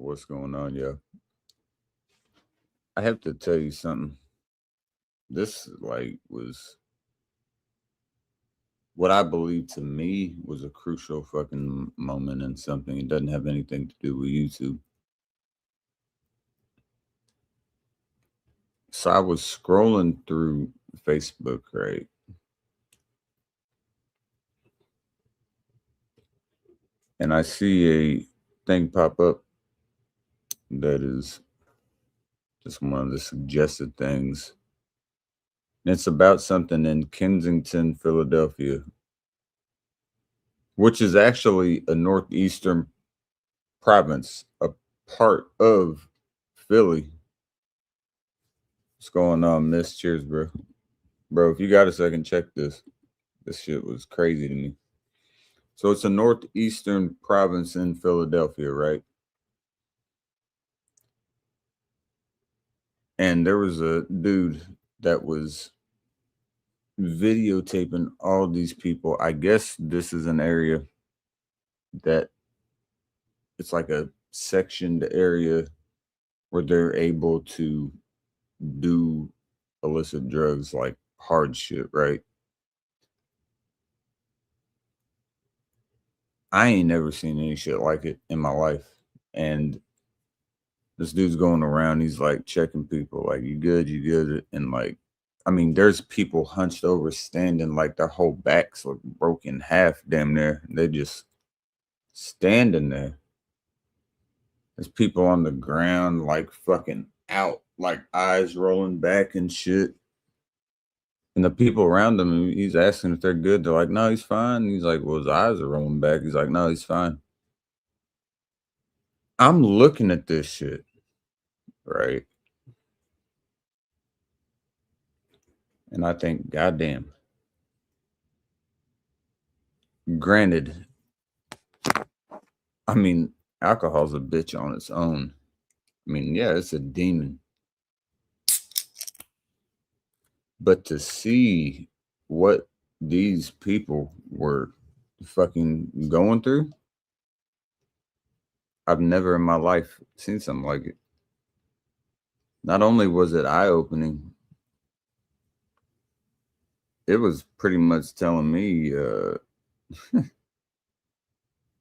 What's going on, yo? I have to tell you something. This was what I believe to me was a crucial fucking moment in something. It doesn't have anything to do with YouTube. So I was scrolling through Facebook, right? And I see a thing pop up that is just one of the suggested things. And it's about something in Kensington, Philadelphia, which is actually a northeastern province, a part of Philly. What's going on, Miss? Cheers, bro. Bro, if you got a second, check this. This shit was crazy to me. So it's a northeastern province in Philadelphia, right? And there was a dude that was videotaping all these people. I guess this is an area that it's like a sectioned area where they're able to do illicit drugs like hard shit, right? I ain't never seen any shit like it in my life. And this dude's going around, he's like checking people, like, you good, you good. And like, I mean, there's people hunched over standing, like their whole backs like broken in half, damn near. They just standing there. There's people on the ground, like fucking out, like eyes rolling back and shit. And the people around him, he's asking if they're good. They're like, no, he's fine. He's like, well, his eyes are rolling back. He's like, no, he's fine. I'm looking at this shit, right? And I think, goddamn. Granted, I mean, alcohol's a bitch on its own. I mean, yeah, it's a demon. But to see what these people were fucking going through, I've never in my life seen something like it. Not only was it eye opening, it was pretty much telling me,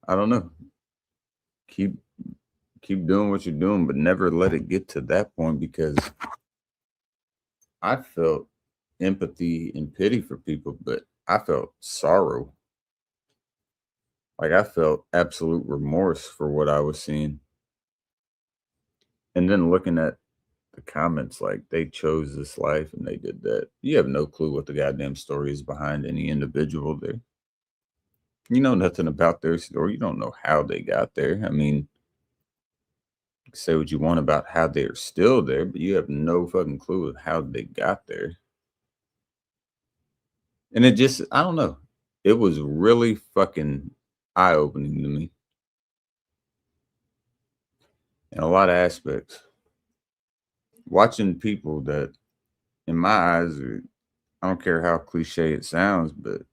I don't know, keep keep doing what you're doing, but never let it get to that point because I felt empathy and pity for people, but I felt sorrow. Like I felt absolute remorse for what I was seeing. And then looking at the comments, like they chose this life and they did that. You have no clue what the goddamn story is behind any individual there. You know nothing about their story. You don't know how they got there. I mean, say what you want about how they're still there, but you have no fucking clue of how they got there. And it just, I don't know. It was really fucking eye opening to me in a lot of aspects. Watching people that, in my eyes, are, I don't care how cliche it sounds, but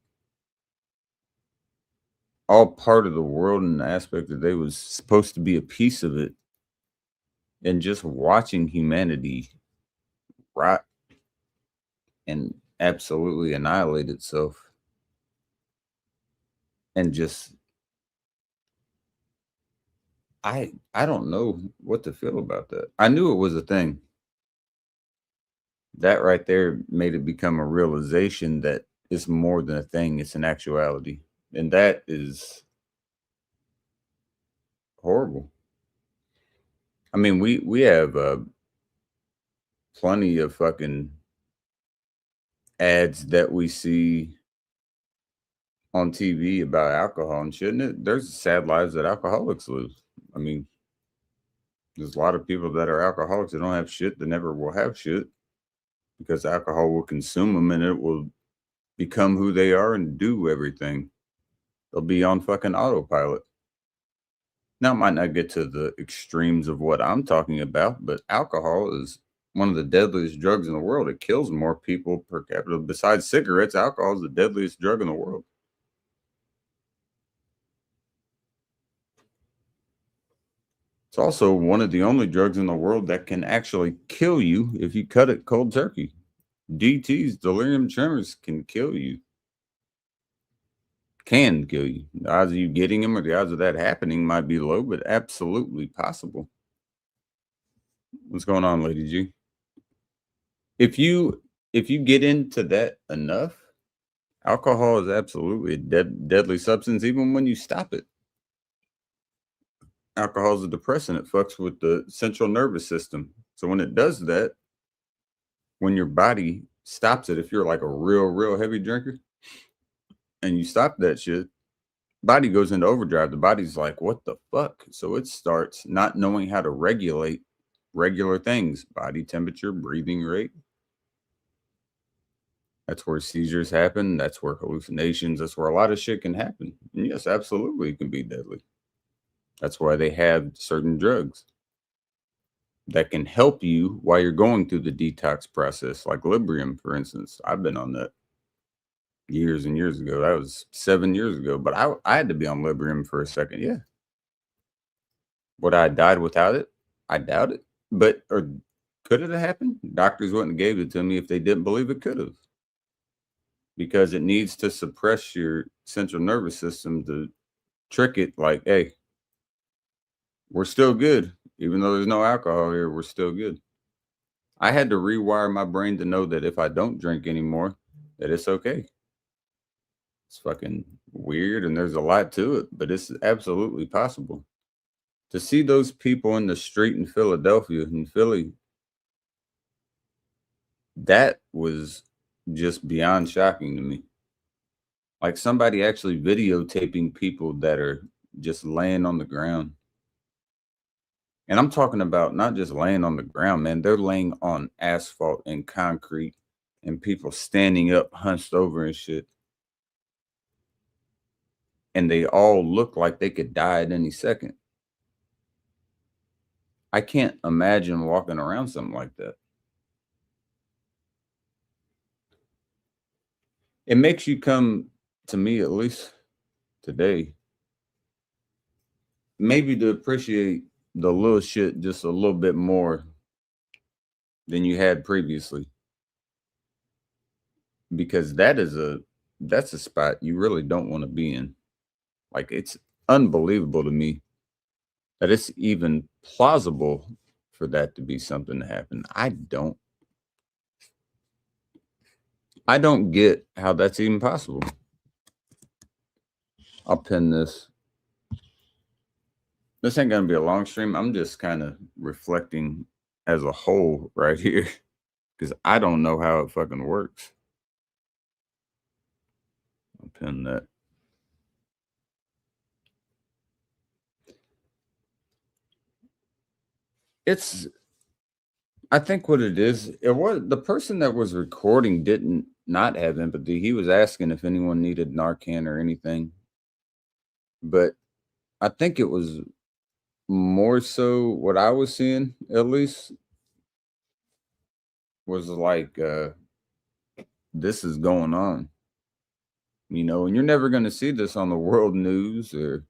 all part of the world and the aspect that they was supposed to be a piece of it, and just watching humanity rot and absolutely annihilate itself, and just I don't know what to feel about that. I knew it was a thing. That right there made it become a realization that it's more than a thing, it's an actuality. And that is horrible. I mean, we have plenty of fucking ads that we see on TV about alcohol and shit. And there's sad lives that alcoholics live. I mean, there's a lot of people that are alcoholics that don't have shit that never will have shit because alcohol will consume them and it will become who they are and do everything. They'll be on fucking autopilot. Now, it might not get to the extremes of what I'm talking about, but alcohol is one of the deadliest drugs in the world. It kills more people per capita. Besides cigarettes, alcohol is the deadliest drug in the world. It's also one of the only drugs in the world that can actually kill you if you cut it cold turkey. DTs, delirium tremors, can kill you. Can kill you. The odds of you getting them or the odds of that happening might be low, but absolutely possible. What's going on, Lady G? If you get into that enough, alcohol is absolutely a deadly substance, even when you stop it. Alcohol is a depressant. It fucks with the central nervous system. So when it does that, when your body stops it, if you're like a real heavy drinker and you stop that shit, body goes into overdrive. The body's like, what the fuck? So it starts not knowing how to regulate regular things, body temperature, breathing rate. That's where seizures happen. That's where hallucinations, that's where a lot of shit can happen. And yes, absolutely, it can be deadly. That's why they have certain drugs that can help you while you're going through the detox process, like Librium, for instance. I've been on that years and years ago. That was 7 years ago, but I had to be on Librium for a second. Yeah. Would I have died without it? I doubt it. But or could it have happened? Doctors wouldn't have gave it to me if they didn't believe it could have. Because it needs to suppress your central nervous system to trick it like, hey, we're still good. Even though there's no alcohol here, we're still good. I had to rewire my brain to know that if I don't drink anymore, that it's okay. It's fucking weird and there's a lot to it, but it's absolutely possible. To see those people in the street in Philadelphia, in Philly, that was just beyond shocking to me. Like somebody actually videotaping people that are just laying on the ground. And I'm talking about not just laying on the ground, man. They're laying on asphalt and concrete and people standing up, hunched over and shit. And they all look like they could die at any second. I can't imagine walking around something like that. It makes you come, to me at least today, maybe to appreciate the little shit just a little bit more than you had previously. Because that's a spot you really don't want to be in. Like it's unbelievable to me that it's even plausible for that to be something to happen. I don't get how that's even possible. I'll pin this. This ain't gonna be a long stream. I'm just kind of reflecting as a whole right here because I don't know how it fucking works. I'll pin that. It's I think what it is, it was the person that was recording didn't not have empathy. He was asking if anyone needed Narcan or anything. But I think it was more so what I was seeing, at least, was like this is going on. And you're never gonna see this on the world news or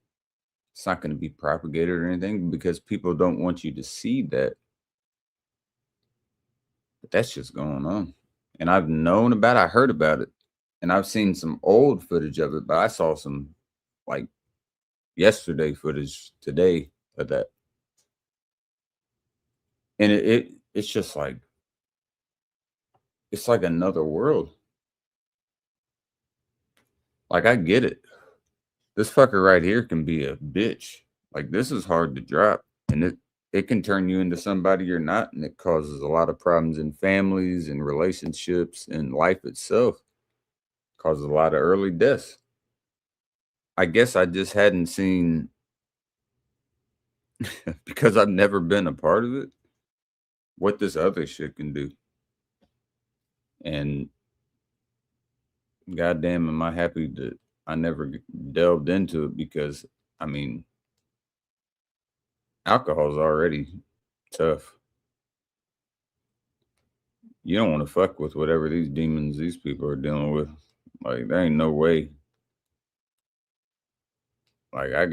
it's not gonna be propagated or anything because people don't want you to see that. But that's just going on. And I've known about it, I heard about it, and I've seen some old footage of it, but I saw some like yesterday footage today of that. And it's just like it's like another world. Like I get it. This fucker right here can be a bitch. Like this is hard to drop. And it can turn you into somebody you're not, and it causes a lot of problems in families and relationships and life itself. Causes a lot of early deaths. I guess I just hadn't seen because I've never been a part of it, what this other shit can do. And goddamn, am I happy that I never delved into it because, I mean, alcohol's already tough. You don't want to fuck with whatever these demons these people are dealing with. Like, there ain't no way. Like, I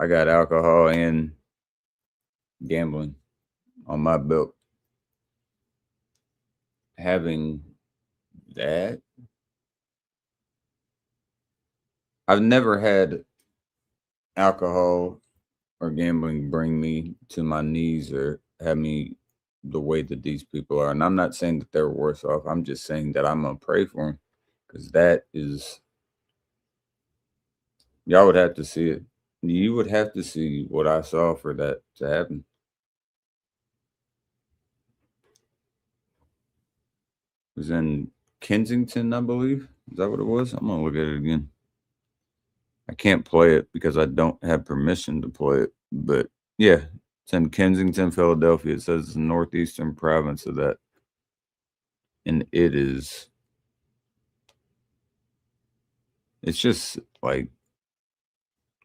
got alcohol and gambling on my belt. Having that, I've never had alcohol or gambling bring me to my knees or have me the way that these people are. And I'm not saying that they're worse off. I'm just saying that I'm gonna pray for them because that is, y'all would have to see it. You would have to see what I saw for that to happen. It was in Kensington, I believe. Is that what it was? I'm gonna look at it again. I can't play it because I don't have permission to play it. But yeah, it's in Kensington, Philadelphia. It says the northeastern province of that. And it's just like,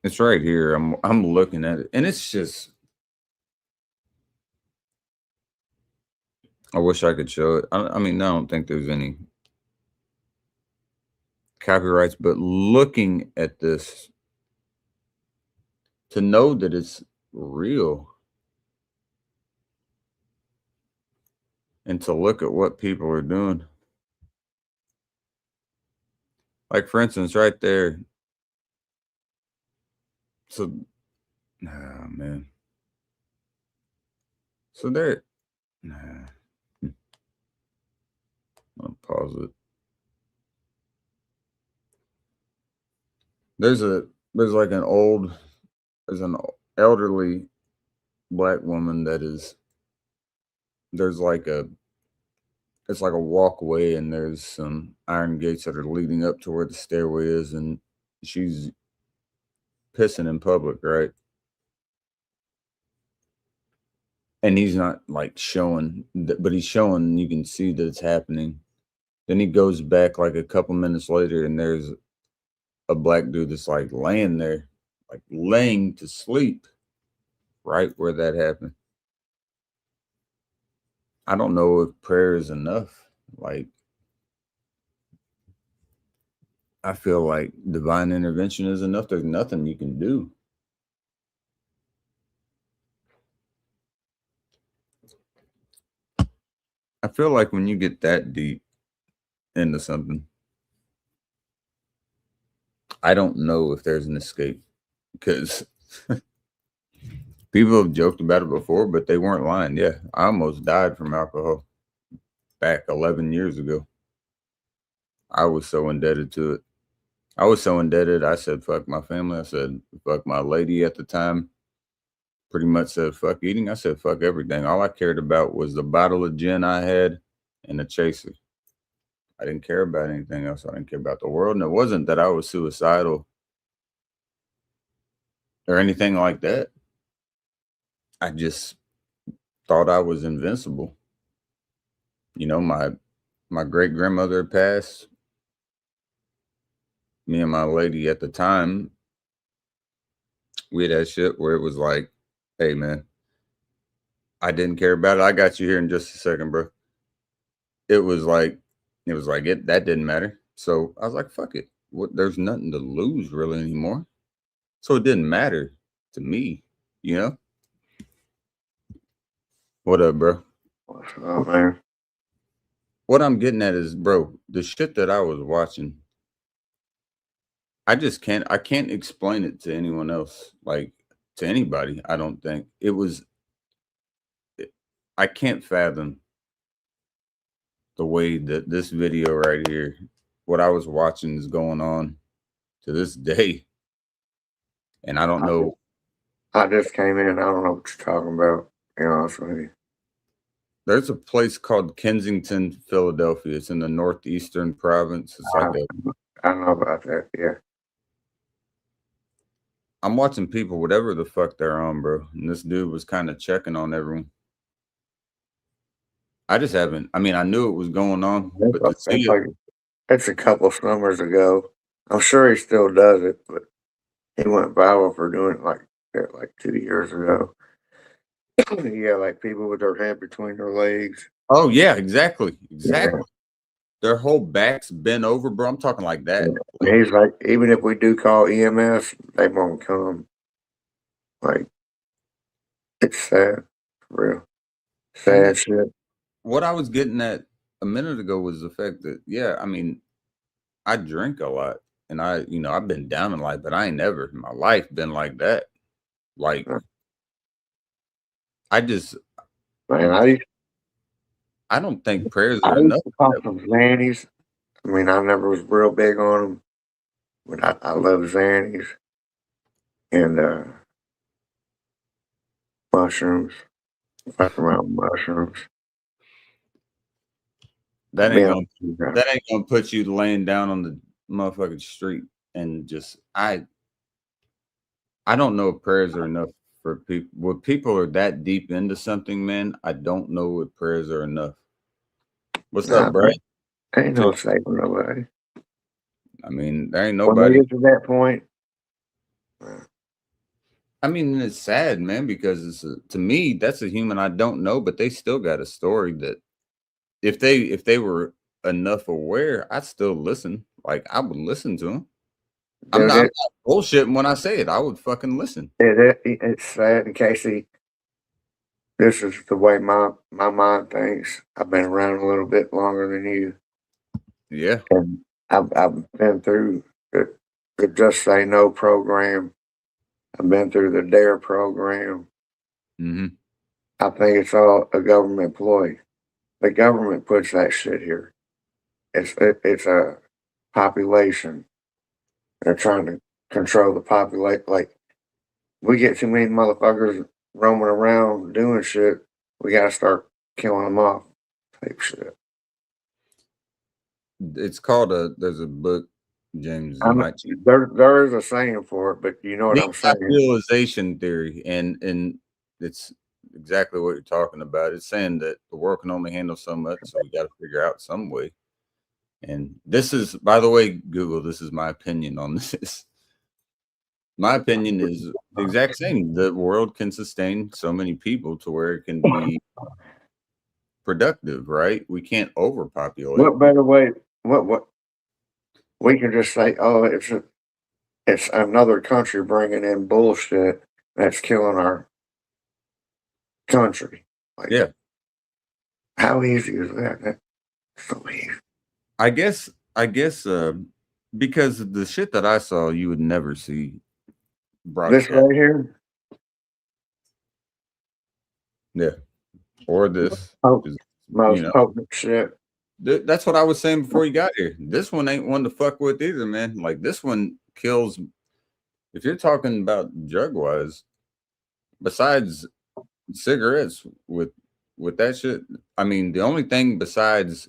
it's right here. I'm looking at it. And it's just, I wish I could show it. I mean, I don't think there's any copyrights, but looking at this, to know that it's real and to look at what people are doing. Like, for instance, right there. So, oh, man. So there, I'll pause it. There's like there's an elderly black woman that is, there's like it's like a walkway and there's some iron gates that are leading up to where the stairway is, and she's pissing in public, right? And he's not like showing, but he's showing, you can see that it's happening. Then he goes back like a couple minutes later, and there's a black dude that's like laying there, like laying to sleep right where that happened. I don't know if prayer is enough. Like, I feel like divine intervention is enough. There's nothing you can do. I feel like when you get that deep into something, I don't know if there's an escape, because people have joked about it before, but they weren't lying. Yeah, I almost died from alcohol back 11 years ago. I was so indebted to it. I was so indebted. I said, fuck my family. I said, fuck my lady at the time. Pretty much said, fuck eating. I said, fuck everything. All I cared about was the bottle of gin I had and the chaser. I didn't care about anything else. I didn't care about the world. And it wasn't that I was suicidal or anything like that. I just thought I was invincible. You know, my great grandmother passed. Me and my lady at the time, we had that shit where it was like, hey man, I didn't care about it. I got you here in just a second, bro. It was like that didn't matter. So I was like, fuck it. What, there's nothing to lose really anymore. So it didn't matter to me, you know? What up, bro? What's up, man? What I'm getting at is, bro, the shit that I was watching, I can't explain it to anyone else, like to anybody. I don't think it was, I can't fathom the way that this video right here, what I was watching is going on to this day. And I don't know. I just came in. I don't know what you're talking about. To be honest with you. There's a place called Kensington, Philadelphia. It's in the northeastern province. It's like I know about that. Yeah. I'm watching people, whatever the fuck they're on, bro. And this dude was kind of checking on everyone. I just haven't. I mean, I knew it was going on, but to see it, It's a couple summers ago. I'm sure he still does it, but he went viral for doing it like 2 years ago. Yeah, like people with their head between their legs. oh yeah, exactly. Their whole backs bent over, bro. I'm talking like that. And he's like, even if we do call EMS, they won't come. Like, It's sad, for real. And Sad shit. what I was getting at a minute ago was the fact that, yeah, I mean, I drink a lot and I've been down in life, but I ain't never in my life been like that. Like, I just, Man, I don't think prayers I are used enough. to pop some Xannies. I mean, I never was real big on them, but I love Xannies and mushrooms. Fuck around with mushrooms. That ain't Being, gonna that ain't gonna put you laying down on the motherfucking street and just I don't know if prayers are enough for people. When people are that deep into something, man, I don't know if prayers are enough. What's nah, up, Brad? ain't no saving nobody. I mean, there ain't When they nobody. get to that point, I mean, it's sad, man, because to me, that's a human I don't know, but they still got a story that if they were enough aware, I'd still listen. Like I would listen to them. I'm dude, not bullshitting when I say it. I would fucking listen. it's sad. And Casey, this is the way my mind thinks. I've been around a little bit longer than you, Yeah. and I've been through the Just Say No program. I've been through the DARE program. Mm-hmm. I think it's all a government ploy. The government puts that shit here. It's a population. They're trying to control the population. Like we get too many motherfuckers roaming around doing shit. We got to start killing them off. Type shit. It's called there's a book, James, you I'm might there is a saying for it, but you know what I'm saying. derealization theory, and it's exactly what you're talking about. It's saying that the world can only handle so much, so we got to figure out some way. And this is, by the way, Google, this is my opinion on this. My opinion is the exact same. The world can sustain so many people to where it can be productive, right? We can't overpopulate. What better way? What we can just say? Oh, it's another country bringing in bullshit that's killing our country. Like, Yeah. how easy is that? That's so easy. I guess because the shit that I saw, you would never see This broadcast. right here. Yeah. Or this. Most potent shit. That's what I was saying before you got here. This one ain't one to fuck with either, man. Like this one kills. If you're talking about drug wise, besides cigarettes with that shit, I mean the only thing besides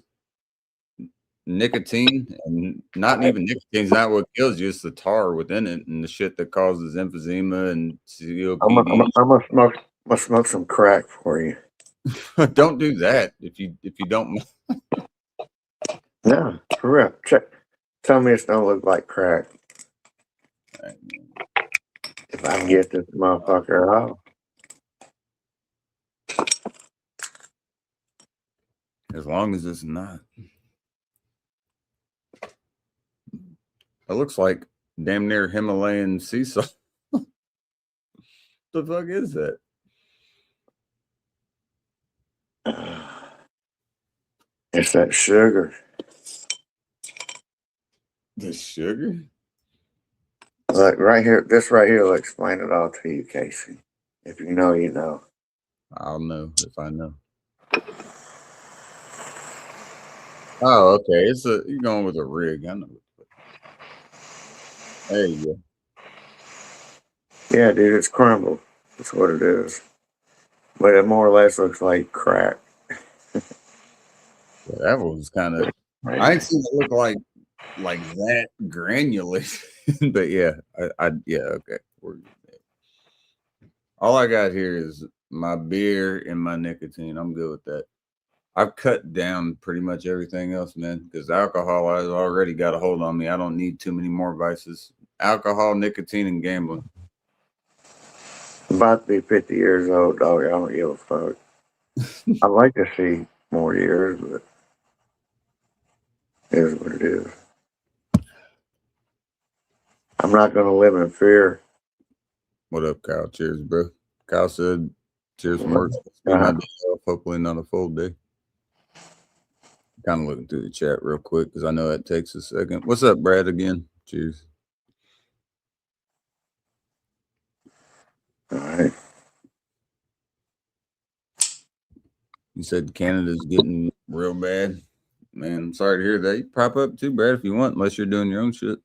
nicotine, and not even nicotine is not what kills you, it's the tar within it and the shit that causes emphysema and COPD. I'm gonna smoke some crack for you. Don't do that if you don't. No, for real. Tell me it don't look like crack. If I can get this motherfucker off. As long as it's not. It looks like damn near Himalayan sea salt. The fuck is that? It's that sugar. The sugar? Look, right here, this right here will explain it all to you, Casey. If you know, you know. I'll know if I know. Oh, okay. You're going with a rig. I know. There you go. Yeah, dude, it's crumbled. That's what it is. But it more or less looks like crack. Yeah, that was kind of. I ain't seen it look like that granulate, but yeah, okay. All I got here is my beer and my nicotine. I'm good with that. I've cut down pretty much everything else, man, because alcohol has already got a hold on me. I don't need too many more vices. Alcohol, nicotine, and gambling. I'm about to be 50 years old, dog. I don't give a fuck. I'd like to see more years, but it is what it is. I'm not going to live in fear. What up, Kyle? Cheers, bro. Kyle said Cheers from work. Be my day off. Hopefully not a full day. Kind of looking through the chat real quick because I know that takes a second. What's up, Brad? Again, cheers. All right. You said Canada's getting real bad. Man, I'm sorry to hear that. You prop up too, Brad, if you want, unless you're doing your own shit.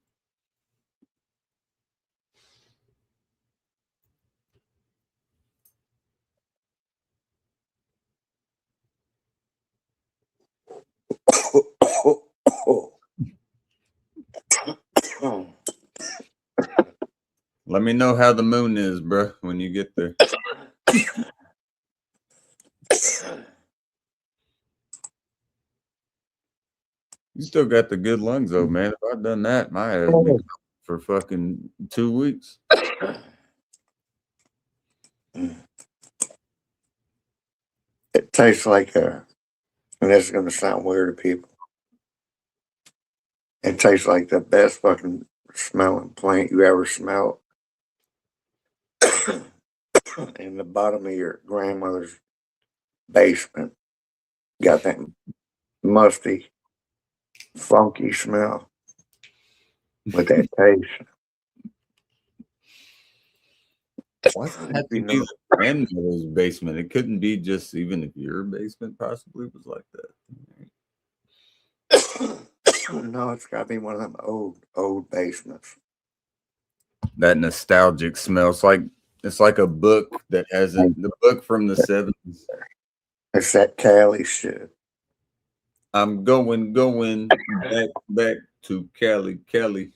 Let me know how the moon is, bro, when you get there. You still got the good lungs, though, man. If I'd done that, my ass would be for fucking 2 weeks. It tastes like and this is going to sound weird to people. It tastes like the best fucking smelling plant you ever smelled. In the bottom of your grandmother's basement. Got that musty, funky smell with that taste. Why does it have to be the grandmother's basement? It couldn't be just even if your basement possibly was like that. No, it's got to be one of them old basements. That nostalgic smell. It's like a book that hasn't, the book from the 70s. It's that Cali shit. I'm going back to Cali.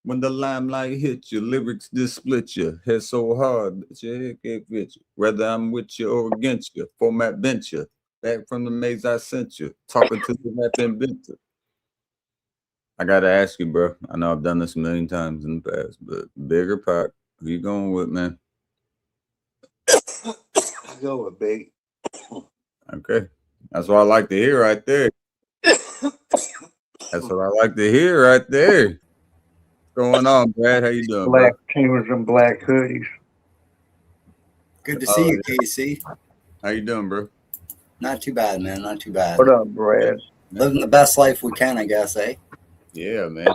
When the limelight hits you, lyrics just split you. Head so hard that your head can't fit you. Whether I'm with you or against you, format venture. Back from the maze I sent you. Talking to the rap inventor. I gotta ask you, bro. I know I've done this a million times in the past, but Big or Pac, who you going with, man? I go with Big. Okay. That's what I like to hear right there. That's what I like to hear right there. What's going on, Brad? How you doing, Black teamers and black hoodies. Good to see you, Casey. How you doing, bro? Not too bad, man. Not too bad. What up, Brad? Living the best life we can, I guess, eh? Yeah, man.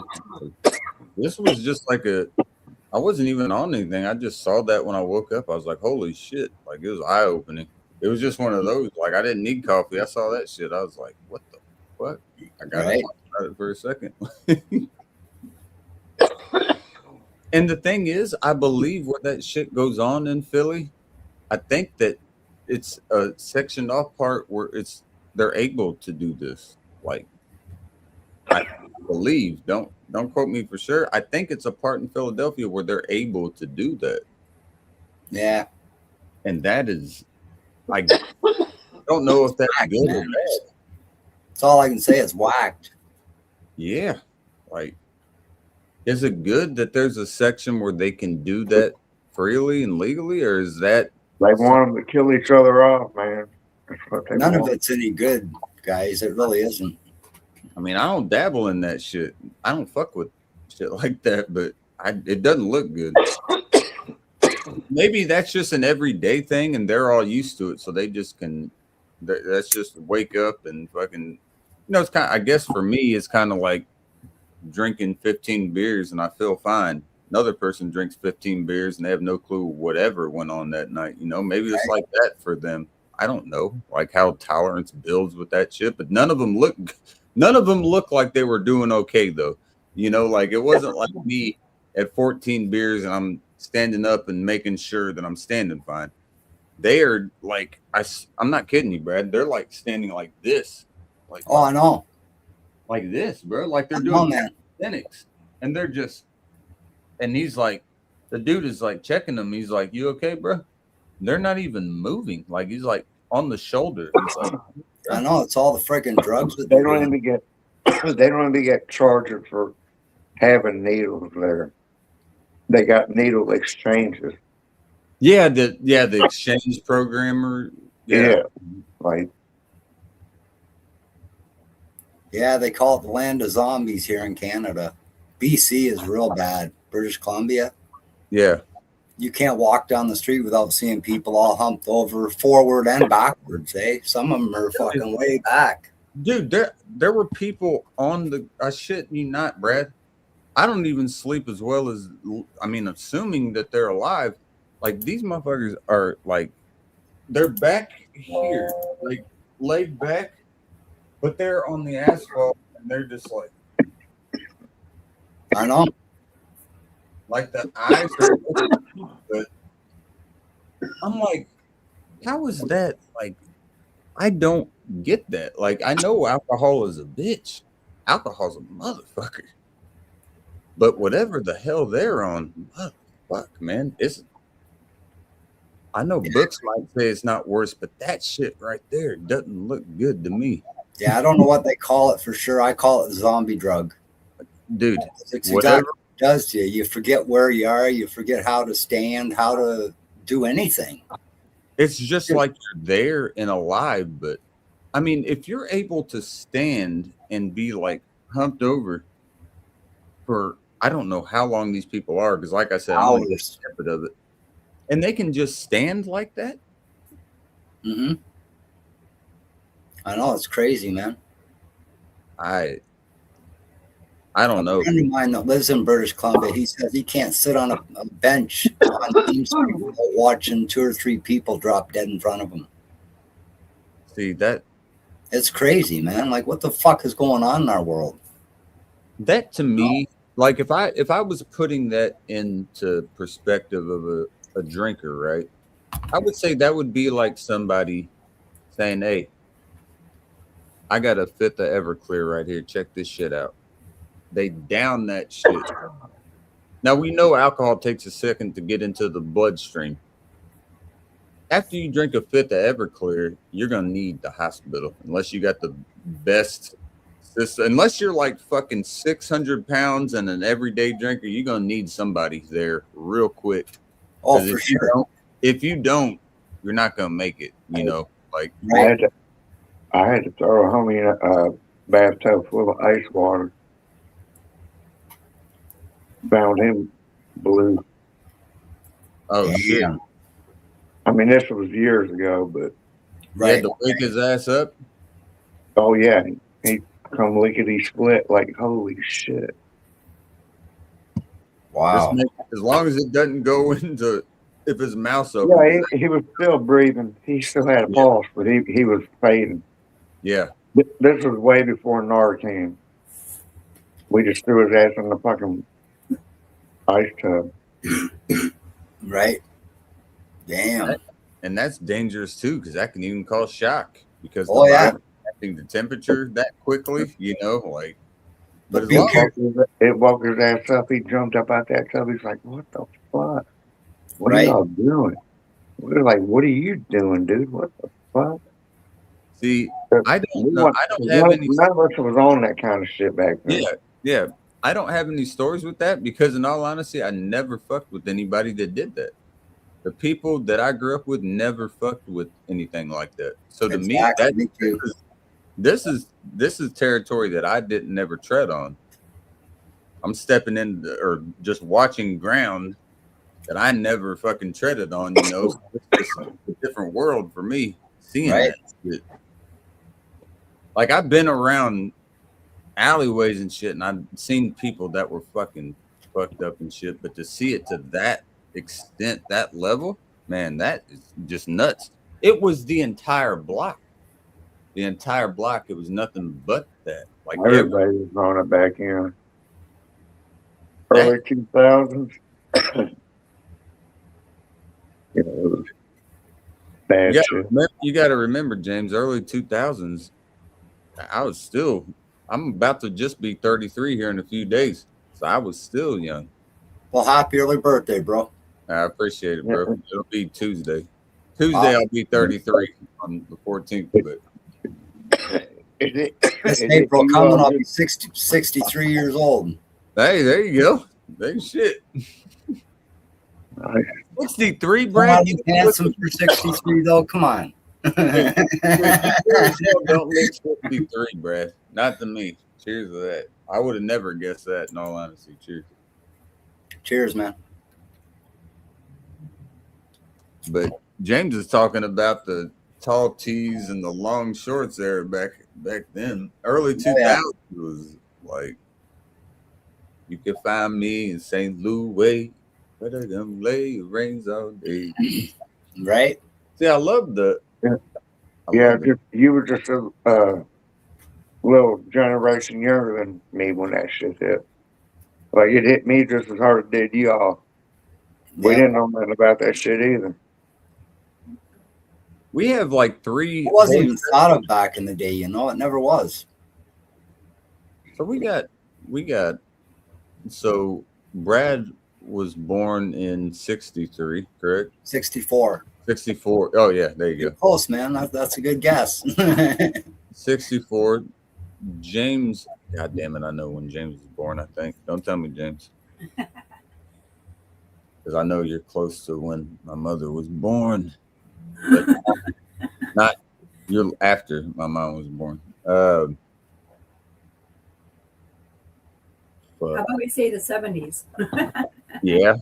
This was just like I wasn't even on anything. I just saw that when I woke up. I was like, holy shit. Like, it was eye-opening. It was just one of those. Like, I didn't need coffee. I saw that shit. I was like, what the fuck? I got to talk about it for a second. And the thing is, I believe where that shit goes on in Philly, I think that it's a sectioned off part where they're able to do this. Like, I believe, don't quote me for sure. I think it's a part in Philadelphia where they're able to do that. Yeah. And that is, I don't know if that's good or bad. That's all I can say. It's whacked. Yeah. Like, is it good that there's a section where they can do that freely and legally, or is that they want them to kill each other off, man? None of it's any good, guys. It really isn't. I mean, I don't dabble in that shit. I don't fuck with shit like that, but it doesn't look good. Maybe that's just an everyday thing and they're all used to it. So they just that's just wake up and fucking, it's kind of, I guess for me, it's kind of like drinking 15 beers and I feel fine. Another person drinks 15 beers and they have no clue whatever went on that night. Maybe it's like that for them. I don't know, like how tolerance builds with that shit, but none of them look like they were doing okay though. Like it wasn't like me at 14 beers and I'm standing up and making sure that I'm standing fine. They are like, I'm not kidding you, Brad. They're like standing like this. Like, I know. Like this, bro. Like they're doing calisthenics. And they're just, and he's like, the dude is like checking them. He's like, you okay, bro? They're not even moving. Like he's like on the shoulder. He's like, I know, it's all the freaking drugs. They don't even get charged for having needles there. They got needle exchanges. Yeah, the exchange programmer. Yeah. Like. Yeah, they call it the land of zombies here in Canada. BC is real bad. British Columbia. Yeah. you can't walk down the street without seeing people all humped over forward and backwards. Some of them are fucking way back. Dude, there were people on the. I shit you not, Brad. I don't even sleep as well as. I mean, assuming that they're alive, like these motherfuckers are like, they're back here, like laid back, but they're on the asphalt and they're just like. I know. Like the eyes are open, but I'm like, how is that? Like, I don't get that. Like, I know alcohol is a bitch. Alcohol's a motherfucker. But whatever the hell they're on, fuck, man. I know books might say it's not worse, but that shit right there doesn't look good to me. Yeah, I don't know what they call it for sure. I call it the zombie drug. Dude, it's whatever exactly what it does to you. You forget where you are. You forget how to stand, how to do anything. It's just like you're there and alive. But I mean, if you're able to stand and be like humped over for, I don't know how long these people are, because like I said, I'm only a snippet of it, and they can just stand like that. Mm-hmm. I know, it's crazy, man. I don't know. A friend of mine that lives in British Columbia, he says he can't sit on a bench on Main Street without watching 2 or 3 people drop dead in front of him. See, that it's crazy, man. Like, what the fuck is going on in our world? That to me, like if I was putting that into perspective of a drinker, right? I would say that would be like somebody saying, "Hey, I got a 5th of Everclear right here. Check this shit out." They down that shit. Now we know alcohol takes a second to get into the bloodstream. After you drink a 5th of Everclear, you're gonna need the hospital unless you got the best system. Unless you're like fucking 600 pounds and an everyday drinker, you're gonna need somebody there real quick. Oh, for sure. If you don't, you're not gonna make it. You know, like I had to throw a homie in a bathtub full of ice water. Found him blue. Oh shit! I mean, this was years ago, but he had to wake his ass up. Oh yeah, he come lickety split. Like, holy shit! Wow. As long as it doesn't go into, if his mouth's open. Yeah, he was still breathing. He still had a pulse, but he was fading. Yeah. This was way before Narcan. We just threw his ass in the fucking ice tub. Right. Damn. And that's dangerous too, because that can even cause shock. Because acting the temperature that quickly, you know, like. But it woke his ass up. He jumped up out that tub. He's like, "What the fuck? What are y'all doing?" We're like, "What are you doing, dude? What the fuck?" See, I don't know. I don't have any. None of us was on that kind of shit back then. Yeah. I don't have any stories with that because, in all honesty, I never fucked with anybody that did that. The people that I grew up with never fucked with anything like that. So to me, this is territory that I didn't never tread on. I'm stepping in or just watching ground that I never fucking treaded on. You know, it's a different world for me seeing that shit. Like, I've been around alleyways and shit, and I've seen people that were fucking fucked up and shit, but to see it to that extent, that level, man, that is just nuts. It was the entire block. It was nothing but that. Like, everybody was on it back in early 2000s. You know, it was bad shit. You got to remember, James, early 2000s, I'm about to just be 33 here in a few days. So I was still young. Well, happy early birthday, bro. I appreciate it, bro. It'll be Tuesday. I'll be 33 on the 14th. But this April coming, I'll be 63 years old. Hey, there you go. There's shit. 63, Brad. You handsome for 63, though. Come on. Don't look 63, Brad. Not to me. Cheers to that. I would have never guessed that, in all honesty. Cheers. Cheers, man. But James is talking about the tall tees and the long shorts there back then. Early 2000s was like, you can find me in St. Louis, where they gonna lay rains all day. Right? See, I love the. Yeah, you were just a little generation younger than me when that shit hit. Like it hit me just as hard as it did y'all. We Yeah. didn't know nothing about that shit either. We have like three. It wasn't even thought of back in the day, you know. It never was. So we got. So Brad was born in 63, correct? 64. 64. Oh yeah, there you You're go. close, man. That's a good guess. 64. James, God damn it, I know when James was born, I think. Don't tell me, James. Because I know you're close to when my mother was born. But not you're after my mom was born. How about we say the 70s? Yeah.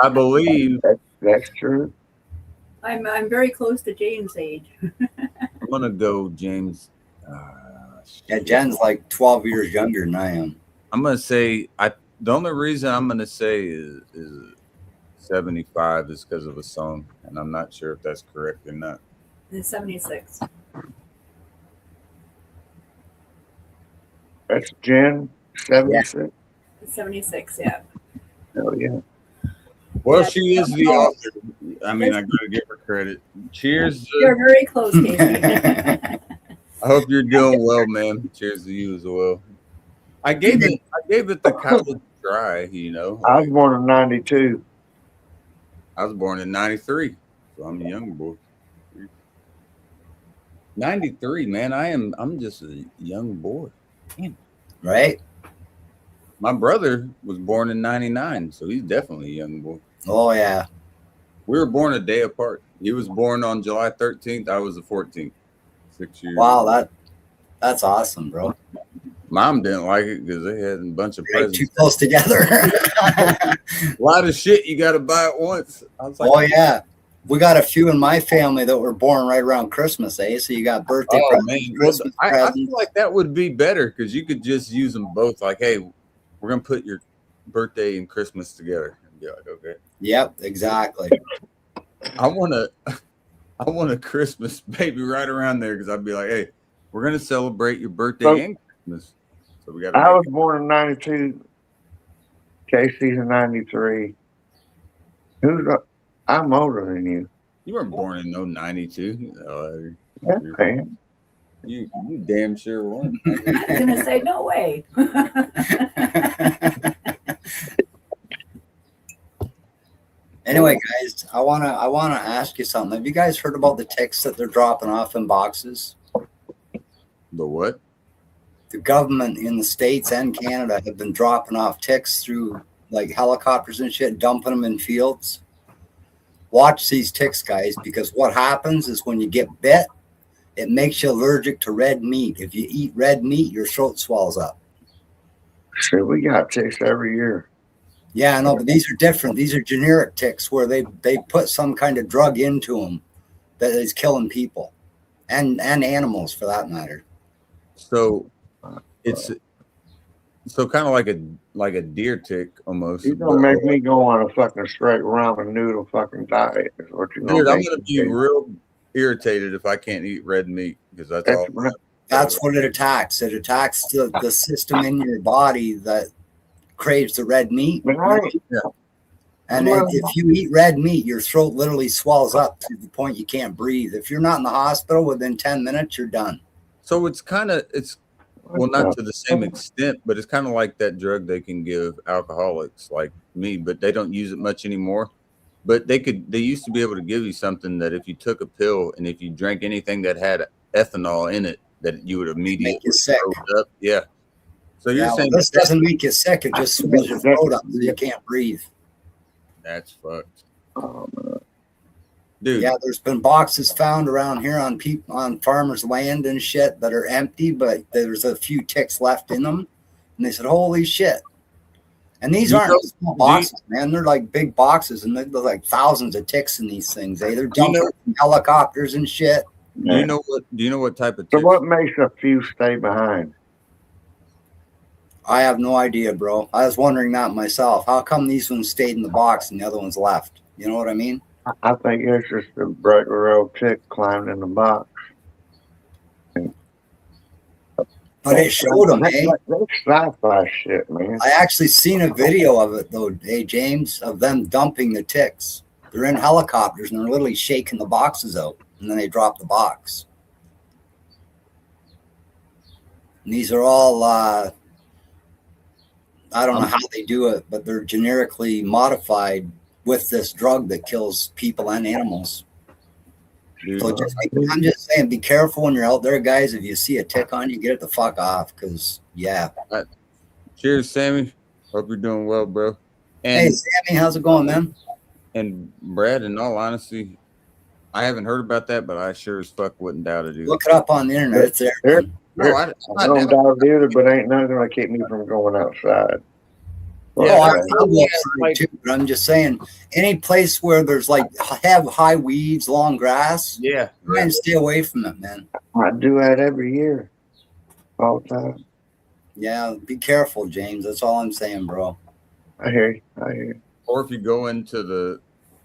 I believe That's true. I'm very close to James' age. I'm gonna go James. Yeah, Jen's like 12 years younger than I am. I'm gonna say the only reason I'm gonna say is 75 is because of a song, and I'm not sure if that's correct or not. It's 76. That's Jen, 76. It's 76, yeah. Oh yeah. Well, Yeah. she is the author. I mean, I gotta give her credit. Cheers. You're very close, Casey. I hope you're doing well, man. Cheers to you as well. I gave it the college try, you know. I was born in 92. I was born in 93, so I'm a young boy. 93, man. I'm just a young boy. Damn. Right? My brother was born in 99, so he's definitely a young boy. Oh, yeah. We were born a day apart. He was born on July 13th. I was the 14th. 6 years. Wow, that's awesome, bro. Mom didn't like it because they had a bunch of Right, presents. too close together. A lot of shit you got to buy at once. I was like, Oh, yeah. We got a few in my family that were born right around Christmas, eh? So you got birthday oh presents, man, well, Christmas I presents. feel like that would be better because you could just use them both. Like, hey, we're gonna put your birthday and Christmas together. And be like, okay. Yep, exactly. I want a Christmas baby right around there because I'd be like, hey, we're gonna celebrate your birthday and Christmas. So we got. I was born in 92. Casey's in 93. I'm older than you. You weren't born in 92. Okay. You damn sure weren't. I was going to say, no way. Anyway, guys, I wanna ask you something. Have you guys heard about the ticks that they're dropping off in boxes? The what? The government in the States and Canada have been dropping off ticks through like helicopters and shit, dumping them in fields. Watch these ticks, guys, because what happens is when you get bit, it makes you allergic to red meat. If you eat red meat, your throat swells up. Shit, we got ticks every year. Yeah, I know, but these are different. These are generic ticks where they put some kind of drug into them that is killing people and animals for that matter. So it's kind of like a deer tick almost. You're gonna make me go on a fucking straight ramen noodle fucking diet. Is what you're Dude, I'm make gonna me be do. real irritated if I can't eat red meat because that's all. That's what it attacks. It attacks the system in your body that craves the red meat. And if you eat red meat, your throat literally swells up to the point you can't breathe. If you're not in the hospital within 10 minutes, you're done. So it's well, not to the same extent, but it's kind of like that drug they can give alcoholics like me, but they don't use it much anymore. But they used to be able to give you something that if you took a pill and if you drank anything that had ethanol in it, that you would immediately Make you sick. throw up. Yeah. So you're saying this doesn't make you sick. It just swells your throat up so you can't breathe. That's fucked. Dude. Yeah, there's been boxes found around here on farmers' land and shit that are empty, but there's a few ticks left in them. And they said, holy shit. And these You aren't know- small boxes, man. They're like big boxes, and there's like thousands of ticks in these things. They're dumping from helicopters and shit. Do you know what type of So ticks? what makes a few stay behind? I have no idea, bro. I was wondering that myself. How come these ones stayed in the box and the other ones left? You know what I mean? I think it's just a regular old tick climbing in the box. But it showed them, eh? That's sci-fi shit, man. I actually seen a video of it though, hey James, of them dumping the ticks. They're in helicopters and they're literally shaking the boxes out, and then they drop the box. And these are all I don't know how they do it, but they're generically modified with this drug that kills people and animals. Dude, So I'm just saying, be careful when you're out there, guys. If you see a tick on you, get it the fuck off, because yeah. cheers, Sammy. Hope you're doing well, bro. And Hey Sammy, how's it going, man? and Brad, in all honesty, I haven't heard about that, but I sure as fuck wouldn't doubt it. Either. Look it up on the internet. It's there. There- No, I don't doubt it either, but ain't nothing gonna keep me from going outside. Oh, Yeah, I I love outside too, but I'm just saying, any place where there's like have high weeds, long grass, yeah. try and stay away from it, man. I do that every year, all the time. Yeah, be careful, James. That's all I'm saying, bro. I hear you. I hear you. Or if you go into the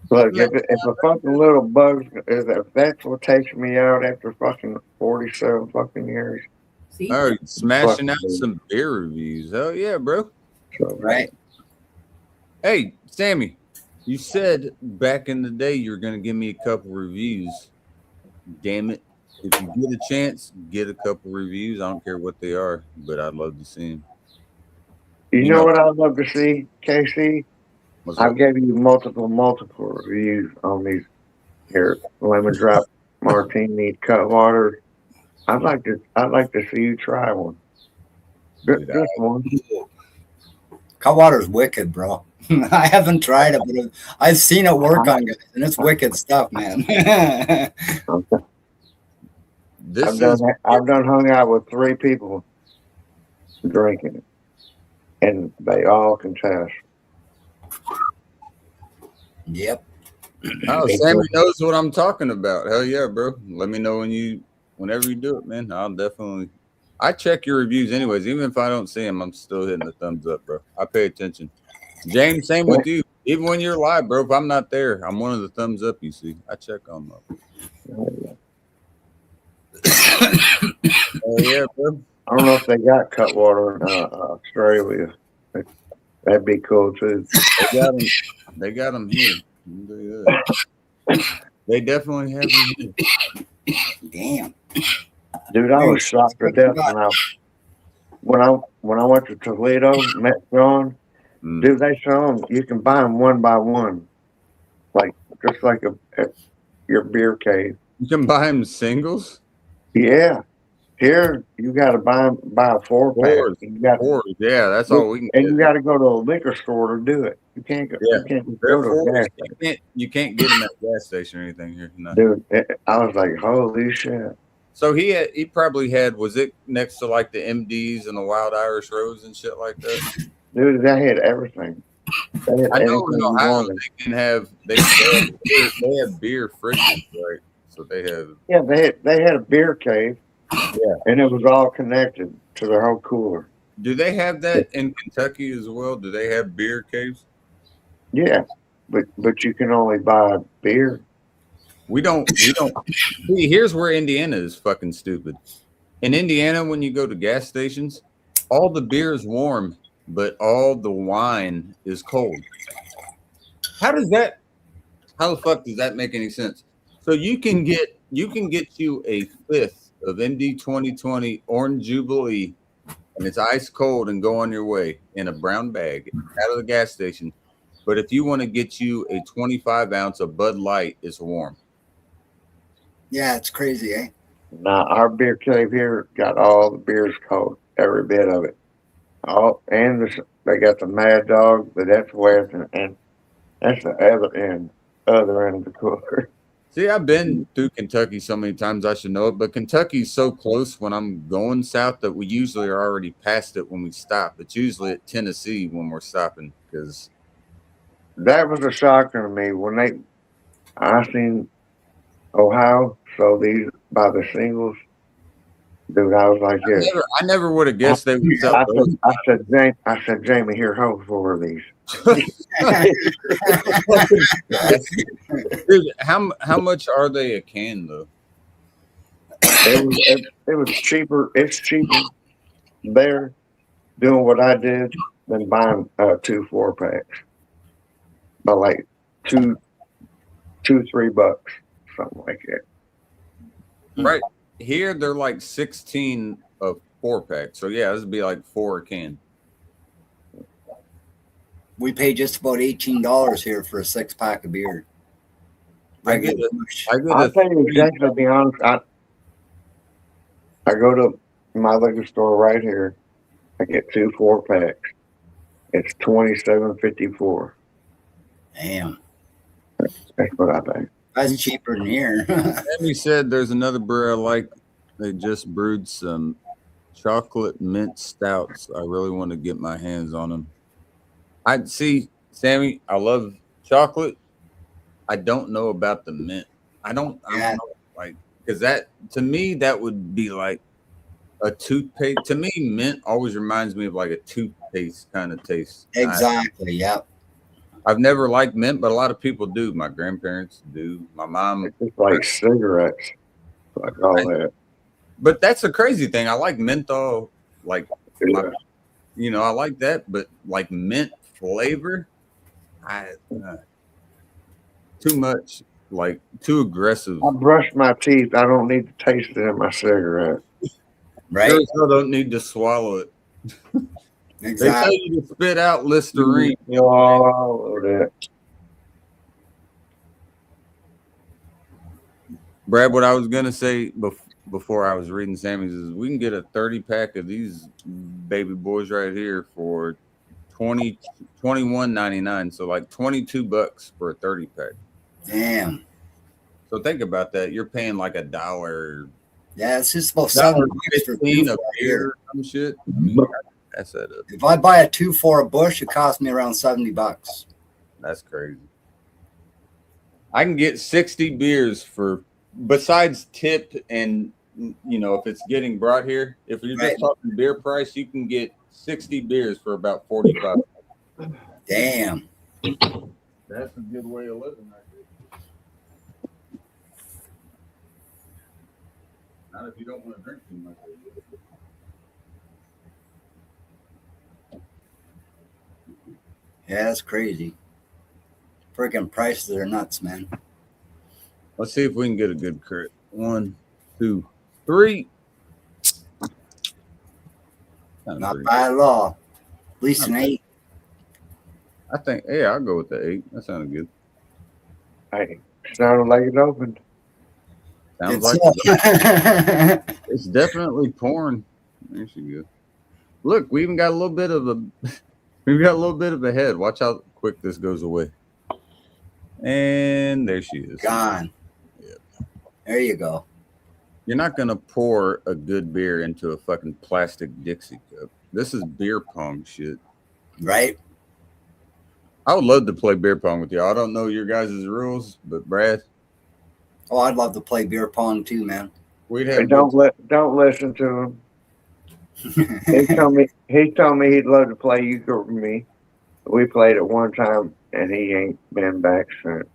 Look, if a fucking little bug, if that's what takes me out after fucking 47 fucking years, See? smashing out Fuck. some beer reviews. Hell yeah, bro. so Right? Hey, Sammy, you said back in the day you were gonna give me a couple reviews. Damn it. If you get a chance, get a couple reviews. I don't care what they are, but I'd love to see them. you know what I'd love to see, KC? What's I up? gave you multiple reviews on these here lemon drop martini Cutwater. I'd like to see you try one. Dude, Just one. Cutwater's wicked, bro. I haven't tried it, but I've seen it work on guys, and it's wicked stuff, man. This I've done hung out with 3 people drinking it, and they all contest. Yep. oh, Sammy knows what I'm talking about. Hell yeah, bro. Let me know whenever you do it, man. I check your reviews anyways. Even if I don't see them, I'm still hitting the thumbs up, bro. I pay attention. James, same with you. Even when you're live, bro, if I'm not there, I'm one of the thumbs up you see. I check on them. Oh yeah, bro. I don't know if they got Cutwater in Australia. That'd be cool too. They got them here. They definitely have them here. Damn. Dude, I was shocked to death when I went to Toledo, met Sean. Mm. Dude, they show them you can buy them one by one, like just like your beer cave. You can buy them singles. Yeah, here you got to buy a 4-pack. Yeah, that's all we can And get. you got to go to a liquor store to do it. You can't go. Yeah. You can't They're go to a fours. gas station. You can't get them at a gas station or anything here. No. Dude, I was like, holy shit. So he probably had, was it next to like the MDs and the Wild Irish Rose and shit like that? Dude, they had everything. They had I know everything in you Ohio wanted. they can have they have beer fridges, right? So they have Yeah, they had a beer cave. Yeah. And it was all connected to their whole cooler. Do they have that in Kentucky as well? Do they have beer caves? Yeah. But you can only buy beer. We don't see, here's where Indiana is fucking stupid. In Indiana, when you go to gas stations, all the beer is warm, but all the wine is cold. How the fuck does that make any sense? So you can get you a fifth of MD 2020 Orange Jubilee, and it's ice cold, and go on your way in a brown bag out of the gas station. But if you want to get you a 25 ounce of Bud Light, it's warm. Yeah, it's crazy, eh? Now our beer cave here got all the beers cold, every bit of it. They got the Mad Dog, but that's west, and that's the other end of the cooler. See, I've been through Kentucky so many times I should know it, but Kentucky's so close when I'm going south that we usually are already past it when we stop. It's usually at Tennessee when we're stopping because That was a shocker to me when I seen Ohio sold these by the singles. Dude, I was like this. I never would have guessed they would sell those. I said, Jamie, here, hold 4 of these. Dude, how much are they a can though? It was cheaper. It's cheaper there doing what I did than buying 2 4-packs by like $2, $3, something like that. Right here, they're like 16 a 4-pack. So yeah, this would be like 4 a can. We pay just about $18 here for a 6-pack of beer. I get it. I'll tell you exactly, to be honest. I go to my liquor store right here. I get 2 4-packs. It's $27.54. Damn, That's what I pay. that's cheaper than here. Sammy said there's another brewer I like. They just brewed some chocolate mint stouts. I really want to get my hands on them. I see, Sammy. I love chocolate. I don't know about the mint. I don't know, like, because that to me that would be like a toothpaste. To me, mint always reminds me of like a toothpaste kind of taste. Exactly. Yep. I've never liked mint, but a lot of people do. My grandparents do. My mom. It's just like cigarettes, like all that. But that's the crazy thing. I like menthol, like Yeah. I like that. But like mint flavor, too much, like too aggressive. I brush my teeth. I don't need to taste it in my cigarette. Right. Sure as hell don't need to swallow it. They tell Exactly. you to spit out Listerine. All of that. Brad, what I was gonna say before I was reading Sammy's is we can get a 30-pack of these baby boys right here for $21.99. So like $22 for a 30-pack. Damn. So think about that. You're paying like $1. Yeah, it's just about $7 for $15 2 a for beer or some shit. I mean, that's that up. If I buy a 2 for a bush, it costs me around $70. That's crazy. I can get 60 beers for, besides tip and if it's getting brought here, if you're just talking beer price, you can get 60 beers for about 45. Damn. That's a good way of living right there. Not if you don't want to drink too much. Yeah, that's crazy. Freaking prices are nuts, man. Let's see if we can get a good crit. 1, 2, 3. Not bad at all. At least an 8. I think, I'll go with the 8. That sounded good. Hey, sounded like it opened. Sounds like it's definitely pouring. There she goes. Look, we even got a little bit of a head. Watch how quick this goes away. And there she is. Gone. Yep. There you go. You're not gonna pour a good beer into a fucking plastic Dixie cup. This is beer pong shit. Right? I would love to play beer pong with y'all. I don't know your guys' rules, but Brad, Oh, I'd love to play beer pong too, man. we'd Hey, have don't listen to him. He told me he'd love to play euchre with me. We played it one time and he ain't been back since.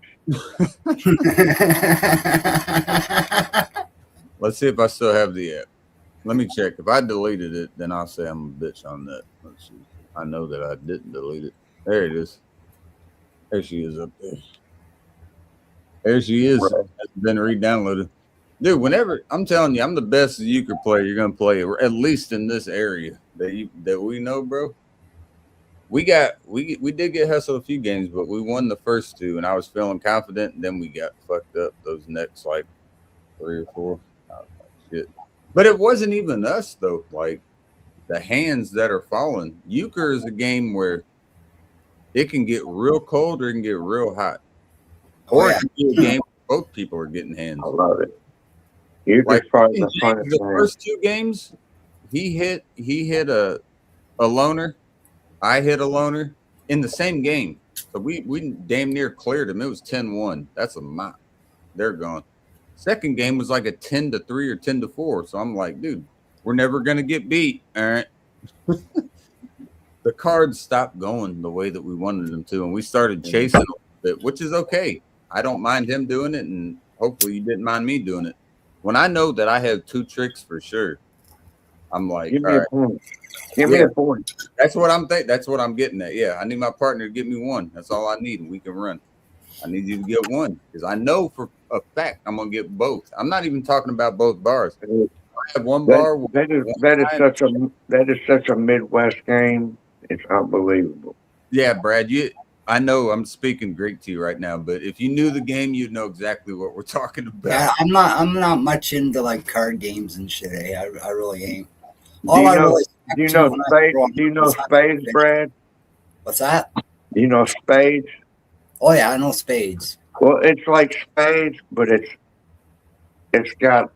Let's see if I still have the app. Let me check. If I deleted it, then I'll say I'm a bitch on that. Let's see. I know that I didn't delete it. There it is. There she is up there. There she is. It's been re-downloaded. Dude, whenever I'm telling you, I'm the best euchre player you're gonna play, at least in this area that we know, bro. We did get hustled a few games, but we won the first 2, and I was feeling confident. And then we got fucked up those next like 3 or 4. Oh, shit. But it wasn't even us though. Like the hands that are falling. Euchre is a game where it can get real cold or it can get real hot. Or it can be a game both people are getting hands. I love it. You Like just probably the James, funnest the man. first 2 games, he hit a loner. I hit a loner in the same game. So we damn near cleared him. It was 10-1. That's a mop. They're gone. Second game was like a 10-3 or 10-4. So I'm like, dude, we're never gonna get beat. All right. The cards stopped going the way that we wanted them to, and we started chasing a little bit, which is okay. I don't mind him doing it, and hopefully you didn't mind me doing it. When I know that I have 2 tricks for sure, I'm like, Give all me right, a point. Give me Yeah. a point. that's what I'm thinking. That's what I'm getting at. Yeah, I need my partner to get me 1. That's all I need, and we can run. I need you to get 1 because I know for a fact I'm gonna get both. I'm not even talking about both bars. I have 1 bar. That is such a Midwest game. It's unbelievable. Yeah, Brad, I know I'm speaking Greek to you right now, but if you knew the game, you'd know exactly what we're talking about. Yeah, I'm not much into like card games and shit. I really ain't. Do you know spades, Brad? What's that? Do you know spades? Oh yeah, I know spades. Well, it's like spades, but it's got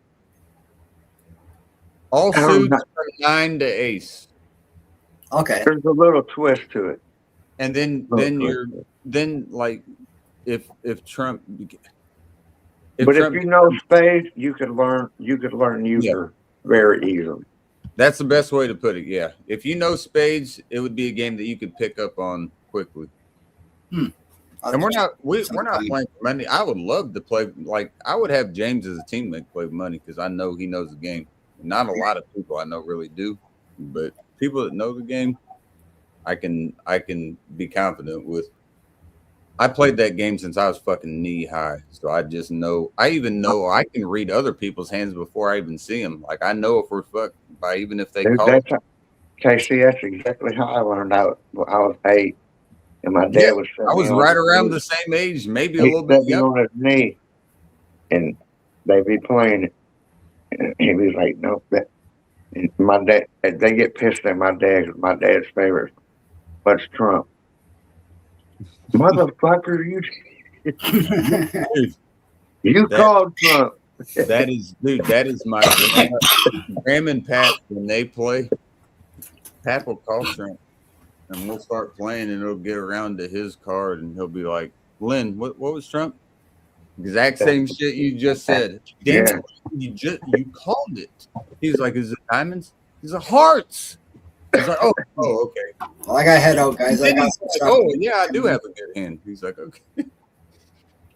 All I don't suits know. from 9 to ace, Okay. There's a little twist to it. and then like if Trump, But if you know spades, you could learn euchre very easily. that's the best way to put it. Yeah, if you know spades, it would be a game that you could pick up on quickly. And we're not playing for money. I would love to play. Like I would have James as a teammate play for money because I know he knows the game. Not a lot of people I know really do, but people that know the game, I can be confident with. I played that game since I was fucking knee high, so I just know. I even know I can read other people's hands before I even see them. Like I know if we're fucked by even if they call. Casey, that's exactly how I learned out. I was 8, and my dad was. I was right around the same age, maybe a little bit younger. On his knee, and they be playing it. And he was like, "No, that." And my dad, they get pissed at my dad. My dad's favorite, what's Trump? Motherfucker, you called Trump. That is my Graham and Pat when they play. Pat will call Trump, and we'll start playing, and it'll get around to his card, and he'll be like, "Lynn, what was Trump?" Exact same shit you just said. Damn, you called it. He's like, "Is it diamonds?" He's like, "Hearts." He's like, "Oh, okay." Well, I got to head out, guys. I got some stuff. Oh yeah, I do have a good hand. He's like, "Okay."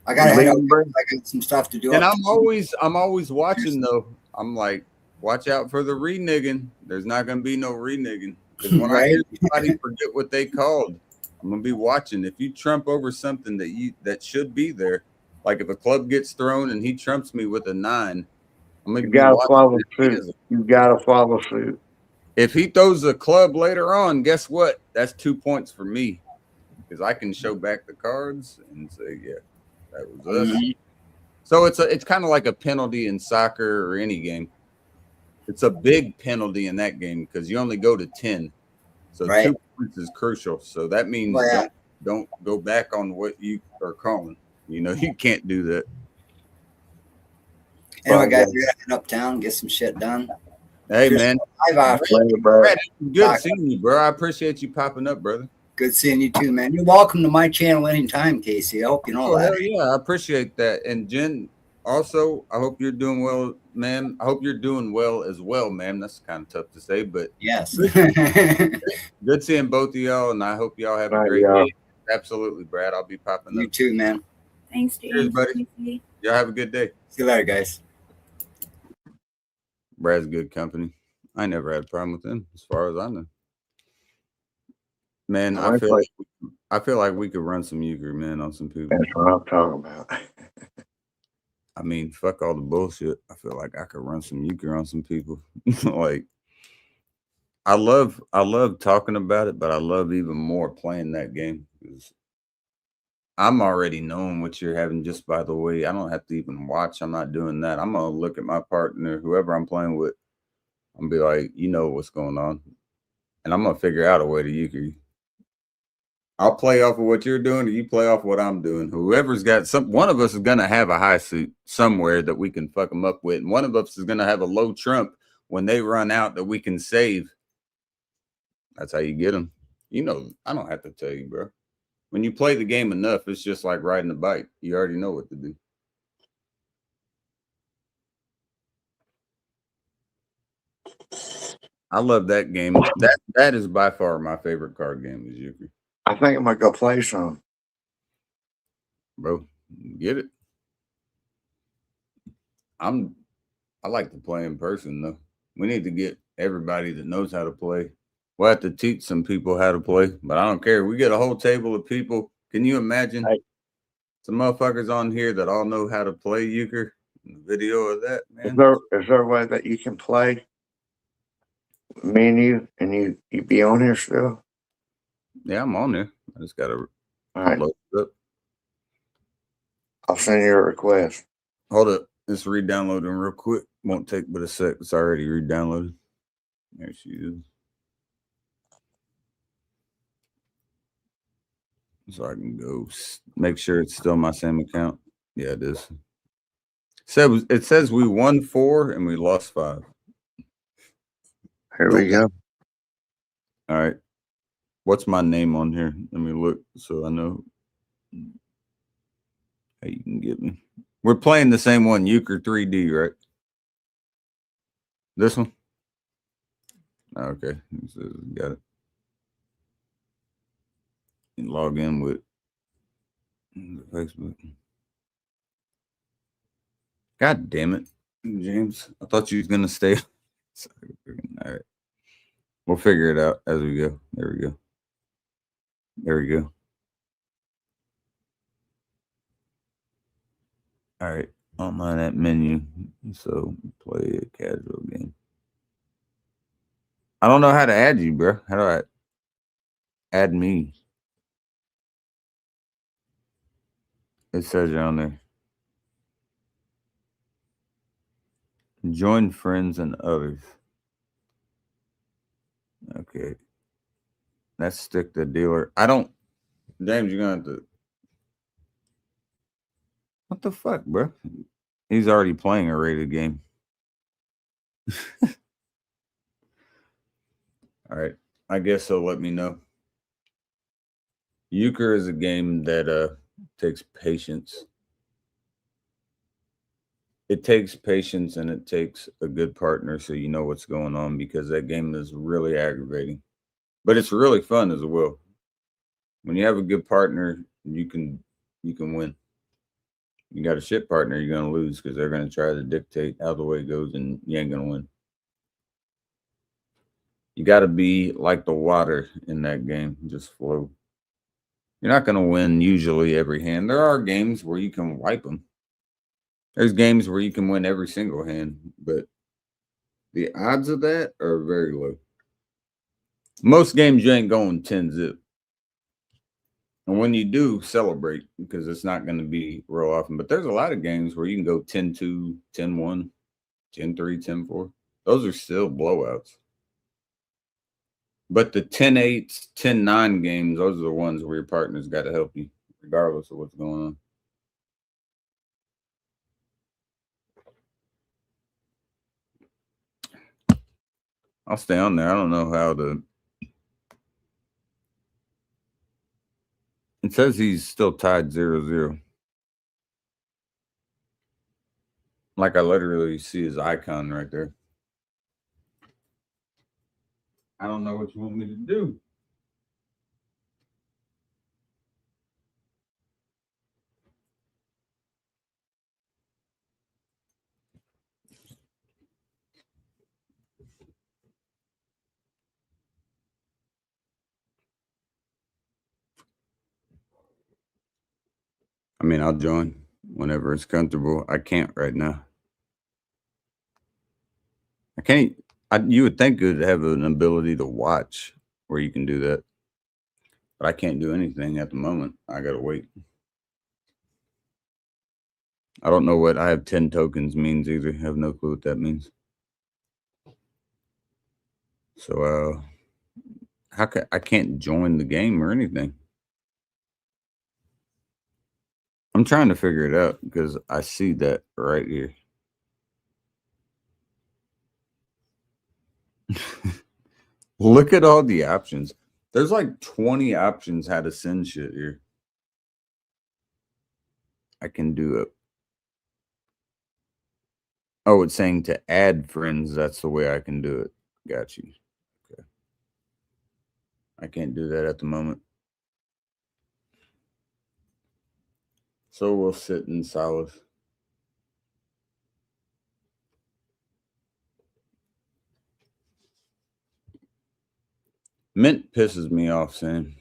I got to head out. I got some stuff to do. And I'm always watching though. I'm like, watch out for the reneging. There's not gonna be no reneging. Because when I hear somebody forget what they called, I'm gonna be watching. If you trump over something that should be there, like if a club gets thrown and he trumps me with a 9, I'm gonna follow suit. You gotta follow suit. If he throws a club later on, guess what? That's 2 points for me. Because I can show back the cards and say, yeah, that was us. So it's kind of like a penalty in soccer or any game. It's a big penalty in that game because you only go to 10. So 2 points is crucial. So that means don't go back on what you are calling. You know, you can't do that. Anyway, guys, we're heading uptown, get some shit done. Hey, man. Brad, good seeing you, bro. I appreciate you popping up, brother. Good seeing you too, man. You're welcome to my channel anytime, Casey. I hope you know that. Hell yeah, I appreciate that. And Jen, also, I hope you're doing well, man. I hope you're doing well as well, man. That's kind of tough to say, but yes. Good seeing both of y'all, and I hope y'all have a great day. Absolutely, Brad. I'll be popping up. You too, man. Thanks, James. Cheers, buddy. Y'all have a good day. See you later, guys. Brad's good company. I never had a problem with him, as far as I know. Man, I feel like we could run some euchre, man, on some people. That's what I'm talking about. I mean, fuck all the bullshit. I feel like I could run some euchre on some people. Like, I love talking about it, but I love even more playing that game because I'm already knowing what you're having just by the way. I don't have to even watch. I'm not doing that. I'm gonna look at my partner, whoever I'm playing with, and be like, you know what's going on, and I'm gonna figure out a way to euchre you. I'll play off of what you're doing, or you play off what I'm doing. Whoever's got one of us is gonna have a high suit somewhere that we can fuck them up with, and one of us is gonna have a low trump when they run out that we can save. That's how you get them. You know, I don't have to tell you, bro. When you play the game enough, it's just like riding a bike. You already know what to do. I love that game. That is by far my favorite card game is Euchre. I think I'm gonna go play some. Bro, get it. I like to play in person though. We need to get everybody that knows how to play. We'll have to teach some people how to play, but I don't care. We get a whole table of people. Can you imagine some motherfuckers on here that all know how to play euchre? Video of that, man. Is there a way that you can play me and you be on here still? Yeah, I'm on there. I just gotta load it up. I'll send you a request. Hold up. It's re-downloading real quick. Won't take but a sec. It's already re-downloaded. There she is. So I can go make sure it's still my same account. Yeah, it is. It says we won 4 and we lost 5. Here we go. All right. What's my name on here? Let me look so I know how you can get me. We're playing the same one, Euchre 3D, right? This one? Okay. Got it. And log in with Facebook. God damn it, James. I thought you was going to stay. All right. We'll figure it out as we go. There we go. There we go. All right. Online app menu. So play a casual game. I don't know how to add you, bro. How do I add me? It says you're on there. Join friends and others. Okay. Let's stick the dealer. James, you're going to have to. What the fuck, bro? He's already playing a rated game. All right. I guess he'll let me know. Euchre is a game that takes patience. It takes patience and it takes a good partner so you know what's going on, because that game is really aggravating. But it's really fun as well. When you have a good partner, you can win. You got a shit partner, you're going to lose because they're going to try to dictate how the way goes and you ain't going to win. You got to be like the water in that game, just flow. You're not going to win usually every hand. There are games where you can wipe them. There's games where you can win every single hand, but the odds of that are very low. Most games you ain't going 10-zip. And when you do, celebrate, because it's not going to be real often. But there's a lot of games where you can go 10-2, 10-1, 10-3, 10-4. Those are still blowouts. But the 10-8, 10-9 games, those are the ones where your partner's got to help you, regardless of what's going on. I'll stay on there. I don't know how to. It says he's still tied 0-0. Like I literally see his icon right there. I don't know what you want me to do. I mean, I'll join whenever it's comfortable. I can't right now. I can't. You would think it would have an ability to watch where you can do that. But I can't do anything at the moment. I got to wait. I don't know what I have 10 tokens means either. I have no clue what that means. So, I can't join the game or anything. I'm trying to figure it out because I see that right here. Look at all the options. There's like 20 options how to send shit here. I can do it. Oh, it's saying to add friends. That's the way I can do it. Got you. Okay. I can't do that at the moment. So we'll sit in silence. Mint pisses me off, Sam.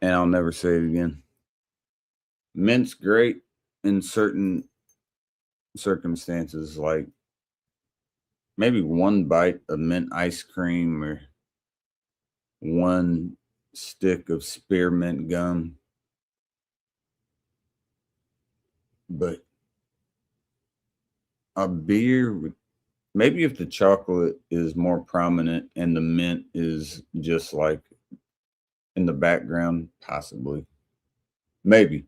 And I'll never say it again. Mint's great in certain circumstances, like maybe one bite of mint ice cream or one stick of spearmint gum. But a beer, maybe if the chocolate is more prominent and the mint is just like in the background, possibly. Maybe.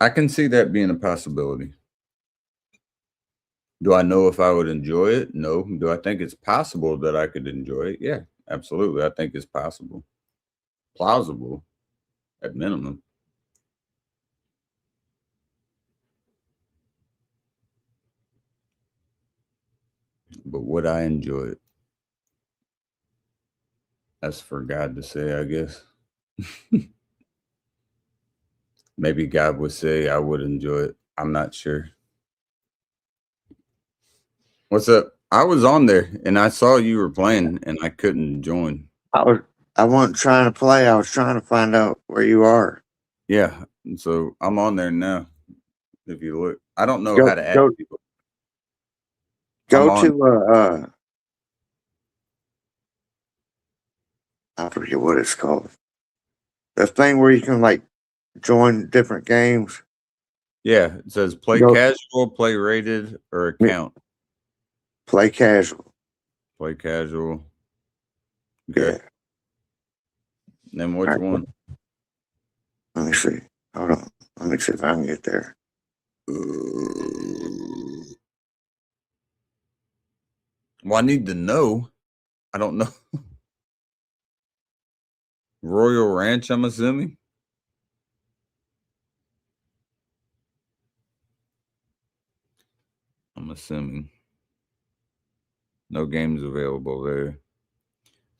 I can see that being a possibility. Do I know if I would enjoy it? No. Do I think it's possible that I could enjoy it? Yeah, absolutely. I think it's possible. Plausible at minimum. But would I enjoy it? That's for God to say, I guess. Maybe God would say I would enjoy it. I'm not sure. What's up? I was on there and I saw you were playing and I couldn't join. I wasn't trying to play. I was trying to find out where you are. Yeah. So I'm on there now. If you look, I don't know how to add people. Go to I forget what it's called. The thing where you can like join different games. Yeah, it says play casual, play rated, or account. Play casual. Play casual. Okay. Yeah. Then which one? Let me see. Hold on. Let me see if I can get there. Well, I need to know. I don't know. Royal Ranch, I'm assuming. I'm assuming. No games available there.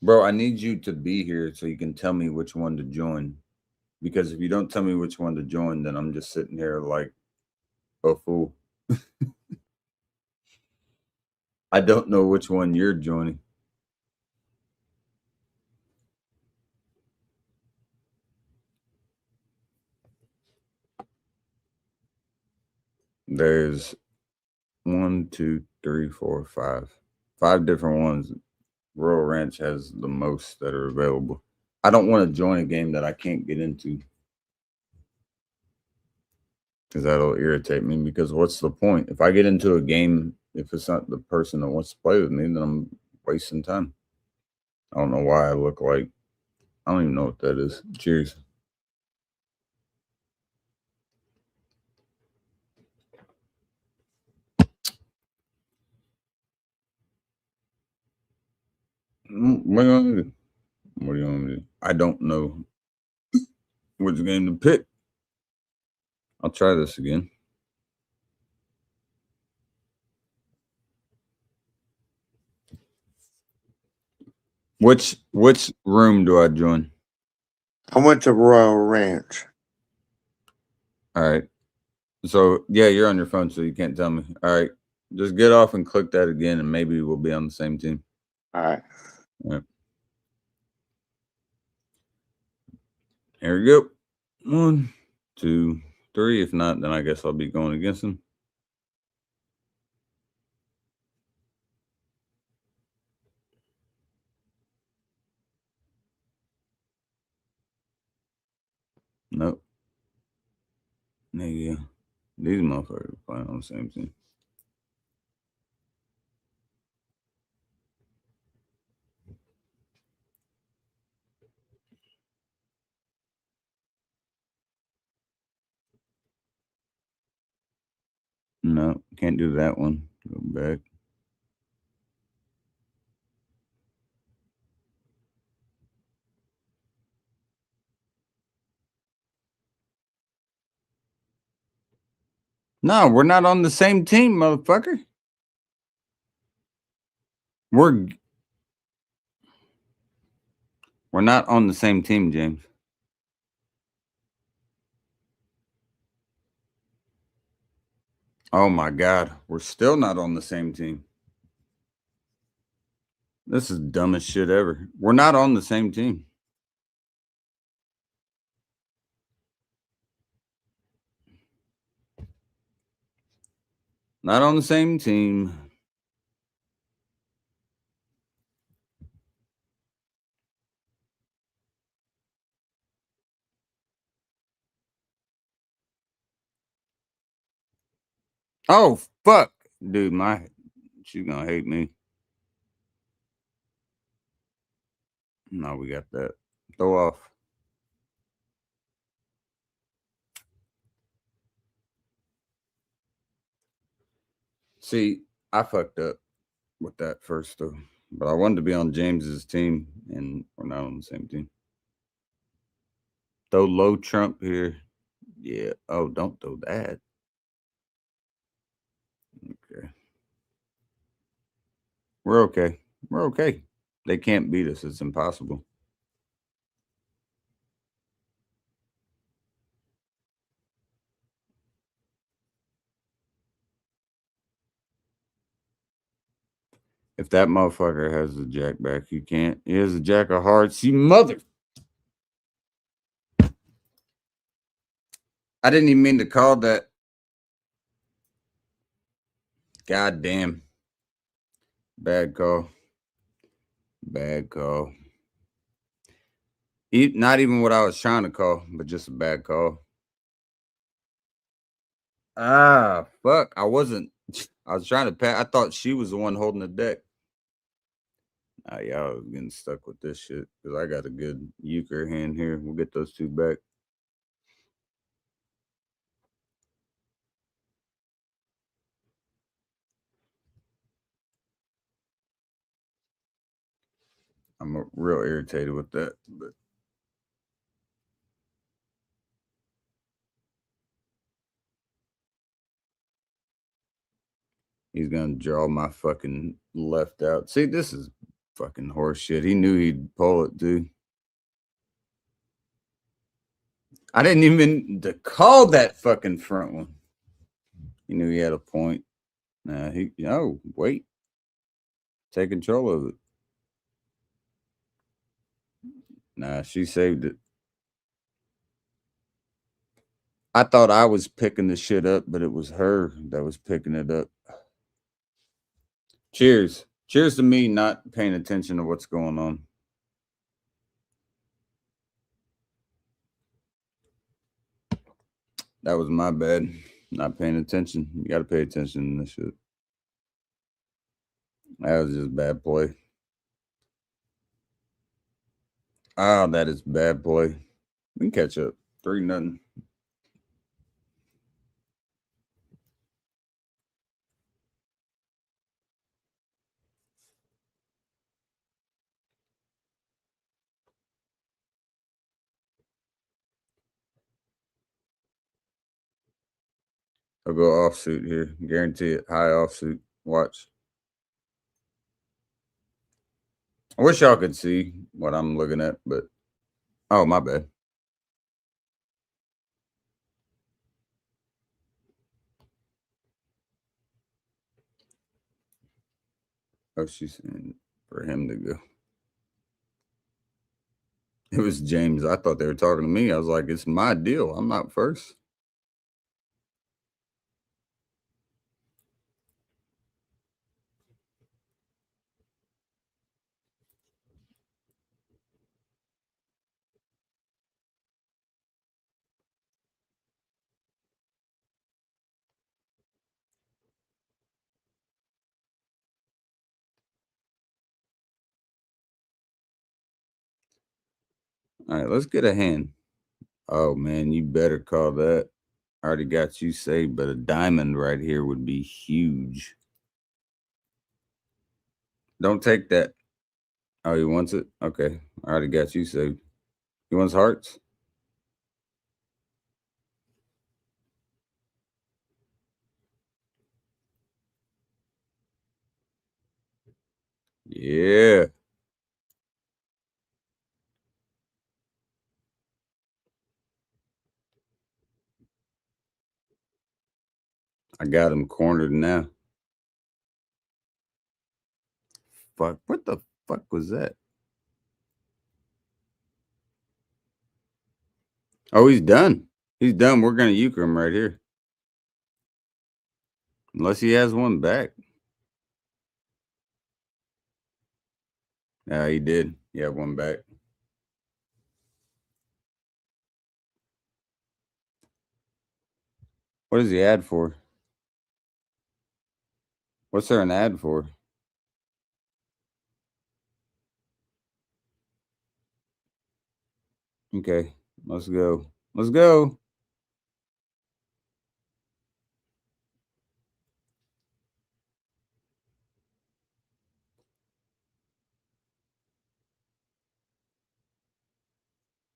Bro, I need you to be here so you can tell me which one to join. Because if you don't tell me which one to join, then I'm just sitting here like a fool. I don't know which one you're joining. There's 1, 2, 3, 4, 5. 5 different ones. Royal Ranch has the most that are available. I don't want to join a game that I can't get into. Because that'll irritate me. Because what's the point? If I get into a game, if it's not the person that wants to play with me, then I'm wasting time. I don't know why I look like, I don't even know what that is. Cheers. What do you want me to do? What do you want me to do? I don't know which game to pick. I'll try this again. Which room do I join? I went to Royal Ranch. All right. So yeah, you're on your phone, so you can't tell me. All right. Just get off and click that again, and maybe we'll be on the same team. All right. All right. Here we go. 1, 2, 3. If not, then I guess I'll be going against them. Nope. Yeah. These motherfuckers are playing on the same team. No, can't do that one. Go back. No, we're not on the same team, motherfucker. We're not on the same team, James. Oh my God, we're still not on the same team. This is dumbest shit ever. We're not on the same team. Not on the same team. Oh, fuck. Dude, she's gonna hate me. No, we got that. Throw off. See, I fucked up with that first though. But I wanted to be on James's team, and we're not on the same team. Throw low Trump here. Yeah. Oh, don't throw that. Okay. We're okay. We're okay. They can't beat us. It's impossible. If that motherfucker has the jack back, you can't. He has a jack of hearts. You mother. I didn't even mean to call that. God damn. Bad call. Bad call. Not even what I was trying to call, but just a bad call. Ah, fuck. I wasn't. I was trying to pat. I thought she was the one holding the deck. Yeah, I was getting stuck with this shit because I got a good euchre hand here. We'll get those two back. I'm real irritated with that, but he's gonna draw my fucking left out. See, this is fucking horse shit. He knew he'd pull it, dude. I didn't even to call that fucking front one. He knew he had a point. Wait. Take control of it. Nah, she saved it. I thought I was picking the shit up, but it was her that was picking it up. Cheers. Cheers to me not paying attention to what's going on. That was my bad. Not paying attention. You got to pay attention to this shit. That was just bad play. Oh, that is bad play. We can catch up. 3-0. I'll go offsuit here. Guarantee it. High offsuit. Watch. I wish y'all could see what I'm looking at, but oh, my bad. Oh, she's saying for him to go. It was James. I thought they were talking to me. I was like, it's my deal. I'm not first. All right, let's get a hand. Oh, man, you better call that. I already got you saved, but a diamond right here would be huge. Don't take that. Oh, he wants it? Okay. I already got you saved. He wants hearts? Yeah. I got him cornered now. Fuck. What the fuck was that? Oh, he's done. He's done. We're going to euchre him right here. Unless he has one back. Yeah, he did. He had one back. What does he add for? What's there an ad for? Okay, let's go. Let's go.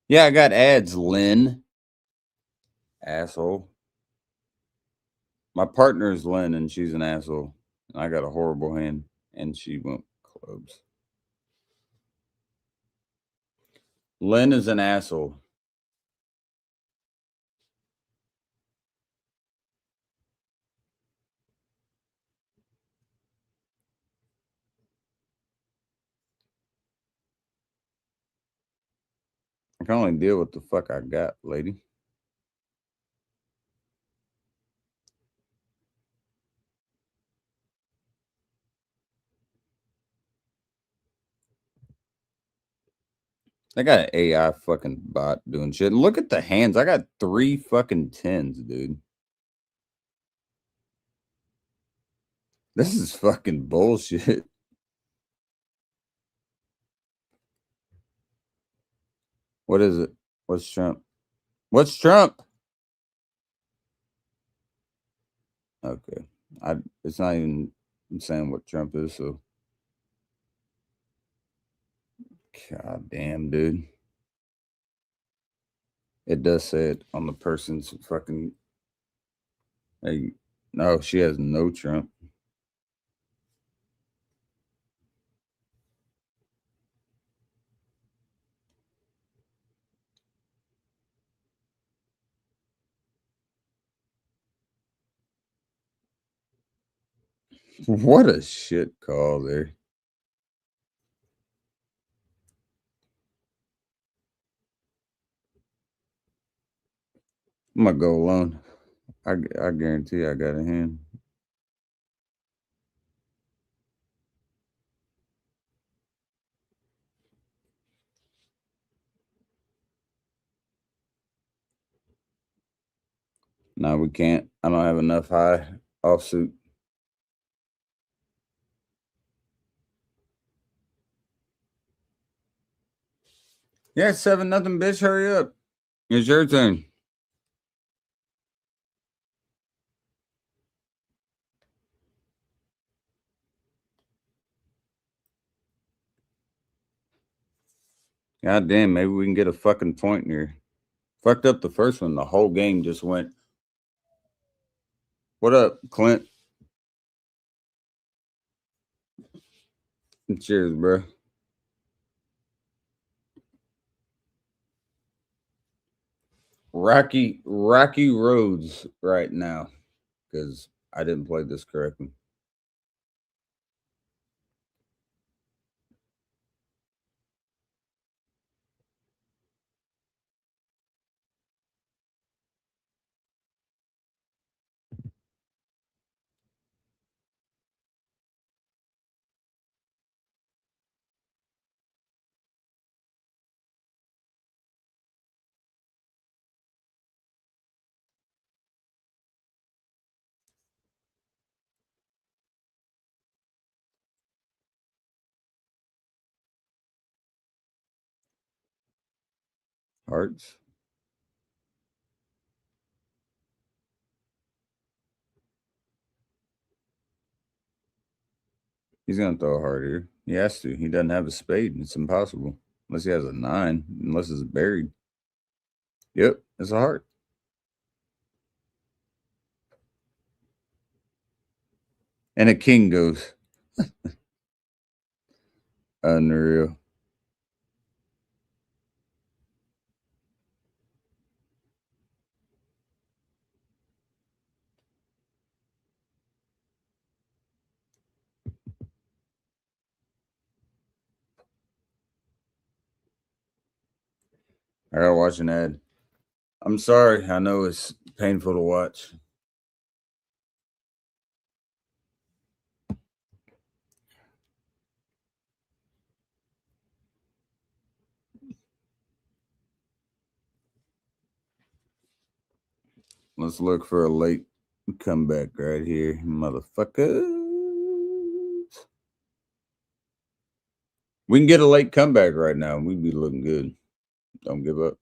Yeah, I got ads, Lynn. Asshole. My partner is Lynn, and she's an asshole. I got a horrible hand, and she went clubs. Lynn is an asshole. I can only deal with the fuck I got, lady. I got an AI fucking bot doing shit. Look at the hands. I got 3 fucking 10s, dude. This is fucking bullshit. What is it? What's Trump? What's Trump? Okay. It's not even saying what Trump is, so god damn, dude. It does say it on the person's fucking. Hey, no, she has no Trump. What a shit call there. I'm gonna go alone. I guarantee I got a hand. No, we can't. I don't have enough high offsuit. Yeah, 7-0, bitch. Hurry up. It's your turn. God damn, maybe we can get a fucking point here. Fucked up the first one. The whole game just went. What up, Clint? Cheers, bro. Rocky roads right now because I didn't play this correctly. Hearts. He's gonna throw a heart here. He has to. He doesn't have a spade. It's impossible. Unless he has a 9. Unless it's buried. Yep, it's a heart. And a king goes. Unreal. I gotta watch an ad. I'm sorry. I know it's painful to watch. Let's look for a late comeback right here, motherfuckers. We can get a late comeback right now, and we'd be looking good. Don't give up.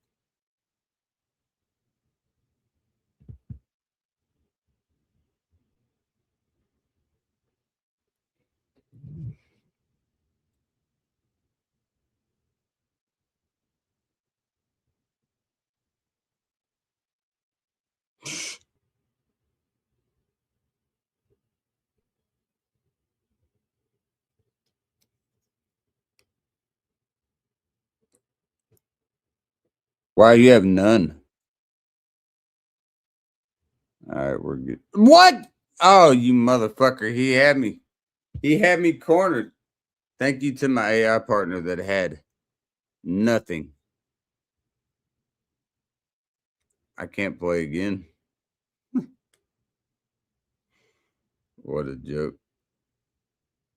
Why you have none? All right, we're good. What? Oh, you motherfucker. He had me. He had me cornered. Thank you to my AI partner that had nothing. I can't play again. What a joke.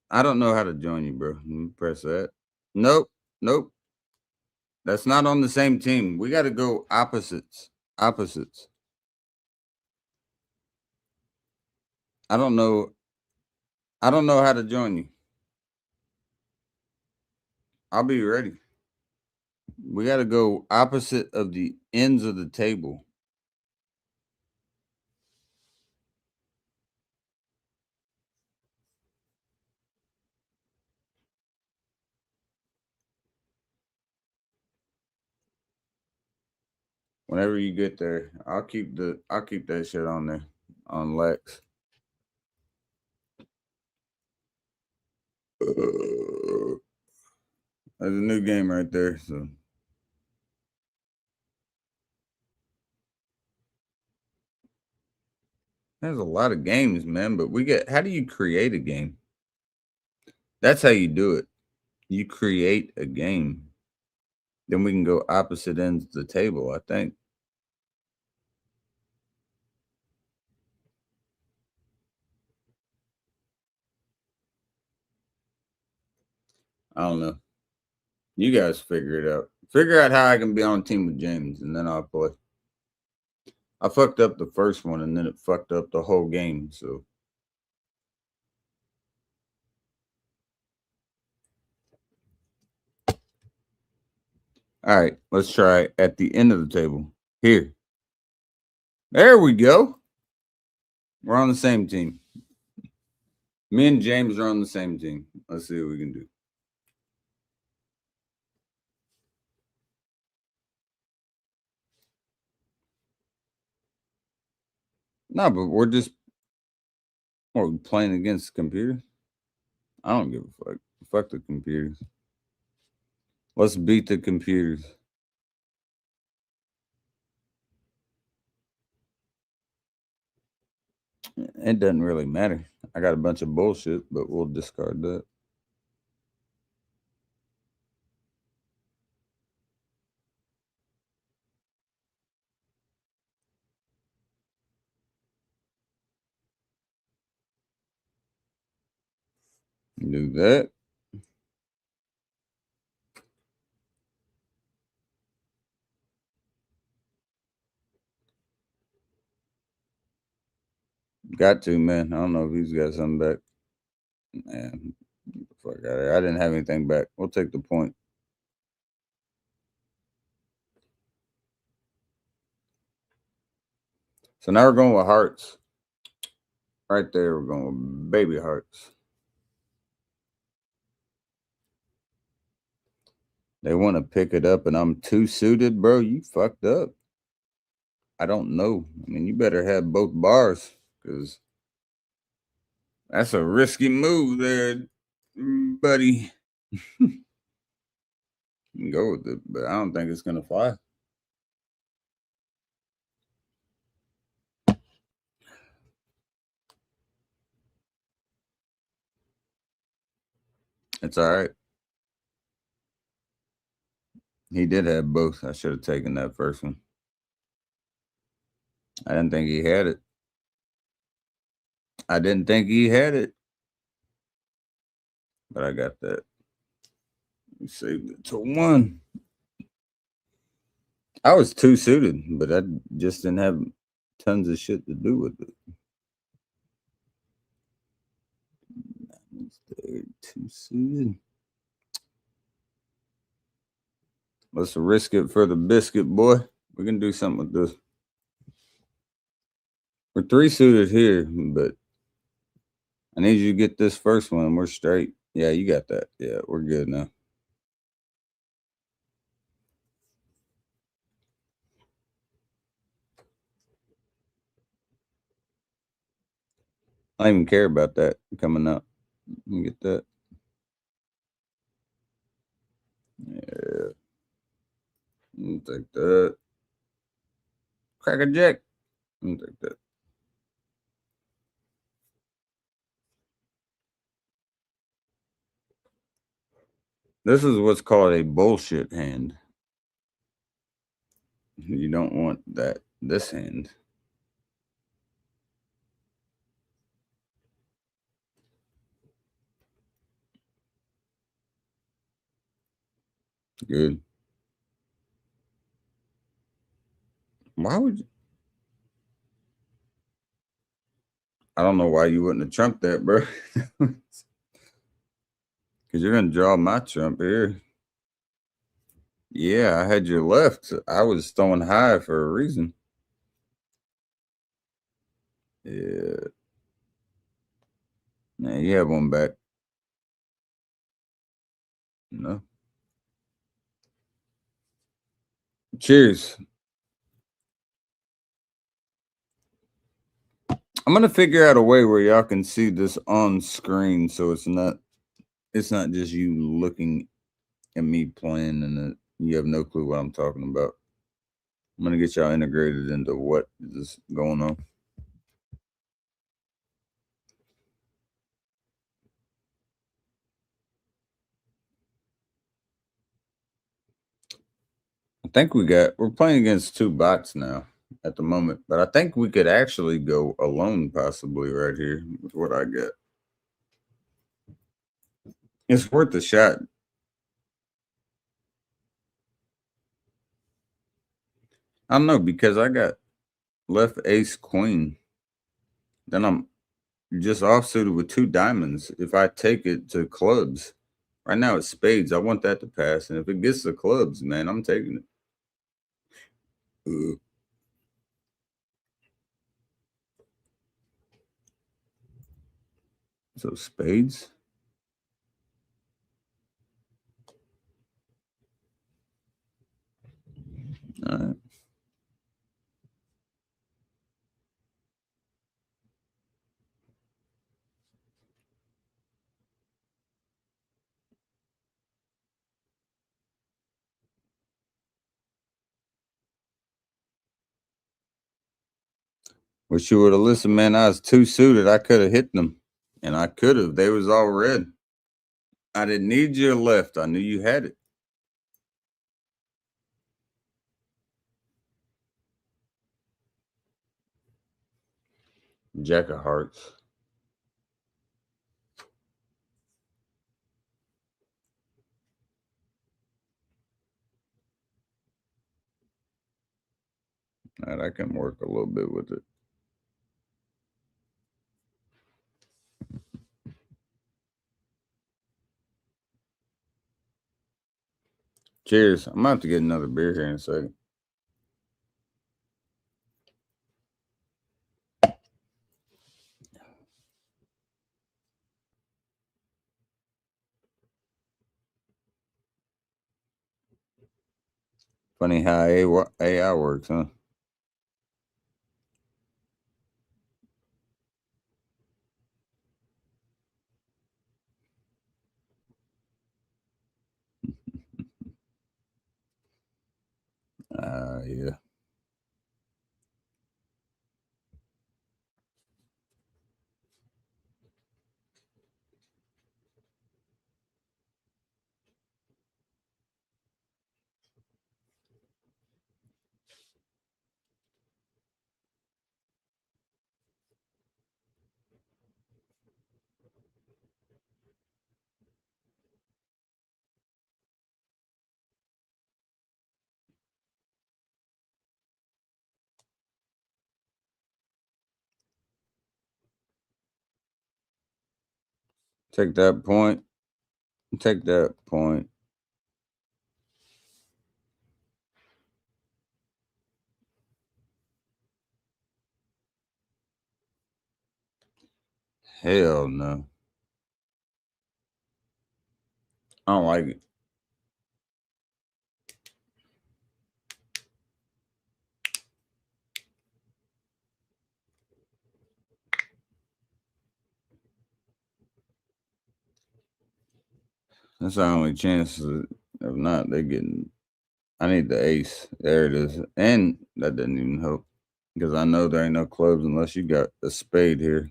I don't know how to join you, bro. Let me press that. Nope. Nope. That's not on the same team. We got to go opposites. Opposites. I don't know. I don't know how to join you. I'll be ready. We got to go opposite of the ends of the table. Whenever you get there, I'll keep that shit on there on Lex. There's a new game right there. So there's a lot of games, man. But how do you create a game? That's how you do it. You create a game. Then we can go opposite ends of the table, I think. I don't know. You guys figure it out. Figure out how I can be on a team with James, and then I'll play. I fucked up the first one, and then it fucked up the whole game. So, all right, let's try at the end of the table. Here. There we go. We're on the same team. Me and James are on the same team. Let's see what we can do. No, but we're just playing against the computer. I don't give a fuck. Fuck the computers. Let's beat the computers. It doesn't really matter. I got a bunch of bullshit, but we'll discard that. Do that. Got to, man. I don't know if he's got something back. Man, fuck out of here. I didn't have anything back. We'll take the point. So now we're going with hearts. Right there, we're going with baby hearts. They want to pick it up and I'm too suited, bro. You fucked up. I don't know. I mean, you better have both bars because that's a risky move there, buddy. You can go with it, but I don't think it's going to fly. It's all right. He did have both. I should have taken that first one. I didn't think he had it. I didn't think he had it. But I got that. We saved it to 1. I was too suited, but I just didn't have tons of shit to do with it. Too suited. Let's risk it for the biscuit, boy. We can do something with this. We're 3 suited here, but I need you to get this first one. We're straight. Yeah, you got that. Yeah, we're good now. I don't even care about that coming up. You get that? Yeah. Take that. Crack a jack. Take that. This is what's called a bullshit hand. You don't want that. This hand. Good. Why would you? I don't know why you wouldn't have trumped that, bro. Because you're going to draw my trump here. Yeah, I had your left. I was throwing high for a reason. Yeah. Now you have one back. No. Cheers. I'm gonna figure out a way where y'all can see this on screen, so it's not just you looking at me playing and you have no clue what I'm talking about. I'm gonna get y'all integrated into what is going on. I think we're playing against 2 bots now at the moment, but I think we could actually go alone possibly right here with what I get. It's worth a shot. I don't know, because I got left ace queen. Then I'm just offsuited with 2 diamonds. If I take it to clubs, right now it's spades. I want that to pass. And if it gets to clubs, man, I'm taking it. So spades. All right. Wish you would have listened, man. I was 2 suited. I could have hit them. And I could have. They was all red. I didn't need your left. I knew you had it. Jack of hearts. All right, I can work a little bit with it. Cheers. I'm about to get another beer here in a second. Funny how AI works, huh? Yeah. Take that point. Take that point. Hell no. I don't like it. That's the only chance. If not, they getting. I need the ace. There it is. And that didn't even help because I know there ain't no clubs unless you got a spade here.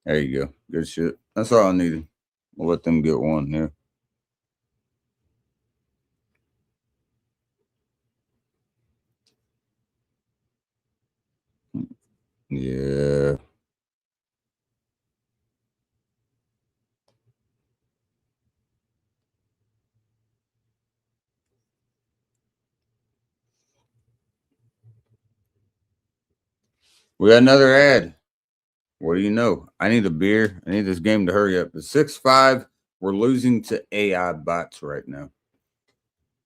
There you go. Good shit. That's all I needed. We'll let them get one here. Yeah. We got another ad. What do you know? I need a beer. I need this game to hurry up. It's 6-5. We're losing to AI bots right now.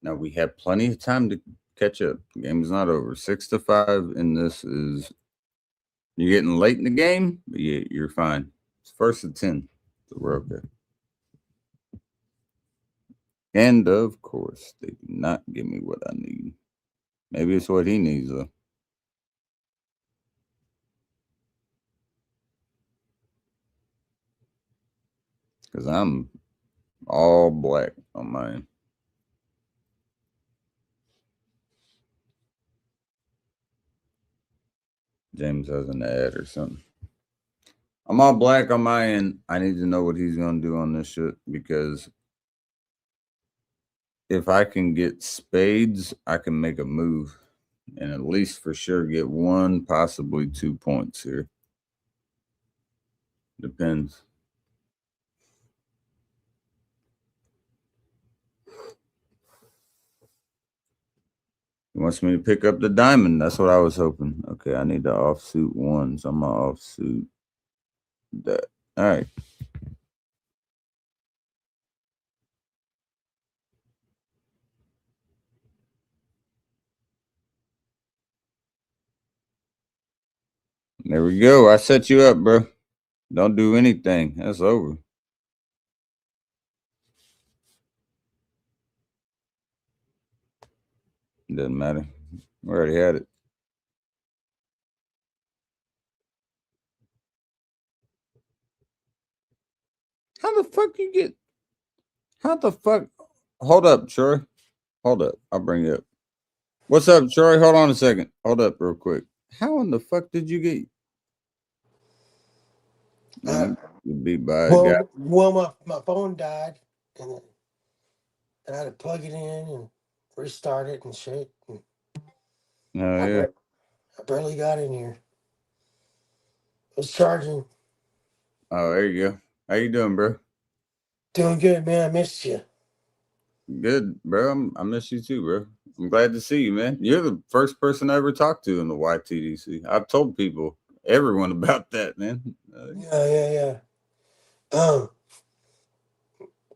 Now we have plenty of time to catch up. The game is not over. 6-5, and this is you're getting late in the game, but yeah, you're fine. It's first and 10. So we're okay. And of course, they do not give me what I need. Maybe it's what he needs though. Because I'm all black on mine. James has an ad or something. I'm all black on my end. I need to know what he's going to do on this shit because if I can get spades, I can make a move and at least for sure get 1, possibly 2 points here. Depends. He wants me to pick up the diamond. That's what I was hoping. Okay, I need the offsuit 1, so I'm going to offsuit that. All right. There we go. I set you up, bro. Don't do anything. That's over. Doesn't matter. We already had it. How the fuck you get? How the fuck? Hold up, Troy. Hold up. I'll bring you up. What's up, Troy? Hold on a second. Hold up real quick. How in the fuck did you get? You beat by a guy. Well, my phone died, and I had to plug it in and restart it and shit. And Oh yeah. I barely got in here. It was charging. Oh, there you go. How you doing, bro? Doing good, man. I missed you. Good, bro. I miss you too, bro. I'm glad to see you, man. You're the first person I ever talked to in the YTDC. I've told people, everyone about that, man. Yeah.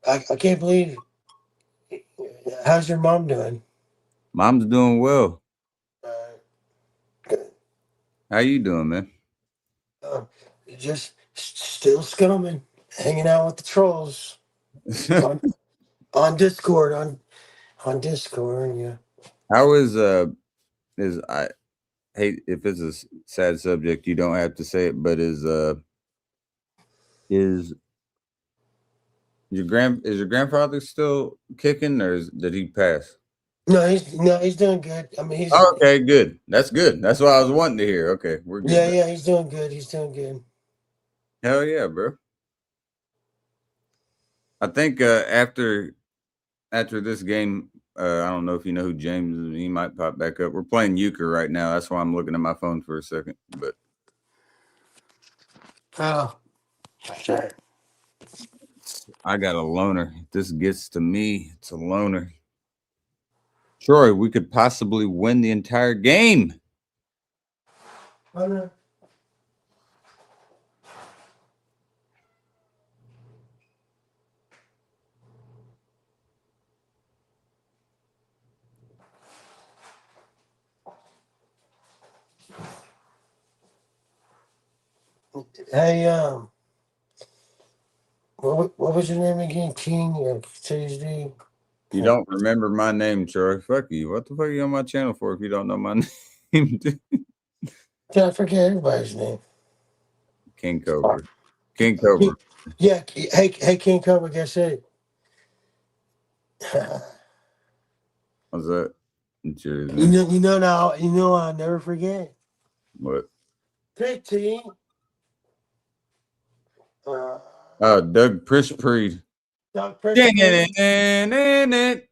I can't believe. How's your mom doing? Mom's doing well. Good. How you doing, man? Just still scumming, hanging out with the trolls on Discord. On Discord, yeah. How is I hate if it's a sad subject, you don't have to say it, but is your grandfather still kicking, or did he pass? No, he's doing good. I mean, he's Okay, good. That's good. That's what I was wanting to hear. Okay, we're good. yeah, he's doing good. He's doing good. Hell yeah, bro. I think after this game, I don't know if you know who James is. He might pop back up. We're playing euchre right now. That's why I'm looking at my phone for a second. But Oh, sure. I got a loner. If this gets to me, it's a loner. Troy, we could possibly win the entire game. Oh, no. Hey, what was your name again? King or Tuesday? You don't remember my name, Troy. Fuck you. What the fuck are you on my channel for if you don't know my name? Did I forget everybody's name? King Cobra. King Cobra. Yeah. Hey, King Cobra. Guess it. How's that? Cheers, You man. know now. You know I'll never forget. What? 15. Doug Prischpreed. Doug Prischpreed.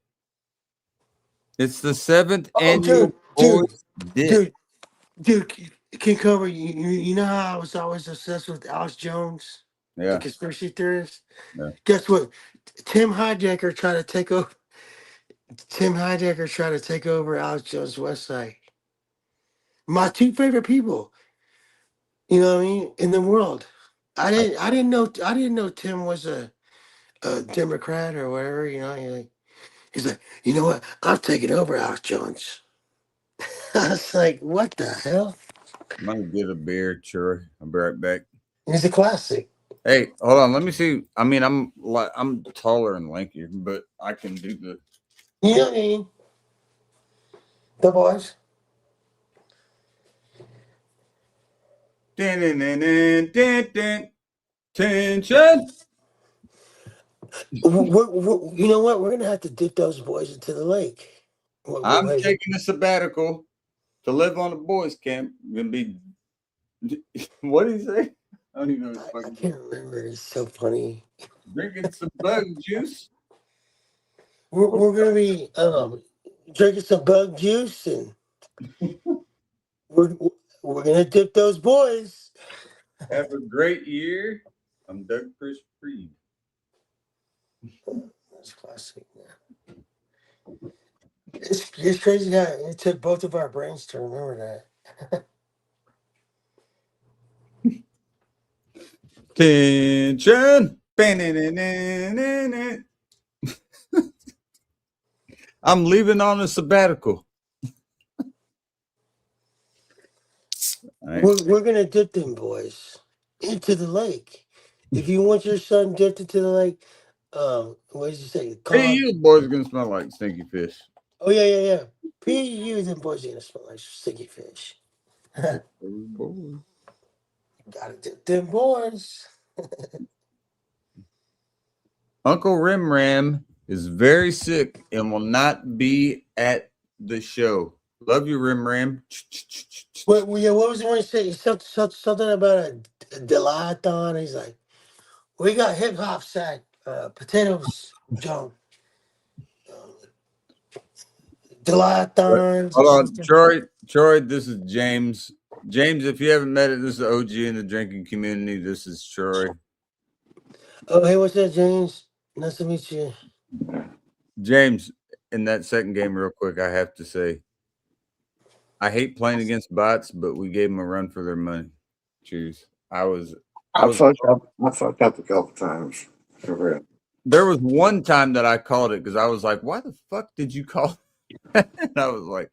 It's the 7th Oh, annual Boys Dip. dude, King Cobra. You know how I was always obsessed with Alex Jones, Yeah. the conspiracy theorist. Yeah. Guess what? Tim Heidecker tried to take over. Tim Heidecker tried to take over Alex Jones' website. My two favorite people, you know what I mean, in the world. I didn't know Tim was a Democrat or whatever. You know, he's like, you know what? I'm taking over Alex Jones. I was like, what the hell? I'm gonna get a beer, Troy. I'll be right back. He's a classic. Hey, hold on. Let me see. I mean, I'm taller and lankier, but I can do the. You know what I mean? The boys. Tension. You know what? We're gonna have to dip those boys into the lake. I'm taking a sabbatical to live on a boys' camp. Gonna be. What did he say? I don't even know. I can't remember. It's so funny. Drinking some bug juice. We're gonna be drinking some bug juice and we're gonna dip those boys. Have a great year. I'm Doug Prischpreed. That's classic. Yeah. It's crazy how it took both of our brains to remember that. Tension. I'm leaving on a sabbatical. Right. We're gonna dip them boys into the lake. If you want your son dipped into the lake, what did you say? Hey, you boys are gonna smell like stinky fish. Oh yeah. PU, them boys are gonna smell like sticky fish. Gotta dip them boys. Uncle Rim Ram is very sick and will not be at the show. Love you, Rim Ram. What was the one he said? He said something about a Delathon. He's like, we got hip hop sack, potatoes, John. Delathon. Hold on, Troy, this is James. James, if you haven't met it, this is OG in the drinking community. This is Troy. Oh, hey, what's that, James? Nice to meet you. James, in that second game, real quick, I have to say, I hate playing against bots, but we gave them a run for their money. Cheers. I fucked up a couple times. For real. There was one time that I called it because I was like, why the fuck did you call it? And I was like,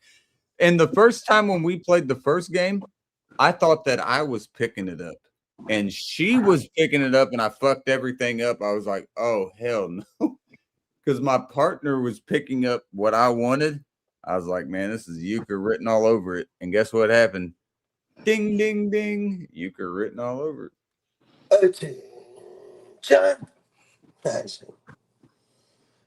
and the first time when we played the first game, I thought that I was picking it up and she was picking it up and I fucked everything up. I was like, oh, hell no. Because my partner was picking up what I wanted I was like, man, this is euchre written all over it. And guess what happened? Ding, ding, ding. Euchre written all over it. John. Nice.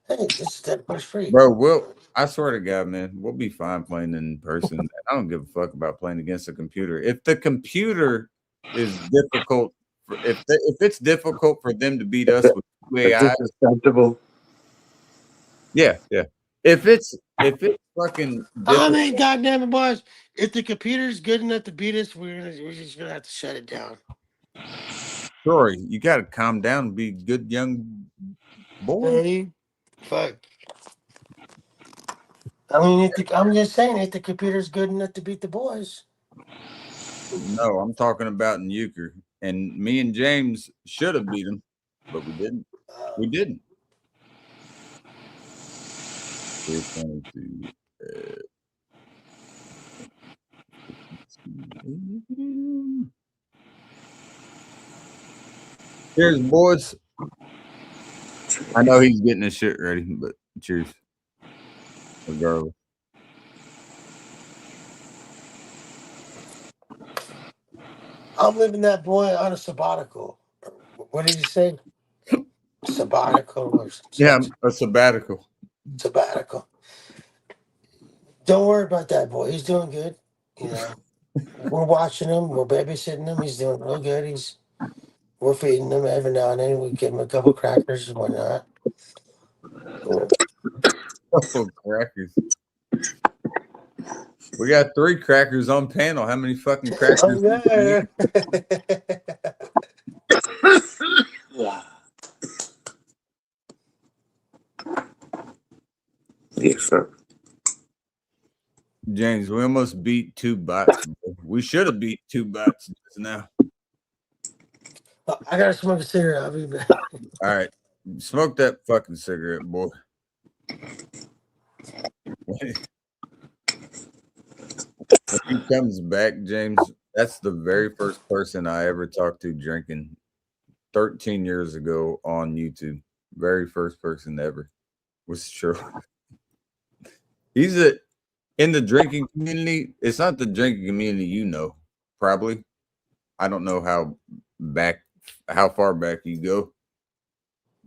Hey, this is that push free. Bro, I swear to God, man, we'll be fine playing in person. I don't give a fuck about playing against a computer. If the computer is difficult, if it's difficult for them to beat us with two AI, It's acceptable. yeah. If it's fucking I difficult, mean, goddamn it, boys. If the computer's good enough to beat us, we're just gonna have to shut it down. sorry, you got to calm down and be a good young boy. Hey, fuck. I mean, I'm just saying, if the computer's good enough to beat the boys. No, I'm talking about in euchre. And me and James should have beat him, but we didn't. We didn't. 322. Cheers, boys. I know he's getting his shit ready, but cheers. Regardless. I'm leaving that boy on a sabbatical. What did you say? Sabbatical or Yeah, a sabbatical. sabbatical. Don't worry about that boy. He's doing good. You know, we're watching him. We're babysitting him. He's doing real good. We're feeding him every now and then. We give him a couple crackers and whatnot. Oh, crackers. We got 3 crackers on panel. How many fucking crackers? Oh, yeah. Yes, sir. James, we almost beat 2 bots. We should have beat 2 bots just now. I gotta smoke a cigarette. I'll be back. All right. Smoke that fucking cigarette, boy. When he comes back, James, that's the very first person I ever talked to drinking 13 years ago on YouTube. Very first person ever was true. He's in the drinking community. It's not the drinking community, you know, probably. I don't know how far back you go,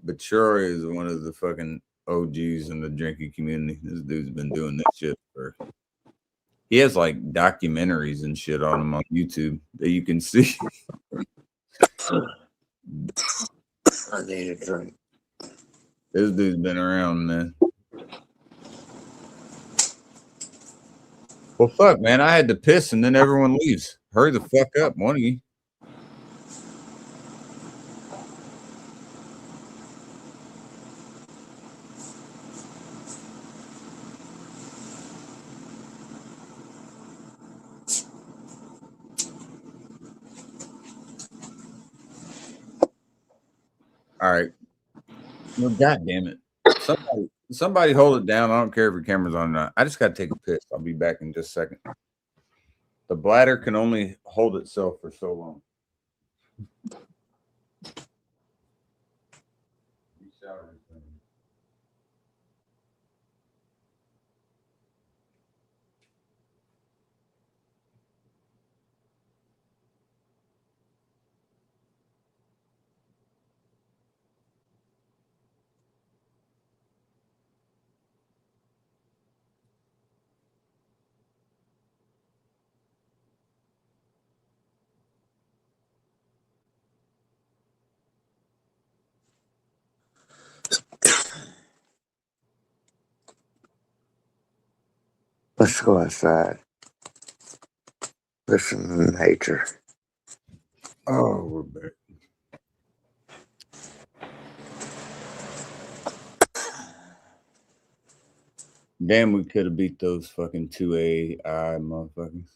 but Troy is one of the fucking OGs in the drinking community. This dude's been doing this shit for. He has like documentaries and shit on him on YouTube that you can see. I need a drink. This dude's been around, man. Well, fuck, man. I had to piss and then everyone leaves. Hurry the fuck up, one of you. All right. Well, God damn it. Somebody hold it down. I don't care if your camera's on or not. I just got to take a piss. I'll be back in just a second. The bladder can only hold itself for so long. Let's go outside. Listen to nature. Oh, we're back. Damn, we could have beat those fucking 2AI motherfuckers.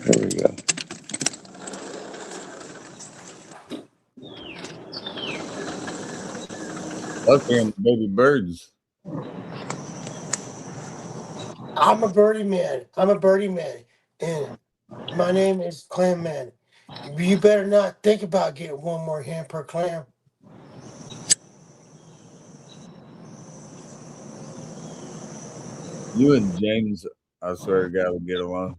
There we go. Okay, and the baby birds. I'm a birdie man. And my name is Clam Man. You better not think about getting one more hand per clam. You and James, I swear to God, will get along.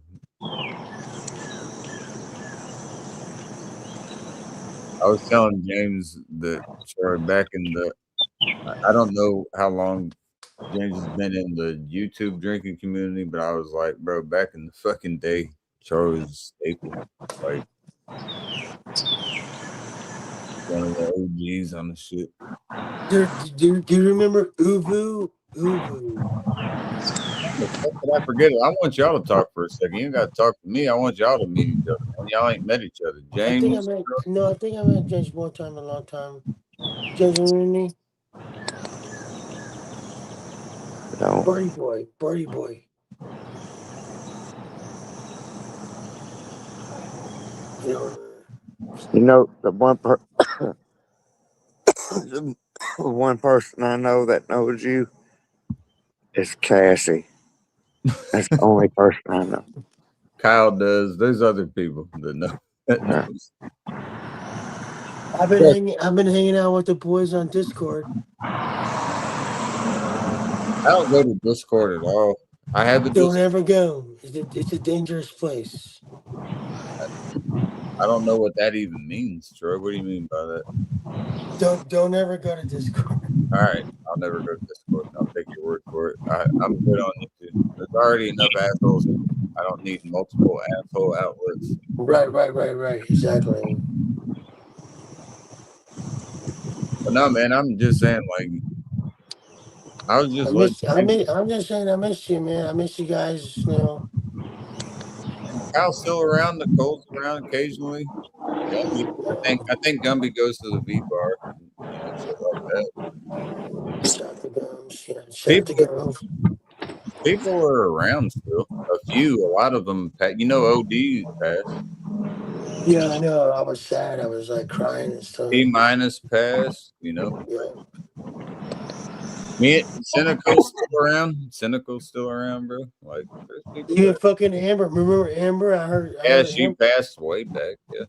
I was telling James that back in the, I don't know how long James has been in the YouTube drinking community, but I was like, bro, back in the fucking day, Charlie was a staple. Like one of the OGs on the shit. Do you remember Uvu? Uvu. How the fuck did I forget it? I want y'all to talk for a second. You ain't got to talk to me. I want y'all to meet each other. Man. Y'all ain't met each other. I think I James, met. No, I think I met James one time, a long time. James, remember me? No. Birdie boy, birdie boy. You know. You know, the the one person I know that knows you is Cassie. That's the only person I know. Kyle does. There's other people that know. That Yeah. knows. I've been hanging out with the boys on Discord. I don't go to Discord at all. I have a Don't Discord. ever go. It's a dangerous place. I don't know what that even means, Troy. What do you mean by that? Don't ever go to Discord. All right, I'll never go to Discord. I'll take your word for it. I'm good on YouTube. There's already enough assholes. I don't need multiple asshole outlets. Right. Exactly. But no, man, I'm just saying, like, I was just letting I'm just saying I miss you, man. I miss you guys. You know. Kyle's still around. Nicole's around occasionally. Gumby, I think Gumby goes to the V bar, shit like that. Shout to Gums. Yeah, shout to People, Gums. people are around still. A lot of them. OD passed. Yeah, I know. I was sad. I was like crying and stuff. T minus passed. Yeah. Me, Cynical's still around. Cynical's still around, bro. Like, there's people You there. and fucking Amber. Remember Amber? I heard She Amber. passed way back. Yeah.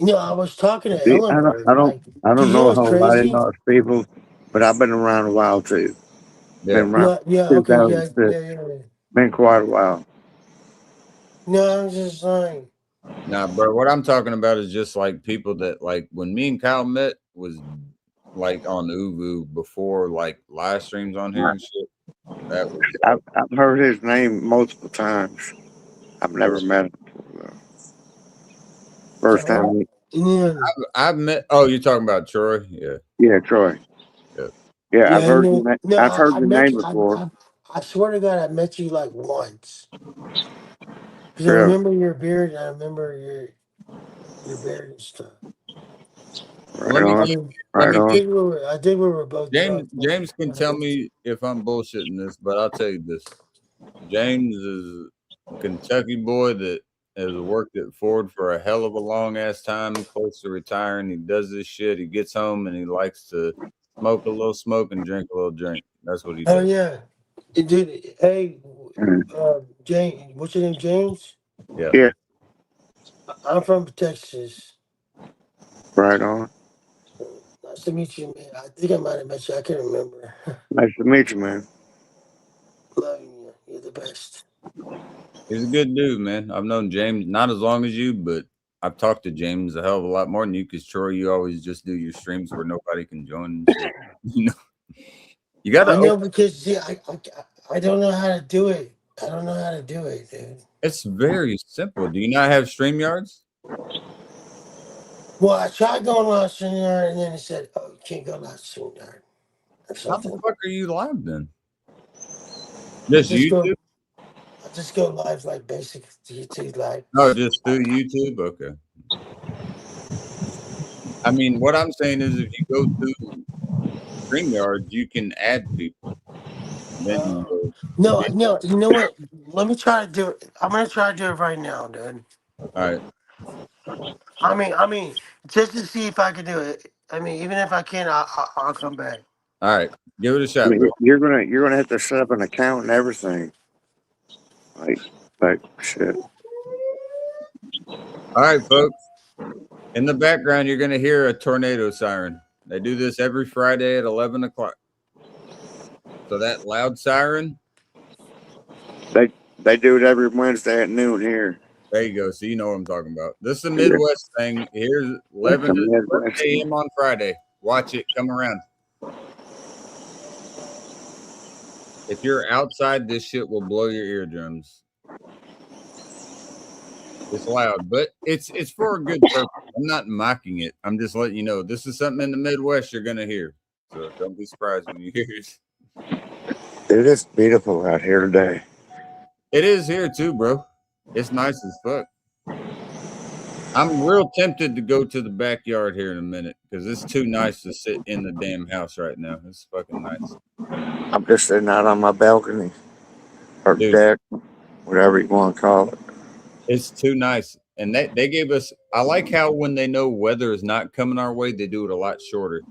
No, I was talking to See, Eleanor. I Like, don't you know know a what's whole lot of crazy? those people, but I've been around a while too. Yeah. Been around Okay, yeah. 2006. Been quite a while. No, I'm just like, Nah, bro. What I'm talking about is just like people that, like, when me and Kyle met was like on Uvu before like live streams on here and shit. That was I've heard his name multiple times. I've never met him before, though. First time. yeah. I've met. Oh, you're talking about Troy? Yeah. Yeah, Troy. Yeah. Yeah, Yeah, I've heard I the met name you. before. I swear to God, I met you like once. Because I Really? remember your beard. And I remember your beard and stuff. Let Right me I on. mean, Right on. I think we were both James. drunk. James can tell me if I'm bullshitting this, but I'll tell you this: James is a Kentucky boy that has worked at Ford for a hell of a long ass time, close to retiring. He does this shit. He gets home and he likes to smoke a little smoke and drink a little drink. That's what he Oh does. yeah, dude. Hey, Mm. James. What's your name, James? Yeah. Yeah, I'm from Texas. right on. Nice to meet you, man. I think I might have met you. I can't remember. Nice to meet you, man. Loving you. You're the best. He's a good dude, man. I've known James not as long as you, but I've talked to James a hell of a lot more than you because Troy, you always just do your streams where nobody can join and shit. You I gotta know because see, I don't know how to do it. I don't know how to do it, dude. it's very simple. Do you not have StreamYards? Well, I tried going live StreamYard and then it said, "Oh, you can't go live StreamYard or How the something." fuck are you live then? I Just just YouTube? go live like basic YouTube live. No, just through YouTube? Okay. I mean, what I'm saying is if you go through StreamYards, you can add people. Then you go. No. You know what? Let me try to do it. I'm gonna try to do it right now, dude. All right. I mean, just to see if I can do it. I mean, even if I can't, I'll come back. All right. Give it a I shot, mean, bro. you're gonna have to set up an account and everything. Like shit. All right, folks. In the background, you're going to hear a tornado siren. They do this every Friday at 11 o'clock. So that loud siren, They do it every Wednesday at noon here. there you go. So you know what I'm talking about. This is a Yeah. Midwest thing. Here's 11 The to Midwest. 11 a.m. on Friday. Watch it come around. If you're outside, this shit will blow your eardrums. It's loud, but it's for a good purpose. I'm not mocking it. I'm just letting you know this is something in the Midwest you're gonna hear. So don't be surprised when you hear it. It is beautiful out here today. It is here too, bro. It's nice as fuck. I'm real tempted to go to the backyard here in a minute because it's too nice to sit in the damn house right now. It's fucking nice. I'm just sitting out on my balcony or Dude. deck, whatever you want to call it. It's too nice. And they gave us, I like how when they know weather is not coming our way, they do it a lot shorter.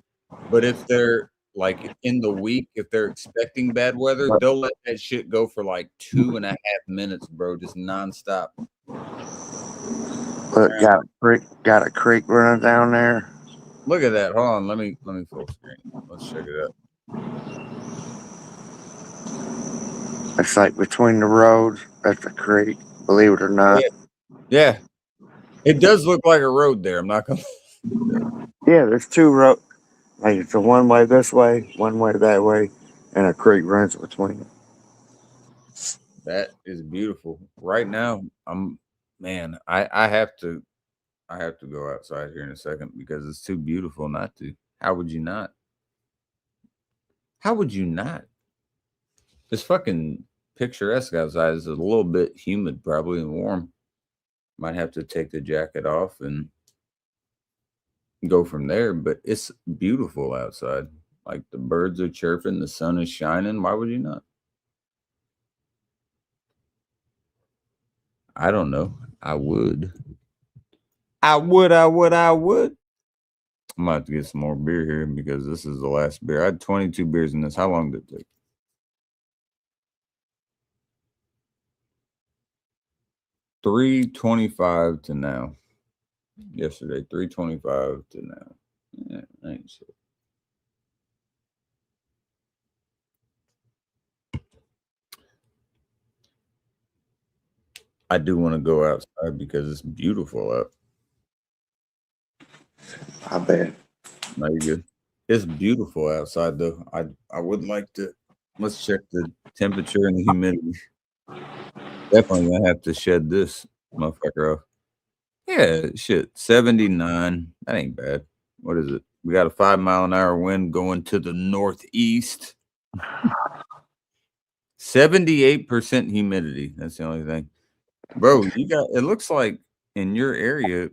But if they're like in the week, if they're expecting bad weather, they'll let that shit go for like 2.5 minutes, bro, just nonstop. Look, got a creek running down there. Look at that. Hold on, let me full screen. Let's check it out. It's like between the roads. That's a creek, believe it or not. Yeah. It does look like a road there. I'm not gonna. Yeah, there's two roads. Like it's a one way this way, one way that way, and a creek runs between them. That is beautiful. Right now, I have to go outside here in a second because it's too beautiful not to. How would you not? How would you not? It's fucking picturesque outside. It's a little bit humid, probably, and warm. Might have to take the jacket off and go from there, but it's beautiful outside. Like the birds are chirping, the sun is shining. Why would you not? I don't know. I would. I'm gonna have to get some more beer here because this is the last beer. I had 22 beers in this. How long did it take? 3:25 to now. Yesterday, 3:25 to now. Yeah, I ain't shit. I do want to go outside because it's beautiful out. I bet. No, you're good. It's beautiful outside though. I would like to. Let's check the temperature and the humidity. Definitely gonna have to shed this motherfucker off. Yeah, shit. 79. That ain't bad. What is it? We got a 5-mile-an-hour wind going to the northeast. 78% humidity. That's the only thing. Bro, you got it looks like in your area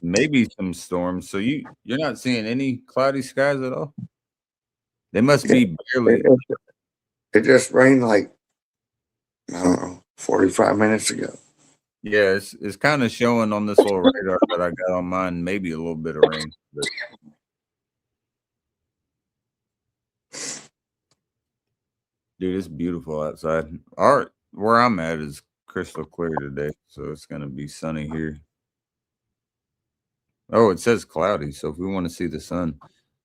maybe some storms. So you're not seeing any cloudy skies at all? They must be barely. It just rained like, I don't know, 45 minutes ago. Yeah, it's kind of showing on this little radar that I got on mine, maybe a little bit of rain. But dude, it's beautiful outside. Where I'm at is crystal clear today, so it's gonna be sunny here. Oh, it says cloudy, so if we want to see the sun.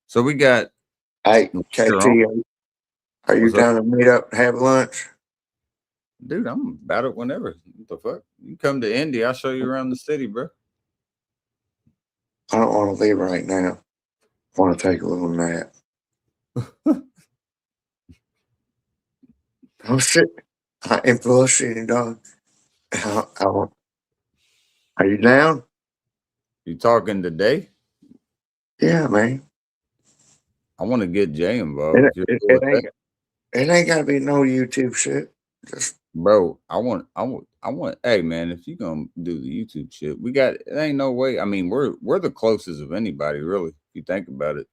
So we got Hey, KT, are you What's up? down to meet up and have lunch? Dude, I'm about it whenever. What the fuck? You come to Indy, I'll show you around the city, bro. I don't want to leave right now. I want to take a little nap. Oh shit! I am bullshitting, dog. Are you down? You talking today? Yeah, man. I want to get Jay involved. It ain't gotta be no YouTube shit. Just Bro, I want. Hey, man, if you gonna do the YouTube shit, it ain't no way. I mean, we're the closest of anybody, really. If you think about it,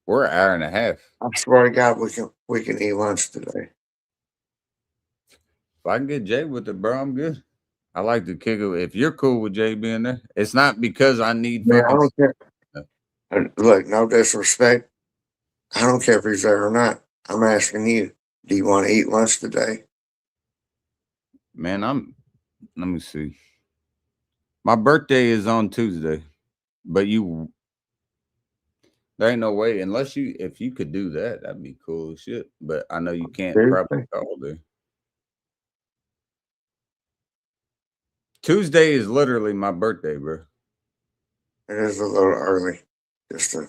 we're an hour and a half. I swear to God, we can eat lunch today. If I can get Jay with it, bro, I'm good. I like to kick it. If you're cool with Jay being there, it's not because I need. Man, I don't care. Look, no disrespect. I don't care if he's there or not. I'm asking you, do you want to eat lunch today? Man, let me see. My birthday is on Tuesday, but There ain't no way unless if you could do that, that'd be cool as shit. But I know you can't Tuesday? probably call there. Tuesday is literally my birthday, bro. It is a little early just to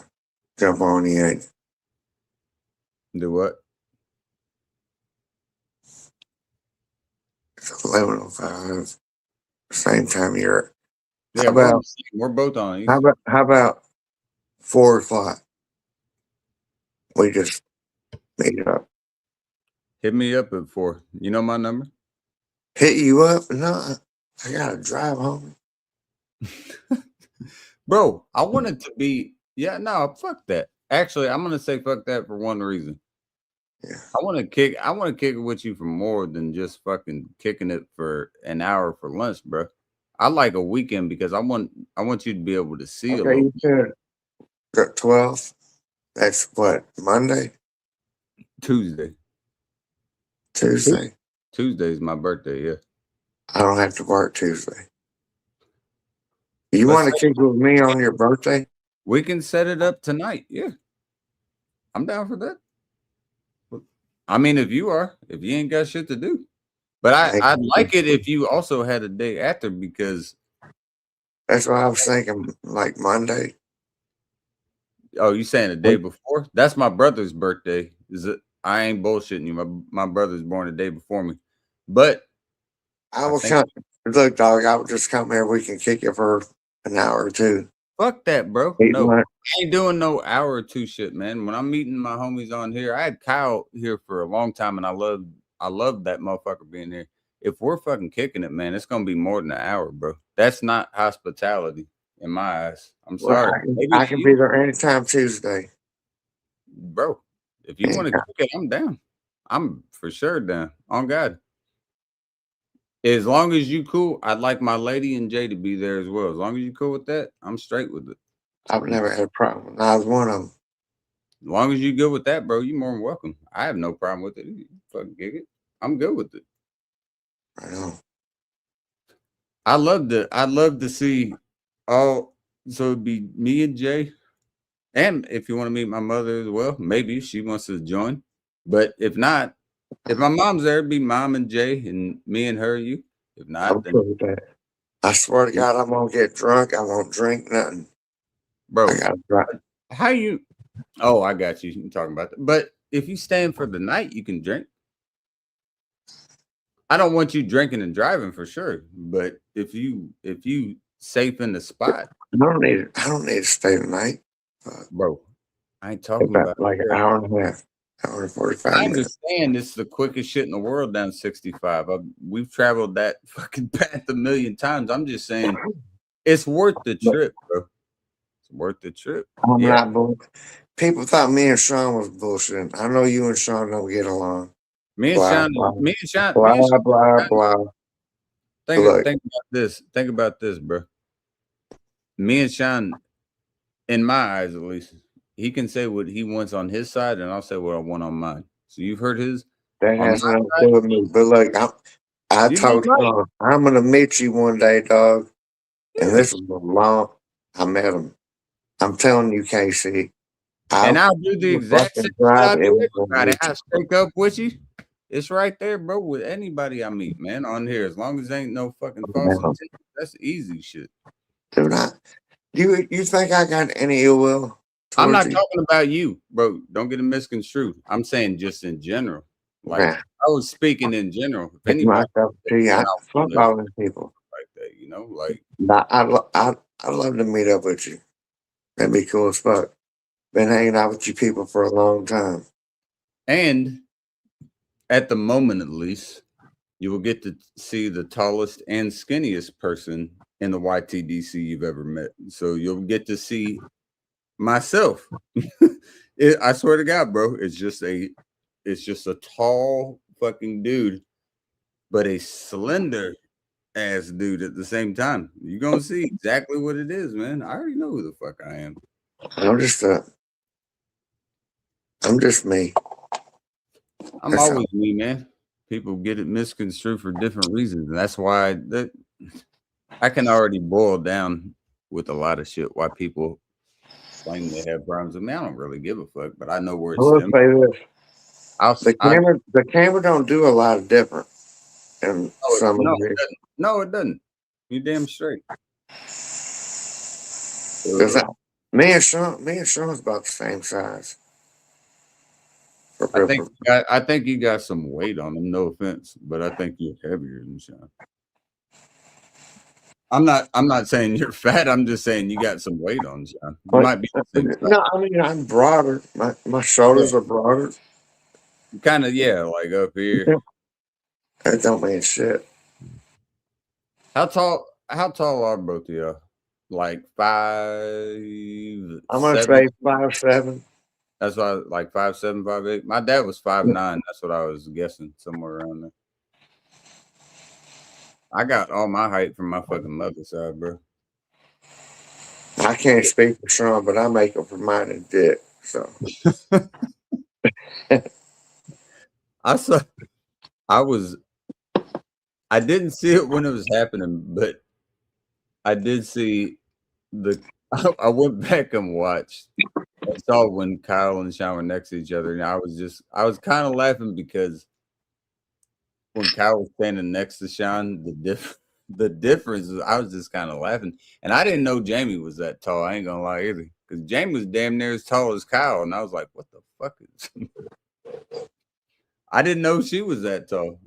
jump on the 8th. Do what? It's 11:05. Same time you're. Yeah, How about we're both on it. how about 4 o'clock? We just meet up. Hit me up at 4. You know my number? Hit you up? No, I gotta drive home. Bro, I want it to be fuck that. Actually, I'm gonna say fuck that for one reason. Yeah. I want to kick it with you for more than just fucking kicking it for an hour for lunch, bro. I like a weekend because I want you to be able to see a Okay, little. you said the 12th. That's what, Monday? Tuesday. Tuesday? Tuesday's my birthday, yeah. I don't have to work Tuesday. You Let's want to kick with me on your birthday? We can set it up tonight, yeah. I'm down for that. I mean, if you ain't got shit to do. But I'd like it if you also had a day after because that's what I was thinking, like Monday. Oh, you saying the day before? That's my brother's birthday. I ain't bullshitting you. My brother's born the day before me. But I will come. Look, dog, I will just come here. We can kick it for an hour or two. Fuck that, bro. Eat No, lunch. I ain't doing no hour or two shit, man. When I'm meeting my homies on here, I had Kyle here for a long time, and I love that motherfucker being here. If we're fucking kicking it, man, it's gonna be more than an hour, bro. That's not hospitality in my eyes. I'm sorry. I can be there anytime Tuesday. Bro, if you want to kick it, I'm down. I'm for sure down. On God. As long as you cool, I'd like my lady and Jay to be there as well. As long as you cool with that, I'm straight with it. I've never had a problem. I was one of them. As long as you good with that, bro, you're more than welcome. I have no problem with it. You fucking gig it. I'm good with it. I know. I'd love to see so it'd be me and Jay. And if you want to meet my mother as well, maybe she wants to join. But if not, if my mom's there, it'd be mom and Jay and me and her, you. If not, then with that. I swear to God, I'm gonna get drunk. I won't drink nothing. Bro, I gotta drive. How you? Oh, I got you. You're talking about that. But if you staying for the night, you can drink. I don't want you drinking and driving for sure. But if you safe in the spot, I don't need to stay tonight, bro. I ain't talking about like an hour and a half, hour and 45 I minutes. understand it's the quickest shit in the world down 65. We've traveled that fucking path a million times. I'm just saying it's worth the trip, bro. It's worth the trip. I'm not bull. People thought me and Sean was bullshitting. I know you and Sean don't get along. Me and Sean. Blah, blah. Think about this, bro. Me and Sean, in my eyes at least, he can say what he wants on his side, and I'll say what I want on mine. So you've heard his. That has nothing to do with me. But look, I told Sean, I'm gonna meet you one day, dog. And this was long. I met him. I'm telling you, Casey. I'll do the exact same thing I do everybody. I stick up with you. It's right there, bro, with anybody I meet, man, on here. As long as ain't no fucking false intent, that's easy shit. Dude, you think I got any ill will? I'm not talking about you, bro. Don't get it misconstrued. I'm saying just in general. Like I was speaking in general. If anybody, I fuck all these people like that, you know, like I'd love to meet up with you. That'd be cool as fuck. Been hanging out with you people for a long time. And at the moment, at least, you will get to see the tallest and skinniest person in the YTDC you've ever met. So you'll get to see myself. I swear to God, bro, it's just a tall fucking dude, but a slender ass dude at the same time. You're gonna see exactly what it is, man. I already know who the fuck I am. I'm just me. I'm always me, man. People get it misconstrued for different reasons, and that's why I can already boil down with a lot of shit why people claim they have problems with me. I don't really give a fuck, but I know where I it's will them. say this: I'll the camera don't do a lot of different in some of these. No, it doesn't. You damn straight. Because me and Sean's about the same size. I think you got some weight on him. No offense, but I think you're heavier than Sean. I'm not saying you're fat. I'm just saying you got some weight on Sean. You might be the same size. No, I mean I'm broader. My shoulders are broader. Kind of, yeah, like up here. That don't mean shit. How tall are both of y'all? Like 5'7"? I'm gonna say 5'7". That's why, like 5'7", 5'8". My dad was 5'9". That's what I was guessing, somewhere around there. I got all my height from my fucking mother's side, bro. I can't speak for Sean, but I make him for mine and Dick. So I didn't see it when it was happening, but I did see I went back and watched. I saw when Kyle and Sean were next to each other, and I was kind of laughing because when Kyle was standing next to Sean, the difference is I was just kind of laughing, and I didn't know Jamie was that tall. I ain't gonna lie either, because Jamie was damn near as tall as Kyle, and I was like, "What the fuck is?" I didn't know she was that tall.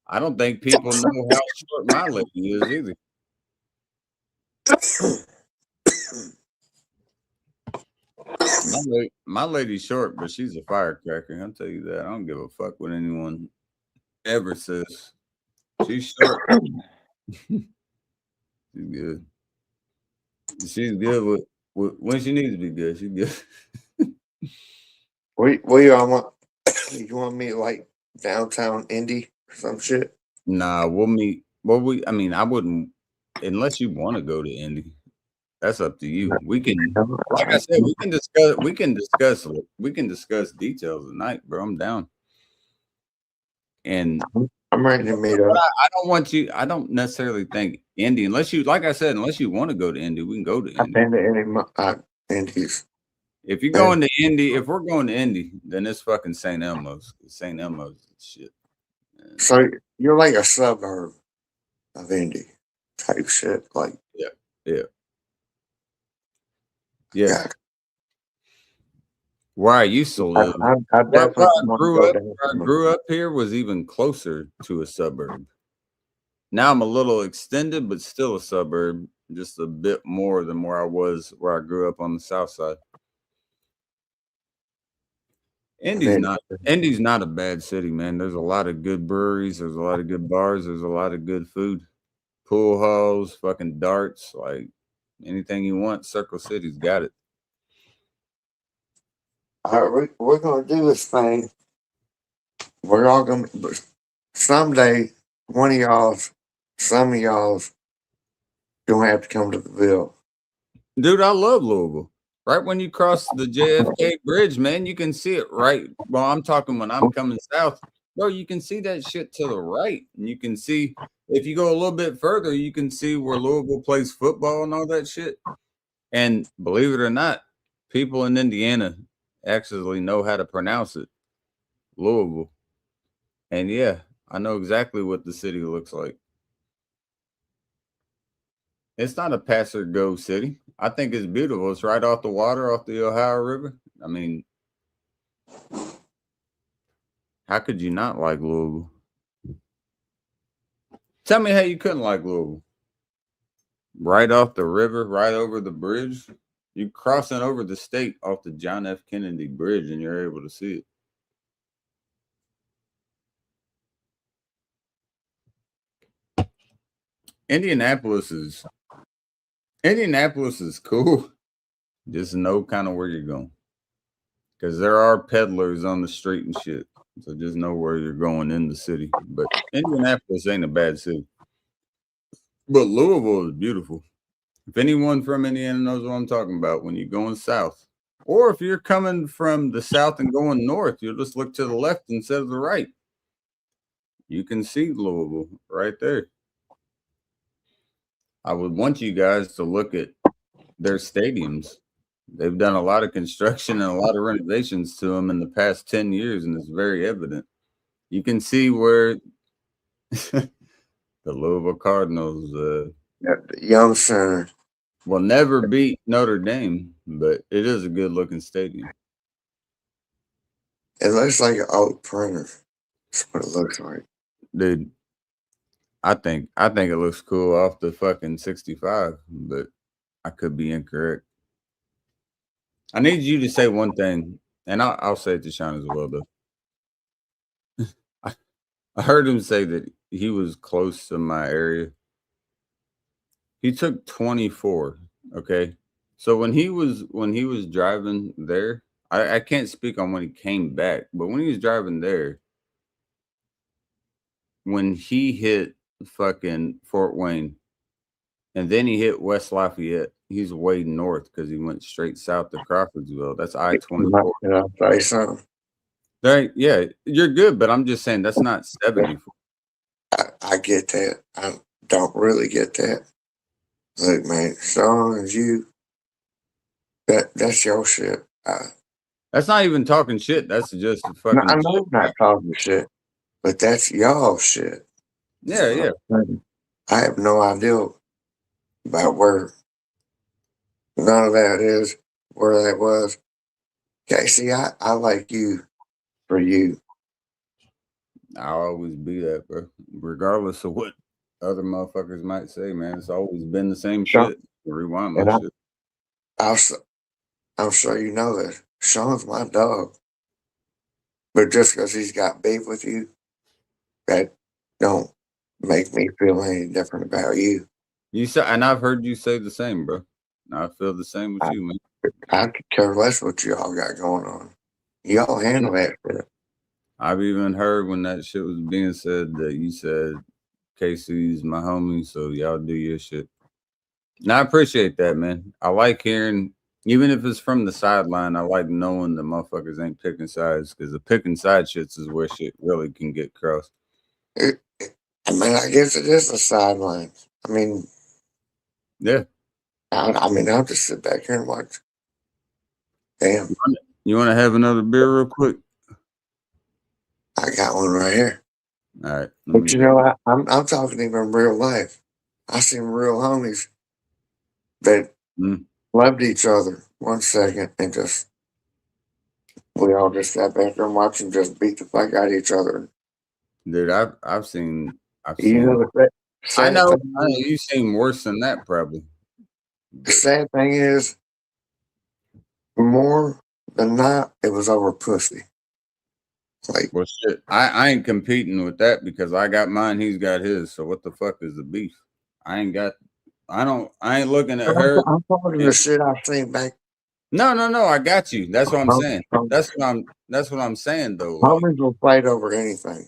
I don't think people know how short my lady is either. My lady's short, but she's a firecracker. I'll tell you that. I don't give a fuck what anyone ever says. She's short. She's good. She's good with when she needs to be good. She's good. you want to meet like downtown Indy or some shit? Nah, we'll meet. Well, I wouldn't unless you want to go to Indy. That's up to you. We can, like I said, we can discuss details tonight, bro. I'm down. And I'm ready to meet up. I don't necessarily think Indy, unless you want to go to Indy, we can go to Indy. I've been to Indy's. If you're going to Indy, if we're going to Indy, then it's fucking St. Elmo's. St. Elmo's shit. So you're like a suburb of Indy type shit, like yeah. Where I used to live, I where I grew up here was even closer to a suburb. Now I'm a little extended, but still a suburb, just a bit more than where I grew up on the south side. Indy's not a bad city, man. There's a lot of good breweries, there's a lot of good bars, there's a lot of good food, pool halls, fucking darts, like anything you want, Circle City's got it. All right, we're gonna do this thing. We're all gonna someday. Some of y'all's gonna have to come to the Ville. Dude, I love Louisville. Right when you cross the JFK Bridge, man, you can see it right. Well, I'm talking when I'm coming south, bro. You can see that shit to the right, and you can see if you go a little bit further, you can see where Louisville plays football and all that shit. And believe it or not, people in Indiana actually know how to pronounce it, Louisville. And yeah, I know exactly what the city looks like. It's not a pass or go city. I think it's beautiful. It's right off the water, off the Ohio River. I mean, how could you not like Louisville? Tell me how you couldn't like Louisville. Right off the river, right over the bridge. You're crossing over the state off the John F. Kennedy Bridge, and you're able to see it. Indianapolis is cool. Just know kind of where you're going. Because there are peddlers on the street and shit. So just know where you're going in the city. But Indianapolis ain't a bad city. But Louisville is beautiful. If anyone from Indiana knows what I'm talking about, when you're going south, or if you're coming from the south and going north, you'll just look to the left instead of the right. You can see Louisville right there. I would want you guys to look at their stadiums. They've done a lot of construction and a lot of renovations to them in the past 10 years, and it's very evident. You can see where the Louisville Cardinals At the Young Center. will never beat Notre Dame, but it is a good looking stadium. It looks like an old printer. That's what it looks like. Dude, I think it looks cool off the fucking 65, but I could be incorrect. I need you to say one thing, and I'll say it to Sean as well, though. I heard him say that he was close to my area. He took 24. Okay. So when he was driving there, I can't speak on when he came back, but when he was driving there, when he hit fucking Fort Wayne and then he hit West Lafayette, he's way north because he went straight south to Crawfordsville. That's I-24. Can I say something? Right? Yeah, you're good, but I'm just saying that's not 74. I get that. I don't really get that. Look, man, Sean and you, that's your shit. That's not even talking shit. That's just a I fucking know I'm not talking shit, but that's y'all shit. yeah, yeah. I have no idea about where none of that is, where that was. Casey, I like you for you. I'll always be that, bro. Regardless of what other motherfuckers might say, man. It's always been the same Sean, shit. Rewind and my shit. I'm sure you know that. Sean's my dog. But just because he's got beef with you, that don't make me feel any different about you. You say, and I've heard you say the same, bro. And I feel the same with you, man. I could care less what y'all got going on. Y'all handle that shit. I've even heard when that shit was being said that you said Casey's my homie, so y'all do your shit. And I appreciate that, man. I like hearing, even if it's from the sideline, I like knowing the motherfuckers ain't picking sides because the picking side shits is where shit really can get crossed. I mean, I guess it is a sideline. I mean, Yeah. I mean, I'll just sit back here and watch. Damn, You want to have another beer real quick? I got one right here. All right. But you know, I'm talking even real life. I seen real homies that loved each other 1 second and just we all just sat back there and watched them just beat the fuck out of each other. Dude, I've seen You know, I know you've seen worse than that probably. the sad thing is, more than not, it was over pussy. Like, Well, shit, I ain't competing with that because I got mine, he's got his. So what the fuck is the beef? I ain't looking at her. I'm talking the shit I've seen back. No, I got you. That's what I'm saying. That's what I'm saying though. Like, Homies will fight over anything.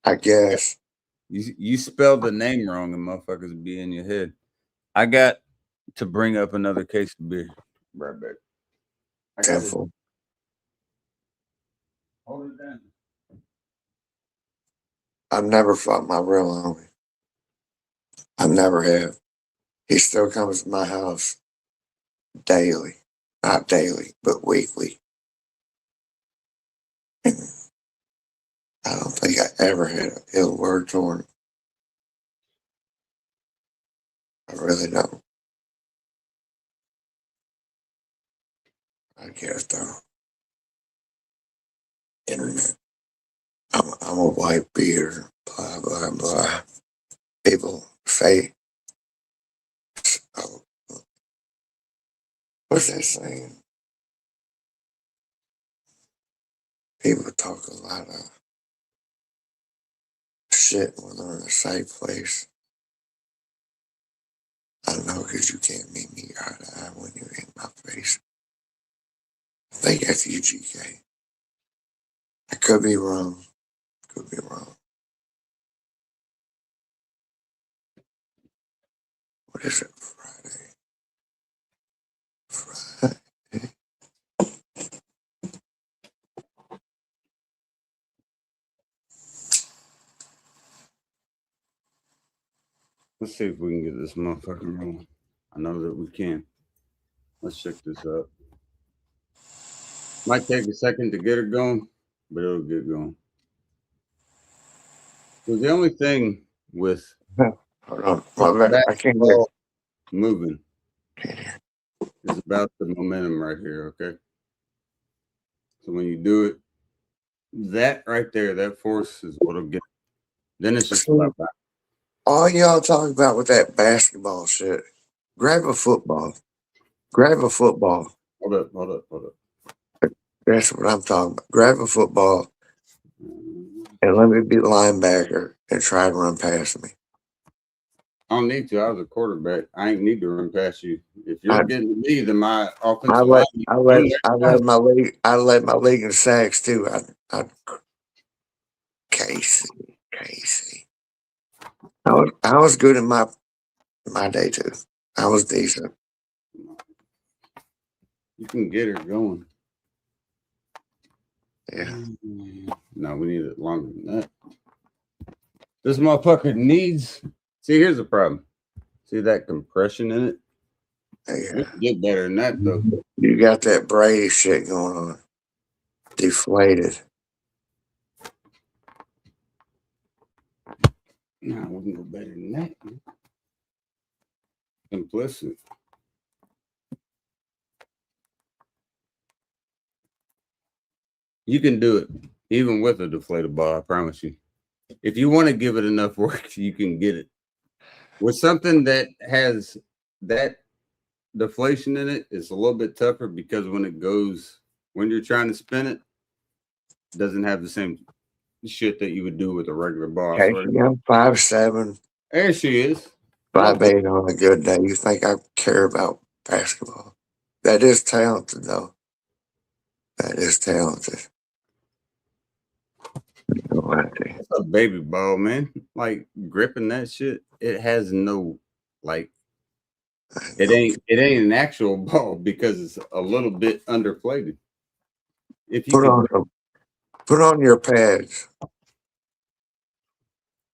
I guess. you spelled the name wrong and motherfuckers be in your head. I got to bring up another case of beer. Right back. Careful. Hold it down. I've never fought my real homie. I never have. He still comes to my house daily. Not daily, but weekly. And I don't think I ever had an ill word toward him. I really don't. I guess though. Internet. I'm a white beater. Blah blah blah. People say, oh, what's that saying? People talk a lot of shit when they're in a safe place. I know because you can't meet me eye to eye when you're in my face. I think that's UGK. I could be wrong. Could be wrong. What is it? Friday. Let's see if we can get this motherfucker rolling. I know that we can. Let's check this out. Might take a second to get it going, but it'll get going. So the only thing with Hold on. My bad. I can't hear. basketball moving is about the momentum right here, okay? So when you do it, that right there, that force is what'll get. Then it's just about that. All y'all talk about with that basketball shit. Grab a football. Grab a football. Hold up. That's what I'm talking about. Grab a football and let me be linebacker and try to run past me. I don't need to. I was a quarterback. I ain't need to run past you. If you're I- getting to me, then my I offensive led line. my league in sacks too. Casey. I was good in my day too. I was decent. You can get her going. Yeah. No, we need it longer than that. This motherfucker needs. See, here's the problem. See that compression in it? We Yeah. can get better than that, though. You got that Brady shit going on. Deflated. No, we can go better than that. Implicit. You can do it, even with a deflated ball, I promise you. If you want to give it enough work, you can get it. With something that has that deflation in it, it's a little bit tougher because when you're trying to spin it, doesn't have the same shit that you would do with a regular ball. Casey, I'm 5'7", There she is. 5'8" on a good day. You think I care about basketball? That is talented, though. That is talented. It's a baby ball, man. Like gripping that shit, it has no like. It ain't an actual ball because it's a little bit underplated. If you put on your pads.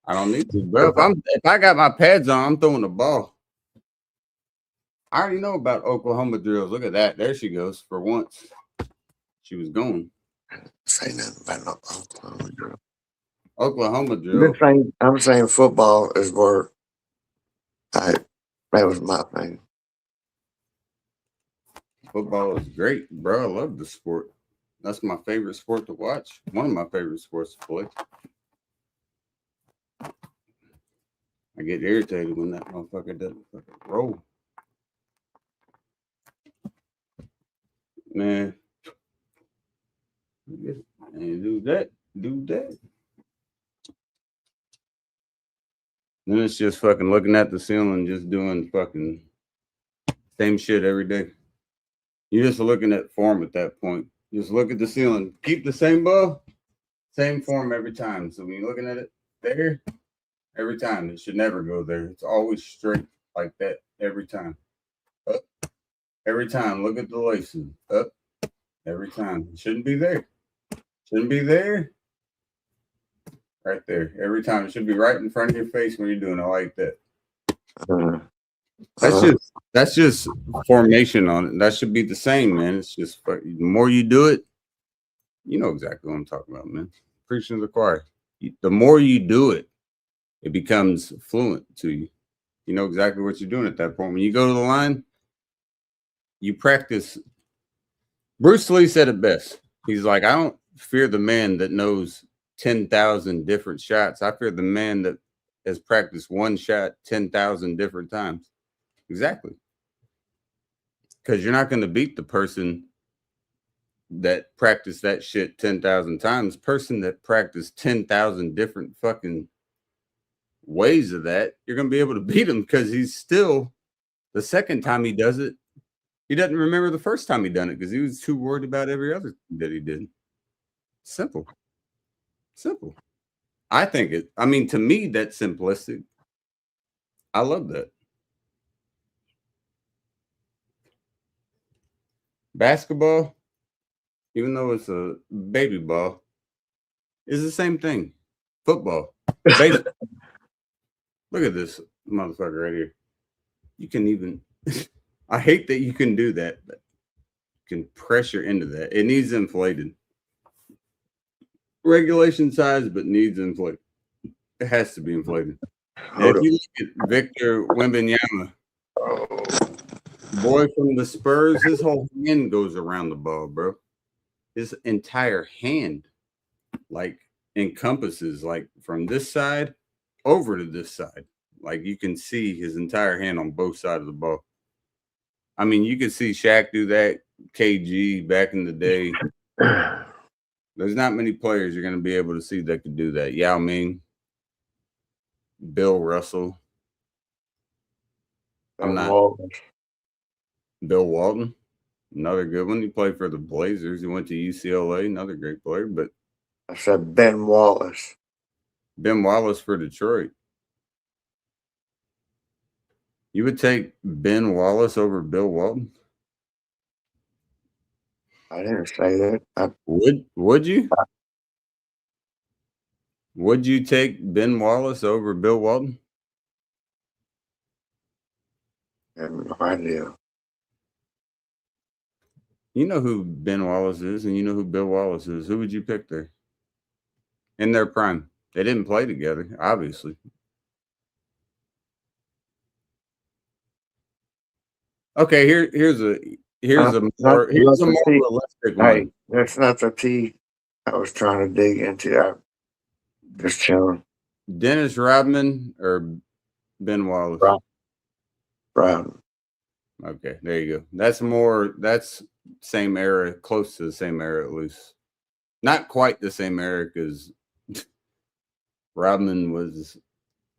I don't need to, bro. If I got my pads on, I'm throwing the ball. I already know about Oklahoma drills. Look at that. There she goes. For once, she was going. Say nothing about no Oklahoma drill. Oklahoma drill. I'm saying football is where that was my thing. Football is great, bro. I love the sport. That's my favorite sport to watch. One of my favorite sports to play. I get irritated when that motherfucker doesn't fucking roll. Man. And do that. Then it's just fucking looking at the ceiling, just doing fucking same shit every day. You're just looking at form at that point. Just look at the ceiling. Keep the same ball, same form every time. So when you're looking at it there, every time, it should never go there. It's always straight like that every time. Up. Every time. Look at the laces. Up. Every time. It shouldn't be there. Shouldn't be there. Right there. Every time. It should be right in front of your face when you're doing it like that. That's just formation on it. That should be the same, man. It's just the more you do it, you know exactly what I'm talking about, man. Preaching to the choir. The more you do it, it becomes fluent to you. You know exactly what you're doing at that point. When you go to the line, you practice. Bruce Lee said it best. He's like, I don't fear the man that knows 10,000 different shots. I fear the man that has practiced one shot 10,000 different times. Exactly. Because you're not going to beat the person that practiced that shit 10,000 times. Person that practiced 10,000 different fucking ways of that, you're going to be able to beat him because he's still, the second time he does it, he doesn't remember the first time he done it because he was too worried about every other thing that he did. Simple. To me, that's simplistic. I love that. Basketball, even though it's a baby ball, is the same thing. Football. Baseball. Look at this motherfucker right here. You can even I hate that you can do that, but you can pressure into that. It needs inflated. Regulation size, but needs inflated. It has to be inflated. And Hold if up. you look at Victor Wembanyama, boy from the Spurs, his whole hand goes around the ball, bro. His entire hand, like, encompasses, like, from this side over to this side. Like, you can see his entire hand on both sides of the ball. I mean, you could see Shaq do that, KG back in the day. There's not many players you're going to be able to see that could do that. Yao Ming, Bill Russell. I'm not. Bill Walton, another good one. He played for the Blazers. He went to UCLA, another great player. But I said Ben Wallace. Ben Wallace for Detroit. You would take Ben Wallace over Bill Walton? I didn't say that. Would you? Would you take Ben Wallace over Bill Walton? I have no idea. You know who Ben Wallace is, and you know who Bill Wallace is. Who would you pick there? In their prime. They didn't play together, obviously. Okay, here's a more realistic one. Hey, that's not the tea I was trying to dig into. I'm just chilling. Dennis Rodman or Ben Wallace? Brown. Okay, there you go. That's same era, close to the same era at least. Not quite the same era because Rodman was,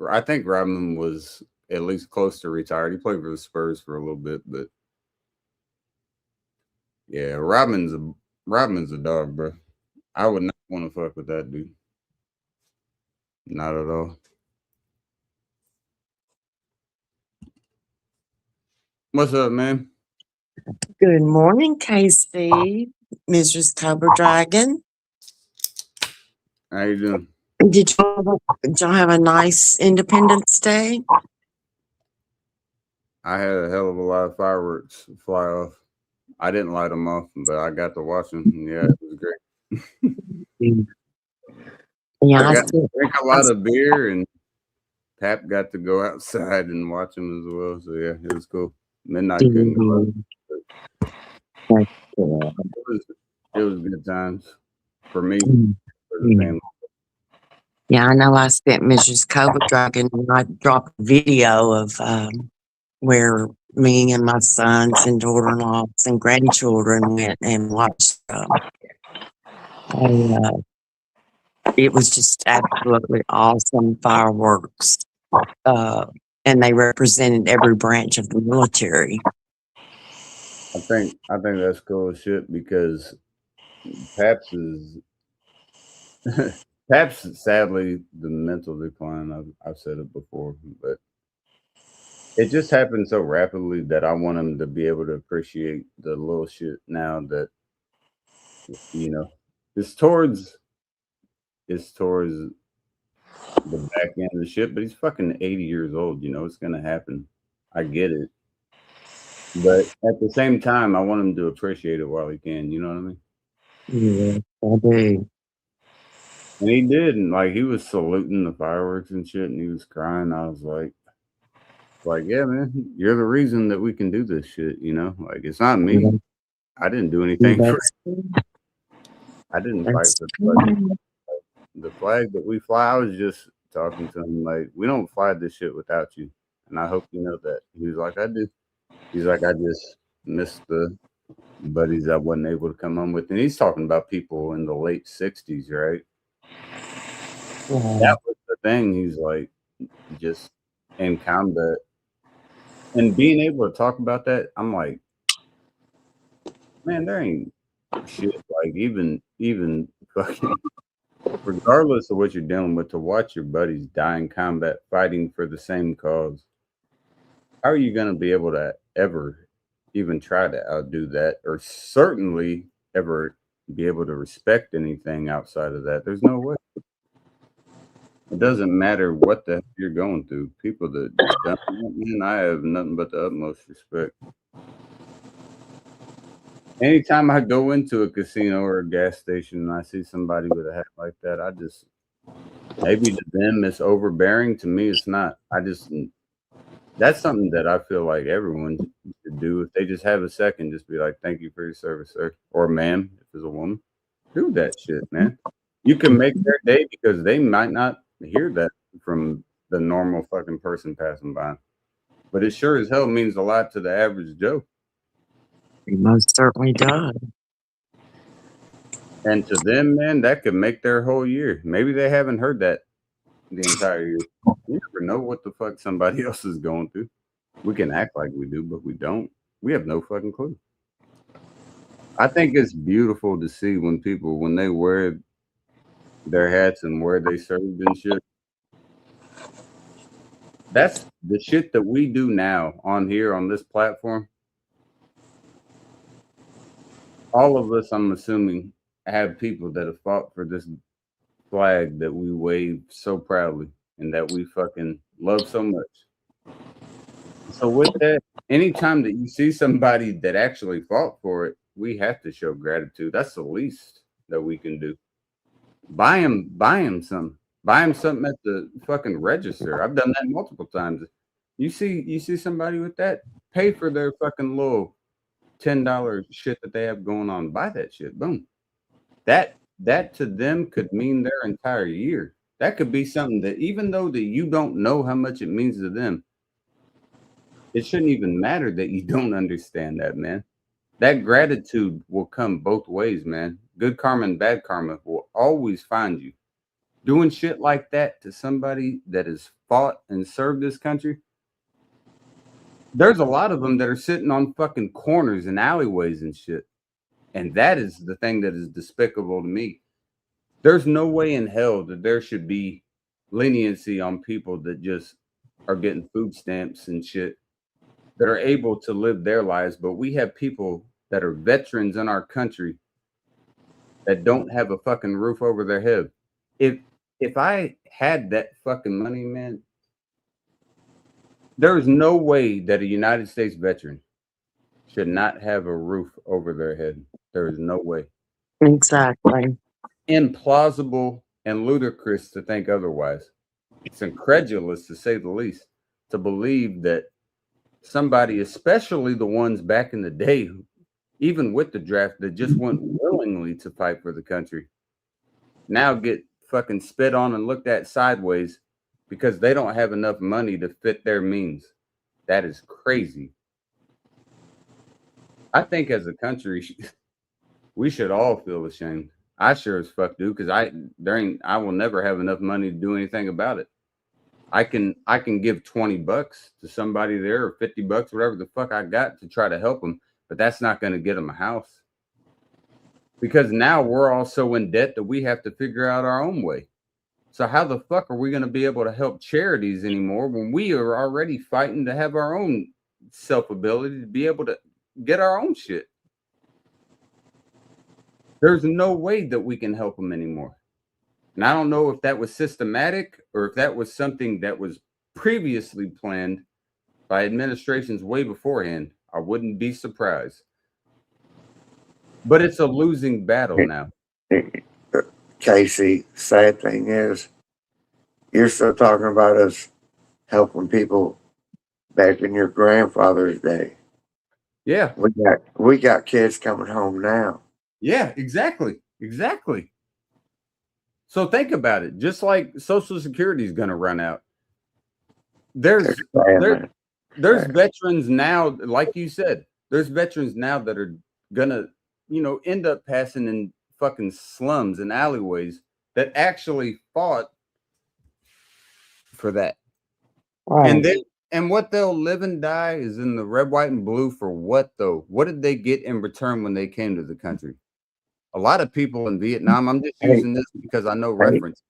I think Rodman was at least close to retired. He played for the Spurs for a little bit, but yeah, Rodman's a dog, bro. I would not want to fuck with that dude. Not at all. What's up, man? Good morning, KC, Mrs. Cobra Dragon. How you doing? Did y'all have a nice Independence Day? I had a hell of a lot of fireworks fly off. I didn't light them off, but I got to watch them. Yeah, it was great. Yeah, I got to drink a lot of beer, and Pap got to go outside and watch them as well. So yeah, it was cool. Midnight couldn't go out. It was good times for me, for the family. Yeah, I know I spent Mrs. Cobra Dragon and I dropped a video of where me and my sons and daughter-in-laws and grandchildren went and watched. It was just absolutely awesome fireworks. And they represented every branch of the military. I think that's cool as shit because Paps is Paps sadly the mental decline. I've said it before, but it just happened so rapidly that I want him to be able to appreciate the little shit now that it's towards the back end of the shit, but he's fucking 80 years old, it's gonna happen. I get it. But at the same time, I want him to appreciate it while he can, you know what I mean? Yeah, I do. And he did, and like he was saluting the fireworks and shit, and he was crying. I was like, yeah, man, you're the reason that we can do this shit, Like it's not me. Yeah. I didn't do anything for it. I didn't fight for the flag that we fly. I was just talking to him like, we don't fly this shit without you, and I hope you know that. He was like, I do. He's like, I just missed the buddies I wasn't able to come home with. And he's talking about people in the late 60s, right? Yeah. That was the thing. He's like, just in combat. And being able to talk about that, I'm like, man, there ain't shit. Like, even fucking, regardless of what you're dealing with, to watch your buddies die in combat fighting for the same cause. How are you going to be able to ever even try to outdo that, or certainly ever be able to respect anything outside of that? There's no way. It doesn't matter what the hell you're going through. People that done that, man, I have nothing but the utmost respect. Anytime I go into a casino or a gas station and I see somebody with a hat like that, I just, maybe to them it's overbearing. To me, it's not. That's something that I feel like everyone should do. If they just have a second, just be like, thank you for your service, sir. Or ma'am, if it's a woman. Do that shit, man. You can make their day because they might not hear that from the normal fucking person passing by. But it sure as hell means a lot to the average Joe. It most certainly does. And to them, man, that could make their whole year. Maybe they haven't heard that the entire year. You never know what the fuck somebody else is going through. We can act like we do, but we don't. We have no fucking clue. I think it's beautiful to see when people, when they wear their hats and where they served and shit. That's the shit that we do now on here on this platform. All of us, I'm assuming, have people that have fought for this flag that we wave so proudly and that we fucking love so much. So with that, anytime that you see somebody that actually fought for it, we have to show gratitude. That's the least that we can do. Buy him something. Buy him something at the fucking register. I've done that multiple times. You see somebody with that, pay for their fucking little $10 shit that they have going on. Buy that shit. Boom. That to them could mean their entire year. That could be something that even though that you don't know how much it means to them, it shouldn't even matter that you don't understand that, man. That gratitude will come both ways, man. Good karma and bad karma will always find you. Doing shit like that to somebody that has fought and served this country, there's a lot of them that are sitting on fucking corners and alleyways and shit. And that is the thing that is despicable to me. There's no way in hell that there should be leniency on people that just are getting food stamps and shit, that are able to live their lives. But we have people that are veterans in our country that don't have a fucking roof over their head. If I had that fucking money, man, there is no way that a United States veteran should not have a roof over their head. There is no way. Exactly. Implausible and ludicrous to think otherwise. It's incredulous, to say the least, to believe that somebody, especially the ones back in the day, even with the draft, that just went willingly to fight for the country, now get fucking spit on and looked at sideways because they don't have enough money to fit their means. That is crazy. I think as a country, we should all feel ashamed. I sure as fuck do, because I will never have enough money to do anything about it. I can give $20 to somebody there, or $50, whatever the fuck I got, to try to help them, but that's not going to get them a house. Because now we're all so in debt that we have to figure out our own way. So how the fuck are we going to be able to help charities anymore when we are already fighting to have our own self-ability to be able to get our own shit? There's no way that we can help them anymore. And I don't know if that was systematic or if that was something that was previously planned by administrations way beforehand. I wouldn't be surprised. But it's a losing battle now. Casey, sad thing is, you're still talking about us helping people back in your grandfather's day. Yeah. We got kids coming home now. Yeah, exactly. So think about it. Just like Social Security is going to run out. There's veterans now, like you said, there's veterans now that are going to, end up passing in fucking slums and alleyways that actually fought for that. Right. And what they'll live and die is in the red, white, and blue for what, though? What did they get in return when they came to the country? A lot of people in Vietnam, I'm just using this because I know reference.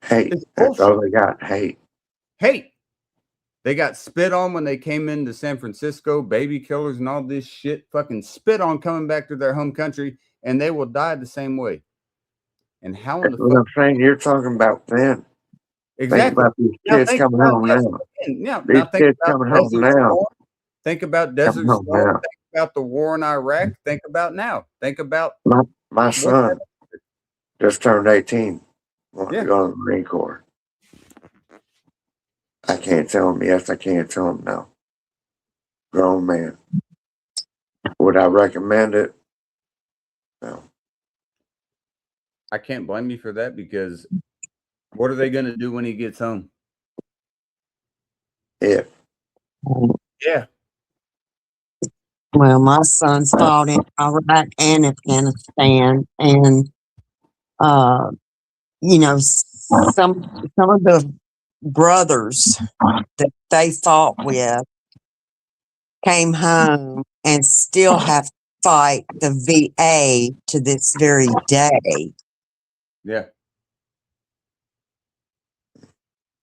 Hate. That's all they got. Hate. They got spit on when they came into San Francisco, baby killers and all this shit, fucking spit on coming back to their home country, and they will die the same way. And how in the That's what I'm fuck? saying. You're talking about then. Think Exactly. about these Now kids think coming about home yes, now. yeah. These Now think kids about coming home Desert now. Storm. Think about Coming Desert home Storm. now. Think about the war in Iraq. Think about now. Think about My what. son just turned 18. Wanted Yeah. to go to the Marine Corps. I can't tell him yes. I can't tell him no. Grown man. Would I recommend it? No. I can't blame you for that because what are they going to do when he gets home? If Yeah. Well, my sons fought in Iraq and Afghanistan, and uh, you know, some of the brothers that they fought with came home and still have to fight the VA to this very day. Yeah.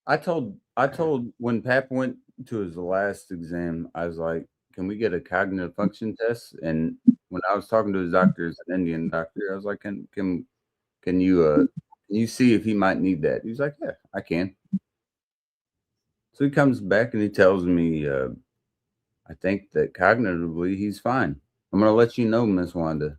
I told when Pap went to his last exam, I was like, "Can we get a cognitive function test?" And when I was talking to his doctor, it's an Indian doctor, I was like, can you see if he might need that?" He's like, "Yeah, I can." So he comes back and he tells me, "I think that cognitively he's fine. I'm gonna let you know, Miss Wanda.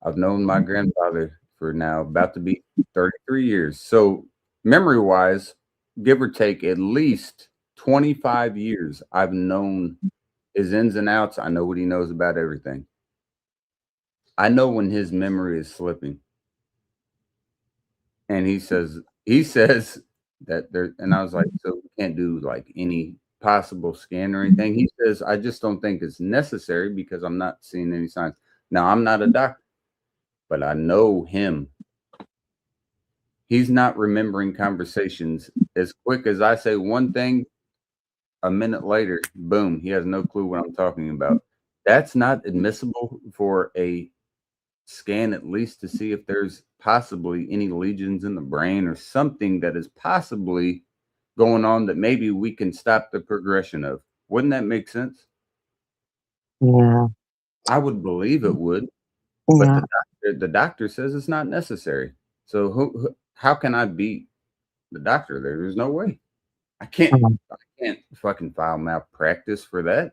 I've known my grandfather for now about to be 33 years. So memory wise, give or take at least 25 years, I've known his ins and outs. I know what he knows about everything. I know when his memory is slipping." And he says that there, and I was like, "So we can't do like any possible scan or anything?" He says, "I just don't think it's necessary because I'm not seeing any signs." Now, I'm not a doctor, but I know him. He's not remembering conversations as quick as I say one thing, a minute later, boom, he has no clue what I'm talking about. That's not admissible for a scan, at least to see if there's possibly any lesions in the brain or something that is possibly going on that maybe we can stop the progression of. Wouldn't that make sense? Yeah, I would believe it would, but yeah. the doctor says it's not necessary. So how can I beat the doctor there? There's no way. I can't um, I can't fucking file malpractice for that.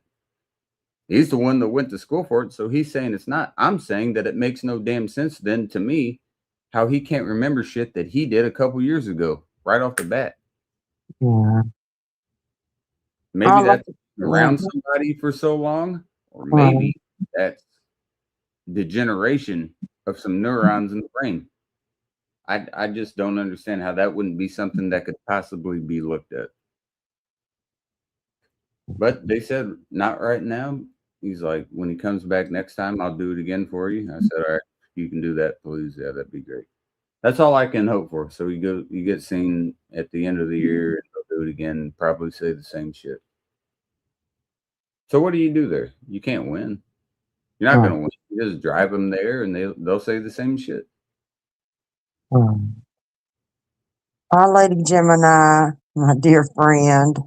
He's the one that went to school for it, so he's saying it's not. I'm saying that it makes no damn sense then to me how he can't remember shit that he did a couple years ago right off the bat. Yeah. Maybe I like, that's yeah. around somebody for so long, or Um, maybe that's degeneration of some neurons in the brain. I just don't understand how that wouldn't be something that could possibly be looked at. But they said not right now. He's like, when he comes back next time, I'll do it again for you. I said, all right, you can do that, please. Yeah, that'd be great. That's all I can hope for. So you get seen at the end of the year, and they'll do it again, and probably say the same shit. So what do you do there? You can't win. You're not um, gonna win. You just drive them there, and they'll say the same shit. um. Hi, Lady Gemini, my dear friend.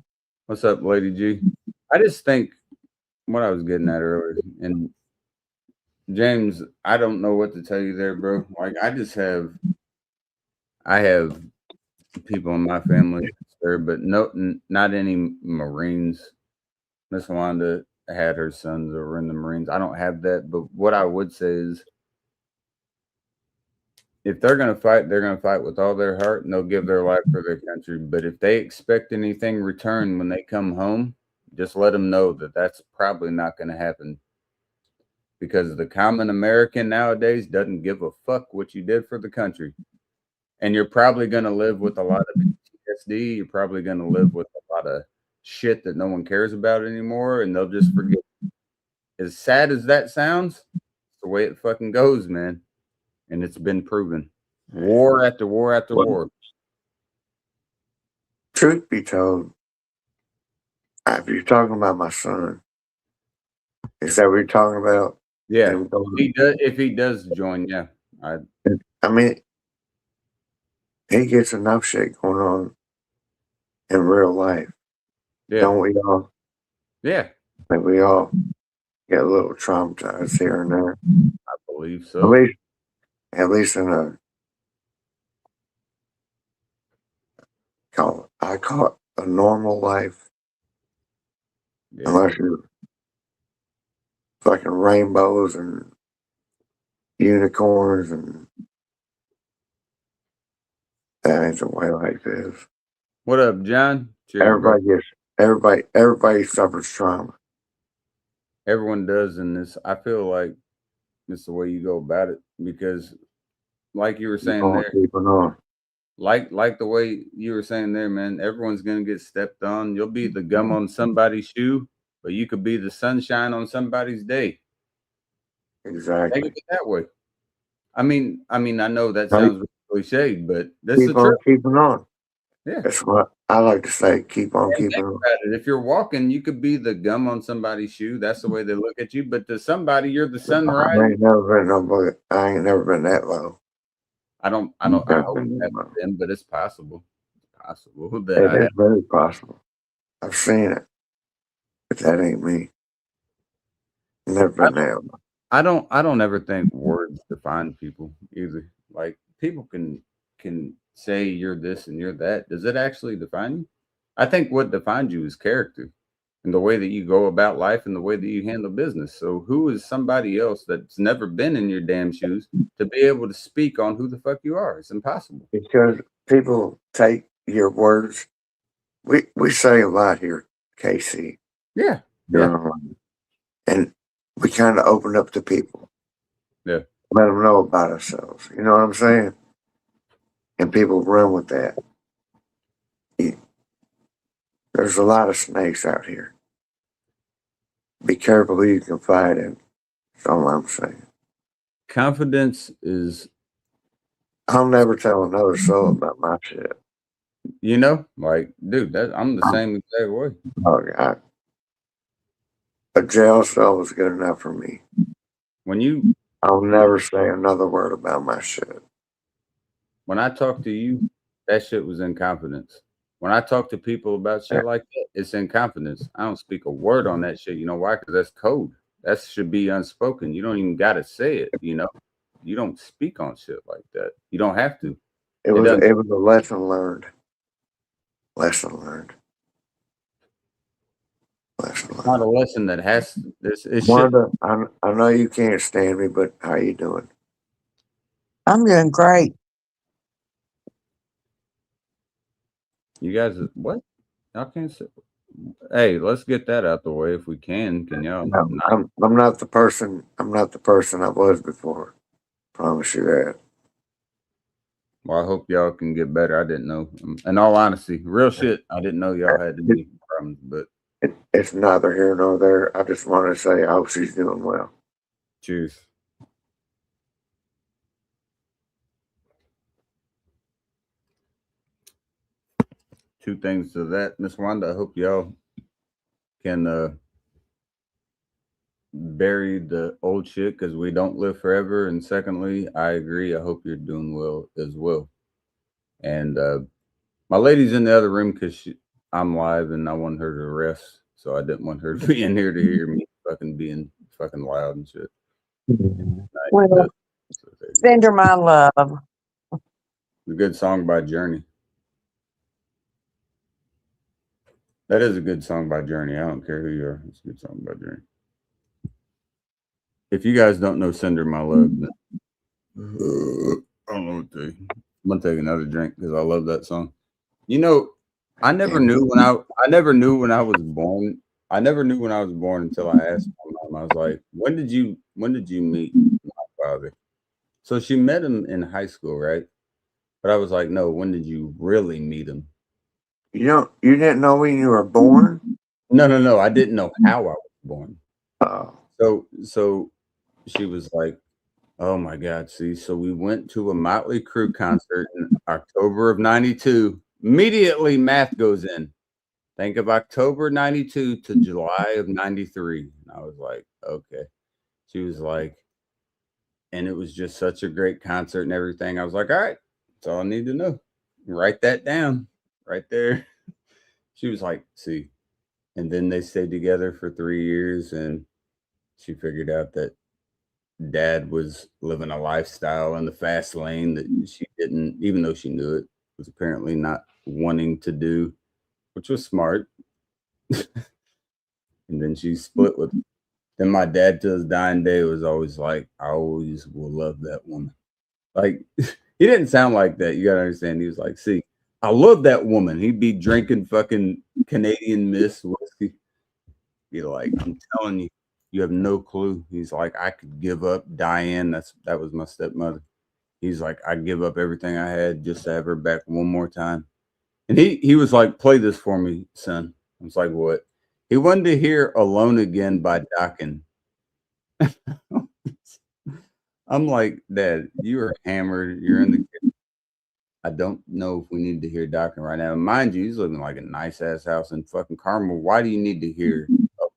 What's up, Lady G? I just think what I was getting at earlier, and James, I don't know what to tell you there, bro. Like I have people in my family there, but not any Marines. Miss Wanda had her sons that were in the Marines. I don't have that, but what I would say is if they're gonna fight, they're gonna fight with all their heart and they'll give their life for their country. But if they expect anything return when they come home, just let them know that that's probably not gonna happen. Because the common American nowadays doesn't give a fuck what you did for the country. And you're probably going to live with a lot of PTSD. You're probably going to live with a lot of shit that no one cares about anymore. And they'll just forget. As sad as that sounds, it's the way it fucking goes, man. And it's been proven. War after war after war. truth be told, if you're talking about my son, is that what you're talking about? Yeah. Him going- If he does join, yeah. I mean, he gets enough shit going on in real life. Yeah. Don't we all? Yeah. Like we all get a little traumatized here and there. I believe so. At least in a I call it a normal life, Yeah. unless you're fucking rainbows and unicorns, and that ain't the way life is. What up, John? Cheers, bro. Everybody suffers trauma. Everyone does in this. I feel like it's the way you go about it because, like you were saying there, Keeping on. like the way you were saying there, man, everyone's gonna get stepped on. You'll be the gum on somebody's shoe, but you could be the sunshine on somebody's day. Exactly. Think of it that way. I mean, I know that sounds cliche, but this is Keep the on truth. keeping on. Yeah. That's what I like to say. Keep on And keeping think on. about it. If you're walking, you could be the gum on somebody's shoe. That's the way they look at you. But to somebody, you're the sunrise. I ain't never been that low. I hope never been, but it's possible. It's possible that It is very possible. I've seen it, but that ain't me. Never been there. I don't ever think words define people either. Like people can say you're this and you're that. Does it actually define you? I think what defines you is character and the way that you go about life and the way that you handle business. So who is somebody else that's never been in your damn shoes to be able to speak on who the fuck you are? It's impossible. Because people take your words. We say a lot here, KC. Yeah. And we kind of open up to people. Yeah. Let them know about ourselves. You know what I'm saying? And people run with that. There's a lot of snakes out here. Be careful who you confide in. That's all I'm saying. Confidence is, I'll never tell another soul about my shit. like, dude, I'm the same exact way. Oh, God. A jail cell was good enough for me. I'll never say another word about my shit. When I talk to you, that shit was in confidence. When I talk to people about shit like that, it's in confidence. I don't speak a word on that shit. You know why? Because that's code. That should be unspoken. You don't even got to say it. You don't speak on shit like that. You don't have to. It was a lesson learned. Lesson learned. Not a lesson that has this. Wanda, I know you can't stand me, but how you doing? I'm doing great. You guys, what? Y'all can't say. Hey, let's get that out the way if we can. Can y'all? No, I'm not the person. I'm not the person I was before. Promise you that. Well, I hope y'all can get better. I didn't know. In all honesty, real shit, I didn't know y'all had any problems, but it's neither here nor there. I just want to say I hope she's doing well. cheers. Two things to that, Miss Wanda. I hope y'all can bury the old shit because we don't live forever. And secondly, I agree. I hope you're doing well as well. And my lady's in the other room because I'm live and I want her to rest. So I didn't want her to be in here to hear me being fucking loud and shit. Well, send her my love. A good song by Journey. That is a good song by Journey. I don't care who you are. It's a good song by Journey. If you guys don't know Send Her My Love, then, I don't know what to. I'm gonna take another drink because I love that song. I never knew when I was born. I never knew when I was born until I asked my mom. I was like, "When did you meet my father?" So she met him in high school, right? But I was like, "No, when did you really meet him?" You didn't know when you were born? No. I didn't know how I was born. Oh. So she was like, "Oh my God, see." So we went to a Motley Crue concert in October of '92. Immediately math goes in. Think of October 92 to July of 93. And I was like, okay. She was like, and it was just such a great concert and everything. I was like, all right, that's all I need to know. Write that down right there. She was like, see. And then they stayed together for 3 years and she figured out that dad was living a lifestyle in the fast lane that she didn't, even though she knew it, was apparently not wanting to do, which was smart. And then she split with him. Then my dad to his dying day was always like, I always will love that woman. Like, he didn't sound like that. You gotta understand. He was like, see, I love that woman. He'd be drinking fucking Canadian Miss whiskey. Be like, I'm telling you, you have no clue. He's like, I could give up Diane. That was my stepmother. He's like, I'd give up everything I had just to have her back one more time. And he was like, play this for me, son. I was like, what? He wanted to hear Alone Again by Dokken. I'm like, Dad, you are hammered. You're in the kitchen. I don't know if we need to hear Dokken right now. Mind you, he's living in like a nice ass house in fucking Carmel. Why do you need to hear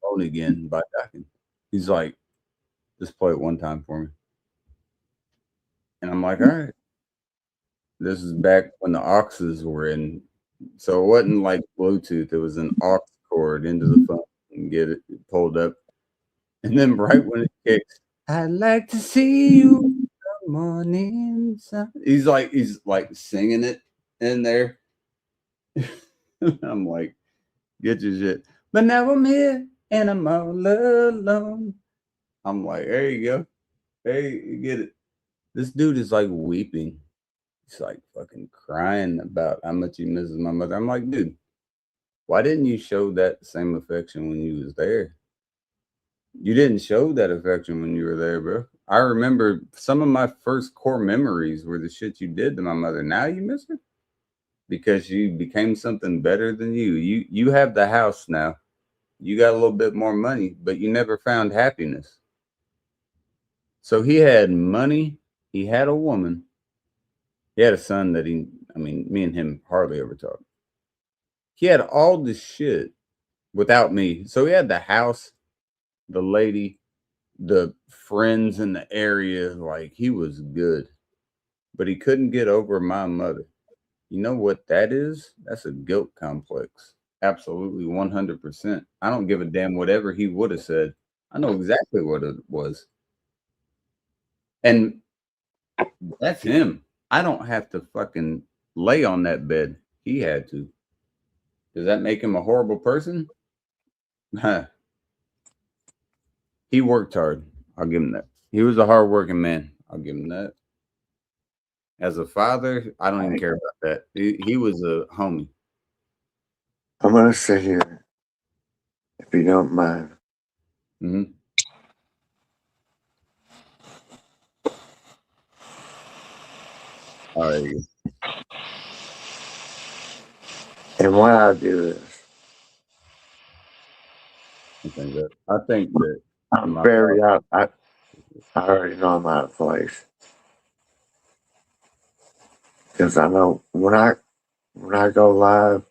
Alone Again by Dokken? He's like, just play it one time for me. And I'm like, all right. This is back when the auxes were in. So it wasn't like Bluetooth. It was an aux cord into the phone and get it pulled up. And then right when it kicks, I'd like to see you in the morning sun. He's like singing it in there. I'm like, get your shit. But now I'm here and I'm all alone. I'm like, there you go. Hey, you get it. This dude is like weeping. He's like fucking crying about how much he misses my mother. I'm like, dude, why didn't you show that same affection when you was there? You didn't show that affection when you were there, bro. I remember some of my first core memories were the shit you did to my mother. Now you miss her because you became something better than you. You have the house now. You got a little bit more money, but you never found happiness. So he had money. He had a woman. He had a son that me and him hardly ever talked. He had all this shit without me. So he had the house, the lady, the friends in the area. Like, he was good, but he couldn't get over my mother. You know what that is? That's a guilt complex. Absolutely 100%. I don't give a damn whatever he would have said. I know exactly what it was. And that's him. I don't have to fucking lay on that bed. He had to. Does that make him a horrible person? He worked hard. I'll give him that. He was a hardworking man. I'll give him that. As a father, I don't even care about that. He was a homie. I'm gonna sit here, if you don't mind. Mm-hmm. All right. And why I do this, I think that I'm very out. I already know I'm out of place because I know when I go live,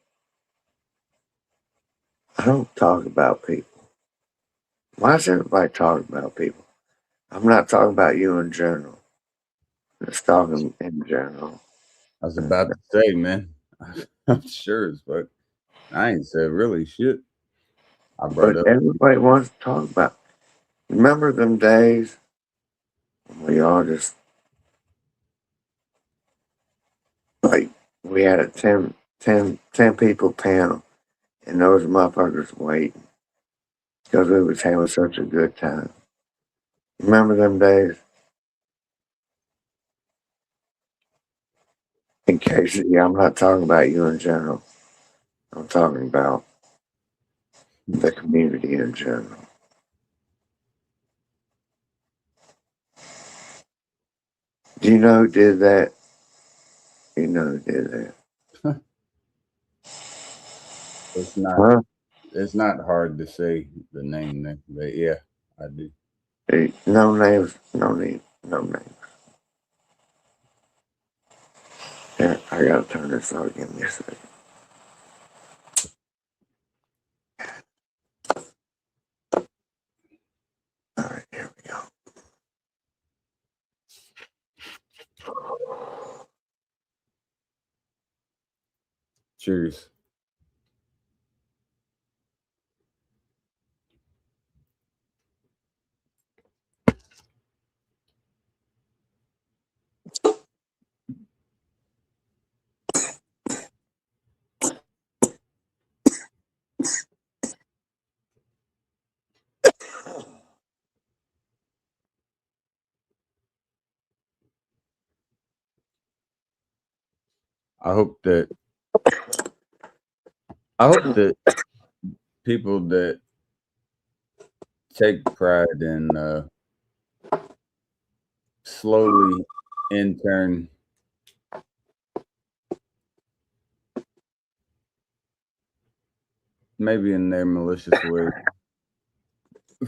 I don't talk about people. Why is everybody talking about people? I'm not talking about you in general. I'm just talking in general. I was about to say, man. I'm sure as fuck. I ain't said really shit. I brought But up. everybody wants to talk about. Remember them days when we all just like we had a 10 people panel and those motherfuckers waiting because we was having such a good time. Remember them days? In case, yeah, I'm not talking about you in general. I'm talking about the community in general. Do you know who did that? You know who did that? It's not. Huh? It's not hard to say the name, man, but yeah, I do. Hey, no names, no names. Here, I gotta turn this off. Give me a second. All right, here we go. Cheers. I hope that people that take pride in slowly in turn maybe in their malicious way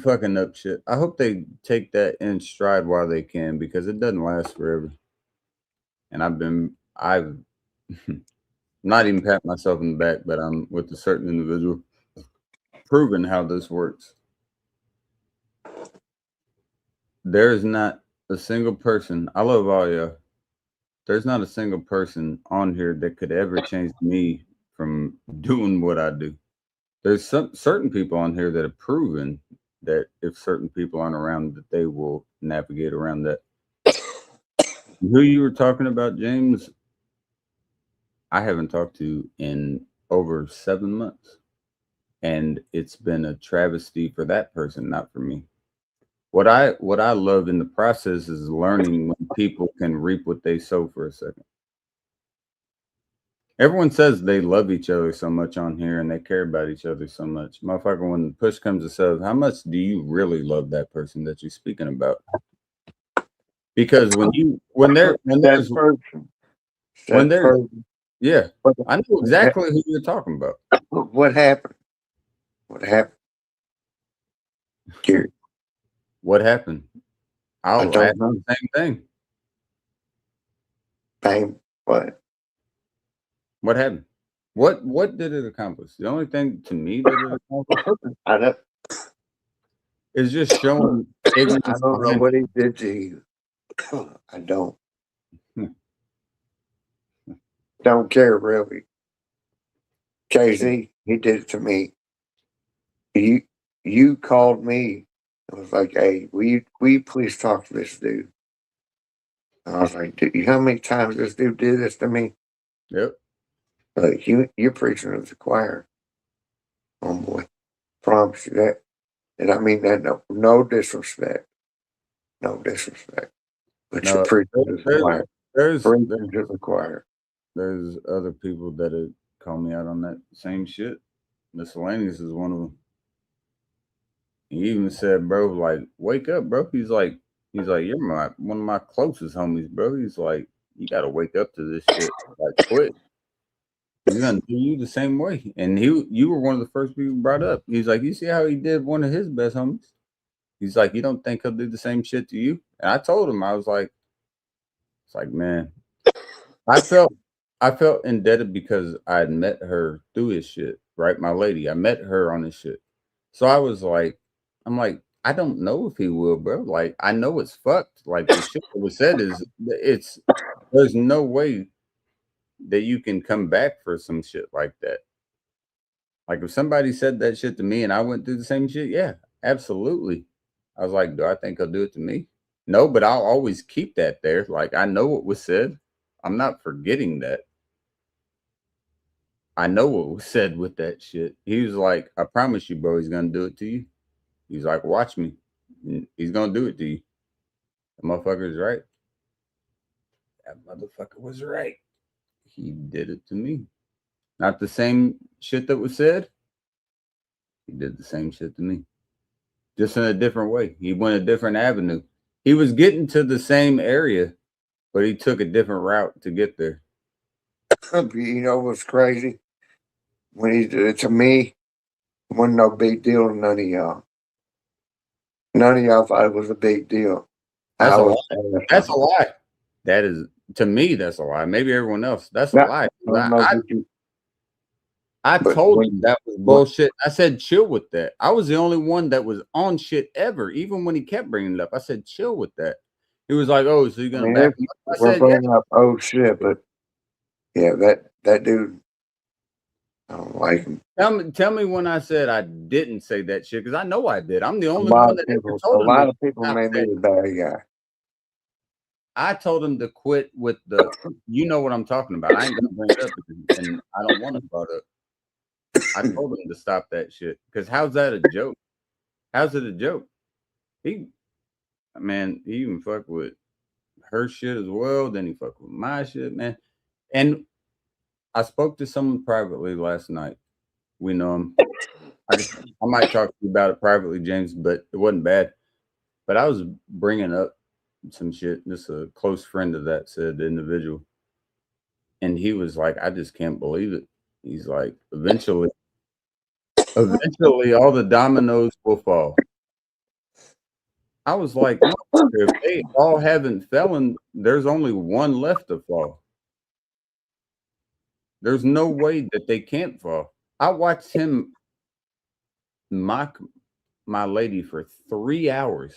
fucking up shit. I hope they take that in stride while they can, because it doesn't last forever. And I've not even pat myself in the back, but I'm with a certain individual proving how this works. There is not a single person. I love all y'all. There's not a single person on here that could ever change me from doing what I do. There's some certain people on here that have proven that if certain people aren't around, that they will navigate around that. Who you were talking about, James, I haven't talked to in over 7 months. And it's been a travesty for that person, not for me. What I love in the process is learning when people can reap what they sow for a second. Everyone says they love each other so much on here and they care about each other so much. Motherfucker, when the push comes to shove, how much do you really love that person that you're speaking about? Because yeah, I know exactly who you're talking about. What happened? What happened? Gary, What happened? I I'll don't ask know. the same thing. Bang. What? What happened? What did it accomplish? The only thing to me that it accomplished I don't. is just showing ignorance. I don't know what he did to you. I don't. Don't care really. KZ, he did it to me. You called me. I was like, "Hey, will you please talk to this dude?" And I was like, "Dude, you know how many times this dude did this to me?" Yep. Like you're preaching to the choir, homeboy. Promise you that. And I mean that no disrespect. No disrespect. But you're No, preaching to the choir. there's Preaching to the choir. there's other people that have called me out on that same shit. Miscellaneous is one of them. He even said, "Bro, like, wake up, bro." He's like, "You're one of my closest homies, bro." He's like, "You gotta wake up to this shit. Like, quit. He's gonna do you the same way." And you were one of the first people brought up. He's like, "You see how he did one of his best homies?" He's like, "You don't think he'll do the same shit to you?" And I told him, I was like, "It's like, man, I felt indebted because I had met her through his shit, right? My lady, I met her on his shit. So I was like, I'm like, I don't know if he will, bro. Like, I know it's fucked. Like the shit that was said there's no way that you can come back for some shit like that. Like if somebody said that shit to me and I went through the same shit, yeah, absolutely. I was like, do I think he'll do it to me? No, but I'll always keep that there. Like I know what was said. I'm not forgetting that. I know what was said with that shit. He was like, I promise you, bro, he's gonna do it to you. He's like, watch me. He's gonna do it to you. The motherfucker's right. That motherfucker was right. He did it to me. Not the same shit that was said. He did the same shit to me. Just in a different way. He went a different avenue. He was getting to the same area, but he took a different route to get there. You know what's crazy? When he did it to me, it wasn't no big deal to none of y'all. None of y'all thought it was a big deal. That's a lie. That's a lie. That is, to me, that's a lie. Maybe everyone else. That's a lie. I told him that was bullshit. I said, chill with that. I was the only one that was on shit ever. Even when he kept bringing it up, I said, chill with that. He was like, oh, so you're going to back him up? I we're said, bringing up oh shit, but yeah, that dude, I don't like him. Tell me when I said I didn't say that shit, because I know I did. I'm the only one that ever told him. A lot of people made me a bad guy. I told him to quit with the, you know what I'm talking about. I ain't going to bring it up, and I don't want to brought up. I told him to stop that shit, because how's that a joke? How's it a joke? He even fucked with her shit as well. Then he fucked with my shit, man. And I spoke to someone privately last night. We know him. I might talk to you about it privately, James, but it wasn't bad. But I was bringing up some shit. Just a close friend of that said, the individual. And he was like, I just can't believe it. He's like, eventually all the dominoes will fall. I was like, if they all haven't fallen, there's only one left to fall. There's no way that they can't fall. I watched him mock my lady for 3 hours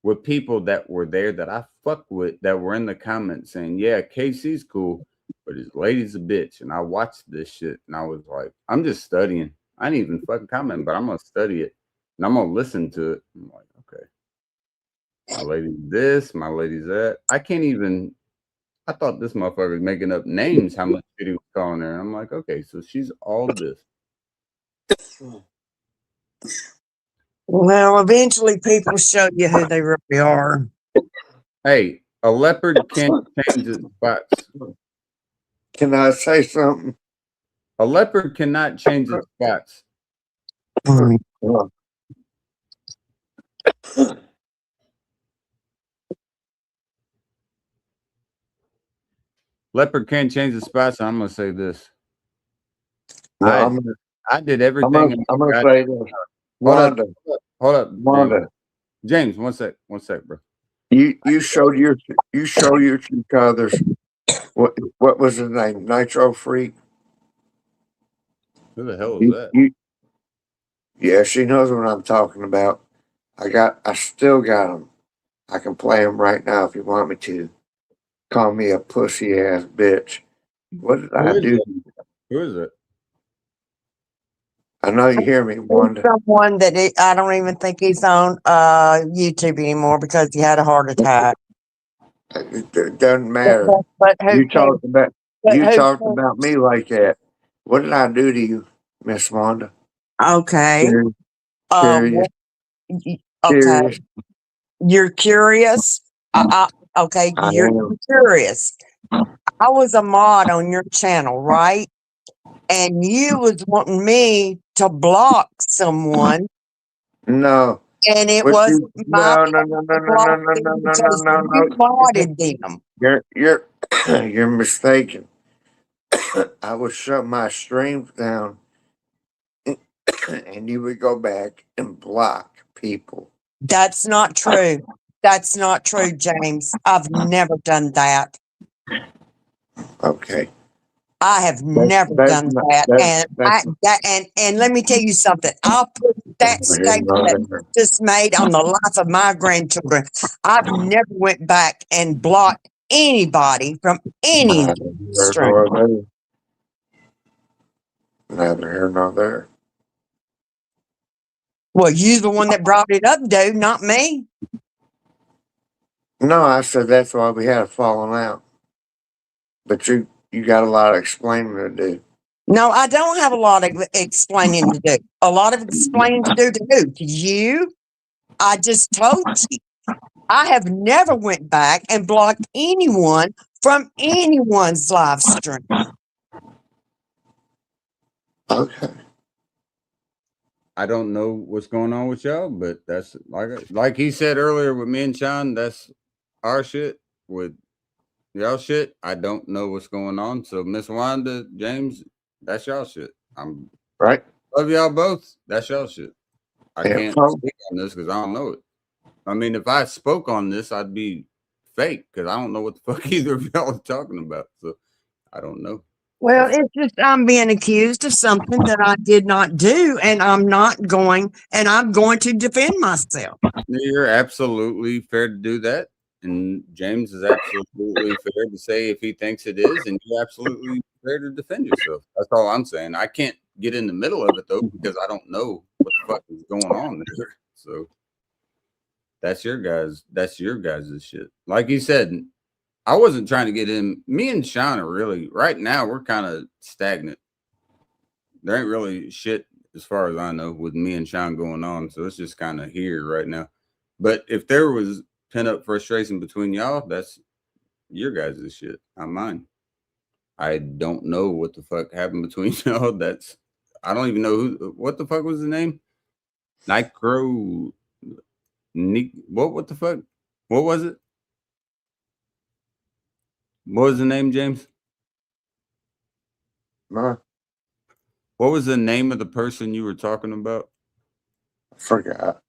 with people that were there that I fuck with, that were in the comments saying, yeah, KC's cool, but his lady's a bitch. And I watched this shit and I was like, I'm just studying. I didn't even fucking comment, but I'm gonna study it and I'm gonna listen to it. I'm like, okay, my lady's this, my lady's that. I thought this motherfucker was making up names, how much shit he was calling her. And I'm like, okay, so she's all this. Well, eventually people show you who they really are. Hey, a leopard can't change its spots. Can I say something? A leopard cannot change its spots. Leopard can't change its spots. And I'm gonna say this. No, I did everything. I'm gonna say this. Wanda, Hold up, Wanda. James, one sec, bro. You showed your two brothers. What was his name? Nitro Freak. Who the hell is that? Yeah, she knows what I'm talking about. I still got them. I can play them right now if you want me to. Call me a pussy ass bitch. What did I do? Who is it? I know you hear me, Wanda. Someone that I don't even think he's on YouTube anymore because he had a heart attack. It doesn't matter. But who You cares? talked about me like that. What did I do to you, Miss Wanda? Okay. Curious. Okay. Curious. You're curious. Okay. You're curious. I was a mod on your channel, right? And you was wanting me to block someone. No. And it wasn't my no. You modded them. You're mistaken. I would shut my streams down and you would go back and block people. That's not true. That's not true, James. I've never done that. Okay. I have never done that. And let me tell you something. I'll put that statement that just made on the life of my grandchildren. I've never went back and blocked anybody from any stream. Neither here nor there. Well, you the one that brought it up, dude, not me. No, I said that's why we had a falling out. But you got a lot of explaining to do. No, I don't have a lot of explaining to do. A lot of explaining to do to who? To you? I just told you. I have never went back and blocked anyone from anyone's live stream. Okay. I don't know what's going on with y'all, but that's like he said earlier with me and Sean, that's our shit. With y'all shit, I don't know what's going on. So Miss Wanda, James, that's y'all shit. I'm right. Love y'all both. That's y'all shit. I can't speak on this because I don't know it. I mean, if I spoke on this, I'd be fake because I don't know what the fuck either of y'all are talking about. So I don't know. Well, it's just I'm being accused of something that I did not do, and I'm going to defend myself. You're absolutely fair to do that. And James is absolutely fair to say if he thinks it is, and you're absolutely fair to defend yourself. That's all I'm saying. I can't get in the middle of it though, because I don't know what the fuck is going on there. So that's your guys' shit. Like you said, I wasn't trying to get in. Me and Sean are really right now, we're kind of stagnant. There ain't really shit as far as I know with me and Sean going on. So it's just kind of here right now. But if there was pent up frustration between y'all, that's your guys' shit, not mine. I don't know what the fuck happened between y'all. I don't even know what the fuck was the name? Nicro Nick what the fuck? What was it? What was the name, James? Huh? What was the name of the person you were talking about? Forgot.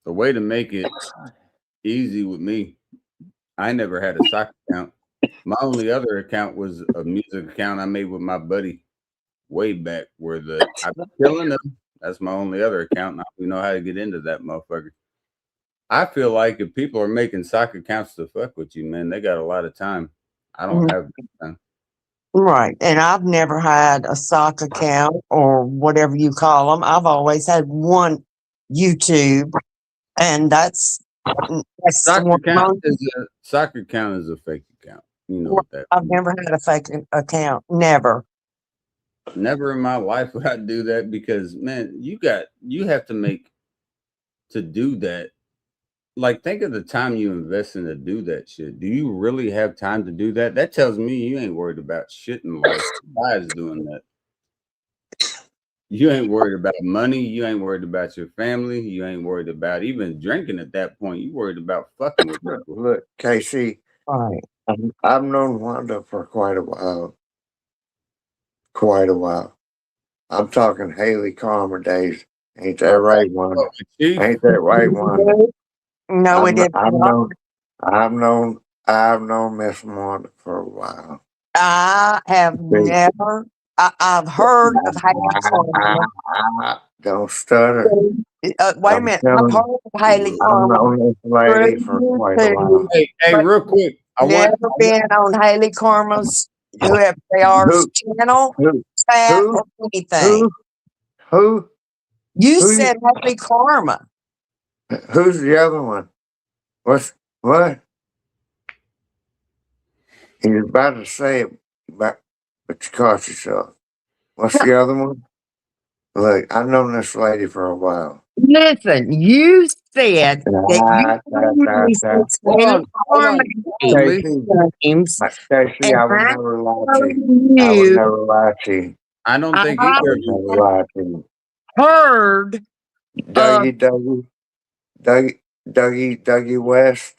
The way to make it easy with me, I never had a sock account. My only other account was a music account I made with my buddy way back where I've been killing them. That's my only other account. And I don't even know how to get into that motherfucker. I feel like if people are making sock accounts to fuck with you, man, they got a lot of time. I don't have that time. Right. And I've never had a sock account or whatever you call them. I've always had one YouTube, and that's Sock one account is a fake account. You know what that I've means. never had a fake account. Never. Never in my life would I do that because, man, you have to make to do that. Like, think of the time you invest in to do that shit. Do you really have time to do that? That tells me you ain't worried about shit in life. Why is doing that? You ain't worried about money. You ain't worried about your family. You ain't worried about even drinking at that point. You worried about fucking with people. Look, KC, Right. I've known Wanda for quite a while. Quite a while. I'm talking Haley Calmer days. Ain't that right, Wanda? Ain't that right, Wanda? No, it I've isn't. I've known Miss Wanda for a while. I have never. I've heard of Haley Carmer. Don't stutter. Wait a minute. I've heard of Haley I've Carmer. known this lady for quite a while. Hey, real quick. Never been on Haley Carmer's, whoever they are, channel, chat, or anything. Who? You said Haley Carmer. Who's the other one? What? He was about to say it, but you caught yourself. What's the other one? Look, I've known this lady for a while. Listen, you said that Stacey, I would never lie to you. I would never lie to you. I don't think either of you never lie to you. Heard Dougie West.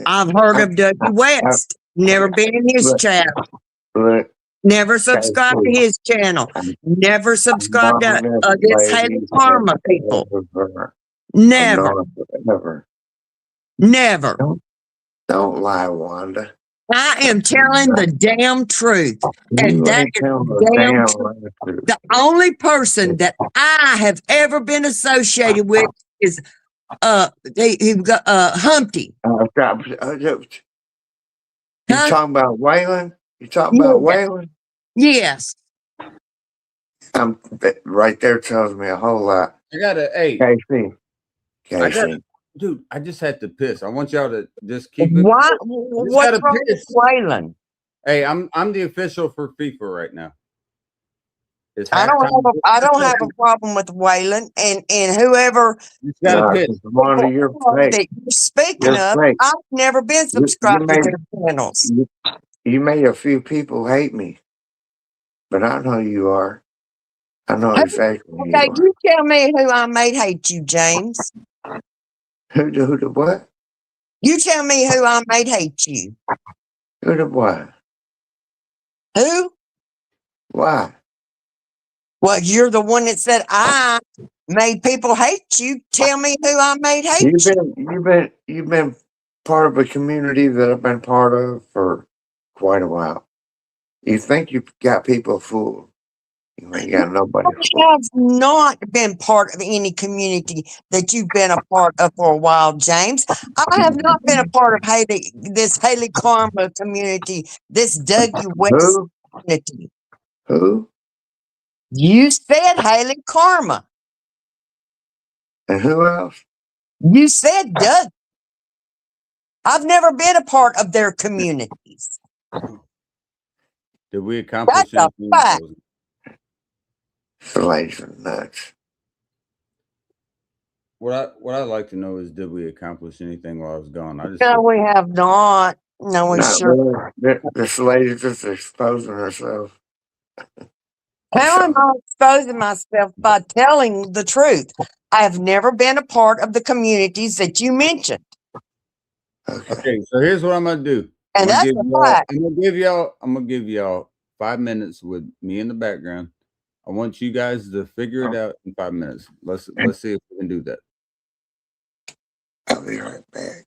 I've heard of Dougie West. Never been in his channel. Look, never subscribed to his channel. Never subscribed to this Haley Carmer people. Never. Don't lie, Wanda. I am telling the damn truth. And that is damn truth. The only person that I have ever been associated with is Humpty. You talking about Waylon? You talking about Waylon? Yes. Right there tells me a whole lot. I gotta, hey, KC. Dude, I just had to piss. I want y'all to just keep it. What's wrong with Waylon? Hey, I'm the official for FIFA right now. I don't have a problem with Waylon and whoever that you're speaking of. I've never been subscribed to their channels. You made a few people hate me, but I know you are. I know exactly. Okay, you tell me who I made hate you, James. Who the what? You tell me who I made hate you. Who the what? Who? Why? Well, you're the one that said I made people hate you. Tell me who I made hate you. You've been part of a community that I've been part of for quite a while. You think you've got people fooled. You ain't got nobody fooled. I have not been part of any community that you've been a part of for a while, James. I have not been a part of this Haley Carmer community, this Dougie West community. Who? You said Haley Carmer. And who else? You said Doug. I've never been a part of their communities. Did we accomplish That's anything? a fact. Slaves are nuts. what I'd like to know is, did we accomplish anything while I was gone? I just No, we have not. No, we Not sure. really. This lady's just exposing herself. How am I exposing myself? By telling the truth. I have never been a part of the communities that you mentioned. Okay. Okay, so here's what I'm gonna do. And that's a fact. I'm gonna give y'all 5 minutes with me in the background. I want you guys to figure it out in 5 minutes. Let's see if we can do that. I'll be right back.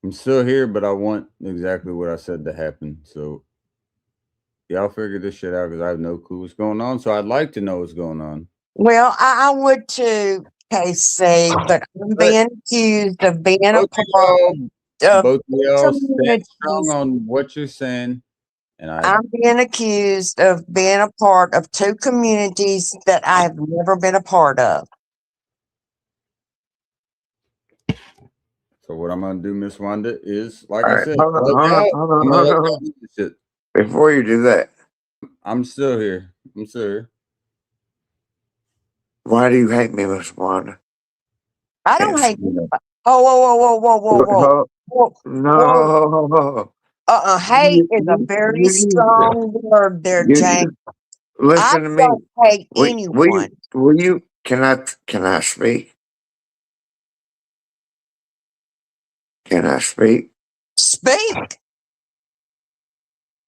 I'm still here, but I want exactly what I said to happen. So y'all figure this shit out because I have no clue what's going on. So I'd like to know what's going on. Well, I would too, Casey, but I'm being accused of being a Both part of both of y'all stand communities. strong on what you're saying. And I'm being accused of being a part of two communities that I have never been a part of. So what I'm gonna do, Miss Wanda, is like All I right, said, hold on. Before you do that, I'm still here. why do you hate me, Miss Wanda? I don't hate you. Oh, whoa. No. Hate is a very strong word there, James. Listen to I me. don't hate anyone. Will you? Can I speak? Can I speak? Speak.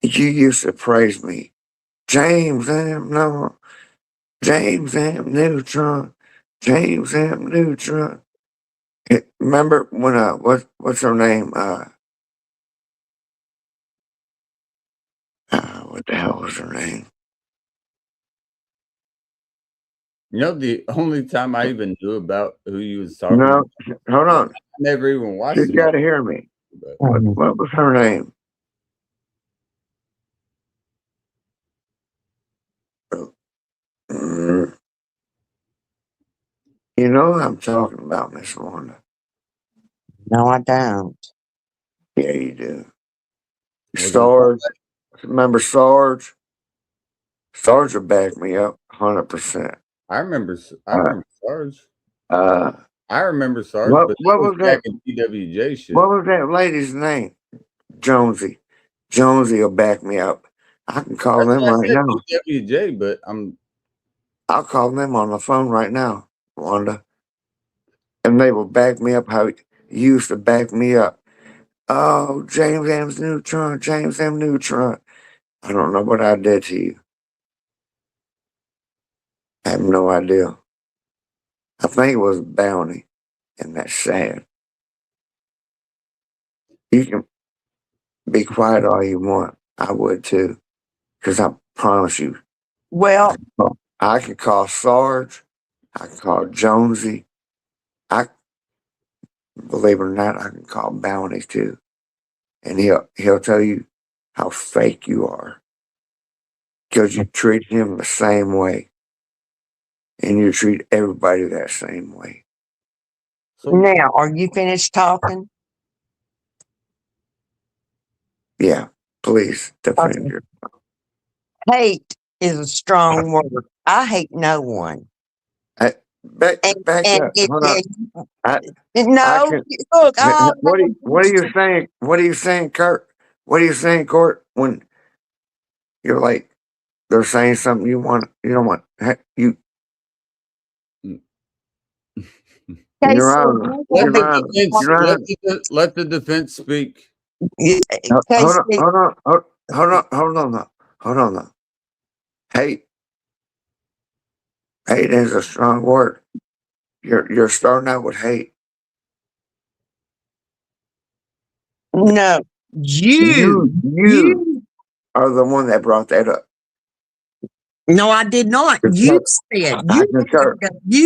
You used to praise me, James M. Neutron. James M. Neutron. Remember when what's her name? What the hell was her name? You know, the only time I even knew about who you was talking No, about, hold on. I never even watched You it. got to hear me. But What was her name? You know what I'm talking about, Miss Wanda. No, I don't. Yeah, you do. Was it- Sarge. Remember Sarge? Sarge will back me up 100%. I remember Sarge. I remember Sarge, What but was back that? in PWJ shit. What was that lady's name? Jonesy. Jonesy will back me up. I can call them right now. PWJ, but I'll call them on the phone right now, Wanda. And they will back me up how you used to back me up. Oh, James M. Neutron. I don't know what I did to you. I have no idea. I think it was bounty, and that's sad. You can be quiet all you want. I would too, because I promise you, Well, I can call Sarge, I can call Jonesy. Believe it or not, I can call Bounty too, and he'll tell you how fake you are because you treat him the same way, and you treat everybody that same way. now, are you finished talking? Yeah, please defend Okay. yourself. Hate is a strong word. I hate no one. Back And up. Hold on. Look, What are you saying? What are you saying, Kurt? What are you saying, Court? When you're like, they're saying something you don't want. You. Your Honor. Let the defense speak. Hold on. Hate is a strong word. You're starting out with hate. No, you are the one that brought that up. No, I did not. You said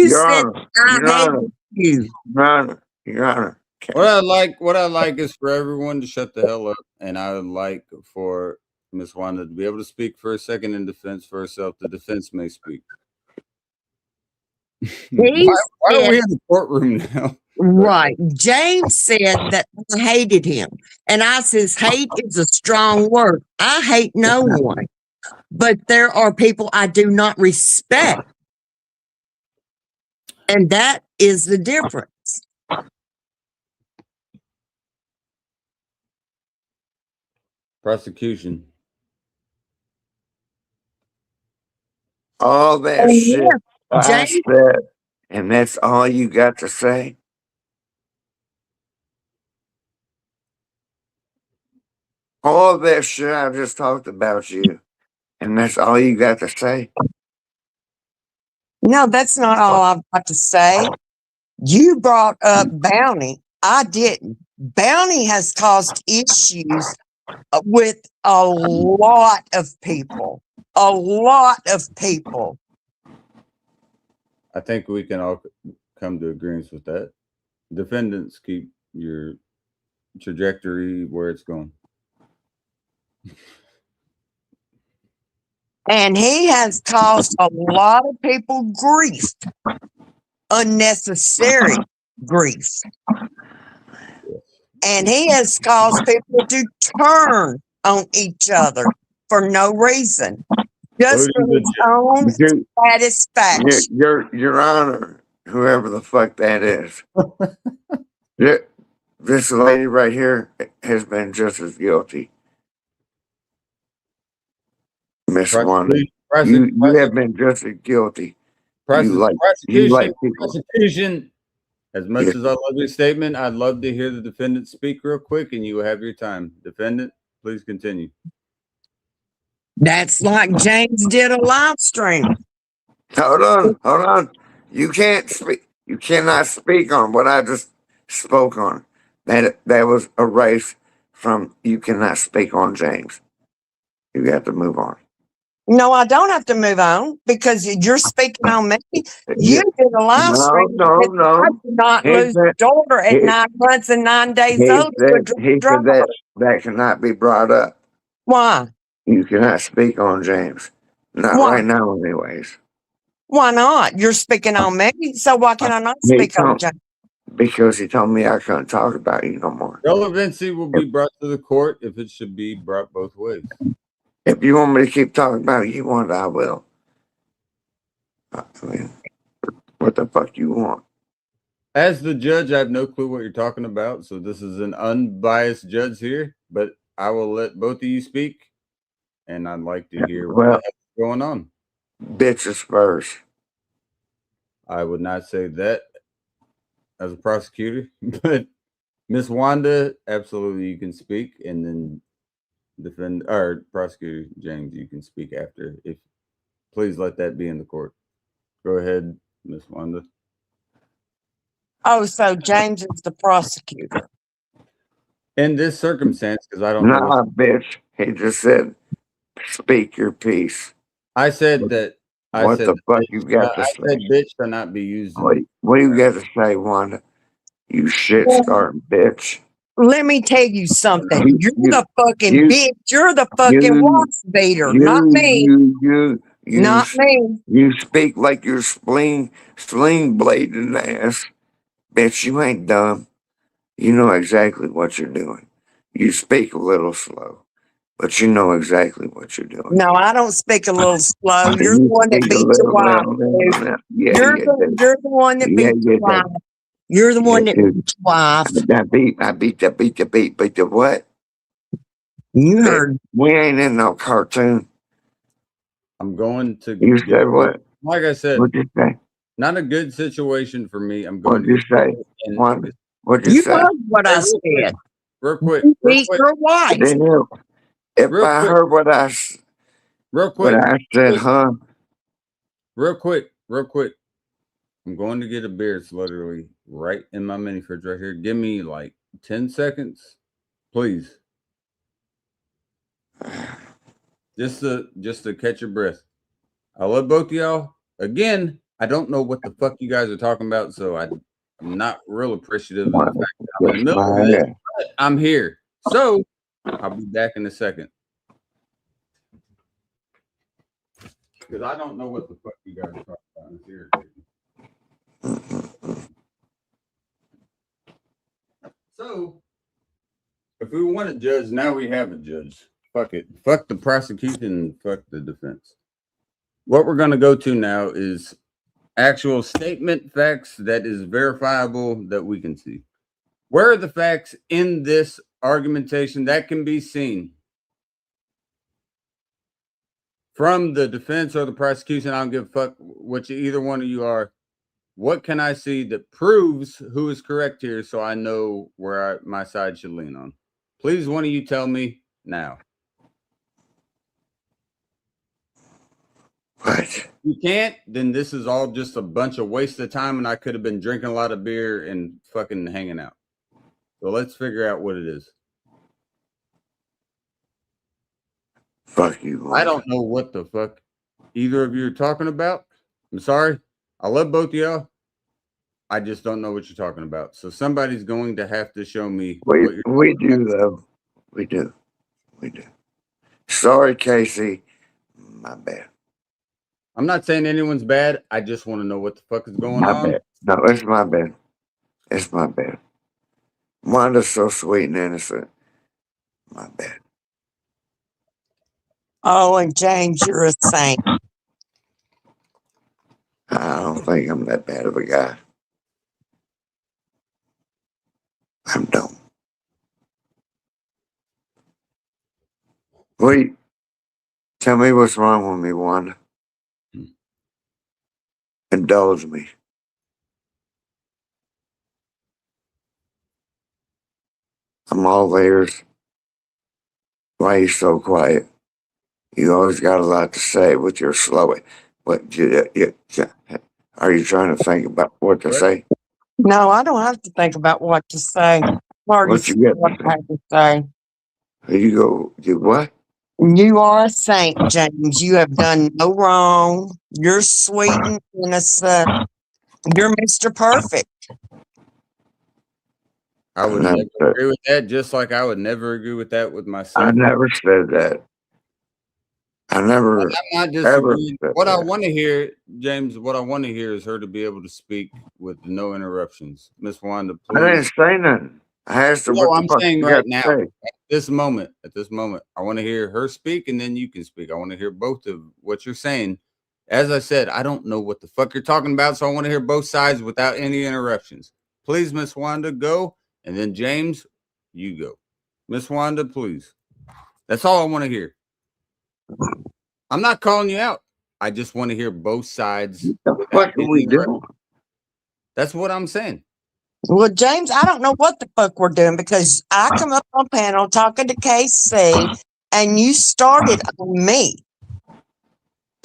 Your Honor. you. Your Honor. What I like is for everyone to shut the hell up, and I would like for Miss Wanda to be able to speak for a second in defense for herself. The defense may speak. Why are we in the courtroom now? Right. James said that I hated him. And I says, hate is a strong word. I hate no one. But there are people I do not respect. And that is the difference. Prosecution. All that And shit yeah, I James, said, and that's all you got to say? All that shit I just talked about you, and that's all you got to say? no, that's not all I've got to say. You brought up Bounty. I didn't. Bounty has caused issues with a lot of people. A lot of people. I think we can all come to agreements with that. Defendants, keep your trajectory where it's going. And he has caused a lot of people grief, unnecessary grief. And he has caused people to turn on each other for no reason, just for his own You- satisfaction. Your Honor, whoever the fuck that is, yeah, this lady right here has been just as guilty. Miss Wanda, you have been just as guilty. Prosecution. People. Prosecution. As much Yes. as I love your statement, I'd love to hear the defendant speak real quick, and you will have your time. Defendant, please continue. That's like James did a live stream. Hold on. You can't speak. You cannot speak on what I just spoke on. That was erased from. You cannot speak on James. You got to move on. No, I don't have to move on because you're speaking on me. You did a live stream. No. I did not He lose said- a daughter at he- 9 months and 9 days He old. to a said, drunk he said driver. that cannot be brought up. Why? You cannot speak on James. Not Why? right now, anyways. Why not? You're speaking on me, so why can I not Me speak on too. James? Because he told me I couldn't talk about you no more. Relevancy will be brought to the court if it should be brought both ways. If you want me to keep talking about you want, I will. I mean, what the fuck you want? As the judge, I have no clue what you're talking about, so this is an unbiased judge here, but I will let both of you speak, and I'd like to hear what the heck's going on. Bitches first. I would not say that as a prosecutor, but Miss Wanda, absolutely you can speak, and then prosecutor James, you can speak after. If please let that be in the court. Go ahead, Miss Wanda. Oh, so James is the prosecutor. In this circumstance, because I don't know. Nah, bitch. He just said, speak your piece. I said that. What the fuck you got to I say? said bitch shall not be used. What do you got to say, Wanda? You shit starting bitch. Let me tell you something. You're the fucking bitch. You're the fucking wife beater, not me. Not me. You speak like you're sling blading ass. Bitch, you ain't dumb. You know exactly what you're doing. You speak a little slow, but you know exactly what you're doing. No, I don't speak a little slow. You're the one that beats your wife. You're the one that beats your wife. You're the one that beats your wife. I beat the what? You heard. We ain't in no cartoon. I'm going to. You said what? Like I said, what'd you say? Not a good situation for me. I'm going. What'd you say? What'd you say? You heard what I said. Real quick. You beat your wife. If I heard what I said, huh? Real quick. I'm going to get a beer. It's literally right in my mini fridge right here. Give me like 10 seconds, please. Just to catch your breath. I love both of y'all. Again, I don't know what the fuck you guys are talking about, so I'm not real appreciative of the fact that I'm in the middle of this, but I'm here. So I'll be back in a second. Because I don't know what the fuck you guys are talking about. It's irritating. So, if we want a judge, now we have a judge. Fuck it. Fuck the prosecution. Fuck the defense. What we're going to go to now is actual statement facts that is verifiable that we can see. Where are the facts in this argumentation that can be seen from the defense or the prosecution? I don't give a fuck what either one of you are. What can I see that proves who is correct here so I know where my side should lean on? Please, one of you tell me now. What? You can't, then this is all just a bunch of waste of time and I could have been drinking a lot of beer and fucking hanging out. So let's figure out what it is. Fuck you. I don't know what the fuck either of you are talking about. I'm sorry. I love both of y'all. I just don't know what you're talking about. So somebody's going to have to show me. We what you're do though. We do. Sorry, Casey. My bad. I'm not saying anyone's bad. I just want to know what the fuck is going My on. bad. No, it's my bad. It's my bad. Wanda's so sweet and innocent. My bad. Oh, and James, you're a saint. I don't think I'm that bad of a guy. I don't. Wait. Tell me what's wrong with me, Wanda. Indulge me. I'm all ears. Why are you so quiet? You always got a lot to say, but you're slow. But are you trying to think about what to say? No, I don't have to think about what to say. I've already What you said got what to I have to say. You go, you what? You are a saint, James. You have done no wrong. You're sweet and innocent. You're Mr. Perfect. I would never never said- agree with that, just like I would never agree with that with myself. I never said that. I never. I'm not ever disagreeing. said What I that. want to hear, James, what I want to hear is her to be able to speak with no interruptions. Miss Wanda, I didn't please. say nothing. I asked her No, what I'm the fuck saying you right got to now. say. At this moment, I want to hear her speak and then you can speak. I want to hear both of what you're saying. As I said, I don't know what the fuck you're talking about, so I want to hear both sides without any interruptions. Please, Miss Wanda, go. And then James, you go. Miss Wanda, please. That's all I want to hear. I'm not calling you out. I just want to hear both sides. The fuck are we doing? That's what I'm saying. Well, James, I don't know what the fuck we're doing because I come up on panel talking to KC and you started on me.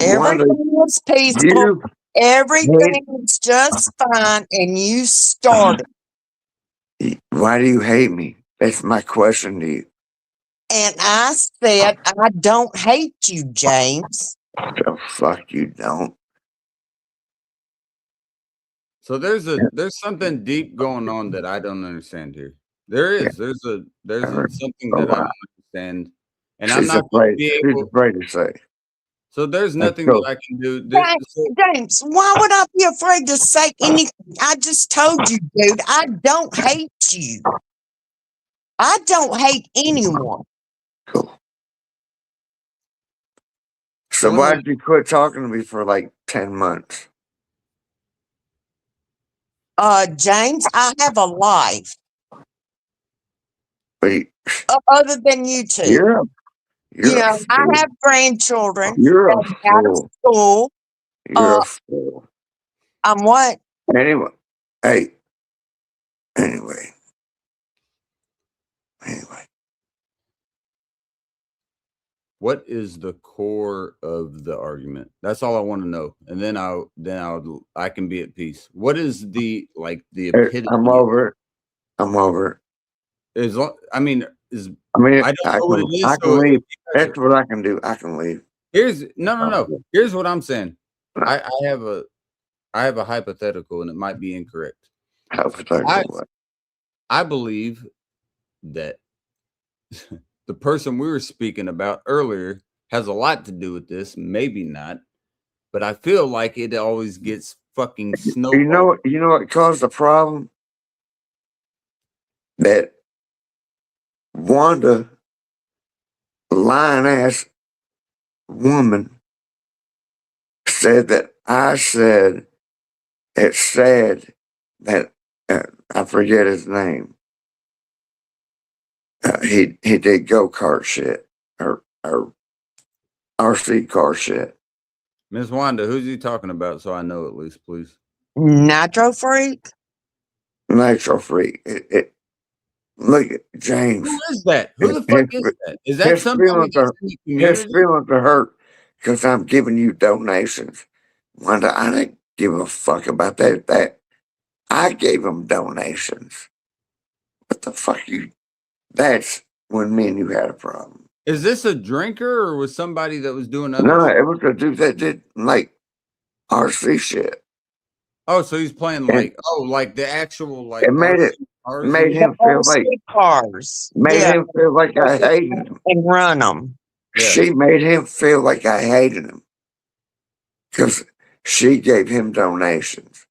Everything was peaceful. Everything was just fine. And you started. Why do you hate me? That's my question to you. And I said, I don't hate you, James. The fuck you don't. So there's something deep going on that I don't understand here. There's something that I don't understand, and I'm not going to be able. She's afraid to say. So there's nothing that I can do. James, why would I be afraid to say anything? I just told you, dude, I don't hate you. I don't hate anyone. Cool. So why did you quit talking to me for like 10 months? James, I have a life. Wait. Other than you two. I have grandchildren. You're a out of fool. school. You're a fool. I'm what? Anyway. What is the core of the argument? That's all I want to know, and then I can be at peace. What is the epitome? I'm over it. I don't know what it is. I can leave. That's what I can do. I can leave. Here's Here's what I'm saying. I have a hypothetical, and it might be incorrect. Hypothetical. I believe that the person we were speaking about earlier has a lot to do with this. Maybe not, but I feel like it always gets fucking snowballed. You know what caused the problem? that Wanda, lying ass woman, said that I said it said that I forget his name. He did go-kart shit or RC car shit. Miss Wanda, who's he talking about? So I know at least, please. Nitro Freak? Nitro Freak. Look at James. Who is that? Who the fuck is that? Is that his somebody feelings that's are- in the His community? feelings are hurt because I'm giving you donations. Wanda, I didn't give a fuck about that. I gave him donations. What the fuck you? That's when me and you had a problem. Is this a drinker or was somebody that was doing other No, shit? it was a dude that did like RC shit. Oh, so he's playing like like the actual like It made it cars made and him feel like RC cars. made Yeah, him feel like I hated him. and run them. Yeah. She made him feel like I hated him because she gave him donations.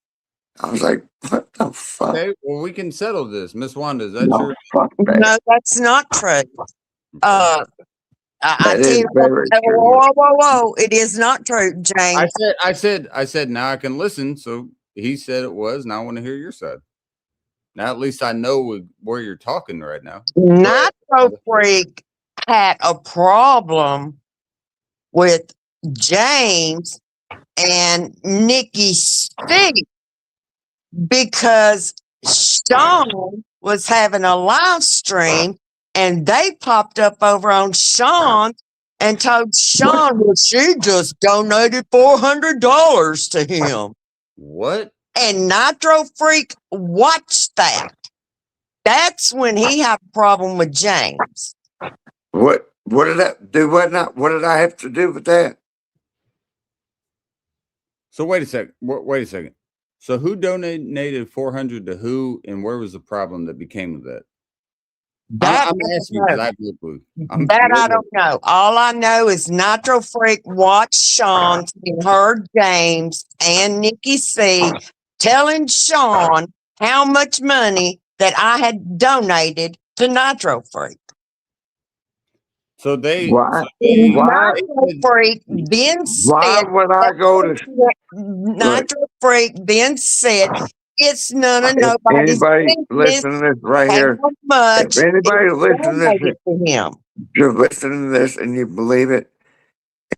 I was like, what the fuck? Okay, well, we can settle this. Miss Wanda, is that No, your fuck that. No, that's not true. I That tell is you what, very true. whoa. It is not true, James. I said now I can listen. So he said it was, and I want to hear your side. Now at least I know where you're talking right now. Nitro Freak had a problem with James and Nikki Stig because Sean was having a live stream and they popped up over on Sean and told Sean that she just donated $400 to him. What? And Nitro Freak watched that. That's when he had a problem with James. What did that do? What did I have to do with that? So wait a second. Wait a second. So who donated 400 to who, and where was the problem that became of that? That I'm asking because I have no clue. That I don't know. All I know is Nitro Freak watched Sean and heard James and Nikki C telling Sean how much money that I had donated to Nitro Freak. So they. Why? So they Why? Nitro Freak then Why said, would I go to? Nitro Freak then said, it's none of If nobody's anybody business listening to this right here, how much if anybody is listening to donated this, to him. you're listening to this and you believe it.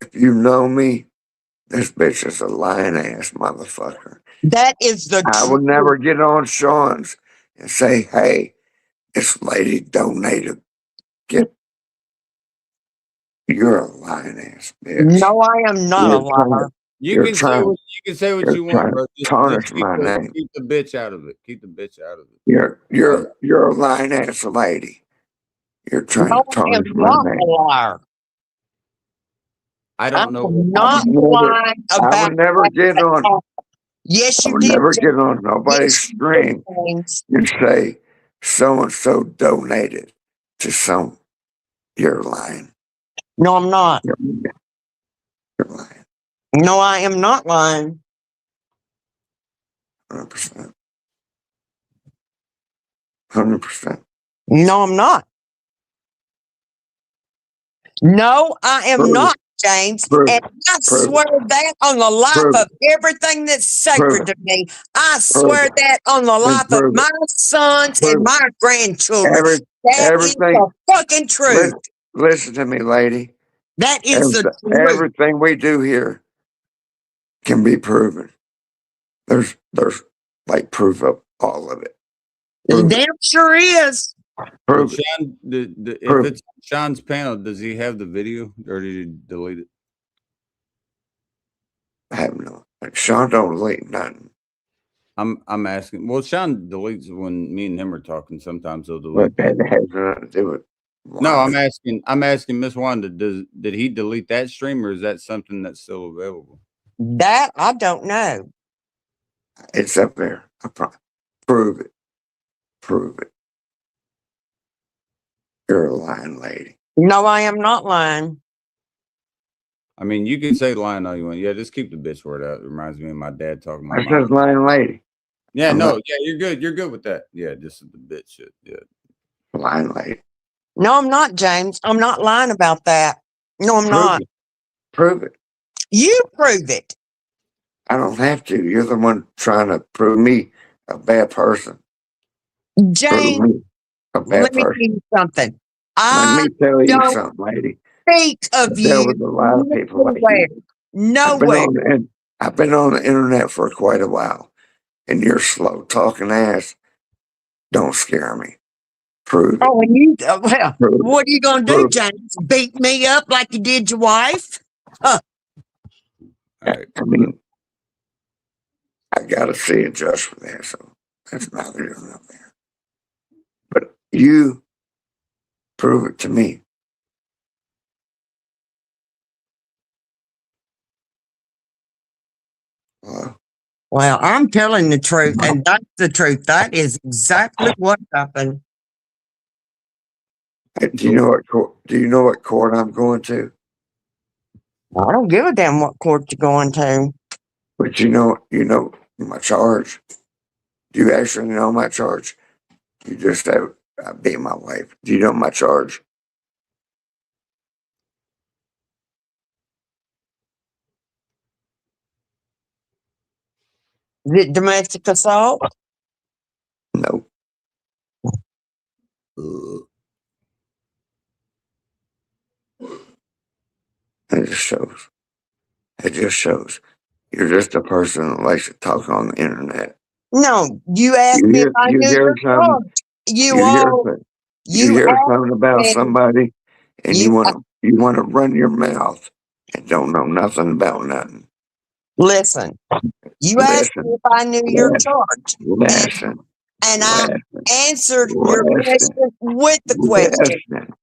If you know me, this bitch is a lying ass motherfucker. That is the I truth. would never get on Sean's and say, "Hey, this lady donated." You're a lying ass bitch. No, I am not a liar. You You're can say trying- what you you're want, bro. Just tarnish keep my the, name. keep the bitch out of it. Keep the bitch out of it. You're a lying ass lady. You're trying No, to I am tarnish my not name. a liar. I don't know. I'm not lying I about. would never get on. Yes, I you would did. never James. get on nobody's Yes, you did, stream James. and say so and so donated to some. You're lying. No, I'm not. You're lying. No, I am not lying. 100%. 100%. No, I'm not. No, I am Prove it. not, James. Prove And it. I Prove it. swear that on the life Prove of everything that's sacred Prove to me. I swear it. that on the life of prove it. my sons Prove and it. my grandchildren. Every, That is everything. the fucking truth. Listen to me, lady. That is the truth. Everything we do here can be proven. There's like proof of all of it. Prove it. Damn sure is. Prove it. Sean, if Prove it's Sean's panel, does he have the video or did he delete it? I have no. Sean don't delete nothing. I'm asking. Well, Sean deletes when me and him are talking. Sometimes he'll delete. But that has nothing to do with. No, I'm asking Miss Wanda. Did he delete that stream or is that something that's still available? That I don't know. It's up there. I promise. Prove it. Prove it. You're a lying lady. No, I am not lying. I mean, you can say lying all you want. Yeah, just keep the bitch word out. It reminds me of my dad talking I about. says lying lady. Yeah, I'm no, not- yeah, you're good. You're good with that. Yeah, just the bitch shit. Yeah, lying lady. No, I'm not, James. I'm not lying about that. No, I'm Prove not. it. Prove it. You prove it. I don't have to. You're the one trying to prove me a bad person. Prove James, me a bad let me tell person. you something. Let I me tell you don't something, lady. speak of There you was a lot of people like nowhere. you. Nowhere. I've been on the internet for quite a while, and your slow talking ass don't scare me. Prove it. Oh, and you, well, Prove it. what are you going to do, Prove it. James? Beat me up like you did your wife? All right. I mean, I gotta see it just for that, so that's neither here nor there. But you prove it to me. Well, I'm telling the truth, and that's the truth. That is exactly what happened. Do you know what court? Do you know what court I'm going to? I don't give a damn what court you're going to. But you know my charge. Do you actually know my charge? You just have I beat my wife. Do you know my charge? Is it domestic assault? No. It just shows. It just shows. You're just a person that likes to talk on the internet. No, you asked You me hear, if I you knew hear your something. charge. You You hear, all, you you hear asked something about me, somebody, and you, you want to run your mouth and don't know nothing about nothing. listen, you asked me Listen, if I knew your listen, charge. listen, And I listen, answered your listen, question with the question. listen,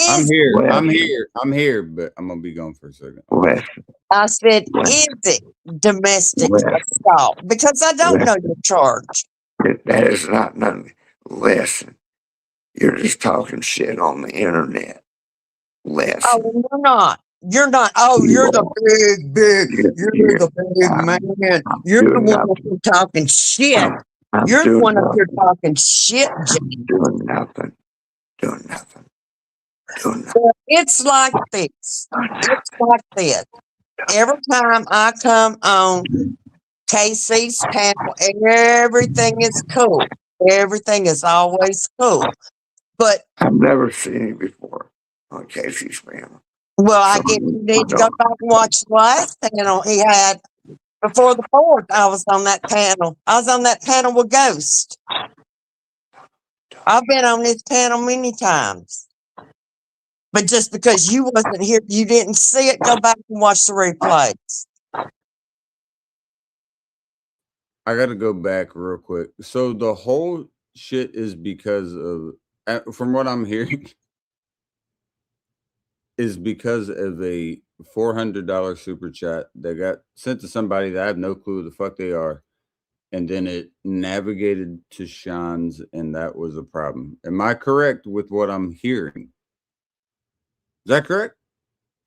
I'm Is, here. I'm listen, here. I'm here, but I'm gonna be gone for a second. listen, I said, listen, is it domestic listen, assault? Because I don't know your charge. That is not nothing. Listen, you're just talking shit on the internet. Listen. Oh, you're not. You're not. Oh, You you're the are. big. You're, You're you're, the big I'm, man. I'm You're the doing one up nothing. here talking shit. I'm You're the doing one up here nothing. talking shit, I'm James. doing nothing. Doing nothing. Doing nothing. Well, it's like this. It's like this. Every time I come on KC's panel, everything is cool. Everything is always cool. But, I've never seen it before on Casey's panel. well, I So guess you need to I go don't. back and watch the last panel he had before the 4th. I was on that panel. I was on that panel with Ghost. I've been on this panel many times. But just because you wasn't here, you didn't see it, go back and watch the replays. I gotta go back real quick. So the whole shit is because of, from what I'm hearing, is because of a $400 super chat that got sent to somebody that I have no clue who the fuck they are, and then it navigated to Sean's, and that was a problem. Am I correct with what I'm hearing? Is that correct?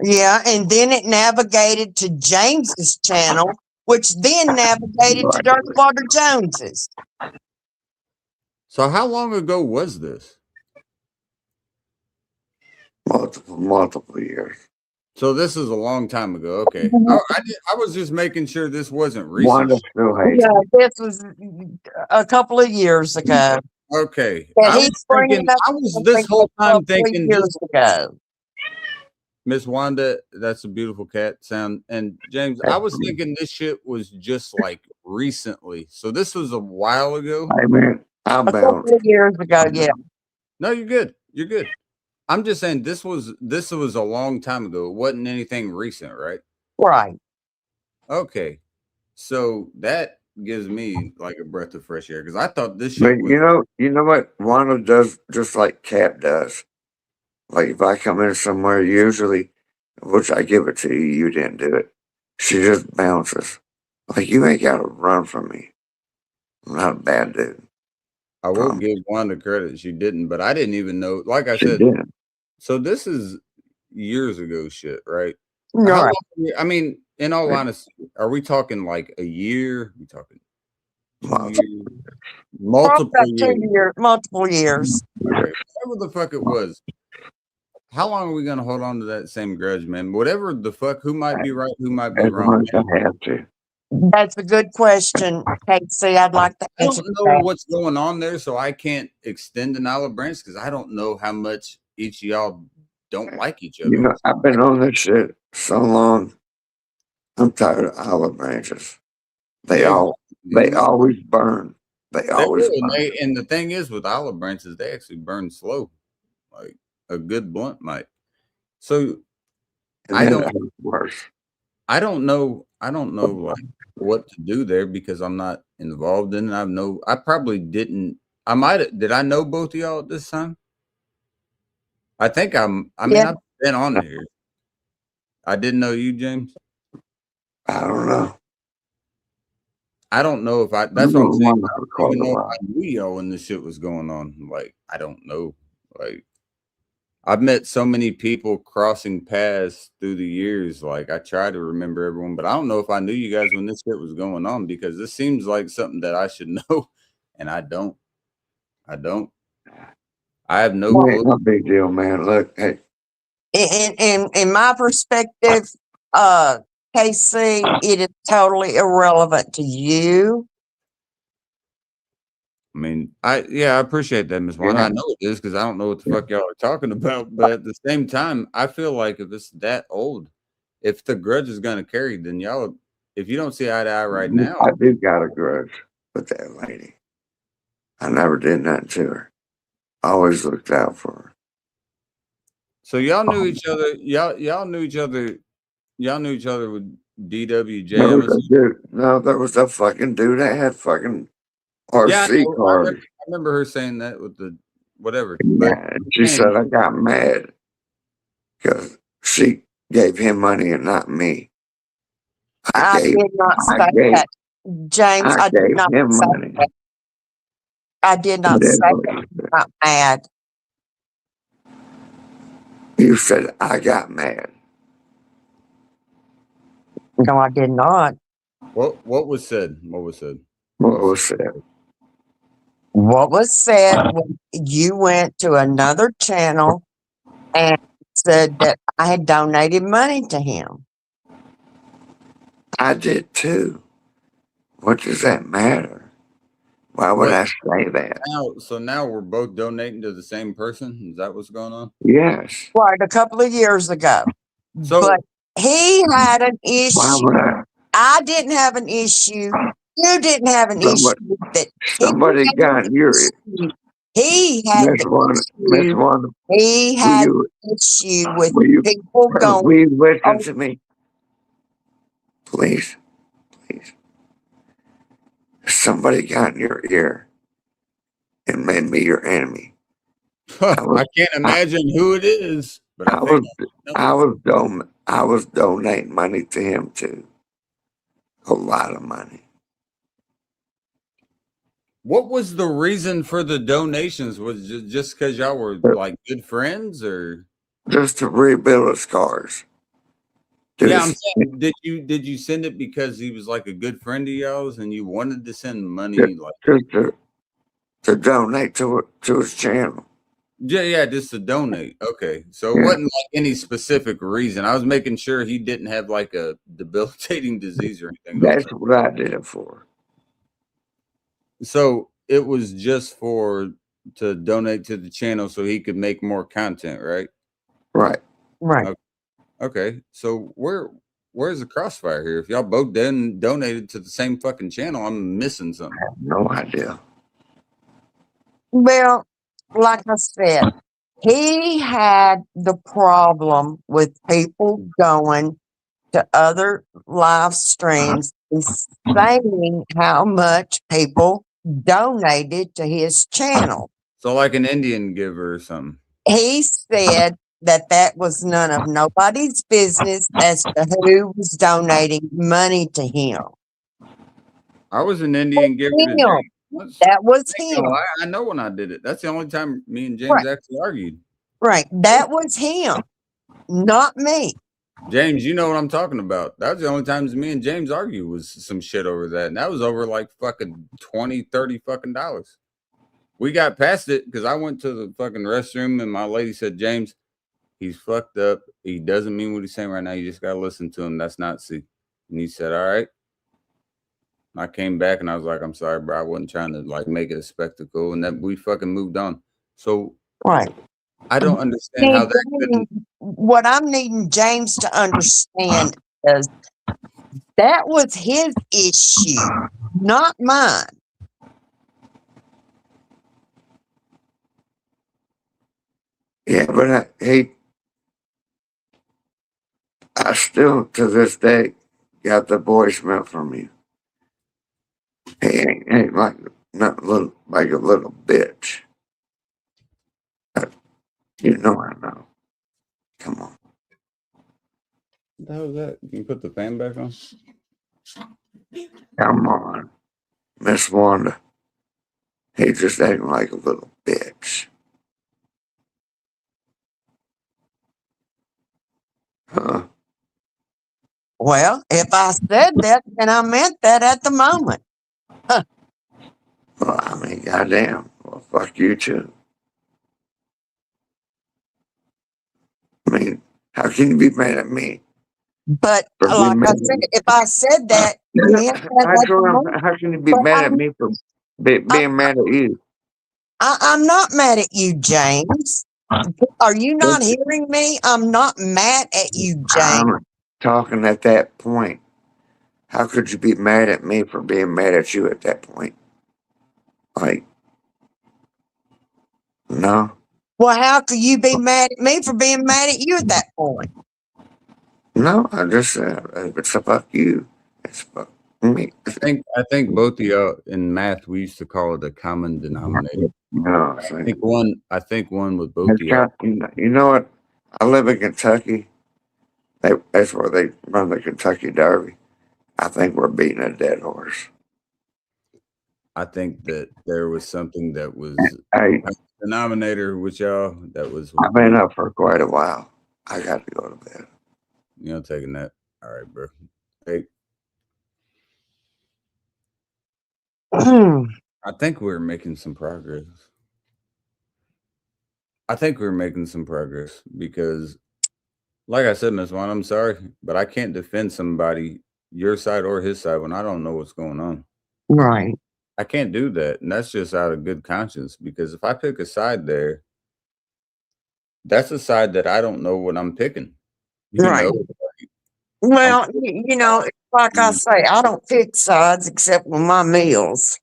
Yeah, and then it navigated to James's channel, which then navigated to Dirtwater Jones's. So how long ago was this? Multiple years. So this is a long time ago. Okay. I was just making sure this wasn't Wanda recent. still hates Yeah, me. this was a couple of years ago. Okay. That I he's was bringing thinking, up I was something this whole a time couple of thinking years ago. Miss Wanda, that's a beautiful cat sound. And James, I was thinking this shit was just like recently. So this was a while ago. I mean, I'm A couple bound. of years ago, yeah. No, you're good. You're good. I'm just saying this was a long time ago. It wasn't anything recent, right? Right. Okay. So that gives me like a breath of fresh air because I thought this But shit was you know what Wanda does, just like Cat does. Like if I come in somewhere, usually, which I give it to you, you didn't do it. She just bounces. Like you ain't got to run from me. I'm not a bad dude. I will give Wanda credit. She didn't, but I didn't even know. Like I She said, didn't. so this is years ago shit, right? Right. How long, I mean, in all honesty, are we talking like a year? We talking Multiple. multiple About years. 2 years, multiple years. Okay, whatever the fuck it was. How long are we gonna hold on to that same grudge, man? Whatever the fuck, who might be right, who might be As wrong. long as I have to. That's a good question, Casey. I'd like to I answer don't know that. what's going on there, so I can't extend an olive branch because I don't know how much each of y'all don't like each other. You know, I've been on this shit so long. I'm tired of olive branches. They Yeah, always burn. They They always will, burn. and the thing is with olive branches, they actually burn slow, like a good blunt might. So And I then don't, it hurts worse. I don't know like what to do there because I'm not involved in it. I probably didn't. I might have. Did I know both of y'all at this time? I think I mean, Yeah. I've been on here. I didn't know you, James. I don't know. I don't know if I. I'm That's what I'm the saying. one that I don't recorded even a know if lot. I knew y'all when this shit was going on. Like, I don't know. Like, I've met so many people crossing paths through the years. Like, I try to remember everyone, but I don't know if I knew you guys when this shit was going on because this seems like something that I should know, and I don't. I don't. I have no It ain't clue. no big deal, man. Look, hey, In my perspective, KC, it is totally irrelevant to you. I mean, I appreciate that, Miss Wanda. Yeah. I know it is because I don't know what the fuck y'all are talking about. But at the same time, I feel like if it's that old, if the grudge is gonna carry, then y'all, if you don't see eye to eye right now, I do got a grudge with that lady. I never did nothing to her. I always looked out for her. so y'all knew each other. Y'all knew each other. Y'all knew each other with DWJ. There I'm was a assuming. dude. No, there was a fucking dude that had fucking Yeah, I RC know. cars. I remember her saying that with the whatever. But Yeah, and she said I got mad because she gave him money and not me. I gave, did not I say gave, that. James, I I did gave not him say money. that. I did not That's say what that. you I'm said. not mad. You said I got mad. No, I did not. what was said? What was said? What was said? What was said was you went to another channel and said that I had donated money to him. I did too. What does that matter? Why would What? I say that? Now we're both donating to the same person. Is that what's going on? Yes. Right, a couple of years ago. So But he had an Why issue. would I? I didn't have an issue. You didn't have an issue Somebody, with it. somebody got your He had Miss the Wanda. issue. He Will had you, an issue with will you, people going. will you listen Oh, to me? Please, please. Somebody got in your ear and made me your enemy. I can't imagine who it is, but I think I was donating money to him too. A lot of money. what was the reason for the donations? Was it just because y'all were like good friends, or Just to rebuild his cars. Dude, yeah? I'm saying, did you send it because he was like a good friend of y'all's and you wanted to send money? Like just to donate to his channel. yeah, just to donate. Okay, so it wasn't like any specific reason. I was making sure he didn't have like a debilitating disease or anything. That's what I did it for. So it was just to donate to the channel so he could make more content, right? Right. right. Okay. So where's the crossfire here? If y'all both then donated to the same fucking channel, I'm missing something. I have no idea. Well, like I said, he had the problem with people going to other live streams and saying how much people donated to his channel. So like an Indian giver or something. He said that was none of nobody's business as to who was donating money to him. I was an Indian giver to Him. James once. That was him. I know when I did it. That's the only time me and James actually argued. Right. That was him, not me. James, you know what I'm talking about. That was the only times me and James argued was some shit over that. And that was over like fucking 20, 30 fucking dollars. We got past it because I went to the fucking restroom and my lady said, James, he's fucked up. He doesn't mean what he's saying right now. You just got to listen to him. That's not C. And he said, all right. I came back and I was like, I'm sorry, bro. I wasn't trying to like make it a spectacle. And that we fucking moved on. So Right. I don't understand how that couldn't. What I'm needing James to understand is that was his issue, not mine. Yeah, but I still to this day got the voicemail from you. He ain't like not little like a little bitch. You know I know. Come on. What the hell is that? You can put the fan back on? Come on. Miss Wanda. He just acting like a little bitch. Huh? Well, if I said that, then I meant that at the moment. Well, I mean, goddamn. Well, fuck you too. I mean, how can you be mad at me? But For being like I mad said, if I said that, you meant that at the moment. How can you be But mad at me for being mad at you? I'm not mad at you, James. Are you not hearing me? I'm not mad at you, James. I'm talking at that point. How could you be mad at me for being mad at you at that point? Like, no, Well, how could you be mad at me for being mad at you at that point? no. I just said if it's fuck you, it's fuck me. I think both of y'all in math we used to call it a common denominator. No, I think one with both of y'all. You know what? I live in Kentucky. That's where they run the Kentucky Derby. I think we're beating a dead horse. I think that there was something that was Hey, a denominator with y'all that was I've been up for quite a while. I got to go to bed. you know taking that. All right, bro. Hey, I think we're making some progress. Because, like I said, Miss Juan, I'm sorry, but I can't defend somebody, your side or his side, when I don't know what's going on. Right. I can't do that. And that's just out of good conscience. Because if I pick a side there, that's a side that I don't know what I'm picking. You Right. know? Well, you know, like I say, I don't pick sides except with my meals.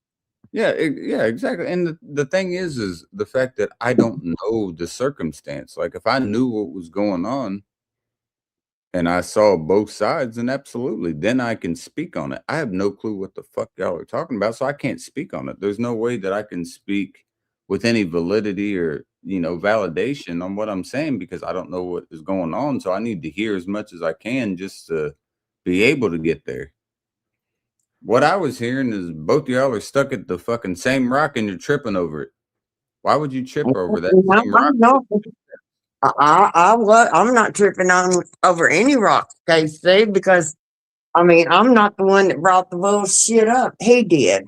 Yeah, yeah, exactly. And the thing is the fact that I don't know the circumstance. Like if I knew what was going on and I saw both sides, then absolutely, then I can speak on it. I have no clue what the fuck y'all are talking about, so I can't speak on it. There's no way that I can speak with any validity or validation on what I'm saying because I don't know what is going on. So I need to hear as much as I can just to be able to get there. What I was hearing is both of y'all are stuck at the fucking same rock and you're tripping over it. Why would you trip over that same rock? I'm not tripping on over any rocks, KC, because I mean I'm not the one that brought the bullshit up. He did.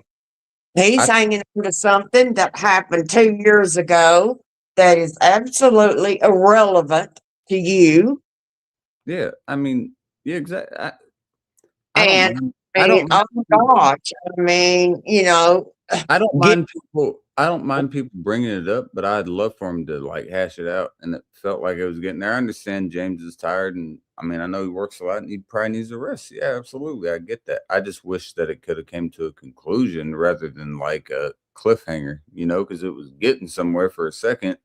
He's hanging into something that happened 2 years ago that is absolutely irrelevant to you. Yeah, I mean, yeah, exactly. And oh my gosh, I mean, I don't mind people. I don't mind people bringing it up, but I'd love for him to like hash it out. And it felt like it was getting there. I understand James is tired, and I mean, I know he works a lot, and he probably needs a rest. Yeah, absolutely, I get that. I just wish that it could have came to a conclusion rather than like a cliffhanger, because it was getting somewhere for a second,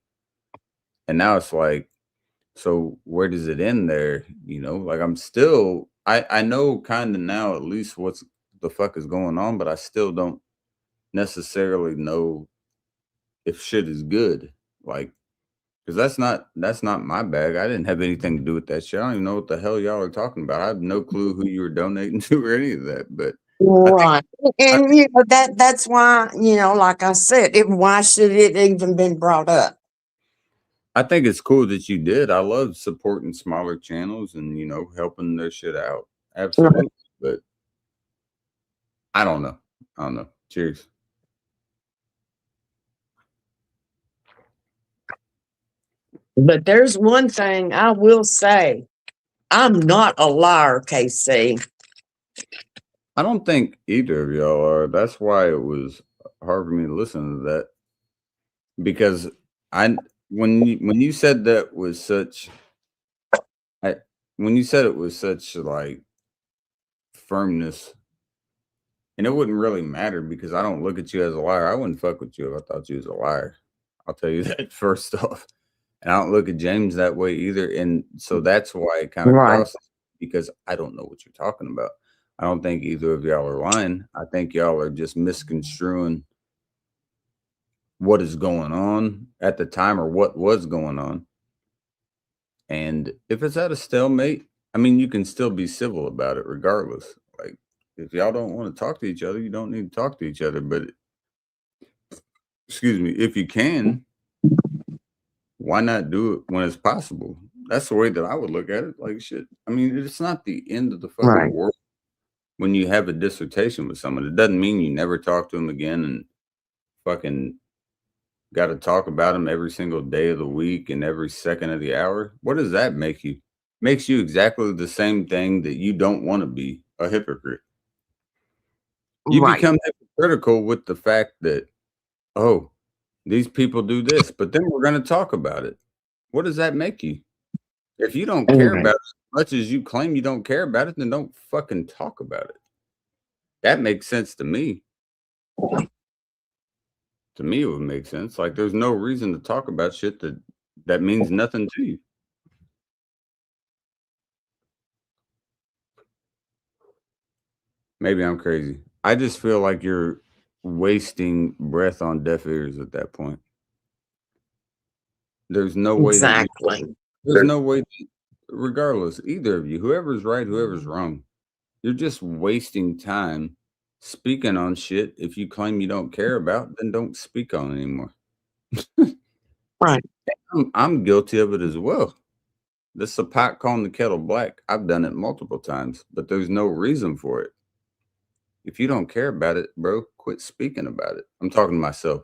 and now it's like, so where does it end there? Like I'm still, I know kind of now at least what's the fuck is going on, but I still don't necessarily know if shit is good, like, because that's not my bag. I didn't have anything to do with that shit. I don't even know what the hell y'all are talking about. I have no clue who you were donating to or any of that. But right, and that's why like I said, why should it even been brought up? I think it's cool that you did. I love supporting smaller channels and, you know, helping their shit out. Absolutely. But I don't know. I don't know. Cheers. But there's one thing I will say. I'm not a liar, KC. I don't think either of y'all are. That's why it was hard for me to listen to that. Because when you said that was such when you said it was such like firmness, and it wouldn't really matter because I don't look at you as a liar. I wouldn't fuck with you if I thought you was a liar. I'll tell you that first off. And I don't look at James that way either. And so that's why it kind of Right. crosses because I don't know what you're talking about. I don't think either of y'all are lying. I think y'all are just misconstruing what is going on at the time or what was going on. And if it's at a stalemate, I mean, you can still be civil about it regardless. Like, if y'all don't want to talk to each other, you don't need to talk to each other. But, excuse me, if you can, why not do it when it's possible? That's the way that I would look at it. Like, shit. I mean, it's not the end of the fucking Right. world when you have a dissertation with someone. It doesn't mean you never talk to them again and fucking got to talk about them every single day of the week and every second of the hour. What does that make you? Makes you exactly the same thing that you don't want to be, a hypocrite. You Right. become hypocritical with the fact that, oh, these people do this, but then we're going to talk about it. What does that make you? If you don't care Right. about it as much as you claim you don't care about it, then don't fucking talk about it. That makes sense to me. To me, it would make sense. Like, there's no reason to talk about shit that means nothing to you. Maybe I'm crazy. I just feel like you're wasting breath on deaf ears at that point. There's no way that Exactly. there's no way that, regardless, either of you, whoever's right, whoever's wrong, you're just wasting time speaking on shit. If you claim you don't care about, then don't speak on it anymore. Right. I'm guilty of it as well. This is a pot calling the kettle black. I've done it multiple times, but there's no reason for it. If you don't care about it, bro, quit speaking about it. I'm talking to myself.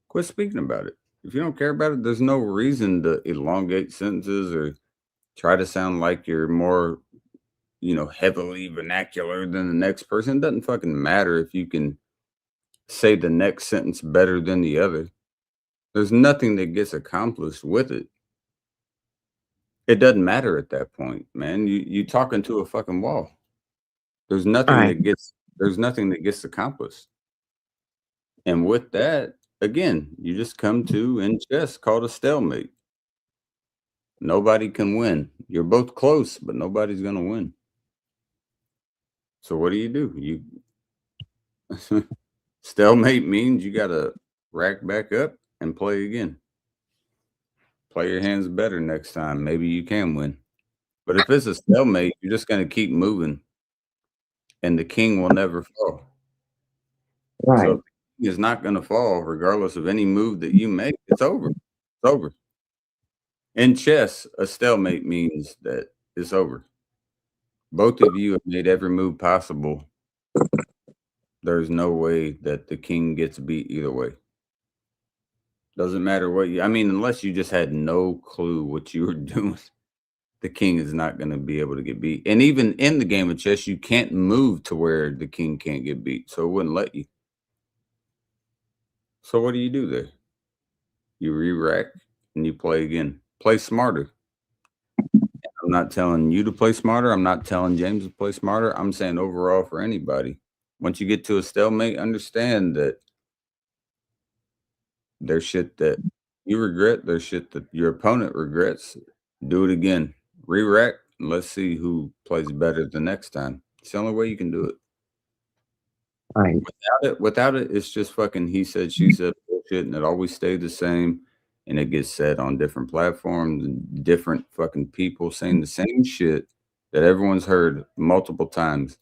Quit speaking about it. If you don't care about it, there's no reason to elongate sentences or try to sound like you're more, you know, heavily vernacular than the next person. It doesn't fucking matter if you can say the next sentence better than the other. There's nothing that gets accomplished with it. It doesn't matter at that point, man. You talking to a fucking wall. There's nothing Right. that gets accomplished. And with that, again, you just come to in chess called a stalemate. Nobody can win. You're both close, but nobody's gonna win. So what do? You stalemate means you gotta rack back up and play again. Play your hands better next time. Maybe you can win. But if it's a stalemate, you're just gonna keep moving, and the king will never fall. Right. So if the king is not gonna fall, regardless of any move that you make, it's over. It's over. In chess, a stalemate means that it's over. Both of you have made every move possible. There's no way that the king gets beat either way. Doesn't matter what I mean, unless you just had no clue what you were doing, the king is not going to be able to get beat. And even in the game of chess, you can't move to where the king can't get beat. So it wouldn't let you. So what do you do there? You re-rack and you play again. Play smarter. I'm not telling you to play smarter. I'm not telling James to play smarter. I'm saying overall for anybody. Once you get to a stalemate, understand that there's shit that you regret. There's shit that your opponent regrets. Do it again. Re-rack. And let's see who plays better the next time. It's the only way you can do it. Right. Without it, it's just fucking he said, she said bullshit, and it always stayed the same. And it gets said on different platforms and different fucking people saying the same shit that everyone's heard multiple times.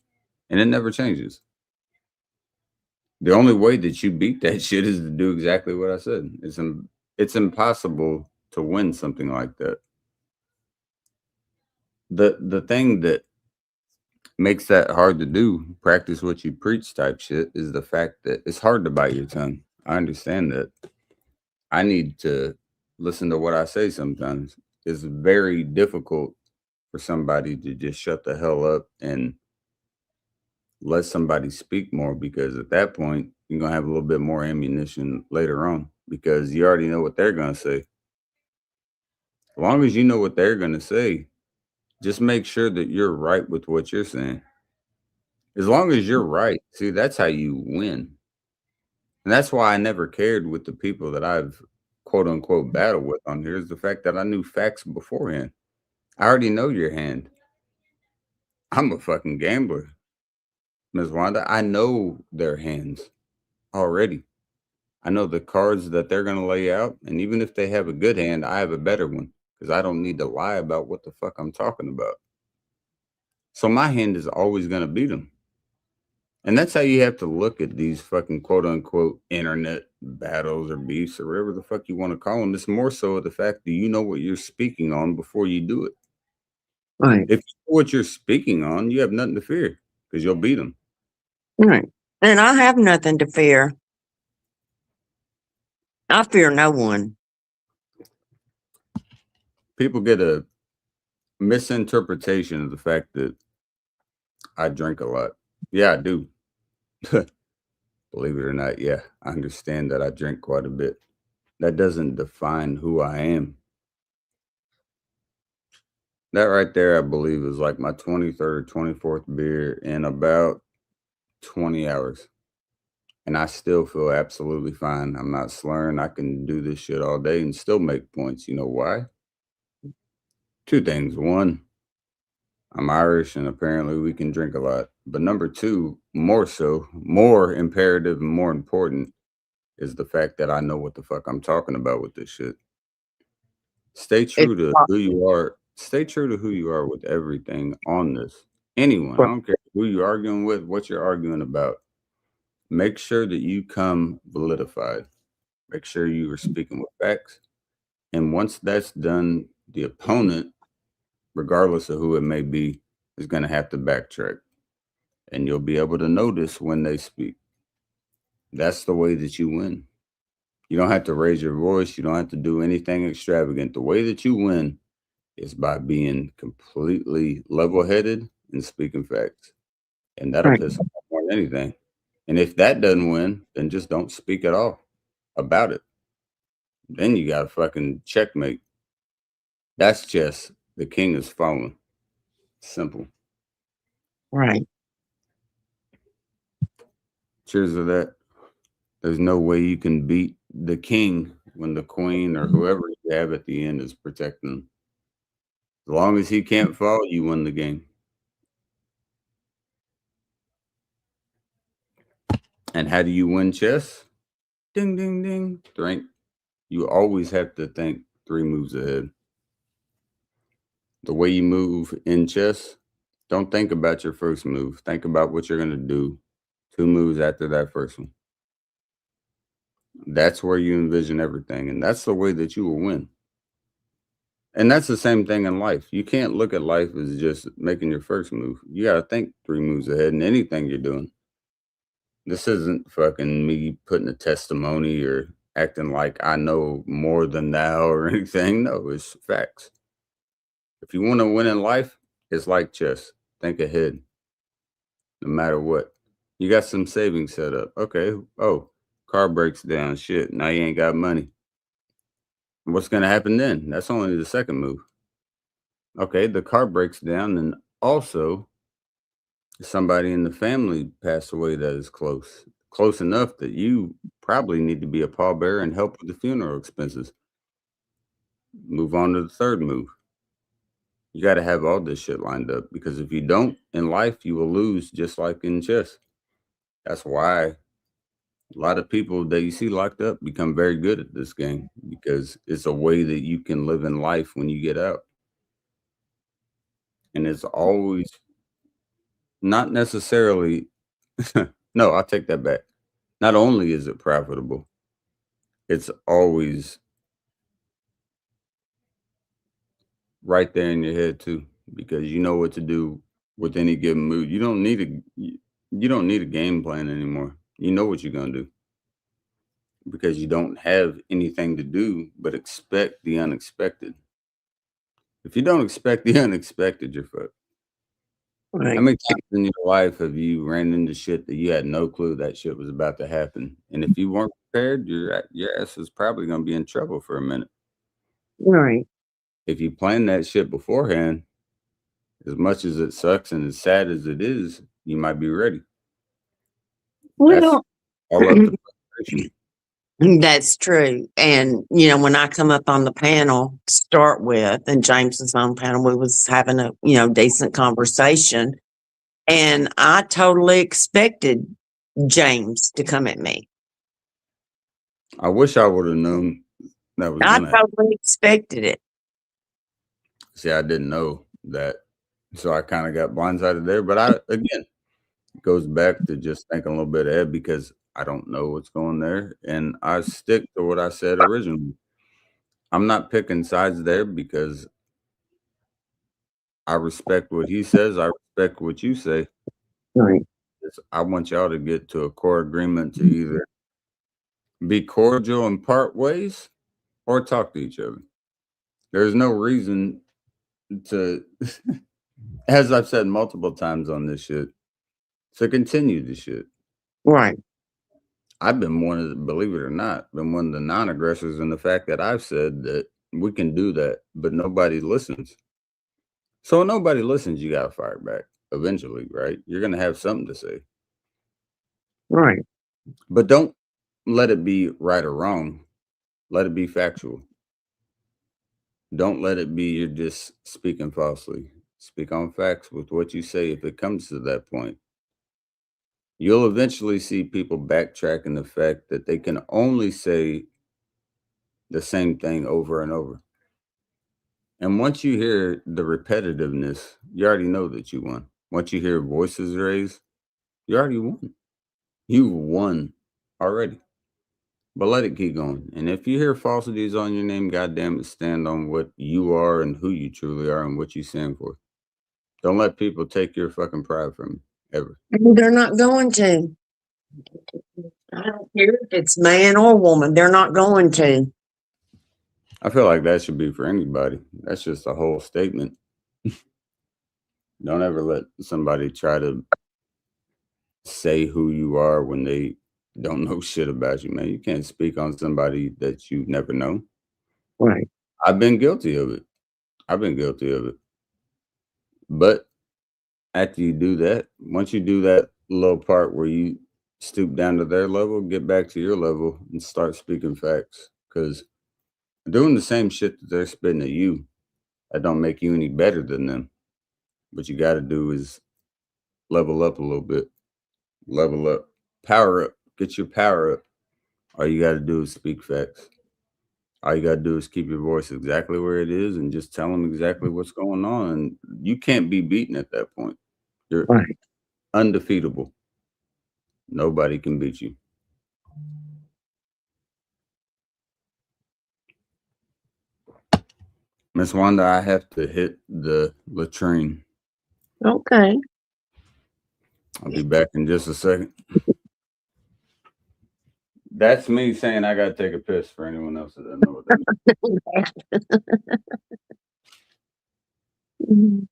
And it never changes. The only way that you beat that shit is to do exactly what I said. It's impossible to win something like that. The thing that makes that hard to do, practice what you preach type shit, is the fact that it's hard to bite your tongue. I understand that. I need to listen to what I say sometimes. It's very difficult for somebody to just shut the hell up and let somebody speak more, because at that point you're gonna have a little bit more ammunition later on, because you already know what they're gonna say. As long as you know what they're gonna say, just make sure that you're right with what you're saying. As long as you're right, see, that's how you win. And that's why I never cared with the people that I've quote unquote battled with on here, is the fact that I knew facts beforehand. I already know your hand. I'm a fucking gambler, Ms. Wanda. I know their hands already. I know the cards that they're going to lay out. And even if they have a good hand, I have a better one, because I don't need to lie about what the fuck I'm talking about. So my hand is always going to beat them. And that's how you have to look at these fucking quote unquote internet battles or beefs or whatever the fuck you want to call them. It's more so the fact that you know what you're speaking on before you do it. Right. If you know what you're speaking on, you have nothing to fear, because you'll beat them. Right. And I have nothing to fear. I fear no one. People get a misinterpretation of the fact that I drink a lot. Yeah, I do. Believe it or not, yeah, I understand that I drink quite a bit. That doesn't define who I am. That right there, I believe, is like my 23rd, 24th beer in about 20 hours. And I still feel absolutely fine. I'm not slurring. I can do this shit all day and still make points. You know why? Two things. One, I'm Irish and apparently we can drink a lot. But number two, more so, more imperative and more important, is the fact that I know what the fuck I'm talking about with this shit. Stay true to who you are. Stay true to who you are with everything on this. Anyone, I don't care who you're arguing with, what you're arguing about. Make sure that you come validified. Make sure you are speaking with facts. And once that's done, the opponent, regardless of who it may be, is going to have to backtrack. And you'll be able to notice when they speak. That's the way that you win. You don't have to raise your voice. You don't have to do anything extravagant. The way that you win is by being completely level-headed and speaking facts. And that'll piss them off more than anything. And if that doesn't win, then just don't speak at all about it. Then you got a fucking checkmate. That's chess. The king is fallen. Simple. Right. Cheers to that. There's no way you can beat the king when the queen or whoever you have at the end is protecting him. As long as he can't fall, you win the game. And how do you win chess? Ding, ding, ding. Think. You always have to think 3 moves ahead. The way you move in chess, don't think about your first move. Think about what you're going to do 2 moves after that first one. That's where you envision everything. And that's the way that you will win. And that's the same thing in life. You can't look at life as just making your first move. You got to think 3 moves ahead in anything you're doing. This isn't fucking me putting a testimony or acting like I know more than thou or anything. No, it's facts. If you want to win in life, it's like chess. Think ahead, no matter what. You got some savings set up. Okay. Oh, car breaks down. Shit. Now you ain't got money. What's going to happen then? That's only the second move. Okay. The car breaks down, and also somebody in the family passed away that is close enough that you probably need to be a pallbearer and help with the funeral expenses. Move on to the third move. You got to have all this shit lined up, because if you don't in life, you will lose, just like in chess. That's why a lot of people that you see locked up become very good at this game, because it's a way that you can live in life when you get out. And it's always not necessarily, no, I'll take that back. Not only is it profitable, it's always right there in your head too, because you know what to do with any given mood. You don't need a game plan anymore. You know what you're gonna do because you don't have anything to do but expect the unexpected. If you don't expect the unexpected, you're fucked. How Right. many times in your life have you ran into shit that you had no clue that shit was about to happen? And if you weren't prepared, your ass is probably gonna be in trouble for a minute. Right. If you plan that shit beforehand, as much as it sucks and as sad as it is, you might be ready. That's Well, all up to preparation. that's true. And, when I come up on the panel to start with, and James was on panel, we was having a, decent conversation. And I totally expected James to come at me. I wish I would have known that was I gonna happen. totally expected it. See, I didn't know that. So I kind of got blindsided there. But again, it goes back to just thinking a little bit ahead because I don't know what's going there. And I stick to what I said originally. I'm not picking sides there because I respect what he says. I respect what you say. Right. I want y'all to get to a core agreement to either be cordial and part ways or talk to each other. There's no reason to, as I've said multiple times on this shit, to continue the shit. Right. I've been one of the, believe it or not, been one of the non-aggressors in the fact that I've said that we can do that, but nobody listens. So when nobody listens, you gotta fire back eventually, right? You're gonna have something to say. Right. But don't let it be right or wrong. Let it be factual. Don't let it be you're just speaking falsely. Speak on facts with what you say if it comes to that point. You'll eventually see people backtracking the fact that they can only say the same thing over and over. And once you hear the repetitiveness, you already know that you won. Once you hear voices raised, you already won. You won already. But let it keep going. And if you hear falsities on your name, goddamn it, stand on what you are and who you truly are and what you stand for. Don't let people take your fucking pride from you, ever. They're not going to. I don't care if it's man or woman. They're not going to. I feel like that should be for anybody. That's just a whole statement. Don't ever let somebody try to say who you are when they don't know shit about you, man. You can't speak on somebody that you've never known. Right. I've been guilty of it. I've been guilty of it. But after you do that, once you do that little part where you stoop down to their level, get back to your level and start speaking facts. Because doing the same shit that they're spitting at you, that don't make you any better than them. What you got to do is level up a little bit, level up, power up, get your power up. All you got to do is speak facts. All you got to do is keep your voice exactly where it is and just tell them exactly what's going on. And you can't be beaten at that point. You're Right. undefeatable. Nobody can beat you. Miss Wanda, I have to hit the latrine. Okay. I'll be back in just a second. That's me saying I gotta take a piss for anyone else that doesn't know what that means.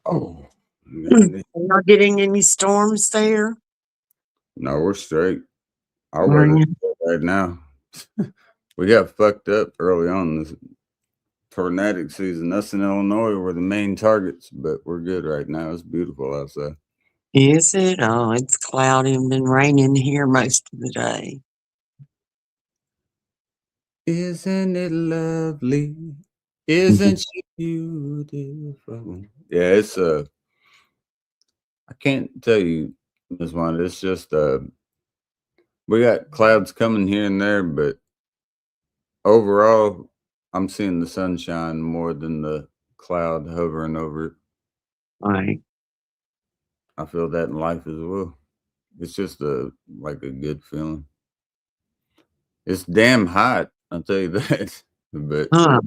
Oh, Are man. you getting any storms there? No, we're straight. Our Are weather's you? good right now. We got fucked up early on this tornadic season. Us in Illinois were the main targets, but we're good right now. It's beautiful outside. Is it? Oh, it's cloudy and been raining here most of the day. Isn't it lovely? Isn't she beautiful? Yeah, it's I can't tell you, Miss Wanda. It's just we got clouds coming here and there, but overall, I'm seeing the sunshine more than the cloud hovering over it. Right. I feel that in life as well. It's just like a good feeling. It's damn hot, I'll tell you that. But Huh.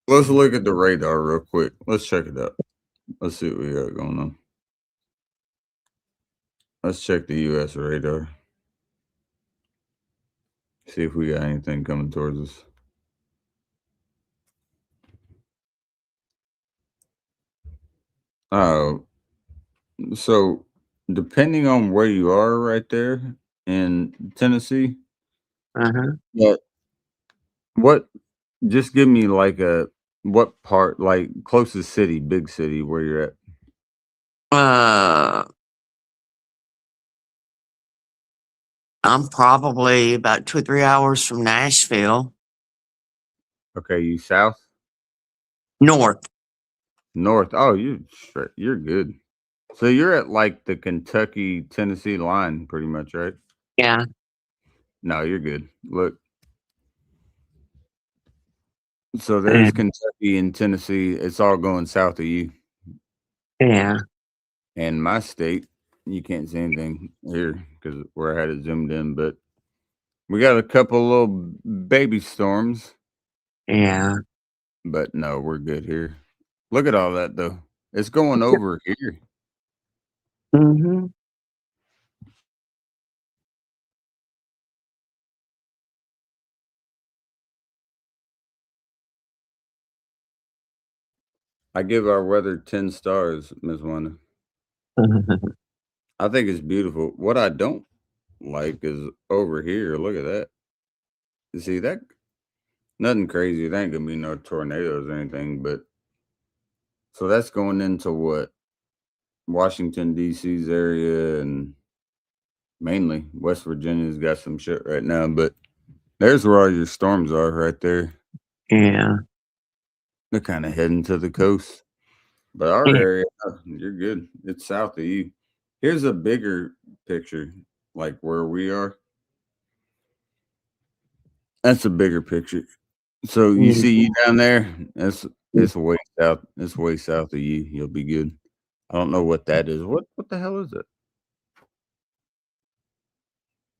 let's look at the radar real quick. Let's check it out. Let's see what we got going on. Let's check the US radar. See if we got anything coming towards us. Oh, so depending on where you are right there in Tennessee, Uh-huh. yeah, what just give me like what part, like closest city, big city where you're at. Uh, I'm probably about 2 or 3 hours from Nashville. Okay, you south, North. north. Oh, you're good. So you're at like the Kentucky Tennessee line, pretty much, right? Yeah. No, you're good. Look, so Yeah. there's Kentucky and Tennessee. It's all going south of you. Yeah. And my state, you can't see anything here because where I had it zoomed in, but we got a couple little baby storms, Yeah. but no, we're good here. Look at all that though. It's going over here. Mm-hmm. I give our weather 10 stars, Miss Wanda. I think it's beautiful. What I don't like is over here. Look at that. You see that? Nothing crazy. There ain't gonna be no tornadoes or anything, but so that's going into what? Washington, D.C.'s area and mainly West Virginia's got some shit right now, but there's where all your storms are right there. Yeah. They're kind of heading to the coast. But our Yeah. area, you're good. It's south of you. Here's a bigger picture, like where we are. That's a bigger picture. So you see you down there? It's way south. It's way south of you. You'll be good. I don't know what that is. What the hell is it?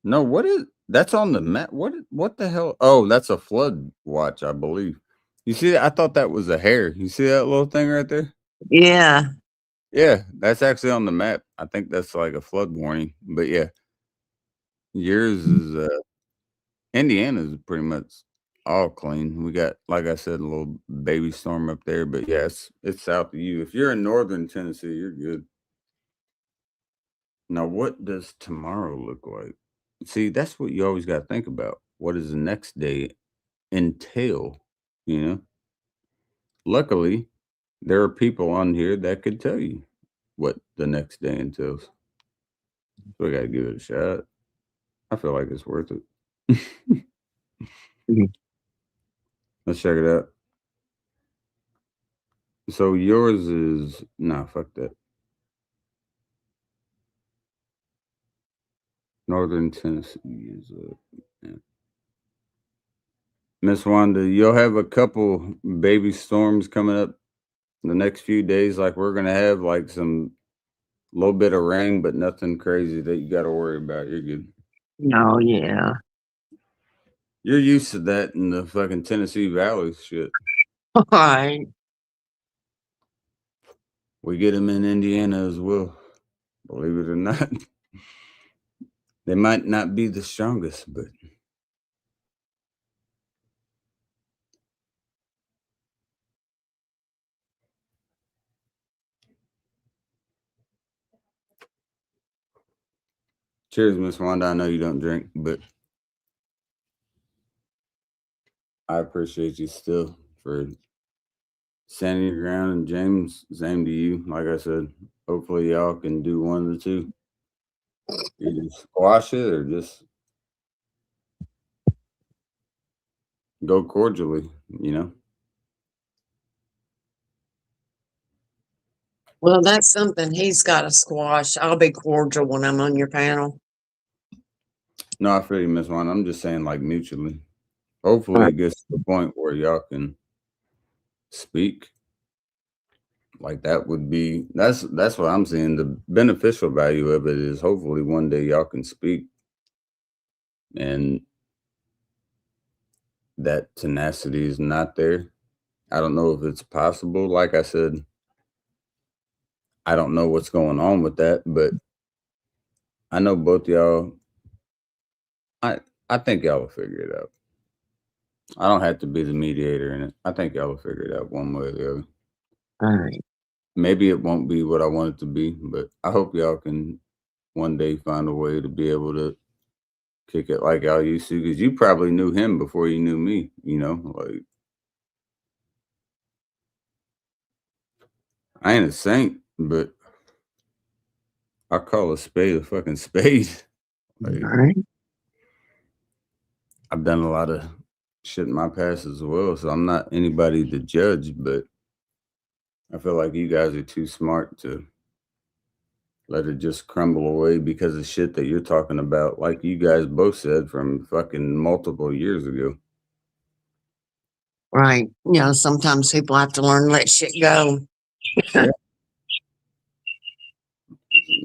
No, what is that's on the map? What the hell? Oh, that's a flood watch, I believe. You see that? I thought that was a hair. You see that little thing right there? Yeah. Yeah, that's actually on the map. I think that's like a flood warning. But yeah, yours is Indiana's pretty much all clean. We got, like I said, a little baby storm up there, but yeah, it's south of you. If you're in northern Tennessee, you're good. Now, what does tomorrow look like? See, that's what you always got to think about. What does the next day entail? You know, luckily, there are people on here that could tell you what the next day entails. So we got to give it a shot. I feel like it's worth it. Mhm. Let's check it out. So yours is nah, fuck that. Northern Tennessee is yeah. Miss Wanda, you'll have a couple baby storms coming up the next few days. Like we're gonna have like some little bit of rain, but nothing crazy that you got to worry about. You're good. Oh, yeah. You're used to that in the fucking Tennessee Valley shit. All right. We get them in Indiana as well. Believe it or not, they might not be the strongest, but Cheers, Miss Wanda. I know you don't drink, but I appreciate you still for standing your ground. And James, same to you. Like I said, hopefully y'all can do one of the two. Either squash it or just go cordially, you know? Well, that's something he's got to squash. I'll be cordial when I'm on your panel. No, I feel you, Miss Wanda. I'm just saying, like, mutually. Hopefully it gets to the point where y'all can speak. Like that would be that's what I'm seeing. The beneficial value of it is hopefully one day y'all can speak, and that tenacity is not there. I don't know if it's possible. Like I said, I don't know what's going on with that, but I know both y'all. I think y'all will figure it out. I don't have to be the mediator in it. I think y'all will figure it out one way or the other. All right. Maybe it won't be what I want it to be, but I hope y'all can one day find a way to be able to kick it like y'all used to, because you probably knew him before you knew me, like I ain't a saint, but I call a spade a fucking spade. Like, All right. I've done a lot of shit in my past as well, so I'm not anybody to judge, but I feel like you guys are too smart to let it just crumble away because of shit that you're talking about, like you guys both said from fucking multiple years ago. Right. Sometimes people have to learn to let shit go. Yeah.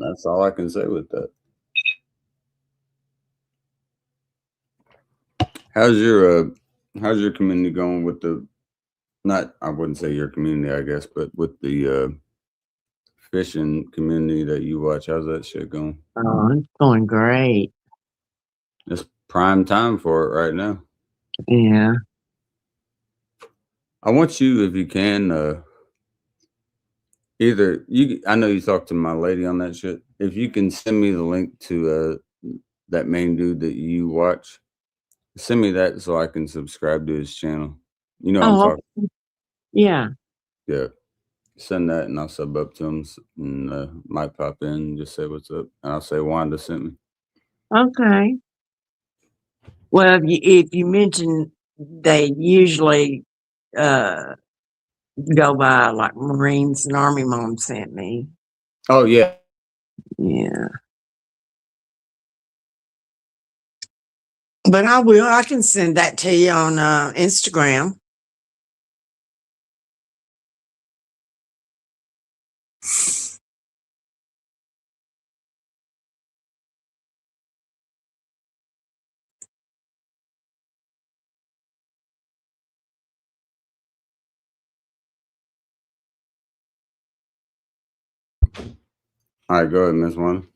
That's all I can say with that. How's your community going with the not I wouldn't say your community, I guess, but with the fishing community that you watch? How's that shit going? Oh, it's going great. It's prime time for it right now. Yeah. I want you, if you can, I know you talked to my lady on that shit. If you can send me the link to that main dude that you watch, send me that so I can subscribe to his channel. You know what I'm Oh, talking. yeah. Yeah. Send that and I'll sub up to him and might pop in and just say what's up. And I'll say Wanda sent me. Okay. Well, if you mention they usually uh go by like Marines and Army Mom sent me. Oh yeah. Yeah. But I will. I can send that to you on Instagram. All right, go ahead, Miss Wanda.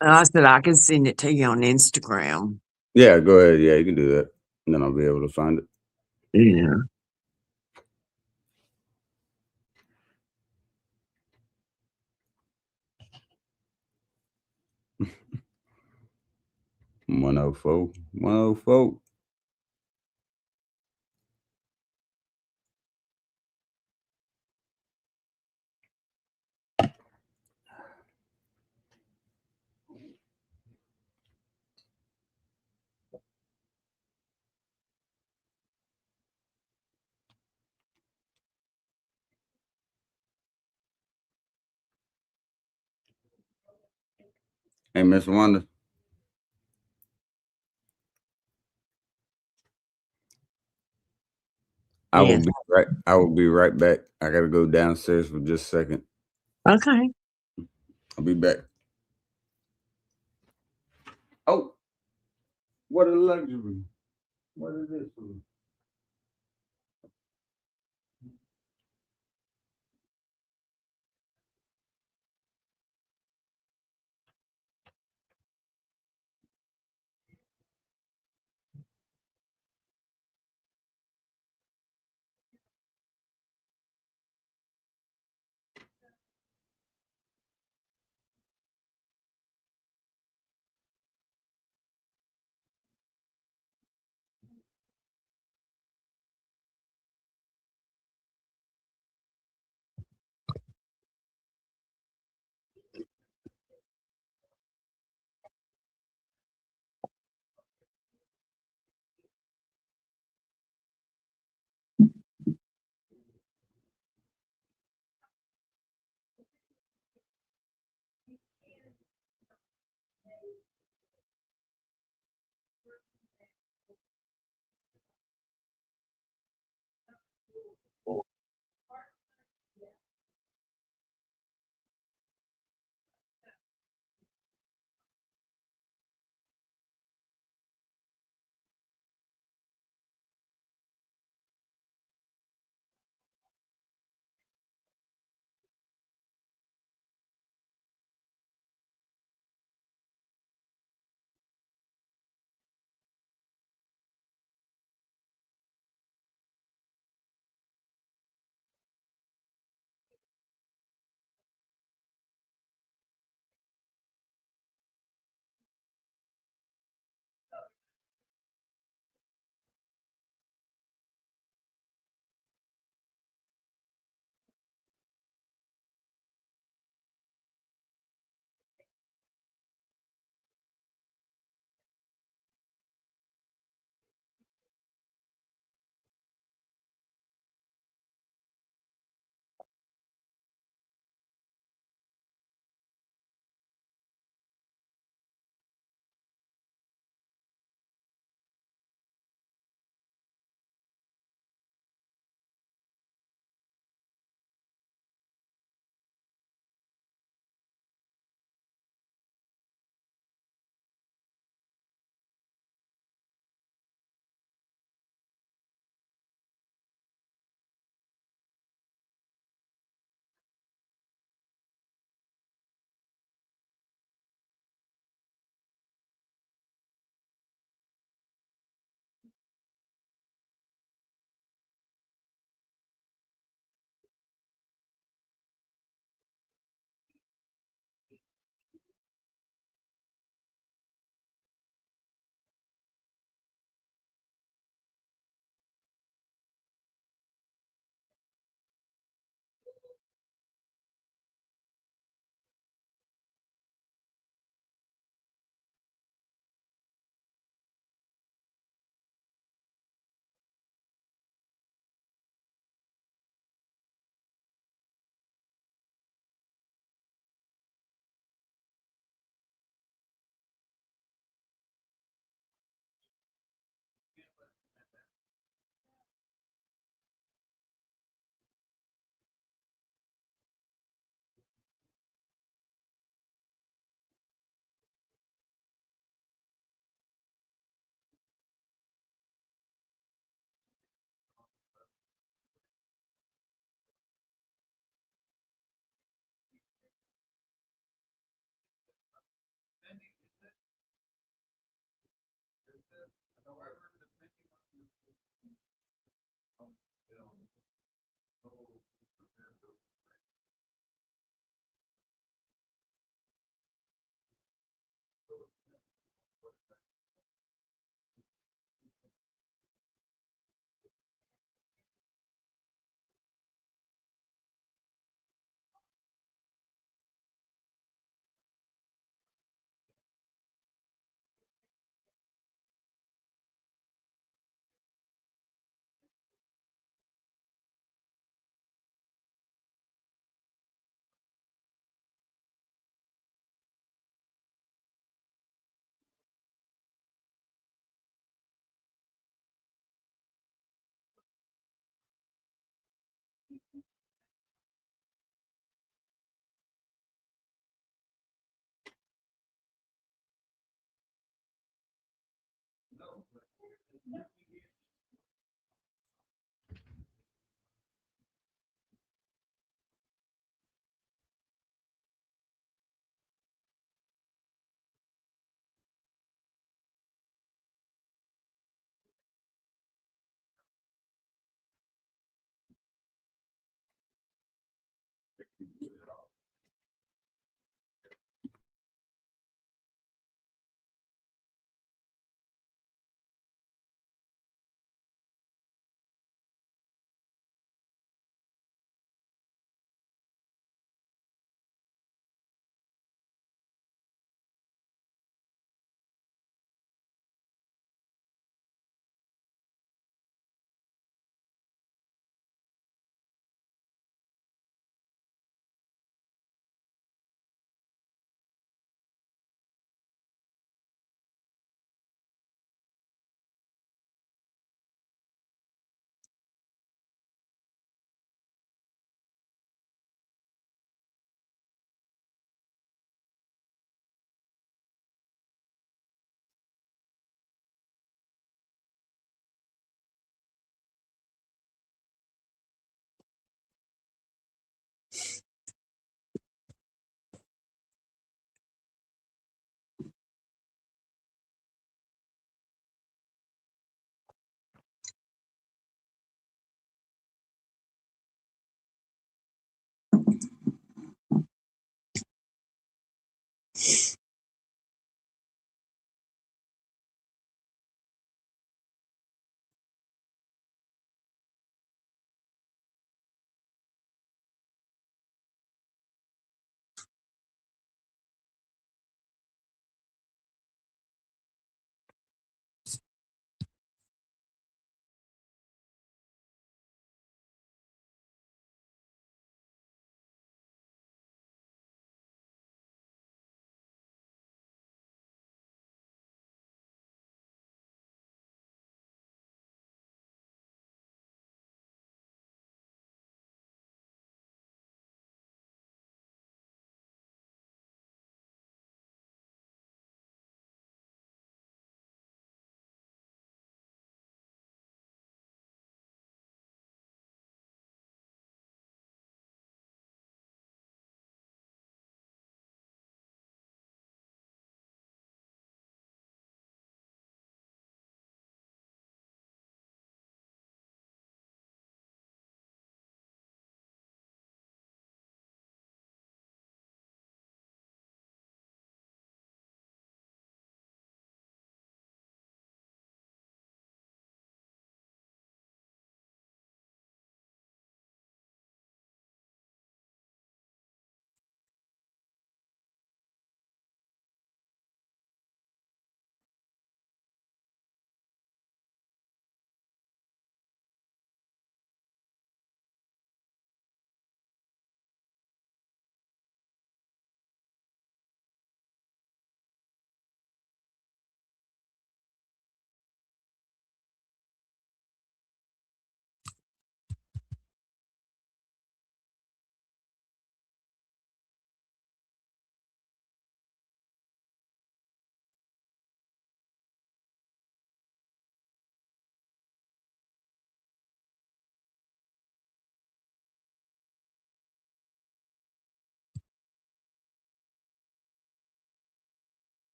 I said I can send it to you on Instagram. Yeah, go ahead. Yeah, you can do that. And then I'll be able to find it. Yeah. One oh four. 104. Hey, Miss Wanda. I will Yes. be right back. I gotta go downstairs for just a second. Okay. I'll be back. Oh, what a luxury. What is this?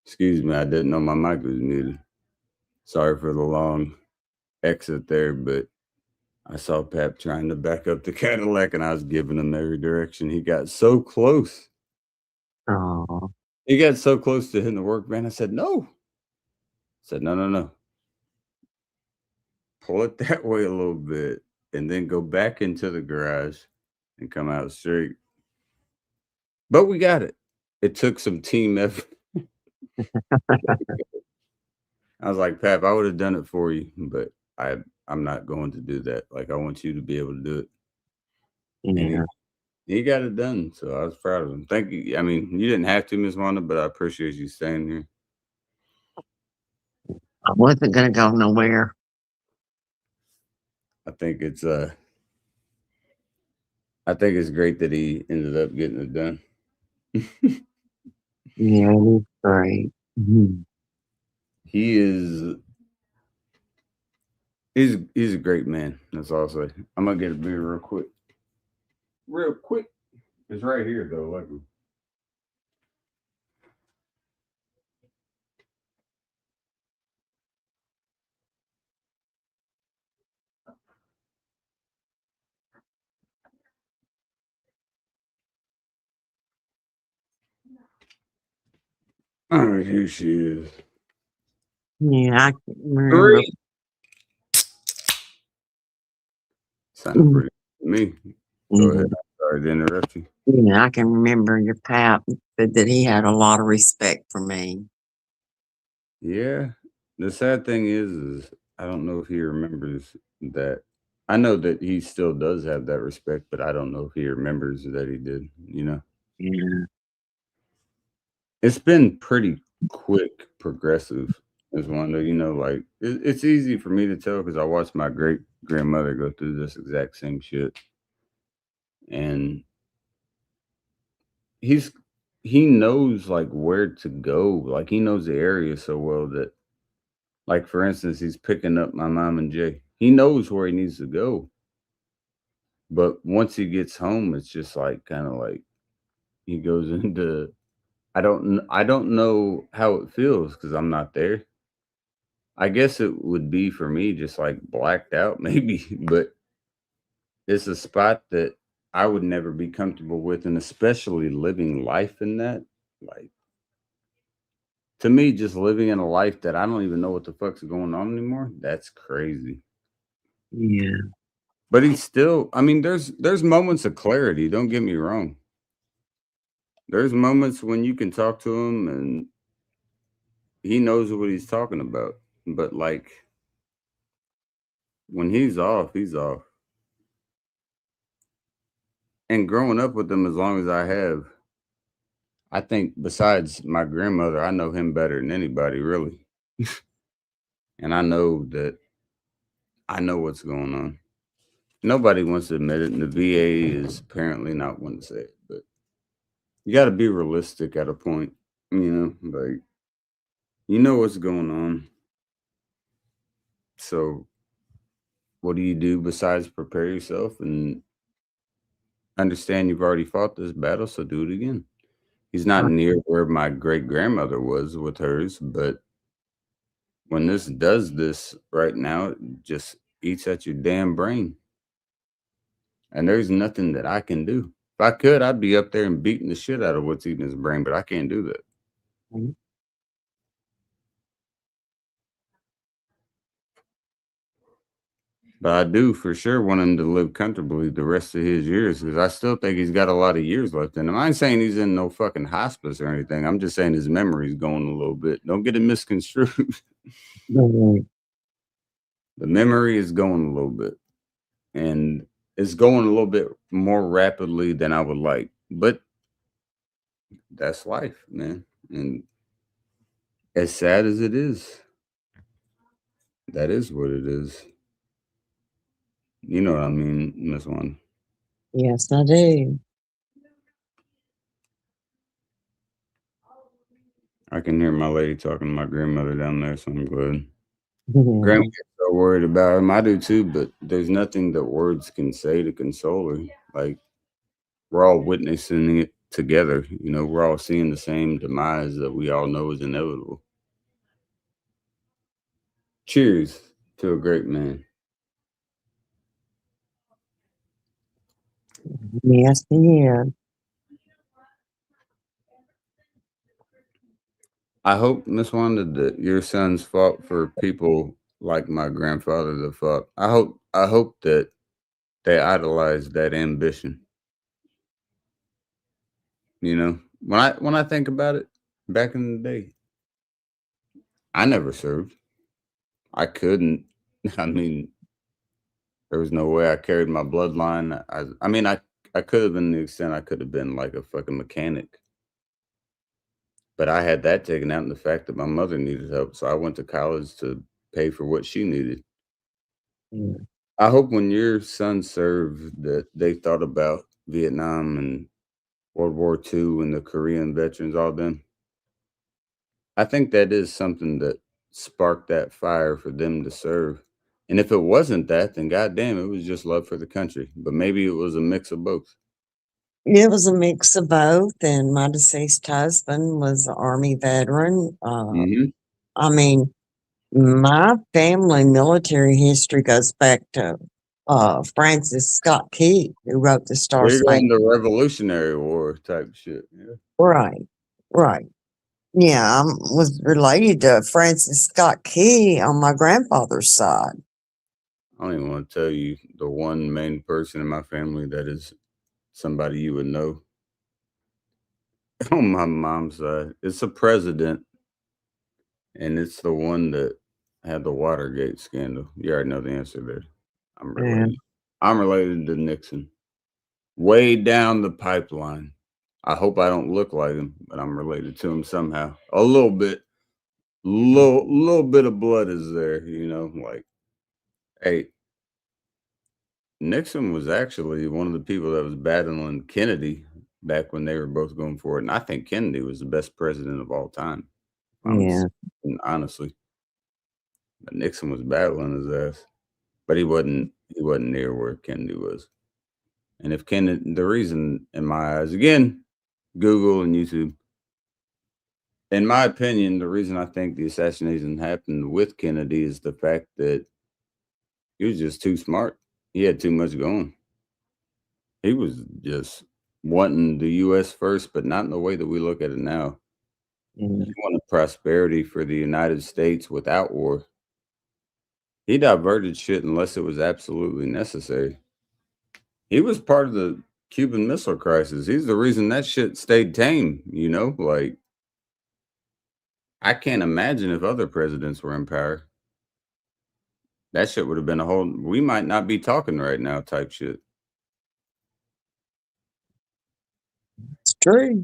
Excuse me, I didn't know my mic was muted. Sorry for the long exit there, but I saw Pap trying to back up the Cadillac and I was giving him every direction. He got so close. Oh, He got so close to hitting the work van. I said, no. I said, no. Pull it that way a little bit and then go back into the garage and come out straight. But we got it. It took some team effort. I was like, Pap, I would have done it for you, but I'm not going to do that. Like, I want you to be able to do it. And yeah. he got it done. So I was proud of him. Thank you. I mean, you didn't have to, Miss Wanda, but I appreciate you staying here. I wasn't gonna go nowhere. I think it's great that he ended up getting it done. Yeah, it is great. Mhm. He's a great man. That's all I'll say. I'm gonna get a beer real quick. Real quick. It's right here though, luckily. All right, here she is. Yeah, I can remember. Sounded pretty good to me. Go Mhm. ahead. I'm sorry to interrupt you. Yeah, I can remember your pap said that he had a lot of respect for me. Yeah. The sad thing is I don't know if he remembers that. I know that he still does have that respect, but I don't know if he remembers that he did, you know. Yeah. It's been pretty quick, progressive as one, you know, like it's easy for me to tell because I watched my great grandmother go through this exact same shit. And he knows like where to go. Like he knows the area so well that, like, for instance, he's picking up my mom and Jay. He knows where he needs to go. But once he gets home, it's just like kind of like he goes into I don't know how it feels because I'm not there. I guess it would be for me just like blacked out maybe, but it's a spot that I would never be comfortable with, and especially living life in that. Like to me, just living in a life that I don't even know what the fuck's going on anymore. That's crazy. Yeah. But he's still. I mean, there's moments of clarity. Don't get me wrong. There's moments when you can talk to him and he knows what he's talking about. But like when he's off, he's off. And growing up with him as long as I have, I think besides my grandmother, I know him better than anybody, really. And I know that I know what's going on. Nobody wants to admit it, and the VA is apparently not one to say it, but you got to be realistic at a point, you know, like you know what's going on. So, what do you do besides prepare yourself and understand you've already fought this battle? So, do it again. He's not near where my great grandmother was with hers, but when this does this right now, it just eats at your damn brain. And there's nothing that I can do. If I could, I'd be up there and beating the shit out of what's eating his brain, but I can't do that. Mhm. But I do for sure want him to live comfortably the rest of his years because I still think he's got a lot of years left in him. I ain't saying he's in no fucking hospice or anything. I'm just saying his memory's going a little bit. Don't get it misconstrued. Mhm. The memory is going a little bit. And it's going a little bit more rapidly than I would like. But that's life, man. And as sad as it is, that is what it is. You know what I mean, Miss One. Yes, I do. I can hear my lady talking to my grandmother down there, so I'm glad. Mhm. Grandma gets so worried about him. I do too, but there's nothing that words can say to console her. Like we're all witnessing it together. You know, we're all seeing the same demise that we all know is inevitable. Cheers to a great man. Yes, he is. I hope, Miss Wanda, that your sons fought for people like my grandfather that fought. I hope that they idolized that ambition. You know, when I think about it, back in the day, I never served. I couldn't. I mean, there was no way I carried my bloodline. I mean, I could have been the extent I could have been like a fucking mechanic. But I had that taken out in the fact that my mother needed help. So I went to college to pay for what she needed. Yeah. I hope when your son served that they thought about Vietnam and World War II and the Korean veterans, all them. I think that is something that sparked that fire for them to serve. And if it wasn't that, then goddamn, it was just love for the country. But maybe it was a mix of both. It was a mix of both, and my deceased husband was an Army veteran. Hmm. I mean, my family military history goes back to Francis Scott Key, who wrote the Star We're going Spangled. to Revolutionary War type shit. Yeah. Right, right. Yeah, I was related to Francis Scott Key on my grandfather's side. I don't even want to tell you the one main person in my family that is somebody you would know. On my mom's side, it's a president, and it's the one that had the Watergate scandal. You already know the answer there. I'm Yeah. related. I'm related to Nixon. Way down the pipeline. I hope I don't look like him, but I'm related to him somehow. A little bit. Little bit of blood is there, you know, like, hey, Nixon was actually one of the people that was battling Kennedy back when they were both going for it. And I think Kennedy was the best president of all time. Yeah. Honestly. But Nixon was battling his ass. But he wasn't near where Kennedy was. And if Kennedy, the reason in my eyes, again, Google and YouTube, in my opinion, the reason I think the assassination happened with Kennedy is the fact that he was just too smart. He had too much going. He was just wanting the U.S. first, but not in the way that we look at it now. Yeah. He wanted prosperity for the United States without war. He diverted shit unless it was absolutely necessary. He was part of the Cuban Missile Crisis. He's the reason that shit stayed tame, you know? Like, I can't imagine if other presidents were in power. That shit would have been a whole, we might not be talking right now type shit. It's true.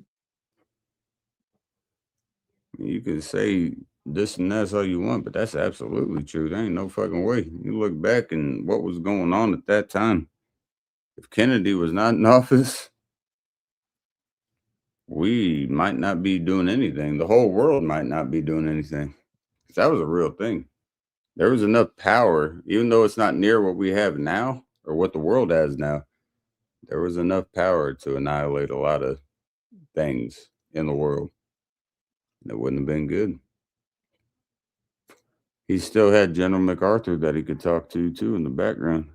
You can say this and that's all you want, but that's absolutely true. There ain't no fucking way. You look back and what was going on at that time. If Kennedy was not in office, we might not be doing anything. The whole world might not be doing anything. That was a real thing. There was enough power, even though it's not near what we have now or what the world has now. There was enough power to annihilate a lot of things in the world. That wouldn't have been good. He still had General MacArthur that he could talk to too in the background.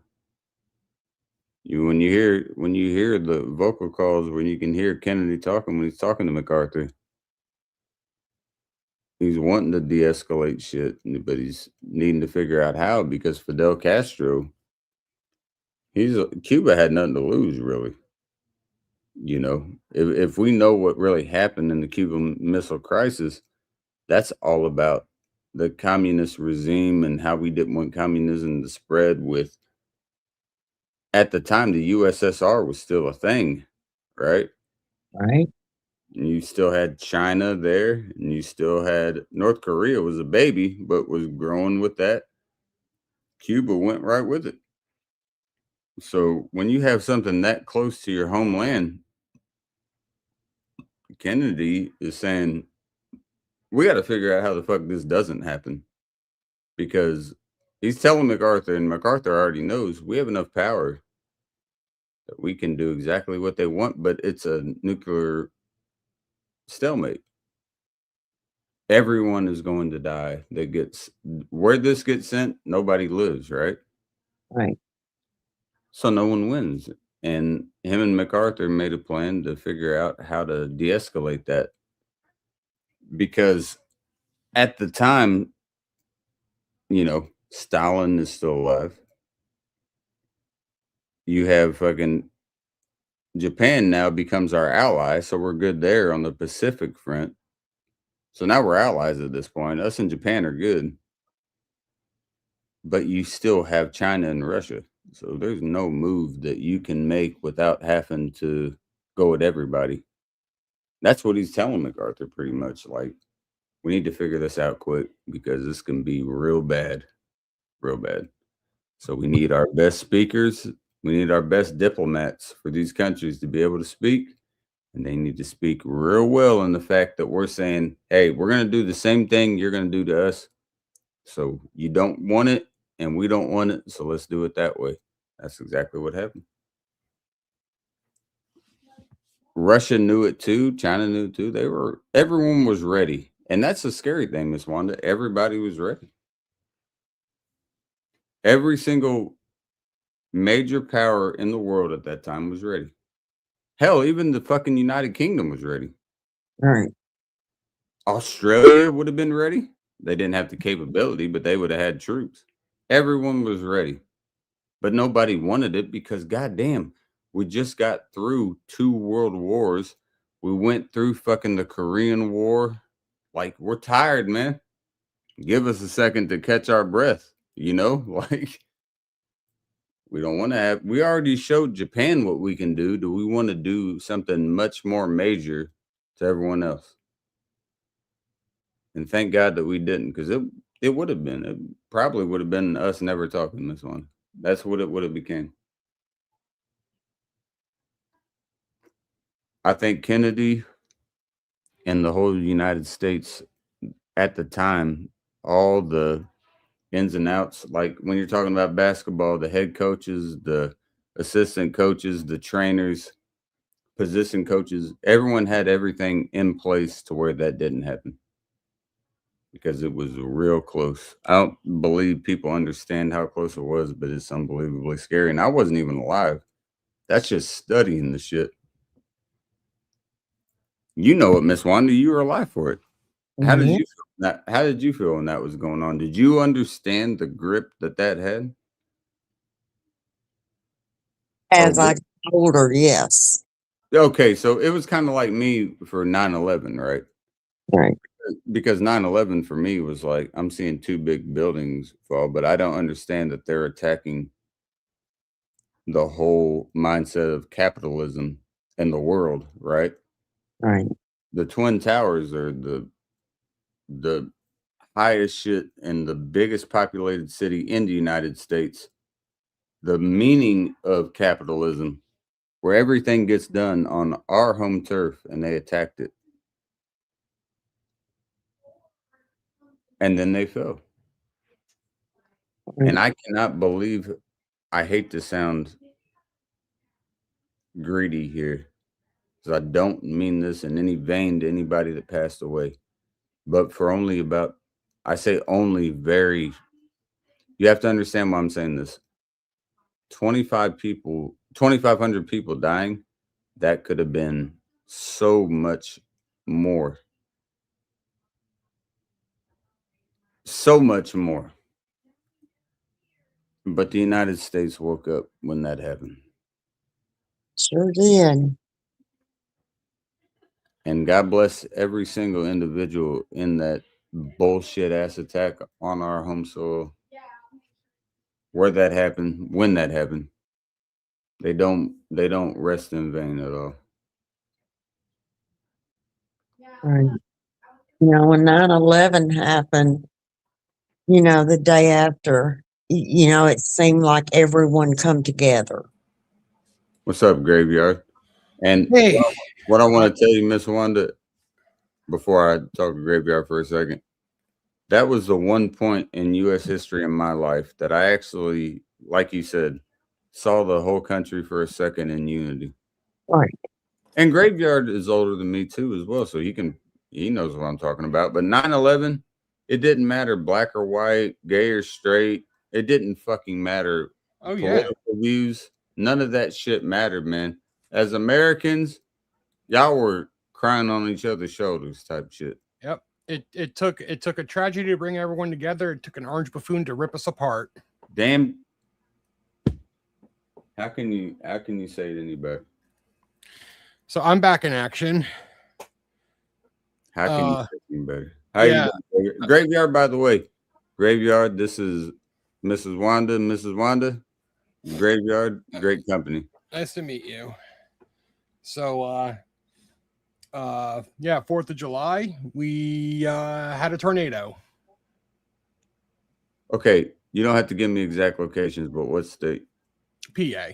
When you hear the vocal calls when you can hear Kennedy talking when he's talking to MacArthur, he's wanting to de-escalate shit, but he's needing to figure out how because Fidel Castro, Cuba had nothing to lose really. You know, if we know what really happened in the Cuban Missile Crisis, that's all about the communist regime and how we didn't want communism to spread with. At the time, the USSR was still a thing, right? Right. And you still had China there, and you still had North Korea was a baby, but was growing with that. Cuba went right with it. So when you have something that close to your homeland, Kennedy is saying, we got to figure out how the fuck this doesn't happen. Because he's telling MacArthur, and MacArthur already knows we have enough power that we can do exactly what they want, but it's a nuclear stalemate. Everyone is going to die that gets where this gets sent, nobody lives, right? Right. So no one wins. And him and MacArthur made a plan to figure out how to de-escalate that. Because at the time, Stalin is still alive. You have fucking Japan now becomes our ally, so we're good there on the Pacific front. So now we're allies at this point. Us and Japan are good. But you still have China and Russia. So there's no move that you can make without having to go at everybody. That's what he's telling MacArthur pretty much. Like, we need to figure this out quick because this can be real bad. Real bad. So we need our best speakers. We need our best diplomats for these countries to be able to speak. And they need to speak real well in the fact that we're saying, hey, we're going to do the same thing you're going to do to us. So you don't want it and we don't want it. So let's do it that way. That's exactly what happened. Russia knew it too. China knew it too. Everyone was ready. And that's the scary thing, Miss Wanda. Everybody was ready. Every single major power in the world at that time was ready. Hell, even the fucking United Kingdom was ready. Right. Australia would have been ready. They didn't have the capability, but they would have had troops. Everyone was ready. But nobody wanted it because, goddamn, we just got through 2 world wars. We went through fucking the Korean War. Like, we're tired, man. Give us a second to catch our breath, Like, we don't want to have, we already showed Japan what we can do. Do we want to do something much more major to everyone else? And thank God that we didn't, because it would have been, it probably would have been us never talking this one. That's what it would have became. I think Kennedy and the whole United States at the time, all the ins and outs, like when you're talking about basketball, the head coaches, the assistant coaches, the trainers, position coaches, everyone had everything in place to where that didn't happen because it was real close. I don't believe people understand how close it was, but it's unbelievably scary. And I wasn't even alive. That's just studying the shit. You know it, Miss Wanda. You were alive for it. How did you feel that? How did you feel when that was going on? Did you understand the grip that had? As I got older, yes. Okay, so it was kind of like me for 9/11, right? Right. Because 9/11 for me was like, I'm seeing 2 big buildings fall, but I don't understand that they're attacking the whole mindset of capitalism in the world, right? Right. The Twin Towers are the highest shit in the biggest populated city in the United States. The meaning of capitalism, where everything gets done on our home turf, and they attacked it. And then they fell. And I cannot believe, I hate to sound greedy here, because I don't mean this in any vein to anybody that passed away, but for only about, I say only very, you have to understand why I'm saying this. 2,500 people dying, that could have been so much more. So much more. But the United States woke up when that happened. Sure did. And God bless every single individual in that bullshit ass attack on our home soil. Where that happened, when that happened. They don't rest in vain at all. Right. When 9/11 happened, the day after, it seemed like everyone come together. What's up, Graveyard? And Hey, what I want to tell you, Miss Wanda, before I talk to Graveyard for a second, that was the one point in U.S. history in my life that I actually, like you said, saw the whole country for a second in unity. Right. And Graveyard is older than me too as well, so he knows what I'm talking about. But 9/11, it didn't matter black or white, gay or straight. It didn't fucking matter. Oh yeah. Political views, none of that shit mattered, man. As Americans, y'all were crying on each other's shoulders type shit. Yep. It took a tragedy to bring everyone together. It took an orange buffoon to rip us apart. Damn. How can you say it any better? So I'm back in action. How can you say it any better? How yeah. you doing? Graveyard, by the way. Graveyard, this is Mrs. Wanda. Mrs. Wanda. Graveyard, great company. Nice to meet you. So yeah, 4th of July, we had a tornado. Okay, you don't have to give me exact locations, but what state? PA.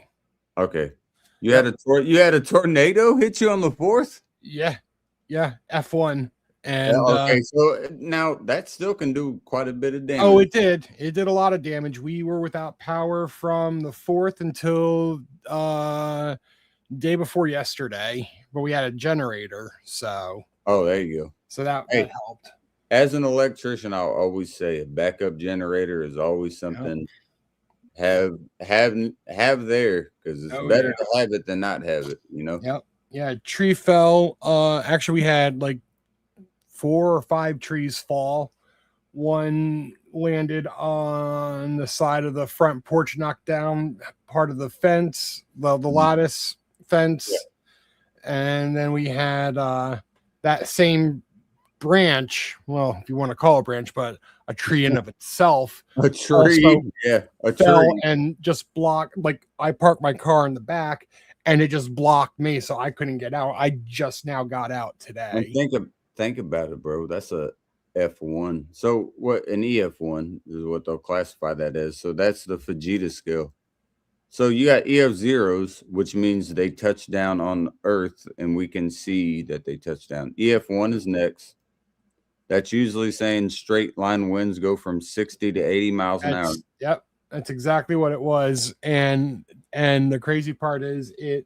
Okay. You had a tornado hit you on the 4th? Yeah. F1. And okay, so now that still can do quite a bit of damage. Oh, it did. It did a lot of damage. We were without power from the 4th until day before yesterday, but we had a generator. So there you go. So that helped. As an electrician, I'll always say a backup generator is always something have there, because it's better to have it than not have it, you know. Yep. Yeah, tree fell. Actually, we had like 4 or 5 trees fall. One landed on the side of the front porch, knocked down part of the fence, the lattice fence. And then we had that same branch, well, if you want to call it a branch, but a tree in of itself. A tree, a tree. And just blocked, like I parked my car in the back and it just blocked me, so I couldn't get out. I just now got out today. And think about it, bro. That's a F1. So what an EF1 is what they'll classify that as. So that's the Fujita scale. So you got EF zeros, which means they touch down on Earth and we can see that they touch down. EF1 is next. That's usually saying straight line winds go from 60 to 80 miles an hour. Yep. That's exactly what it was. And the crazy part is it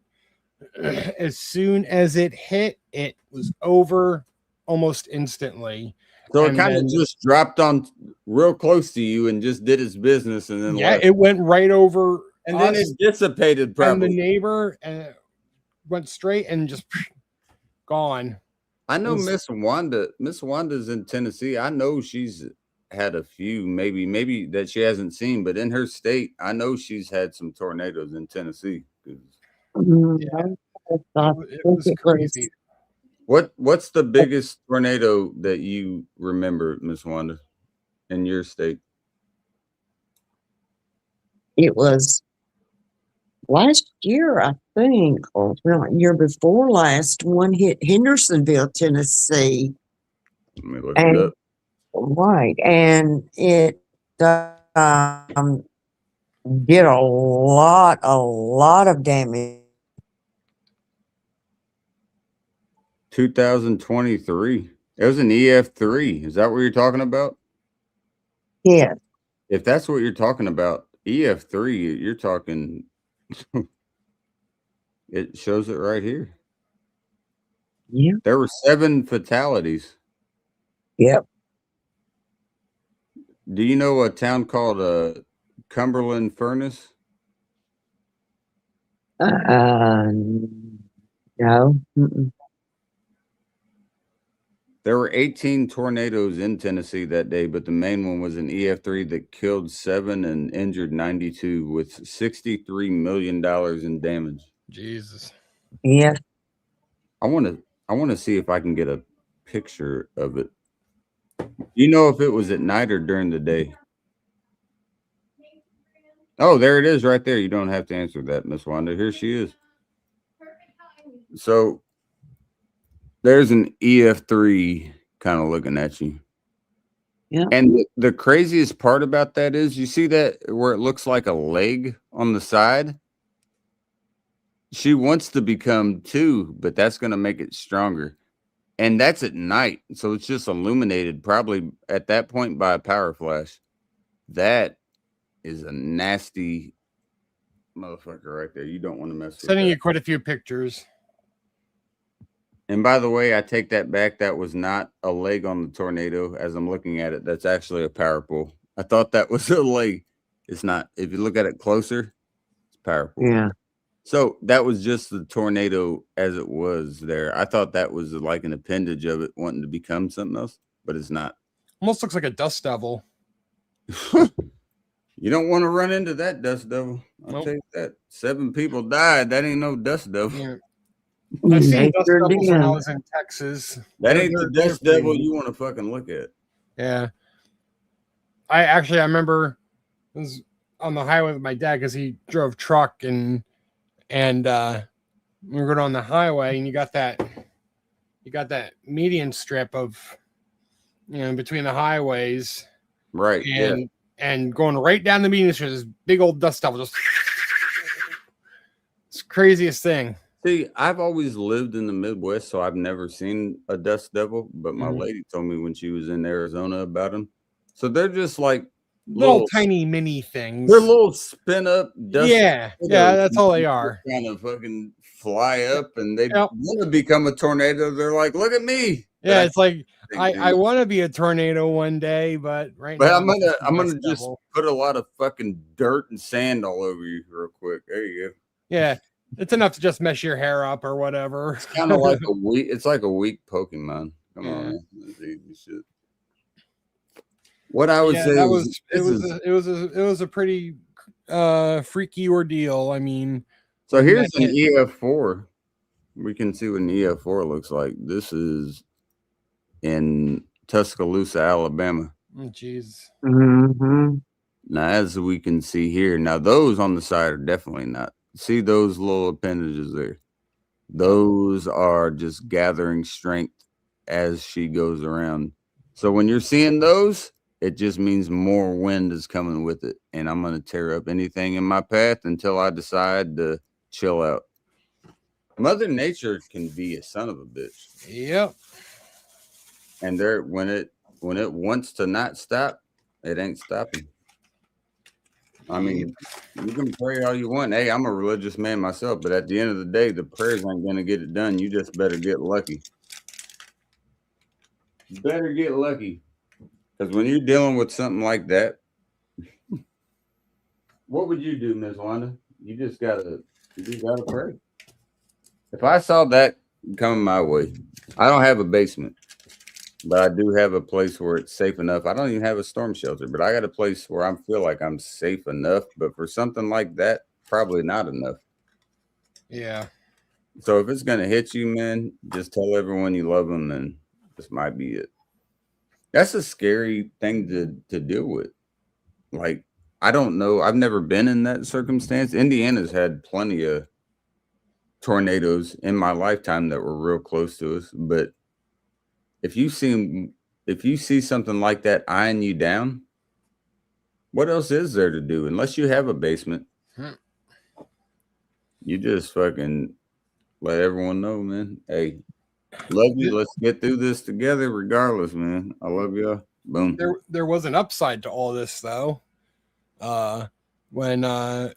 as soon as it hit, it was over almost instantly. So it kind of just dropped on real close to you and just did its business, and then left. It went right over, and then it dissipated. Probably and the neighbor went straight and just gone. I know Miss Wanda. Miss Wanda's in Tennessee. I know she's had a few, maybe that she hasn't seen, but in her state, I know she's had some tornadoes in Tennessee. It was crazy. What's the biggest tornado that you remember, Miss Wanda, in your state? It was last year, I think, or year before last. One hit Hendersonville, Tennessee. Let me look it up. Right, and it did a lot of damage. 2023. It was an EF3. Is that what you're talking about? Yeah. If that's what you're talking about, EF3, you're talking. It shows it right here. Yeah. There were 7 fatalities. Yep. Do you know a town called Cumberland Furnace? No. Mm-mm. There were 18 tornadoes in Tennessee that day, but the main one was an EF3 that killed 7 and injured 92 with $63 million in damage. Jesus. Yeah. I want to see if I can get a picture of it. You know if it was at night or during the day? Oh, there it is right there. You don't have to answer that, Miss Wanda. Here she is. So there's an EF3 kind of looking at you. Yeah. And the craziest part about that is, you see that where it looks like a leg on the side? She wants to become 2, but that's going to make it stronger. And that's at night. So it's just illuminated probably at that point by a power flash. That is a nasty motherfucker right there. You don't want to mess with Sending that. you quite a few pictures. And by the way, I take that back. That was not a leg on the tornado. As I'm looking at it, that's actually a power pole. I thought that was a leg. It's not. If you look at it closer, it's power pole. Yeah. So that was just the tornado as it was there. I thought that was like an appendage of it wanting to become something else, but it's not. Almost looks like a dust devil. You don't want to run into that dust devil. I'll Nope. tell you that. 7 people died. That ain't no dust devil. Yeah. I've seen They dust sure devils when I did. was in Texas. That They're- ain't the they're dust devil pretty- you want to fucking look at. Yeah. I remember I was on the highway with my dad because he drove truck and we were going on the highway and you got that median strip of between the highways Right. Yeah. and going right down the median strip, this big old dust devil just it's the craziest thing. See, I've always lived in the Midwest, so I've never seen a dust devil, but my Mhm. lady told me when she was in Arizona about them. So they're just like Little tiny mini things. they're little spin up dust. Yeah, that's all they are. Kind of fucking fly up and they Yep. want to become a tornado. They're like, look at me. But Yeah, I it's like think I they- want to be a tornado one day, but right But now I'm gonna just a dust just devil. put a lot of fucking dirt and sand all over you real quick. There you go. Yeah, it's enough to just mess your hair up or whatever. It's kind of like a weak. It's like a weak Pokemon. Come Yeah. on, man. That's easy shit. What I would Yeah, say that is, was it was a pretty freaky ordeal. I mean, so here's that an EF4. We can see what an EF4 looks like. This is in Tuscaloosa, Alabama. jeez. Mm-hmm. Now, as we can see here, now those on the side are definitely not. See those little appendages there? Those are just gathering strength as she goes around. So when you're seeing those, it just means more wind is coming with it. And I'm going to tear up anything in my path until I decide to chill out. Mother Nature can be a son of a bitch. Yep. And there, when it wants to not stop, it ain't stopping. I mean, you can pray all you want. Hey, I'm a religious man myself, but at the end of the day, the prayers ain't gonna get it done. You just better get lucky. Better get lucky. Because when you're dealing with something like that, what would you do, Ms. Wanda? You just gotta pray. If I saw that coming my way, I don't have a basement, but I do have a place where it's safe enough. I don't even have a storm shelter, but I got a place where I feel like I'm safe enough. But for something like that, probably not enough. Yeah. So if it's gonna hit you, man, just tell everyone you love them, and this might be it. That's a scary thing to deal with. Like, I don't know. I've never been in that circumstance. Indiana's had plenty of tornadoes in my lifetime that were real close to us. But if you see something like that eyeing you down, what else is there to do? Unless you have a basement, you just fucking let everyone know, man. Hey, love you. Let's get through this together, regardless, man. I love y'all. Boom. There was an upside to all this though. When the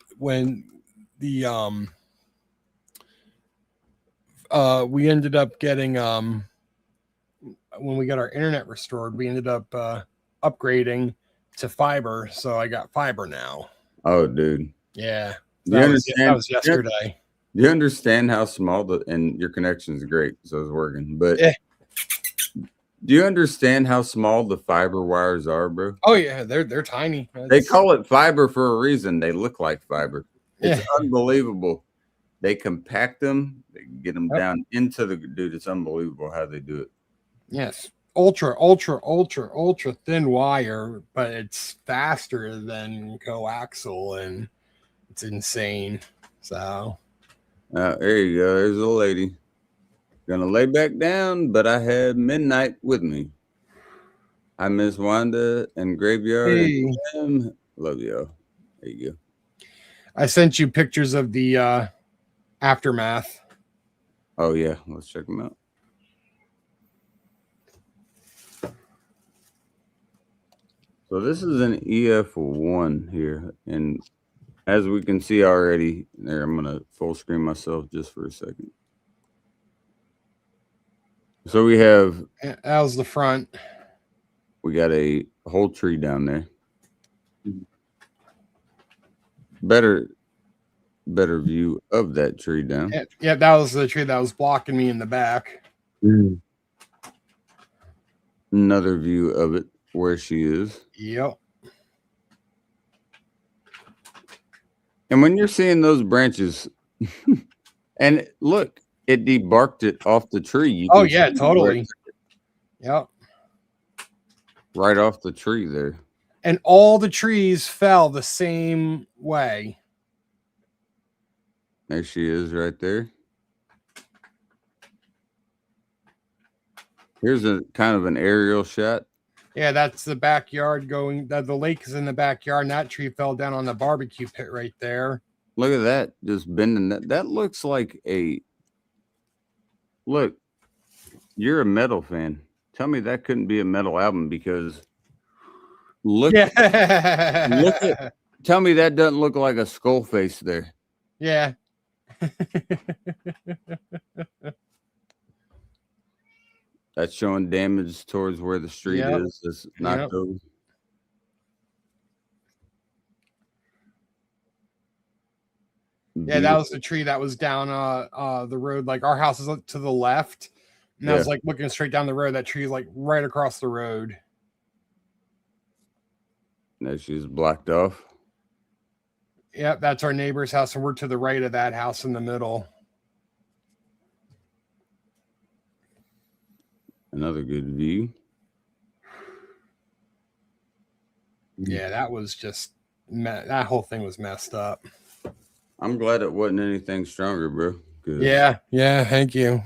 we ended up getting when we got our internet restored, we ended up upgrading to fiber, so I got fiber now. Oh, dude. Yeah. Do you That was yesterday. Do you understand how small and your connection is great, so it's working. But Yeah. do you understand how small the fiber wires are, bro? Oh yeah, they're tiny. They call it fiber for a reason. They look like fiber. It's Yeah. unbelievable. They compact them, they get them Yep. down into the dude. It's unbelievable how they do it. Yes. Ultra thin wire, but it's faster than coaxial and it's insane. So There you go. There's a lady. Gonna lay back down, but I had midnight with me. I miss Wanda and Graveyard. hey, And love y'all. There you go. I sent you pictures of the aftermath. Oh yeah, let's check them out. So this is an EF1 here, and As we can see already, there, I'm going to full screen myself just for a second. So we have, That was the front. we got a whole tree down there. Better view of that tree down. Yeah, that was the tree that was blocking me in the back. Mm. Another view of it where she is. Yep. And when you're seeing those branches, and look, it debarked it off the tree. You Oh can yeah, see totally. Yep. right off the tree there. And all the trees fell the same way. There she is right there. Here's a kind of an aerial shot. Yeah, that's the backyard going. The lake is in the backyard, and that tree fell down on the barbecue pit right there. Look at that, just bending that. That looks like a, look, you're a metal fan. Tell me that couldn't be a metal album because look, Yeah. look at, tell me that doesn't look like a skull face there. Yeah. That's showing damage towards where the street Yep. is. It's knocked over. Yeah, that was the tree that was down the road. Like our house is to the left. And I was like looking straight down the road. That tree is like right across the road. Now she's blocked off. Yep, that's our neighbor's house, and we're to the right of that house in the middle. Another good view. Yeah, that was just that whole thing was messed up. I'm glad it wasn't anything stronger, bro. Yeah, thank you.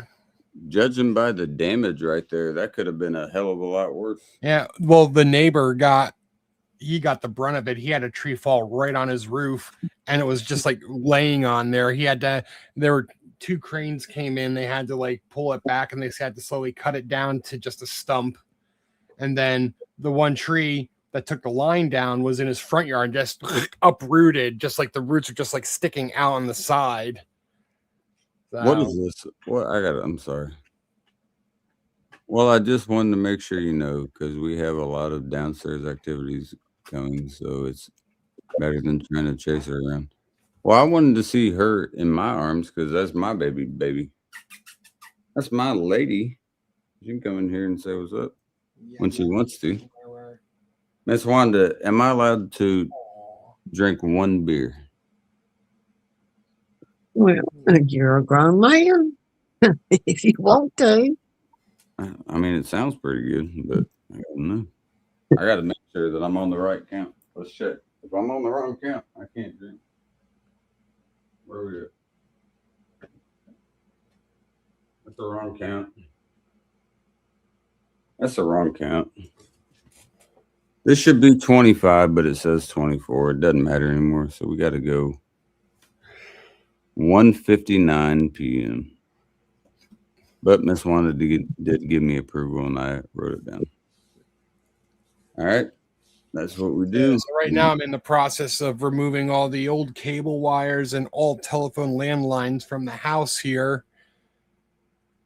Judging by the damage right there, that could have been a hell of a lot worse. Yeah, well, the neighbor got the brunt of it. He had a tree fall right on his roof, and it was just like laying on there. There were 2 cranes came in. They had to like pull it back, and they had to slowly cut it down to just a stump. And then the one tree that took the line down was in his front yard, just uprooted, just like the roots are just like sticking out on the side. So, What is this? What I'm sorry. Well, I just wanted to make sure you know, because we have a lot of downstairs activities going, so it's better than trying to chase her around. Well, I wanted to see her in my arms because that's my baby. That's my lady. She can come in here and say what's up when she wants to. Miss Wanda, am I allowed to drink 1 beer? Well, you're a grown man. If you want to. I mean, it sounds pretty good, but I don't know. I got to make sure that I'm on the right count. Let's check. If I'm on the wrong count, I can't drink. Where are we at? That's the wrong count. That's the wrong count. This should be 25, but it says 24. It doesn't matter anymore. So we got to go 1:59 p.m. But Miss Wanda did give me approval, and I wrote it down. All right. That's what we do. Yeah, so right now I'm in the process of removing all the old cable wires and all telephone landlines from the house here.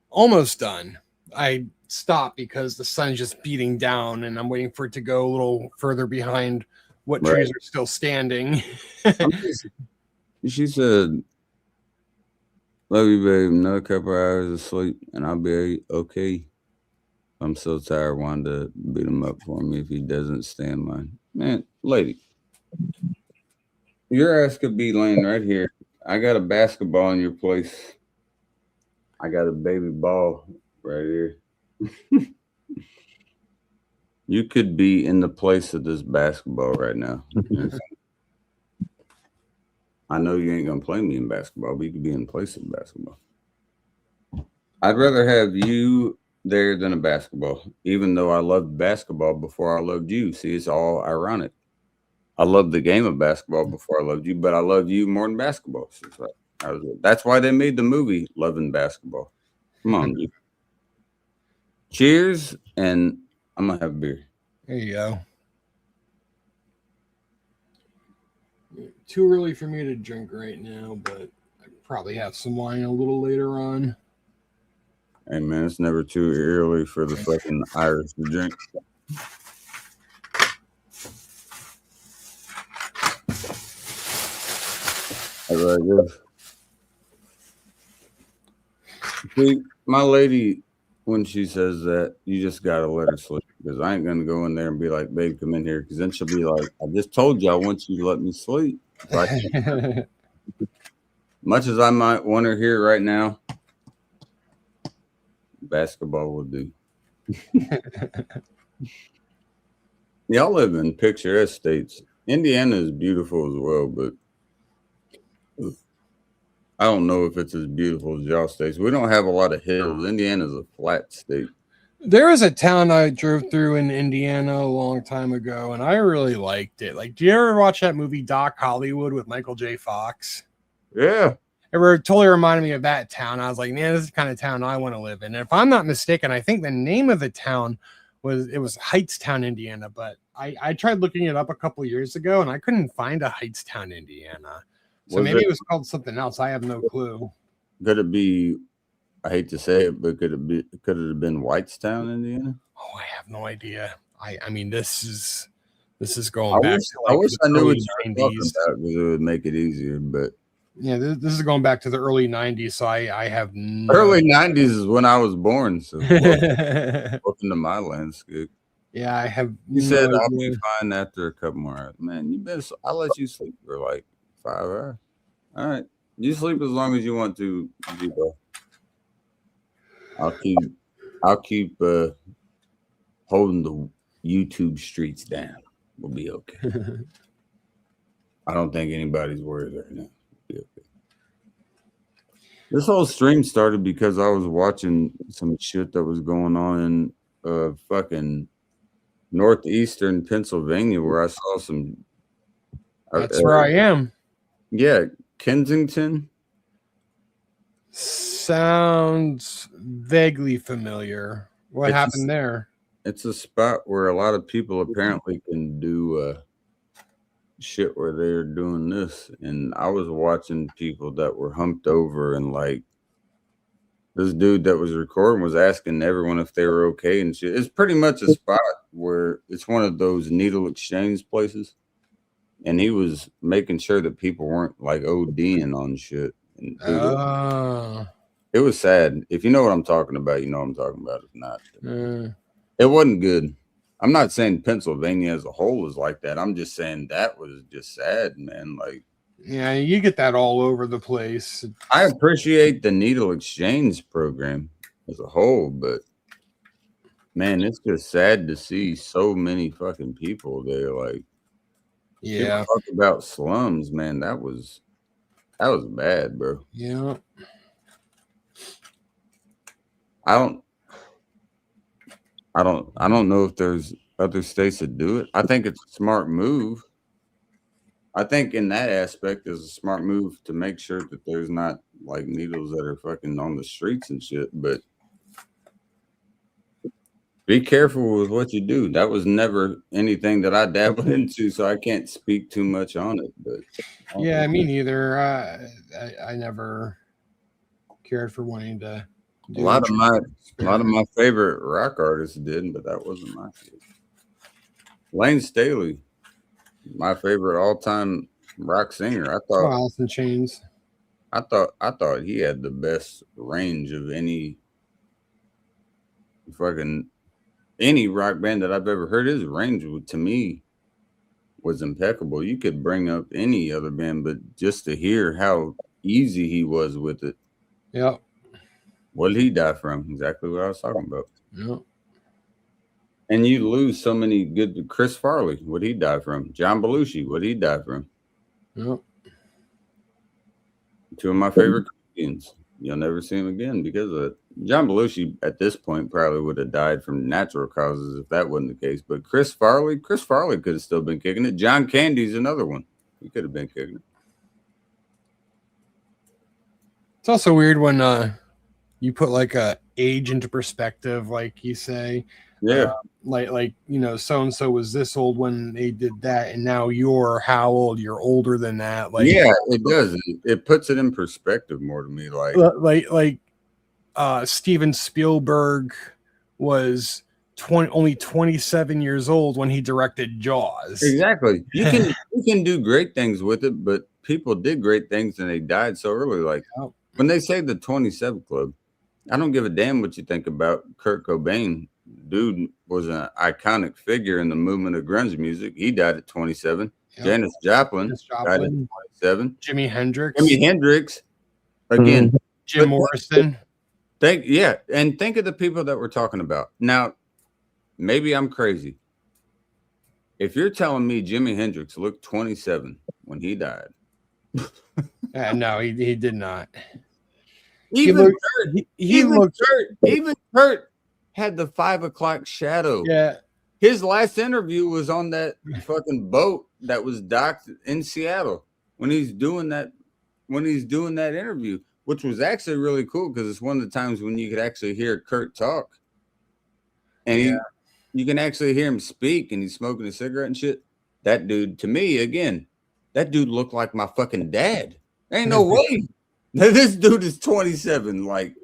Almost done. I stopped because the sun's just beating down, and I'm waiting for it to go a little further behind what trees are still standing. She said, "Love you, babe. Another couple hours of sleep, and I'll be okay. I'm so tired. Wanda beat him up for me if he doesn't stay in line." Man, lady, your ass could be laying right here. I got a basketball in your place. I got a baby ball right here. You could be in the place of this basketball right now. I know you ain't gonna play me in basketball, but you could be in place of basketball. I'd rather have you there than a basketball, even though I loved basketball before I loved you. See, it's all ironic. I loved the game of basketball before I loved you, but I love you more than basketball. So that's why they made the movie Loving Basketball. Come on, dude. Cheers, and I'm gonna have a beer. There you go. too early for me to drink right now, but I probably have some wine a little later on. Hey man, it's never too early for the fucking Irish to drink. All right, good. See, my lady, when she says that, you just gotta let her sleep, because I ain't gonna go in there and be like, "Babe, come in here," because then she'll be like, "I just told you I want you to let me sleep." So I can't. Much as I might want her here right now, basketball will do. Y'all live in picturesque states. Indiana is beautiful as well, but I don't know if it's as beautiful as y'all states. We don't have a lot of hills. Indiana's a flat state. There is a town I drove through in Indiana a long time ago, and I really liked it. Like, do you ever watch that movie Doc Hollywood with Michael J. Fox? Yeah. It totally reminded me of that town. I was like, man, this is the kind of town I want to live in. And if I'm not mistaken, I think the name of the town was Hightstown, Indiana. But I tried looking it up a couple of years ago, and I couldn't find a Hightstown, Indiana. So maybe it was called something else. I have no clue. Could it be? I hate to say it, but could it have been Whitestown, Indiana? Oh, I have no idea. I mean, this is going back to I like wish the I knew what early you were talking 90s. about, because it would make it easier. But Yeah, this is going back to the early 90s, so I have no early 90s is when I was born, so yeah, welcome to my landscape. I have You said no I'll be idea. fine after a couple more hours. Man, I'll let you sleep for like 5 hours. All right. You sleep as long as you want to, G-Bo. I'll keep holding the YouTube streets down. We'll be okay. I don't think anybody's worried right now. We'll be okay. This whole stream started because I was watching some shit that was going on in fucking northeastern Pennsylvania, where I saw some. That's where I am. Yeah, Kensington. Sounds vaguely familiar. What happened there? It's a spot where a lot of people apparently can do shit where they're doing this. And I was watching people that were humped over, and like this dude that was recording was asking everyone if they were okay and shit. It's pretty much a spot where it's one of those needle exchange places. And he was making sure that people weren't like ODing on shit. And dude, it was sad. If you know what I'm talking about, you know what I'm talking about. If not, it wasn't good. I'm not saying Pennsylvania as a whole is like that. I'm just saying that was just sad, man. Like, yeah, you get that all over the place. I appreciate the needle exchange program as a whole, but man, it's just sad to see so many fucking people there. Like, yeah, talk about slums, man. That was bad, bro. Yeah. I don't know if there's other states that do it. I think it's a smart move. I think in that aspect is a smart move to make sure that there's not like needles that are fucking on the streets and shit, but be careful with what you do. That was never anything that I dabbled into, so I can't speak too much on it. But yeah, me neither. I never cared for wanting to. A lot of my favorite rock artists did, but that wasn't my favorite. Lane Staley, my favorite all-time rock singer. I thought Alice in Chains. I thought he had the best range of any rock band that I've ever heard. His range, to me, was impeccable. You could bring up any other band, but just to hear how easy he was with it. Yep. What did he die from? Exactly what I was talking about. Yep. And you lose so many good. Chris Farley, what did he die from? John Belushi, what did he die from? Yep. Two of my favorite comedians. You'll never see him again because of it. John Belushi at this point probably would have died from natural causes if that wasn't the case. But Chris Farley could have still been kicking it. John Candy's another one. He could have been kicking it. It's also weird when you put like a age into perspective, like you say. Yeah. Like so and so was this old when they did that, and now you're how old? You're older than that. Like Yeah, it does. It puts it in perspective more to me. like Steven Spielberg was only 27 years old when he directed Jaws. Exactly. You can do great things with it, but people did great things and they died so early. Like when they say the 27 Club, I don't give a damn what you think about Kurt Cobain. Dude was an iconic figure in the movement of grunge music. He died at 27. Yep. Janis Joplin died at 27. Jimi Hendrix. Again. Jim Morrison. Think of the people that we're talking about. Now, maybe I'm crazy. If you're telling me Jimi Hendrix looked 27 when he died. No, he did not. Even Kurt had the 5 o'clock shadow. Yeah. His last interview was on that fucking boat that was docked in Seattle when he's doing that interview, which was actually really cool because it's one of the times when you could actually hear Kurt talk. And you can actually hear him speak, and he's smoking a cigarette and shit. That dude, to me, again, that dude looked like my fucking dad. There ain't no way. This dude is 27. Like,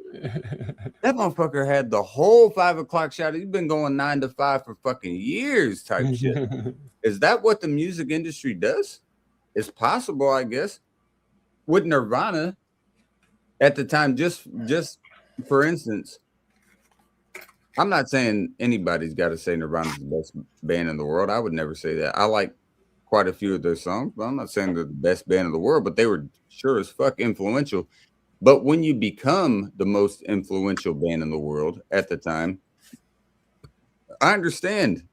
that motherfucker had the whole 5 o'clock shadow. He's been going 9 to 5 for fucking years type shit. Is that what the music industry does? It's possible, I guess. With Nirvana at the time, just for instance, I'm not saying anybody's got to say Nirvana's the best band in the world. I would never say that. I like quite a few of their songs, but I'm not saying they're the best band in the world, but they were sure as fuck influential. But when you become the most influential band in the world at the time, I understand.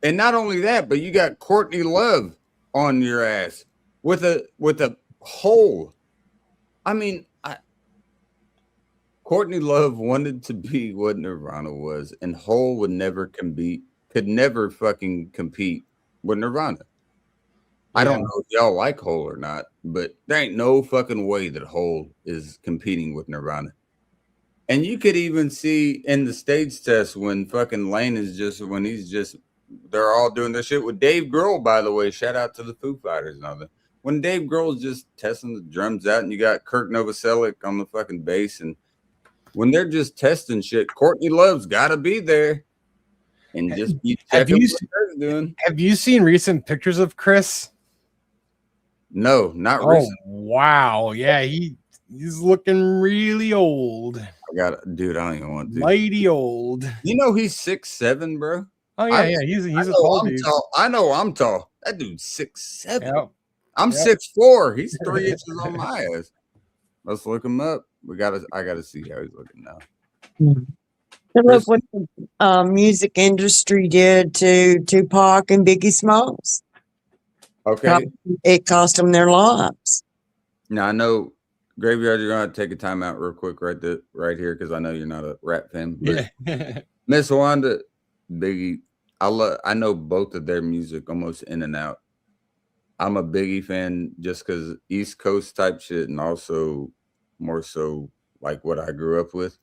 And not only that, but you got Courtney Love on your ass with a hole. I mean, Courtney Love wanted to be what Nirvana was, and Hole could never fucking compete with Nirvana. I don't know if y'all like Hole or not, but there ain't no fucking way that Hole is competing with Nirvana. And you could even see in the stage test when fucking Lane they're all doing their shit with Dave Grohl, by the way. Shout out to the Foo Fighters and all that. When Dave Grohl's just testing the drums out and you got Kirk Novoselic on the fucking bass, and when they're just testing shit, Courtney Love's got to be there and just be checking what they're doing. Have you seen recent pictures of Chris? No, not recent. Wow. Yeah, he's looking really old. I don't even want to. Mighty old. You know he's 6'7", bro. Oh yeah, he's a tall dude. I know I'm tall. That dude's 6'7". Yep. I'm 6'4". He's 3 inches on my ass. Let's look him up. I gotta see how he's looking now. So look what the music industry did to Tupac and Biggie Smalls. Okay. It cost them their lives. Now I know Graveyard, you're gonna take a time out real quick right here because I know you're not a rap fan. But Miss Wanda, Biggie, I know both of their music almost in and out. I'm a Biggie fan just because East Coast type shit, and also more so like what I grew up with.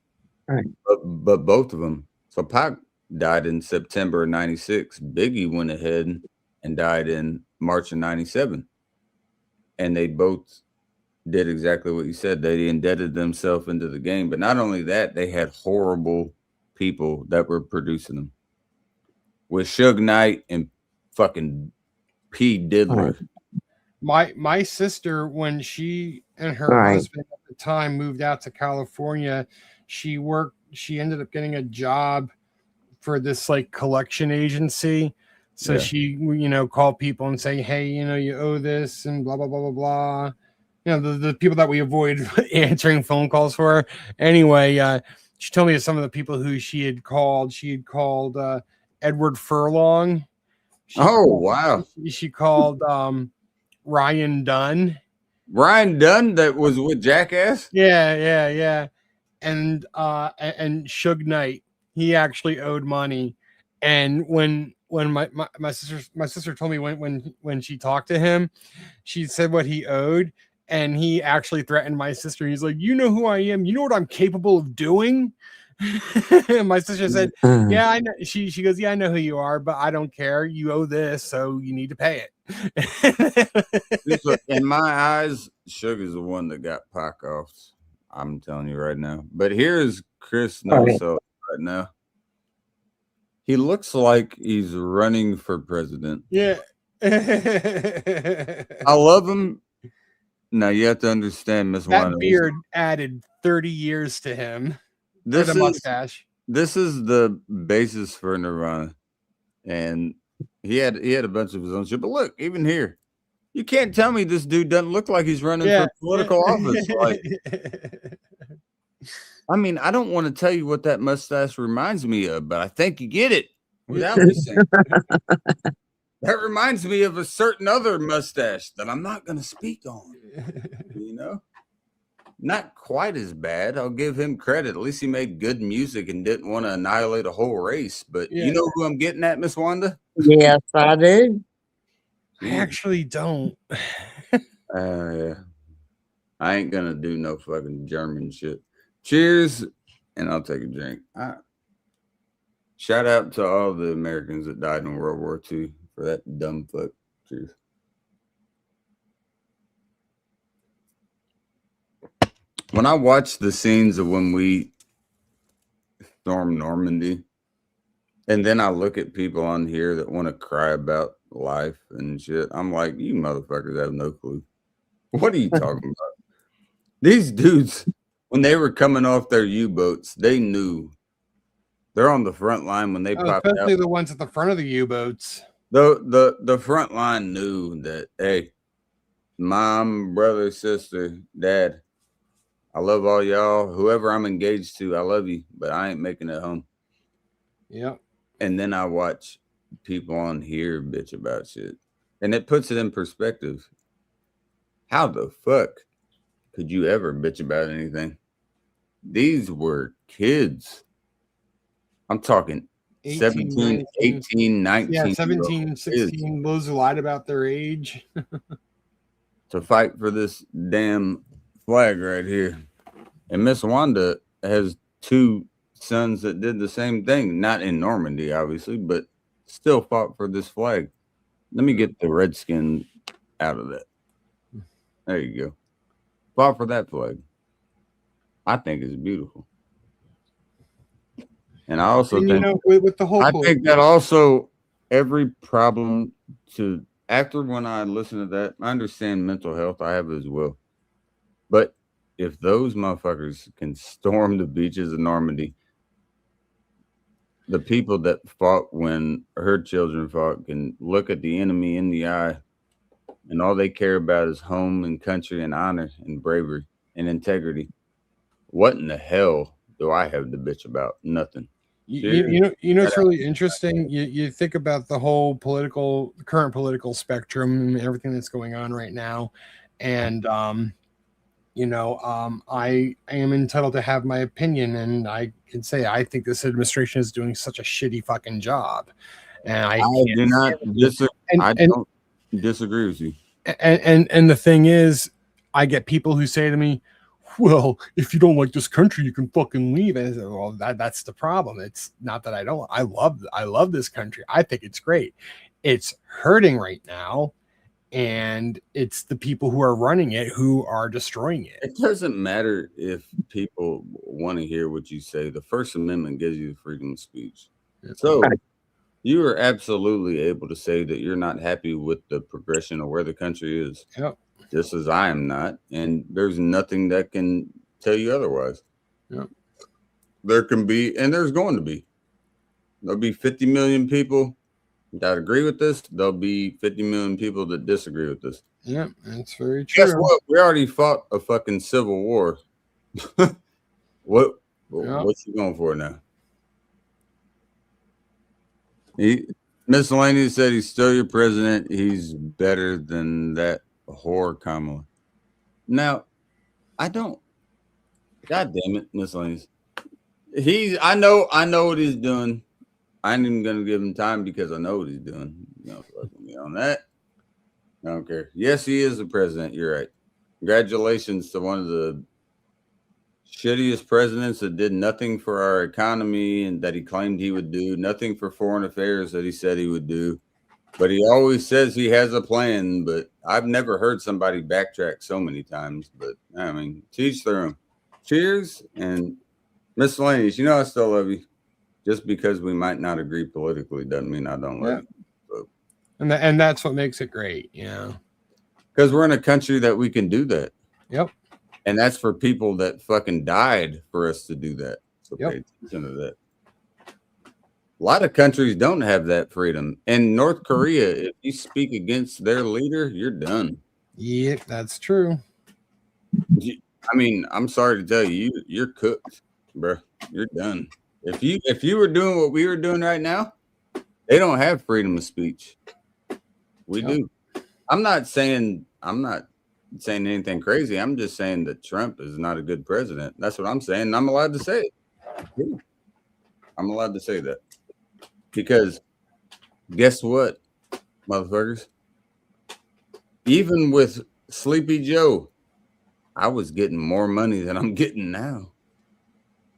Right. But both of them. So Pac died in September of 96. Biggie went ahead and died in March of 97. And they both did exactly what you said. They indebted themselves into the game. But not only that, they had horrible people that were producing them. With Suge Knight and fucking P. Diddler. My sister, when she and her husband at the time moved out to California, she ended up getting a job for this like collection agency. So she, called people and say, hey, you owe this and blah, blah, blah, blah, blah. The people that we avoid answering phone calls for. Anyway, she told me some of the people who she had called. She had called Edward Furlong. Wow. She called Ryan Dunn. Ryan Dunn that was with Jackass? Yeah. And Suge Knight, he actually owed money. And when my sister told me when she talked to him, she said what he owed, and he actually threatened my sister. He's like, you know who I am, you know what I'm capable of doing. My sister said, Mm. yeah, I know. She goes, yeah, I know who you are, but I don't care. You owe this, so you need to pay it. In my eyes, Sugar's the one that got Pac off. I'm telling you right now. But here's Chris Novoselic right now. He looks like he's running for president. Yeah. I love him. Now you have to understand, Miss That Wanda. beard added 30 years to him. This the is mustache. This is the basis for Nirvana, and he had a bunch of his own shit. But look, even here, you can't tell me this dude doesn't look like he's running for political office. Like, I mean, I don't want to tell you what that mustache reminds me of, but I think you get it without me saying. That reminds me of a certain other mustache that I'm not going to speak on. You know, not quite as bad. I'll give him credit. At least he made good music and didn't want to annihilate a whole race. But you know who I'm getting at, Miss Wanda? Yes, I do. I actually don't. Yeah. I ain't gonna do no fucking German shit. Cheers, and I'll take a drink. Shout out to all the Americans that died in World War II for that dumb fuck. Cheers. When I watch the scenes of when we stormed Normandy, and then I look at people on here that want to cry about life and shit, I'm like, you motherfuckers have no clue. What are you talking about? These dudes, when they were coming off their U-boats, they knew they're on the front line when they popped Especially out. the ones at the front of the U-boats. The front line knew that, hey, mom, brother, sister, dad, I love all y'all. Whoever I'm engaged to, I love you, but I ain't making it home. Yep. And then I watch people on here bitch about shit. And it puts it in perspective. How the fuck could you ever bitch about anything? These were kids. I'm talking 17, 18, 19. Yeah, 17, 16. Those who lied about their age. To fight for this damn flag right here. And Miss Wanda has two sons that did the same thing. Not in Normandy, obviously, but still fought for this flag. Let me get the redskin out of that. There you go. Fought for that flag. I think it's beautiful. And I also think, with the whole, I think that also every problem to, after when I listen to that, I understand mental health. I have it as well. But if those motherfuckers can storm the beaches of Normandy, the people that fought when her children fought can look at the enemy in the eye, and all they care about is home and country and honor and bravery and integrity. What in the hell do I have to bitch about? Nothing. You know, it's really interesting. You think about the whole current political spectrum and everything that's going on right now, and I am entitled to have my opinion, and I can say I think this administration is doing such a shitty fucking job, and I do not disagree. I don't disagree with you. And the thing is, I get people who say to me, well, if you don't like this country, you can fucking leave. And I say, well, that's the problem. It's not that I don't. I love this country. I think it's great. It's hurting right now, and it's the people who are running it who are destroying it. It doesn't matter if people want to hear what you say. The First Amendment gives you the freedom of speech. So you are absolutely able to say that you're not happy with the progression of where the country is. Yep. Just as I am not, and there's nothing that can tell you otherwise. Yeah. There can be, and there's going to be. There'll be 50 million people that agree with this. There'll be 50 million people that disagree with this. Yeah, that's very true. Guess what? We already fought a fucking civil war. What's you going for now? Miscellaneous said he's still your president. He's better than that whore Kamala. Now, I don't. God damn it, Miscellaneous. I know what he's doing. I ain't even gonna give him time because I know what he's doing. You know, fucking me on that. I don't care. Yes, he is the president. You're right. Congratulations to one of the shittiest presidents that did nothing for our economy and that he claimed he would do, nothing for foreign affairs that he said he would do. But he always says he has a plan, but I've never heard somebody backtrack so many times. But I mean, teach their own. Cheers and miscellaneous. You know I still love you. Just because we might not agree politically doesn't mean I don't love you. So. And that's what makes it great, you know. Because we're in a country that we can do that. Yep. And that's for people that fucking died for us to do that. So Yep. pay attention to that. A lot of countries don't have that freedom. In North Korea, if you speak against their leader, you're done. Yep, that's true. I mean, I'm sorry to tell you, you're cooked, bro. You're done. If you were doing what we were doing right now, they don't have freedom of speech. We do. I'm not saying anything crazy. I'm just saying that Trump is not a good president. That's what I'm saying. I'm allowed to say it. I'm allowed to say that. Because guess what, motherfuckers? Even with Sleepy Joe, I was getting more money than I'm getting now.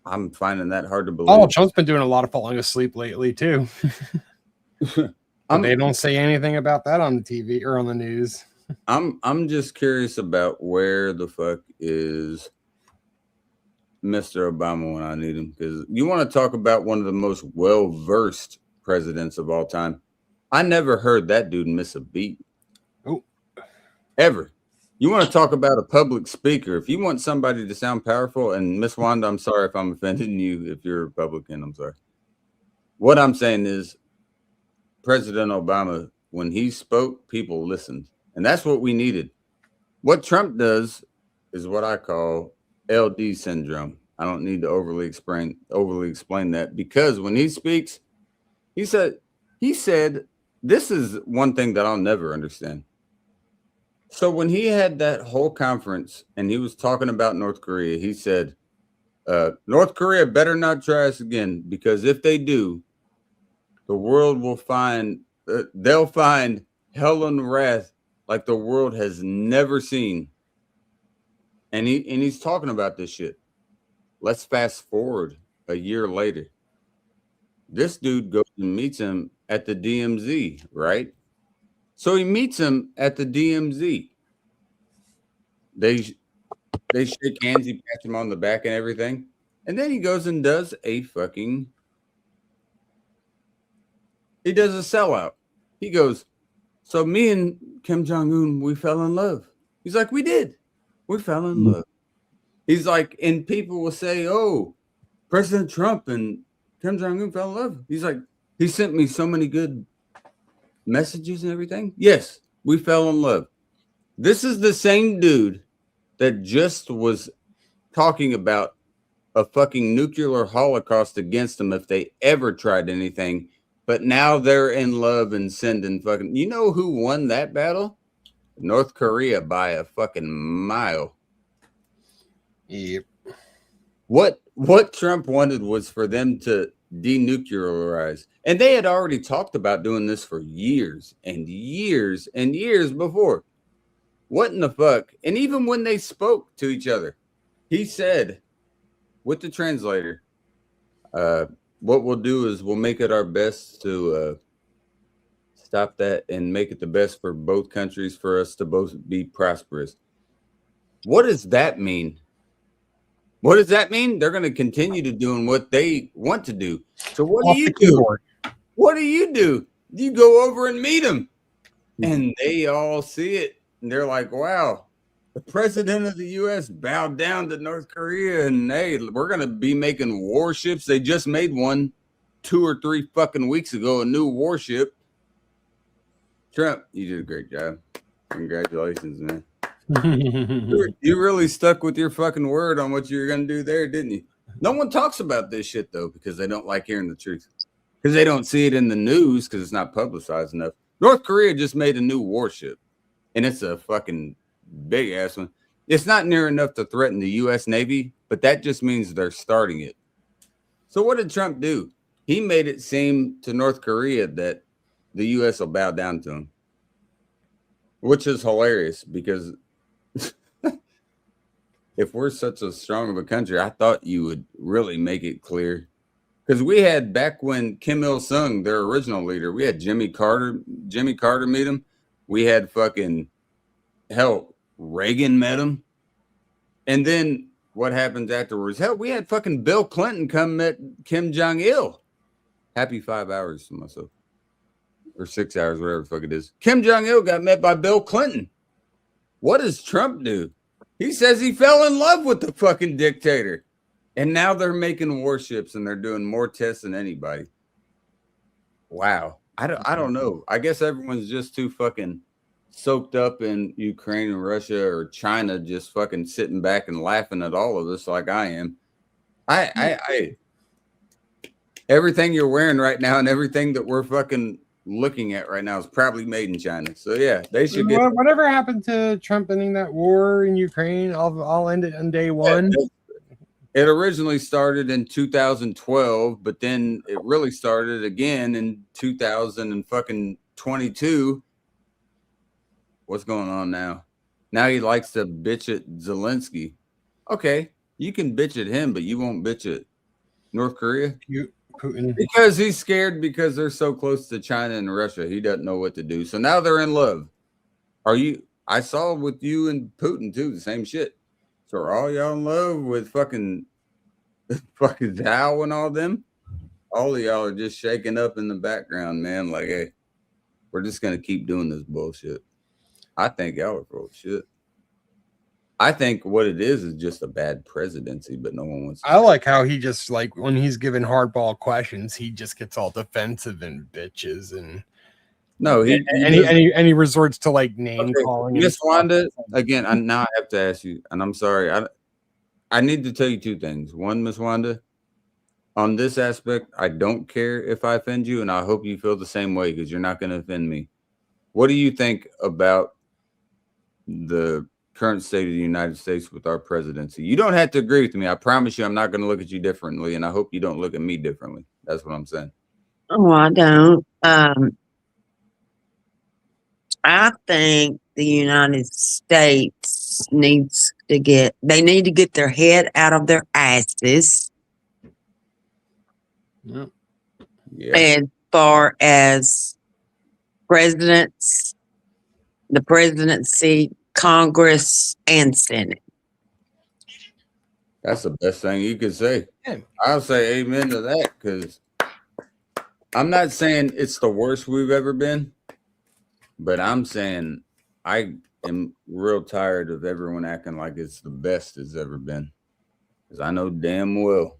I'm finding that hard to believe. Oh, Trump's been doing a lot of falling asleep lately too. They don't say anything about that on the TV or on the news. I'm just curious about where the fuck is Mr. Obama when I need him, because you want to talk about one of the most well-versed presidents of all time. I never heard that dude miss a beat. Oh, ever. You want to talk about a public speaker? If you want somebody to sound powerful, and Miss Wanda, I'm sorry if I'm offending you. If you're a Republican, I'm sorry. What I'm saying is, President Obama, when he spoke, people listened, and that's what we needed. What Trump does is what I call LD syndrome. I don't need to overly explain that, because when he speaks, he said this is one thing that I'll never understand. So when he had that whole conference and he was talking about North Korea, he said, North Korea better not try us again, because if they do, the world will find, they'll find hell and wrath like the world has never seen. And he's talking about this shit. Let's fast forward a year later. This dude goes and meets him at the DMZ, right? So he meets him at the DMZ. They shake hands, he pats him on the back and everything. And then he goes and does a sellout. He goes, so me and Kim Jong-un, we fell in love. He's like, we did. We fell in love. He's like, and people will say, oh, President Trump and Kim Jong-un fell in love. He's like, he sent me so many good messages and everything. Yes, we fell in love. This is the same dude that just was talking about a fucking nuclear holocaust against them if they ever tried anything. But now they're in love and sending fucking, you know who won that battle? North Korea by a fucking mile. Yep. What Trump wanted was for them to denuclearize. And they had already talked about doing this for years and years and years before. What in the fuck? And even when they spoke to each other, he said with the translator, what we'll do is we'll make it our best to stop that and make it the best for both countries, for us to both be prosperous. What does that mean? What does that mean? They're going to continue to doing what they want to do. So what do you do? What do? You go over and meet them, and they all see it, and they're like, wow, the president of the U.S. bowed down to North Korea, and hey, we're going to be making warships. They just made one 2 or 3 fucking weeks ago, a new warship. Trump, you did a great job. Congratulations, man. You really stuck with your fucking word on what you were going to do there, didn't you? No one talks about this shit, though, because they don't like hearing the truth. Because they don't see it in the news because it's not publicized enough. North Korea just made a new warship, and it's a fucking big ass one. It's not near enough to threaten the U.S. Navy, but that just means they're starting it. So what did Trump do? He made it seem to North Korea that the U.S. will bow down to him, which is hilarious because if we're such a strong of a country, I thought you would really make it clear. Because we had back when Kim Il Sung, their original leader, we had Jimmy Carter meet him. We had fucking hell, Reagan met him. And then what happens afterwards? Hell, we had fucking Bill Clinton come met Kim Jong Il. Happy 5 hours to myself. Or 6 hours, whatever the fuck it is. Kim Jong Il got met by Bill Clinton. What does Trump do? He says he fell in love with the fucking dictator. And now they're making warships and they're doing more tests than anybody. Wow. I don't know. I guess everyone's just too fucking soaked up in Ukraine and Russia or China, just fucking sitting back and laughing at all of this like I am. I everything you're wearing right now and everything that we're fucking looking at right now is probably made in China. So yeah, they should get whatever happened to Trump ending that war in Ukraine. I'll end it on day one. It originally started in 2012, but then it really started again in 2022. What's going on now? Now he likes to bitch at Zelensky. Okay, you can bitch at him, but you won't bitch at North Korea. Putin. Because he's scared because they're so close to China and Russia. He doesn't know what to do. So now they're in love. I saw with you and Putin too, the same shit. So are all y'all in love with fucking Zhao and all them? All of y'all are just shaking up in the background, man. Like, hey, we're just going to keep doing this bullshit. I think y'all are full of shit. I think what it is just a bad presidency, but no one wants to. I like how he just, like, when he's given hardball questions, he just gets all defensive and bitches and no, he resorts to like name calling. Miss Wanda, again, now I have to ask you, and I'm sorry, I need to tell you two things. One, Miss Wanda, on this aspect, I don't care if I offend you, and I hope you feel the same way because you're not going to offend me. What do you think about the current state of the United States with our presidency? You don't have to agree with me. I promise you I'm not going to look at you differently, and I hope you don't look at me differently. That's what I'm saying. Oh, I don't. I think the United States needs to get their head out of their asses. Yeah. As far as presidents, the presidency, Congress, and Senate. That's the best thing you could say. Yeah. I'll say amen to that because I'm not saying it's the worst we've ever been, but I'm saying I am real tired of everyone acting like it's the best it's ever been. Because I know damn well,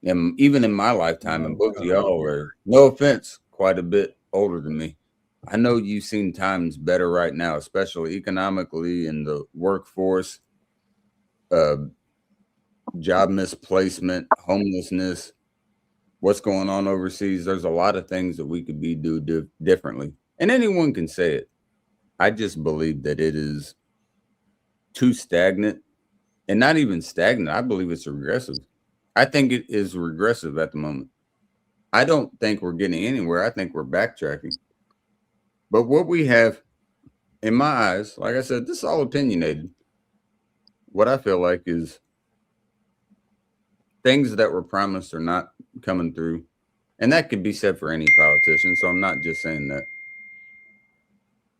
and even in my lifetime, and both of y'all are, no offense, quite a bit older than me. I know you've seen times better right now, especially economically in the workforce, job misplacement, homelessness, what's going on overseas. There's a lot of things that we could do differently. And anyone can say it. I just believe that it is too stagnant, and not even stagnant. I believe it's regressive. I think it is regressive at the moment. I don't think we're getting anywhere. I think we're backtracking. But what we have, in my eyes, like I said, this is all opinionated. What I feel like is things that were promised are not coming through. And that could be said for any politician, so I'm not just saying that.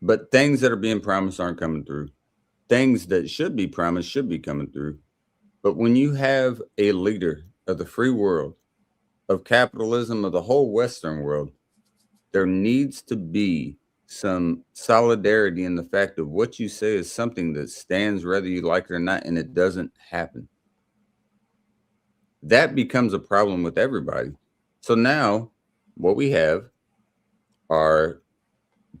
But things that are being promised aren't coming through. Things that should be promised should be coming through. But when you have a leader of the free world, of capitalism, of the whole Western world, there needs to be some solidarity in the fact of what you say is something that stands whether you like it or not, and it doesn't happen. That becomes a problem with everybody. So now what we have are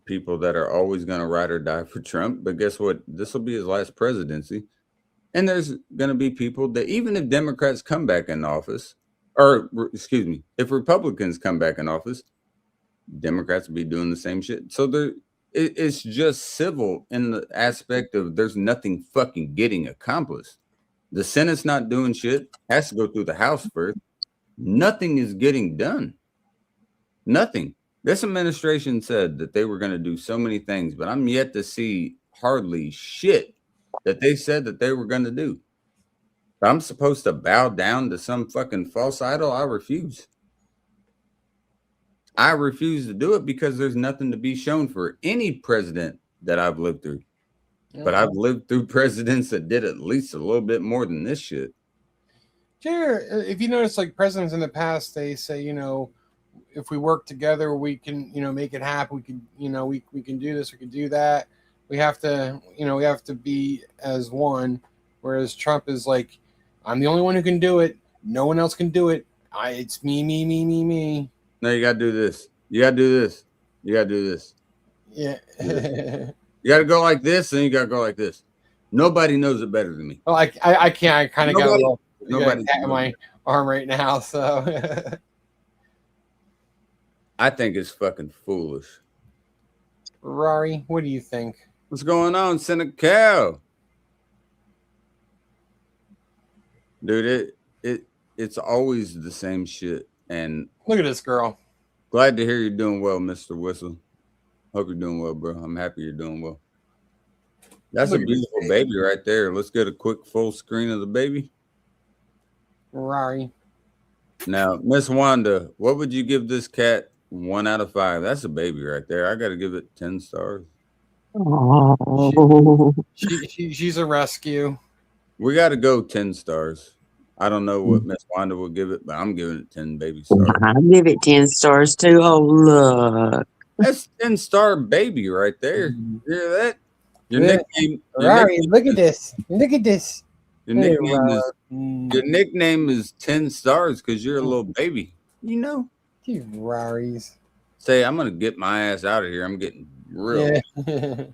people that are always going to ride or die for Trump. But guess what? This will be his last presidency. And there's going to be people that even if Democrats come back in office, or excuse me, if Republicans come back in office, Democrats will be doing the same shit. So it's just civil in the aspect of there's nothing fucking getting accomplished. The Senate's not doing shit. Has to go through the House first. Nothing is getting done. Nothing. This administration said that they were going to do so many things, but I'm yet to see hardly shit that they said that they were going to do. I'm supposed to bow down to some fucking false idol? I refuse. I refuse to do it because there's nothing to be shown for any president that I've lived through. But I've lived through presidents that did at least a little bit more than this shit. Sure. If you notice, like presidents in the past, they say, you know, if we work together, we can, you know, make it happen. We can, you know, we can do this, we can do that. We have to, you know, we have to be as one. Whereas Trump is like, I'm the only one who can do it. No one else can do it. It's me, me, me, me, me. No, you gotta do this. You gotta do this. You gotta do this. Yeah. You gotta go like this, and you gotta go like this. Nobody knows it better than me. Well, I can't. I kind of got a little Nobody tat in my arm right now. So I think it's fucking foolish. Rory, what do you think? What's going on, Senecal? Dude, it's always the same shit. And Look at this girl. glad to hear you're doing well, Mr. Whistle. Hope you're doing well, bro. I'm happy you're doing well. That's Look a at this beautiful baby right there. Let's get a quick full screen of the baby. Rory. Now, Miss Wanda, what would you give this cat 1 out of 5? That's a baby right there. I got to give it 10 stars. Oh, She's a rescue. We got to go 10 stars. I don't know what Miss Wanda will give it, but I'm giving it 10 baby stars. I give it 10 stars too. Oh, look. That's 10-star baby right there. You hear that? Your Yeah. nickname. Rory, look at this. Look at this. Your nickname is 10 stars because you're a little baby. You know. You Rorys. Say, I'm gonna get my ass out of here. I'm getting real. Yeah.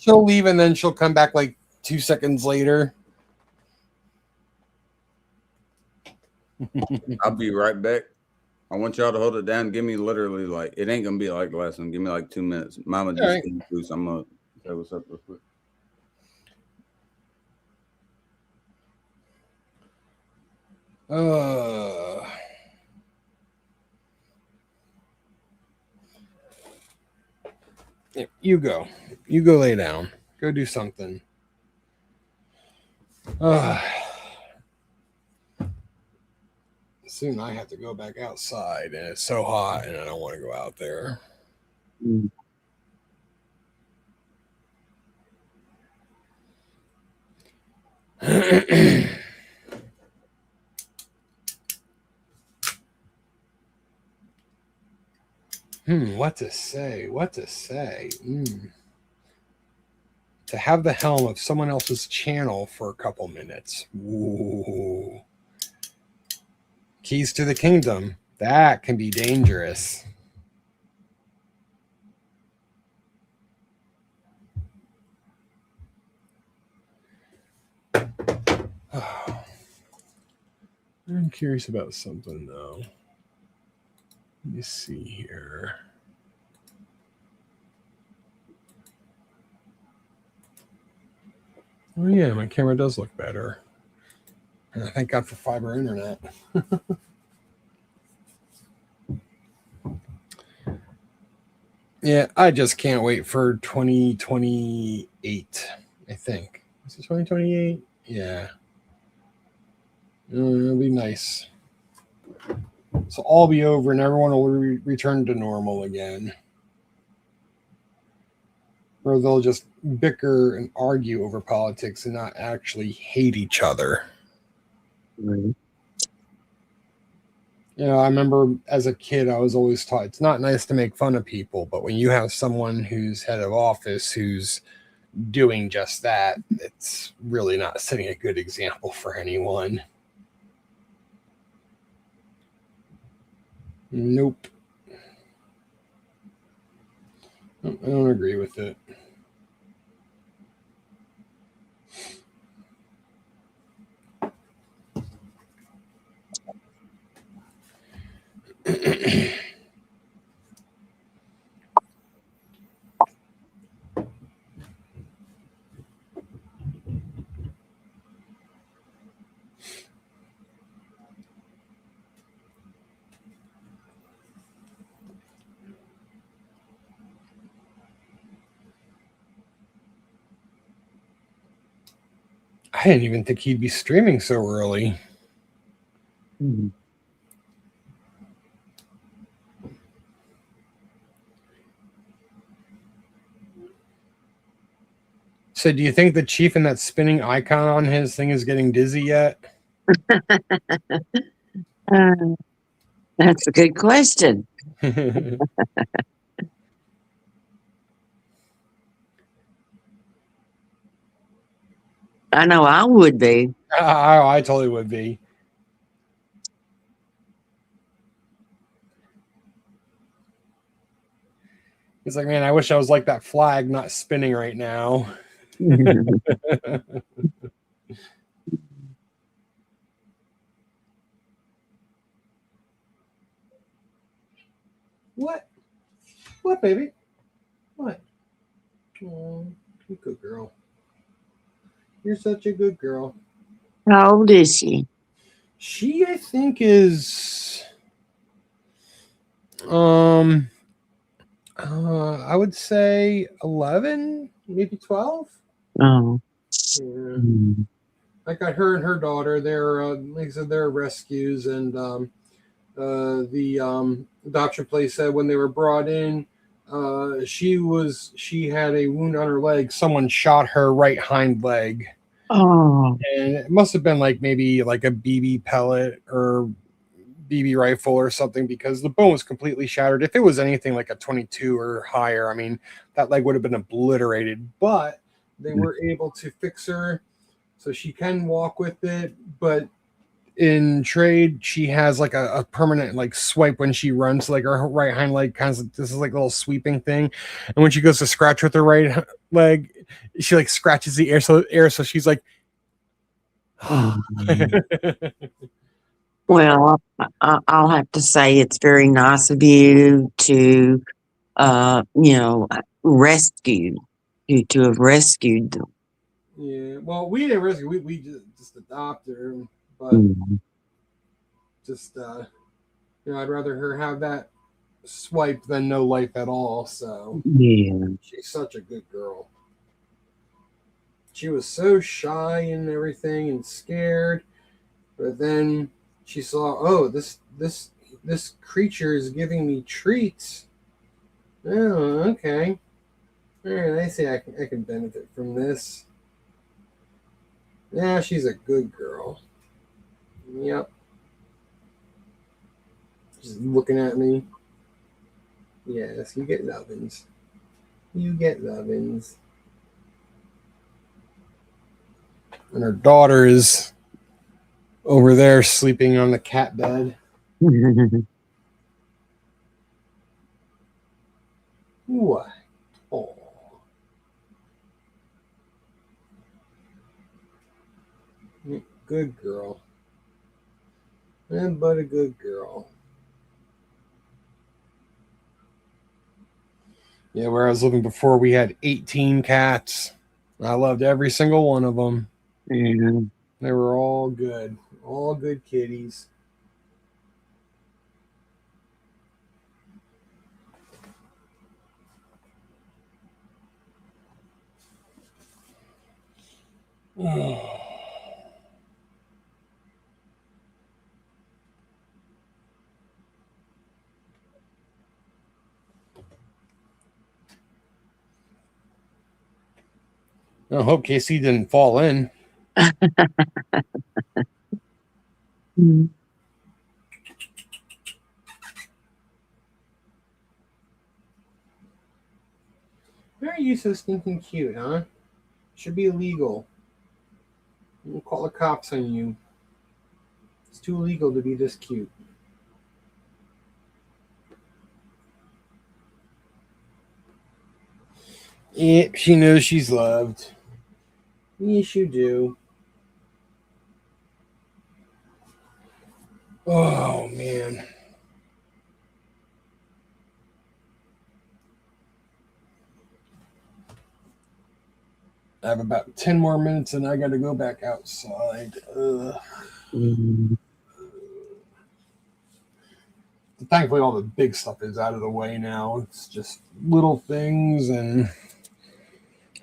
She'll leave and then she'll come back like 2 seconds later. I'll be right back. I want y'all to hold it down. Give me literally like it ain't gonna be like the last one. Give me like 2 minutes. Mama just right. came through, so I'm gonna say what's up real quick. You go. You go lay down. Go do something. Soon I have to go back outside and it's so hot and I don't want to go out there. What to say? What to say? To have the helm of someone else's channel for a couple minutes. Ooh. Keys to the kingdom. That can be dangerous. I'm curious about something though. Let me see here. Oh yeah, my camera does look better. And thank God for fiber internet. Yeah, I just can't wait for 2028, I think. Is it 2028? Yeah. It'll be nice. So all be over and everyone will return to normal again. Or they'll just bicker and argue over politics and not actually hate each other. Right. You know, I remember as a kid, I was always taught it's not nice to make fun of people, but when you have someone who's head of office who's doing just that, it's really not setting a good example for anyone. Nope. I don't agree with it. I didn't even think he'd be streaming so early. Mhm. So do you think the chief and that spinning icon on his thing is getting dizzy yet? Uh, that's a good question. I know I would be. I totally would be. He's like, man, I wish I was like that flag, not spinning right now. What? What, baby? What? Oh, you good girl. You're such a good girl. How old is she? She, I think, is I would say 11, maybe 12. Oh. Yeah. Mm. I got her and her daughter. They're like I said, they're rescues, and the adoption place said when they were brought in, she had a wound on her leg. Someone shot her right hind leg, Oh. and it must have been like maybe like a BB pellet or BB rifle or something, because the bone was completely shattered. If it was anything like a 22 or higher, I mean, that leg would have been obliterated. But they were able to fix her so she can walk with it. But in trade, she has like a permanent like swipe when she runs, like her right hind leg kind of, this is like a little sweeping thing, and when she goes to scratch with her right leg, she like scratches the air, so she's like Oh. Well, I'll have to say it's very nice of you to, rescue, to have rescued them. Yeah, well, we didn't rescue, we just adopted her, but Mm. just I'd rather her have that swipe than no life at all. So Yeah. she's such a good girl. She was so shy and everything and scared, but then she saw, oh, this creature is giving me treats. Oh, okay. All right, I see. I can benefit from this. Yeah, she's a good girl. Yep. Just looking at me. Yes, you get lovin's. You get lovin's. And her daughter is over there sleeping on the cat bed. What? Oh. Good girl. And but a good girl. Yeah, where I was living before, we had 18 cats. I loved every single one of them. Yeah. They were all good. All good kitties. I hope KC didn't fall in. Mm. Why are you so stinking cute, huh? Should be illegal. We'll call the cops on you. It's too illegal to be this cute. Yeah, she knows she's loved. Yes, you do. Oh, man. I have about 10 more minutes and I got to go back outside. Mm. Thankfully, all the big stuff is out of the way now. It's just little things, and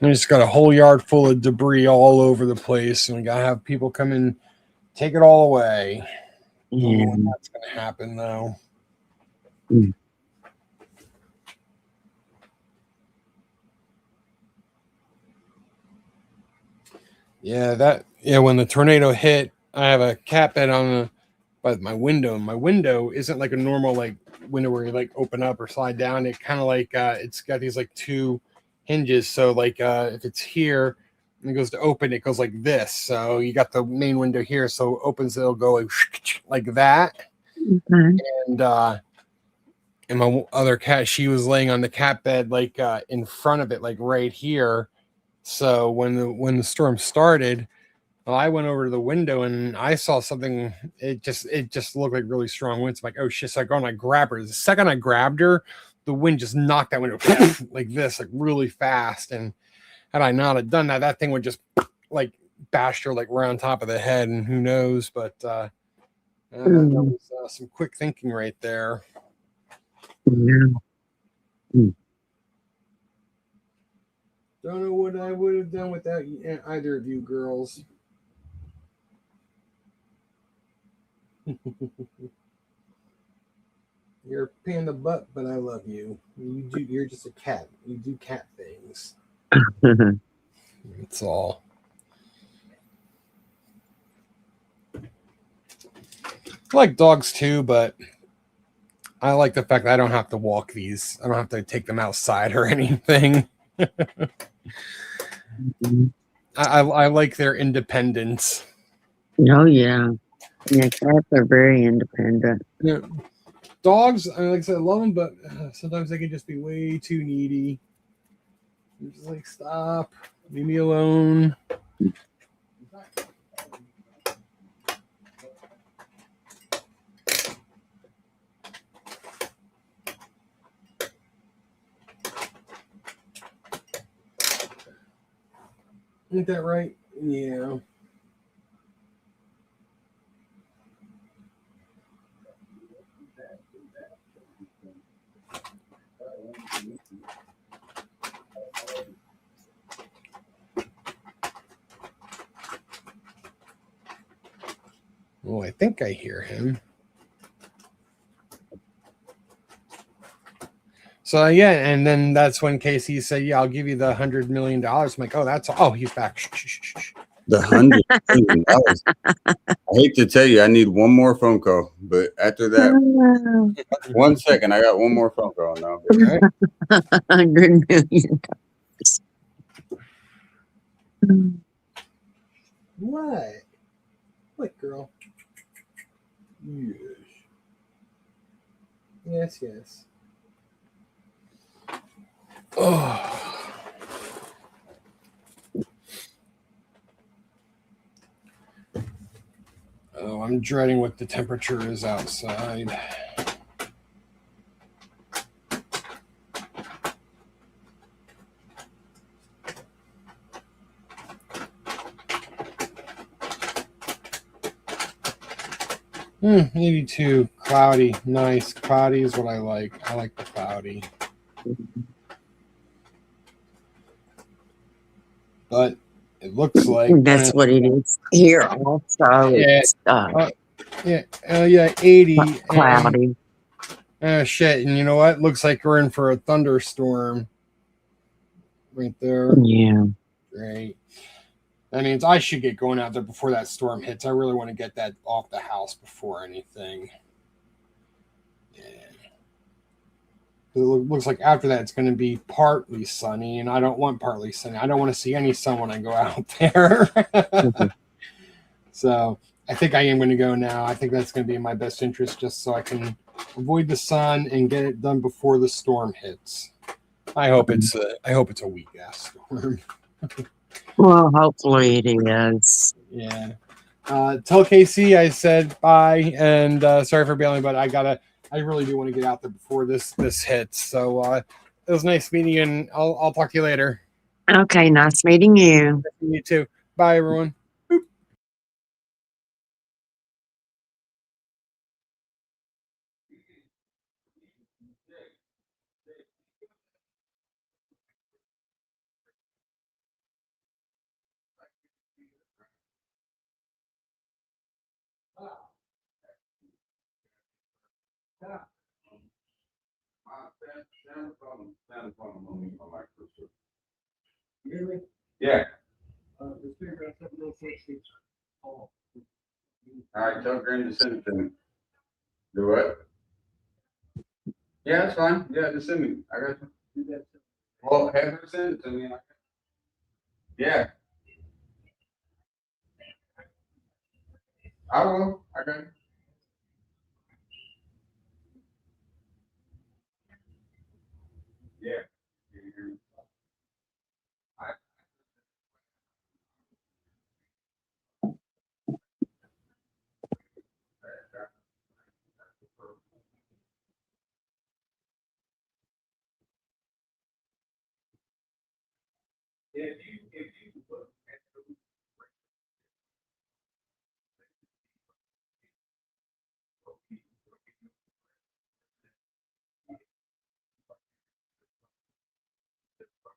We just got a whole yard full of debris all over the place, and we gotta have people come and take it all away. Don't know Yeah. when that's gonna happen though. Mm. Yeah, when the tornado hit, I have a cat bed on by my window, and my window isn't like a normal like window where you like open up or slide down. It kind of like it's got these like two hinges. So like if it's here and it goes to open, it goes like this. So you got the main window here, so it opens, it'll go like that. Okay. And my other cat, she was laying on the cat bed like in front of it, like right here. So when the storm started, well, I went over to the window and I saw something. It just looked like really strong winds. I'm like, oh shit! So I go and I grab her. The second I grabbed her, the wind just knocked that window like this, like really fast. And had I not have done that, that thing would just like bashed her like right on top of the head. And who knows? But that was some quick thinking right there. Yeah. Don't know what I would have done without either of you girls. You're a pain in the butt, but I love you. You're just a cat. You do cat things. That's all. I like dogs too, but I like the fact that I don't have to walk these. I don't have to take them outside or anything. I like their independence. Oh yeah. Yeah, cats are very independent. Yeah. Dogs, like I said, I love them, but sometimes they can just be way too needy. I'm just like, stop, leave me alone. Ain't that right? Yeah. Oh, I think I hear him. So yeah, and then that's when Casey said, "Yeah, I'll give you the $100 million." I'm like, "Oh, that's oh, he's back." Shh. The $100 million. I hate to tell you, I need one more phone call, but after that, 1 second, I got one more phone call now. Right? $100 million. What? What, girl? Yes. Yes. Oh. Oh, I'm dreading what the temperature is outside. Hmm, 82, cloudy, nice. Cloudy is what I like. I like the cloudy. But it looks like That's what it is here also. Yeah. It's yeah, 80. cloudy. Oh shit! And you know what? Looks like we're in for a thunderstorm. Right there. Yeah. Great. That means I should get going out there before that storm hits. I really want to get that off the house before anything. Yeah. It looks like after that it's going to be partly sunny, and I don't want partly sunny. I don't want to see any sun when I go out there. So I think I am going to go now. I think that's going to be in my best interest, just so I can avoid the sun and get it done before the storm hits. I hope it's a weak ass storm. Well, hopefully it is. Yeah. Tell Casey I said bye, and sorry for bailing, but I really do want to get out there before this hits. So it was nice meeting you, and I'll talk to you later. Okay, nice meeting you. You too. Bye, everyone. Really? Yeah. Just figure out something real quick. Oh. All right, tell Granny to send it to me. Do what? Yeah, that's fine. Yeah, just send me. I got you. Well, have her send it to me. Yeah, I will. I got you. Yeah. If you look at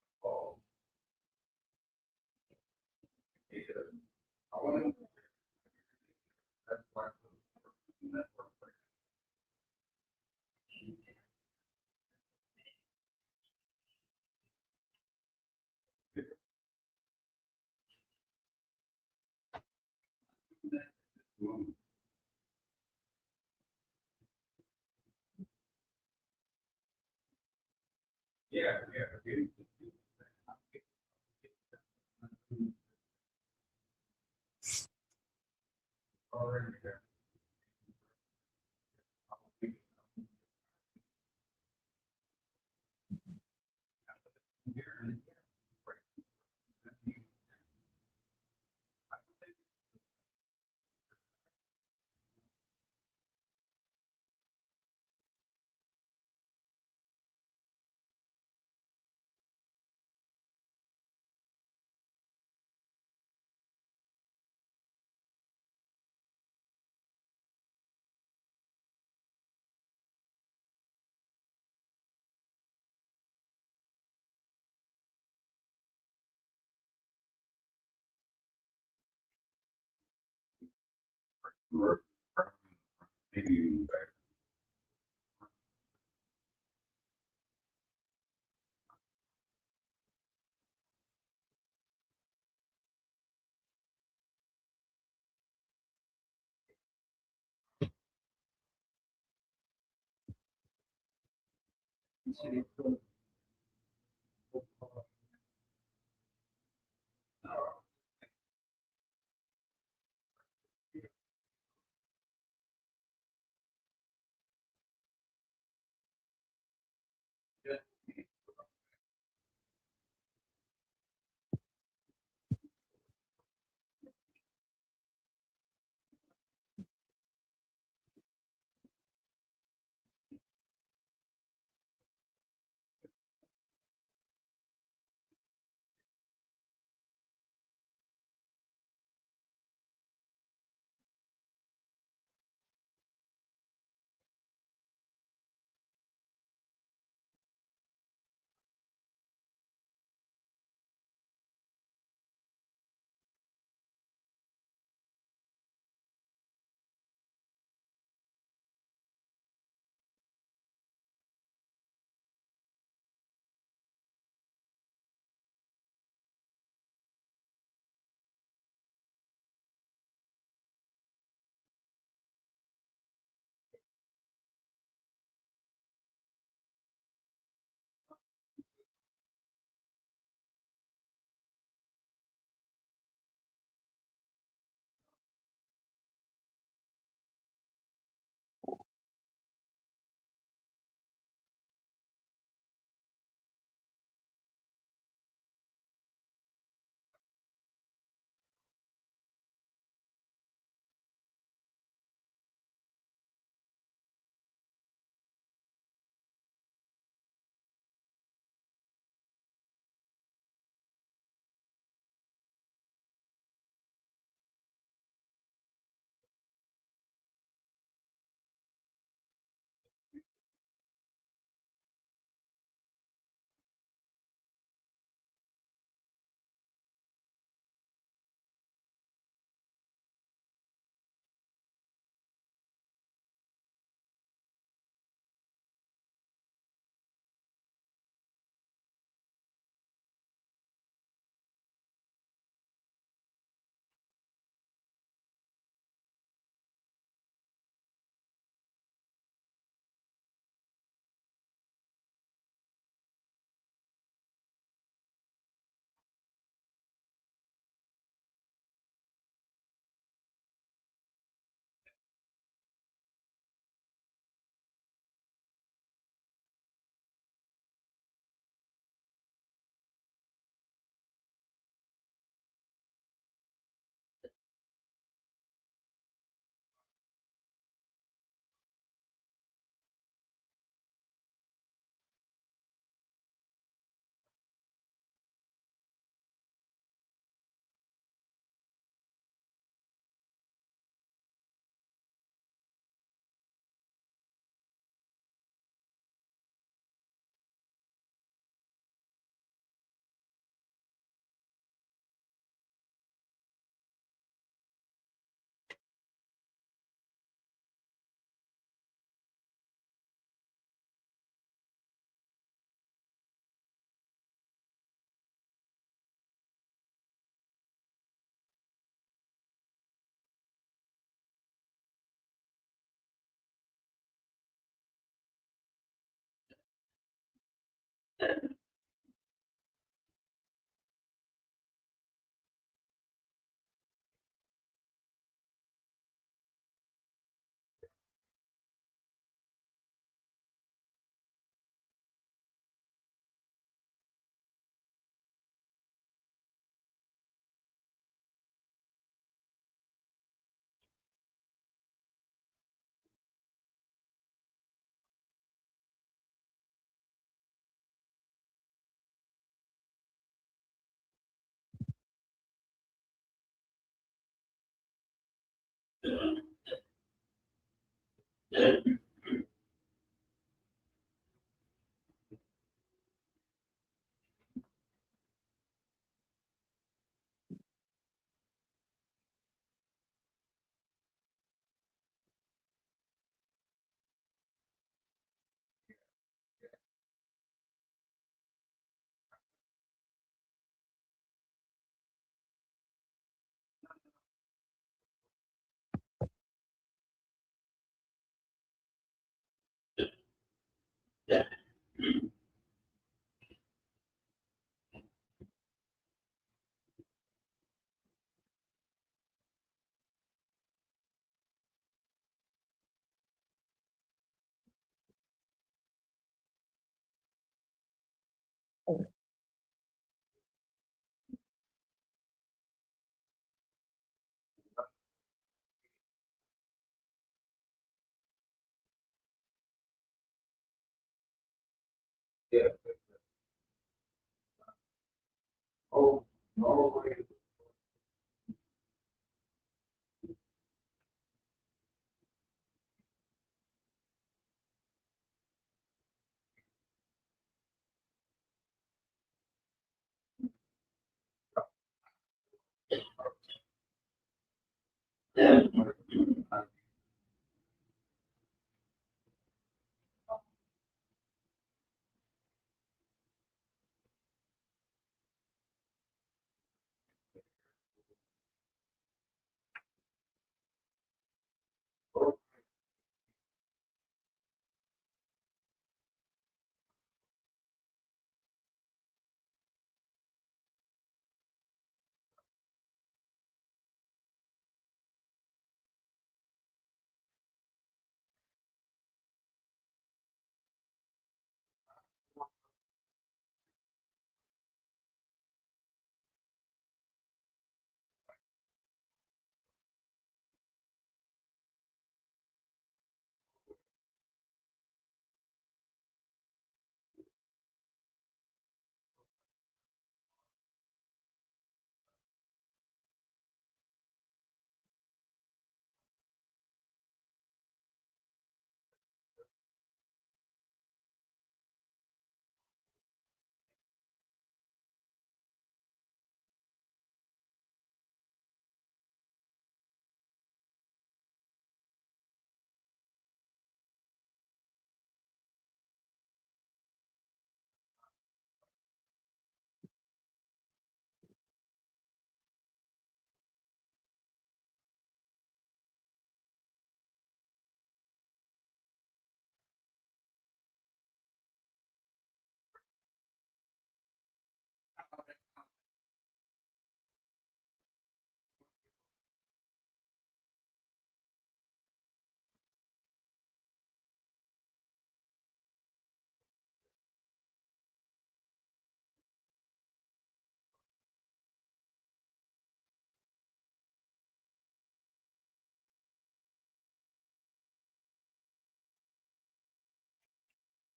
the ball, I want to. That's why. Yeah, yeah. Already there. Maybe even better.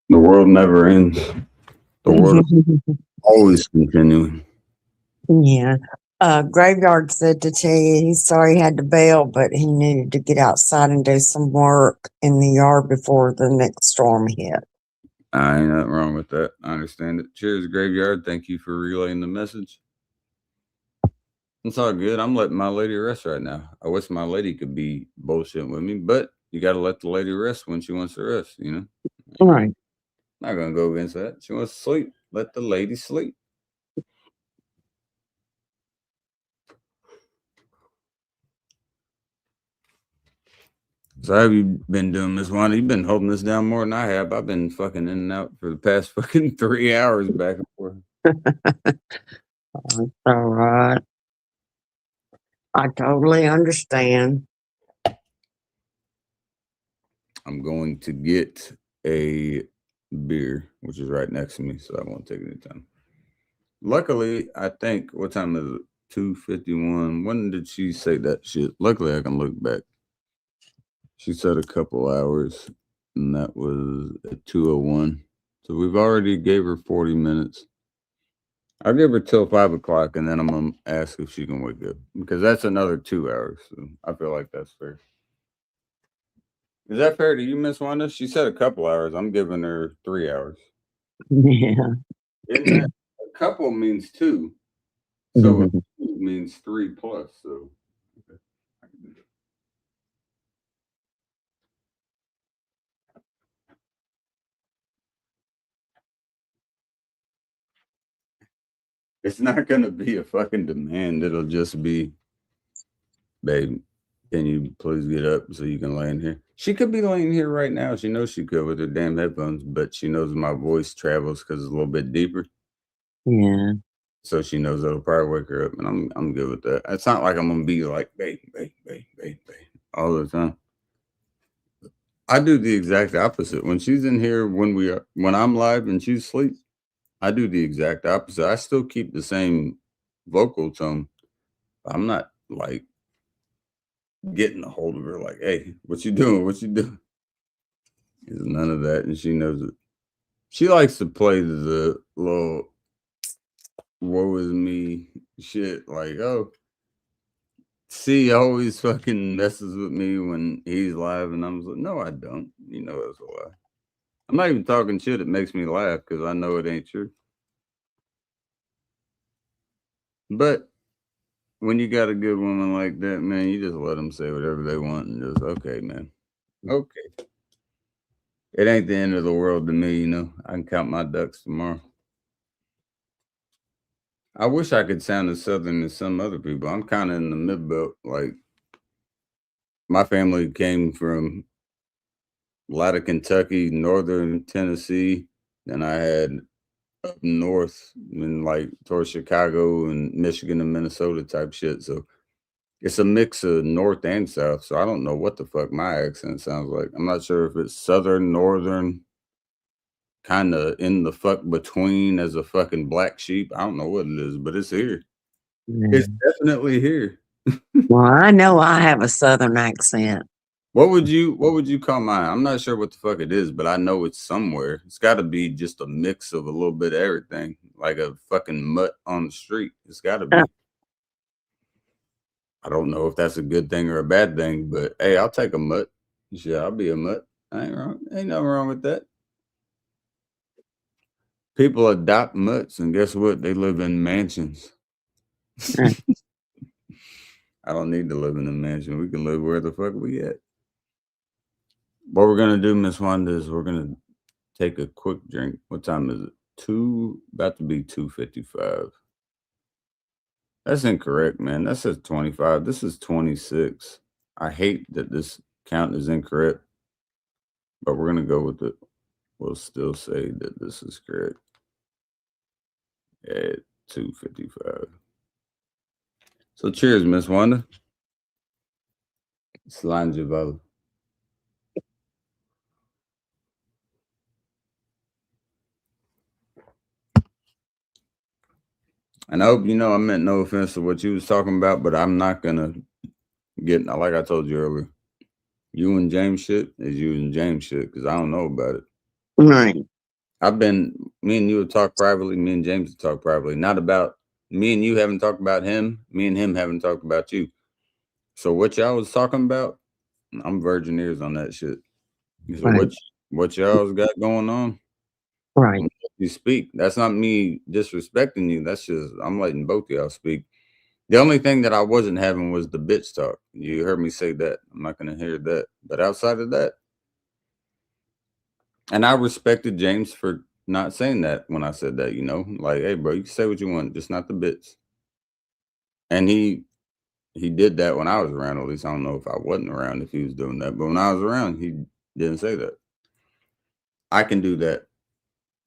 The world never ends. The world is always continuing. Yeah. Graveyard said to tell you he's sorry he had to bail, but he needed to get outside and do some work in the yard before the next storm hit. I ain't nothing wrong with that. I understand it. Cheers, Graveyard. Thank you for relaying the message. It's all good. I'm letting my lady rest right now. I wish my lady could be bullshitting with me, but you got to let the lady rest when she wants to rest, you know? All right. Not going to go against that. She wants to sleep. Let the lady sleep. So how have you been doing, Miss Wanda? You've been holding this down more than I have. I've been fucking in and out for the past fucking 3 hours back and forth. That's all right. I totally understand. I'm going to get a beer, which is right next to me, so I won't take any time. Luckily, I think, what time is it? 2:51. When did she say that shit? Luckily, I can look back. She said a couple hours, and that was at 2:01. So we've already gave her 40 minutes. I'll give her till 5 o'clock, and then I'm gonna ask if she can wake up, because that's another 2 hours. So I feel like that's fair. Is that fair to you, Miss Wanda? She said a couple hours. I'm giving her 3 hours. Yeah. Isn't that, a couple means 2, so a 2 means 3 plus. So okay. I can do that. It's not gonna be a fucking demand. It'll just be, babe, can you please get up so you can lay in here? She could be laying here right now. She knows she could with her damn headphones, but she knows my voice travels because it's a little bit deeper. Yeah. So she knows it'll probably wake her up, and I'm good with that. It's not like I'm gonna be like, babe, all the time. I do the exact opposite. When she's in here, when I'm live and she's asleep, I do the exact opposite. I still keep the same vocal tone. I'm not like getting a hold of her like, hey, what you doing? What you doing? There's none of that, and she knows it. She likes to play the little woe is me shit, like, oh, C always fucking messes with me when he's live, and I'm like, no, I don't. You know that's a lie. I'm not even talking shit. It makes me laugh because I know it ain't true. But when you got a good woman like that, man, you just let them say whatever they want and just, okay, man. Okay. It ain't the end of the world to me, you know. I can count my ducks tomorrow. I wish I could sound as Southern as some other people. I'm kind of in the mid-belt. Like, my family came from a lot of Kentucky, northern Tennessee. Then I had up north and like towards Chicago and Michigan and Minnesota type shit. So it's a mix of north and south. So I don't know what the fuck my accent sounds like. I'm not sure if it's southern, northern, kind of in the fuck between as a fucking black sheep. I don't know what it is, but it's here. It's definitely here. Well, I know I have a Southern accent. What would you call mine? I'm not sure what the fuck it is, but I know it's somewhere. It's got to be just a mix of a little bit of everything, like a fucking mutt on the street. It's got to be. I don't know if that's a good thing or a bad thing, but hey, I'll take a mutt. Yeah, I'll be a mutt. I ain't wrong. Ain't nothing wrong with that. People adopt mutts, and guess what? They live in mansions. I don't need to live in a mansion. We can live where the fuck we at. What we're gonna do, Miss Wanda, is we're gonna take a quick drink. What time is it? About to be 2:55. That's incorrect, man. That says 25. This is 26. I hate that this count is incorrect, but we're gonna go with it. We'll still say that this is correct at 2:55. So cheers, Miss Wanda. Slanjavala. And I hope you know I meant no offense to what you was talking about, but I'm not gonna get, like I told you earlier, you and James shit is you and James shit because I don't know about it. Right. Me and you would talk privately, me and James would talk privately, not about me and you haven't talked about him, me and him haven't talked about you. So what y'all was talking about, I'm virgin ears on that shit. So Right. what y'all's got going on, Right. you speak. That's not me disrespecting you. That's just, I'm letting both of y'all speak. The only thing that I wasn't having was the bitch talk. You heard me say that. I'm not going to hear that. But outside of that, and I respected James for not saying that when I said that, you know, like, hey, bro, you can say what you want, just not the bitch. And he he did that when I was around. At least I don't know if I wasn't around if he was doing that. But when I was around, he didn't say that. I can do that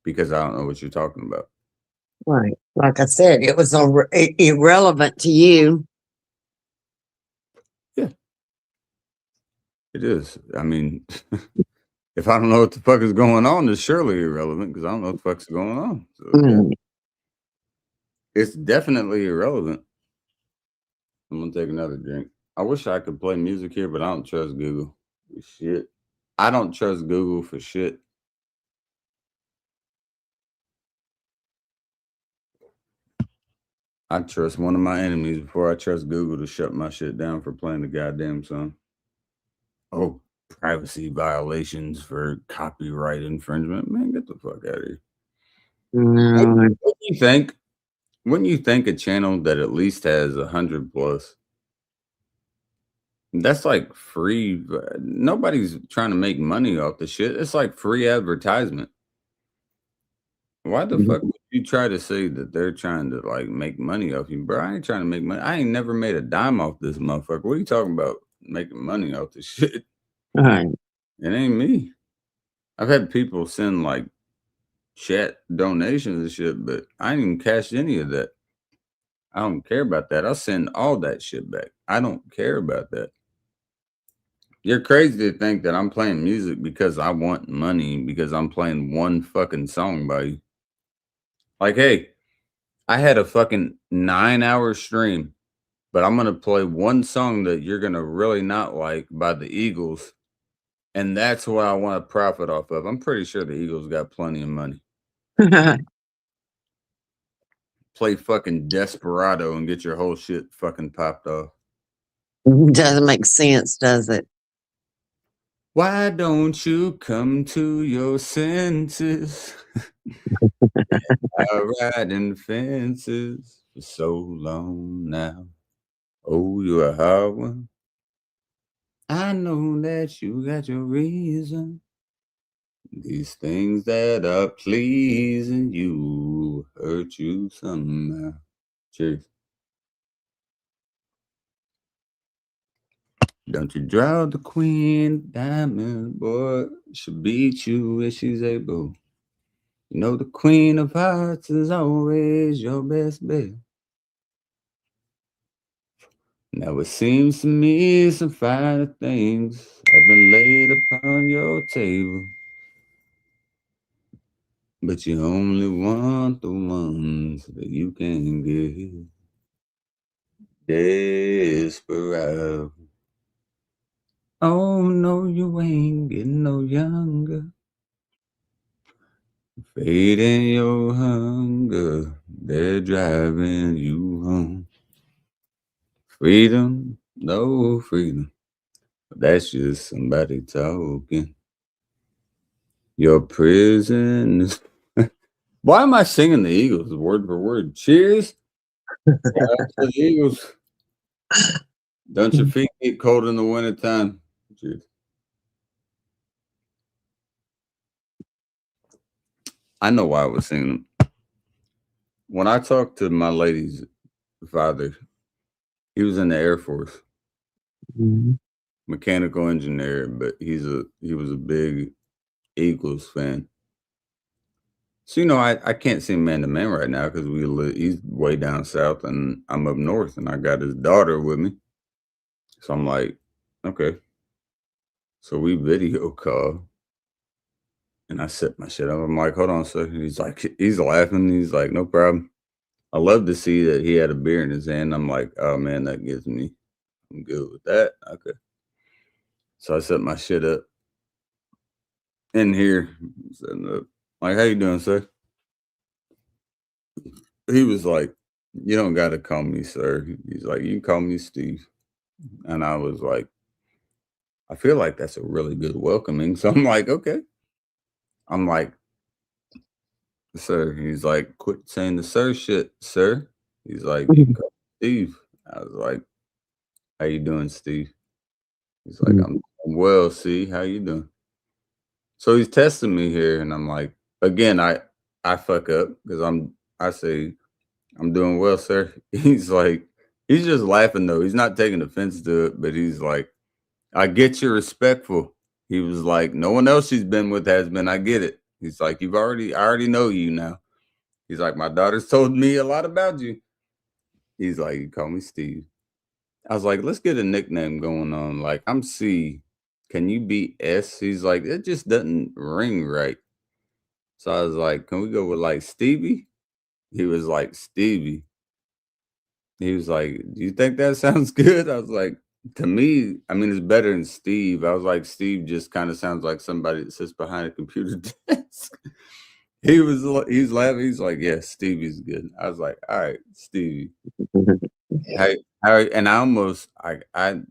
because I don't know what you're talking about. Right. Like I said, it was irrelevant to you. It is. I mean, if I don't know what the fuck is going on, it's surely irrelevant because I don't know what the fuck's going on. So, Mm. it's definitely irrelevant. I'm gonna take another drink. I wish I could play music here, but I don't trust Google for shit. I don't trust Google for shit. I trust one of my enemies before I trust Google to shut my shit down for playing the goddamn song. Oh, privacy violations for copyright infringement. Man, get the fuck out of here. No. What do you think? Wouldn't you think a channel that at least has 100 plus? That's like free. Nobody's trying to make money off the shit. It's like free advertisement. Why the fuck would you try to say that they're trying to like make money off you, bro? I ain't trying to make money. I ain't never made a dime off this motherfucker. What are you talking about? Making money off this shit? Right. It ain't me. I've had people send like chat donations and shit, but I ain't even cashed any of that. I don't care about that. I'll send all that shit back. I don't care about that. You're crazy to think that I'm playing music because I want money because I'm playing one fucking song by you. Like, hey, I had a fucking 9-hour stream, but I'm going to play one song that you're going to really not like by the Eagles. And that's what I want to profit off of. I'm pretty sure the Eagles got plenty of money. Play fucking Desperado and get your whole shit fucking popped off. Doesn't make sense, does it? Why don't you come to your senses? Riding fences for so long now. Oh, you're a hard one. I know that you got your reason. These things that are pleasing you hurt you somehow. Cheers. Don't you draw the queen diamond, boy. She'll beat you if she's able. You know the queen of hearts is always your best bet. Now it seems to me some finer things have been laid upon your table, but you only want the ones that you can get. Desperado. Oh no, you ain't getting no younger. Fading your hunger, they're driving you home. Freedom, no freedom. That's just somebody talking. Your prison is. Why am I singing the Eagles word for word? Cheers. To the Eagles. Don't your feet get cold in the wintertime? Cheers. I know why I was singing them. When I talked to my lady's father, he was in the Air Force. Mhm. Mechanical engineer, but he was a big Eagles fan. So I can't see him man to man right now because he's way down south and I'm up north and I got his daughter with me. So I'm like, okay. So we video call and I set my shit up. I'm like, hold on, sir. He's laughing. He's like, no problem. I love to see that he had a beer in his hand. I'm like, oh man, I'm good with that. Okay. So I set my shit up in here. Setting up. Like, how you doing, sir? He was like, you don't got to call me sir. He's like, you can call me Steve. And I was like, I feel like that's a really good welcoming. So I'm like, okay. I'm like, sir. He's like, quit saying the sir shit, sir. He's like, you can call me Steve. I was like, how you doing, Steve? He's like, I'm well, see, how you doing? So he's testing me here, and I'm like, again, I fuck up because I say, I'm doing well, sir. He He's just laughing though. He's not taking offense to it, but he's like, I get you're respectful. He was like, no one else she's been with has been. I get it. He's like, I already know you now. He's like, my daughter's told me a lot about you. He's like, you call me Steve. I was like, let's get a nickname going on. Like, I'm C. Can you be S? He's like, it just doesn't ring right. So I was like, can we go with like Stevie? He was like, Stevie. He was like, do you think that sounds good? I was like, to me, I mean, it's better than Steve. I was like, Steve just kind of sounds like somebody that sits behind a computer desk. He's laughing. He's like, yeah, Stevie's good. I was like, all right, Stevie. And I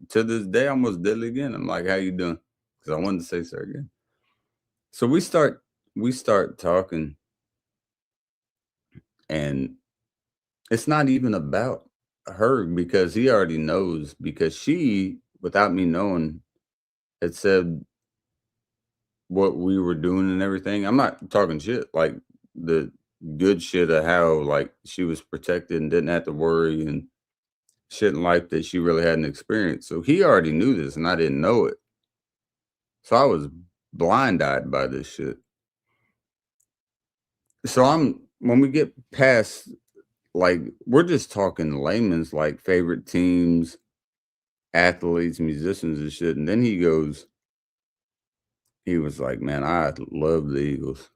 to this day, I almost did it again. I'm like, how you doing? Because I wanted to say so again. So we start talking, and it's not even about her because he already knows, because she, without me knowing, had said what we were doing and everything. I'm not talking shit, like the good shit of how like she was protected and didn't have to worry and shit in life that she really hadn't experienced. So he already knew this and I didn't know it. So I was blind-eyed by this shit. So when we get past, like, we're just talking layman's, like favorite teams, athletes, musicians and shit. And then he was like, man, I love the Eagles.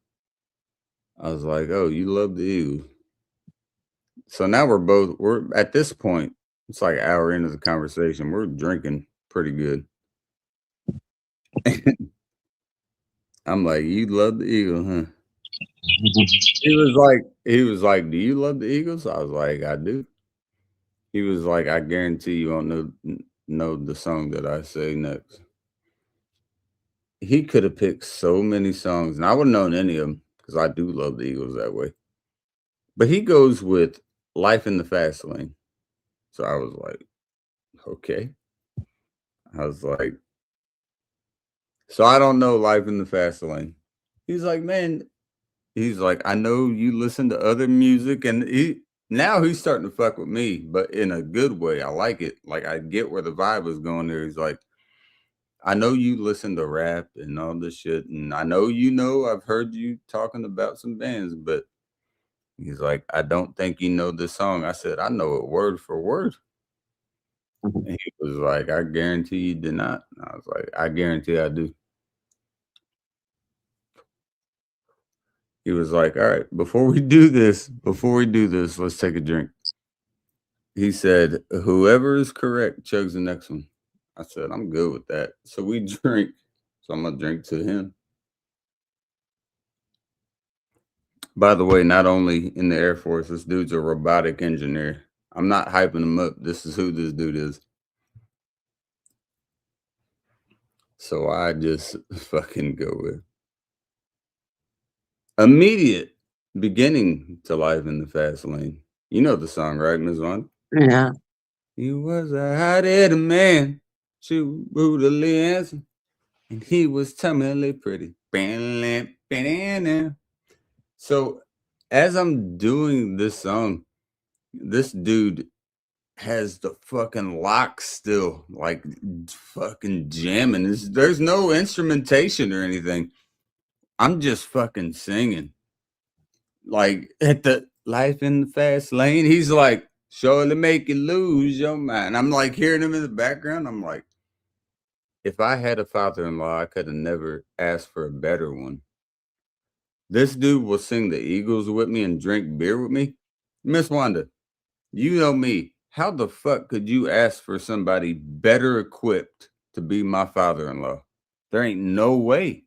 I was like, oh, you love the Eagles. So now we're at this point, it's like an hour into the conversation. We're drinking pretty good. I'm like, you love the Eagles, huh? He was like, do you love the Eagles? I was like, I do. He was like, I guarantee you won't know the song that I say next. He could have picked so many songs, and I wouldn't known any of them because I do love the Eagles that way. But he goes with Life in the Fast Lane. So I was like, okay. I was like, so I don't know Life in the Fast Lane. He's like, man, he's like, I know you listen to other music, and now he's starting to fuck with me, but in a good way. I like it. Like, I get where the vibe is going there. He's like, I know you listen to rap and all this shit, and I know I've heard you talking about some bands, but he's like, I don't think you know this song. I said, I know it word for word. And he was like, I guarantee you did not. And I was like, I guarantee I do. He was like, all right, before we do this, let's take a drink. He said, whoever is correct chugs the next one. I said, I'm good with that. So we drink. So I'm going to drink to him. By the way, not only in the Air Force, this dude's a robotic engineer. I'm not hyping him up. This is who this dude is. So I just fucking go with immediate beginning to Life in the Fast Lane. You know the song, right, Ms. Wanda? Yeah. He was a hot-headed man, she was brutally handsome, and he was terminally pretty. So as I'm doing this song, this dude has the fucking lock still, like fucking jamming. There's no instrumentation or anything. I'm just fucking singing. Like at the Life in the Fast Lane, he's like, surely make you lose your mind. I'm like hearing him in the background. I'm like, if I had a father-in-law, I could have never asked for a better one. This dude will sing the Eagles with me and drink beer with me. Miss Wanda, you know me. How the fuck could you ask for somebody better equipped to be my father-in-law? There ain't no way.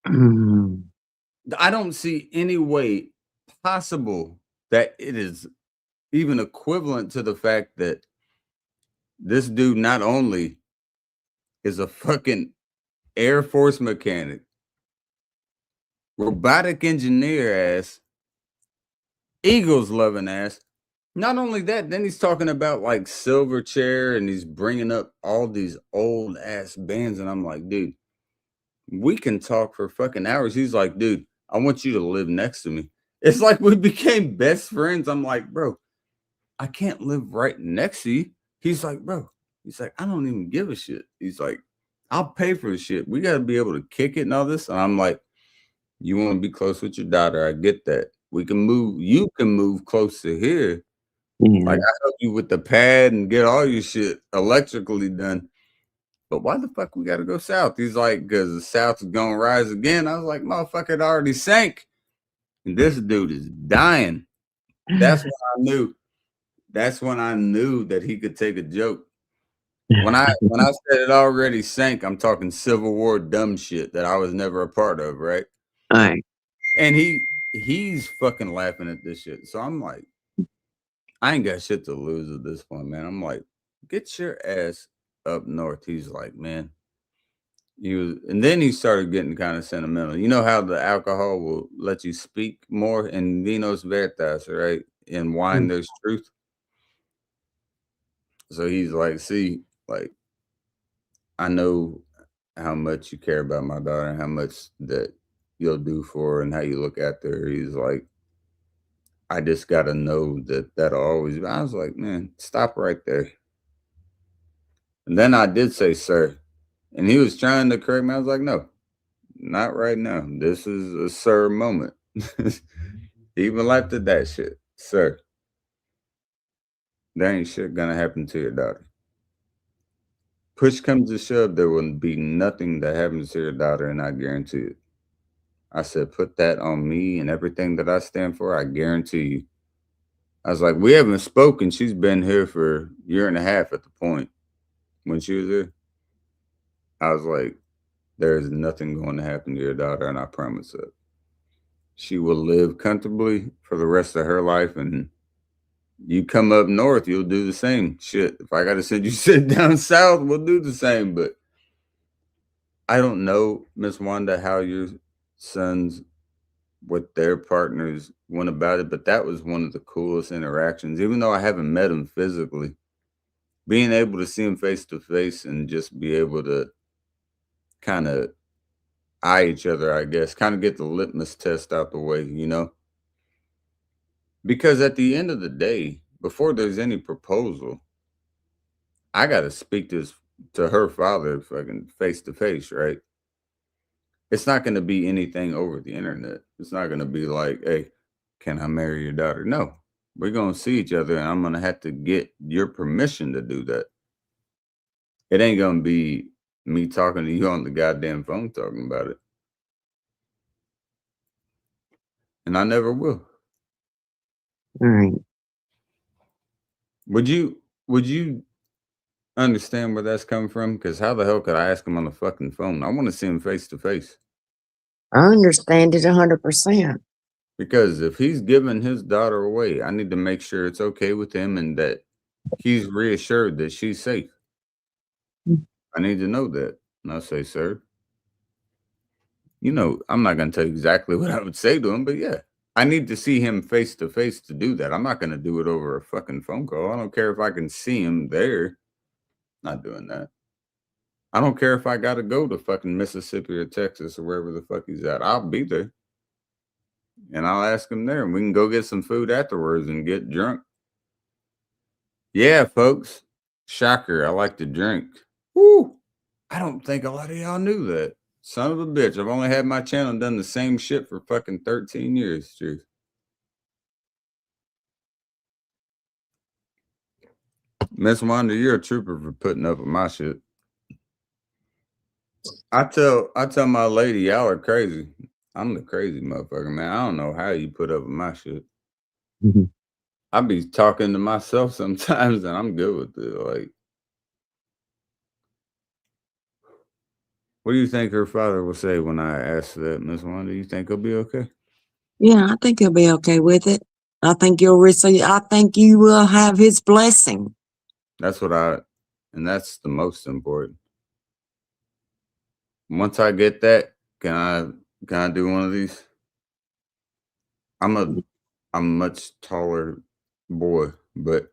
I don't see any way possible that it is even equivalent to the fact that this dude not only is a fucking Air Force mechanic, robotic engineer ass, Eagles loving ass. Not only that, then he's talking about like Silverchair and he's bringing up all these old ass bands. And I'm like, dude, we can talk for fucking hours. He's like, dude, I want you to live next to me. It's like we became best friends. I'm like, bro, I can't live right next to you. He's like, bro, he's like, I don't even give a shit. He's like, I'll pay for the shit. We got to be able to kick it and all this. And I'm like, you want to be close with your daughter. I get that. We can move. You can move close to here. Yeah. Like, I help you with the pad and get all your shit electrically done. But why the fuck we got to go south? He's like, because the south is going to rise again. I was like, motherfucker, it already sank. And this dude is dying. That's when I knew. That's when I knew that he could take a joke. When I said it already sank, I'm talking Civil War dumb shit that I was never a part of, right? All right. And he's fucking laughing at this shit. So I'm like, I ain't got shit to lose at this point, man. I'm like, get your ass up north. He's like, man. And then he started getting kind of sentimental. You know how the alcohol will let you speak more in Vinos Veritas, right? In wine, there's truth. So he's like, see, like, I know how much you care about my daughter and how much that you'll do for her and how you look after her. He's like, I just got to know that that'll always be. I was like, man, stop right there. And then I did say, sir. And he was trying to correct me. I was like, no, not right now. This is a sir moment. Even after that shit, sir. There ain't shit gonna happen to your daughter. Push comes to shove, there will be nothing that happens to your daughter, and I guarantee it. I said, put that on me and everything that I stand for, I guarantee you. I was like, we haven't spoken. She's been here for a year and a half at the point when she was here. I was like, there's nothing going to happen to your daughter, and I promise it. She will live comfortably for the rest of her life, and you come up north, you'll do the same shit. If I got to send you sit down south, we'll do the same. But I don't know, Miss Wanda, how your sons with their partners went about it, but that was one of the coolest interactions. Even though I haven't met him physically, being able to see him face to face and just be able to kind of eye each other, I guess, kind of get the litmus test out the way, you know? Because at the end of the day, before there's any proposal, I got to speak to her father fucking face to face, right? It's not going to be anything over the internet. It's not going to be like, hey, can I marry your daughter? No, we're going to see each other and I'm going to have to get your permission to do that. It ain't going to be me talking to you on the goddamn phone talking about it. And I never will. All right. Would you understand where that's coming from? Because how the hell could I ask him on the fucking phone? I want to see him face to face. I understand it 100%. Because if he's giving his daughter away, I need to make sure it's okay with him and that he's reassured that she's safe. I need to know that. And I'll say, sir, you know, I'm not going to tell you exactly what I would say to him, but yeah, I need to see him face to face to do that. I'm not going to do it over a fucking phone call. I don't care if I can see him there. Not doing that. I don't care if I got to go to fucking Mississippi or Texas or wherever the fuck he's at. I'll be there. And I'll ask him there and we can go get some food afterwards and get drunk. Yeah, folks. Shocker. I like to drink. Woo. I don't think a lot of y'all knew that. Son of a bitch. I've only had my channel done the same shit for fucking 13 years. Truth. Miss Wanda, you're a trooper for putting up with my shit. I tell my lady, y'all are crazy. I'm the crazy motherfucker, man. I don't know how you put up with my shit. Mm-hmm. I be talking to myself sometimes and I'm good with it. Like, what do you think her father will say when I ask that, Miss Wanda? You think he'll be okay? Yeah, I think he'll be okay with it. I think you'll receive, I think you will have his blessing. That's and that's the most important. Once I get that, can I do one of these? I'm a much taller boy, but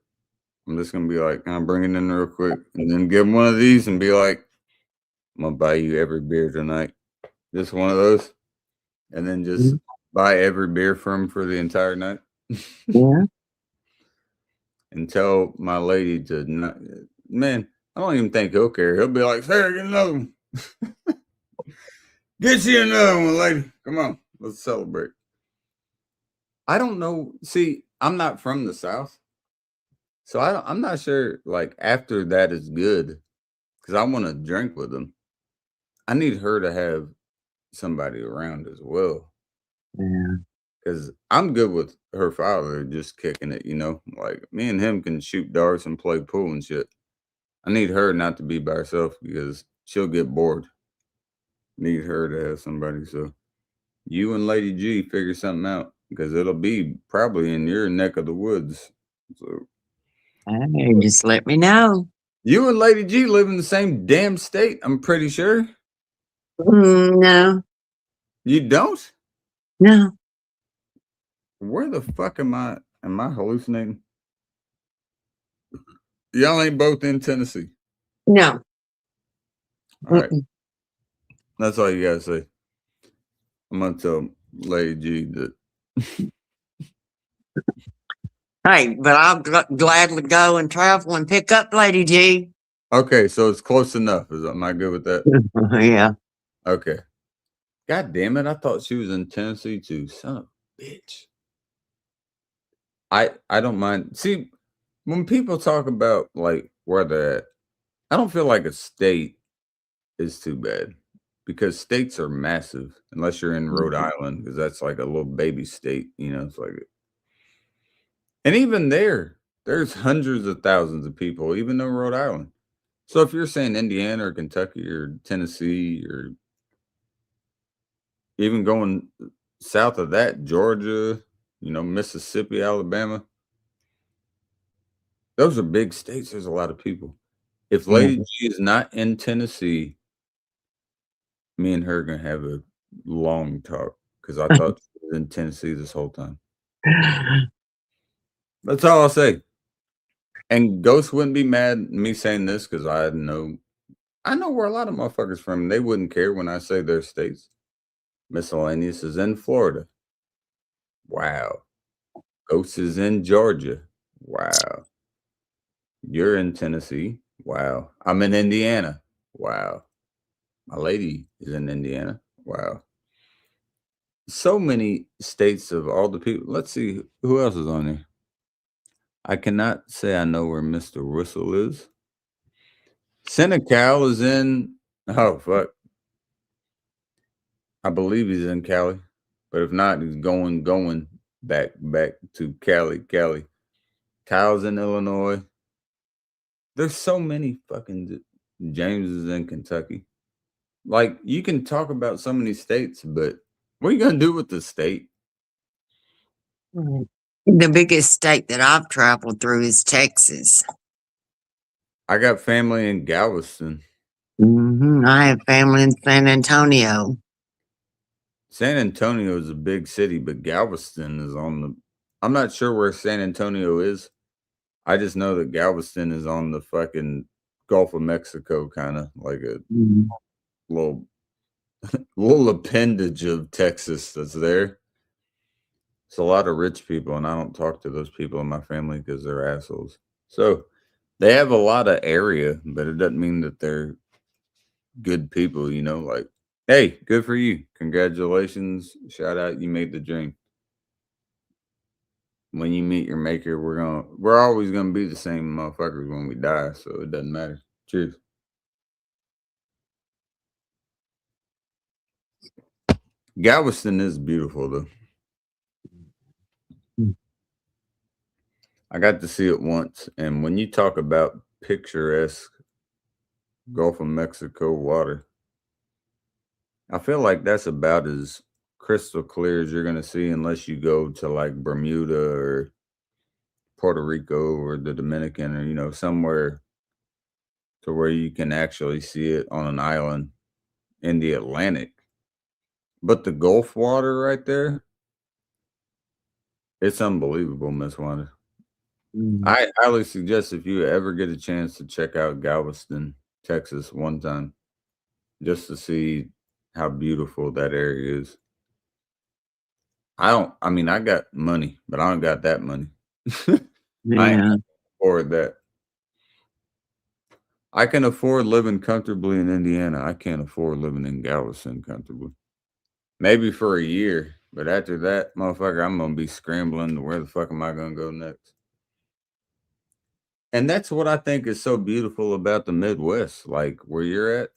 I'm just gonna be like, can I bring it in real quick and then give him one of these and be like, I'm gonna buy you every beer tonight. Just one of those. And then just buy every beer from him for the entire night. Yeah. and tell my lady to not. Man, I don't even think he'll care. He'll be like, Sarah, get another one. Get you another one, lady. Come on, let's celebrate. I don't know. See, I'm not from the South, so I'm not sure. Like after that is good, because I want to drink with them. I need her to have somebody around as well, Yeah. because I'm good with her father just kicking it. Like me and him can shoot darts and play pool and shit. I need her not to be by herself because she'll get bored. Need her to have somebody. So you and Lady G figure something out because it'll be probably in your neck of the woods. So Hey, just let me know. you and Lady G live in the same damn state, I'm pretty sure. No, You don't? no. Where the fuck am I? Am I hallucinating? Y'all ain't both in Tennessee. No. All right. That's all you gotta say. I'm gonna tell Lady G that. Hey, but I'll gladly go and travel and pick up Lady G. Okay, so it's close enough. Am I good with that? Yeah. Okay. God damn it! I thought she was in Tennessee too. Son of a bitch. I don't mind. See, when people talk about like where they're at, I don't feel like a state is too bad because states are massive unless you're in Rhode Island because that's like a little baby state. It's like, and even there's hundreds of thousands of people, even though Rhode Island. So if you're saying Indiana or Kentucky or Tennessee or even going south of that, Georgia, Mississippi, Alabama, those are big states. There's a lot of people. If Lady G is not in Tennessee, me and her are gonna have a long talk because I thought she was in Tennessee this whole time. That's all I'll say. And Ghost wouldn't be mad at me saying this because I know where a lot of motherfuckers from. They wouldn't care when I say their states. Miscellaneous is in Florida. Wow. Ghost is in Georgia. Wow. You're in Tennessee. Wow. I'm in Indiana. Wow. My lady is in Indiana. Wow. So many states of all the people. Let's see who else is on here. I cannot say I know where Mr. Whistle is. Senecal is in. Oh, fuck. I believe he's in Cali. But if not, he's going back to Cali. Kyle's in Illinois. There's so many fucking James is in Kentucky. Like, you can talk about so many states, but what are you going to do with the state? The biggest state that I've traveled through is Texas. I got family in Galveston. I have family in San Antonio. San Antonio is a big city, but Galveston is on the. I'm not sure where San Antonio is. I just know that Galveston is on the fucking Gulf of Mexico, kind of like a little appendage of Texas that's there. It's a lot of rich people, and I don't talk to those people in my family because they're assholes. So they have a lot of area, but it doesn't mean that they're good people, like, hey, good for you. Congratulations. Shout out. You made the dream. When you meet your maker, we're always gonna be the same motherfuckers when we die, so it doesn't matter. Cheers. Galveston is beautiful though. I got to see it once, and when you talk about picturesque Gulf of Mexico water, I feel like that's about as crystal clear as you're gonna see unless you go to like Bermuda or Puerto Rico or the Dominican or somewhere to where you can actually see it on an island in the Atlantic. But the Gulf water right there, it's unbelievable, Miss Wanda. I highly suggest if you ever get a chance to check out Galveston, Texas one time, just to see how beautiful that area is. I got money, but I don't got that money. Yeah. afford that. I can afford living comfortably in Indiana. I can't afford living in Galveston comfortably. Maybe for a year, but after that, motherfucker, I'm gonna be scrambling to where the fuck am I gonna go next? And that's what I think is so beautiful about the Midwest, like where you're at.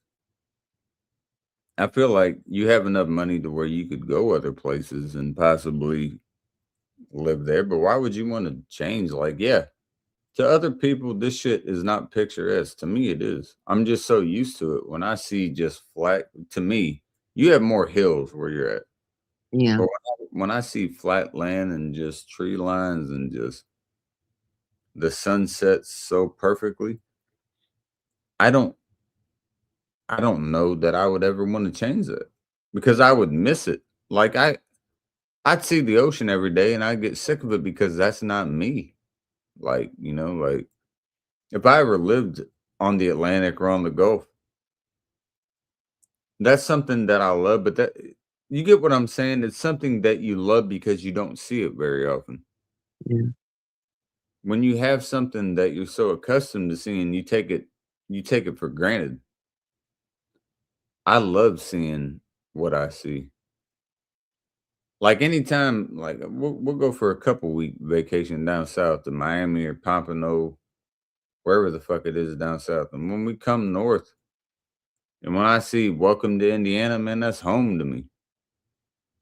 I feel like you have enough money to where you could go other places and possibly live there, but why would you want to change? Like, yeah, to other people, this shit is not picturesque. To me, it is. I'm just so used to it. When I see just flat, to me, you have more hills where you're at. Yeah. But when I see flat land and just tree lines and just the sun sets so perfectly, I don't I don't know that I would ever want to change that because I would miss it. Like I'd see the ocean every day and I get sick of it because that's not me. Like, like if I ever lived on the Atlantic or on the Gulf, that's something that I love, but that you get what I'm saying? It's something that you love because you don't see it very often. Yeah. When you have something that you're so accustomed to seeing, you take it for granted. I love seeing what I see. Like anytime, like we'll go for a couple week vacation down south to Miami or Pompano, wherever the fuck it is down south. And when we come north, and when I see "Welcome to Indiana," man, that's home to me.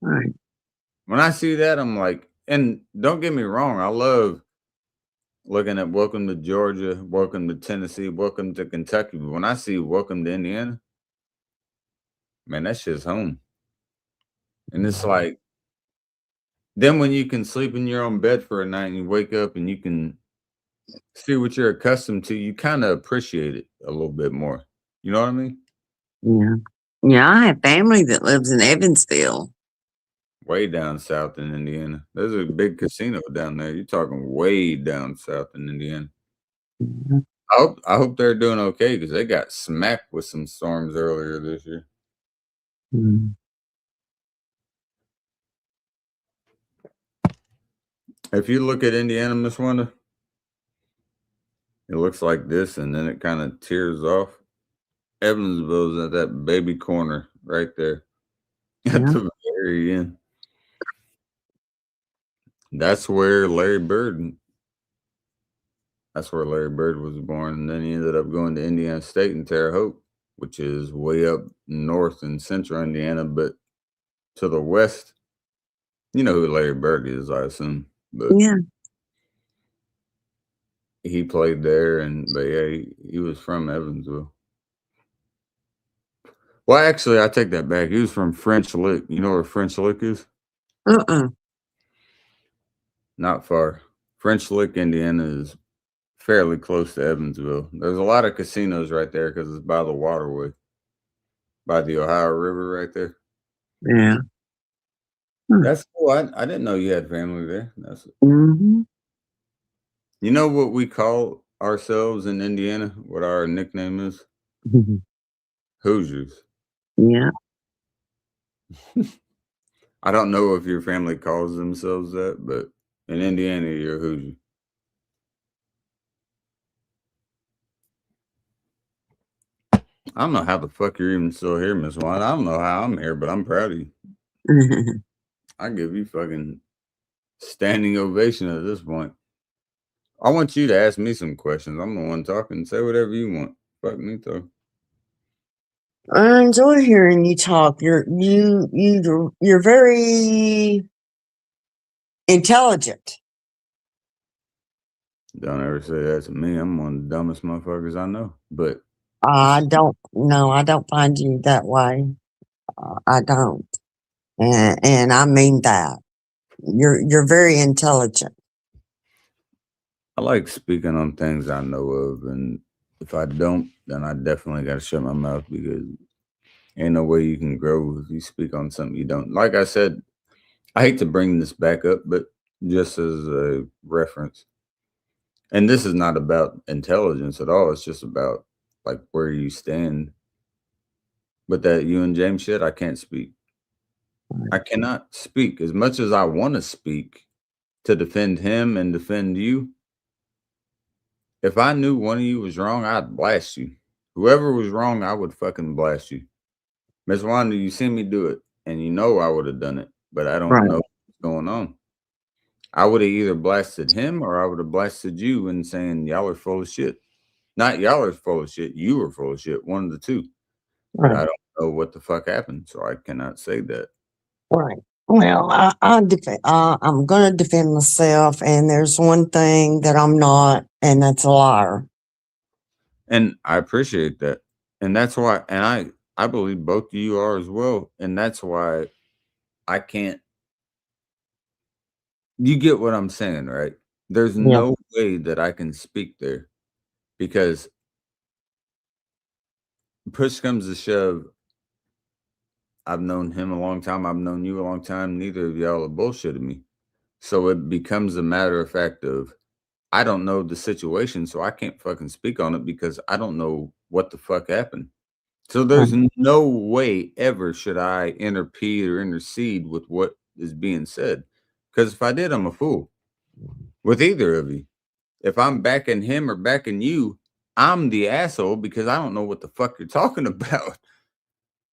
Right. When I see that, I'm like, and don't get me wrong, I love looking at "Welcome to Georgia," "Welcome to Tennessee," "Welcome to Kentucky." But when I see "Welcome to Indiana," man, that shit's home. And it's like, then when you can sleep in your own bed for a night and you wake up and you can see what you're accustomed to, you kind of appreciate it a little bit more. You know what I mean? Yeah. Yeah. I have family that lives in Evansville. Way down south in Indiana. There's a big casino down there. You're talking way down south in Indiana. Mhm. I hope they're doing okay because they got smacked with some storms earlier this year. Mm. If you look at Indiana, Miss Wanda, it looks like this, and then it kind of tears off. Evansville's at that baby corner right there at Yeah. the very end. That's where Larry Bird. That's where Larry Bird was born, and then he ended up going to Indiana State in Terre Haute, which is way up north in central Indiana, but to the west. You know who Larry Bird is, I assume, but Yeah. he played there, but yeah, he was from Evansville. Well, actually, I take that back. He was from French Lick. You know where French Lick is? Uh-uh. Not far. French Lick, Indiana is fairly close to Evansville. There's a lot of casinos right there because it's by the waterway, by the Ohio River right there. Yeah. That's cool. I didn't know you had family there. Mm-hmm. You know what we call ourselves in Indiana? What our nickname is? Hoosiers. Yeah. I don't know if your family calls themselves that, but in Indiana, you're a Hoosier. I don't know how the fuck you're even still here, Miss Wanda. I don't know how I'm here, but I'm proud of you. I give you fucking standing ovation at this point. I want you to ask me some questions. I'm the one talking. Say whatever you want. Fuck me, though. I enjoy hearing you talk. You're very intelligent. Don't ever say that to me. I'm one of the dumbest motherfuckers I know. But I don't find you that way. I don't. And I mean that. You're very intelligent. I like speaking on things I know of, and if I don't, then I definitely got to shut my mouth because ain't no way you can grow if you speak on something you don't. Like I said, I hate to bring this back up, but just as a reference, and this is not about intelligence at all. It's just about like where you stand. But that you and James shit, I can't speak. I cannot speak as much as I want to speak to defend him and defend you. If I knew one of you was wrong, I'd blast you. Whoever was wrong, I would fucking blast you. Miss Wanda, you see me do it, and you know I would have done it, but I don't Right. know what's going on. I would have either blasted him or I would have blasted you and saying y'all are full of shit. Not y'all are full of shit, you are full of shit. One of the two. But I Right. don't know what the fuck happened, so I cannot say that. Right. Well, I'm going to defend myself, and there's one thing that I'm not, and that's a liar. And I appreciate that. And that's why, and I believe both of you are as well. And that's why I can't, you get what I'm saying, right? There's Yeah. no way that I can speak there because push comes to shove. I've known him a long time. I've known you a long time. Neither of y'all are bullshitting me. So it becomes a matter of fact of, I don't know the situation, so I can't fucking speak on it because I don't know what the fuck happened. So there's no way ever should I interpede or intercede with what is being said. Because if I did, I'm a fool with either of you. If I'm backing him or backing you, I'm the asshole because I don't know what the fuck you're talking about.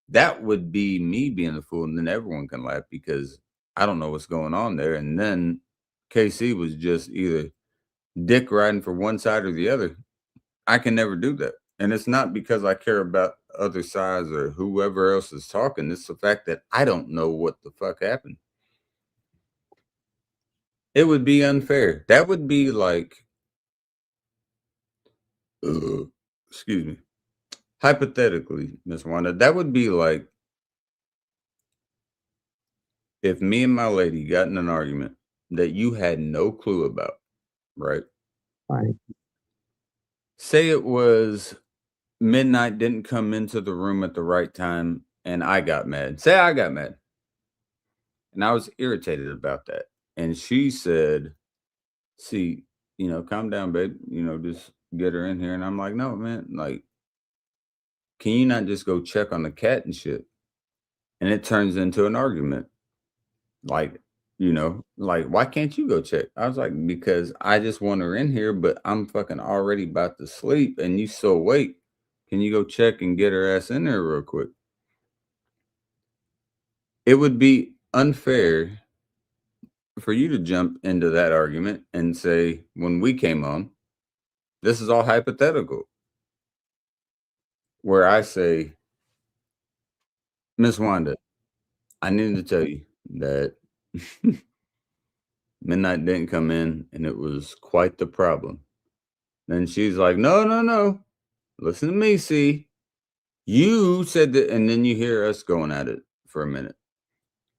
That would be me being a fool, and then everyone can laugh because I don't know what's going on there. And then KC was just either dick riding for one side or the other. I can never do that. And it's not because I care about other sides or whoever else is talking. It's the fact that I don't know what the fuck happened. It would be unfair. That would be like, excuse me, hypothetically, Miss Wanda, that would be like if me and my lady got in an argument that you had no clue about, right? Right. Say it was midnight, didn't come into the room at the right time, and I got mad. Say I got mad. And I was irritated about that. And she said, see, calm down, babe. Just get her in here. And I'm like, no, man, like, can you not just go check on the cat and shit? And it turns into an argument. Like, why can't you go check? I was like, because I just want her in here, but I'm fucking already about to sleep and you still awake. Can you go check and get her ass in there real quick? It would be unfair for you to jump into that argument and say, when we came on, this is all hypothetical. Where I say, Miss Wanda, I needed to tell you that midnight didn't come in and it was quite the problem. Then she's like, no. Listen to me, see. You said that, and then you hear us going at it for a minute.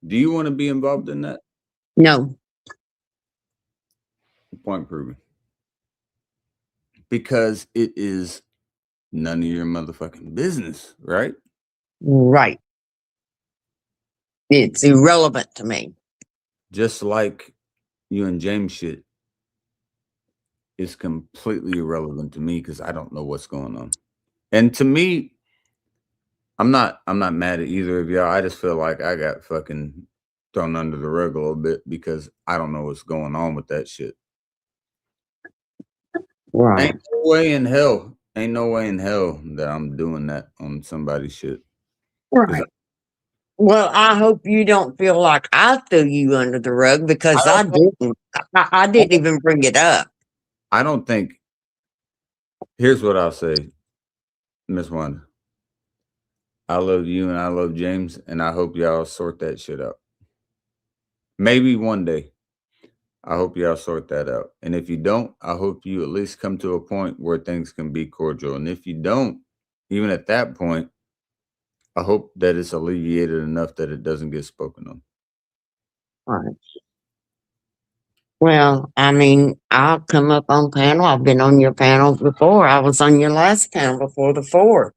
Do you want to be involved in that? No. Point proven. Because it is none of your motherfucking business, right? Right. It's irrelevant to me. Just like you and James shit is completely irrelevant to me because I don't know what's going on. And to me, I'm not mad at either of y'all. I just feel like I got fucking thrown under the rug a little bit because I don't know what's going on with that shit. Right. Ain't no way in hell that I'm doing that on somebody's shit. Right. Well, I hope you don't feel like I threw you under the rug because I didn't. I didn't even bring it up. I don't think. Here's what I'll say, Miss Wanda. I love you and I love James, and I hope y'all sort that shit out. Maybe one day. I hope y'all sort that out. And if you don't, I hope you at least come to a point where things can be cordial. And if you don't, even at that point, I hope that it's alleviated enough that it doesn't get spoken on. Right. Well, I mean, I'll come up on panel. I've been on your panel before. I was on your last panel before the 4th.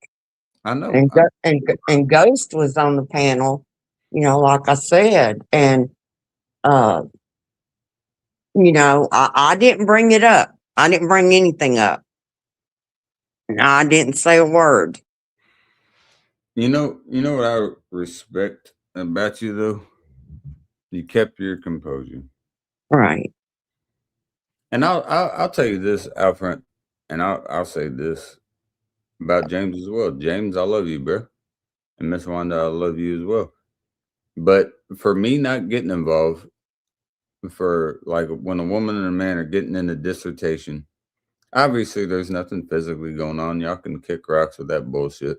I know. And Ghost was on the panel, like I said. And, I didn't bring it up. I didn't bring anything up. And I didn't say a word. You know what I respect about you though? You kept your composure. Right. And I'll tell you this out front, and I'll say this about James as well. James, I love you, bro. And Miss Wanda, I love you as well. But for me not getting involved, for like when a woman and a man are getting in a dissertation, obviously there's nothing physically going on. Y'all can kick rocks with that bullshit.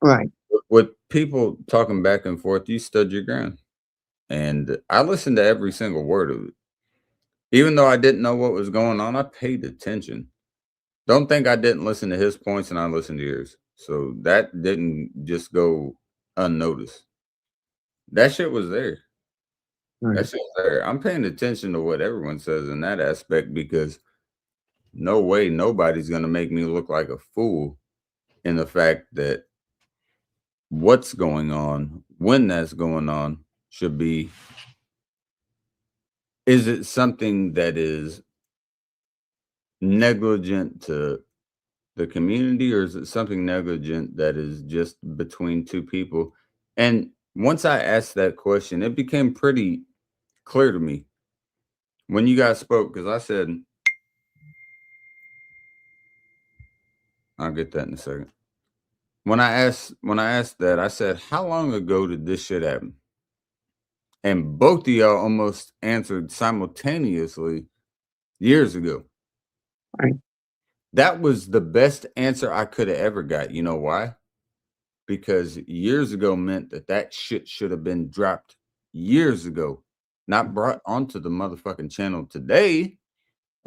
Right. With people talking back and forth, you stood your ground. And I listened to every single word of it. Even though I didn't know what was going on, I paid attention. Don't think I didn't listen to his points and I listened to yours. So that didn't just go unnoticed. That shit was there. Right. That shit was there. I'm paying attention to what everyone says in that aspect because no way nobody's going to make me look like a fool in the fact that what's going on, when that's going on, should be, is it something that is negligent to the community, or is it something negligent that is just between two people? And once I asked that question, it became pretty clear to me when you guys spoke, because I said, I'll get that in a second. When I asked that, I said, how long ago did this shit happen? And both of y'all almost answered simultaneously years ago. Right. That was the best answer I could have ever got. You know why? Because years ago meant that shit should have been dropped years ago, not brought onto the motherfucking channel today.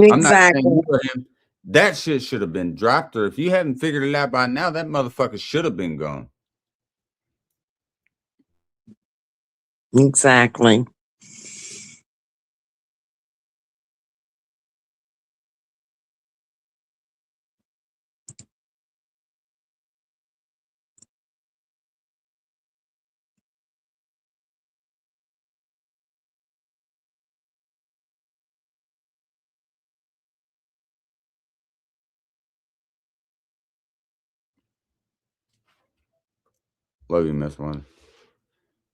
I'm not saying Exactly. you or him. That shit should have been dropped, or if you hadn't figured it out by now, that motherfucker should have been gone. Exactly. Love you, Miss One.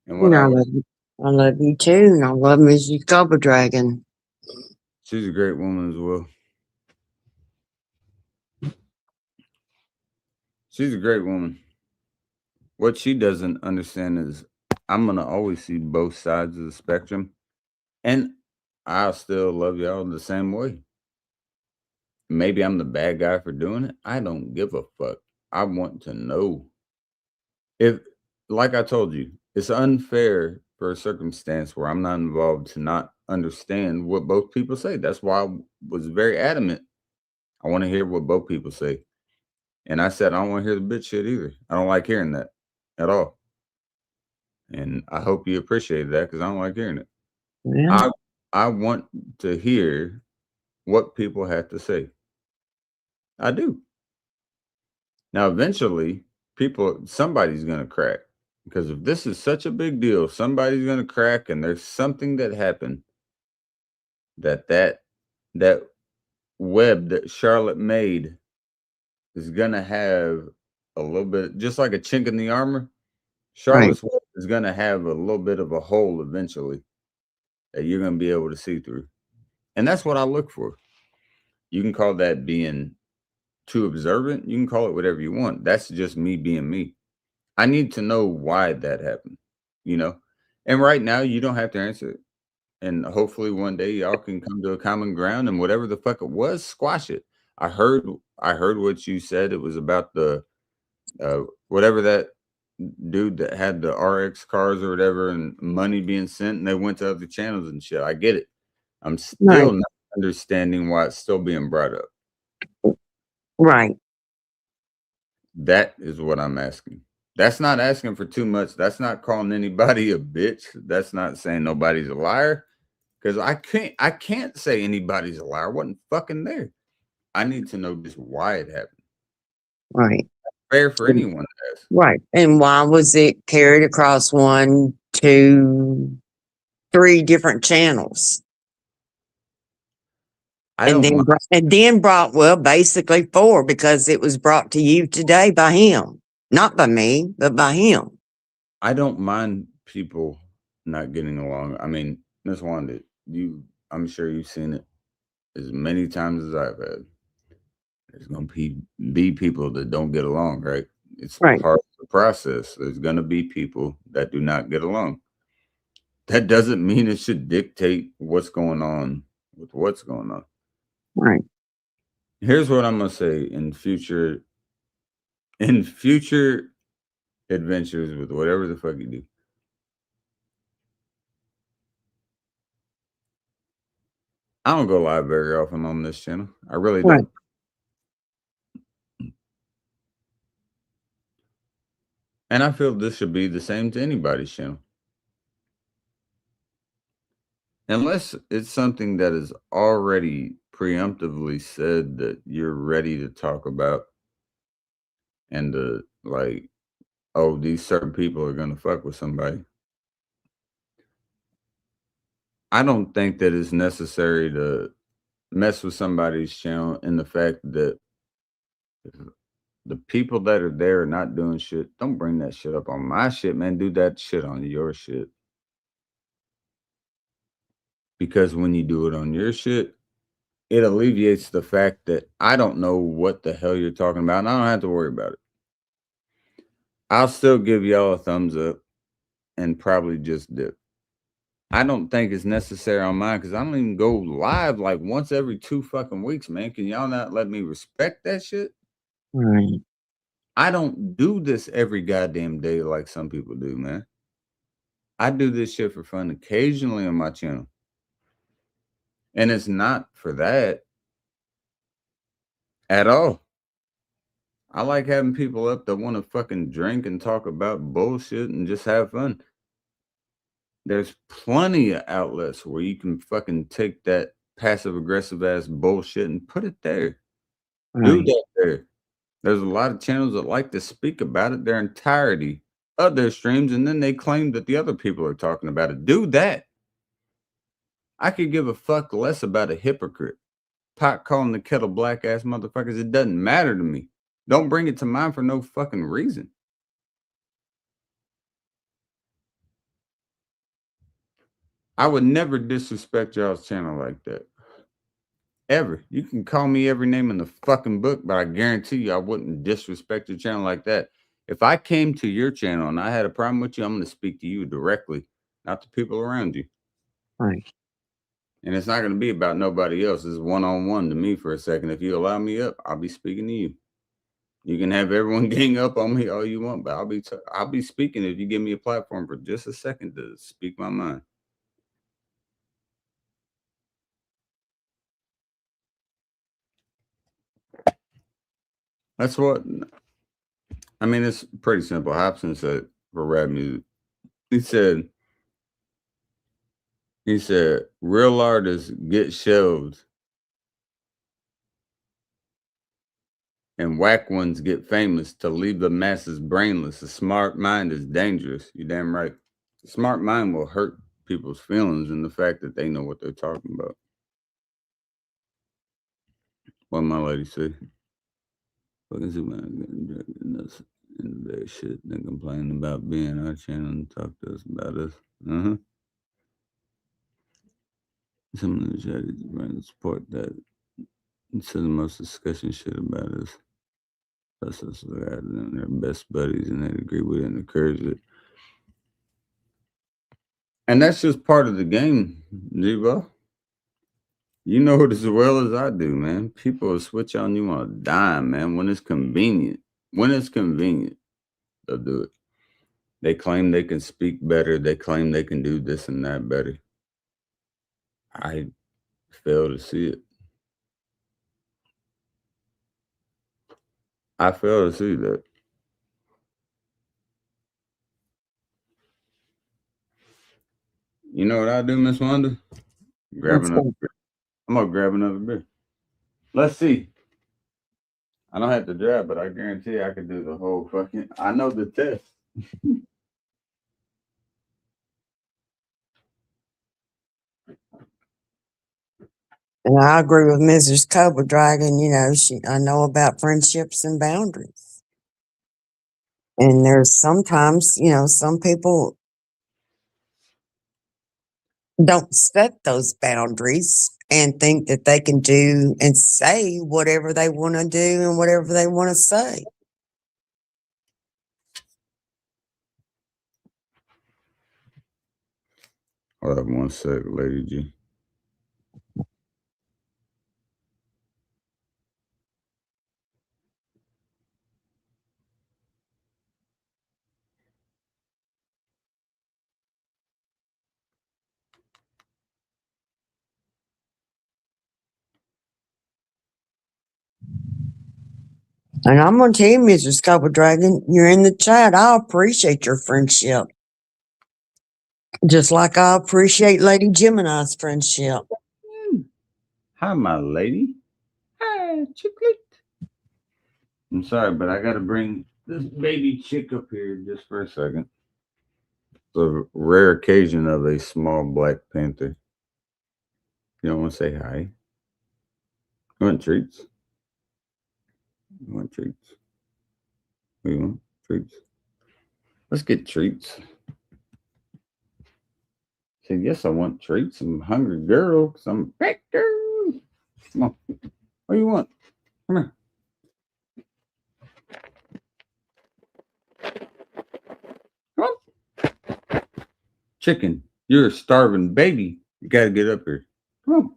And You what know, I love you too, and I love Mrs. Cobra Dragon. she's a great woman as well. She's a great woman. What she doesn't understand is I'm gonna always see both sides of the spectrum, and I'll still love y'all the same way. Maybe I'm the bad guy for doing it. I don't give a fuck. I want to know. If, like I told you, it's unfair for a circumstance where I'm not involved to not understand what both people say. That's why I was very adamant. I want to hear what both people say. And I said, I don't want to hear the bitch shit either. I don't like hearing that at all. And I hope you appreciate that because I don't like hearing it. Yeah. I want to hear what people have to say. I do. Now, eventually, somebody's going to crack. Because if this is such a big deal, somebody's going to crack, and there's something that happened that web that Charlotte made is going to have a little bit, just like a chink in the armor. Charlotte's web is going to have a little bit of a hole eventually that you're going to be able to see through. And that's what I look for. You can call that being too observant. You can call it whatever you want. That's just me being me. I need to know why that happened, you know? And right now, you don't have to answer it. And hopefully one day y'all can come to a common ground, and whatever the fuck it was, squash it. I heard what you said. It was about the whatever that dude that had the RX cars or whatever and money being sent, and they went to other channels and shit. I get it. I'm still not understanding why it's still being brought up. Right. That is what I'm asking. That's not asking for too much. That's not calling anybody a bitch. That's not saying nobody's a liar. Because I can't say anybody's a liar. I wasn't fucking there. I need to know just why it happened. Right. Fair for anyone to ask. Right. And why was it carried across 1, 2, 3 different channels? And then brought, well, basically 4, because it was brought to you today by him. Not by me, but by him. I don't mind people not getting along. I mean, Miss Wanda, I'm sure you've seen it as many times as I've had. There's gonna be people that don't get along, right? It's Right. part of the process. There's gonna be people that do not get along. That doesn't mean it should dictate what's going on with what's going on. Right. Here's what I'm gonna say in future adventures with whatever the fuck you do. I don't go live very often on this channel. I really Right. don't. And I feel this should be the same to anybody's channel. Unless it's something that is already preemptively said that you're ready to talk about and like, oh, these certain people are gonna fuck with somebody. I don't think that it's necessary to mess with somebody's channel in the fact that if the people that are there are not doing shit, don't bring that shit up on my shit, man. Do that shit on your shit. Because when you do it on your shit, it alleviates the fact that I don't know what the hell you're talking about, and I don't have to worry about it. I'll still give y'all a thumbs up and probably just dip. I don't think it's necessary on mine because I don't even go live like once every 2 fucking weeks, man. Can y'all not let me respect that shit? Right. I don't do this every goddamn day like some people do, man. I do this shit for fun occasionally on my channel. And it's not for that at all. I like having people up that want to fucking drink and talk about bullshit and just have fun. There's plenty of outlets where you can fucking take that passive aggressive ass bullshit and put it there. Do Right. that there. There's a lot of channels that like to speak about it their entirety of their streams, and then they claim that the other people are talking about it. Do that. I could give a fuck less about a hypocrite. Pot calling the kettle black ass motherfuckers. It doesn't matter to me. Don't bring it to mind for no fucking reason. I would never disrespect y'all's channel like that. Ever. You can call me every name in the fucking book, but I guarantee you I wouldn't disrespect your channel like that. If I came to your channel and I had a problem with you, I'm going to speak to you directly, not the people around you. Right. And it's not going to be about nobody else. It's one-on-one to me for a second. If you allow me up, I'll be speaking to you. You can have everyone gang up on me all you want, but I'll be speaking if you give me a platform for just a second to speak my mind. That's what I mean. It's pretty simple. Hobson said for rap music. He said real artists get shelved and whack ones get famous to leave the masses brainless. A smart mind is dangerous. You're damn right. A smart mind will hurt people's feelings and the fact that they know what they're talking about. What my lady say? Fucking Superman getting dragged in their shit and complaining about being on our channel and talk to us about us. Some of the charities bring support that to the most discussion shit about us. That's us rather than their best buddies and they agree with it and encourage it. And that's just part of the game, Debo. You know it as well as I do, man. People will switch on you on a dime, man, when it's convenient. When it's convenient, they'll do it. They claim they can speak better. They claim they can do this and that better. I fail to see it. I fail to see that. You know what I do, Miss Wanda? Grab another beer. I'm gonna grab another beer. Let's see. I don't have to drive, but I guarantee I could do the whole fucking. I know the test. And I agree with Mrs. Cobra Dragon. You know, I know about friendships and boundaries. And there's sometimes, you know, some people don't set those boundaries and think that they can do and say whatever they want to do and whatever they want to say. Hold up 1 sec, Lady G. And I'm going to tell you, Mr. Scuba Dragon, you're in the chat. I appreciate your friendship. Just like I appreciate Lady Gemini's friendship. Hi, my lady. Hi, chicklet. I'm sorry, but I gotta bring this baby chick up here just for a second. It's a rare occasion of a small black panther. You don't want to say hi? You want treats? You want treats? We want treats. Let's get treats. Say, yes, I want treats. I'm a hungry girl because I'm a big girl. Come on. What do you want? Come here. Come on. Chicken, you're a starving baby. You got to get up here. Come on.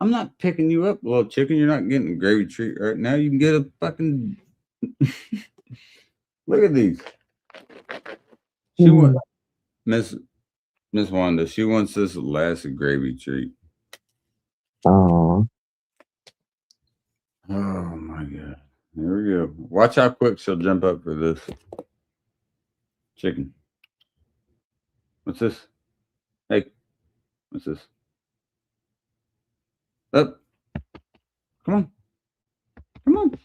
I'm not picking you up, little chicken. You're not getting a gravy treat right now. You can get a fucking. Look at these. She wants Miss Wanda. She wants this elastic gravy treat. Oh. Oh my god. Here we go. Watch how quick she'll jump up for this. Chicken. What's this? Hey, what's this? Up. Come on. Come on.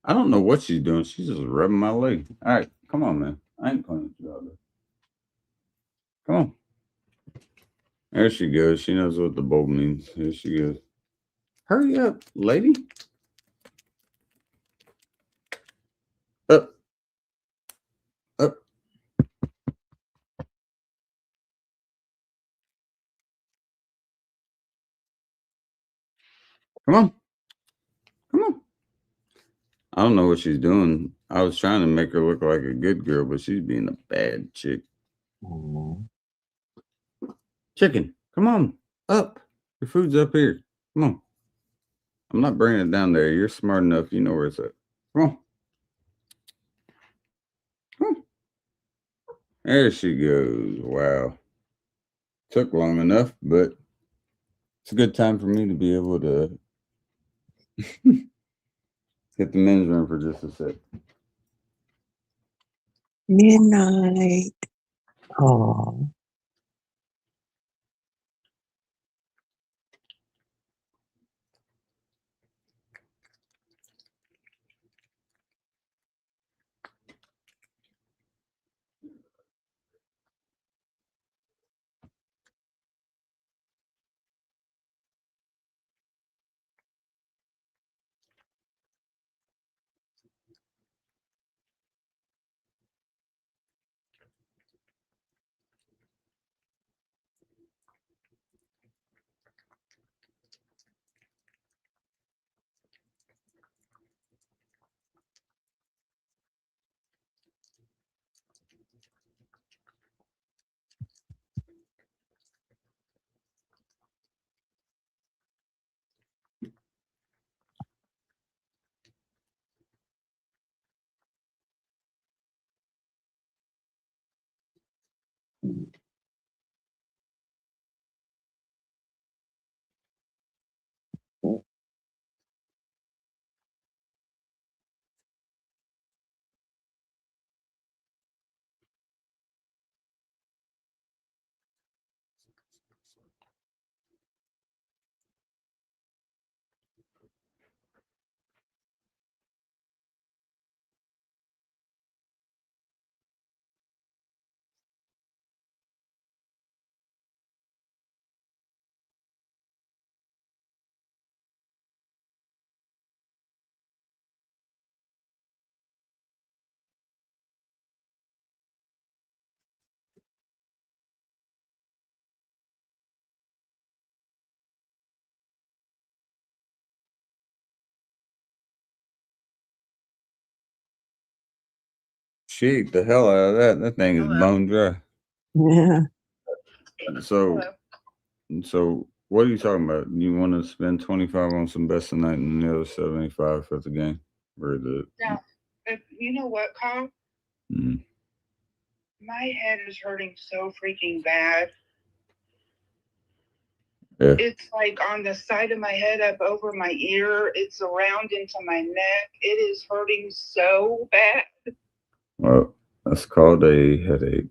I don't know what she's doing. She's just rubbing my leg. All right. Come on, man. I ain't playing with you all day. Come on. There she goes. She knows what the bowl means. Here she goes. Hurry up, lady. Up. Up. Come on. Come on. I don't know what she's doing. I was trying to make her look like a good girl, but she's being a bad chick. Chicken, come on. Up. Your food's up here. Come on. I'm not bringing it down there. You're smart enough. You know where it's at. Come on. Come on. There she goes. Wow. Took long enough, but it's a good time for me to be able to hit the men's room for just a sec. Midnight. Oh. She ate the hell out of that. That thing is Hello. bone dry. Yeah. So, Hello. what are you talking about? You want to spend 25 on some best of night and the other 75 for the game? Or the Now, you know what, Kyle? mm, My head is hurting so freaking bad. yeah. It's like on the side of my head, up over my ear. It's around into my neck. It is hurting so bad. Well, that's called a headache.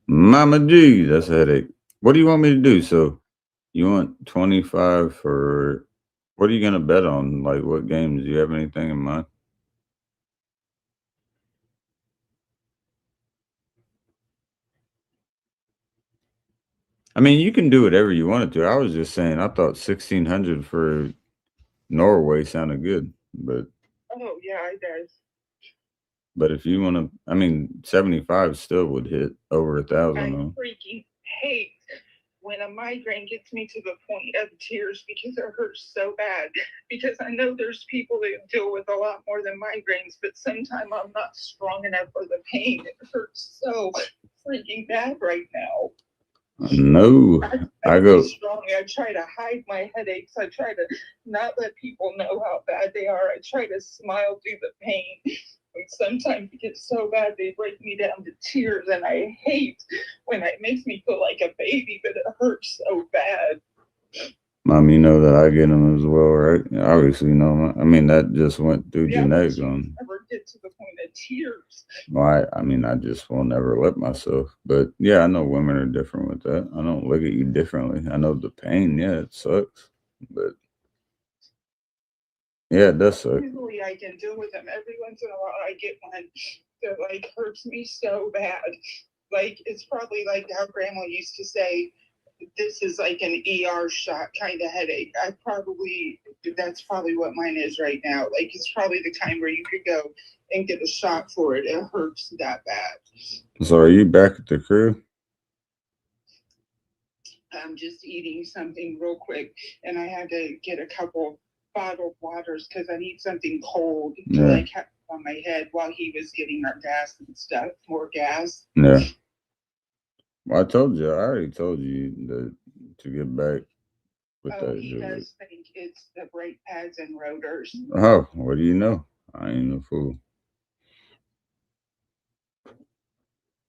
Mama G, that's a headache. What do you want me to do? So, you want 25 for what are you going to bet on? Like, what games? Do you have anything in mind? I mean, you can do whatever you wanted to. I was just saying, I thought 1600 for Norway sounded good, but Oh, yeah, it does. if you want to, I mean, 75 still would hit over 1,000. I Though. freaking hate when a migraine gets me to the point of tears because it hurts so bad. Because I know there's people that deal with a lot more than migraines, but sometimes I'm not strong enough for the pain. It hurts so freaking bad right now. No, I go. Strong. I try to hide my headaches. I try to not let people know how bad they are. I try to smile through the pain. And sometimes it gets so bad they break me down to tears, and I hate when it makes me feel like a baby, but it hurts so bad. Mom, you know that I get them as well, right? Obviously, you know. I mean, that just went through genetics on. Never get to the point of tears. Well, I mean, I just will never let myself. But yeah, I know women are different with that. I don't look at you differently. I know the pain. Yeah, it sucks, but yeah, it does suck. Usually I can deal with them. Every once in a while I get one that like hurts me so bad. Like it's probably like how grandma used to say, this is like an ER shot kind of headache. That's probably what mine is right now. Like it's probably the kind where you could go and get a shot for it. It hurts that bad. So are you back at the crib? I'm just eating something real quick, and I had to get a couple bottled waters because I need something cold to like have on my head while he was getting our gas and stuff, more gas. Yeah. Well, I already told you that to get back with that. He does think it's the brake pads and rotors. Oh, what do you know? I ain't no fool.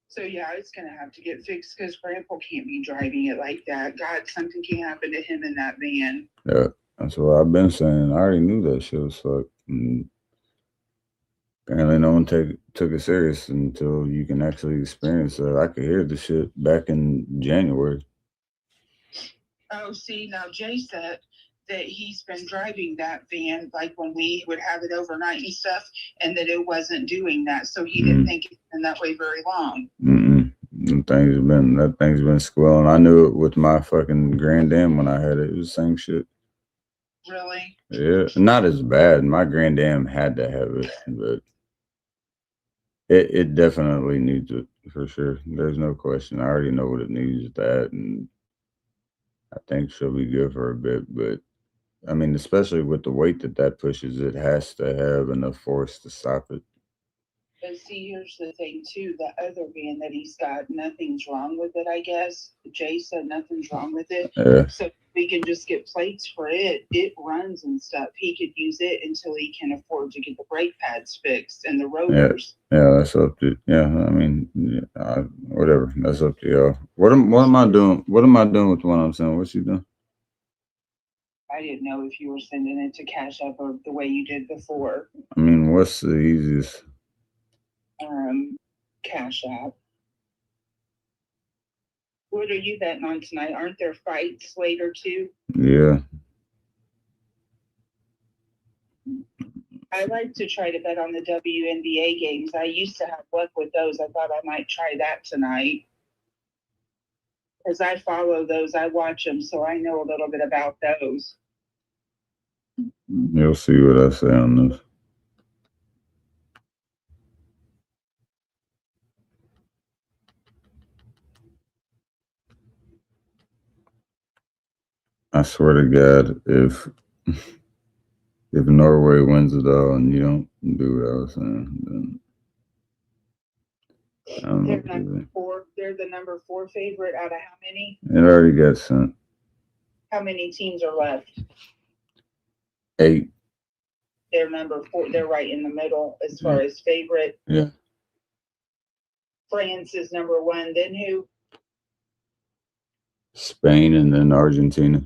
So yeah, it's gonna have to get fixed because Grandpa can't be driving it like that. God, something can happen to him in that van. Yeah, that's what I've been saying. I already knew that shit was fucked. Apparently, no one took it serious until you can actually experience it. I could hear the shit back in January. Oh, see, now Jay said that he's been driving that van like when we would have it overnight and stuff, and that it wasn't doing that. So he didn't think it's been that way very long. That thing's been squelling. I knew it with my fucking Grand Am when I had it. It was the same shit. Really? Yeah, not as bad. My Grand Am had to have it, but it definitely needs it for sure. There's no question. I already know what it needs. That, and I think she'll be good for a bit. But I mean, especially with the weight that pushes, it has to have enough force to stop it. But see, here's the thing too, the other van that he's got, nothing's wrong with it, I guess. Jay said nothing's wrong with it. Yeah. So we can just get plates for it. It runs and stuff. He could use it until he can afford to get the brake pads fixed and the rotors. Yeah, that's up to I mean, whatever. That's up to y'all. What am I doing? What am I doing with what I'm saying? What you doing? I didn't know if you were sending it to Cash App or the way you did before. I mean, what's the easiest? Cash App. What are you betting on tonight? Aren't there fights later too? Yeah. I like to try to bet on the WNBA games. I used to have luck with those. I thought I might try that tonight. Because I follow those, I watch them, so I know a little bit about those. You'll see what I say on this. I swear to God, if Norway wins it all and you don't do what I was saying, then I don't know. They're number 4. They're the number 4 favorite out of how many? It already got sent. How many teams are left? 8. They're number 4. They're right in the middle as far as favorite. Yeah. France is number 1. Then who? Spain and then Argentina.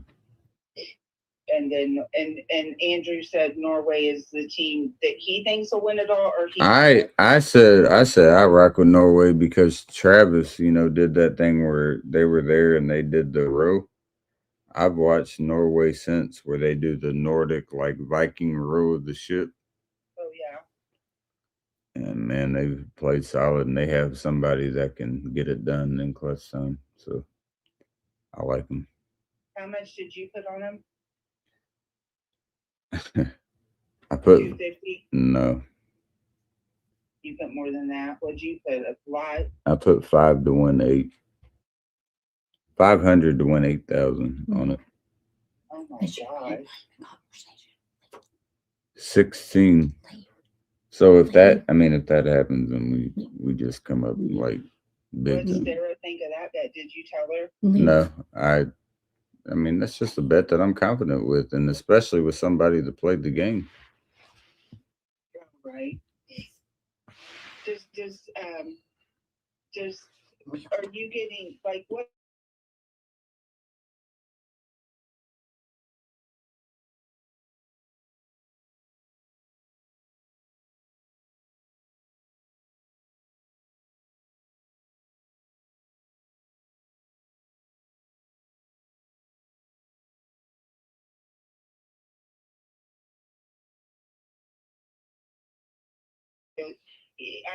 And then and Andrew said Norway is the team that he thinks will win it all. Or I said I rock with Norway because Travis, did that thing where they were there and they did the row. I've watched Norway since where they do the Nordic like Viking row of the ship. Oh yeah. And man, they've played solid and they have somebody that can get it done in clutch time. So I like them. How much did you put on them? I put 250. no. You put more than that. What'd you put? A lot. I put 5 to win 8. 500 to win 8,000 on it. Oh my gosh. 16. So if that happens, then we just come up like big. What did Sarah think of that bet? Did you tell her? No, I mean that's just a bet that I'm confident with, and especially with somebody that played the game. Right. Are you getting like what?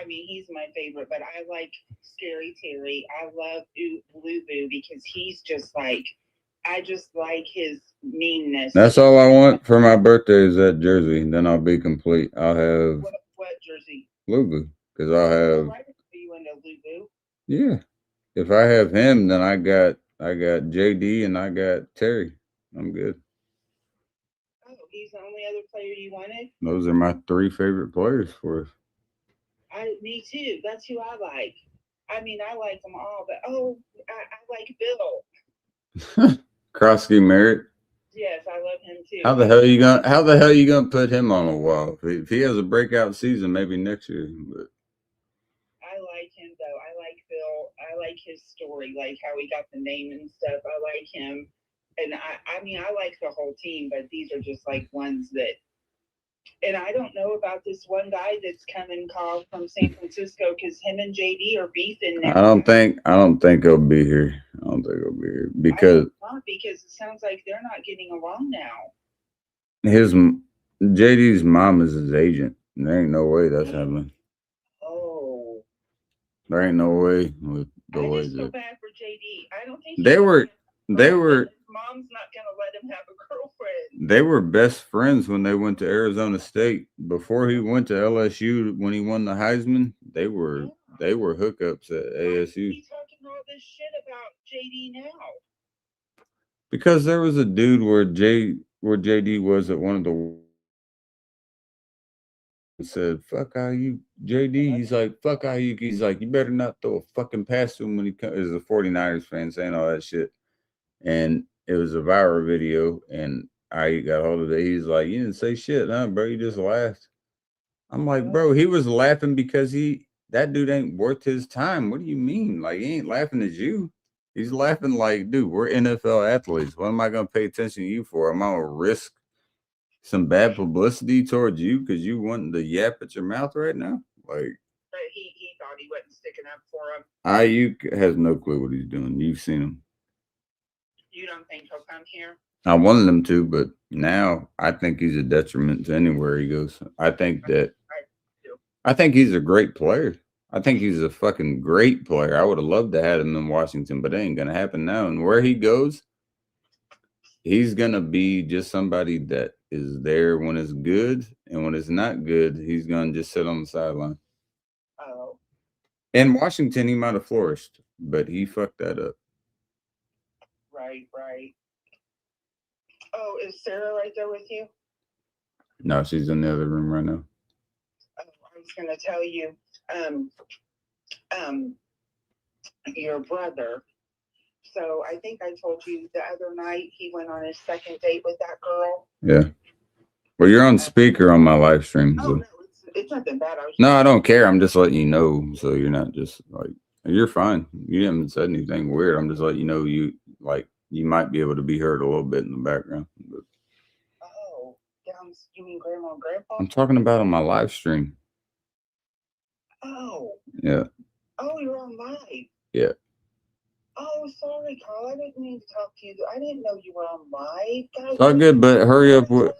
I mean, he's my favorite, but I like Scary Terry. I love Lubu because he's just like, I just like his meanness. That's all I want for my birthday is that jersey. Then I'll be complete. I'll have what jersey? Lubu because I'll have. Why are you into Lubu? Yeah, if I have him, then I got JD and I got Terry. I'm good. Oh, he's the only other player you wanted? Those are my 3 favorite players for us. Me too. That's who I like. I mean, I like them all, but I like Bill. Krosky Merritt. Yes, I love him too. How the hell you gonna put him on a wall? If he has a breakout season, maybe next year. But I like him though. I like Bill. I like his story, like how he got the name and stuff. I like him, and I mean, I like the whole team, but these are just like ones that. And I don't know about this one guy that's coming, Carl, from San Francisco, because him and JD are beefing now. I don't think he'll be here. I don't think he'll be here because it sounds like they're not getting along now. his JD's mom is his agent. There ain't no way that's happening. Oh, there ain't no way with the I way just feel that bad for JD. I don't think they were. his mom's not gonna let him have a girlfriend. They were best friends when they went to Arizona State. Before he went to LSU, when he won the Heisman, they were hookups at ASU. He's talking all this shit about JD now. Because there was a dude where JD was at one of the said, "Fuck IU, JD." He's like, "Fuck IU." He's like, "You better not throw a fucking pass to him when he comes." Is a 49ers fan saying all that shit, and it was a viral video, and I got hold of it. He's like, "You didn't say shit, huh, bro? You just laughed." I'm like, bro, he was laughing because that dude ain't worth his time. What do you mean? Like, he ain't laughing at you. He's laughing like, dude, we're NFL athletes. What am I gonna pay attention to you for? Am I gonna risk some bad publicity towards you because you wanting to yap at your mouth right now? Like, but he thought he wasn't sticking up for him. Ayuk has no clue what he's doing. You've seen him. You don't think he'll come here? I wanted him to, but now I think he's a detriment to anywhere he goes. I think he's a great player. I think he's a fucking great player. I would have loved to have him in Washington, but it ain't gonna happen now. And where he goes, he's gonna be just somebody that is there when it's good, and when it's not good, he's gonna just sit on the sideline. Oh. In Washington, he might have flourished, but he fucked that up. Right. Oh, is Sarah right there with you? No, she's in the other room right now. Oh, I was gonna tell you, your brother. So I think I told you the other night he went on his second date with that girl. Yeah. Well, you're on speaker on my live stream. Oh So. no, it's nothing bad. No, I don't care. I'm just letting you know, so you're not just like you're fine. You haven't said anything weird. I'm just letting you know you might be able to be heard a little bit in the background. But Oh, you mean grandma and grandpa? I'm talking about on my live stream. Oh. Yeah. Oh, you're on live. Yeah. Oh, sorry, Carl. I didn't mean to talk to you. I didn't know you were on live. God, It's all good, but hurry up with.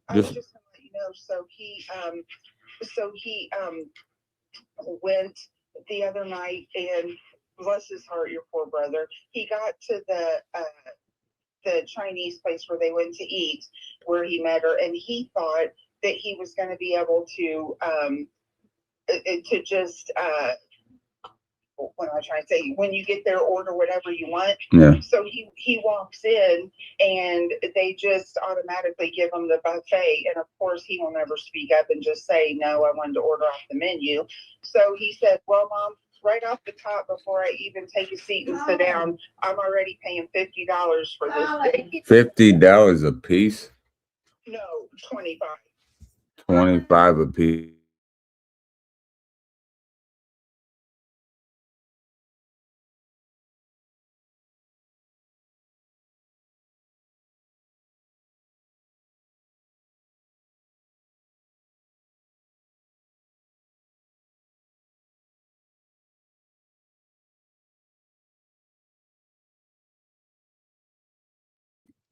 I was just gonna let you know. So he went the other night, and bless his heart, your poor brother. He got to the Chinese place where they went to eat, where he met her, and he thought that he was going to be able to just what am I trying to say? When you get there, order whatever you want. Yeah. So he walks in, and they just automatically give him the buffet. And of course, he will never speak up and just say, no, I wanted to order off the menu. So he said, well, Mom, right off the top, before I even take a seat and sit down, I'm already paying $50 for this thing. $50 a piece? No, 25. 25 a piece.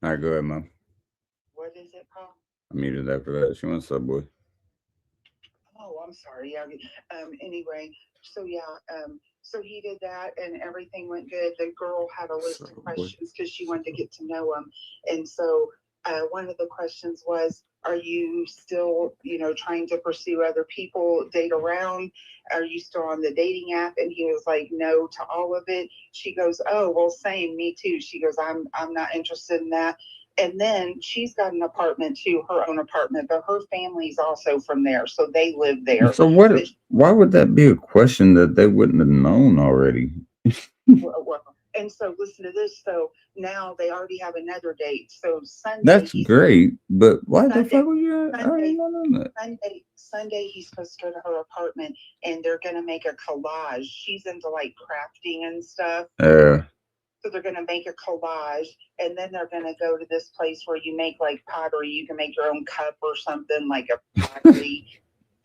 All right, go ahead, Mom. What is it called? I muted after that. She wants Subway. Oh, I'm sorry. Yeah. Anyway, so so he did that, and everything went good. The girl had a list of questions because she wanted to get to know him, and so one of the questions was, "Are you still, trying to pursue other people, date around? Are you still on the dating app?" And he was like, "No" to all of it. She goes, "Oh, well, same, me too." She goes, "I'm not interested in that." And then she's got an apartment too, her own apartment, but her family's also from there, so they live there. So why would that be a question that they wouldn't have known already? And so listen to this. So now they already have another date. So Sunday. That's great, but why the fuck would you? I already know that. Sunday he's supposed to go to her apartment, and they're gonna make a collage. She's into like crafting and stuff. So they're going to make a collage, and then they're going to go to this place where you make like pottery. You can make your own cup or something, like a pottery.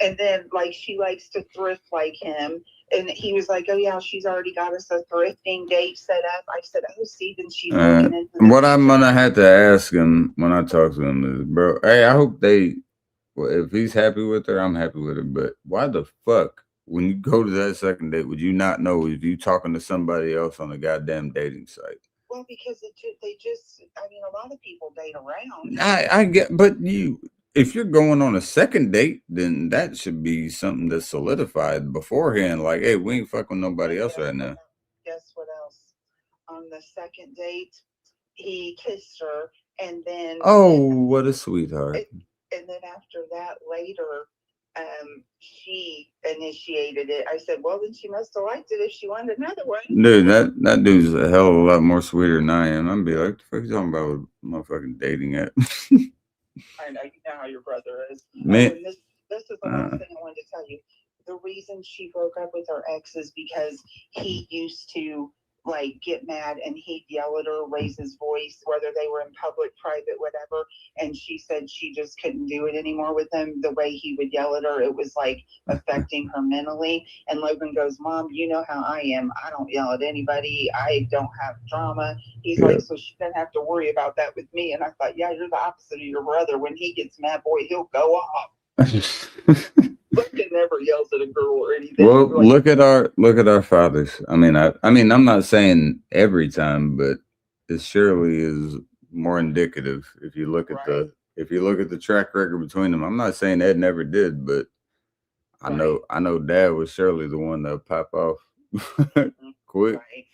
And then like she likes to thrift like him. And he was like, "Oh yeah, she's already got us a thrifting date set up." I said, "Oh, see, then she's looking into what I'm gonna have to ask him when I talk to him is, bro, hey, I hope if he's happy with her, I'm happy with her. But why the fuck, when you go to that second date, would you not know if you talking to somebody else on a goddamn dating site? Well, because a lot of people date around. I get, but if you're going on a second date, then that should be something that's solidified beforehand. Like, hey, we ain't fucking nobody else right now. Guess what else? On the second date, he kissed her, and then what a sweetheart. And then after that, later, she initiated it. I said, "Well, then she must have liked it if she wanted another one." Dude, that dude's a hell of a lot more sweeter than I am. I'm be like, "What the fuck you talking about with motherfucking dating app?" I know, you know how your brother is. Man, this is the last thing I wanted to tell you. The reason she broke up with her ex is because he used to like get mad and he'd yell at her, raise his voice, whether they were in public, private, whatever. And she said she just couldn't do it anymore with him. The way he would yell at her, it was like affecting her mentally. And Logan goes, "Mom, you know how I am. I don't yell at anybody. I don't have drama." He's like, "So she doesn't have to worry about that with me." And I thought, yeah, you're the opposite of your brother. When he gets mad, boy, he'll go off. Logan never yells at a girl or anything. Well, look at our fathers. I mean, I'm not saying every time, but it surely is more indicative if you look at the track record between them. I'm not saying Ed never did, but I know Dad was surely the one that pop off quick. Right.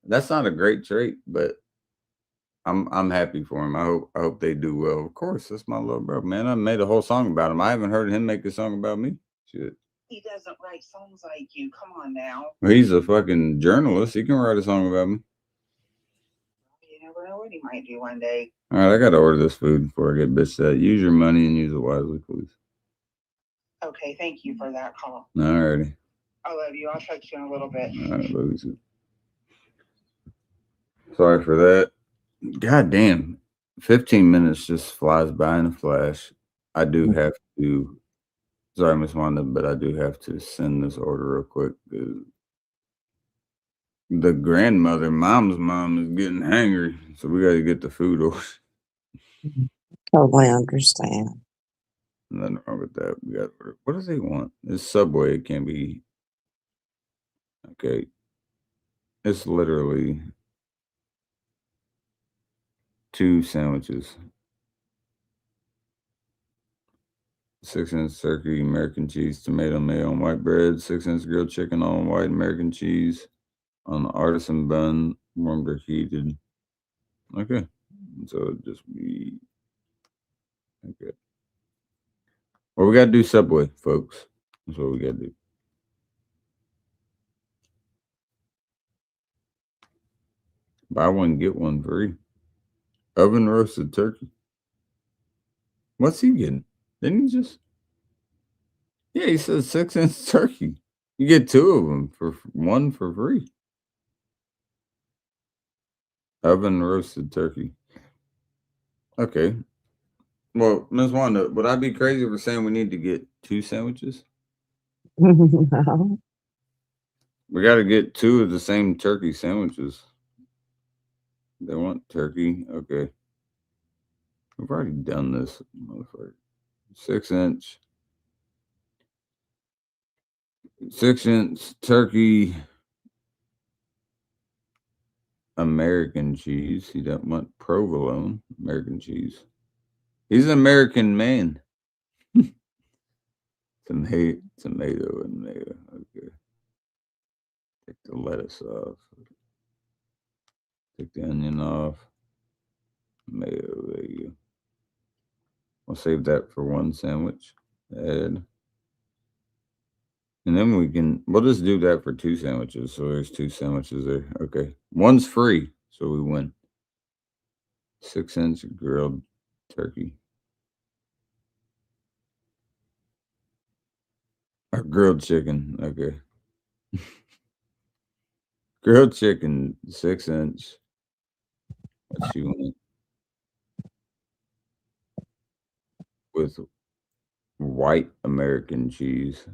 That's not a great trait, but I'm happy for him. I hope they do well. Of course, that's my little bro, man. I made a whole song about him. I haven't heard him make a song about me. Shit. He doesn't write songs like you. Come on now. He's a fucking journalist. He can write a song about me. You never know what he might do one day. All right, I gotta order this food before I get bitched at. Use your money and use it wisely, please. Okay, thank you for that call. Alrighty. I love you. I'll text you in a little bit. All right, love you too. Sorry for that. God damn. 15 minutes just flies by in a flash. I do have to, sorry, Miss Wanda, but I do have to send this order real quick. The grandmother, mom's mom, is getting hangry, so we got to get the food order. Totally understand. Nothing wrong with that. We got. What does he want? It's Subway. It can't be. Okay. It's literally 2 sandwiches. 6-inch turkey, American cheese, tomato mayo, and white bread. 6-inch grilled chicken on white American cheese on the artisan bun, warmed or heated. Okay. So it'll just be. Okay. Well, we got to do Subway, folks. That's what we got to do. Buy one, get one free. Oven roasted turkey. What's he getting? Didn't he just? Yeah, he said 6-inch turkey. You get 2 of them for one for free. Oven roasted turkey. Okay. Well, Ms. Wanda, would I be crazy for saying we need to get 2 sandwiches? No. We got to get 2 of the same turkey sandwiches. They want turkey. Okay. We've already done this, motherfucker. 6-inch. 6-inch turkey. American cheese. He doesn't want provolone. American cheese. He's an American man. Tomato and mayo. Okay. Take the lettuce off. Take the onion off. Mayo. There you go. We'll save that for one sandwich. Add. And then we'll just do that for 2 sandwiches. So there's 2 sandwiches there. Okay. One's free. So we win. 6-inch grilled turkey. Or grilled chicken. Okay. Grilled chicken, 6-inch. What you want? With white American cheese.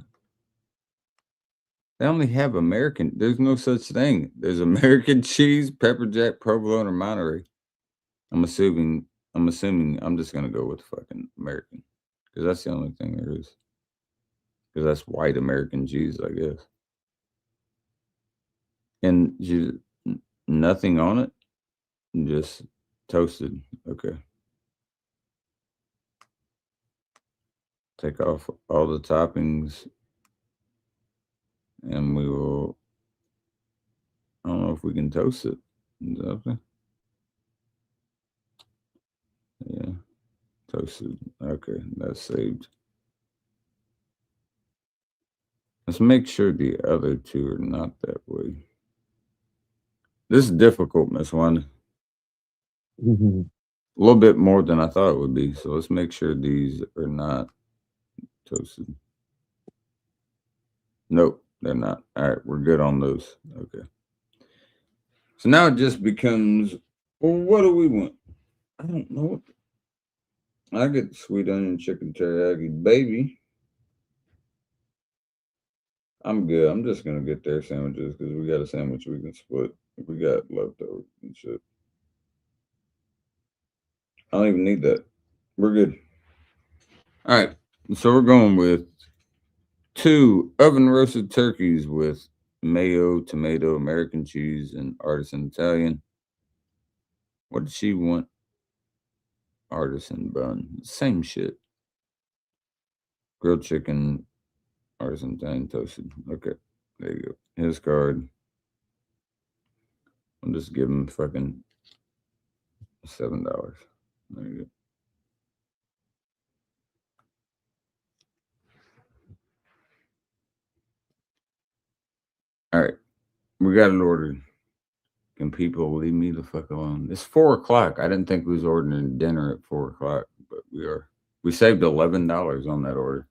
They only have American. There's no such thing. There's American cheese, pepper jack, provolone, or Monterey. I'm assuming I'm just gonna go with fucking American because that's the only thing there is. Because that's white American cheese, I guess. And nothing on it, just toasted. Okay. Take off all the toppings, and we will. I don't know if we can toast it. Is that okay? Yeah, toasted. Okay, that's saved. Let's make sure the other 2 are not that way. This is difficult, Miss Wanda. Mhm. A little bit more than I thought it would be. So let's make sure these are not toasted. Nope, they're not. All right, we're good on those. Okay. So now it just becomes, well, what do we want? I don't know. I get the sweet onion chicken teriyaki, baby. I'm good. I'm just gonna get their sandwiches because we got a sandwich we can split if we got leftovers and shit. I don't even need that. We're good. All right. So we're going with 2 oven roasted turkeys with mayo, tomato, American cheese, and artisan Italian. What did she want? Artisan bun. Same shit. Grilled chicken, artisan Italian toasted. Okay. There you go. His card. I'll just give him fucking $7. There you go. All right. We got it ordered. Can people leave me the fuck alone? It's 4 o'clock. I didn't think we was ordering dinner at 4 o'clock, but we are. We saved $11 on that order.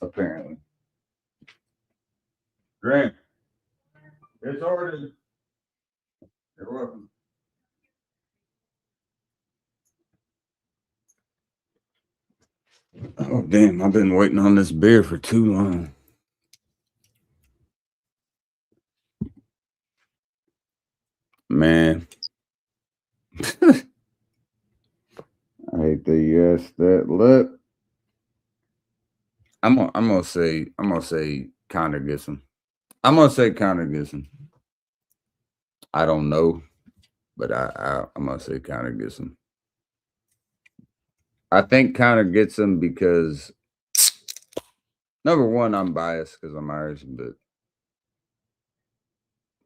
Apparently. Grant, it's ordered. You're welcome. Oh, damn. I've been waiting on this beer for too long. Man. I hate that you asked that. Look. I'm gonna say Connor gets him. I'm gonna say Connor gets him. I don't know, but I'm gonna say Connor gets him. I think Connor gets him because number one, I'm biased because I'm Irish, but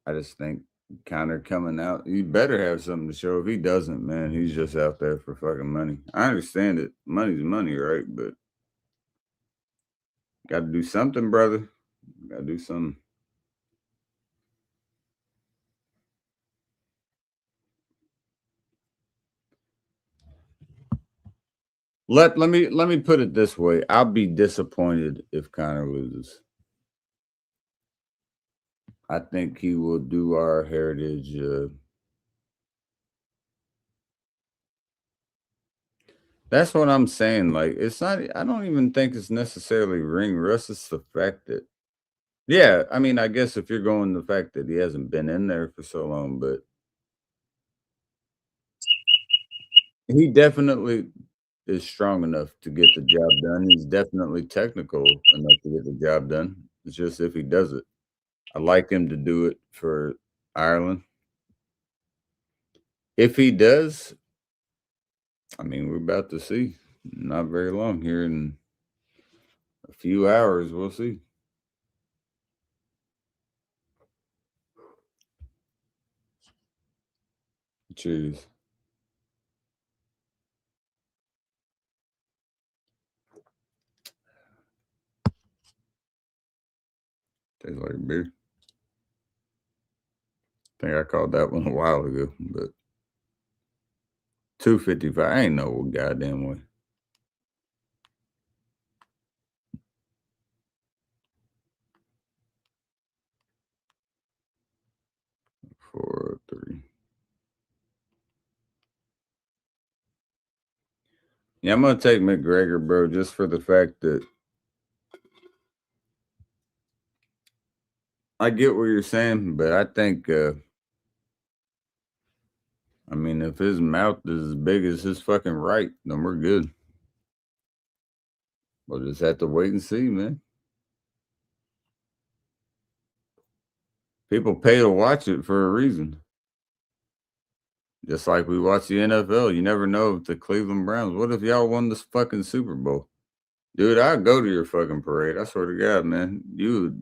I just think Connor coming out, he better have something to show. If he doesn't, man, he's just out there for fucking money. I understand it. Money's money, right? But got to do something, brother. Got to do something. Let me put it this way. I'll be disappointed if Connor loses. I think he will do our heritage. That's what I'm saying. Like, it's not. I don't even think it's necessarily ring rust. It's the fact that, yeah. I mean, I guess if you're going the fact that he hasn't been in there for so long, but he definitely is strong enough to get the job done. He's definitely technical enough to get the job done. It's just if he does it. I like him to do it for Ireland. If he does, I mean, we're about to see. Not very long here in a few hours. We'll see. Cheers. Tastes like beer. I think I called that one a while ago, but 255. I ain't no goddamn way. 403. Yeah, I'm gonna take McGregor, bro, just for the fact that I get what you're saying, but I think I mean, if his mouth is as big as his fucking right, then we're good. We'll just have to wait and see, man. People pay to watch it for a reason. Just like we watch the NFL. You never know if the Cleveland Browns, what if y'all won this fucking Super Bowl? Dude, I'd go to your fucking parade. I swear to God, man. If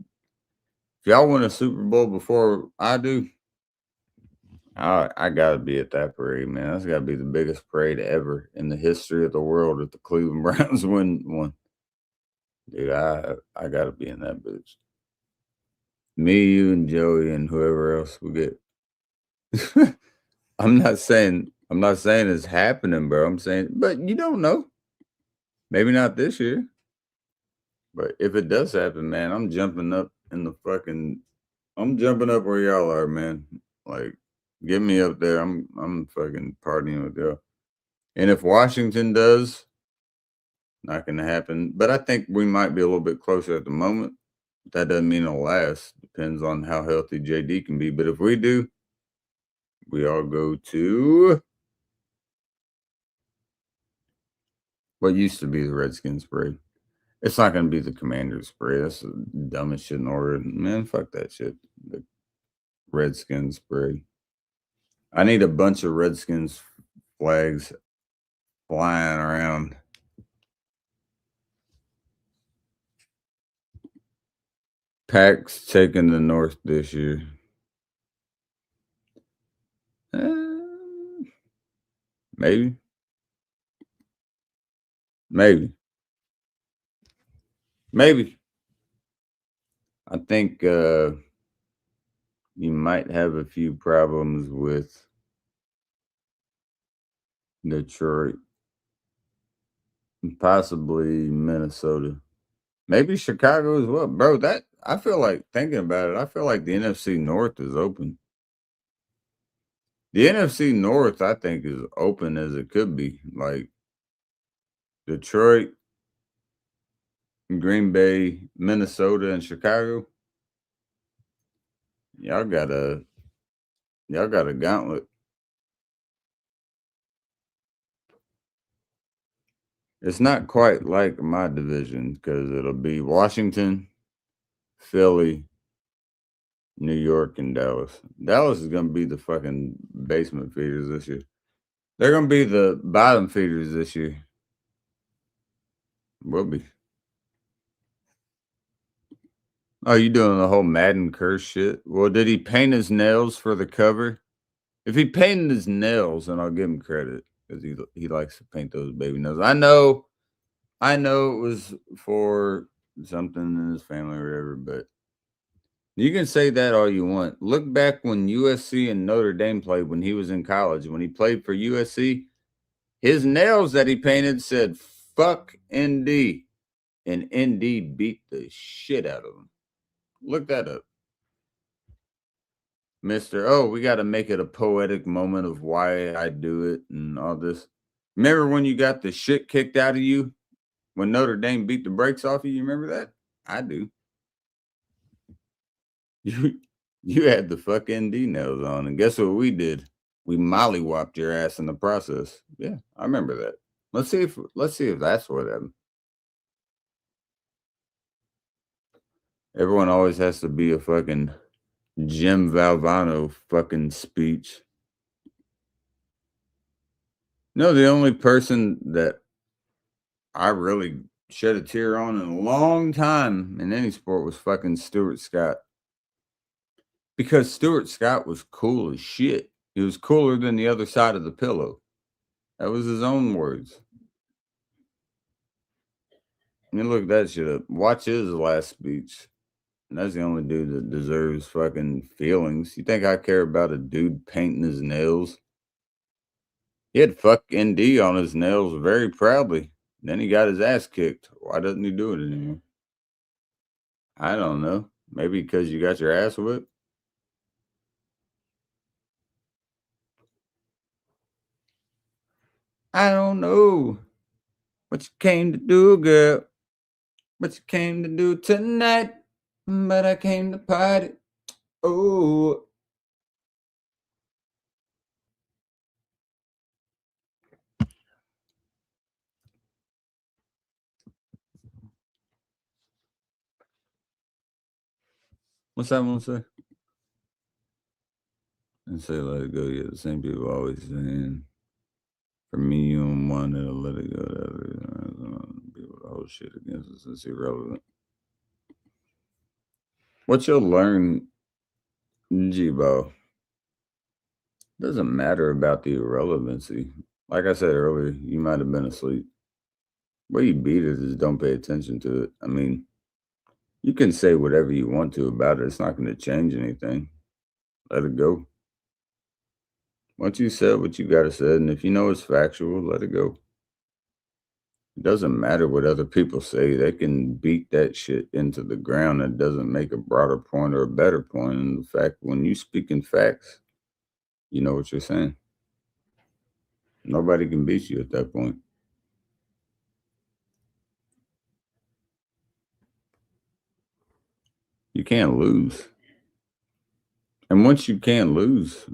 y'all win a Super Bowl before I do, I gotta be at that parade, man. That's gotta be the biggest parade ever in the history of the world if the Cleveland Browns win one. Dude, I gotta be in that bitch. Me, you, and Joey, and whoever else we get. I'm not saying it's happening, bro. I'm saying, but you don't know. Maybe not this year. But if it does happen, man, I'm jumping up where y'all are, man. Like, get me up there. I'm fucking partying with y'all. And if Washington does, not gonna happen. But I think we might be a little bit closer at the moment. That doesn't mean it'll last. Depends on how healthy JD can be. But if we do, we all go to what used to be the Redskins parade. It's not going to be the Commanders parade. That's the dumbest shit in the world. Man, fuck that shit. The Redskins parade. I need a bunch of Redskins flags flying around. Packs taking the North this year. Maybe. I think you might have a few problems with Detroit, possibly Minnesota, maybe Chicago as well, bro. That I feel like thinking about it. I feel like the NFC North is open. The NFC North, I think, is open as it could be. Like Detroit, Green Bay, Minnesota, and Chicago. Y'all got a gauntlet. It's not quite like my division because it'll be Washington, Philly, New York, and Dallas. Dallas is gonna be the fucking basement feeders this year. They're gonna be the bottom feeders this year. Will be. Oh, you doing the whole Madden curse shit? Well, did he paint his nails for the cover? If he painted his nails, then I'll give him credit because he likes to paint those baby nails. I know it was for something in his family or whatever, but you can say that all you want. Look back when USC and Notre Dame played when he was in college. When he played for USC, his nails that he painted said "fuck ND," and ND beat the shit out of him. Look that up. Mr. Oh, we got to make it a poetic moment of why I do it and all this. Remember when you got the shit kicked out of you when Notre Dame beat the brakes off you? You remember that? I do. You had the fuck ND nails on, and guess what we did? We mollywopped your ass in the process. Yeah, I remember that. Let's see if that's what happened. Everyone always has to be a fucking Jim Valvano fucking speech. No, the only person that I really shed a tear on in a long time in any sport was fucking Stuart Scott. Because Stuart Scott was cool as shit. He was cooler than the other side of the pillow. That was his own words. I mean, look that shit up. Watch his last speech. And that's the only dude that deserves fucking feelings. You think I care about a dude painting his nails? He had fuck ND on his nails very proudly. Then he got his ass kicked. Why doesn't he do it anymore? I don't know. Maybe because you got your ass whipped. I don't know what you came to do, girl. What you came to do tonight. But I came to party. Oh. What's that one say? And say let it go. Yeah, the same people always saying. For me, you don't want to let it go. People hold shit against us. It's irrelevant. What you'll learn, G-Bo, doesn't matter about the irrelevancy. Like I said earlier, you might have been asleep. What you beat it is don't pay attention to it. I mean, you can say whatever you want to about it. It's not going to change anything. Let it go. Once you said what you got to say, and if you know it's factual, let it go. It doesn't matter what other people say. They can beat that shit into the ground. It doesn't make a broader point or a better point. And the fact, when you speak in facts, you know what you're saying. Nobody can beat you at that point. You can't lose. And once you can't lose,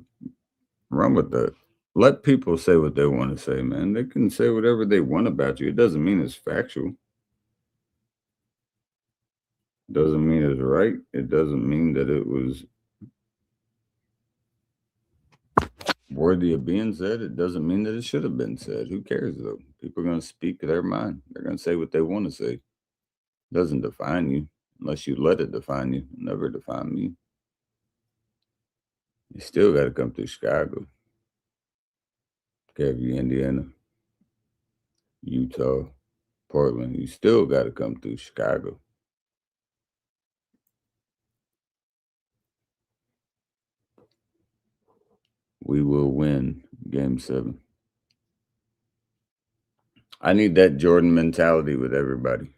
run with that. Let people say what they want to say, man. They can say whatever they want about you. It doesn't mean it's factual. It doesn't mean it's right. It doesn't mean that it was worthy of being said. It doesn't mean that it should have been said. Who cares, though? People are going to speak their mind. They're going to say what they want to say. It doesn't define you unless you let it define you. It'll never define me. You still got to come through Chicago. Gary, Indiana, Utah, Portland. You still got to come through Chicago. we will win Game 7. I need that Jordan mentality with everybody.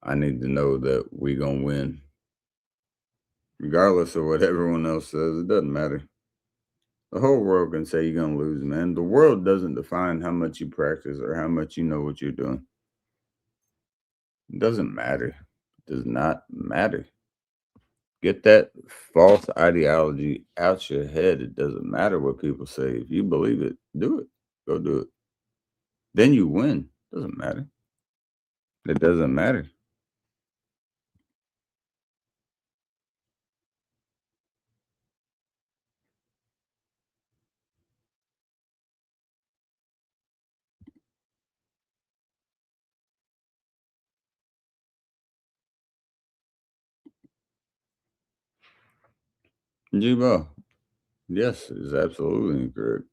I need to know that we gonna win. Regardless of what everyone else says, it doesn't matter. The whole world can say you're gonna lose, man. The world doesn't define how much you practice or how much you know what you're doing. It doesn't matter. It does not matter. Get that false ideology out your head. It doesn't matter what people say. If you believe it, do it. Go do it. Then you win. Doesn't matter. It doesn't matter. Jibo, yes, is absolutely incorrect.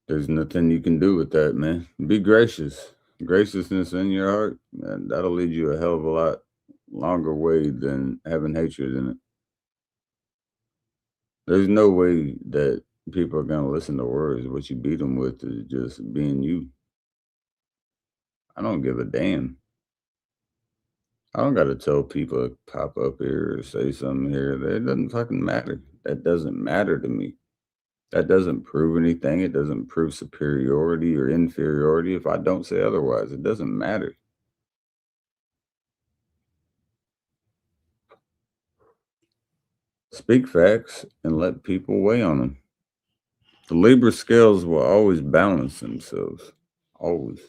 There's nothing you can do with that, man. Be gracious. Graciousness in your heart, man, that'll lead you a hell of a lot longer way than having hatred in it. There's no way that people are going to listen to words. What you beat them with is just being you. I don't give a damn. I don't got to tell people to pop up here or say something here. That doesn't fucking matter. That doesn't matter to me. That doesn't prove anything. It doesn't prove superiority or inferiority if I don't say otherwise. It doesn't matter. Speak facts and let people weigh on them. The Libra scales will always balance themselves. Always.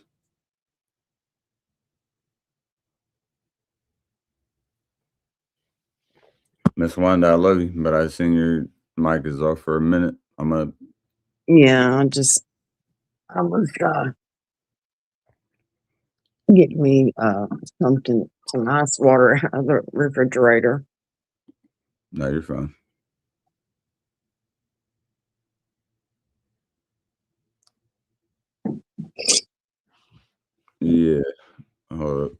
Miss Wanda, I love you, but I seen your mic is off for a minute. I'm gonna. Yeah, I was getting me some ice water out of the refrigerator. No, you're fine. Yeah. Hold up.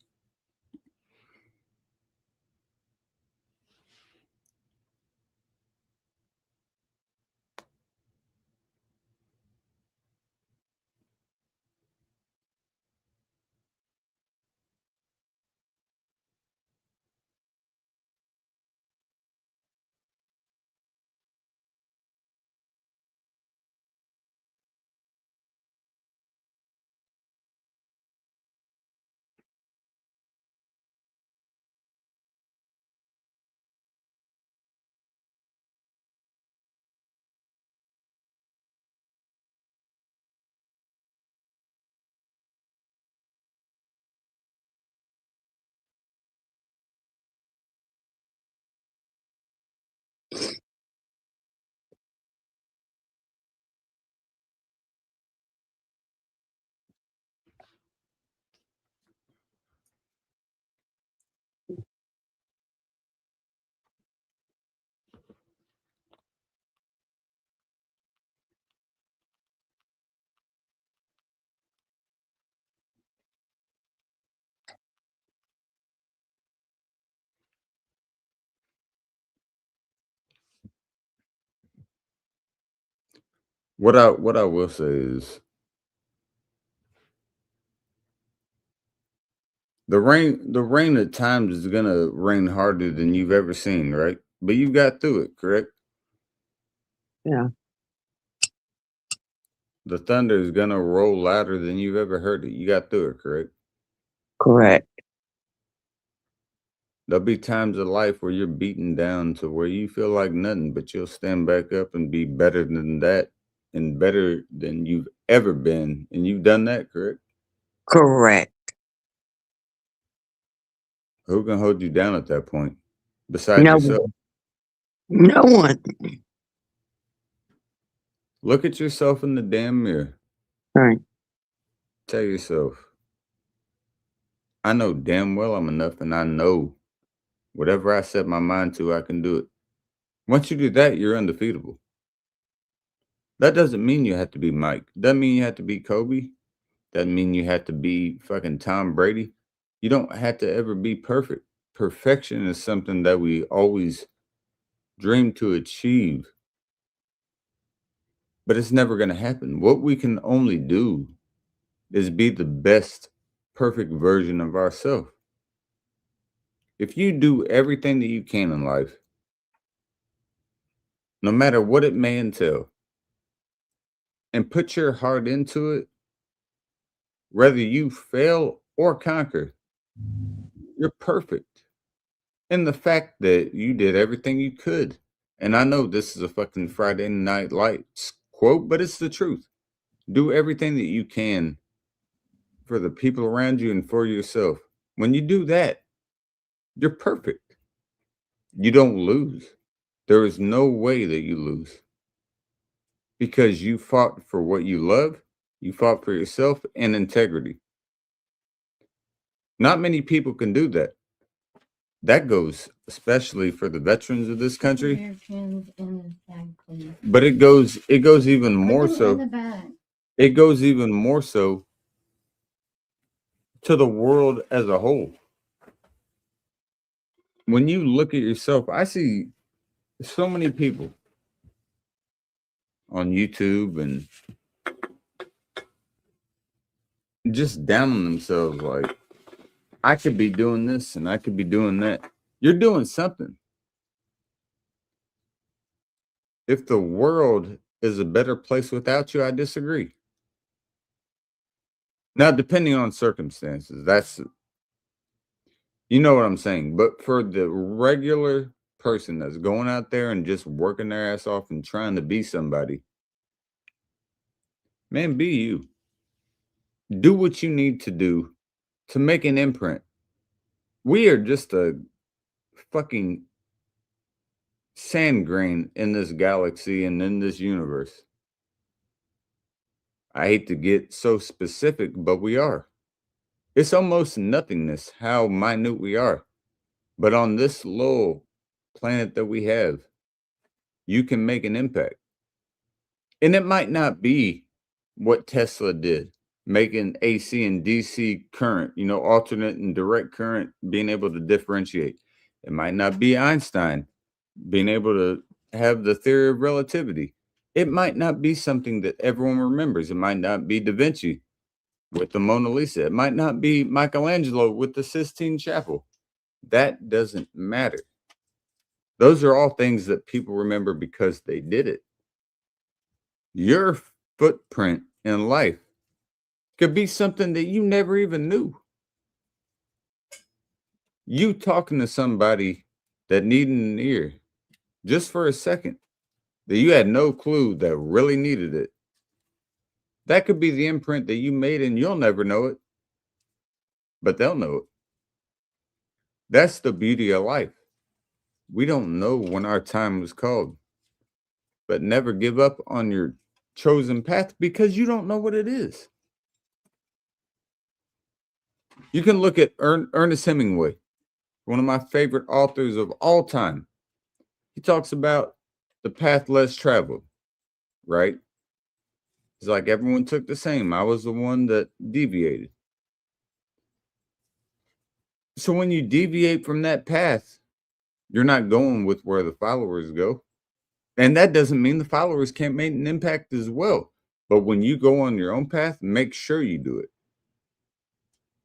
What I will say is the rain at times is gonna rain harder than you've ever seen, right? But you got through it, correct? Yeah. The thunder is gonna roll louder than you've ever heard it. You got through it, correct? Correct. There'll be times of life where you're beaten down to where you feel like nothing, but you'll stand back up and be better than that and better than you've ever been. And you've done that, correct? Correct. Who can hold you down at that point besides No yourself? one. No one. Look at yourself in the damn mirror. Right. Tell yourself, I know damn well I'm enough, and I know whatever I set my mind to, I can do it. Once you do that, you're undefeatable. That doesn't mean you have to be Mike. Doesn't mean you have to be Kobe. Doesn't mean you have to be fucking Tom Brady. You don't have to ever be perfect. Perfection is something that we always dream to achieve, but it's never going to happen. What we can only do is be the best, perfect version of ourselves. If you do everything that you can in life, no matter what it may entail, and put your heart into it, whether you fail or conquer, you're perfect. And the fact that you did everything you could. And I know this is a fucking Friday Night Lights quote, but it's the truth. Do everything that you can for the people around you and for yourself. When you do that, you're perfect. You don't lose. There is no way that you lose because you fought for what you love, you fought for yourself and integrity. Not many people can do that. That goes especially for the veterans of this country, Americans and the flag, please. but it goes even more Put them in so. the back. It goes even more so to the world as a whole. When you look at yourself, I see so many people on YouTube and just down on themselves like, I could be doing this and I could be doing that. You're doing something. If the world is a better place without you, I disagree. Now, depending on circumstances, that's, you know what I'm saying. But for the regular person that's going out there and just working their ass off and trying to be somebody, man, be you. Do what you need to do to make an imprint. We are just a fucking sand grain in this galaxy and in this universe. I hate to get so specific, but we are. It's almost nothingness how minute we are. But on this little planet that we have, you can make an impact. And it might not be what Tesla did, making AC and DC current, alternate and direct current, being able to differentiate. It might not be Einstein being able to have the theory of relativity. It might not be something that everyone remembers. It might not be Da Vinci with the Mona Lisa. It might not be Michelangelo with the Sistine Chapel. That doesn't matter. Those are all things that people remember because they did it. Your footprint in life could be something that you never even knew. You talking to somebody that needed an ear just for a second that you had no clue that really needed it. That could be the imprint that you made and you'll never know it, but they'll know it. That's the beauty of life. We don't know when our time was called, but never give up on your chosen path because you don't know what it is. You can look at Ernest Hemingway, one of my favorite authors of all time. He talks about the path less traveled, right? It's like everyone took the same. I was the one that deviated. So when you deviate from that path, you're not going with where the followers go. And that doesn't mean the followers can't make an impact as well. But when you go on your own path, make sure you do it.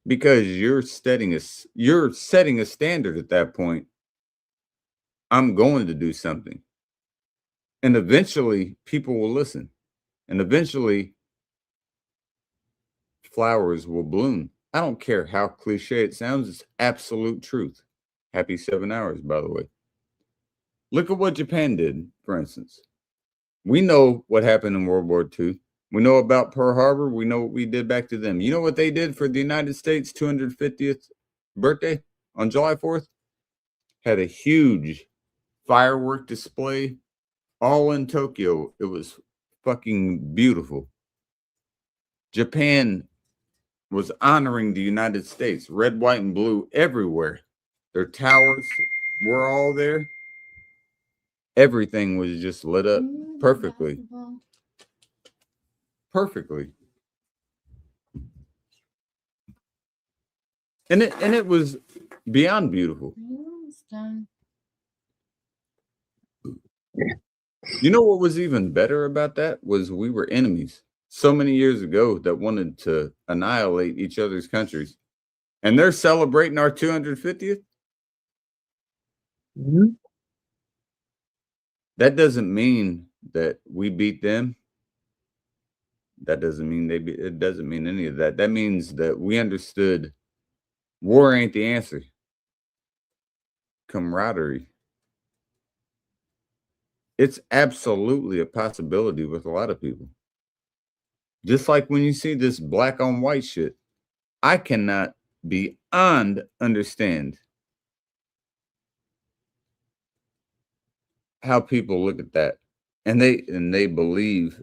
Because you're setting a standard at that point. I'm going to do something. And eventually people will listen. And eventually flowers will bloom. I don't care how cliche it sounds. It's absolute truth. Happy 7 hours, by the way. Look at what Japan did, for instance. We know what happened in World War II. We know about Pearl Harbor. We know what we did back to them. You know what they did for the United States 250th birthday on July 4th? Had a huge firework display all in Tokyo. It was fucking beautiful. Japan was honoring the United States, red, white, and blue everywhere. Their towers were all there. Everything was just lit up perfectly. Perfectly. And it was beyond beautiful. You know what was even better about that was we were enemies so many years ago that wanted to annihilate each other's countries. And they're celebrating our 250th. Mhm. That doesn't mean that we beat them. That doesn't mean they beat, it doesn't mean any of that. That means that we understood war ain't the answer. Camaraderie. It's absolutely a possibility with a lot of people. Just like when you see this black on white shit, I cannot beyond understand how people look at that and they believe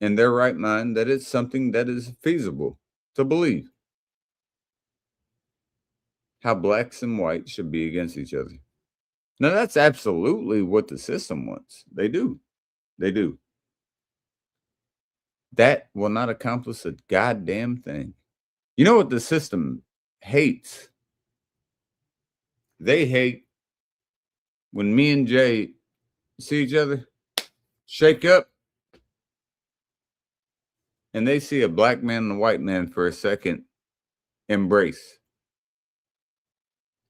in their right mind that it's something that is feasible to believe. How blacks and whites should be against each other. Now that's absolutely what the system wants. They do. They do. That will not accomplish a goddamn thing. You know what the system hates? They hate when me and Jay see each other, shake up, and they see a black man and a white man for a second embrace.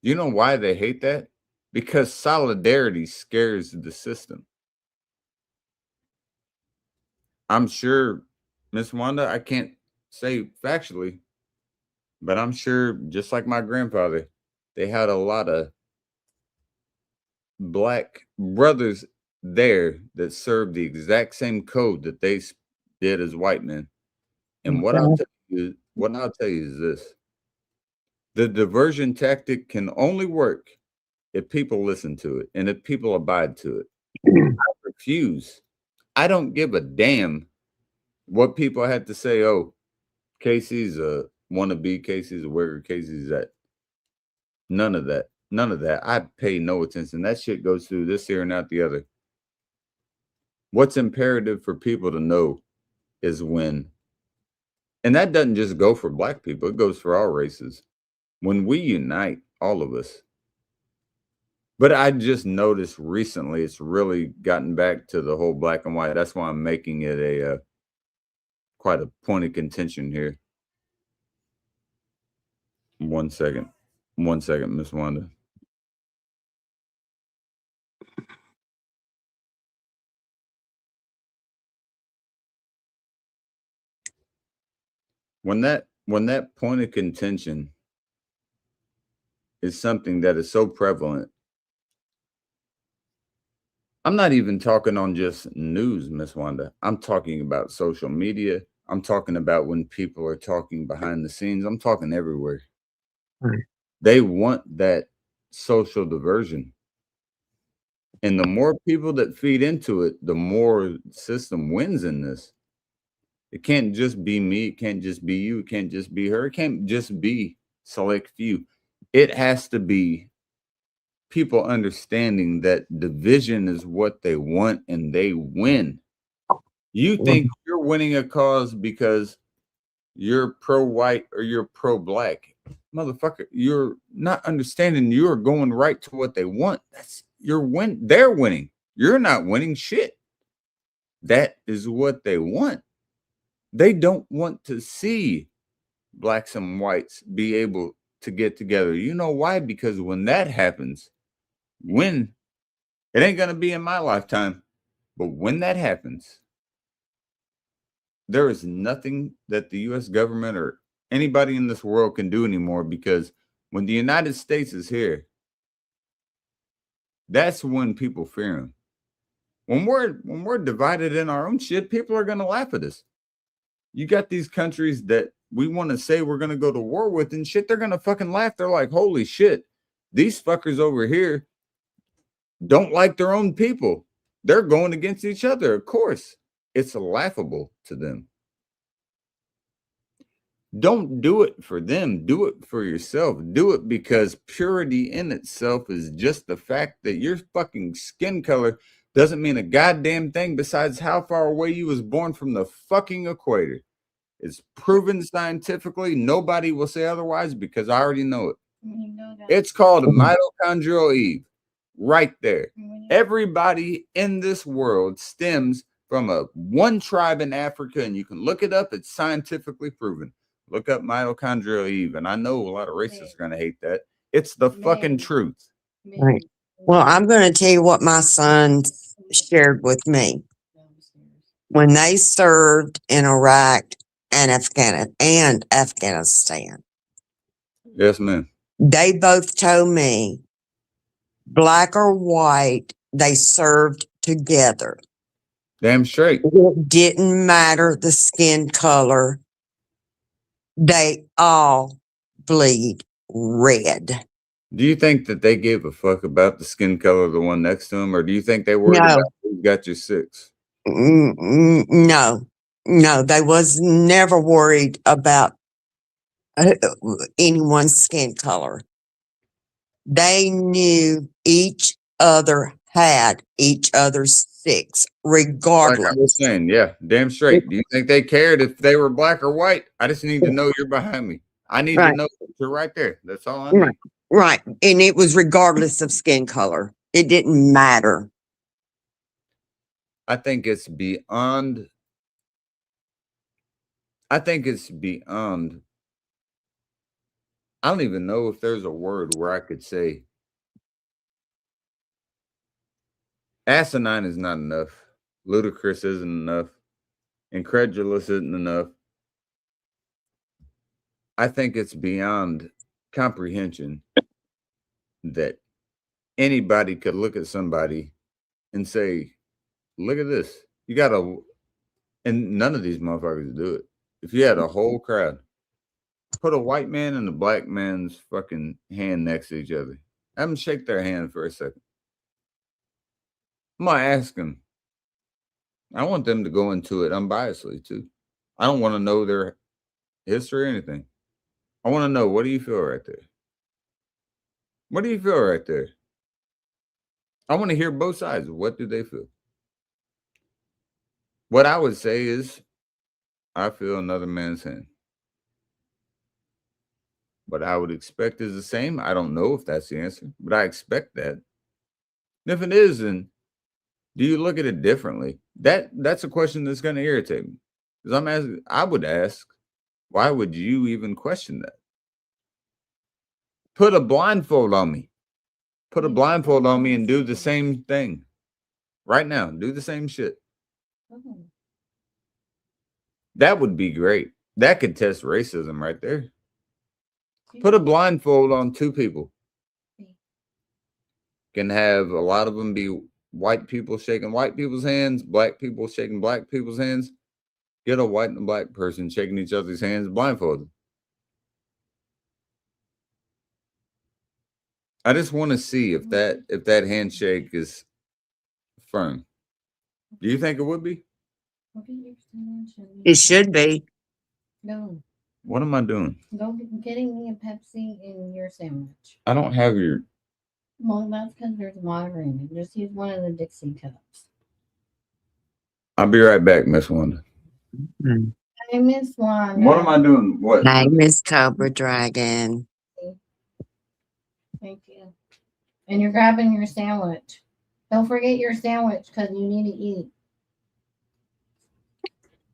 You know why they hate that? Because solidarity scares the system. I'm sure, Miss Wanda, I can't say factually, but I'm sure, just like my grandfather, they had a lot of black brothers there that served the exact same code that they did as white men. And what I'll tell you is this: the diversion tactic can only work if people listen to it and if people abide to it. I refuse. I don't give a damn what people had to say. Oh, Casey's a wannabe, Casey's a worker, Casey's that. None of that. None of that. I pay no attention. That shit goes through this ear and out the other. What's imperative for people to know is when, and that doesn't just go for black people, it goes for all races. When we unite, all of us. But I just noticed recently it's really gotten back to the whole black and white. That's why I'm making it a quite a point of contention here. 1 second. 1 second, Miss Wanda. When that point of contention is something that is so prevalent, I'm not even talking on just news, Miss Wanda. I'm talking about social media. I'm talking about when people are talking behind the scenes. I'm talking everywhere. Right. They want that social diversion. And the more people that feed into it, the more the system wins in this. It can't just be me. It can't just be you. It can't just be her. It can't just be select few. It has to be people understanding that division is what they want and they win. You think you're winning a cause because you're pro-white or you're pro-black. Motherfucker, you're not understanding you're going right to what they want. That's they're winning. You're not winning shit. That is what they want. They don't want to see blacks and whites be able to get together. You know why? Because when that happens, when it ain't going to be in my lifetime, but when that happens, there is nothing that the US government or anybody in this world can do anymore, because when the United States is here, that's when people fear them. When we're divided in our own shit, people are going to laugh at us. You got these countries that we want to say we're going to go to war with and shit, they're going to fucking laugh. They're like, holy shit, these fuckers over here don't like their own people. They're going against each other. Of course, it's laughable to them. Don't do it for them. Do it for yourself. Do it because purity in itself is just the fact that your fucking skin color doesn't mean a goddamn thing besides how far away you was born from the fucking equator. It's proven scientifically. Nobody will say otherwise because I already know it. You know that. It's called mitochondrial Eve. right there. Everybody in this world stems from one tribe in Africa, and you can look it up. It's scientifically proven. Look up mitochondrial Eve, and I know a lot of racists are going to hate that. It's the fucking truth. Right. Well, I'm going to tell you what my sons shared with me. When they served in Iraq and Afghanistan, Yes, ma'am. they both told me, black or white, they served together. Damn straight. It didn't matter the skin color. They all bleed red. Do you think that they gave a fuck about the skin color of the one next to them, or do you think they worried No. about who got your six? No, they was never worried about anyone's skin color. They knew each other had each other's six, Like regardless. I was saying, yeah, damn straight. Do you think they cared if they were black or white? I just need to know you're behind me. I need to Right. know that you're right there. That's all I need. Right, right. And it was regardless of skin color. It didn't matter. I think it's beyond. I don't even know if there's a word where I could say asinine is not enough. Ludicrous isn't enough. Incredulous isn't enough. I think it's beyond comprehension that anybody could look at somebody and say, look at this. You got and none of these motherfuckers do it. If you had a whole crowd, put a white man and a black man's fucking hand next to each other. Have them shake their hand for a second. I'm gonna ask them. I want them to go into it unbiasedly too. I don't want to know their history or anything. I want to know, what do you feel right there? What do you feel right there? I want to hear both sides. What do they feel? What I would say is, I feel another man's hand. What I would expect is the same. I don't know if that's the answer, but I expect that. And if it is, then do you look at it differently? That's a question that's going to irritate me. Because I would ask, why would you even question that? Put a blindfold on me. Put a blindfold on me and do the same thing. Right now, do the same shit. That would be great. That could test racism right there. Put a blindfold on two people. Can have a lot of them be white people shaking white people's hands, black people shaking black people's hands. Get a white and a black person shaking each other's hands blindfolded. I just want to see if that handshake is firm. Do you think it would be? It should be. No, What am I doing? go getting me a Pepsi in your sandwich. I don't have your. Well, that's because there's water in it. Just use one of the Dixie cups. I'll be right back, Miss Wanda. I miss one. What am I doing? What? Hey, Miss Cobra Dragon. Thank you. And you're grabbing your sandwich. Don't forget your sandwich because you need to eat.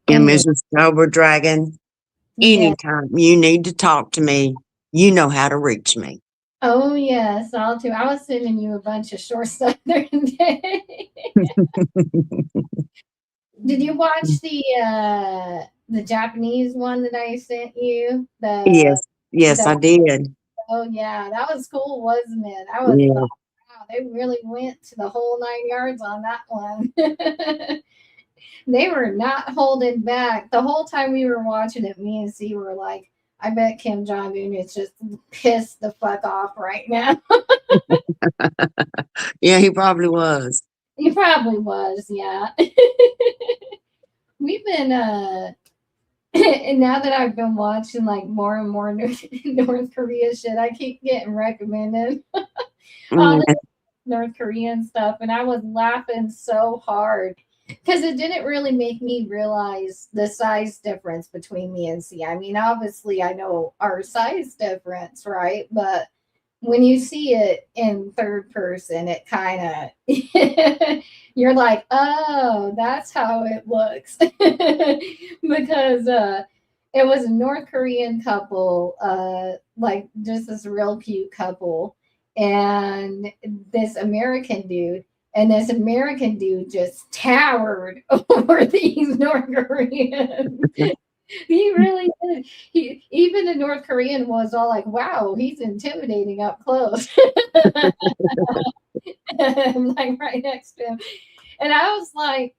And Mrs. Cobra Dragon, Yeah. anytime you need to talk to me, you know how to reach me. Oh yes, I'll too. I was sending you a bunch of short stuff the other day. Did you watch the Japanese one that I sent you? Yes, I did. Oh yeah, that was cool, wasn't it? I was Yeah. like, wow, they really went to the whole 9 yards on that one. They were not holding back. The whole time we were watching it, me and C were like, I bet Kim Jong-un is just pissed the fuck off right now. Yeah, he probably was. He probably was, yeah. We've been and now that I've been watching like more and more North Korea shit, I keep getting recommended all the North Korean stuff, and I was laughing so hard because it didn't really make me realize the size difference between me and C. I mean, obviously I know our size difference, right? But when you see it in third person, it kind of you're like, oh, that's how it looks. Because it was a North Korean couple, like just this real cute couple, and this American dude. And this American dude just towered over these North Koreans. He really did. Even the North Korean was all like, wow, he's intimidating up close. I'm like right next to him. And I was like,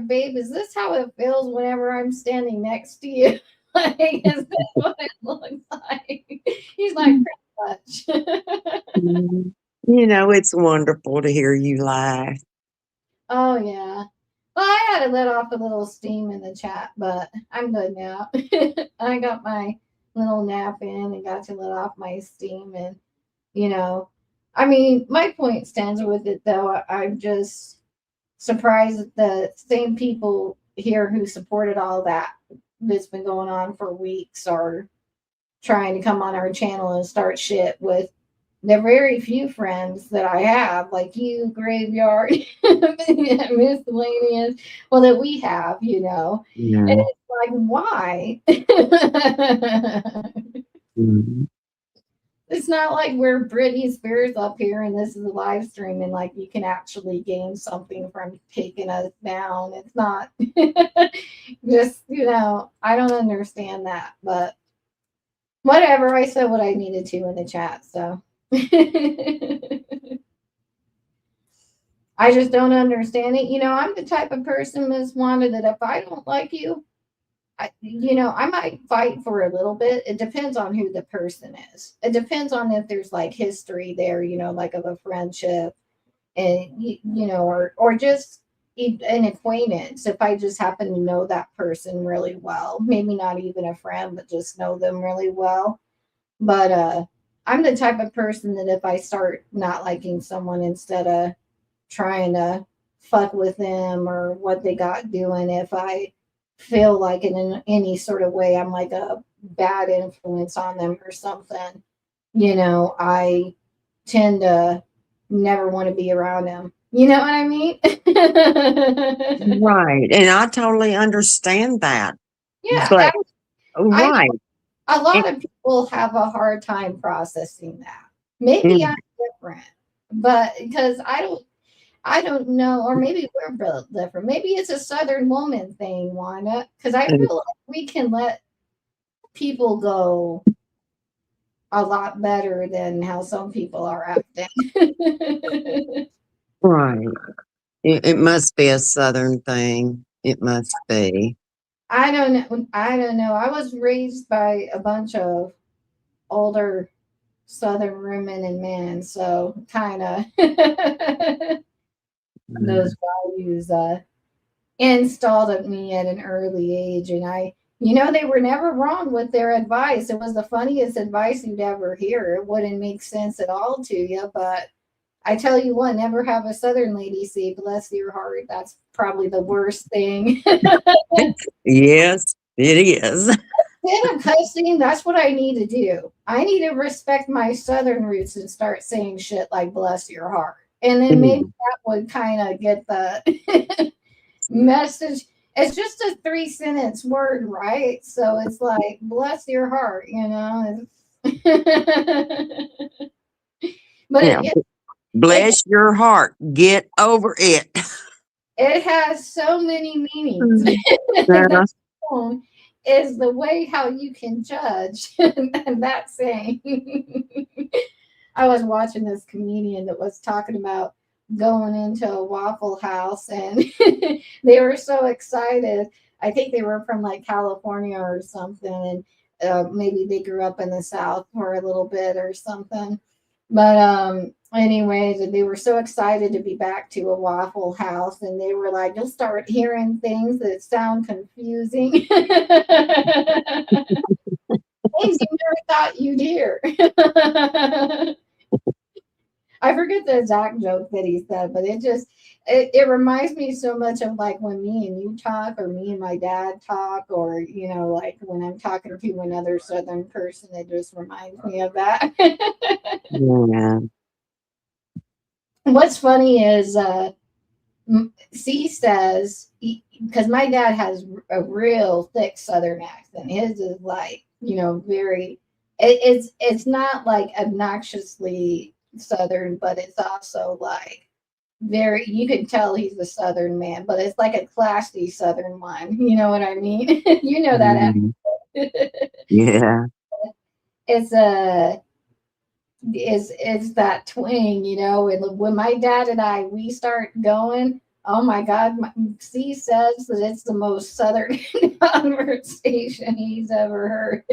babe, is this how it feels whenever I'm standing next to you? Like, is this what it looks like? He's like, pretty much. You know, it's wonderful to hear you laugh. Oh yeah. Well, I had to let off a little steam in the chat, but I'm good now. I got my little nap in and got to let off my steam. And, you know, I mean, my point stands with it, though. I'm just surprised that the same people here who supported all that's been going on for weeks are trying to come on our channel and start shit with the very few friends that I have, like you, Graveyard, Miscellaneous, well, that we have, you know. Yeah. And it's like, why? It's not like we're Britney Spears up here and this is a live stream and like you can actually gain something from taking us down. It's not just, you know, I don't understand that, but whatever. I said what I needed to in the chat, so. I just don't understand it. You know, I'm the type of person, Ms. Wanda, that if I don't like you, I might fight for a little bit. It depends on who the person is. It depends on if there's like history there, you know, like of a friendship and, you know, or just an acquaintance. If I just happen to know that person really well, maybe not even a friend, but just know them really well. But, I'm the type of person that if I start not liking someone, instead of trying to fuck with them or what they got doing, if I feel like in any sort of way I'm like a bad influence on them or something, you know, I tend to never want to be around them. You know what I mean? Right. And I totally understand that. Yeah. But, right. A lot of people have a hard time processing that. Maybe I'm different, but because I don't know, or maybe we're both different. Maybe it's a Southern woman thing, Wanda, because I feel like we can let people go a lot better than how some people are acting. Right. It must be a Southern thing. It must be. I don't know. I was raised by a bunch of older Southern women and men, so kind of those values installed at me at an early age. And they were never wrong with their advice. It was the funniest advice you'd ever hear. It wouldn't make sense at all to you, but I tell you what, never have a Southern lady say, bless your heart. That's probably the worst thing. Yes, it is. Instead of cussing, that's what I need to do. I need to respect my Southern roots and start saying shit like bless your heart. And then maybe that would kind of get the message. It's just a 3-sentence word, right? So it's like, bless your heart, you know? But yeah. Bless your heart. Get over it. It has so many meanings. Is the way how you can judge and that saying. I was watching this comedian that was talking about going into a Waffle House and they were so excited. I think they were from like California or something, and maybe they grew up in the South for a little bit or something. But anyways, they were so excited to be back to a Waffle House, and they were like, you'll start hearing things that sound confusing. Things you never thought you'd hear. I forget the exact joke that he said, but it reminds me so much of like when me and you talk, or me and my dad talk, or like when I'm talking to another Southern person, it just reminds me of that. Yeah. What's funny is C says, because my dad has a real thick Southern accent. His is like, very. It's not like obnoxiously Southern, but it's also like very. You can tell he's a Southern man, but it's like a classy Southern one. You know what I mean? You know that. Yeah. It's is that twang, and when my dad and we start going, oh my God, C says that it's the most Southern conversation he's ever heard.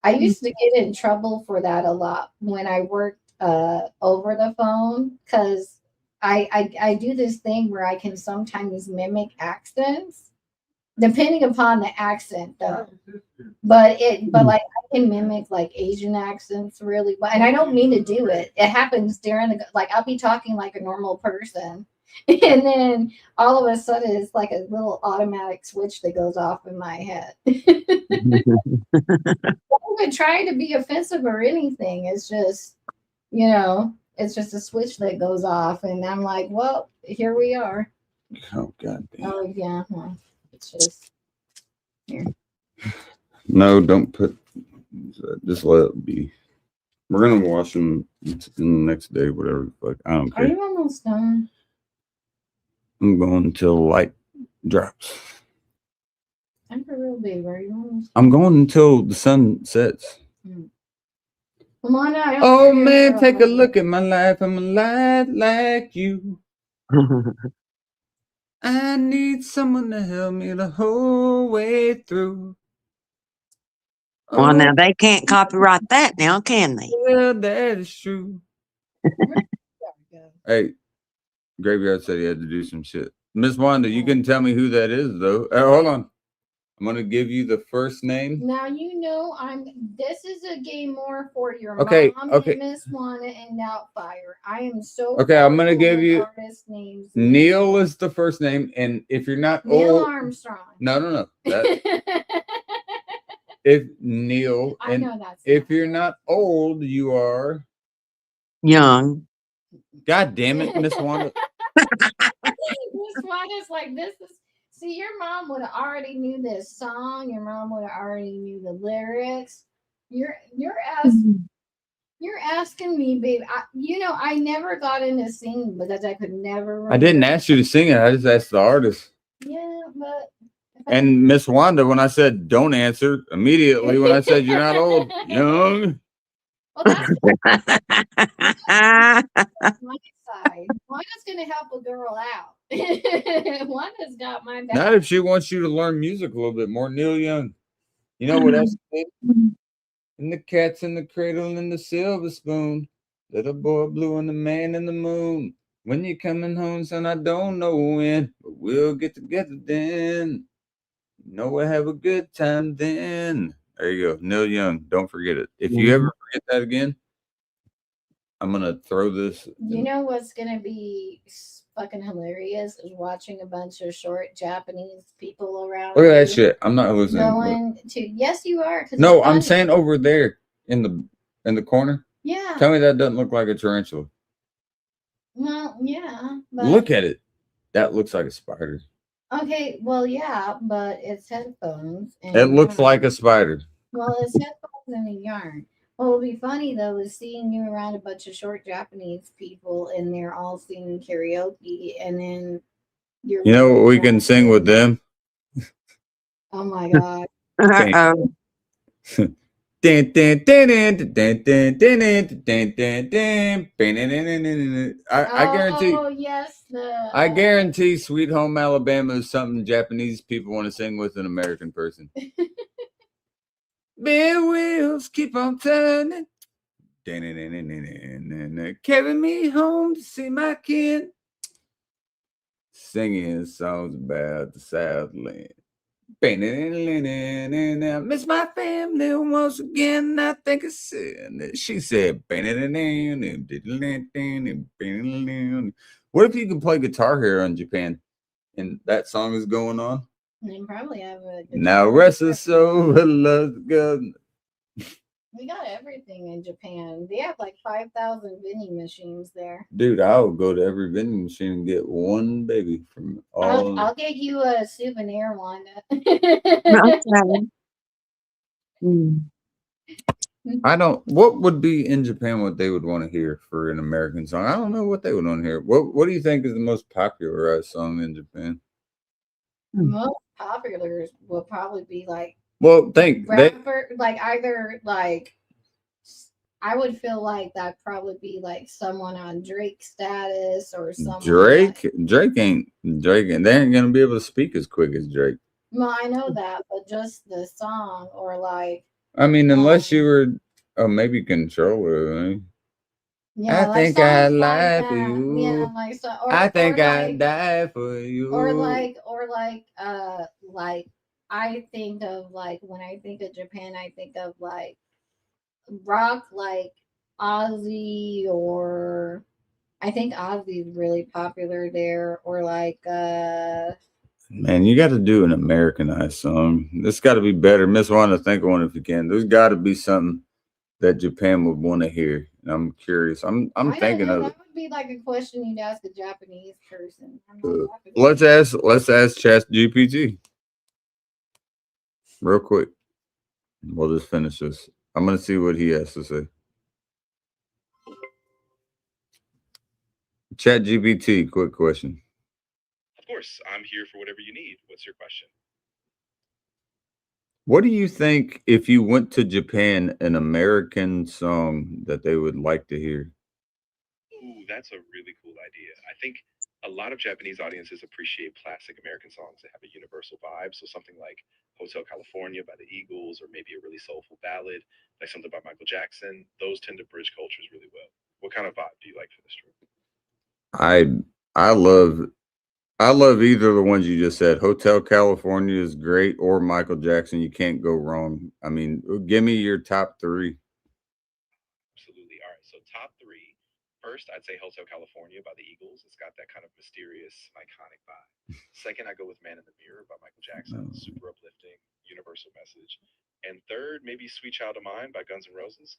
I used to get in trouble for that a lot when I worked over the phone, because I do this thing where I can sometimes mimic accents, depending upon the accent though. But like I can mimic like Asian accents really well, and I don't mean to do it. It happens during I'll be talking like a normal person, and then all of a sudden it's like a little automatic switch that goes off in my head. I'm not trying to be offensive or anything. It's just, it's just a switch that goes off, and I'm like, well, here we are. Oh God damn. Oh yeah, well, it's just here. No, don't put. Just let it be. We're gonna wash them in the next day, whatever. Like I don't Are care. you almost done? I'm going until light drops. I'm for real, babe. Are you almost? I'm going until the sun sets. Come on now. Oh man, take a look at my life. I'm alive like you. I need someone to help me the whole way through. Well, Oh, now they can't copyright that now, can they? well, that is true. Hey, Graveyard said he had to do some shit. Miss Wanda, you can tell me who that is, though. Hold on. I'm going to give you the first name. Now this is a game more for your mom Okay. and Miss Wanda and Doubtfire. I am so Okay, I'm going to give you artist names. Neil is the first name, and if you're not Neil old, Armstrong. No. If Neil, I know that's if you're not old, you are Young. God damn it, Miss Wanda. Miss Wanda's like, this is. See, your mom would have already knew this song. Your mom would have already knew the lyrics. You're asking me, babe. I never got into singing because I could never remember. I didn't ask you to sing it. I just asked the artist. Yeah, but. And Miss Wanda, when I said don't answer, immediately when I said you're not old, young. Well, that's my side. Wanda's gonna help a girl out. Wanda's got my back. Not if she wants you to learn music a little bit more. Neil Young. You know what else? And the cat's in the cradle and the silver spoon. Little boy blue and the man in the moon. When you coming home, son, I don't know when, but we'll get together then. We'll have a good time then. There you go. Neil Young. Don't forget it. If you ever forget that again, I'm going to throw this. You know what's going to be fucking hilarious is watching a bunch of short Japanese people around. Look at that shit. I'm not listening. Yes, you are. No, I'm saying over there in the corner. Yeah. Tell me that doesn't look like a tarantula. Well, yeah. But look at it. That looks like a spider. Okay, well, yeah, but it's headphones. And it looks like a spider. Well, it's headphones and a yarn. What would be funny, though, is seeing you around a bunch of short Japanese people and they're all singing karaoke, and then you're... You know what we can sing with them? Oh, my God. I guarantee. Oh yes, I guarantee "Sweet Home Alabama" is something Japanese people want to sing with an American person. Big wheels keep on turning, carry me home to see my kid. Singing songs about the Southland. I miss my family once again. I think it's she said. What if you can play Guitar Hero in Japan and that song is going on? They probably have a Now rest the soul, love God. We got everything in Japan. They have like 5,000 vending machines there. Dude, I'll go to every vending machine and get one baby from all. I'll get you a souvenir, Wanda. Okay. Mm. I don't. What would be in Japan? What they would want to hear for an American song? I don't know what they would want to hear. What do you think is the most popularized song in Japan? Most popular will probably be like Well, think that rapper, like either like I would feel like that'd probably be like someone on Drake status or someone Drake ain't. They ain't gonna be able to speak as quick as Drake. Well, I know that, but just the song or like I mean, unless you were, maybe Controller. Eh? yeah, I like think I songs like lie for that. you. Yeah, like so, or, I think or I like, die for you. like I think of like when I think of Japan, I think of like rock like Ozzy, or I think Ozzy's really popular there, or like Man, you got to do an Americanized song. This got to be better. Miss Wanda, think of one if you can. There's got to be something that Japan would want to hear. And I'm curious. I'm I don't thinking know, of that it. would be like a question you'd ask a Japanese person. I'm not Let's Japanese. ask ChatGPT real quick. We'll just finish this. I'm gonna see what he has to say. ChatGPT, quick question. Of course, I'm here for whatever you need. What's your question? What do you think if you went to Japan, an American song that they would like to hear? Ooh, that's a really cool idea. I think a lot of Japanese audiences appreciate classic American songs that have a universal vibe. So something like Hotel California by the Eagles, or maybe a really soulful ballad, like something by Michael Jackson. Those tend to bridge cultures really well. What kind of vibe do you like for this trip? I love either of the ones you just said. Hotel California is great, or Michael Jackson. You can't go wrong. I mean, give me your top three. Absolutely. All right. So top three. First, I'd say Hotel California by the Eagles. It's got that kind of mysterious, iconic vibe. Second, I go with Man in the Mirror by Michael Jackson. Super uplifting, universal message. And third, maybe Sweet Child of Mine by Guns N' Roses.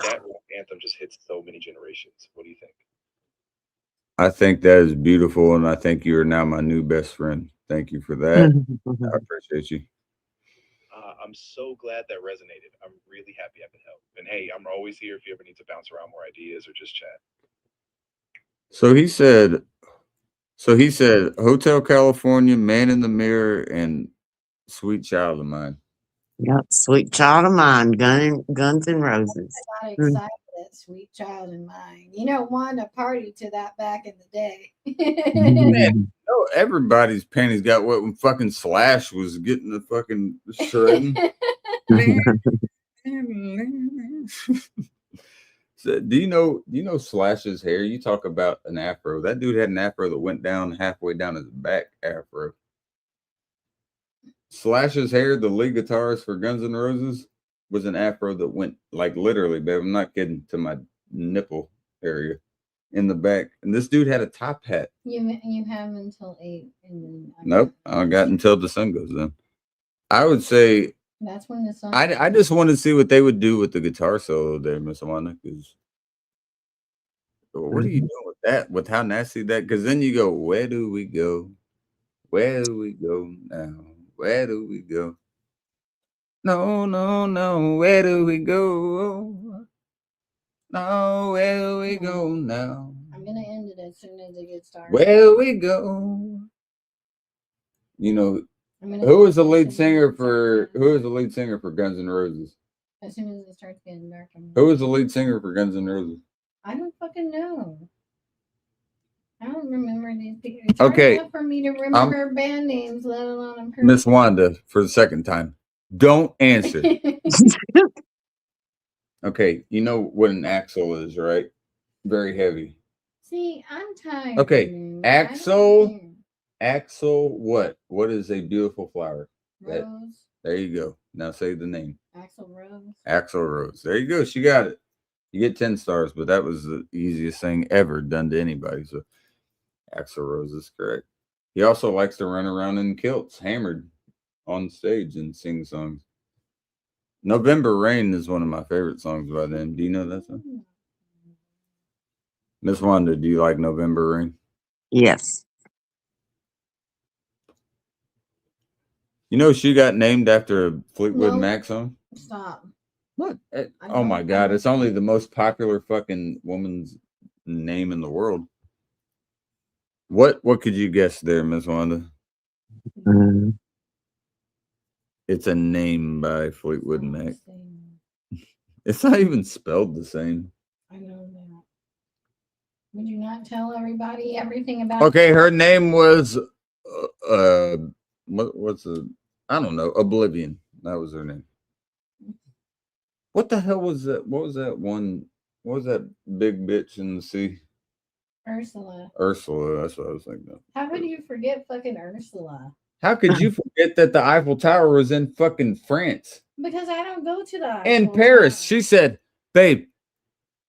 That anthem just hits so many generations. What do you think? I think that is beautiful, and I think you are now my new best friend. Thank you for that. I appreciate you. I'm so glad that resonated. I'm really happy I could help. And hey, I'm always here if you ever need to bounce around more ideas or just chat. So he said Hotel California, Man in the Mirror, and Sweet Child of Mine. Yep, Sweet Child of Mine, Guns N' Roses. I got excited at Sweet Child of Mine. You know, Wanda partied to that back in the day. Man, no, everybody's panties got wet when fucking Slash was getting the fucking shredding. So, do you know Slash's hair? You talk about an afro. That dude had an afro that went down halfway down his back afro. Slash's hair, the lead guitarist for Guns N' Roses, was an afro that went like literally, babe, I'm not kidding, to my nipple area in the back. And this dude had a top hat. You have until 8. And then Nope, I got until the sun goes down. I would say that's when the sun. I just want to see what they would do with the guitar solo there, Miss Amanda. Because what are you doing with that? With how nasty that? Because then you go, where do we go? Where do we go now? Where do we go? No, no, no. Where do we go? No, where do we go now? I'm gonna end it as soon as it gets started. Where do we go? You know, who is the lead singer for Guns N' Roses? As soon as it starts getting dark. Who is the lead singer for Guns N' Roses? I don't fucking know. I don't remember these people. It's okay, hard enough for me to remember band names, let alone Miss Wanda, for the second time. Don't answer. Okay, you know what an axle is, right? Very heavy. See, I'm tired. Okay, axle. What? What is a beautiful flower? That- Rose. There you go. Now say the name. Axl Rose. Axl Rose. There you go. She got it. You get 10 stars, but that was the easiest thing ever done to anybody. So Axl Rose is correct. He also likes to run around in kilts, hammered on stage and sing songs. November Rain is one of my favorite songs by them. Do you know that song? Miss Wanda, do you like November Rain? Yes. You know she got named after a Fleetwood No. Mac song? Stop. What? I Oh my don't God. know. It's only the most popular fucking woman's name in the world. What could you guess there, Miss Wanda? Mm. It's a name by Fleetwood Mac. It's not even spelled the same. I know that. Would you not tell everybody everything about? Okay, her name was what's the I don't know, Oblivion. That was her name. What the hell was that? What was that one? What was that big bitch in the sea? Ursula. Ursula, that's what I was thinking of. How could you forget fucking Ursula? How could you forget that the Eiffel Tower was in fucking France? Because I don't go to the In Eiffel Paris. Tower. She said, babe,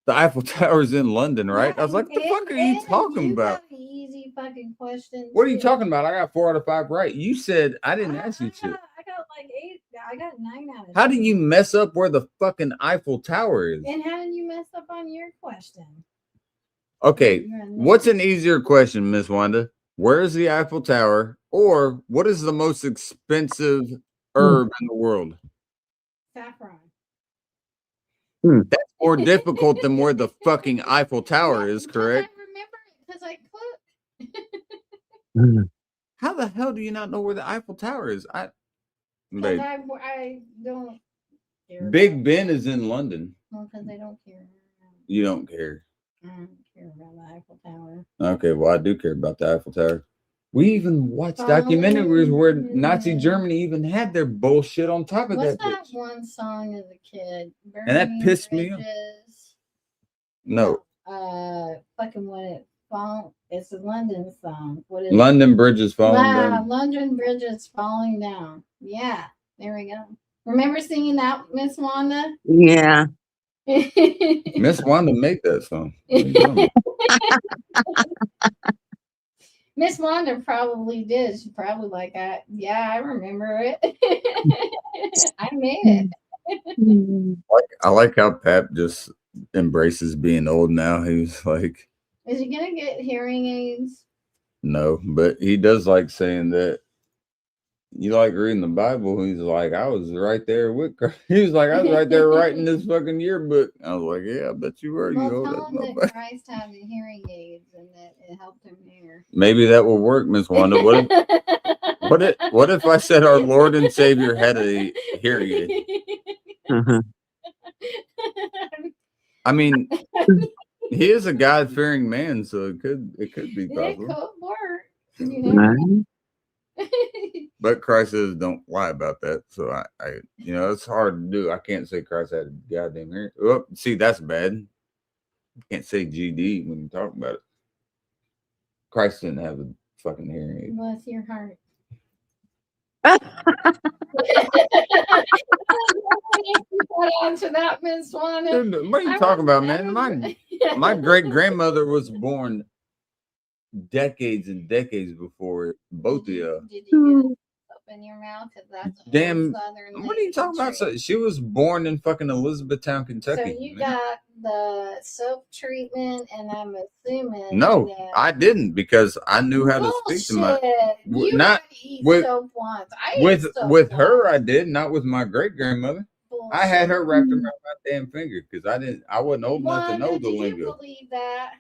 the Eiffel Tower's in London, right? I was like, what the And- fuck are you and talking you about? got an easy fucking question. What are you too. talking about? I got 4 out of 5 right. You said I didn't ask you shit. I got like 8. I got 9 out of How do 10. you mess up where the fucking Eiffel Tower is? And how did you mess up on your question? Okay, You're a what's nerd. an easier question, Miss Wanda? Where is the Eiffel Tower? Or what is the most expensive herb in the world? Saffron. That's more difficult than where the fucking Eiffel Tower is, Because correct? I remember it because I cooked. Mm. How the hell do you not know where the Eiffel Tower is? Because Babe, I don't care. Big Ben is in London. Well, because they don't care. You don't care. I don't care about the Eiffel Tower. Okay, well, I do care about the Eiffel Tower. We even watched documentaries where Nazi Germany even had their bullshit on top of What's that that bitch. one song as a kid? And that Burning pissed me off. Bridges. No, Fucking what it fall. It's a London song. What is London Bridge is falling down. London Bridge is falling down. Yeah, there we go. Remember singing that, Miss Wanda? Yeah. Miss Wanda made that song. What are you talking about? Miss Wanda probably did. She probably like that. Yeah, I remember it. I made it. I like how Pap just embraces being old now. He's like, Is he gonna get hearing aids? no, but he does like saying that. You like reading the Bible? He's like, I was right there with Christ. He was like, I was right there writing this fucking yearbook. I was like, yeah, I bet you were. Well, You old tell ass him that motherfucker. Christ had the hearing aids and that it helped him hear. Maybe that will work, Miss Wanda. What if I said our Lord and Savior had a hearing aid? Mhm. I mean, he is a God-fearing man, so it could be It possible. could work. You know? Right. But Christ says don't lie about that. So I it's hard to do. I can't say Christ had a goddamn hearing. Well, see, that's bad. You can't say GD when you talk about it. Christ didn't have a fucking hearing aid. Bless your heart. Answer that, Miss Wanda. Dude, what are you talking about, man? My great grandmother was born decades and decades before both of you. Did you get open your mouth? Because that's a Damn. whole Southern What are you talking about? country. So she was born in fucking Elizabethtown, Kentucky. So you man. got the soap treatment, and I'm assuming No, that I didn't because I knew how to speak to my You not had to eat with- soap once. I ate with soap her. once. I did not with my great grandmother. I had her wrapped around my damn finger because I wasn't old enough to know Wanda, the do you lingo. believe that?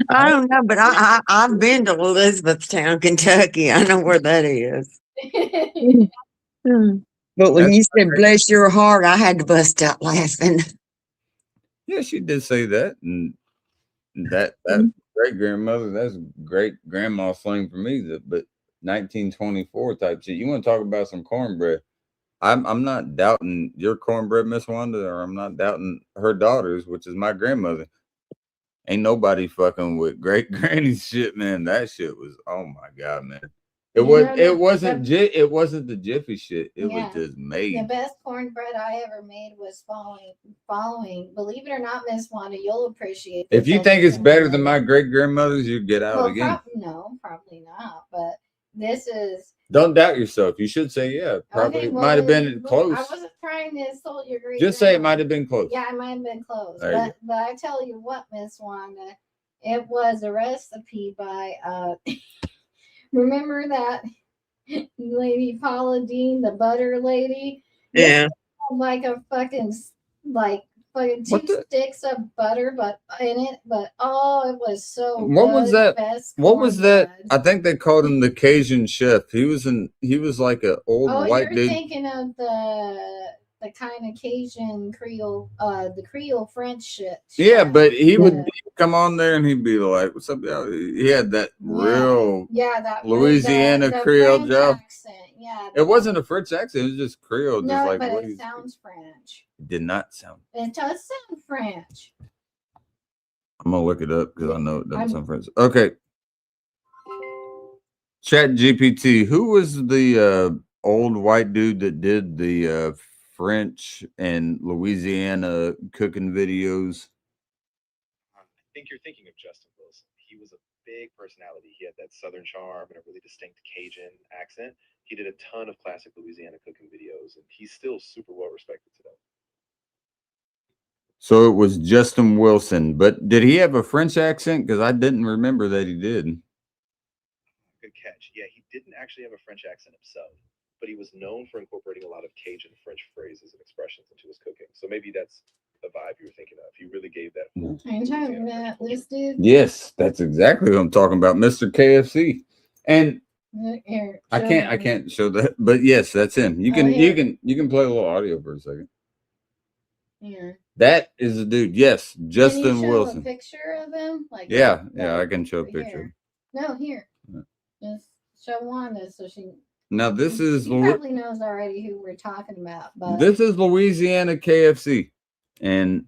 I don't know, but I've been to Elizabethtown, Kentucky. I know where that is. But when you said bless your heart, I had to bust out laughing. Yeah, she did say that, and that great grandmother, that's great grandma slang for me. But 1924 type shit. You want to talk about some cornbread? I'm not doubting your cornbread, Miss Wanda, or I'm not doubting her daughters, which is my grandmother. Ain't nobody fucking with great granny's shit, man. That shit was, oh my God, man. It You was. know, It wasn't. It wasn't the Jiffy shit. It Yeah. was just The made. best cornbread I ever made was following. Believe it or not, Miss Wanda, you'll appreciate If this. you I'll think be it's better than my humiliated. great grandmother's, you get out Well, again. no, probably not. But this is Don't doubt yourself. You should say, yeah, probably okay. might have been I close. wasn't trying to insult your great. Just say it grandma. might have been close. Yeah, it might have been close. There you But I tell you what, Miss Wanda, it was a recipe by remember that lady Paula Dean, the butter lady? Yeah. Like a fucking fucking What two the- sticks of butter but in it, but oh, it was so What was good. that? Best What was that? cornbread. I think they called him the Cajun chef. He was like an old Oh, white you're dude. thinking of the kind of Cajun Creole, the Creole French shit. Yeah, chef. but he would Yeah. come on there and he'd be like, "What's up, y'all?" He had that real Yeah, that Louisiana the Creole French job. accent. Yeah, It wasn't a French accent. It was just Creole, just no, like but what it he sounds French. did not sound. It does sound French. I'm gonna look it up because I know it doesn't I'm- sound French. Okay. Chat GPT. Who was the old white dude that did the French and Louisiana cooking videos? I think you're thinking of Justin Wilson. He was a big personality. He had that Southern charm and a really distinct Cajun accent. He did a ton of classic Louisiana cooking videos, and he's still super well respected today. So it was Justin Wilson, but did he have a French accent? Because I didn't remember that he did. Good catch. Yeah, he didn't actually have a French accent himself, but he was known for incorporating a lot of Cajun French phrases and expressions into his cooking. So maybe that's the vibe you were thinking of. He really gave that whole Are you talking about this dude? Yes, that's exactly what I'm talking about, Mr. KFC. And Here, I show can't me. show that, but yes, that's him. You Oh, can yeah. you can play a little audio for a second. Here. That is the dude. Yes, Can you Justin show Wilson. a picture of him? Like Yeah, that I can show a here. picture. No, here. Yeah. Just show Wanda so she. Now this is She probably knows already who we're talking about, but this is Louisiana KFC, and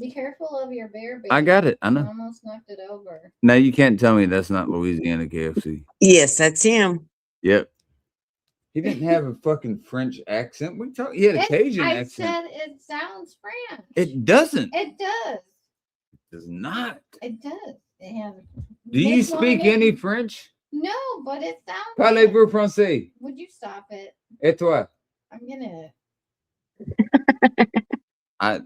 be careful of your bear baby. I got it. I You know. almost knocked it over. Now you can't tell me that's not Louisiana KFC. Yes, that's him. Yep. He didn't have a fucking French accent. He had a Cajun I accent. said it sounds French. It doesn't. It does. It does not. It does. It has. Do you Miss speak Wanda- any French? No, but it sounds. Parlez-vous français? Would you stop it? Et toi? I'm gonna I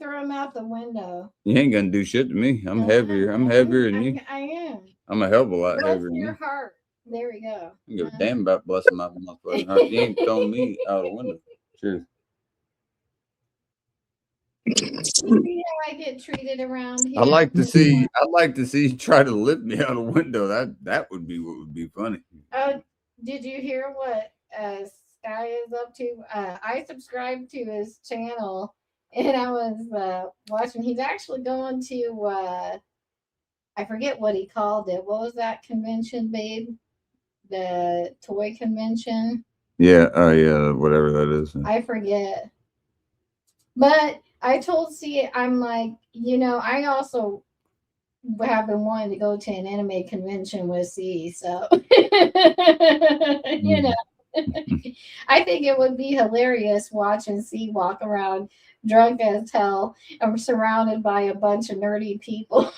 throw him out the window. You ain't gonna do shit to me. I'm No, heavier. I'm heavier than you. I am. I'm a hell of a lot Bless heavier than your you. heart. There we go. I don't give a damn about blessing my fucking heart. You ain't throwing me out the window. Cheers. You see how I get treated around here? I'd like to see you try to lift me out a window. That would be what would be funny. Oh, did you hear what Sky is up to? I subscribed to his channel and I was watching. He's actually going to I forget what he called it. What was that convention, babe? The toy convention. Yeah, yeah, whatever that is. I forget. But I told C, I'm like, I also have been wanting to go to an anime convention with C. So, I think it would be hilarious watching C walk around drunk as hell and surrounded by a bunch of nerdy people.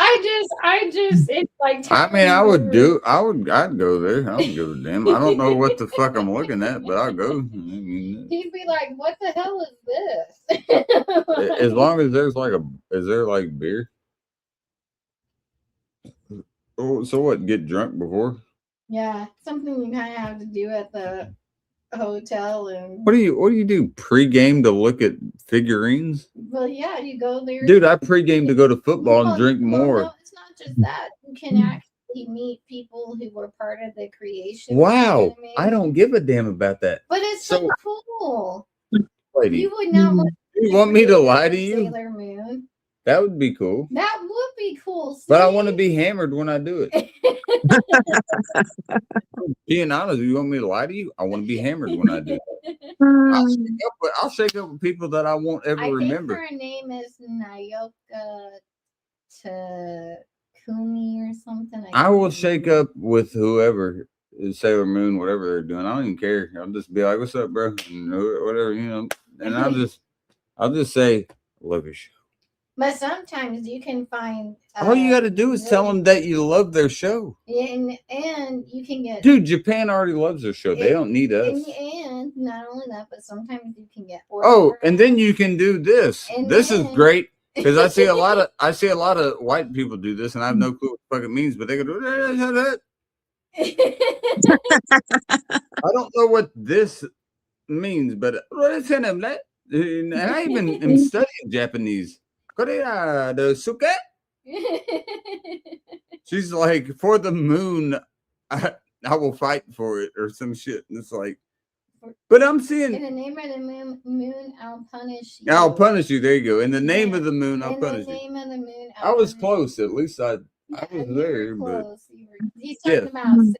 I just, it's like. I mean, I'd go there. I don't give a damn. I don't know what the fuck I'm looking at, but I'll go. I mean, He'd be like, "What the hell is this?" as long as there's is there like beer? Oh, so what? Get drunk before? Yeah, something you kind of have to do at the hotel and. What do you do pregame to look at figurines? Well, yeah, you go there. Dude, I pregame to go to football and drink Well, more. no, it's not just that. You can actually meet people who were part of the creation. of Wow, anime. I don't give a damn about that. But it's so cool. Lady, You would not want. you want me to lie to you? Sailor Moon. That would be cool. That would be cool. But I see? want to be hammered when I do it. Being honest, you want me to lie to you? I want to be hammered when I do it. I'll shake up with people that I won't ever I think remember. her name is Nayoka Takumi or something. I will shake up with whoever, Sailor Moon, whatever they're doing. I don't even care. I'll just be like, "What's up, bro?" And whatever, you know. And I'll just say, "Love your show." But sometimes you can find. All you got to do is tell them that you love their show. And you can get. Dude, Japan already loves their show. They don't need us. And not only that, but sometimes you can get. Oh, and then you can do this. And This is then- great because I see a lot of white people do this, and I have no clue what the fuck it means. But they go, I don't know what this means, but and I even am studying Japanese. She's like, for the moon, I will fight for it or some shit. And it's like, but I'm In seeing, the name of the moon, I'll punish you. I'll punish you. There you go. In the name of the moon, I'll In punish the you. name of the moon, I was close. At least I was you there. were But close. He's talking Yeah. about. Sailor Moon.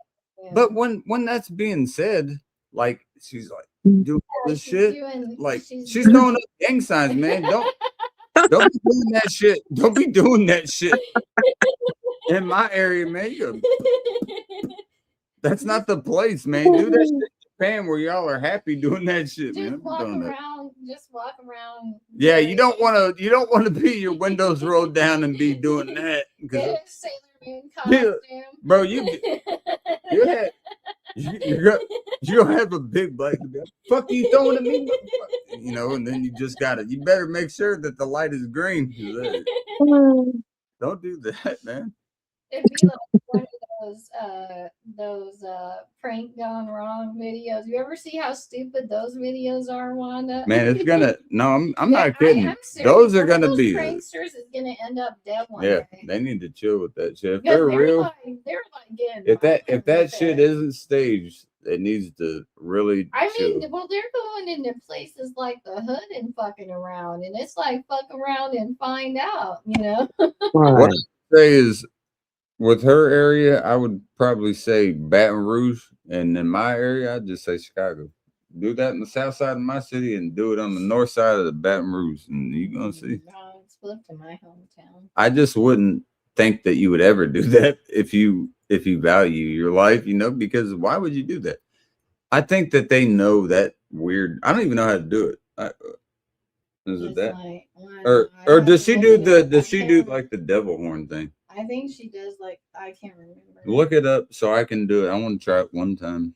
But when that's being said, like she's like doing all this She's shit, doing- like she's she's throwing up gang signs, man. Don't be doing that shit. Don't be doing that shit in my area, man. That's not the place, man. Do that shit in Japan where y'all are happy doing that shit, man. Just I'm doing that. walk around. Yeah, you don't want to be your windows rolled down and be doing that because Get a Sailor Moon Yeah, costume. bro, you don't have a big black fuck you throwing at me, motherfucker?" You know, and then you just gotta you better make sure that the light is green. Don't do that, man. It'd be like one of those prank gone wrong videos. You ever see how stupid those videos are, Wanda? Man, it's gonna no, I'm Yeah, not kidding. I'm serious. Those are One of gonna those be pranksters is gonna end up dead one yeah, day. they need to chill with that shit. If Because they're real, they're like getting if that with shit it. isn't staged, it needs to really I chill. mean, well, they're going into places like the hood and fucking around, and it's like fuck around and find out, you know. What I say is with her area, I would probably say Baton Rouge, and in my area, I'd just say Chicago. Do that in the south side of my city, and do it on the north side of the Baton Rouge, and you're gonna see. No, it's flipped to my hometown. I just wouldn't think that you would ever do that if you value your life, you know, because why would you do that? I think that they know that weird. I don't even know how to do it. Is it It's that? like, Or does she do I does she do can't- like the devil horn thing? I think she does. Like I can't remember. Look it up so I can do it. I want to try it one time.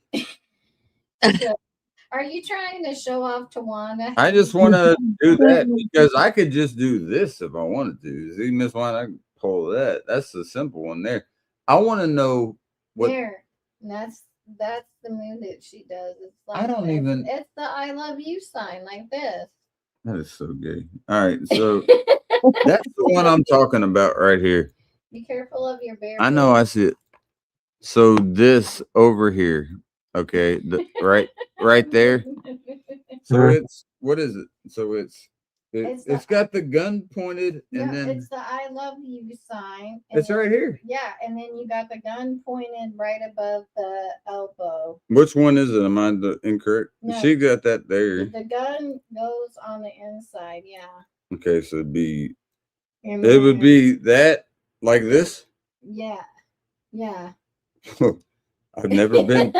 Are you trying to show off to Wanda? I just want to do that because I could just do this if I wanted to. See, Miss Wine, I can pull that. That's the simple one there. I want to know what. There. That's the move that she does. It's like I don't even- It's the I love you sign like this. That is so gay. All right, so that's the one I'm talking about right here. Be careful of your bear. I know I see it. So this over here, okay, right there. So it's what is it? So it's got the gun pointed, Yeah, and then it's the I love you sign. and it's then- right here. Yeah, and then you got the gun pointed right above the elbow. Which one is it? Am I incorrect? No. She got that there. The gun goes on the inside, yeah. Okay, so it'd be And it would then- be that like this. Yeah. Yeah. I've never been.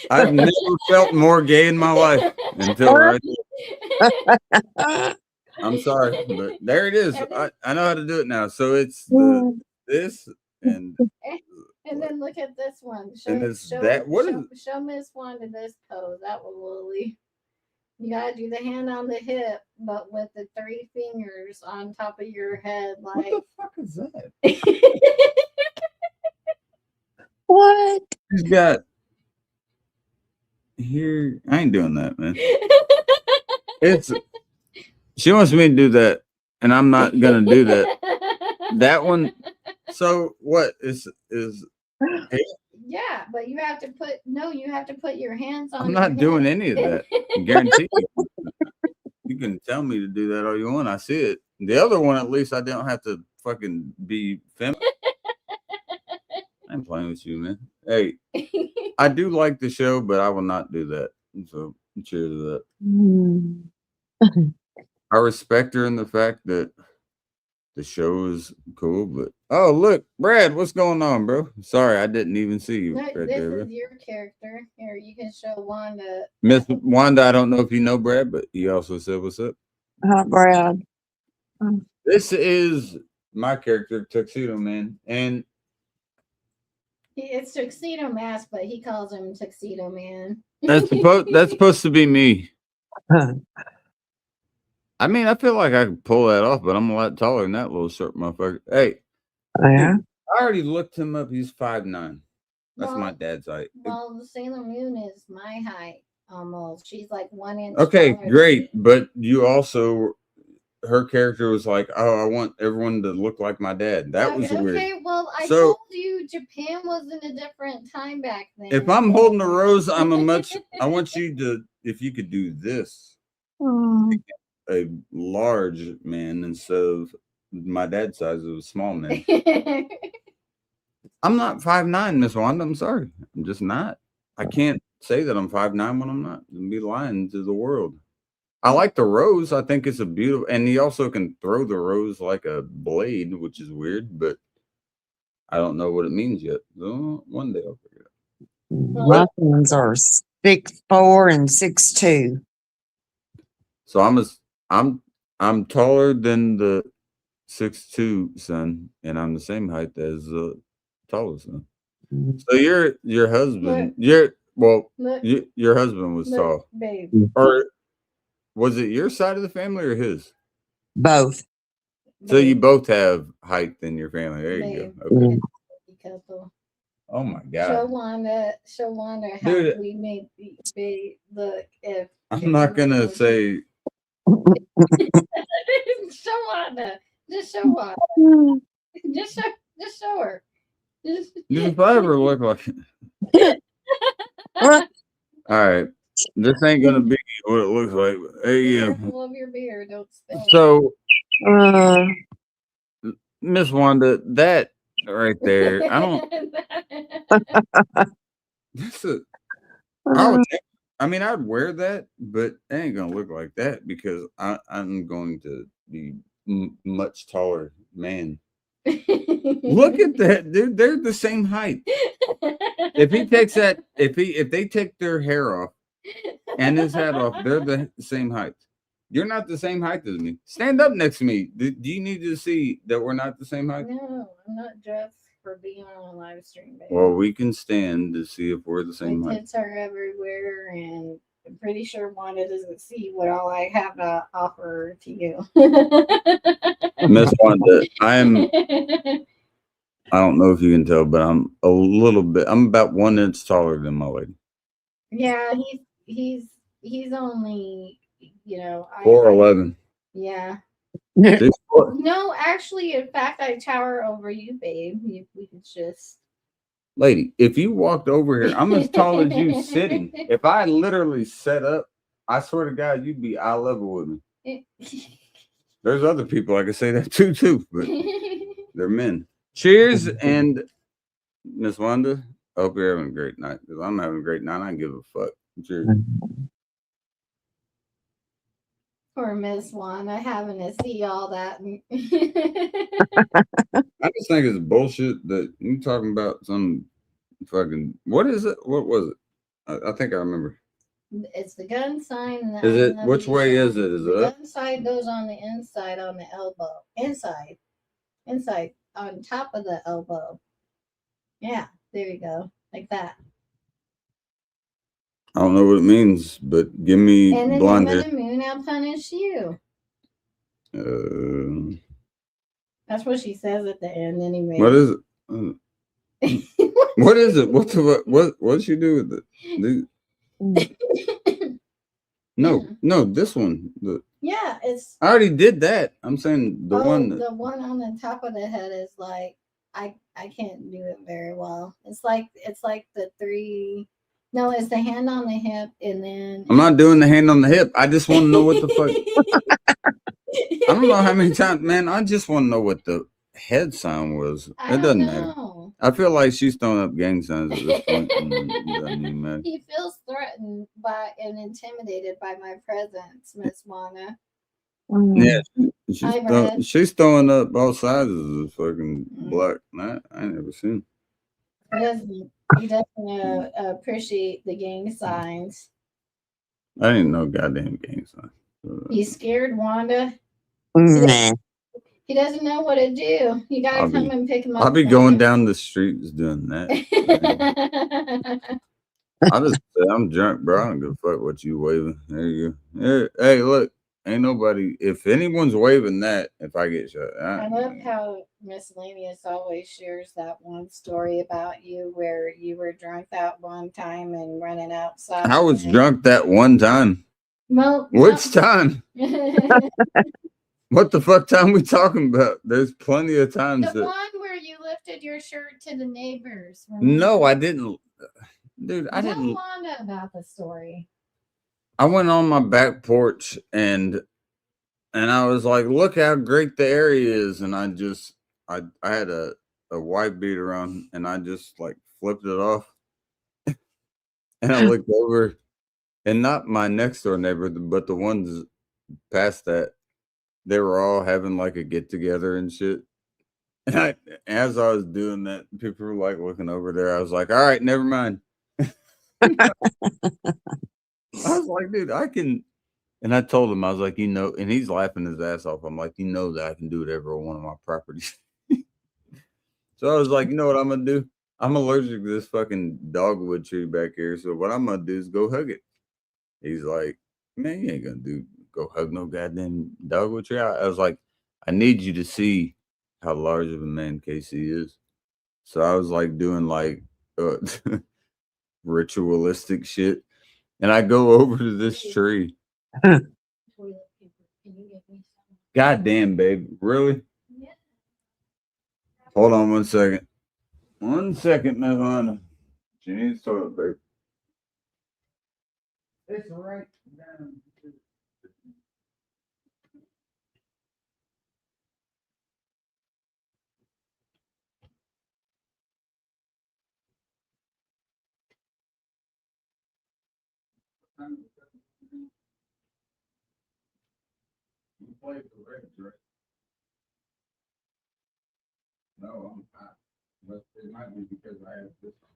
I've never felt more gay in my life until right. I'm sorry, but there it is. I know how to do it now. So it's this and And then look at this one. And it's that- what show Miss Wanda this pose. That will really. You gotta do the hand on the hip, but with the 3 fingers on top of your head, what like. the fuck is that? What? She's got here. I ain't doing that, man. It's she wants me to do that, and I'm not gonna do that. That one. So what is? Yeah, but you have to put your hands on. I'm your not doing head. any of that. Guarantee you. You can tell me to do that all you want. I see it. The other one, at least, I don't have to fucking be feminine. I'm playing with you, man. Hey, I do like the show, but I will not do that. So cheers to that. I respect her in the fact that the show is cool. But oh, look, Brad, what's going on, bro? Sorry, I didn't even see you No, right this there, bro. is your character. Here, you can show Wanda. Miss Wanda, I don't know if you know Brad, but he also said, "What's up?" Hi, Brad. This is my character, Tuxedo Man, and It's Tuxedo Mask, but he calls him Tuxedo Man. that's supposed to be me. I mean, I feel like I could pull that off, but I'm a lot taller than that little short motherfucker. Hey, Yeah. I already looked him up. He's 5'9". That's my Well, dad's height. Well, the Sailor Moon is my height almost. She's like 1 inch. Okay, taller. great. But you also, her character was like, "Oh, I want everyone to look like my dad." That was okay, weird. well, I So- told you Japan was in a different time back then. If I'm holding a rose, I want you to, if you could do this, a large man instead of my dad's size of a small man. I'm not 5'9", Miss Wanda. I'm sorry. I'm just not. I can't say that I'm 5'9" when I'm not. I'd be lying to the world. I like the rose. I think it's a beautiful, and he also can throw the rose like a blade, which is weird, but I don't know what it means yet. So one day I'll figure it out. My sons are 6'4" and 6'2". So I'm taller than the 6'2" son, and I'm the same height as the tallest son. So your husband, Look, your husband was look, tall, babe. or was it your side of the family or his? Both. So you both have height in your family. There you Babe. go. Okay. Couple. Oh my Show god! Wanda how Dude. we made babe look. If I'm not gonna say. show Wanda. Just show Wanda. Just show her. If I ever look like it. All right, this ain't gonna be what it looks like. Hey, Be yeah. careful of your beard, don't spill. So, Miss Wanda, that right there, I don't. This is. I'd wear that, but it ain't gonna look like that because I'm going to be much taller man. Look at that, dude. They're the same height. If he takes that, if they take their hair off and his hat off, they're the same height. You're not the same height as me. Stand up next to me. Do you need to see that we're not the same height? No, I'm not dressed for being on a live stream, babe. Well, we can stand to see if we're the same My height. tits are everywhere, and I'm pretty sure Wanda doesn't see what all I have to offer to you. Miss Wanda, I don't know if you can tell, but I'm about 1 inch taller than my lady. Yeah, he's only 4'11". Yeah. She's No, actually, in fact, I tower over you, babe. We could just. Lady, if you walked over here, I'm as tall as you sitting. If I literally set up, I swear to God, you'd be eye level with me. There's other people I could say that too, but they're men. Cheers, and Miss Wanda, I hope you're having a great night. Because I'm having a great night. I don't give a fuck. Cheers. Poor Miss Wanda having to see all that. I just think it's bullshit that you talking about some fucking. What is it? What was it? I think I remember. It's the gun sign. And Is it? Which way is it? Is it the up? gun sign goes on the inside on the elbow. Inside on top of the elbow. Yeah, there you go, like that. I don't know what it means, but give me And then blonde the hair. moon, I'll punish you. That's what she says at the end, anyway. What is it? What is it? What'd she do with it? No, this one. Yeah, it's. I already did that. I'm saying the one. The one on the top of the head is like I can't do it very well. It's like the three. No, it's the hand on the hip, and then I'm not doing the hand on the hip. I just want to know what the fuck. I don't know how many times, man. I just want to know what the head sign was. It doesn't matter. I feel like she's throwing up gang signs at this point. He feels threatened by and intimidated by my presence, Miss Wanda. Yeah, Brad. she's throwing up all sizes of fucking black. I ain't never seen. He doesn't appreciate the gang signs. I didn't know goddamn gang sign. He's scared, Wanda. Nah. He doesn't know what to do. You gotta come and pick him up. I'll be going down the streets doing that. I just say I'm drunk, bro. I don't give a fuck what you waving. There you go. Hey, look, ain't nobody. If anyone's waving that, if I get shot, I love how Miscellaneous always shares that one story about you where you were drunk that one time and running outside. I was drunk that one time. Well, which time? What the fuck time we talking about? There's plenty of times. The one where you lifted your shirt to the neighbors. No, I didn't. Dude, I Tell didn't. Wanda about the story. I went on my back porch and I was like, look how great the area is. And I had a white beater on and I just like flipped it off. And I looked over and not my next door neighbor, but the ones past that, they were all having like a get together and shit. And as I was doing that, people were like looking over there. I was like, all right, never mind. I was like, dude, I can. And I told him, I was like, and he's laughing his ass off. I'm like, that I can do whatever on one of my properties. So I was like, you know what I'm going to do? I'm allergic to this fucking dogwood tree back here. So what I'm going to do is go hug it. He's like, man, you ain't going to go hug no goddamn dogwood tree. I was like, I need you to see how large of a man Casey is. So I was like doing like ritualistic shit. And I go over to this tree. God damn, babe. Really? Hold on 1 second. 1 second, Miss Honda. She needs toilet paper. It's right down. You played the Reds, right? No, I'm not. But it might be because I have this one.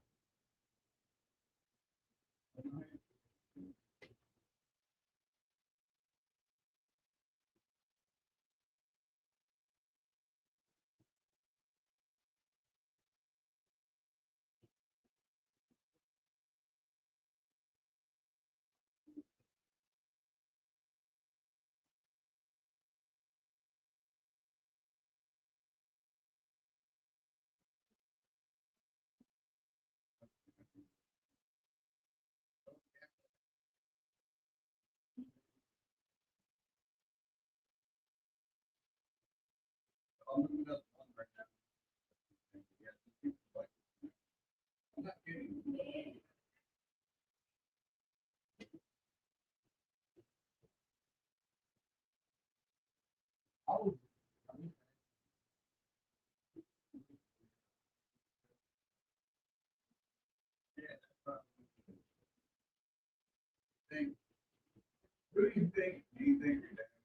Who do you think your dad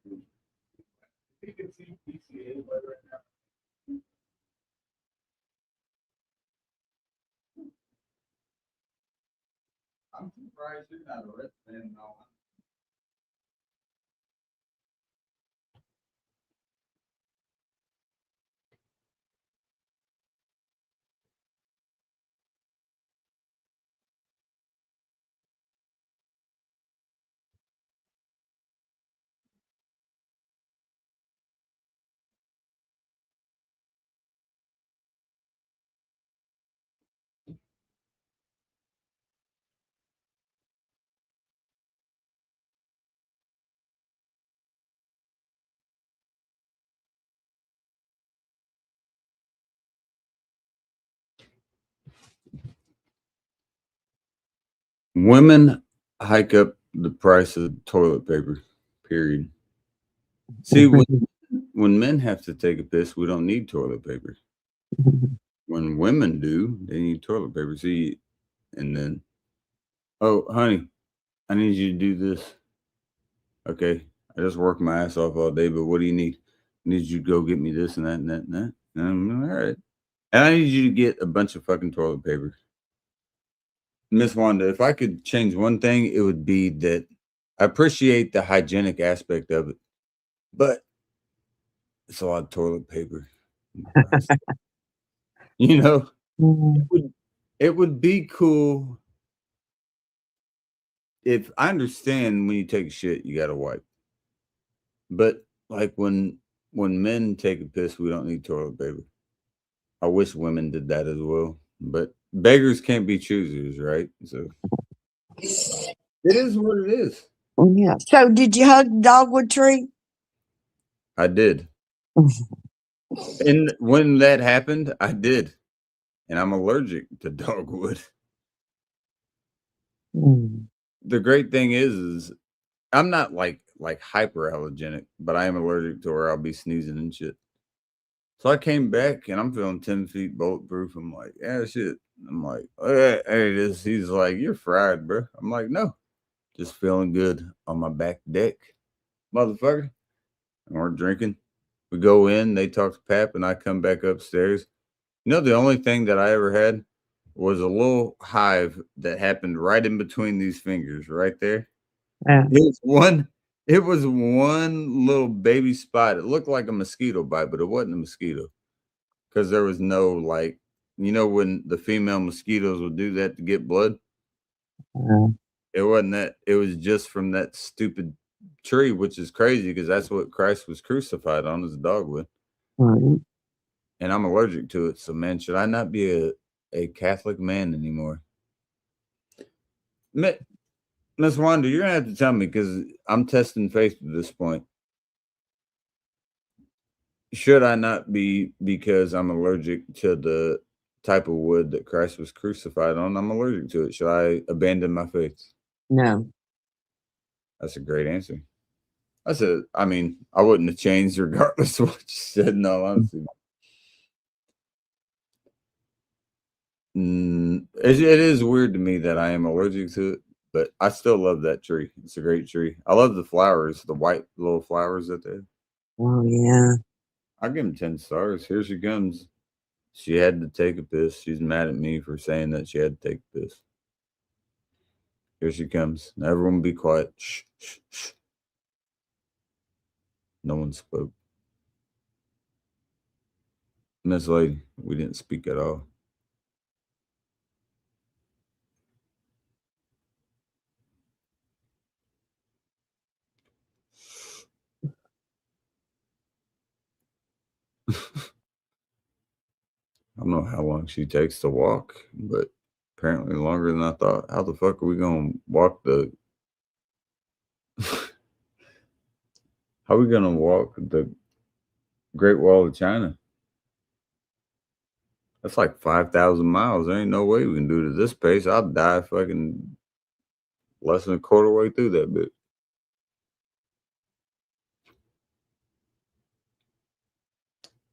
would? You can see PCA right now. I'm surprised you're not a Reds fan now. Women hike up the price of toilet paper, period. See, when men have to take a piss, we don't need toilet paper. When women do, they need toilet paper. See, and then, oh, honey, I need you to do this. Okay, I just work my ass off all day, but what do you need? I need you to go get me this and that and that and that. And I'm all right. And I need you to get a bunch of fucking toilet paper. Miss Wanda, if I could change one thing, it would be that I appreciate the hygienic aspect of it, but it's a lot of toilet paper. You know, it would be cool if I understand when you take a shit, you got to wipe. But like when men take a piss, we don't need toilet paper. I wish women did that as well, but beggars can't be choosers, right? So it is what it is. Yeah. So did you hug the dogwood tree? I did. And when that happened, I did. And I'm allergic to dogwood. The great thing is I'm not like hyperallergenic, but I am allergic to where I'll be sneezing and shit. So I came back and I'm feeling 10 feet bulletproof. I'm like, yeah, shit. I'm like, hey, it is. He's like, you're fried, bro. I'm like, no, just feeling good on my back deck, motherfucker. And we're drinking. We go in, they talk to Pap, and I come back upstairs. You know, the only thing that I ever had was a little hive that happened right in between these fingers, right there. Yeah. It was one little baby spot. It looked like a mosquito bite, but it wasn't a mosquito because there was no, like, you know, when the female mosquitoes would do that to get blood. It wasn't that. It was just from that stupid tree, which is crazy because that's what Christ was crucified on, is dogwood. Right. And I'm allergic to it. So, man, should I not be a Catholic man anymore? Miss Wanda, you're gonna have to tell me because I'm testing faith at this point. Should I not be, because I'm allergic to the type of wood that Christ was crucified on? I'm allergic to it. Should I abandon my faith? No. That's a great answer. I mean, I wouldn't have changed regardless of what you said, in all honesty. It is weird to me that I am allergic to it, but I still love that tree. It's a great tree. I love the flowers, the white little flowers that they have. Oh, yeah. I'll give him 10 stars. Here she comes. She had to take a piss. She's mad at me for saying that she had to take a piss. Here she comes. Now everyone be quiet. Shh, shh, shh. No one spoke. Miss Lady, we didn't speak at all. I don't know how long she takes to walk, but apparently longer than I thought. How the fuck are we gonna walk the how are we gonna walk the Great Wall of China? That's like 5,000 miles. There ain't no way we can do it at this pace. I'll die fucking less than a quarter way through that bit.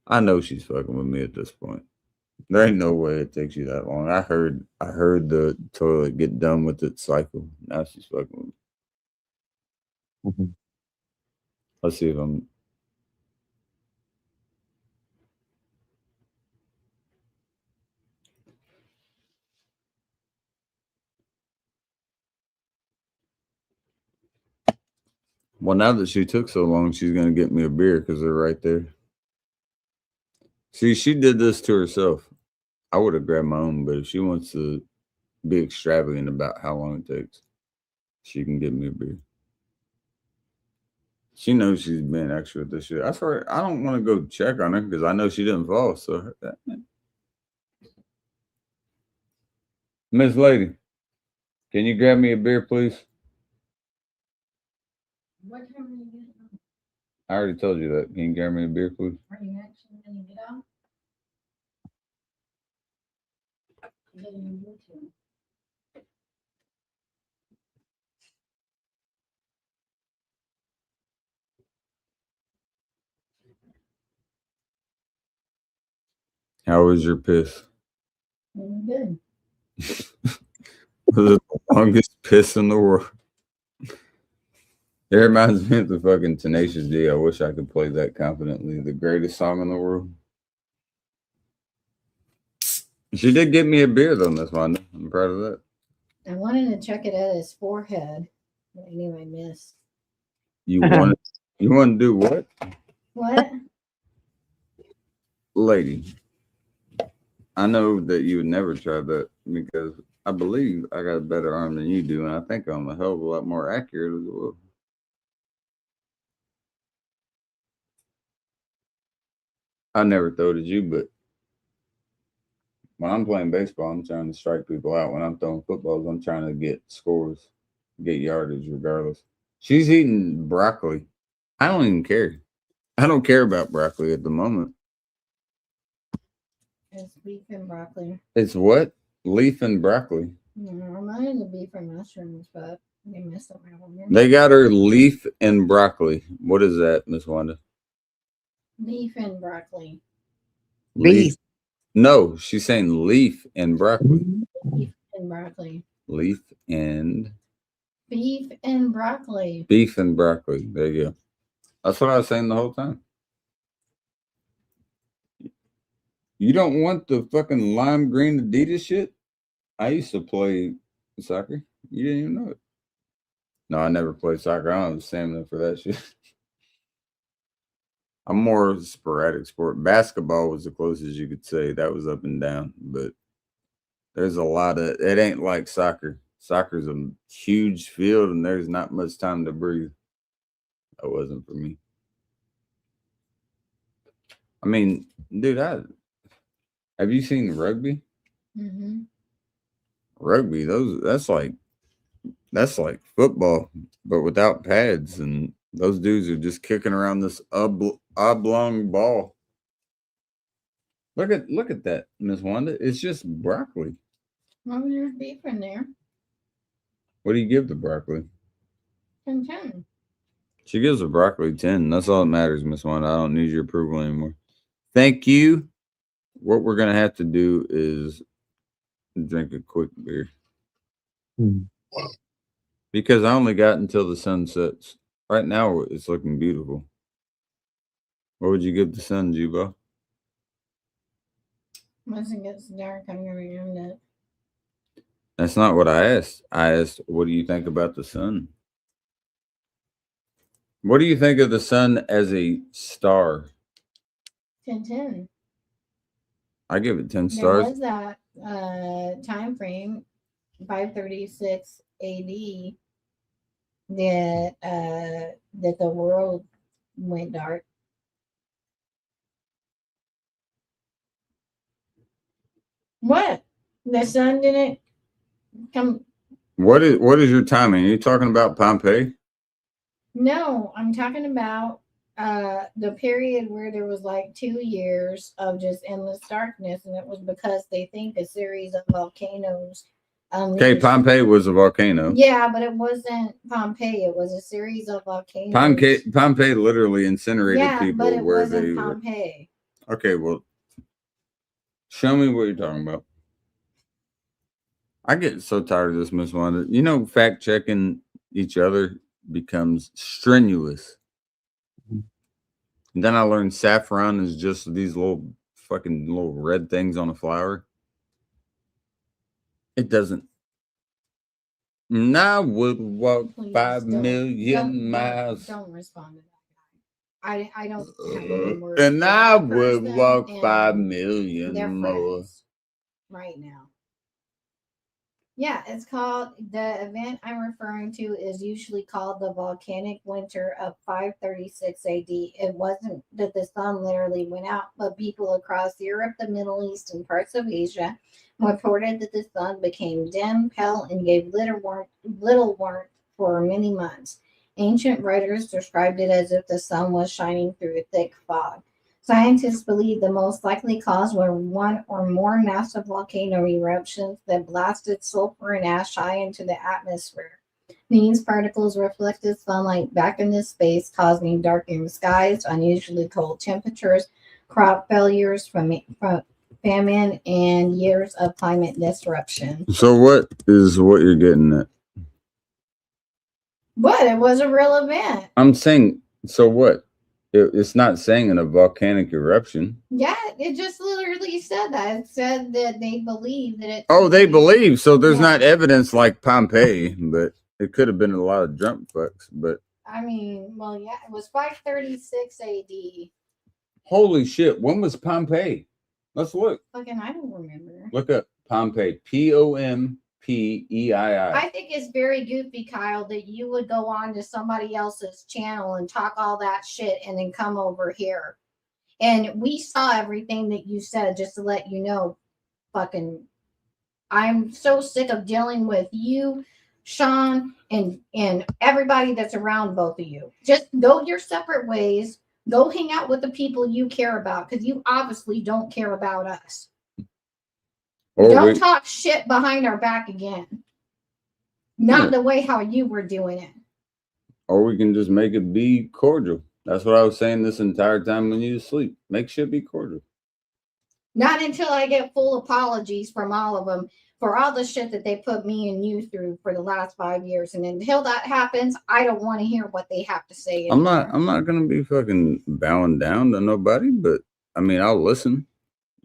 I know she's fucking with me at this point. There ain't no way it takes you that long. I heard the toilet get done with its cycle. Now she's fucking with me. Let's see if I'm. Well, now that she took so long, she's gonna get me a beer because they're right there. See, she did this to herself. I would have grabbed my own, but if she wants to be extravagant about how long it takes, she can get me a beer. She knows she's been extra with this shit. I swear, I don't want to go check on her because I know she didn't fall. So, Miss Lady, can you grab me a beer, please? What time are you getting on? I already told you that. Can you grab me a beer, please? Are you actually gonna get on? Getting YouTube. How was your piss? Good. Was it the longest piss in the world? It reminds me of the fucking Tenacious D. I wish I could play that confidently. The greatest song in the world. She did get me a beer though, Miss Wanda. I'm proud of that. I wanted to check it at his forehead, but I knew I missed. You want to do what? What? Lady, I know that you would never try that because I believe I got a better arm than you do, and I think I'm a hell of a lot more accurate as well. I never throw it at you, but when I'm playing baseball, I'm trying to strike people out. When I'm throwing footballs, I'm trying to get scores, get yardage regardless. She's eating broccoli. I don't even care. I don't care about broccoli at the moment. It's beef and broccoli. It's what? Leaf and broccoli. No, mine is beef and mushrooms, but they messed up my one. They got her leaf and broccoli. What is that, Miss Wanda? Beef and broccoli. Leaf. No, she's saying leaf and broccoli. Beef and broccoli. Leaf and Beef and broccoli. beef and broccoli. There you go. That's what I was saying the whole time. You don't want the fucking lime green Adidas shit? I used to play soccer. You didn't even know it. No, I never played soccer. I don't have stamina for that shit. I'm more sporadic sport. Basketball was the closest you could say. That was up and down, but there's a lot of it. Ain't like soccer. Soccer's a huge field, and there's not much time to breathe. That wasn't for me. I mean, dude, have you seen rugby? Mm-hmm. Rugby, that's like football, but without pads, and those dudes are just kicking around this oblong ball. Look at that, Miss Wanda. It's just broccoli. Well, there's beef in there. What do you give the broccoli? 10. She gives the broccoli 10. That's all that matters, Miss Wanda. I don't need your approval anymore. Thank you. What we're gonna have to do is drink a quick beer. Because I only got until the sun sets. Right now, it's looking beautiful. What would you give the sun, Juba? Once it gets dark, I'm going to end it. That's not what I asked. I asked, what do you think about the sun? What do you think of the sun as a star? 10. I give it 10 There stars. was that time frame, 536 AD, that the world went dark. What? The sun didn't come. What is your timing? Are you talking about Pompeii? No, I'm talking about the period where there was like 2 years of just endless darkness, and it was because they think a series of volcanoes. Okay, Pompeii was a volcano. Yeah, but it wasn't Pompeii. It was a series of volcanoes. Pompeii literally incinerated Yeah, people but it where wasn't they were. Pompeii. Okay, well, show me what you're talking about. I get so tired of this, Miss Wanda. You know, fact checking each other becomes strenuous. And then I learned saffron is just these little red things on a flower. It doesn't. And I would walk Please 5 million miles. Don't respond to that guy. I don't have any words. And for I that would person, walk and 5 they're million more. friends right now. Yeah, it's called, the event I'm referring to is usually called the volcanic winter of 536 AD. It wasn't that the sun literally went out, but people across Europe, the Middle East, and parts of Asia reported that the sun became dim, pale, and gave little warmth for many months. Ancient writers described it as if the sun was shining through a thick fog. Scientists believe the most likely cause were one or more massive volcano eruptions that blasted sulfur and ash high into the atmosphere. These particles reflected sunlight back into space, causing darkened skies, unusually cold temperatures, crop failures, famine, and years of climate disruption. So what is what you're getting at? But it was a real event. I'm saying, so what? It's not saying in a volcanic eruption. Yeah, it just literally said that. It said that they believe that it. Oh, they believe. So there's Yeah. not evidence like Pompeii, but it could have been a lot of drunk fucks. But I mean, well, yeah, it was 536 AD. holy shit, when was Pompeii? Let's look. Fucking, I don't remember. Look up Pompeii. Pompeii. I think it's very goofy, Kyle, that you would go on to somebody else's channel and talk all that shit and then come over here. And we saw everything that you said, just to let you know. Fucking, I'm so sick of dealing with you, Sean, and everybody that's around both of you. Just go your separate ways. Go hang out with the people you care about, because you obviously don't care about us. Don't talk shit behind our back again. Not the way how you were doing it. Or we can just make it be cordial. That's what I was saying this entire time when you sleep. Make shit be cordial. Not until I get full apologies from all of them for all the shit that they put me and you through for the last 5 years. And until that happens, I don't want to hear what they have to say anymore. I'm not gonna be fucking bowing down to nobody, but I mean I'll listen.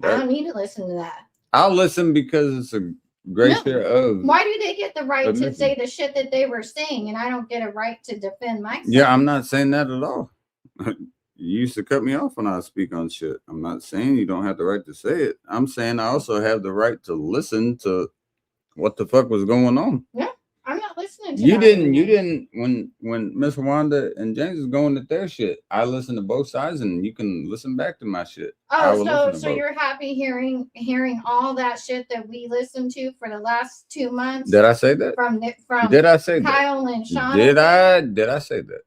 I don't need to listen to that. I'll listen because it's a great No. share of. Why do they get the right to Listen. say the shit that they were saying and I don't get a right to defend myself? Yeah, I'm not saying that at all. You used to cut me off when I speak on shit. I'm not saying you don't have the right to say it. I'm saying I also have the right to listen to what the fuck was going on. Yeah, I'm not listening to You that didn't when Miss Wanda and James was going at their shit. I listened to both sides and you can listen back to my shit. I will Oh, listen to so both. you're happy hearing all that shit that we listened to for the last 2 months? Did I say that? From Did I say that? Kyle and Sean? Did I say that?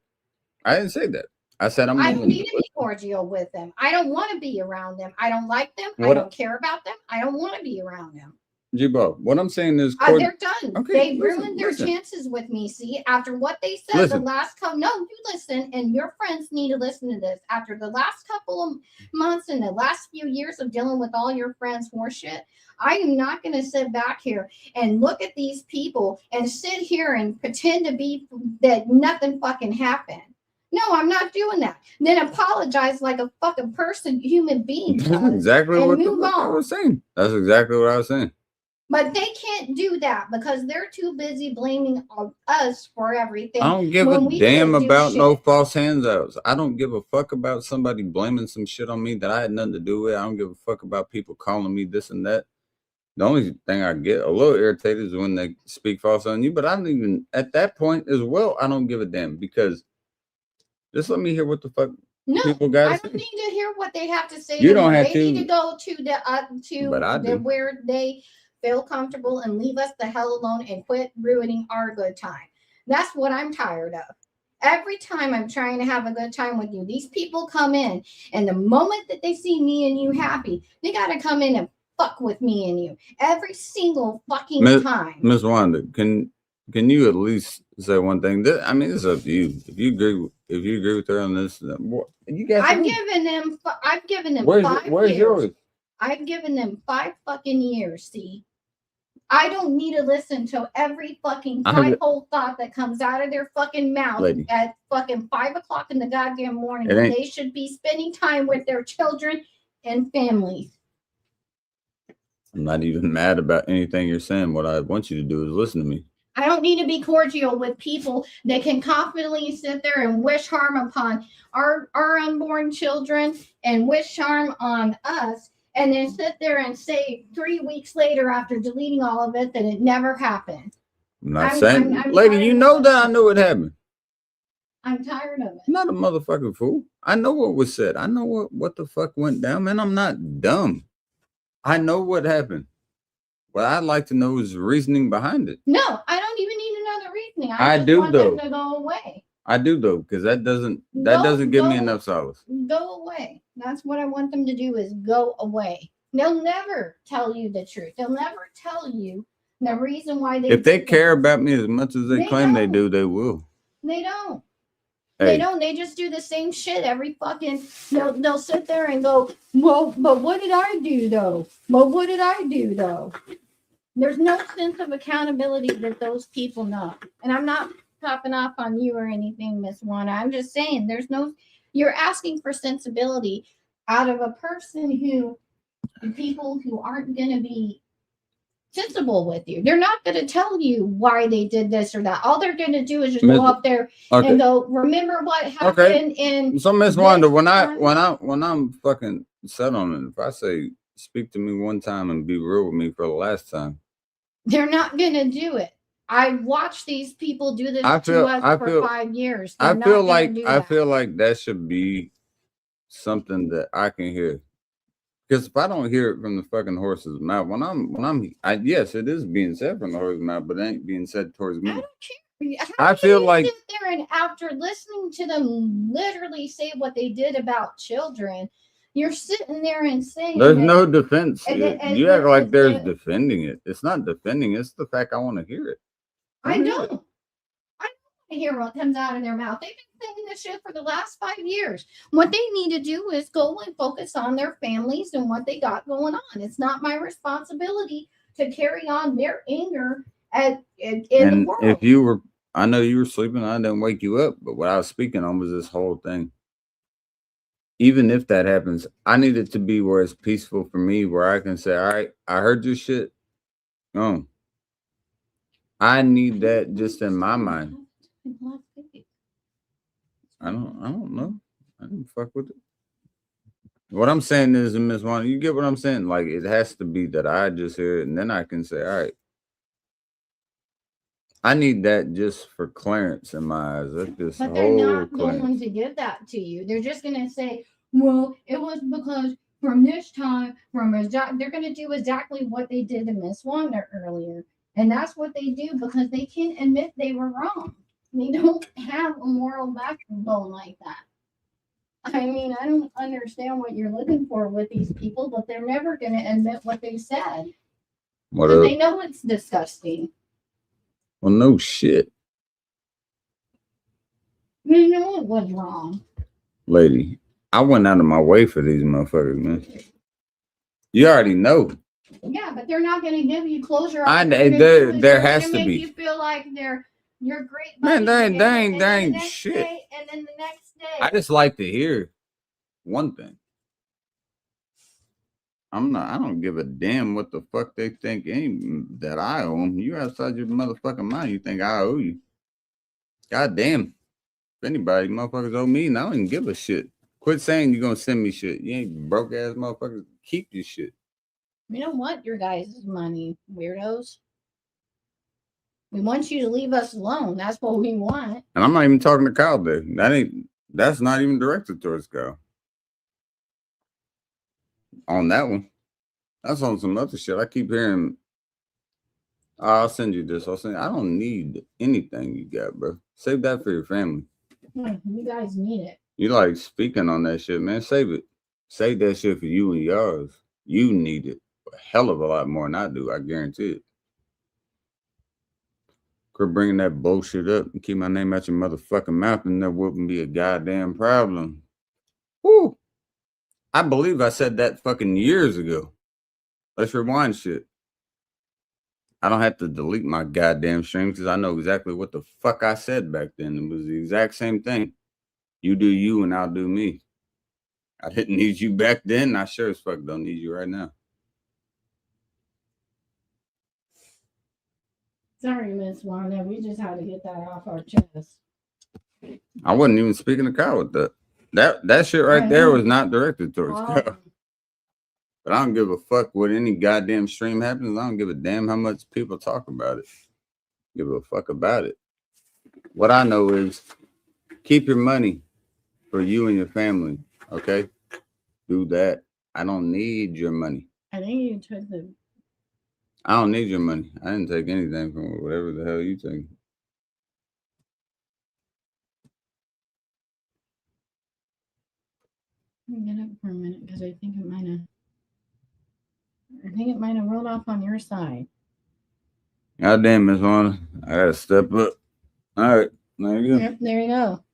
I didn't say that. I said I'm I willing don't need to to be cordial with them. I don't want to be around them. I don't like them. I What- don't care about them. I don't want to be around them. G-Bo, what I'm saying is They're done. Okay, They listen, ruined their listen. chances with me. See, after what they said Listen. the last couple, no, you listen, and your friends need to listen to this. After the last couple of months and the last few years of dealing with all your friends' horseshit, I am not going to sit back here and look at these people and sit here and pretend to be that nothing fucking happened. No, I'm not doing that. Then apologize like a fucking person, human being. That's does, exactly and what the move fuck I on. was saying. That's exactly what I was saying. But they can't do that because they're too busy blaming us for everything. I don't give when a we damn didn't do about no shit. false handouts. I don't give a fuck about somebody blaming some shit on me that I had nothing to do with. I don't give a fuck about people calling me this and that. The only thing I get a little irritated is when they speak false on you, but I don't even, at that point as well, I don't give a damn because just let me hear what the fuck No, people got I to don't say. need to hear what they have to say. You to don't me. have They to. need to go to But I do. where they feel comfortable and leave us the hell alone and quit ruining our good time. That's what I'm tired of. Every time I'm trying to have a good time with you, these people come in, and the moment that they see me and you happy, they got to come in and fuck with me and you every single fucking time. Miss Wanda, can you at least say one thing? I mean, it's up to you. If you agree with her on this, you guys. I've given them 5 Where's years. yours? I've given them 5 fucking years. See, I don't need to listen to every fucking whole thought that comes out of their fucking mouth Lady. at fucking 5 o'clock in the goddamn morning. It When ain't- they should be spending time with their children and families. I'm not even mad about anything you're saying. What I want you to do is listen to me. I don't need to be cordial with people that can confidently sit there and wish harm upon our unborn children and wish harm on us, and then sit there and say 3 weeks later after deleting all of it that it never happened. I'm not I'm saying, tired lady, you of know it. that I knew it happened. I'm tired of it. I'm not a motherfucking fool. I know what was said. I know what the fuck went down, man. I'm not dumb. I know what happened. What I'd like to know is the reasoning behind it. No, I don't even need another reasoning. I just do, want though. them to go away. I do though, because that doesn't give me enough solace. Go away. That's what I want them to do is go away. They'll never tell you the truth. They'll never tell you the reason why they If they do care this. about me as much as they They claim they don't. do, they will. They don't. Hey. They don't. They just do the same shit every fucking. They'll sit there and go, well, but what did I do though? But what did I do though? There's no sense of accountability that those people know, and I'm not popping off on you or anything, Miss Wanda. I'm just saying you're asking for sensibility out of a person people who aren't going to be sensible with you. They're not going to tell you why they did this or that. All they're going to do is just go up there and go, remember what happened in so Miss Wanda, when I'm fucking set on it, if I say speak to me one time and be real with me for the last time, they're not going to do it. I've watched these people do this to us for 5 years. I feel like that should be something that I can hear. Because if I don't hear it from the fucking horse's mouth, yes, it is being said from the horse's mouth, but it ain't being said towards me. I don't care. I feel like sit there and after listening to them literally say what they did about children, you're sitting there and saying there's no defense. and you act like there's defending it. It's not defending. It's the fact I want to hear it. I don't want to hear what comes out of their mouth. They've been saying this shit for the last 5 years. What they need to do is go and focus on their families and what they got going on. It's not my responsibility to carry on their anger in the world. If you were, I know you were sleeping, I didn't wake you up, but what I was speaking on was this whole thing. Even if that happens, I need it to be where it's peaceful for me, where I can say, all right, I heard your shit. I need that just in my mind. I don't know. I didn't fuck with it. What I'm saying is, Miss Wanda, you get what I'm saying? Like, it has to be that I just hear it, and then I can say, all right. I need that just for clearance in my eyes. That's but they're not going to give that to you. They're just going to say, well, it was because from this time, they're going to do exactly what they did to Miss Wanda earlier. And that's what they do because they can't admit they were wrong. They don't have a moral backbone like that. I mean, I don't understand what you're looking for with these people, but they're never going to admit what they said. Because they know it's disgusting. Well, no shit. They know it was wrong. Lady, I went out of my way for these motherfuckers, man. You already know. Yeah, but they're not going to give you closure. There has to be. You feel like you're great. Man, there ain't shit. And then the next day. I just like to hear one thing. I don't give a damn what the fuck they think that I owe them. You outside your motherfucking mind. You think I owe you. God damn. If anybody, motherfuckers owe me, and I don't even give a shit. Quit saying you're going to send me shit. You ain't broke ass motherfuckers. Keep your shit. We don't want your guys' money, weirdos. We want you to leave us alone. That's what we want. And I'm not even talking to Kyle there. That's not even directed towards Kyle. On that one. That's on some other shit. I keep hearing, I'll send you this. I don't need anything you got, bro. Save that for your family. You guys need it. You like speaking on that shit, man. Save it. Save that shit for you and yours. You need it a hell of a lot more than I do. I guarantee it. Quit bringing that bullshit up and keep my name out your motherfucking mouth, and there wouldn't be a goddamn problem. Woo! I believe I said that fucking years ago. Let's rewind shit. I don't have to delete my goddamn stream because I know exactly what the fuck I said back then. It was the exact same thing. You do you and I'll do me. I didn't need you back then. I sure as fuck don't need you right now. Sorry, Miss Wanda. We just had to get that off our chest. I wasn't even speaking to Kyle with that. That shit right there was not directed towards Kyle. But I don't give a fuck what any goddamn stream happens. I don't give a damn how much people talk about it. Give a fuck about it. What I know is keep your money for you and your family. Okay? Do that. I don't need your money. I think you took I don't need your money. I didn't take anything from whatever the hell you take. Get up for a minute because I think it might have rolled off on your side. God damn, Miss Wanda. I gotta step up. All right. There you go. Yep, there you go.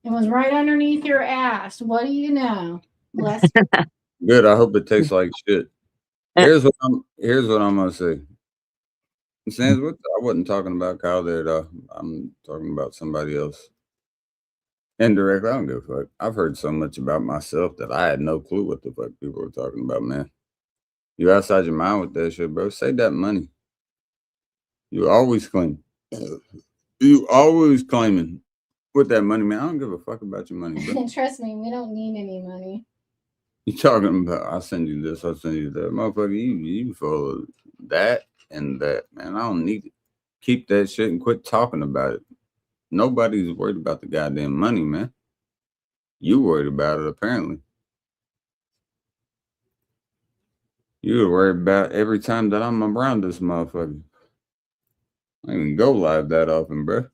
It was right underneath your ass. What do you know? Bless you. Good. I hope it tastes like shit. Here's what I'm gonna say. Sans, what I wasn't talking about Kyle there, though. I'm talking about somebody else. Indirectly, I don't give a fuck. I've heard so much about myself that I had no clue what the fuck people were talking about, man. You outside your mind with that shit, bro. Save that money. You always claim. You always claiming with that money, man. I don't give a fuck about your money, bro. Trust me, we don't need any money. You talking about? I'll send you this. I'll send you that, motherfucker. You full of that and that, man. I don't need it. Keep that shit and quit talking about it. Nobody's worried about the goddamn money, man. You worried about it, apparently. You were worried about every time that I'm around this motherfucker. I don't even go live that often, bro.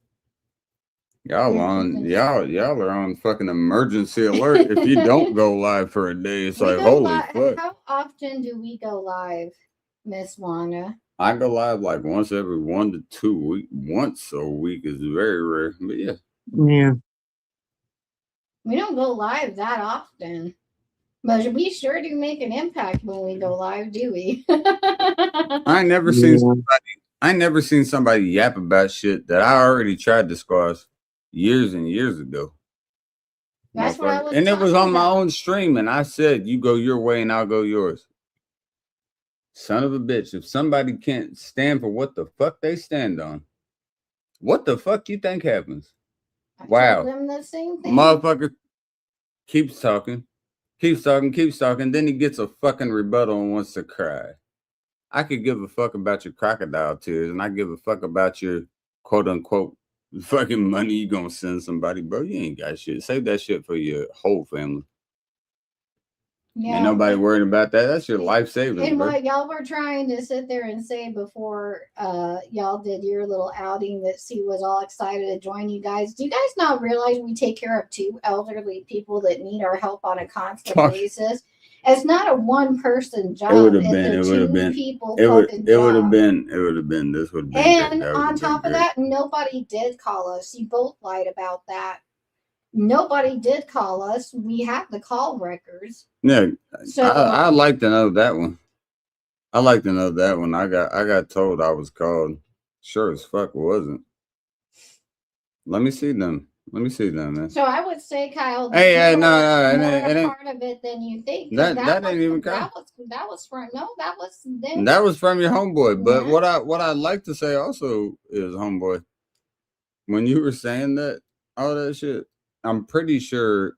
Y'all are on fucking emergency alert. If you don't go live for a day, it's like, holy fuck. How often do we go live, Miss Wanda? I go live like once every 1 to 2 weeks. Once a week is very rare, but yeah. Yeah. We don't go live that often, but we sure do make an impact when we go live, do we? I ain't never seen somebody yap about shit that I already tried to squash years and years ago. That's what I was. And it was on my own stream, and I said, "You go your way, and I'll go yours." Son of a bitch! If somebody can't stand for what the fuck they stand on, what the fuck you think happens? Wow, them the same thing. Motherfucker keeps talking. Then he gets a fucking rebuttal and wants to cry. I could give a fuck about your crocodile tears, and I give a fuck about your quote unquote fucking money you gonna send somebody, bro. You ain't got shit. Save that shit for your whole family. Yeah. Ain't nobody worried about that. That's your life savings. And bro. what y'all were trying to sit there and say before y'all did your little outing that Sue was all excited to join you guys. Do you guys not realize we take care of 2 elderly people that need our help on a constant basis? It's not a one person job. It would have been. This would have been. And on top of that, nobody did call us. You both lied about that. Nobody did call us. We have the call records. Yeah, so I'd like to know that one. I got told I was called. Sure as fuck wasn't. Let me see them, man. So I would say, Kyle, no, part of it than you think. That ain't even count. That was from your homeboy. But what I'd like to say also is, homeboy, when you were saying that, all that shit, I'm pretty sure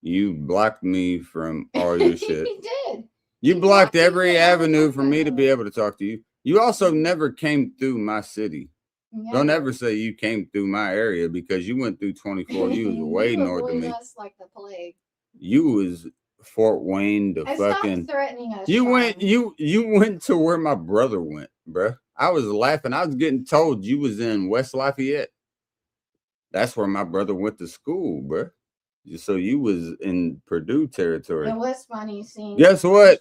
you blocked me from all your shit. You did. You blocked every avenue for me to be able to talk to you. You also never came through my city. Yeah. Don't ever say you came through my area, because you went through 24. You was way north of me. Us like the plague. You was Fort Wayne to fucking. Threatening us. You went to where my brother went, bruh. I was laughing. I was getting told you was in West Lafayette. That's where my brother went to school, bruh. So you was in Purdue territory. It was funny seeing. Guess what?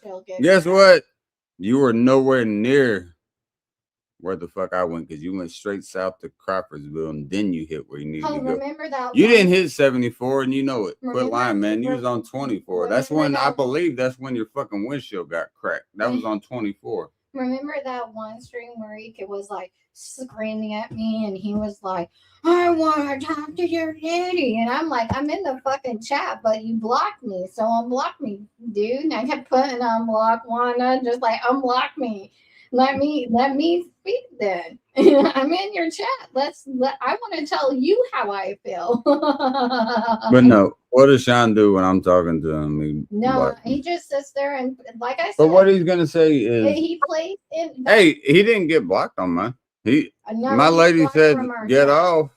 You were nowhere near where the fuck I went, because you went straight south to Crawfordsville, and then you hit where you needed to go. Remember that? You didn't hit 74, and you know it. Quit lying, man. You was on 24. That's when I believe that's when your fucking windshield got cracked. That was on 24. Remember that one stream where he was like screaming at me, and he was like, "I want to talk to your daddy," and I'm like, "I'm in the fucking chat, but you blocked me, so unblock me, dude." And I kept putting unblock Wanda, just like unblock me. Let me speak then. I'm in your chat. I want to tell you how I feel. But no, what does Sean do when I'm talking to him? He just sits there and, like I said. But what he's gonna say is he plays in. Hey, he didn't get blocked on mine. My lady said get off,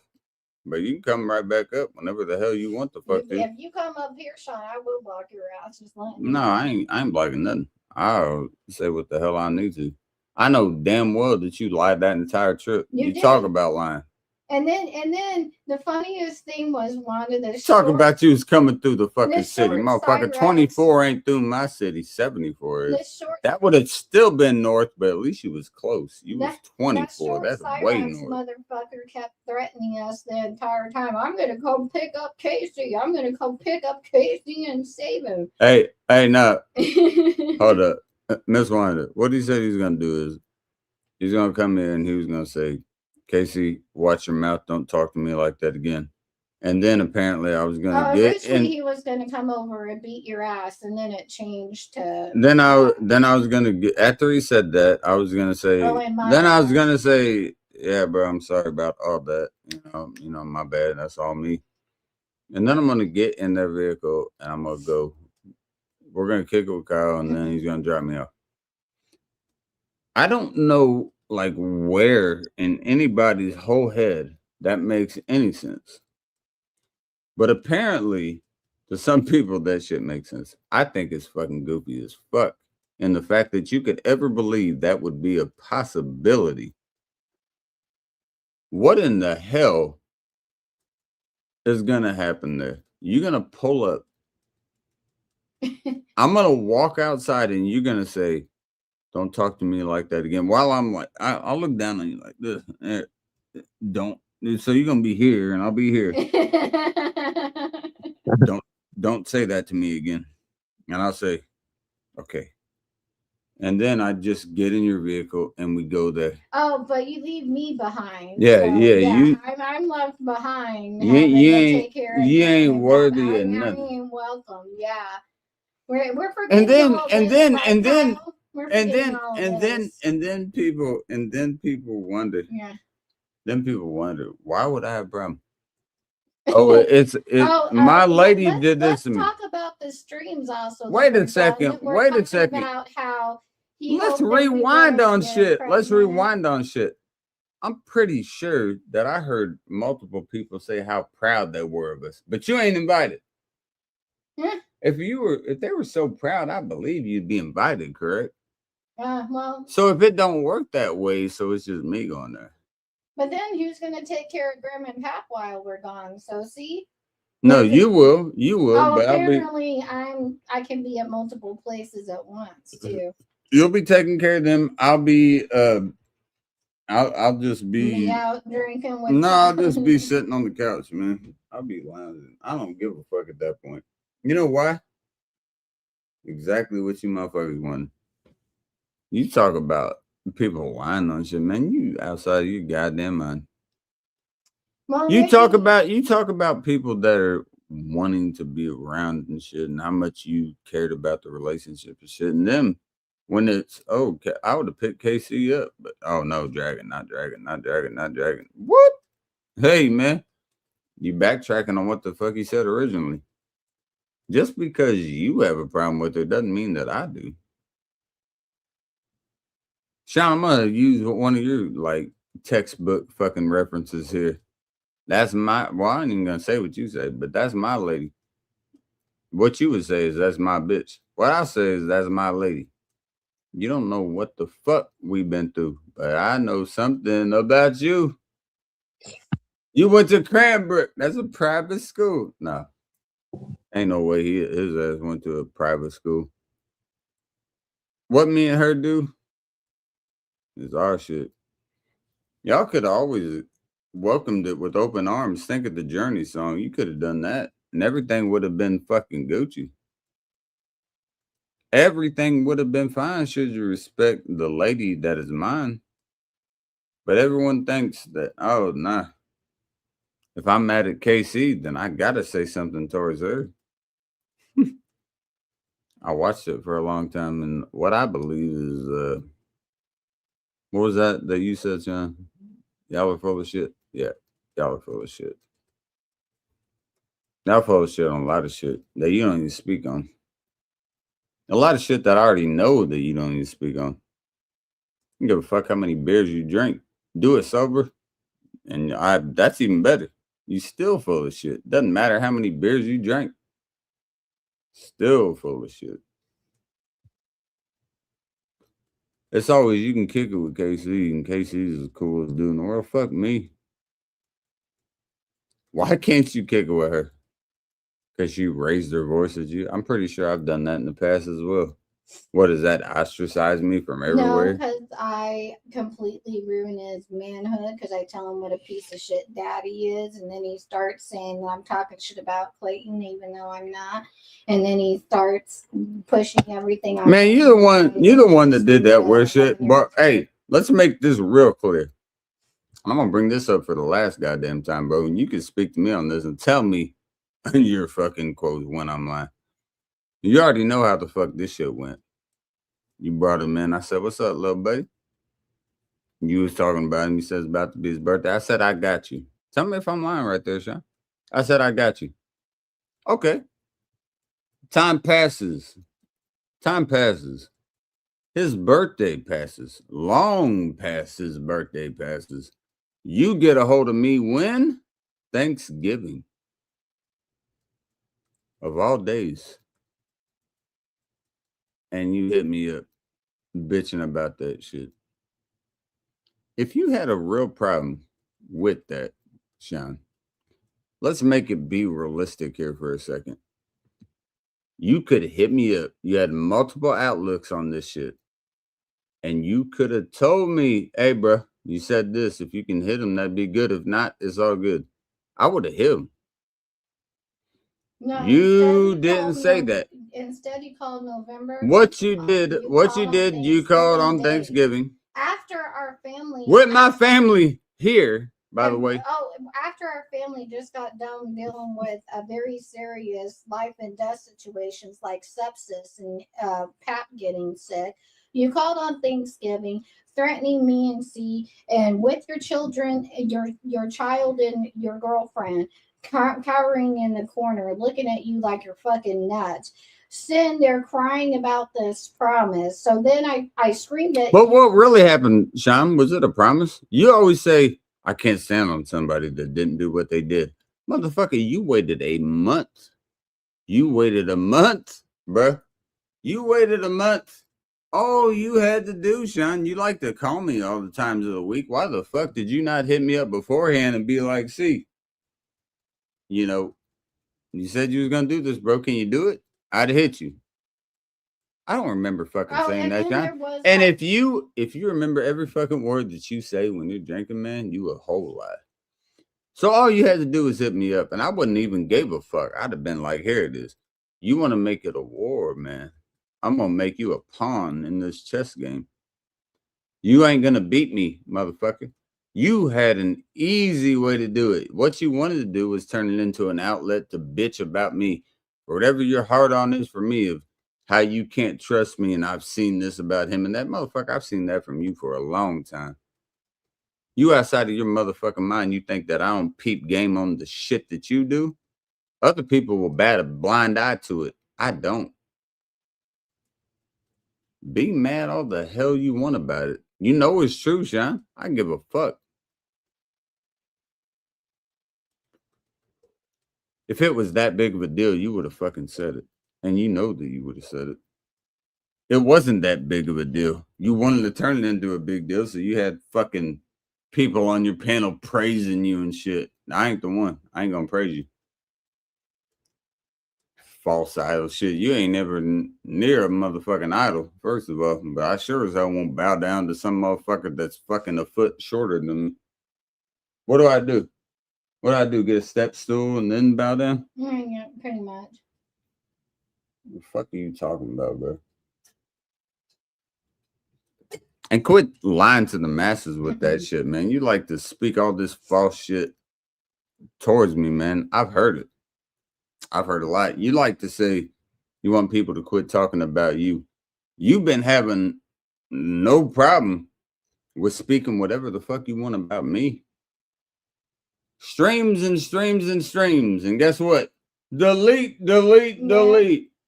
but you can come right back up whenever the hell you want to fuck to. If you come up here, Sean, I will block your ass. Just let me. No, I ain't blocking nothing. I'll say what the hell I need to. I know damn well that you lied that entire trip. You talk about lying. And then the funniest thing was Wanda. Talk about you was coming through the fucking city, motherfucker. 24 ain't through my city. 74 is. That would have still been north, but at least you was close. You was 24. That's way north. Motherfucker kept threatening us the entire time. I'm gonna go pick up Casey. I'm gonna go pick up Casey and save him. Hey, no. Hold up. Miss Wanda, what he said he's gonna do is He's gonna come in and he was gonna say, Casey, watch your mouth, don't talk to me like that again. And then apparently I was gonna get Originally in. he was gonna come over and beat your ass, and then it changed to Then I was gonna get, after he said that, I was gonna say, throwing my then I was ass. gonna say, yeah, bro, I'm sorry about all that. You know, my bad. That's all me. And then I'm gonna get in that vehicle and I'm gonna go. We're gonna kick it with Kyle, and then he's gonna drop me off. I don't know, like, where in anybody's whole head that makes any sense. But apparently, to some people, that shit makes sense. I think it's fucking goofy as fuck. And the fact that you could ever believe that would be a possibility. What in the hell is gonna happen there? You're gonna pull up. I'm gonna walk outside and you're gonna say, don't talk to me like that again. While I'm like, I'll look down on you like this. Don't. So you're gonna be here and I'll be here. Don't say that to me again. And I'll say, okay. And then I just get in your vehicle and we go there. Oh, but you leave me behind. Yeah, so, you. I'm left behind. You take care of you ain't him. worthy of I nothing. ain't welcome. Yeah, we're forgetting And all then this, right, Kyle? We're and forgetting all this. then people wonder. Yeah. Then people wonder, why would I have a problem? Oh, my lady did this to me. Let's talk about the streams also. Wait a second. Wait a second. About how let's rewind on shit. Let's rewind on shit. I'm pretty sure that I heard multiple people say how proud they were of us, but you ain't invited. Yeah. If they were so proud, I believe you'd be invited, correct? Well. So if it don't work that way, so it's just me going there. But then who's gonna take care of Grandma and Pap while we're gone? So see. No, you will. Oh, but apparently I can be at multiple places at once too. You'll be taking care of them. I'll be I'll just be out drinking with I'll just be sitting on the couch, man. I'll be lounging. I don't give a fuck at that point. You know why? Exactly what you motherfuckers want. You talk about people lying on shit, man. You outside of your goddamn mind. Well, you talk about people that are wanting to be around and shit, and how much you cared about the relationship and shit. And them, when it's I would have picked KC up, but no, dragon. What? Hey, man, you backtracking on what the fuck he said originally. Just because you have a problem with it doesn't mean that I do. Sean, I'm gonna use one of your like textbook fucking references here. That's my, well, I ain't even gonna say what you say, but that's my lady. What you would say is that's my bitch. What I say is that's my lady. You don't know what the fuck we've been through, but I know something about you. You went to Cranbrook. That's a private school. No, ain't no way his ass went to a private school. What me and her do is our shit. Y'all could have always welcomed it with open arms. Think of the Journey song. You could have done that, and everything would have been fucking Gucci. Everything would have been fine should you respect the lady that is mine. But everyone thinks that, oh, nah. If I'm mad at KC, then I gotta say something towards her. I watched it for a long time, and what I believe is, what was that you said, John? Y'all were full of shit? Yeah, y'all were full of shit. Y'all full of shit on a lot of shit that you don't even speak on. A lot of shit that I already know that you don't even speak on. You give a fuck how many beers you drink. Do it sober, and that's even better. You still full of shit. Doesn't matter how many beers you drink. Still full of shit. It's always you can kick it with KC, and KC's as cool as dude in the world. Fuck me. Why can't you kick it with her? Because she raised her voice at you. I'm pretty sure I've done that in the past as well. What is that? Ostracize me from everywhere? No, because I completely ruin his manhood because I tell him what a piece of shit daddy is, and then he starts saying I'm talking shit about Clayton, even though I'm not. And then he starts pushing everything on. Man, you're the one that did that weird shit. But hey, let's make this real clear. I'm gonna bring this up for the last goddamn time, bro. And you can speak to me on this and tell me your fucking quotes when I'm lying. You already know how the fuck this shit went. You brought him in. I said, "What's up, little buddy?" You was talking about him. He says about to be his birthday. I said, "I got you." Tell me if I'm lying right there, Sean. I said, "I got you." Okay. Time passes. Time passes. His birthday passes. Long past his birthday passes. You get a hold of me when? Thanksgiving. Of all days. And you hit me up bitching about that shit. If you had a real problem with that, Sean, let's make it be realistic here for a second. You could hit me up. You had multiple outlooks on this shit. And you could have told me, "Hey, bro, you said this. If you can hit him, that'd be good. If not, it's all good." I would have hit him. No, You didn't say that. Instead, you called November. What you did, you called on Thanksgiving. After our family. With my family here, by the way. Oh, after our family just got done dealing with a very serious life and death situations like sepsis and Pap getting sick, you called on Thanksgiving, threatening me and C, and with your children, your child and your girlfriend cowering in the corner, looking at you like you're fucking nuts. Sitting there crying about this promise. So then I screamed at But what really happened, Sean? Was it a promise? You always say, "I can't stand on somebody that didn't do what they did." Motherfucker, you waited a month. You waited a month, bruh. You waited a month. All you had to do, Sean, you like to call me all the times of the week. Why the fuck did you not hit me up beforehand and be like, "See, you know, you said you was going to do this, bro. Can you do it?" I'd hit you. I don't remember fucking saying that, John. And if you remember every fucking word that you say when you're drinking, man, you a whole lot. So all you had to do was hit me up, and I wouldn't even gave a fuck. I'd have been like, "Here it is. You want to make it a war, man? I'm gonna make you a pawn in this chess game. You ain't gonna beat me, motherfucker." You had an easy way to do it. What you wanted to do was turn it into an outlet to bitch about me, or whatever your heart on is for me, of how you can't trust me, and I've seen this about him and that motherfucker. I've seen that from you for a long time. You outside of your motherfucking mind, you think that I don't peep game on the shit that you do? Other people will bat a blind eye to it. I don't. Be mad all the hell you want about it. You know it's true, Sean. I give a fuck. If it was that big of a deal, you would have fucking said it. And you know that you would have said it. It wasn't that big of a deal. You wanted to turn it into a big deal, so you had fucking people on your panel praising you and shit. I ain't the one. I ain't gonna praise you. False idol shit. You ain't never near a motherfucking idol, first of all. But I sure as hell won't bow down to some motherfucker that's fucking a foot shorter than me. What do I do? What do I do? Get a step stool and then bow down? Yeah, pretty much. What the fuck are you talking about, bro? And quit lying to the masses with that shit, man. You like to speak all this false shit towards me, man. I've heard it. I've heard a lot. You like to say you want people to quit talking about you. You've been having no problem with speaking whatever the fuck you want about me. Streams and streams and streams. And guess what? Delete.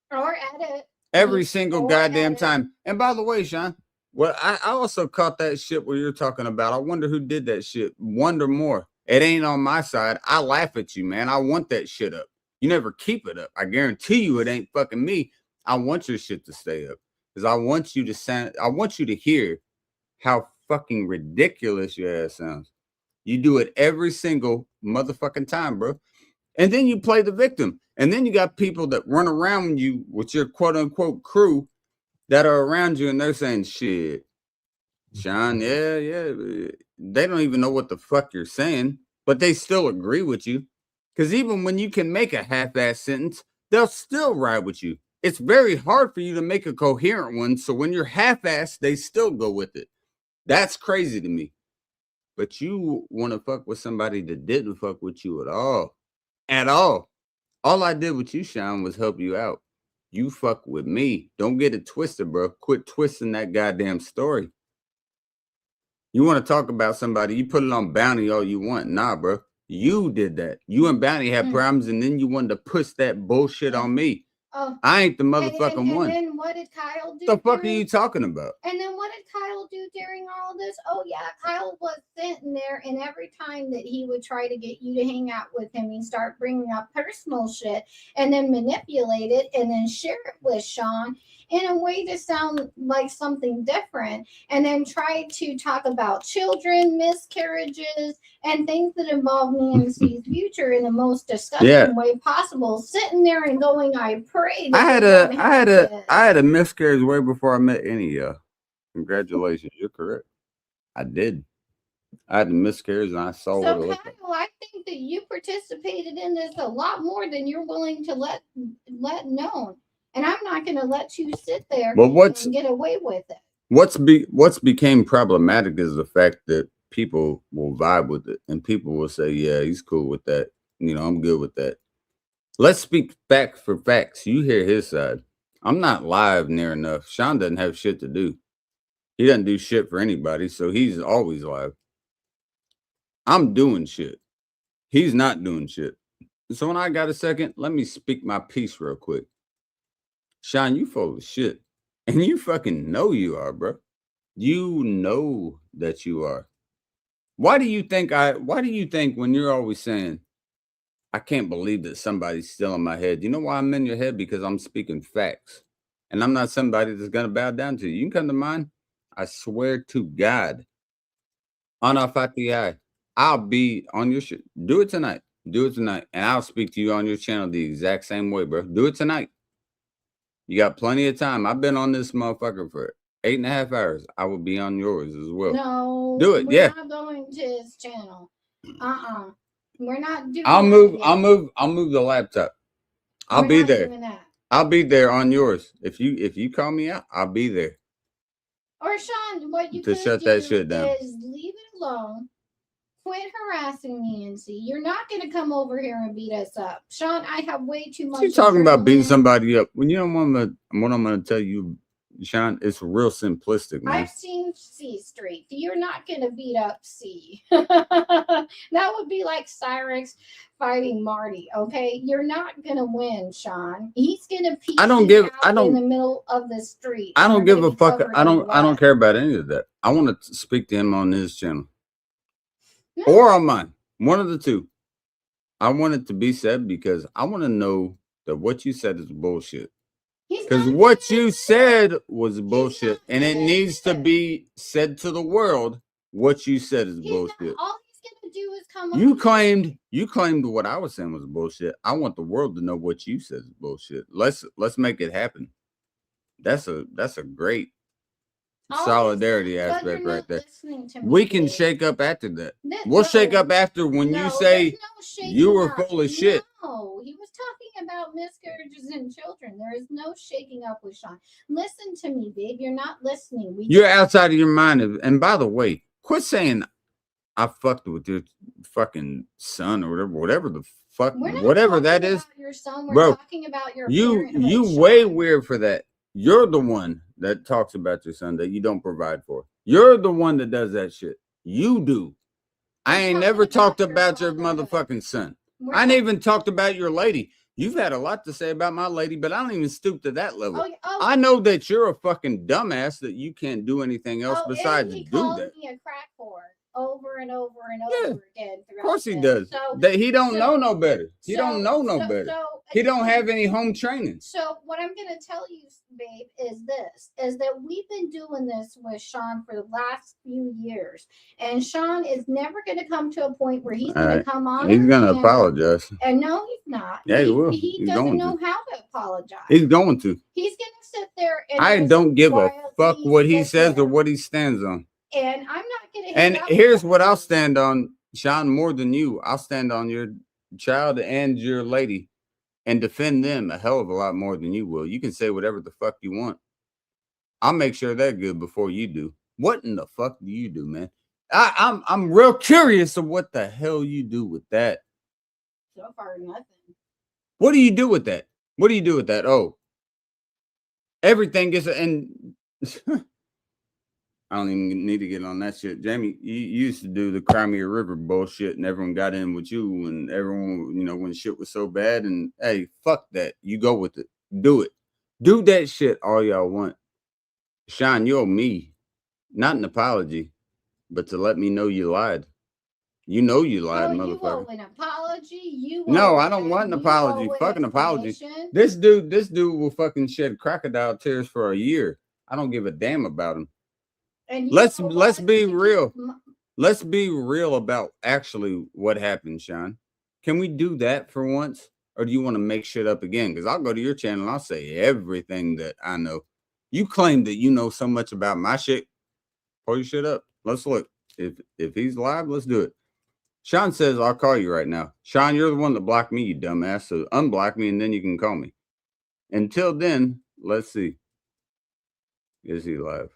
Or edit. Every single goddamn time. And by the way, Sean, well, I also caught that shit where you're talking about. I wonder who did that shit. Wonder more. It ain't on my side. I laugh at you, man. I want that shit up. You never keep it up. I guarantee you it ain't fucking me. I want your shit to stay up. Because I want you to hear how fucking ridiculous your ass sounds. You do it every single motherfucking time, bro. And then you play the victim. And then you got people that run around you with your quote unquote crew that are around you, and they're saying, "Shit, Sean, yeah. They don't even know what the fuck you're saying, but they still agree with you. Because even when you can make a half-ass sentence, they'll still ride with you. It's very hard for you to make a coherent one, so when you're half-assed, they still go with it. That's crazy to me. But you want to fuck with somebody that didn't fuck with you at all. At all. All I did with you, Sean, was help you out. You fuck with me. Don't get it twisted, bro. Quit twisting that goddamn story. You want to talk about somebody, you put it on Bounty all you want. Nah, bro. You did that. You and Bounty had problems, and then you wanted to push that bullshit on me. Oh, I ain't the motherfucking one. And then what did Kyle do? The fuck are you talking about? And then what did Kyle do during all of this? Oh yeah, Kyle was sitting there, and every time that he would try to get you to hang out with him, he'd start bringing up personal shit, and then manipulate it, and then share it with Sean in a way to sound like something different, and then try to talk about children, miscarriages, and things that involve Nancy's future in the most disgusting way possible. Sitting there and going, "I pray." I had a miscarriage way before I met any of y'all. Congratulations, you're correct. I did. I had a miscarriage and I saw what it looked like. Kyle, I think that you participated in this a lot more than you're willing to let known. And I'm not going to let you sit there and get away with it. What's became problematic is the fact that people will vibe with it and people will say, yeah, he's cool with that. You know, I'm good with that. Let's speak fact for facts. You hear his side. I'm not live near enough. Sean doesn't have shit to do. He doesn't do shit for anybody, so he's always live. I'm doing shit. He's not doing shit. So when I got a second, let me speak my piece real quick. Sean, you full of shit. And you fucking know you are, bro. You know that you are. Why do you think when you're always saying, I can't believe that somebody's still in my head? You know why I'm in your head? Because I'm speaking facts. And I'm not somebody that's going to bow down to you. You can come to mine. I swear to God. Anafatiai. I'll be on your shit. Do it tonight. Do it tonight. And I'll speak to you on your channel the exact same way, bro. Do it tonight. You got plenty of time. I've been on this motherfucker for 8.5 hours. I will be on yours as well. No. Do it. We're not going to his channel. We're not doing I'll move the laptop. I'll be there. I'll be there on yours. If you call me out, I'll be there. Or Sean, what you to could shut do that shit down is leave it alone. Quit harassing Nancy. You're not going to come over here and beat us up. Sean, I have way too much. She's talking about beating somebody up. When you don't want to, what I'm going to tell you, Sean, it's real simplistic, man. I've seen C Street. You're not going to beat up C. That would be like Cyrus fighting Marty, okay? You're not going to win, Sean. He's going to peek in the middle of the street. I don't give a fuck. I don't care about any of that. I want to speak to him on his channel. No. Or on mine. One of the two. I want it to be said because I want to know that what you said is bullshit. Because what you said was bullshit. And it needs to be said to the world what you said is bullshit. All he's gonna do is come You claimed what I was saying was bullshit. I want the world to know what you said is bullshit. Let's make it happen. That's a great solidarity aspect right there. We can shake up after that. We'll shake up after when you say you were full of shit. No, he was talking about miscarriages in children. There is no shaking up with Sean. Listen to me, babe. You're not listening. You're outside of your mind. And by the way, quit saying I fucked with your fucking son or whatever the fuck, whatever that is. Your son. We're bro, talking about your you way weird for that. You're the one that talks about your son that you don't provide for. You're the one that does that shit. You do. I ain't never talked about your motherfucking son. I ain't even talked about your lady. You've had a lot to say about my lady, but I don't even stoop to that level. I know that you're a fucking dumbass that you can't do anything else besides do that. He calls me a crack whore over and over and over again. Of course he does. That he don't know no better. He don't know no better. He don't have any home training. So what I'm going to tell you, babe, is that we've been doing this with Sean for the last few years. And Sean is never going to come to a point where he's going to come on. He's going to apologize. And no, he's not. Yeah, he will. He doesn't know how to apologize. He's going to. He's going to sit there and I don't give a fuck what he says or what he stands on. And I'm not going to. And here's what I'll stand on, Sean, more than you. I'll stand on your child and your lady and defend them a hell of a lot more than you will. You can say whatever the fuck you want. I'll make sure they're good before you do. What in the fuck do you do, man? I'm real curious of what the hell you do with that. So far, nothing. What do you do with that? What do you do with that? Oh, everything gets and I don't even need to get on that shit. Jamie, you used to do the Crimea River bullshit and everyone got in with you and everyone, you know, when shit was so bad and hey, fuck that. You go with it. Do it. Do that shit all y'all want. Sean, you owe me not an apology, but to let me know you lied. You know you lied, You owe motherfucker. an apology. No, I don't want an apology. Fucking apology. This dude will fucking shed crocodile tears for a year. I don't give a damn about him. And Let's be real. Let's be real about actually what happened, Sean. Can we do that for once? Or do you want to make shit up again? Because I'll go to your channel and I'll say everything that I know. You claim that you know so much about my shit. Pull your shit up. Let's look. If he's live, let's do it. Sean says, I'll call you right now. Sean, you're the one that blocked me, you dumbass. So unblock me and then you can call me. Until then, let's see. Is he live?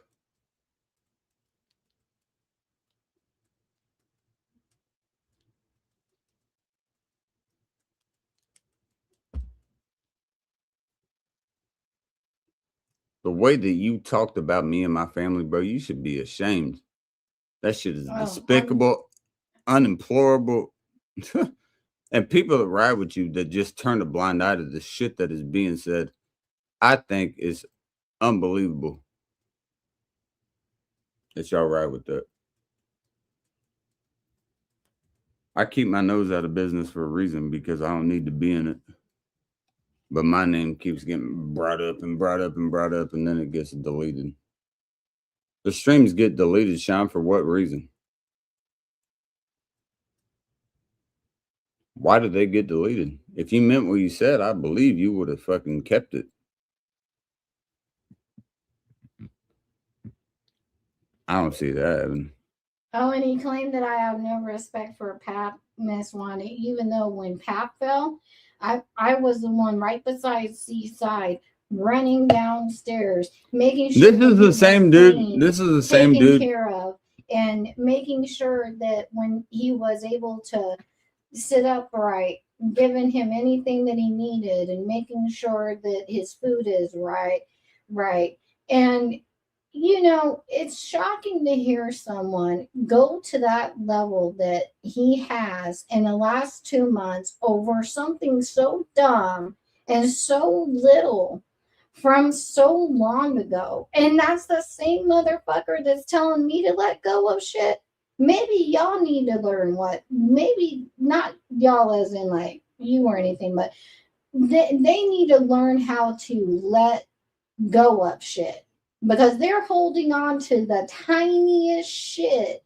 The way that you talked about me and my family, bro, you should be ashamed. That shit is despicable, unimplorable. And people that ride with you that just turn a blind eye to the shit that is being said, I think is unbelievable that y'all ride with that. I keep my nose out of business for a reason because I don't need to be in it. But my name keeps getting brought up and brought up and brought up, and then it gets deleted. The streams get deleted, Sean, for what reason? Why did they get deleted? If you meant what you said, I believe you would have fucking kept it. I don't see that. Oh, and he claimed that I have no respect for Pap, Miss Wanda, even though when Pap fell, I was the one right beside Seaside, running downstairs, making sure this is the same dude. This is the same dude. Taken care of, and making sure that when he was able to sit upright, giving him anything that he needed, and making sure that his food is right. And you know, it's shocking to hear someone go to that level that he has in the last 2 months over something so dumb and so little from so long ago. And that's the same motherfucker that's telling me to let go of shit. Maybe y'all need to learn maybe not y'all as in like you or anything, but they need to learn how to let go of shit. Because they're holding on to the tiniest shit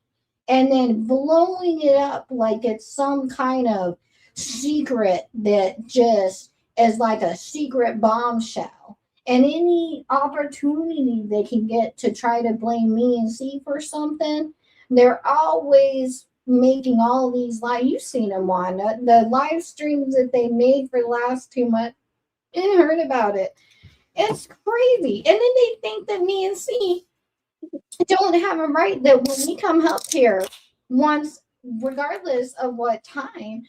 and then blowing it up like it's some kind of secret that just is like a secret bombshell. And any opportunity they can get to try to blame me and see for something, they're always making all these you've seen them, Wanda, the live streams that they made for the last 2 months. You heard about it. It's crazy. And then they think that me and C don't have a right that when we come up here once, regardless of what time,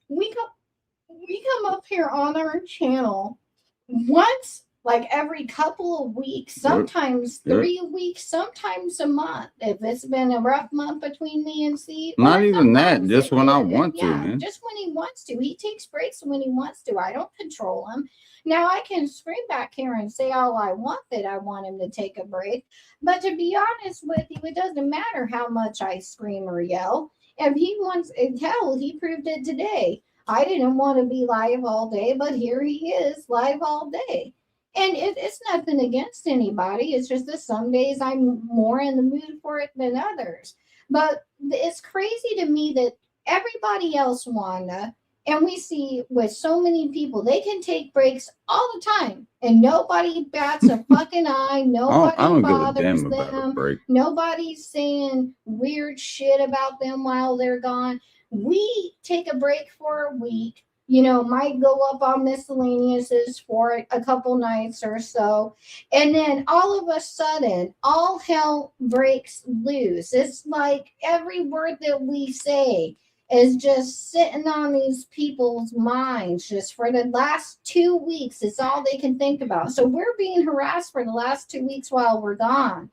we come up here on our channel once, like every couple of weeks, sometimes 3 weeks, sometimes a month. If it's been a rough month between me and C. Not even that, just when I want to, man. Just when he wants to. He takes breaks when he wants to. I don't control him. Now I can scream back here and say all I want that I want him to take a break. But to be honest with you, it doesn't matter how much I scream or yell. If he wants, hell, he proved it today. I didn't want to be live all day, but here he is live all day. And it's nothing against anybody. It's just that some days I'm more in the mood for it than others. But it's crazy to me that everybody else, Wanda, and we see with so many people, they can take breaks all the time, and nobody bats a fucking eye. Nobody bothers them. Nobody's saying weird shit about them while they're gone. We take a break for a week. might go up on miscellaneouses for a couple nights or so. And then all of a sudden, all hell breaks loose. It's like every word that we say is just sitting on these people's minds just for the last 2 weeks. It's all they can think about. So we're being harassed for the last 2 weeks while we're gone.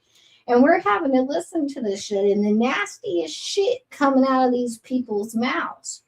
And we're having to listen to this shit and the nastiest shit coming out of these people's mouths.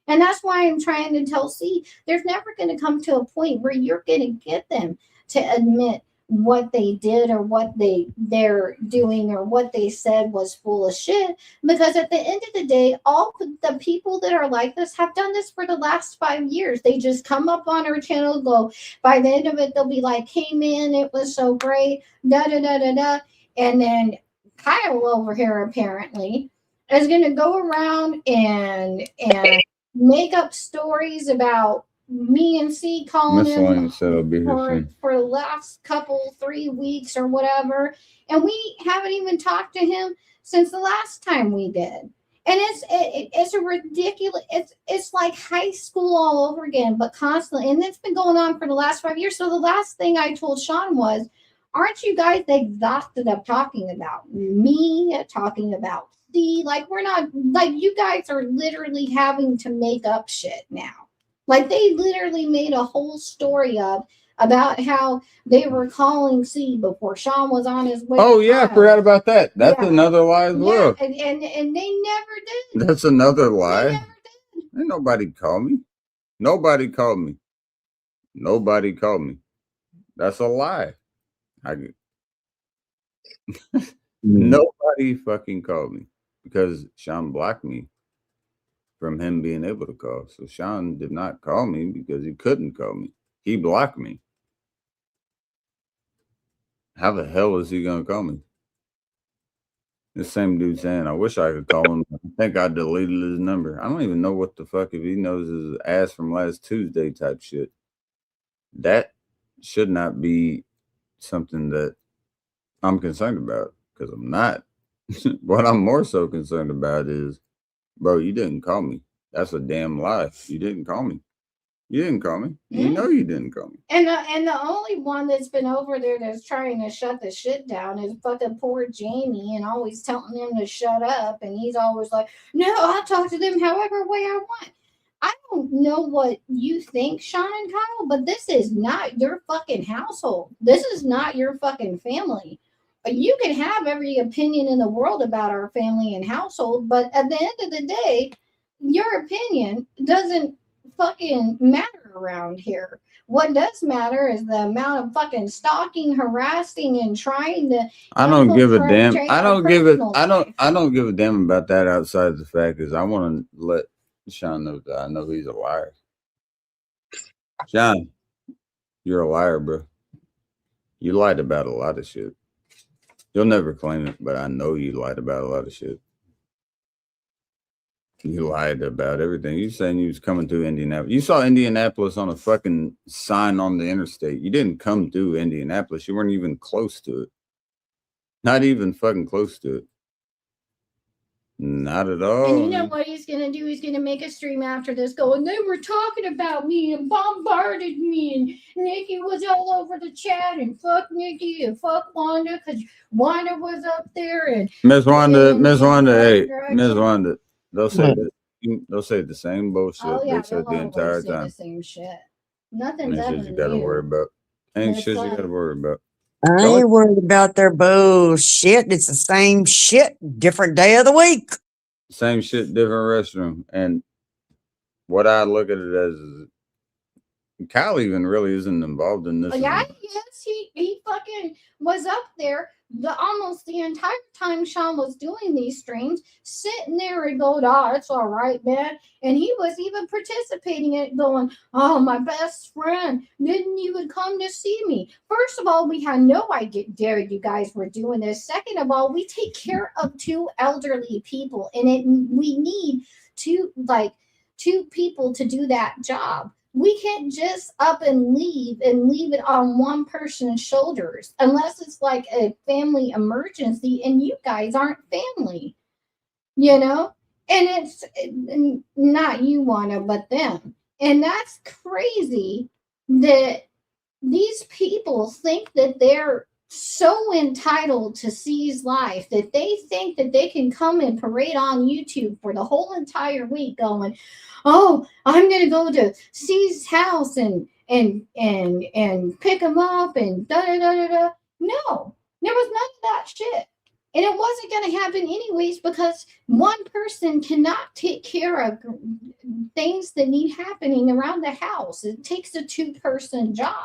And that's why I'm trying to tell C, there's never going to come to a point where you're going to get them to admit what they did or what they're doing or what they said was full of shit. Because at the end of the day, all the people that are like this have done this for the last 5 years. They just come up on our channel, go, by the end of it, they'll be like, hey man, it was so great, da da da da da. And then Kyle over here apparently is going to go around and make up stories about me and C calling him said I'll be here for the last 3 weeks or whatever. And we haven't even talked to him since the last time we did. And it's a ridiculous, it's like high school all over again, but constantly. And it's been going on for the last 5 years. So the last thing I told Sean was, aren't you guys exhausted of talking about me, talking about C? Like, we're not, like, you guys are literally having to make up shit now. Like, they literally made a whole story up about how they were calling C before Sean was on his way. Oh, yeah, I forgot about that. That's another lie as well. And they never did. That's another lie. Ain't nobody called me. Nobody called me. Nobody called me. That's a lie. Nobody fucking called me because Sean blocked me from him being able to call. So Sean did not call me because he couldn't call me. He blocked me. How the hell is he gonna call me? The same dude saying, I wish I could call him. I think I deleted his number. I don't even know what the fuck if he knows his ass from last Tuesday type shit. That should not be something that I'm concerned about, because I'm not. What I'm more so concerned about is, bro, you didn't call me. That's a damn lie. You didn't call me. You didn't call me. Yeah. You know you didn't call me. And the only one that's been over there that's trying to shut the shit down is fucking poor Jamie, and always telling him to shut up. And he's always like, no, I'll talk to them however way I want. I don't know what you think, Sean and Kyle, but this is not your fucking household. This is not your fucking family. You can have every opinion in the world about our family and household, but at the end of the day, your opinion doesn't fucking matter around here. What does matter is the amount of fucking stalking, harassing, and trying to. I don't give a damn. I don't give a damn about that outside the fact is I want to let Sean know that I know he's a liar. Sean, you're a liar, bro. You lied about a lot of shit. You'll never claim it, but I know you lied about a lot of shit. You lied about everything. You saying you was coming through Indianapolis. You saw Indianapolis on a fucking sign on the interstate. You didn't come through Indianapolis. You weren't even close to it. Not even fucking close to it. Not at all. And you know what he's going to do? He's going to make a stream after this going, they were talking about me and bombarded me, and Nikki was all over the chat, and fuck Nikki and fuck Wanda because Wanda was up there. And Miss Wanda, hey, Miss Wanda, they'll say the same bullshit. Oh, yeah, they said the entire time. The same shit. Nothing's Ain't ever shit you got to worry about. Ain't shit you got to worry about. I ain't worried about their bullshit. It's the same shit, different day of the week. Same shit, different restroom. And what I look at it as is Kyle even really isn't involved in this. Yeah, yes, he fucking was up there almost the entire time Sean was doing these streams, sitting there and going, oh, it's all right, man. And he was even participating in it, going, oh, my best friend didn't even come to see me. First of all, we had no idea you guys were doing this. Second of all, we take care of 2 elderly people, and we need two people to do that job. We can't just up and leave it on one person's shoulders unless it's like a family emergency and you guys aren't family, you know? And it's not you, Wanda, but them. And that's crazy that these people think that they're so entitled to C's life that they think that they can come and parade on YouTube for the whole entire week going, oh, I'm going to go to C's house and pick him up and da da da da da. No, there was none of that shit. And it wasn't going to happen anyways because one person cannot take care of things that need happening around the house. It takes a two-person job.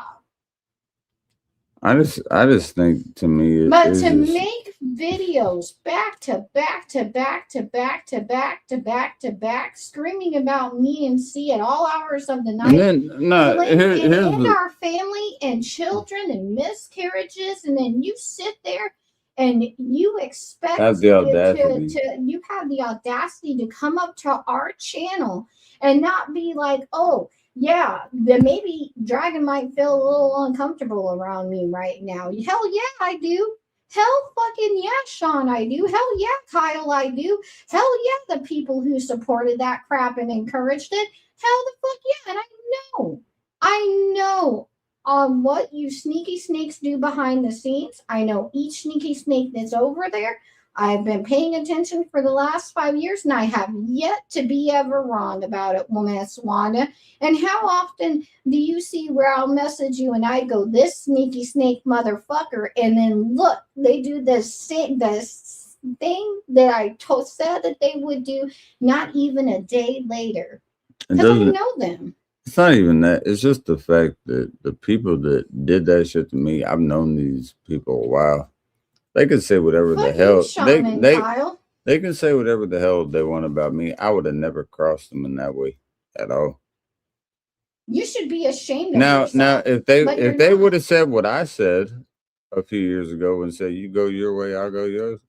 I just think to me, But to make videos back to back to back to back to back to back to back, screaming about me and C at all hours of the night, and then and our family and children and miscarriages, and then you sit there and you expect That's the audacity. you have the audacity to come up to our channel and not be like, oh, yeah, then maybe Dragon might feel a little uncomfortable around me right now. Hell yeah, I do. Hell fucking yeah, Sean, I do. Hell yeah, Kyle, I do. Hell yeah, the people who supported that crap and encouraged it. Hell the fuck yeah, and I know what you sneaky snakes do behind the scenes. I know each sneaky snake that's over there. I've been paying attention for the last 5 years, and I have yet to be ever wrong about it, Miss Wanda. And how often do you see where I'll message you and I go, this sneaky snake motherfucker, and then look, they do this thing that I said that they would do not even a day later. Because I know them. It's not even that. It's just the fact that the people that did that shit to me, I've known these people a while. They can say whatever the hell they can say whatever the hell they want about me. I would have never crossed them in that way at all. You should be ashamed of yourself. Now, if they would have said what I said a few years ago and said, you go your way, I'll go yours,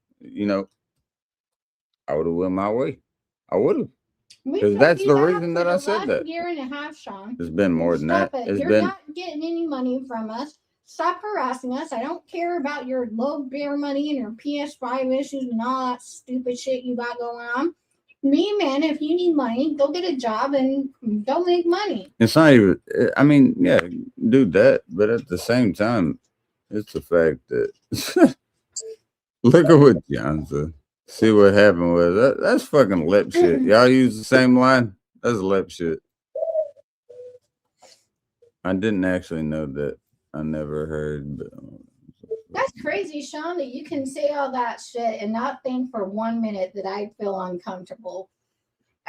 I would have went my way. I would have. Because that's the reason that I said that. Year and a half, Sean. It's been more than that. You're not getting any money from us. Stop harassing us. I don't care about your low bear money and your PS5 issues and all that stupid shit you got going on. Me, man, if you need money, go get a job and go make money. It's not even, I mean, yeah, do that. But at the same time, it's the fact that, look at what John said. See what happened with that. That's fucking lip shit. Y'all use the same line? That's lip shit. I didn't actually know that. I never heard. But, that's crazy, Sean, that you can say all that shit and not think for 1 minute that I feel uncomfortable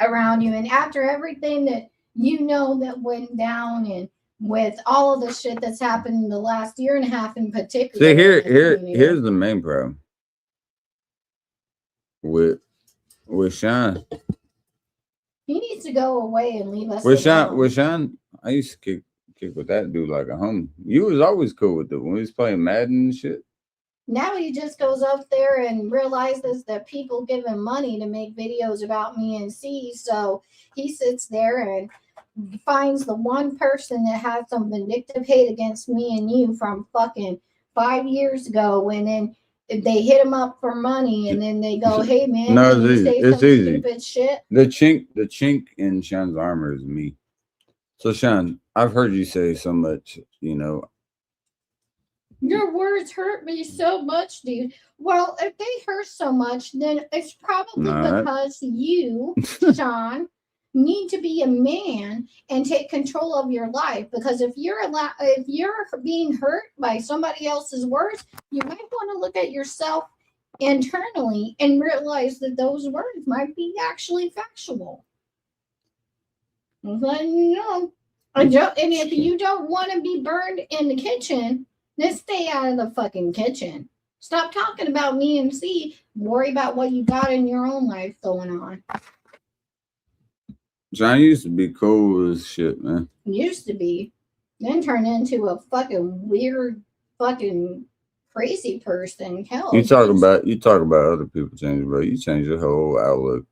around you. And after everything that you know that went down and with all of the shit that's happened in the last year and a half in particular. See, here's the main problem with Sean. He needs to go away and leave us alone. With Sean, I used to kick with that dude like a homie. You was always cool with it when we was playing Madden and shit. Now he just goes up there and realizes that people give him money to make videos about me and C. So he sits there and finds the one person that had some vindictive hate against me and you from fucking 5 years ago, and then they hit him up for money, and then they go, "Hey man, no, it's easy. Stupid shit." The chink in Sean's armor is me. So Sean, I've heard you say so much, Your words hurt me so much, dude. Well, if they hurt so much, then it's probably because you, Sean, need to be a man and take control of your life. Because if you're being hurt by somebody else's words, you might want to look at yourself internally and realize that those words might be actually factual. But and if you don't want to be burned in the kitchen, then stay out of the fucking kitchen. Stop talking about me and C. Worry about what you got in your own life going on. John used to be cool as shit, man. Used to be. Then turned into a fucking weird, fucking crazy person. Hell. You talk about other people changing, bro. You changed your whole outlook.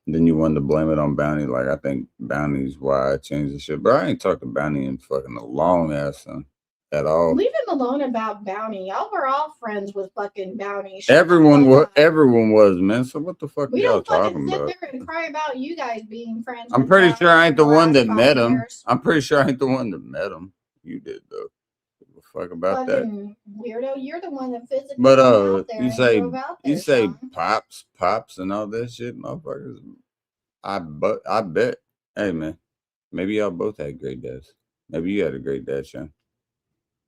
Then you wanted to blame it on Bounty. Like, I think Bounty's why I changed the shit. Bro, I ain't talked to Bounty in fucking a long ass time. at all. Leave him alone about Bounty. Y'all were all friends with fucking Bounty. Shut the Everyone fuck was, up. everyone was, man. So what the fuck We y'all don't fucking talking sit about? there and cry about you guys being friends. I'm with pretty Bounty sure I ain't for the one last that 5 met him. years. I'm pretty sure I ain't the one that met him. You did though. Give a fuck about that. Fucking weirdo. You're the one that physically But went out there you and say drove out there, you say Sean. pops and all that shit, motherfuckers. I bet. Hey man, maybe y'all both had great dads. Maybe you had a great dad, Sean.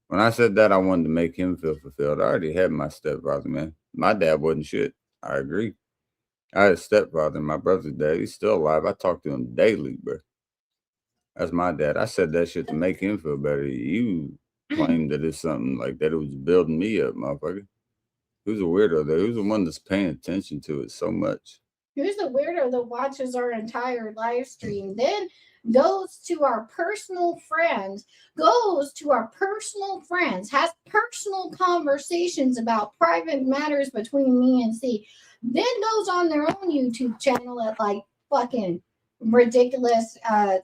When I said that, I wanted to make him feel fulfilled. I already had my stepfather, man. My dad wasn't shit. I agree. I had a stepfather, my brother's dad. He's still alive. I talk to him daily, bro. That's my dad. I said that shit to make him feel better. You claim that it's something like that. It was building me up, motherfucker. Who's a weirdo there? Who's the one that's paying attention to it so much? Who's the weirdo that watches our entire live stream, then goes to our personal friends, has personal conversations about private matters between me and C, then goes on their own YouTube channel at like fucking ridiculous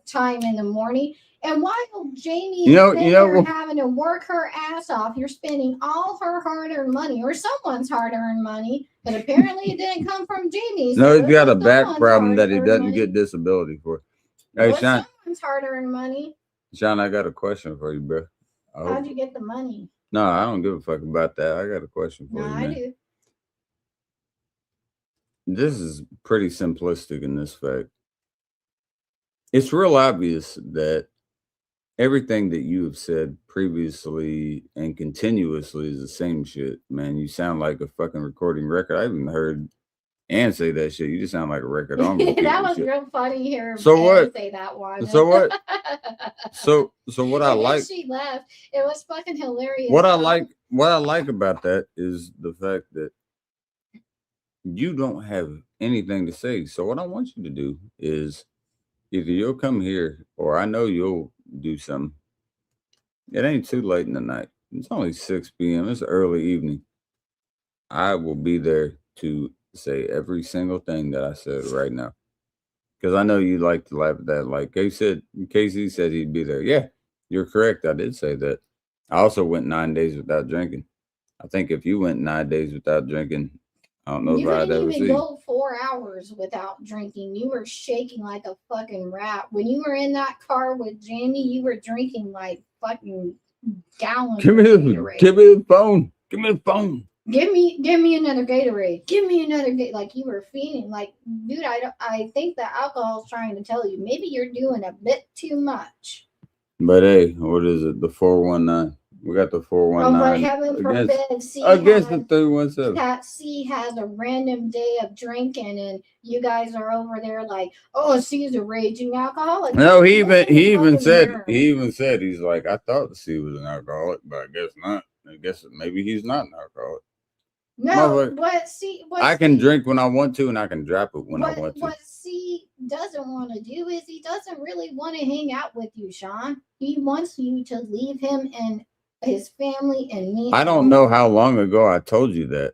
time in the morning. And while Jamie is having to work her ass off, you're spending all her hard-earned money, or someone's hard-earned money, but apparently it didn't come from Jamie's. No, so he's it got a was back someone's problem that he hard-earned doesn't money. get disability for. It Hey, was Sean, someone's hard-earned money. Sean, I got a question for you, bro. How'd you get the money? No, I don't give a fuck about that. I got a question for No, you, I man. do. This is pretty simplistic in this fact. It's real obvious that everything that you have said previously and continuously is the same shit, man. You sound like a fucking recording record. I even heard Ann say that shit. You just sound like a record on. That was real funny here. So what? Say that one. So what? So what I And then like. she left. It was fucking hilarious. What I like about that is the fact that you don't have anything to say. So what I want you to do is either you'll come here or I know you'll do something. It ain't too late in the night. It's only 6 p.m. It's early evening. I will be there to say every single thing that I said right now. Because I know you like to laugh at that. Like Casey said he'd be there. Yeah, you're correct. I did say that. I also went 9 days without drinking. I think if you went 9 days without drinking, I don't know You if I'd couldn't ever even see. go 4 hours without drinking. You were shaking like a fucking rat. When you were in that car with Jamie, you were drinking like fucking gallons. Give me of the Gatorade. phone. Give me the phone. Give me another Gatorade. Give me another like you were feeling like, dude. I think that alcohol's trying to tell you maybe you're doing a bit too much. But hey, what is it? The 419. We got the Oh, 419 but heaven forbid, C against the has, 317. that C has a random day of drinking, and you guys are over there like, oh, C's a raging alcoholic. No, he Look in the even fucking mirror. said he's like, I thought C was an alcoholic, but I guess not. I guess maybe he's not an alcoholic. No, Motherfucker, what I can drink when I want to, and I can drop it when I want to. What C doesn't want to do is he doesn't really want to hang out with you, Sean. He wants you to leave him and his family and me. I don't know how long ago I told you that.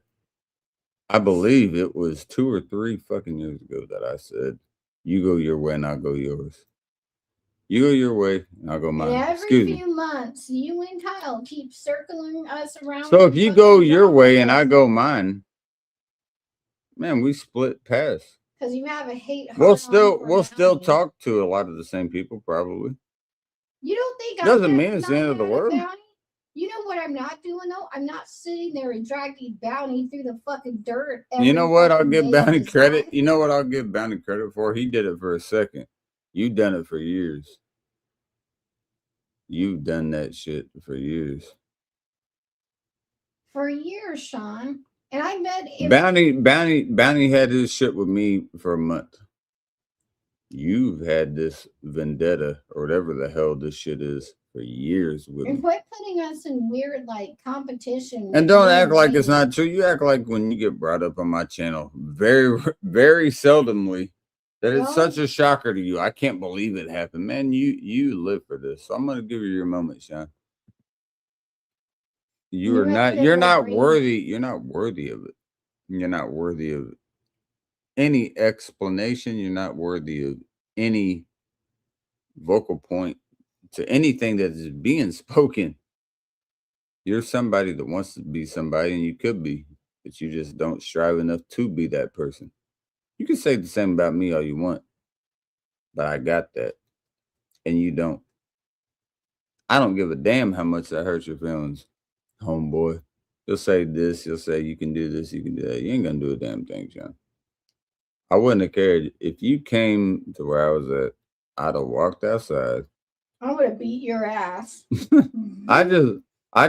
I believe it was 2 or 3 fucking years ago that I said, you go your way and I'll go yours. You go your way and I'll go mine. And every Excuse me. few months, you and Kyle keep circling us around. So if with you fucking go your drama way and I go mine, man, we split paths. because you have a hate. We'll still talk to a lot of the same people, probably. You don't think Doesn't mean it's the end of the world. Bounty? You know what I'm not doing though? I'm not sitting there and dragging Bounty through the fucking dirt. You know what? I'll fucking give day Bounty of his credit. life. You know what I'll give Bounty credit for? He did it for a second. You've done it for years. You've done that shit for years. For years, Sean. And I met him. Bounty had his shit with me for a month. You've had this vendetta or whatever the hell this shit is for years with And me. quit putting us in weird like competition. And don't act like it's not true. You act like when you get brought up on my channel, very, very seldomly, that it's such a shocker to you. I can't believe it happened. Man, you live for this. So I'm gonna give you your moment, Sean. You're not worthy. You're not worthy of it. You're not worthy of any explanation. You're not worthy of any vocal point to anything that is being spoken. You're somebody that wants to be somebody, and you could be, but you just don't strive enough to be that person. You can say the same about me all you want, but I got that, and you don't. I don't give a damn how much that hurts your feelings, homeboy. You'll say this, you'll say you can do this, you can do that. You ain't gonna do a damn thing, John. I wouldn't have cared if you came to where I was at. I'd have walked outside. I would have beat your ass. I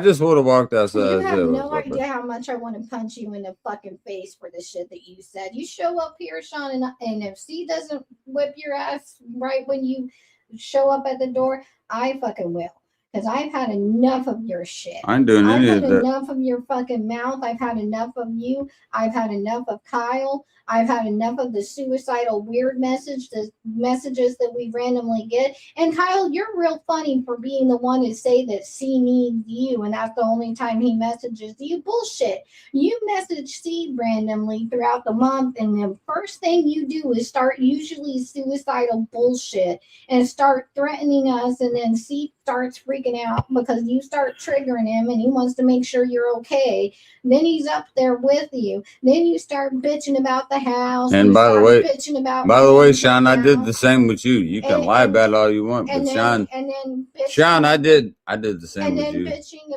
just would have walked outside. You and have said, no "What's up, idea how much I want to punch you in the fucking face for the shit that you said. You show up here, Sean, and if C doesn't whip your ass right when you show up at the door, I fucking will. Because I've had enough of your shit. I ain't doing I've any had of that." enough of your fucking mouth. I've had enough of you. I've had enough of Kyle. I've had enough of the suicidal weird messages that we randomly get. And Kyle, you're real funny for being the one to say that C needs you and that's the only time he messages you. Bullshit. You message C randomly throughout the month, and the first thing you do is start usually suicidal bullshit and start threatening us, and then C starts freaking out because you start triggering him and he wants to make sure you're okay. Then he's up there with you. Then you start bitching about the house. And You by the start way, bitching about by the way, paying Sean, the I did house. the same with you. You can And- lie and- about it all you want, but And then, Sean, and then bitching, Sean, I did the same and with then you. bitching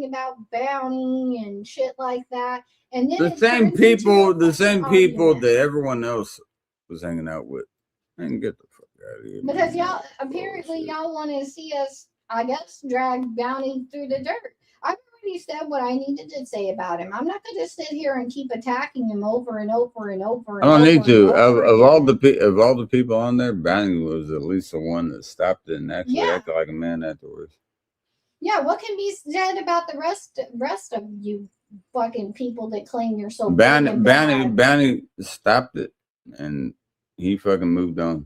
about Bounty and shit like that. And then The it same turns into people, a the same fucking people argument. that everyone else was hanging out with. And get the fuck out of here. Because man. y'all apparently Bullshit. y'all want to see us, I guess, drag Bounty through the dirt. I've already said what I needed to say about him. I'm not going to sit here and keep attacking him over and over and over. I don't and need over to. and over Of all again. the all the people on there, Bounty was at least the one that stopped it and actually Yeah. acted like a man afterwards. Yeah, what can be said about the rest of you fucking people that claim you're so big and bad? Bounty stopped it, and he fucking moved on.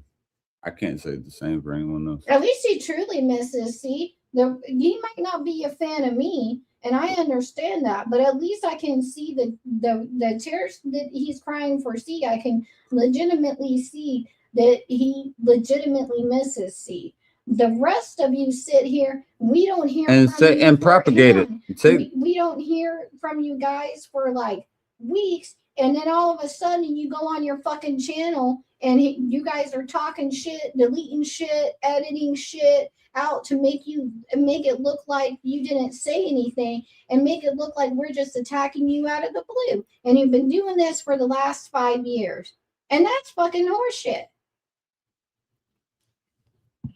I can't say the same for anyone else. At least he truly misses. See, he might not be a fan of me, and I understand that. But at least I can see the tears that he's crying for C. I can legitimately see that he legitimately misses C. The rest of you sit here. We don't hear And from say you and for- propagate hang it. on. Say We don't hear from you guys for like weeks, and then all of a sudden you go on your fucking channel and you guys are talking shit, deleting shit, editing shit out to make it look like you didn't say anything and make it look like we're just attacking you out of the blue. And you've been doing this for the last 5 years. And that's fucking horseshit.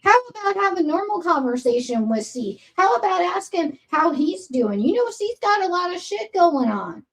How about have a normal conversation with C? How about ask him how he's doing? You know, C's got a lot of shit going on.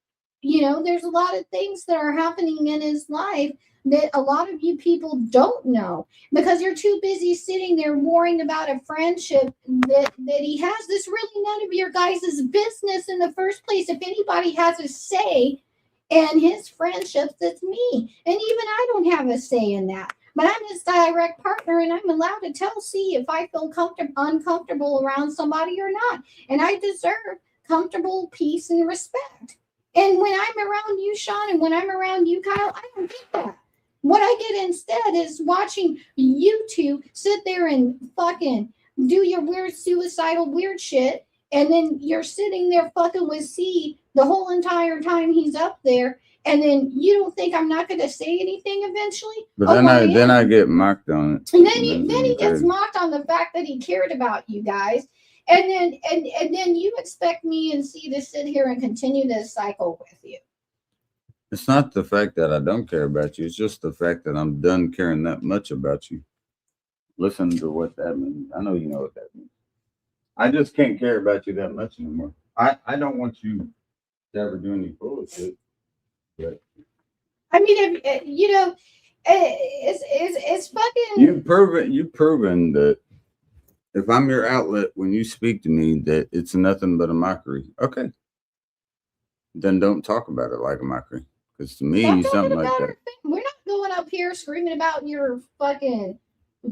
You know, there's a lot of things that are happening in his life that a lot of you people don't know because you're too busy sitting there worrying about a friendship that he has. This really none of your guys' business in the first place. If anybody has a say in his friendships, it's me. And even I don't have a say in that. But I'm his direct partner, and I'm allowed to tell C if I feel uncomfortable around somebody or not. And I deserve comfortable peace and respect. And when I'm around you, Sean, and when I'm around you, Kyle, I don't get that. What I get instead is watching you two sit there and fucking do your weird suicidal weird shit. And then you're sitting there fucking with C the whole entire time he's up there. And then you don't think I'm not going to say anything eventually? but Oh, then I get mocked on it. And then he gets crazy. mocked on the fact that he cared about you guys. And then you expect me and C to sit here and continue this cycle with you. It's not the fact that I don't care about you. It's just the fact that I'm done caring that much about you. Listen to what that means. I know you know what that means. I just can't care about you that much anymore. I don't want you to ever do any bullshit. But I mean, if, you know, it's fucking. you've proven that if I'm your outlet when you speak to me, that it's nothing but a mockery. Okay. Then don't talk about it like a mockery. Because to me, Stop talking something like about that. our thing. We're not going up here screaming about your fucking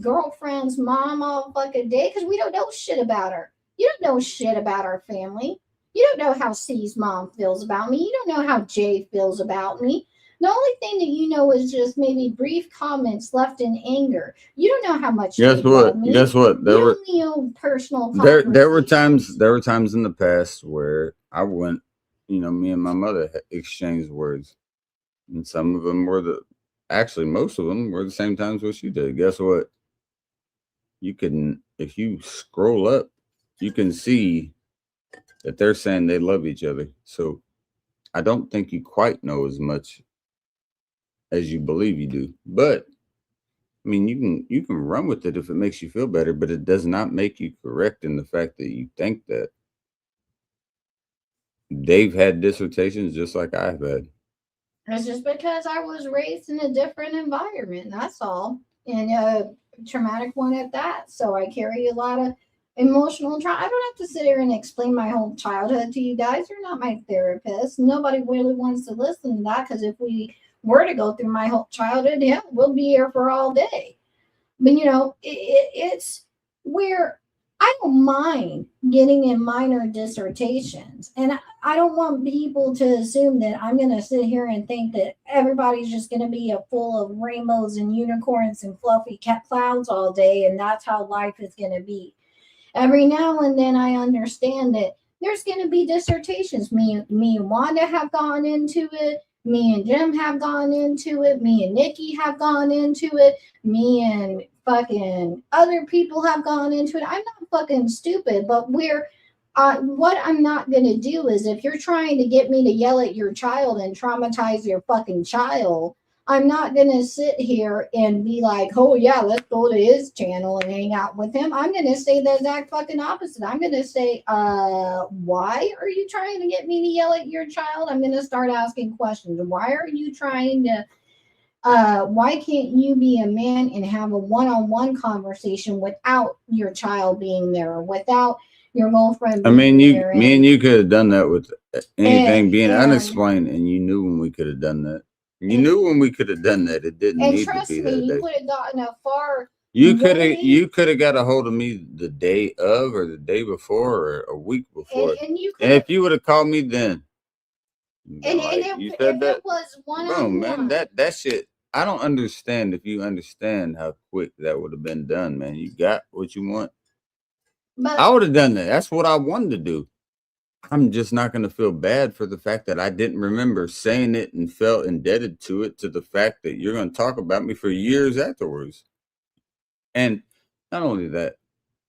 girlfriend's mom all fucking day because we don't know shit about her. You don't know shit about our family. You don't know how C's mom feels about me. You don't know how Jay feels about me. The only thing that you know is just maybe brief comments left in anger. You don't know how much. Guess you what? love me. Guess what? You only know personal. There were times in the past where I went, you know, me and my mother exchanged words, and some of them were actually most of them were the same times what you did. Guess what? You can, if you scroll up, you can see that they're saying they love each other. So I don't think you quite know as much as you believe you do. But I mean, you can run with it if it makes you feel better, but it does not make you correct in the fact that you think that. They've had dissertations just like I've had. It's just because I was raised in a different environment. That's all, and a traumatic one at that. So I carry a lot of emotional trauma. I don't have to sit here and explain my whole childhood to you guys. You're not my therapist. Nobody really wants to listen to that, because if we were to go through my whole childhood, yeah, we'll be here for all day. But you know, it's where I don't mind getting in minor dissertations, and I don't want people to assume that I'm going to sit here and think that everybody's just going to be full of rainbows and unicorns and fluffy clouds all day, and that's how life is going to be. Every now and then I understand that there's going to be dissertations. Me and Wanda have gone into it. Me and Jim have gone into it. Me and Nikki have gone into it. Me and fucking other people have gone into it. I'm not fucking stupid, but what I'm not going to do is, if you're trying to get me to yell at your child and traumatize your fucking child, I'm not going to sit here and be like, oh yeah, let's go to his channel and hang out with him. I'm going to say the exact fucking opposite. I'm going to say, why are you trying to get me to yell at your child? I'm going to start asking questions. Why are you trying to, why can't you be a man and have a one-on-one conversation without your child being there, without your girlfriend? I mean, me and you could have done that with anything being unexplained, and you knew when we could have done that. You knew when we could have done that. It didn't need to be that day. You would have gotten a far. You could have got a hold of me the day of, or the day before, or a week before. And if you would have called me then, it was one-on-one. Man, that shit. I don't understand if you understand how quick that would have been done, man. You got what you want. But I would have done that. That's what I wanted to do. I'm just not going to feel bad for the fact that I didn't remember saying it and felt indebted to it, to the fact that you're going to talk about me for years afterwards. And not only that,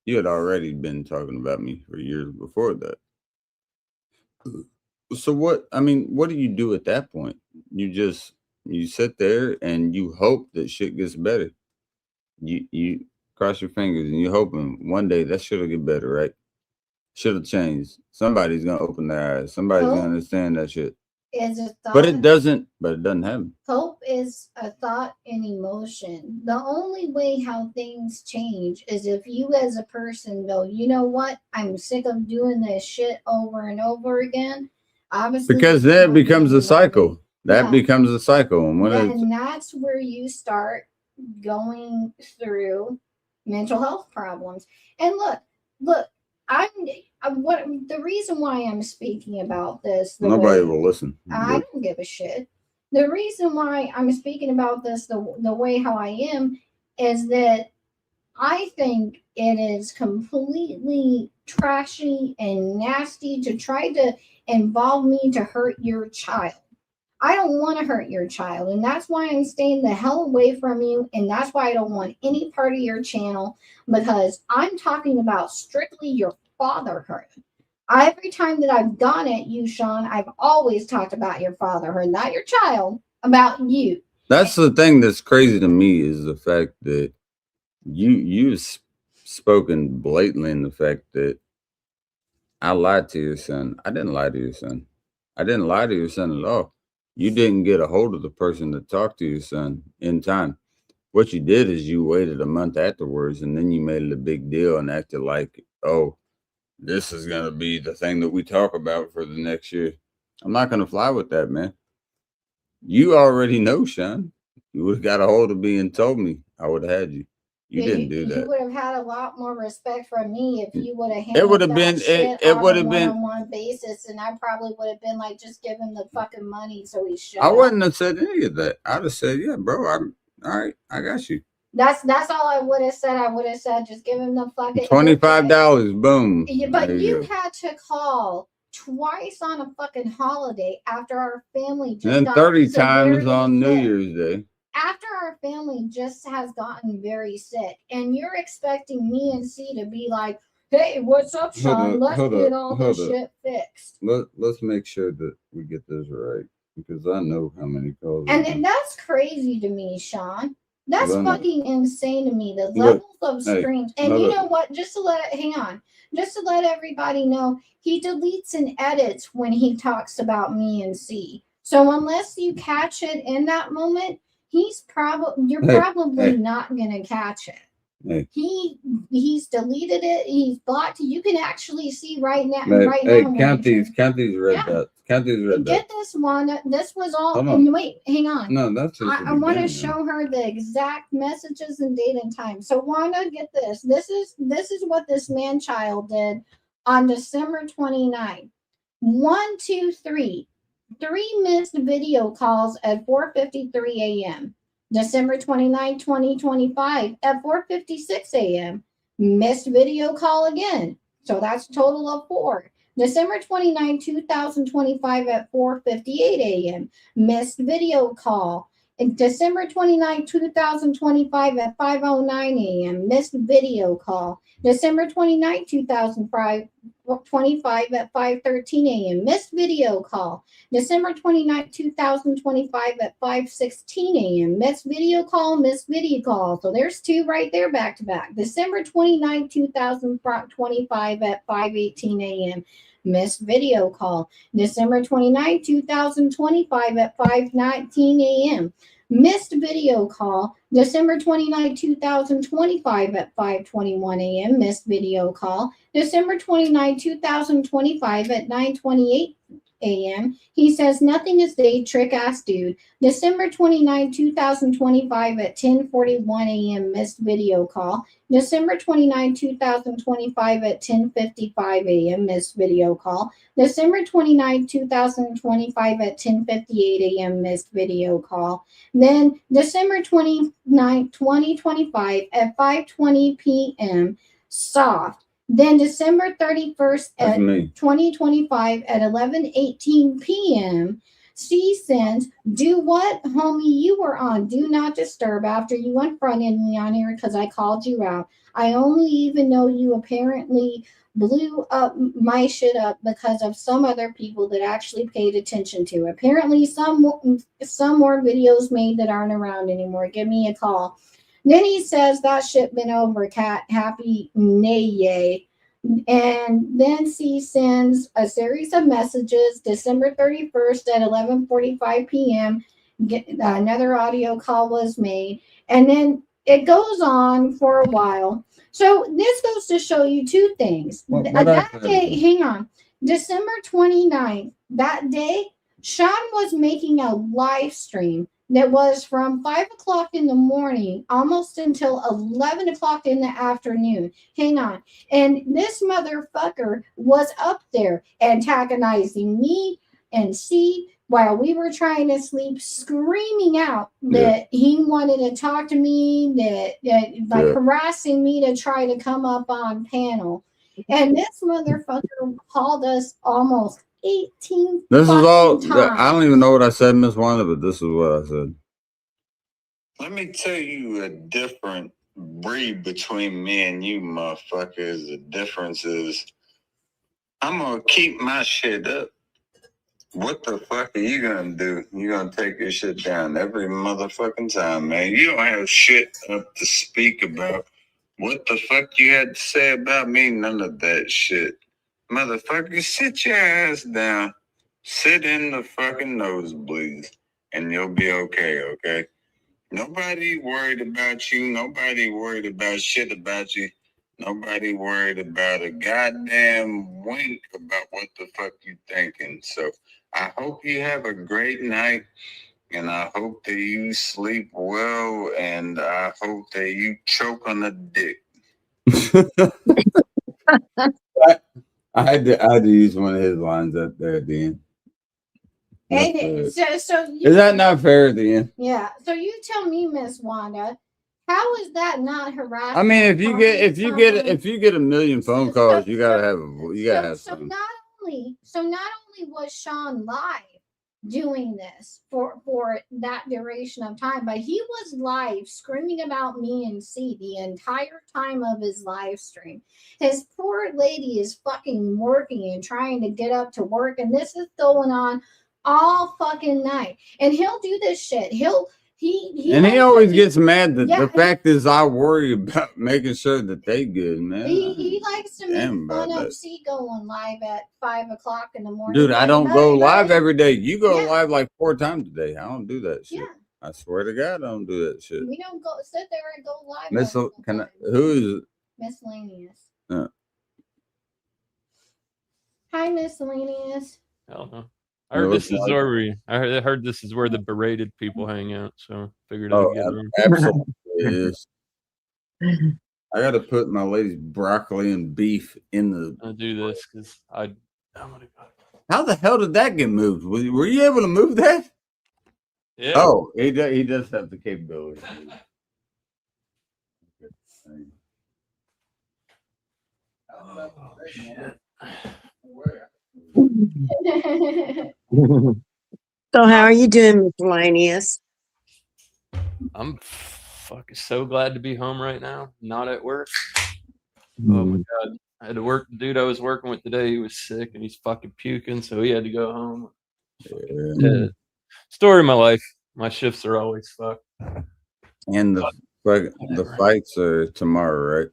you had already been talking about me for years before that. So what do you do at that point? You sit there and you hope that shit gets better. You cross your fingers and you're hoping one day that shit'll get better, right? Should have changed. Somebody's gonna open their eyes. Somebody's gonna understand that shit. Is a thought, but it doesn't happen. Hope is a thought and emotion. The only way how things change is if you as a person go, you know what, I'm sick of doing this shit over and over again. Obviously, because then it becomes a cycle. That becomes a cycle. And that's where you start going through mental health problems. And look, the reason why I'm speaking about this, nobody will listen. I don't give a shit. The reason why I'm speaking about this the way how I am is that I think it is completely trashy and nasty to try to involve me to hurt your child. I don't want to hurt your child, and that's why I'm staying the hell away from you, and that's why I don't want any part of your channel, because I'm talking about strictly your fatherhood. Every time that I've gone at you, Sean, I've always talked about your fatherhood, not your child, about you. That's the thing that's crazy to me, is the fact that you've spoken blatantly in the fact that I lied to your son. I didn't lie to your son. I didn't lie to your son at all. You didn't get a hold of the person to talk to your son in time. What you did is you waited a month afterwards, and then you made it a big deal and acted like, oh, this is going to be the thing that we talk about for the next year. I'm not going to fly with that, man. You already know, Sean. You would have got a hold of me and told me, I would have had you. You didn't do You that. would have had a lot more respect from me if you would have It handled would have that been shit it on would a have been. one-on-one basis, and I probably would have been like, just give him the fucking money so he shut I up. wouldn't have said any of that. I'd have said, yeah, bro, I'm all right. I got you. That's all I would have said. I would have said, just give him the fucking $25. Boom. Yeah, but There you go. had to call twice on a fucking holiday after our family just And got 30 times severely on New sick. Year's Day. After our family just has gotten very sick, and you're expecting me and C to be like, hey, what's up, Sean? Let's get all this shit fixed. Let's make sure that we get this right, because I know how many calls. And that's crazy to me, Sean. That's Well, fucking insane to me. The look, levels of hey, streams. And no, you look. know what? Just to let everybody know, he deletes and edits when he talks about me and C. So unless you catch it in that moment, you're probably not gonna catch it. Hey. He's deleted it. He's blocked. You can actually see right now. Count these red dots. Count these red dots. Get this, Wanda. This was all. Hold on. Wait, hang on. No, that's just. I want to show her the exact messages and date and time. So Wanda, get this. This is what this man child did on December 29th. 1, 2, 3. 3 missed video calls at 4:53 a.m. December 29, 2025 at 4:56 a.m. Missed video call again. So that's a total of 4. December 29, 2025 at 4:58 a.m. Missed video call. And December 29, 2025 at 5:09 a.m. Missed video call. December 29, 2025 at 5:13 a.m. Missed video call. December 29, 2025 at 5:16 a.m. Missed video call, missed video call. So there's 2 right there back to back. December 29, 2025 at 5:18 a.m. Missed video call. December 29, 2025 at 5:19 a.m. Missed video call. December 29, 2025 at 5:21 a.m. Missed video call. December 29, 2025 at 9:28 a.m. He says nothing is day, trick ass dude. December 29, 2025 at 10:41 a.m. Missed video call. December 29, 2025 at 10:55 a.m. Missed video call. December 29, 2025 at 10:58 a.m. Missed video call. Then December 29, 2025 at 5:20 p.m. soft. Then December 31st at 2025 at 11:18 p.m. C sends, do what, homie? You were on Do Not Disturb after you unfronted me on here because I called you out. I only even know you apparently blew up my shit up because of some other people that actually paid attention to. Apparently some more videos made that aren't around anymore. Give me a call. Then he says that shit been over, cat. Happy nay. And then he sends a series of messages. December 31st at 11:45 p.m. Another audio call was made. And then it goes on for a while. So this goes to show you 2 things. That day, hang on. December 29th, that day, Sean was making a live stream that was from 5 o'clock in the morning almost until 11 o'clock in the afternoon. Hang on. And this motherfucker was up there antagonizing me and C while we were trying to sleep, screaming out that he wanted to talk to me, harassing me to try to come up on panel. And this motherfucker called us almost 18 This is all. times. I don't even know what I said, Miss Wanda, but this is what I said. Let me tell you a different breed between me and you motherfuckers. The difference is I'm gonna keep my shit up. What the fuck are you gonna do? You gonna take your shit down every motherfucking time, man. You don't have shit up to speak about. What the fuck you had to say about me? None of that shit. Motherfucker, sit your ass down. Sit in the fucking nosebleeds and you'll be okay, okay? Nobody worried about you. Nobody worried about shit about you. Nobody worried about a goddamn wink about what the fuck you thinking. So I hope you have a great night. and I hope that you sleep well, and I hope that you choke on the dick. I had to use one of his lines up there at the end. And so Is that not fair at the end? Yeah. So you tell me, Miss Wanda, how is that not harassment? I mean, if you get a million phone calls, you gotta have So some. not only was Sean live doing this for that duration of time, but he was live screaming about me and C the entire time of his live stream. His poor lady is fucking working and trying to get up to work, and this is going on all fucking night. And he'll do this shit. He always gets mad that the fact is I worry about making sure that they good, man. He likes to make fun of that. C going live at 5 o'clock in the morning. Dude, I don't go live every day. You go live like 4 times a day. I don't do that shit. Yeah. I swear to God, I don't do that shit. We don't go sit there and go live. Who is it? Miscellaneous. Hi, Miscellaneous. I don't know. I heard this is where I heard this is where the berated people hang out. So figured I'd get around. Absolutely is. I got to put my lady's broccoli and beef in the. I do this because I'm gonna go. How the hell did that get moved? Were you able to move that? Yeah. Oh, he does have the capability. Oh, shit. So how are you doing, Miscellaneous? I'm fucking so glad to be home right now, not at work. Oh my God. I had to work. The dude I was working with today, he was sick and he's fucking puking, so he had to go home. Yeah. Story of my life. My shifts are always fucked. And the fights are tomorrow, right?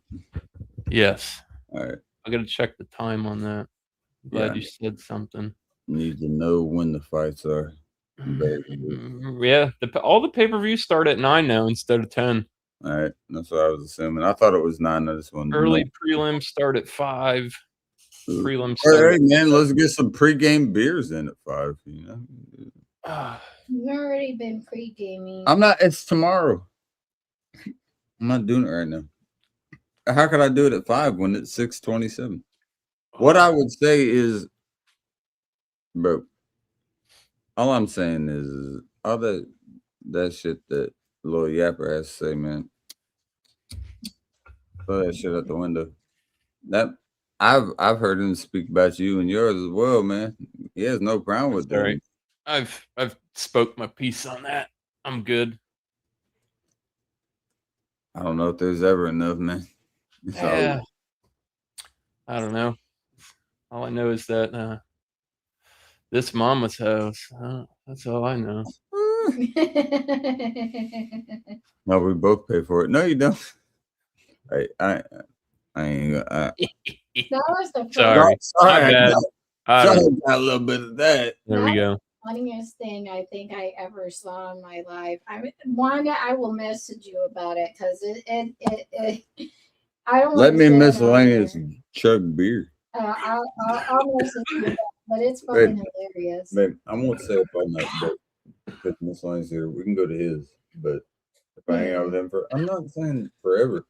Yes. All right. I got to check the time on that. Glad you said something. Need to know when the fights are. Yeah, all the pay-per-views start at 9 now instead of 10. All right, that's what I was assuming. I thought it was 9. I just wanted to Early know. prelims start at 5. Prelims. Hey man, let's get some pregame beers in at 5. You know, You've already been pre-gaming. I'm not. It's tomorrow. I'm not doing it right now. How could I do it at 5 when it's 6:27? What I would say is, bro. All I'm saying is all that shit that Lil Yapper has to say, man. Throw that shit out the window. That I've heard him speak about you and yours as well, man. He has no problem with that. Right. I've spoke my piece on that. I'm good. I don't know if there's ever enough, man. Yeah. I don't know. All I know is that this mama's house. That's all I know. No, we both pay for it. No, you don't. I ain't. That was the first Sorry. Sorry, Bad. I got a little bit of that. There we go. funniest thing I think I ever saw in my life. Wanda, I will message you about it because it I don't Let me understand miscellaneous chug beer. I'll message you about it, but it's fucking hilarious. Babe, I won't say if I'm not, but because miscellaneous here, we can go to his. But if I hang out with him I'm not saying forever.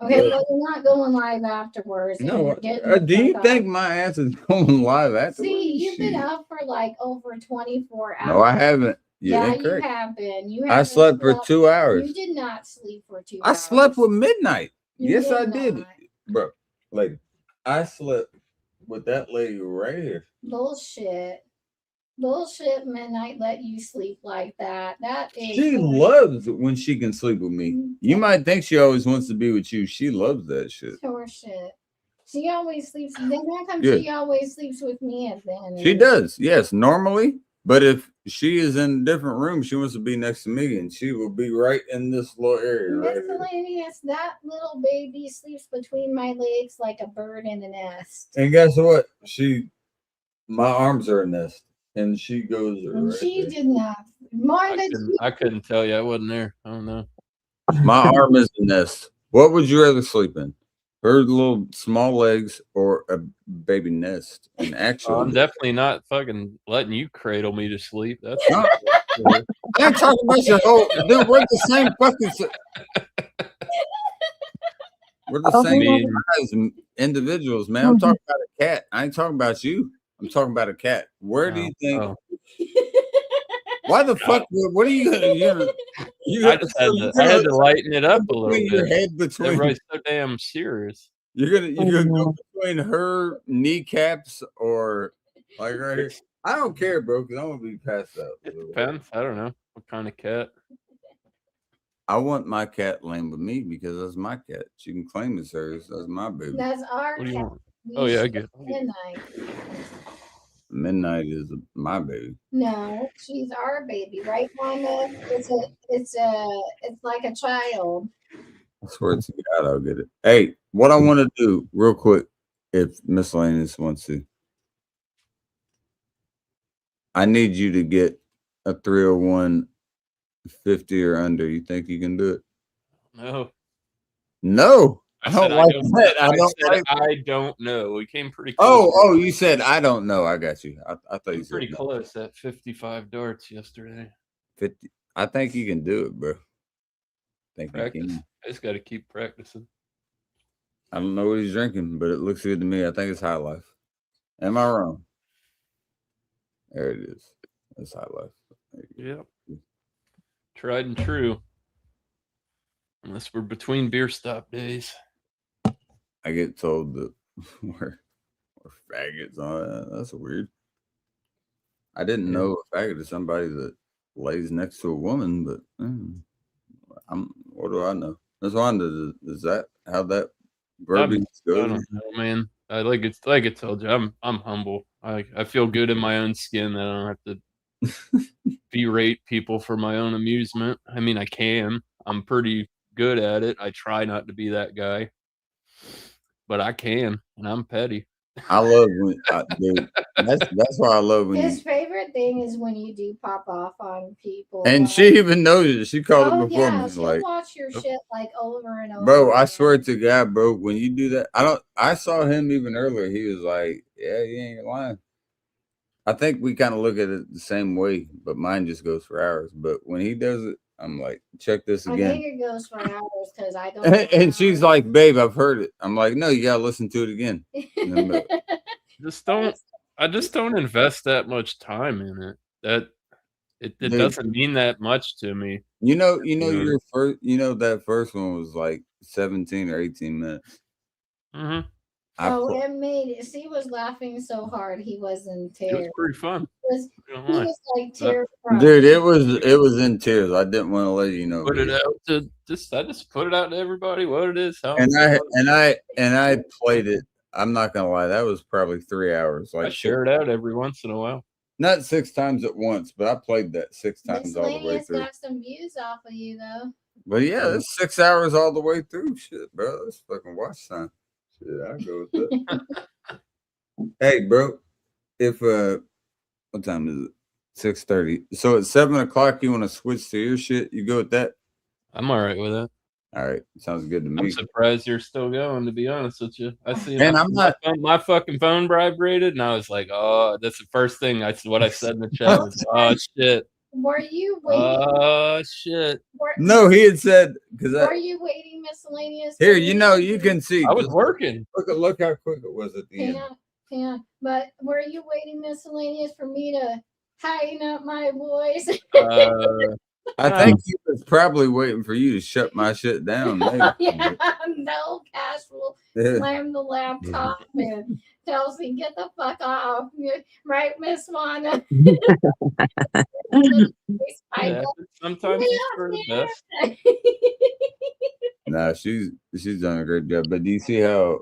Okay, well, you're not going live afterwards. No, do you think my ass is going live afterwards? See, you've been up for like over 24 hours. No, I haven't. Yeah, you have been. I slept for 2 hours. You did not sleep for 2 hours. I slept with midnight. Yes, I did did. not. Bro, lady, I slept with that lady right here. Bullshit. Bullshit, midnight let you sleep like that. That is. She loves when she can sleep with me. You might think she always wants to be with you. She loves that shit. Sure shit. She always sleeps. Then how come Yeah. she always sleeps with me and then? She does, yes, normally. But if she is in a different room, she wants to be next to me, and she will be right in this little area right here. Miscellaneous, that little baby sleeps between my legs like a bird in a nest. And guess what? My arms are a nest, and she goes And right she there. did not. Martha, I couldn't tell you. I wasn't there. I don't know. My arm is a nest. What would you rather sleep in? Her little small legs or a baby nest? And actually, I'm definitely not fucking letting you cradle me to sleep. That's I ain't talking about your whole dude. We're the same fucking. We're the same size individuals, man. I'm talking about a cat. I ain't talking about you. I'm talking about a cat. Where do you think? Why the fuck? What are you gonna? I just had to lighten it up a little bit. Your head between. Everybody's so damn serious. You're gonna go between her kneecaps or like right here. I don't care, bro, because I'm gonna be passed out. It depends. I don't know what kind of cat. I want my cat laying with me because that's my cat. She can claim it's hers. That's my baby. That's our What do you cat. want? Oh yeah, I get it. Midnight. Midnight is my baby. No, she's our baby, right, Wanda? It's like a child. I swear to God, I'll get it. Hey, what I want to do real quick, if Miscellaneous wants to, I need you to get a 301 50 or under. You think you can do it? No. No. I said don't like that. I don't know. We came pretty close. Oh, you said I don't know. I got you. I thought you said pretty no. close at 55 darts yesterday. 50. I think you can do it, bro. Think you Practice. can. I just got to keep practicing. I don't know what he's drinking, but it looks good to me. I think it's High Life. Am I wrong? There it is. It's High Life. Yep. Tried and true. Unless we're between beer stop days. I get told that we're faggots on it. That's weird. I didn't know a faggot is somebody that lays next to a woman, but what do I know? That's why is that how that verbiage goes? I don't know, man. I like I told you, I'm humble. I feel good in my own skin that I don't have to berate people for my own amusement. I mean, I can. I'm pretty good at it. I try not to be that guy, but I can, and I'm petty. I love when dude, that's why I love when His favorite thing is when you do pop off on people. and she even knows it. She called it before yeah, me. she'll Like, watch your shit like over and over. bro, I swear to God, bro, when you do that, I saw him even earlier. He was like, yeah, you ain't lying. I think we kind of look at it the same way, but mine just goes for hours. But when he does it, I'm like, check this I again. think it goes for hours because I don't. And she's like, babe, I've heard it. I'm like, no, you gotta listen to it again. I just don't invest that much time in it. That it doesn't mean that much to me. You know, your first, that first one was like 17 or 18 minutes. Mm-hmm. It made it. He was laughing so hard he was in tears. It was pretty fun. He was like terrified. Dude, it was in tears. I didn't want to let you know. Put it out to I just put it out to everybody what it is. And I played it. I'm not gonna lie, that was probably 3 hours. Like I share it out every once in a while. Not 6 times at once, but I played that 6 times all the way Miscellaneous through. got some views off of you though. But yeah, it's 6 hours all the way through. Shit, bro. That's fucking watch time. Shit, I'll go with that. Hey, bro. If what time is it? 6:30. So at 7 o'clock, you want to switch to your shit? You go with that? I'm all right with that. All right, sounds good to me. I'm surprised you're still going, to be honest with you. I see And I'm not my fucking phone vibrated, and I was like, "Oh, that's the first thing what I said in the chat was, oh shit." Were you waiting? Oh shit! No, he had said because Were you waiting, Miscellaneous? Here, you can see. I was working. Look how quick it was at the end. Yeah. But were you waiting, Miscellaneous, for me to heighten up my voice? I think he was probably waiting for you to shut my shit down. Yeah, no, Cash will slam the laptop and tells me, get the fuck off. Right, Miss Wanda? Sometimes it's for the best. Nah, she's done a great job. But do you see how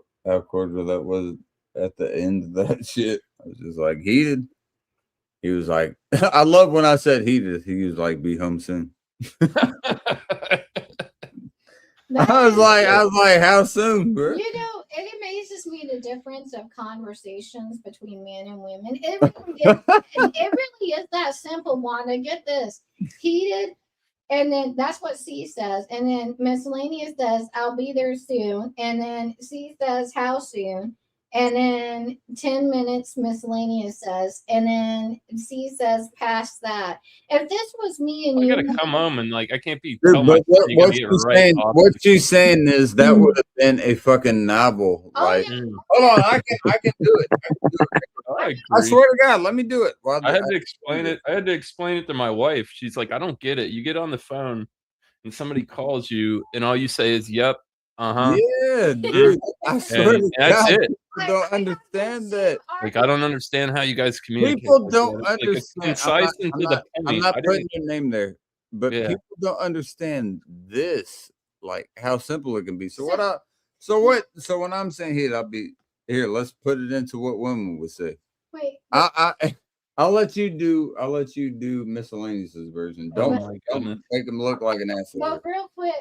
cordial that was at the end of that shit? I was just like heated. He was like, I love when I said heated. He was like, be home soon. I was like, how soon, bro? You know, it amazes me the difference of conversations between men and women. It really is that simple, Wanda. Get this. Heated, and then that's what C says. And then Miscellaneous says, I'll be there soon. And then C says, how soon? And then 10 minutes miscellaneous says, and then C says past that. If this was me and I you, gotta come home and like I can't be Dude, tell my but what, you gotta get right off. what she's saying is that would have been a fucking novel. Oh, Like, yeah. hold on, I can do it. I I agree. swear to God, let me do it. Well, I had to explain it. I had to explain it to my wife. She's like, I don't get it. You get on the phone and somebody calls you, and all you say is, "Yep, uh-huh." Yeah, dude. I swear And to that's God, it. people don't understand that. Like, I don't understand how you guys communicate. People like don't that. It's like, it's understand. concise and to the I'm point. not I putting didn't. your name there, but Yeah. people don't understand this, like how simple it can be. So when I'm saying here, I'll be here. Let's put it into what women would say. wait, I'll let you do miscellaneous version. Don't make him look like an asshole. but real quick,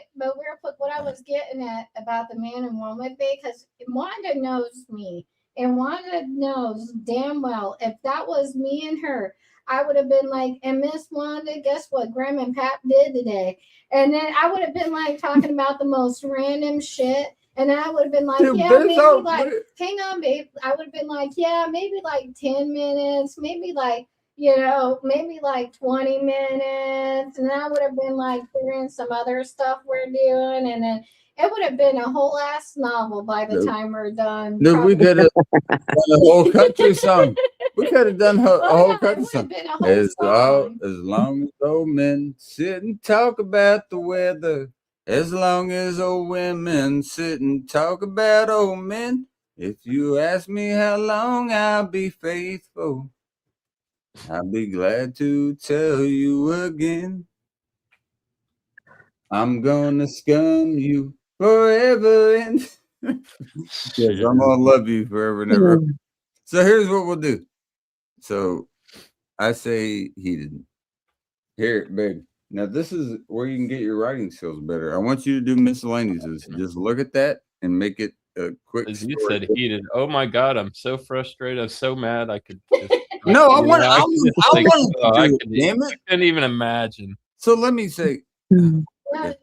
what I was getting at about the man and woman thing, because Wanda knows me, and Wanda knows damn well if that was me and her, I would have been like, and Miss Wanda, guess what Graham and Pap did today? And then I would have been like talking about the most random shit. And then I would have been like, Dude, yeah, there's maybe all- like, hang on, babe. I would have been like, yeah, maybe like 10 minutes, maybe like, you know, maybe like 20 minutes. And then I would have been like figuring some other stuff we're doing. And then it would have been a whole ass novel by the time we're done. Dude, we could have done a whole country song. We could have done a whole country song. As long as old men sit and talk about the weather. As long as old women sit and talk about old men. If you ask me how long I'll be faithful, I'll be glad to tell you again. I'm gonna scum you forever and yes, I'm gonna love you forever and ever. So here's what we'll do. So I say heated. Here, babe. Now this is where you can get your writing skills better. I want you to do miscellaneous. Just look at that and make it a quick. As you said, heated. Oh my God, I'm so frustrated. I'm so mad. I could. Just, No, I you want. know, I could just, like, want oh, I to do could- it. Damn I it! couldn't even imagine. So let me say. No,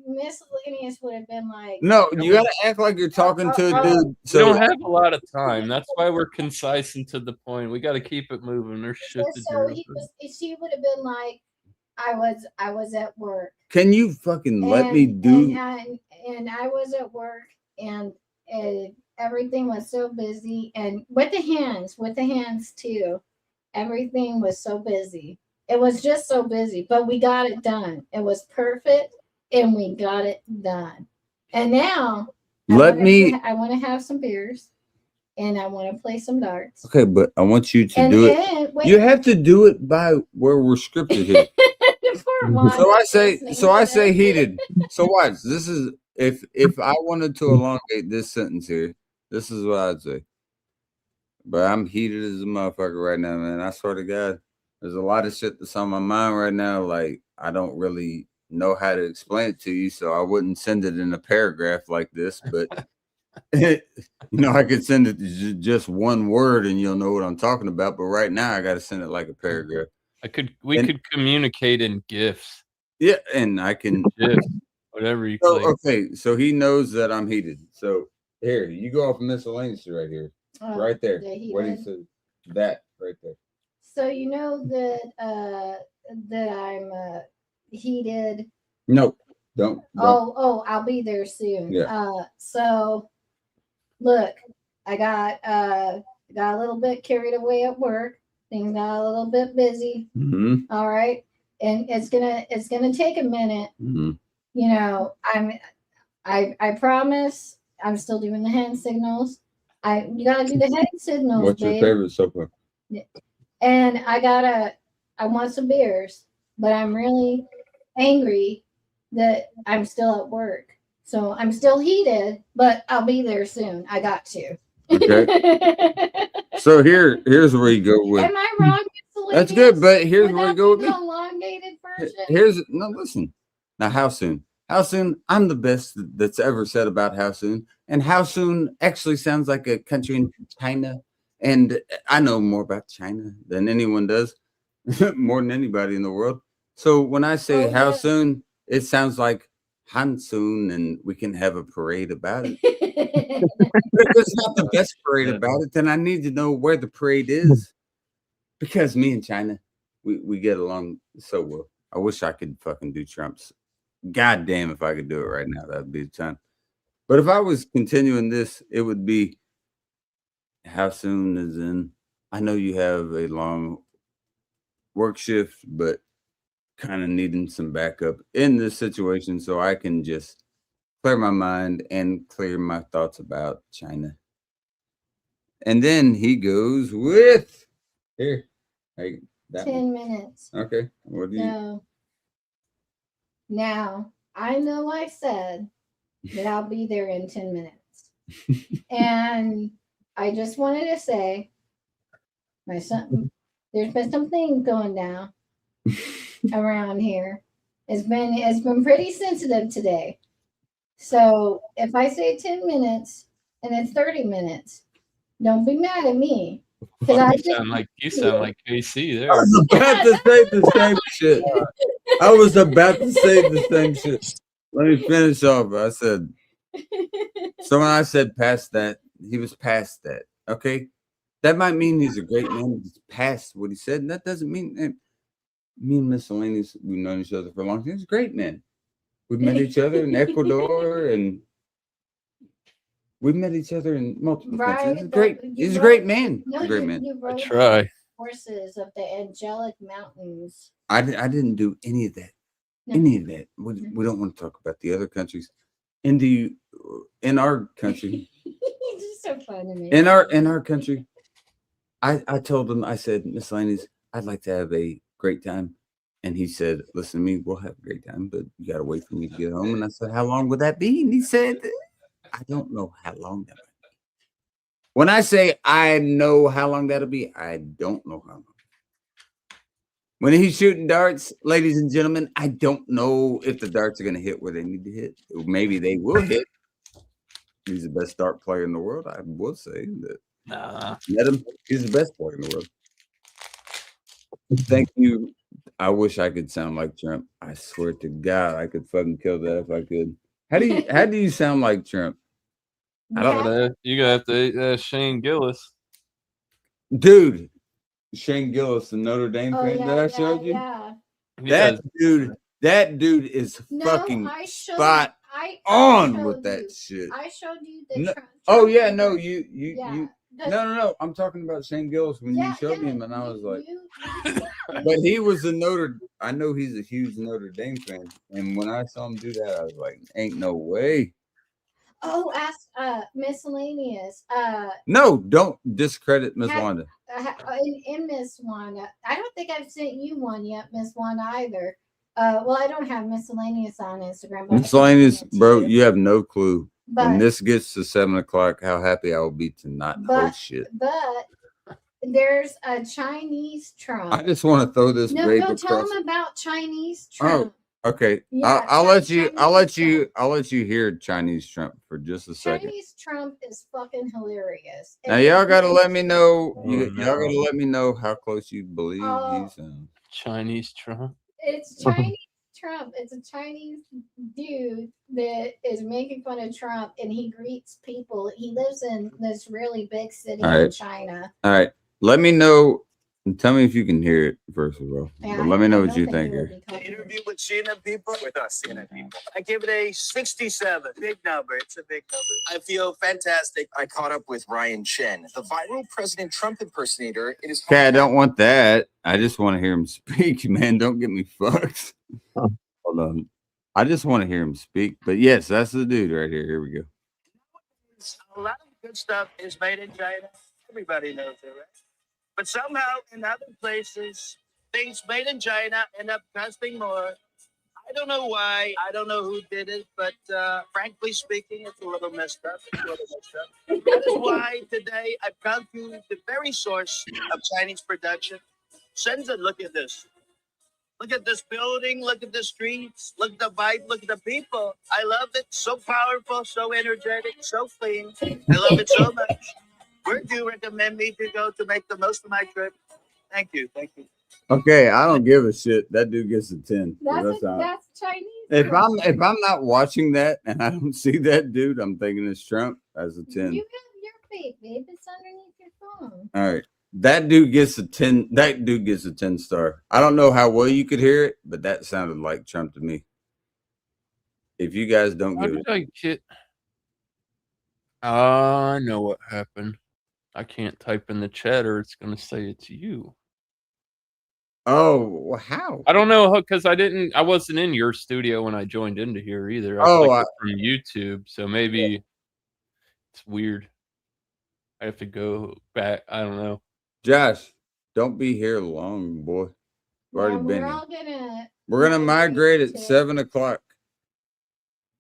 miscellaneous would have been like, No, you gotta act like you're talking to a dude. We So don't have a lot of time. That's why we're concise and to the point. We got to keep it moving. There's shit to so do. she would have been like, I was at work. can you fucking let me do? And I was at work, and everything was so busy, and with the hands too. Everything was so busy. It was just so busy, but we got it done. It was perfect, and we got it done. And now, I want to have some beers, and I want to play some darts. Okay, but I want you to And do then- it. wait. You have to do it by where we're scripted here. So I say heated. So watch. This is if I wanted to elongate this sentence here, this is what I'd say. But I'm heated as a motherfucker right now, man. I swear to God, there's a lot of shit that's on my mind right now. Like I don't really know how to explain it to you, so I wouldn't send it in a paragraph like this. But you know, I could send it just one word, and you'll know what I'm talking about. But right now, I got to send it like a paragraph. We could communicate in gifs. Yeah, and I can GIFs, whatever you So, like. okay, so he knows that I'm heated. So here, you go off miscellaneous right here, Oh, right there. that he What he would. said, that right there. So you know that I'm heated. No, don't. Oh, I'll be there soon. Yeah. So look, I got a little bit carried away at work. Things got a little bit busy. Mhm. All right. And it's gonna take a minute. Mhm. You know, I promise I'm still doing the hand signals. You gotta do the hand signals, What's your babe. favorite so far? And I want some beers, but I'm really angry that I'm still at work. So I'm still heated, but I'll be there soon. I got to. Okay. So here's where you go with. Am I wrong? That's good, but here's Would where you that go be with the me. elongated version? Here's no listen. Now, how soon? How soon? I'm the best that's ever said about how soon. And how soon actually sounds like a country in China. And I know more about China than anyone does, more than anybody in the world. So when I say how soon, it sounds like Han soon, and we can have a parade about it. But if it's not the best parade about it, then I need to know where the parade is. Because me and China, we get along so well. I wish I could fucking do Trump's. God damn, if I could do it right now, that'd be the time. But if I was continuing this, it would be how soon is in. I know you have a long work shift, but kind of needing some backup in this situation so I can just clear my mind and clear my thoughts about China. And then he goes with here. Hey, that 10 minutes. Okay. What do you? No. Now, I know I said that I'll be there in 10 minutes. And I just wanted to say, my son, there's been some things going down around here. It's been pretty sensitive today. So if I say 10 minutes and it's 30 minutes, don't be mad at me. Fuck, you sound like KC there. I was about to say the same shit. I was about to say the same shit. Let me finish off. I said, so when I said past that, he was past that. Okay. That might mean he's a great man. He's past what he said. And that doesn't mean me and Miscellaneous, we've known each other for a long time. He's a great man. We've met each other in Ecuador and we've met each other in multiple countries. He's great. He's a great man. No, a great man. You rode try. Horses of the angelic mountains. I didn't do any of that. No. Any of that. We don't want to talk about the other countries. In our country. It's just so fun to me. In our country, I told him, I said, Miscellaneous, I'd like to have a great time. And he said, listen to me, we'll have a great time, but you gotta wait for me to get home. And I said, how long would that be? And he said, I don't know how long that would be. When I say I know how long that'll be, I don't know how long. When he's shooting darts, ladies and gentlemen, I don't know if the darts are going to hit where they need to hit. Maybe they will hit. He's the best dart player in the world. I will say that. Nah. Met him. He's the best player in the world. Thank you. I wish I could sound like Trump. I swear to God, I could fucking kill that if I could. How do you sound like Trump? I don't know. You gotta have to Shane Gillis. Dude, Shane Gillis, the Notre Dame fan that I showed you. Yeah. That dude is fucking spot on with that shit. I showed you the Trump. Oh yeah, no, you no. I'm talking about Shane Gillis when you showed me him, and I was like, but he was I know he's a huge Notre Dame fan, and when I saw him do that, I was like, ain't no way. Oh, ask Miscellaneous. No, don't discredit Miss Wanda. In Miss Wanda, I don't think I've sent you one yet, Miss Wanda either. Well, I don't have Miscellaneous on Instagram. Miscellaneous, bro, you have no clue. When But- this gets to 7 o'clock, how happy I will be to not host shit. But there's a Chinese Trump. I just want to throw this No, grape don't tell across. him about Chinese Trump. Oh, okay. Yeah, I'll let you hear Chinese Trump for just a second. Chinese Trump is fucking hilarious. Now y'all gotta let me know. Y'all gotta let me know how close you believe he's. Chinese Trump. It's Chinese Trump. It's a Chinese dude that is making fun of Trump, and he greets people. He lives in this really big city All in right. China. All right. Let me know. And tell me if you can hear it first of all. Yeah, But let me know I what you don't think think here. it Interview with CNN people. With us, CNN people. I give it a 67. Big number. It's a big number. I feel fantastic. I caught up with Ryan Chen, the viral President Trump impersonator. It is Okay, I don't want that. I just want to hear him speak, man. Don't get me fucked. Hold on. I just want to hear him speak. But yes, that's the dude right here. Here we go. a lot of good stuff is made in China. Everybody knows it, right? But somehow in other places, things made in China end up costing more. I don't know why. I don't know who did it, but frankly speaking, it's a little messed up. That is why today I've come to the very source of Chinese production. Shenzhen, look at this. Look at this building. Look at the streets. Look at the vibe. Look at the people. I love it. So powerful, so energetic, so clean. I love it so much. Where do you recommend me to go to make the most of my trip? Thank you. Thank you. Okay, I don't give a shit. That dude gets a 10. That's Chinese If I'm not watching that and I don't see that dude, I'm thinking it's Trump as a 10. You have your fate, babe. It's underneath your phone. All right. That dude gets a 10. That dude gets a 10 star. I don't know how well you could hear it, but that sounded like Trump to me. If you guys don't How give did it, I get? I know what happened. I can't type in the chat or it's going to say it's you. oh, how? I don't know because I wasn't in your studio when I joined into here either. I Oh, clicked it from YouTube, so maybe it's weird. I have to go back. I don't know. Josh, don't be here long, boy. We've already Well, been we're here. all gonna. We're gonna migrate at to- 7 o'clock.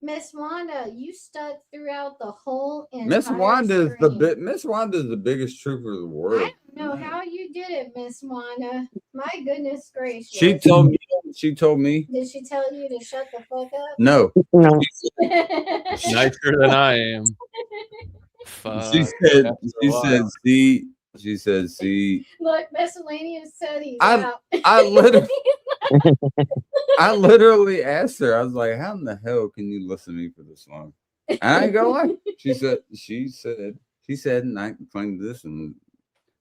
Miss Wanda, you stuck throughout the whole Miss entire Wanda is stream. Miss Wanda is the biggest trooper of the world. I don't know how you did it, Miss Wanda. My goodness gracious. She told me. Did she tell you to shut the fuck up? No. Nicer than I am. She said, see. Look, Miscellaneous said he's I out. I literally asked her, I was like, how in the hell can you listen to me for this long? And I ain't gonna lie. She said, and I claimed this, and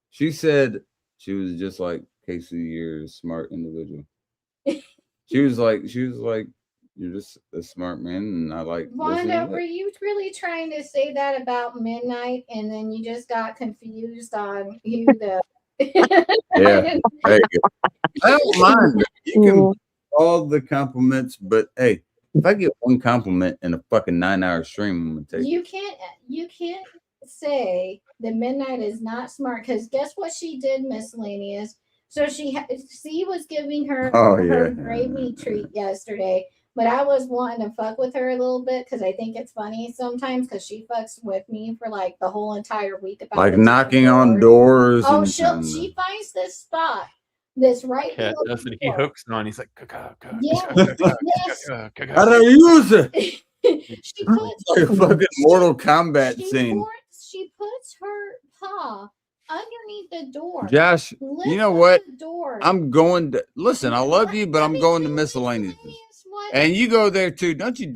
she said she was just like, Casey, you're a smart individual. She was like, you're just a smart man, and I like Wanda, were you really trying to say that about Midnight, and then you just got confused on who the? Yeah, there you go. I don't mind. You can all the compliments, but hey, if I get one compliment in a fucking 9-hour stream, I'm gonna take it. You can't say that Midnight is not smart because guess what she did, Miscellaneous. So she was giving her her gravy treat yesterday. But I was wanting to fuck with her a little bit because I think it's funny sometimes because she fucks with me for like the whole entire week. About Like knocking on doors. Oh, and she finds this spot, this right Cat below does the it. He door. hooks on. He's like, Yes. How do you use it? She puts Like a fucking Mortal Kombat scene. She puts her paw underneath the door. Josh, lifts you know up what? the door. I'm going to listen. I love you, but I'm going to Miscellaneous. And you go there too. Don't you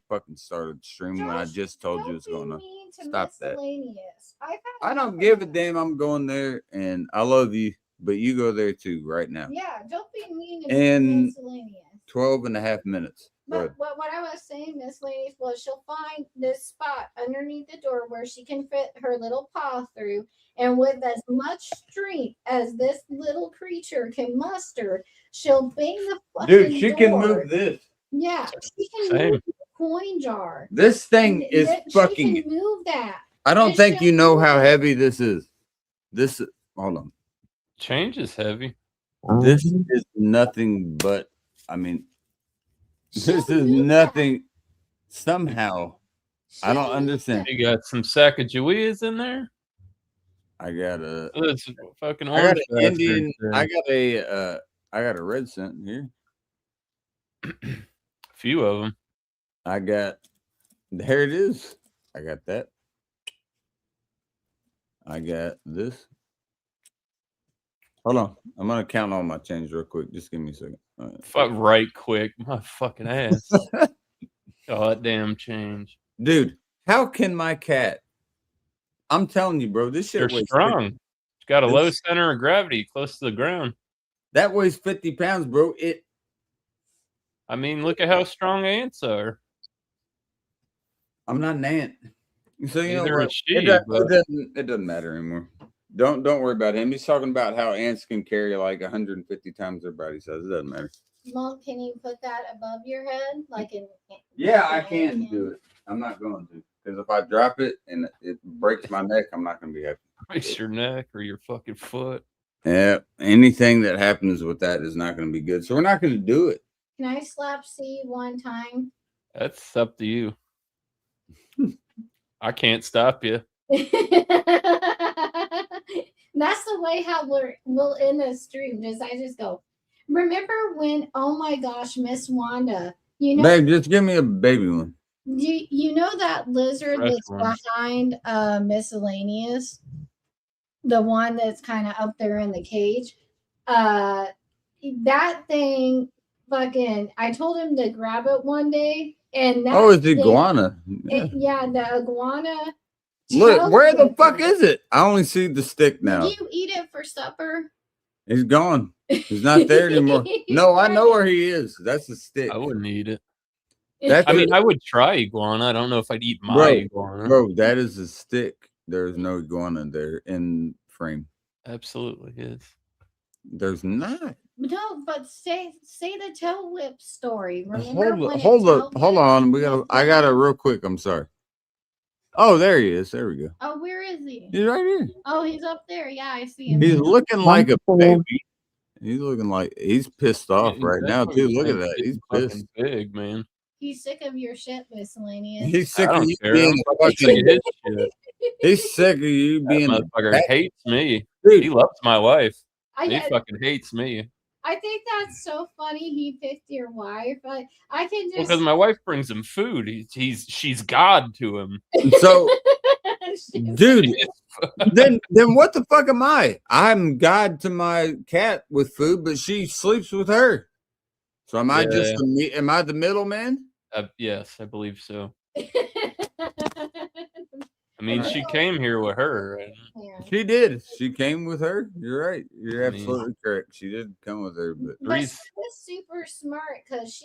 fucking start a stream when I just told you it's going on. Stop that. Miscellaneous. I don't give a damn. I'm going there and I love you, but you go there too right now. Yeah, don't be mean to In Miscellaneous. 12 and a half minutes. Go ahead. But what I was saying, Miscellaneous, was she'll find this spot underneath the door where she can fit her little paw through, and with as much strength as this little creature can muster, she'll bang the fucking Dude, she door. can move this. Yeah, she can Same. move the coin jar. This thing is She fucking. can move that. I don't And think she'll you know move how it. heavy this is. Hold on. Change is heavy. This is nothing but, I mean, this is nothing. Somehow, I don't understand. You got some Sacagaweas in there? I got a That's fucking I got orange. an Indian. I got a red cent here. A few of them. I got. There it is. I got that. I got this. Hold on. I'm gonna count all my change real quick. Just give me a second. All right. Fuck right quick. My fucking ass. Goddamn change. Dude, how can my cat? I'm telling you, bro, this shit They're weighs strong. 50 It's got a low This- center of gravity, close to the ground. That weighs 50 pounds, bro. I mean, look at how strong ants are. I'm not an ant. So you Neither know what? is she, It doesn't matter anymore. Don't worry about him. He's talking about how ants can carry like 150 times their body size. It doesn't matter. Mom, can you put that above your head, like in? Yeah, I can do it. I'm not going to, because if I drop it and it breaks my neck, I'm not going to be happy. Breaks your neck or your fucking foot. Yeah, anything that happens with that is not going to be good. So we're not going to do it. Can I slap C one time? That's up to you. I can't stop you. That's the way how we'll end the stream. I just go. Remember when? Oh my gosh, Miss Wanda. You know, Babe, just give me a baby one. you know that lizard Fresh that's one. behind Miscellaneous, the one that's kind of up there in the cage. That thing fucking, I told him to grab it one day, and that Oh, it's thing- iguana. Yeah. yeah, the iguana. Look, where the tail fuck whipping. is it? I only see the stick now. Did you eat it for supper? He's gone. He's not there anymore. No, I know where he is. That's the stick. I wouldn't eat it. That's I mean, I would try iguana. I don't know if I'd eat my iguana. Bro, that is a stick. There's no iguana there in frame. Absolutely is. There's not. No, but say the tail whip story. Remember when Hold it up. Hold on. I got it real quick. I'm sorry. Oh, there he is. There we go. Oh, where is he? He's right here. Oh, he's up there. Yeah, I see him. He's looking like a baby. He's looking like he's pissed off right now too. Look at that. He's pissed. Big man. He's sick of your shit, miscellaneous. He's sick I of don't you care. being I'm a fucking sick of fucking. his shit. He's sick of you That being a motherfucker hates me. Dude. He loves my wife. I He get- fucking hates me. I think that's so funny. He picked your wife. I can just Because my wife brings him food. She's God to him. So, dude, then what the fuck am I? I'm God to my cat with food, but she sleeps with her. So am I just am I the middleman? Yes, I believe so. I mean, she came here with her. And She did. She came with her. You're right. You're I mean- absolutely correct. She did come with her, but But she was super smart because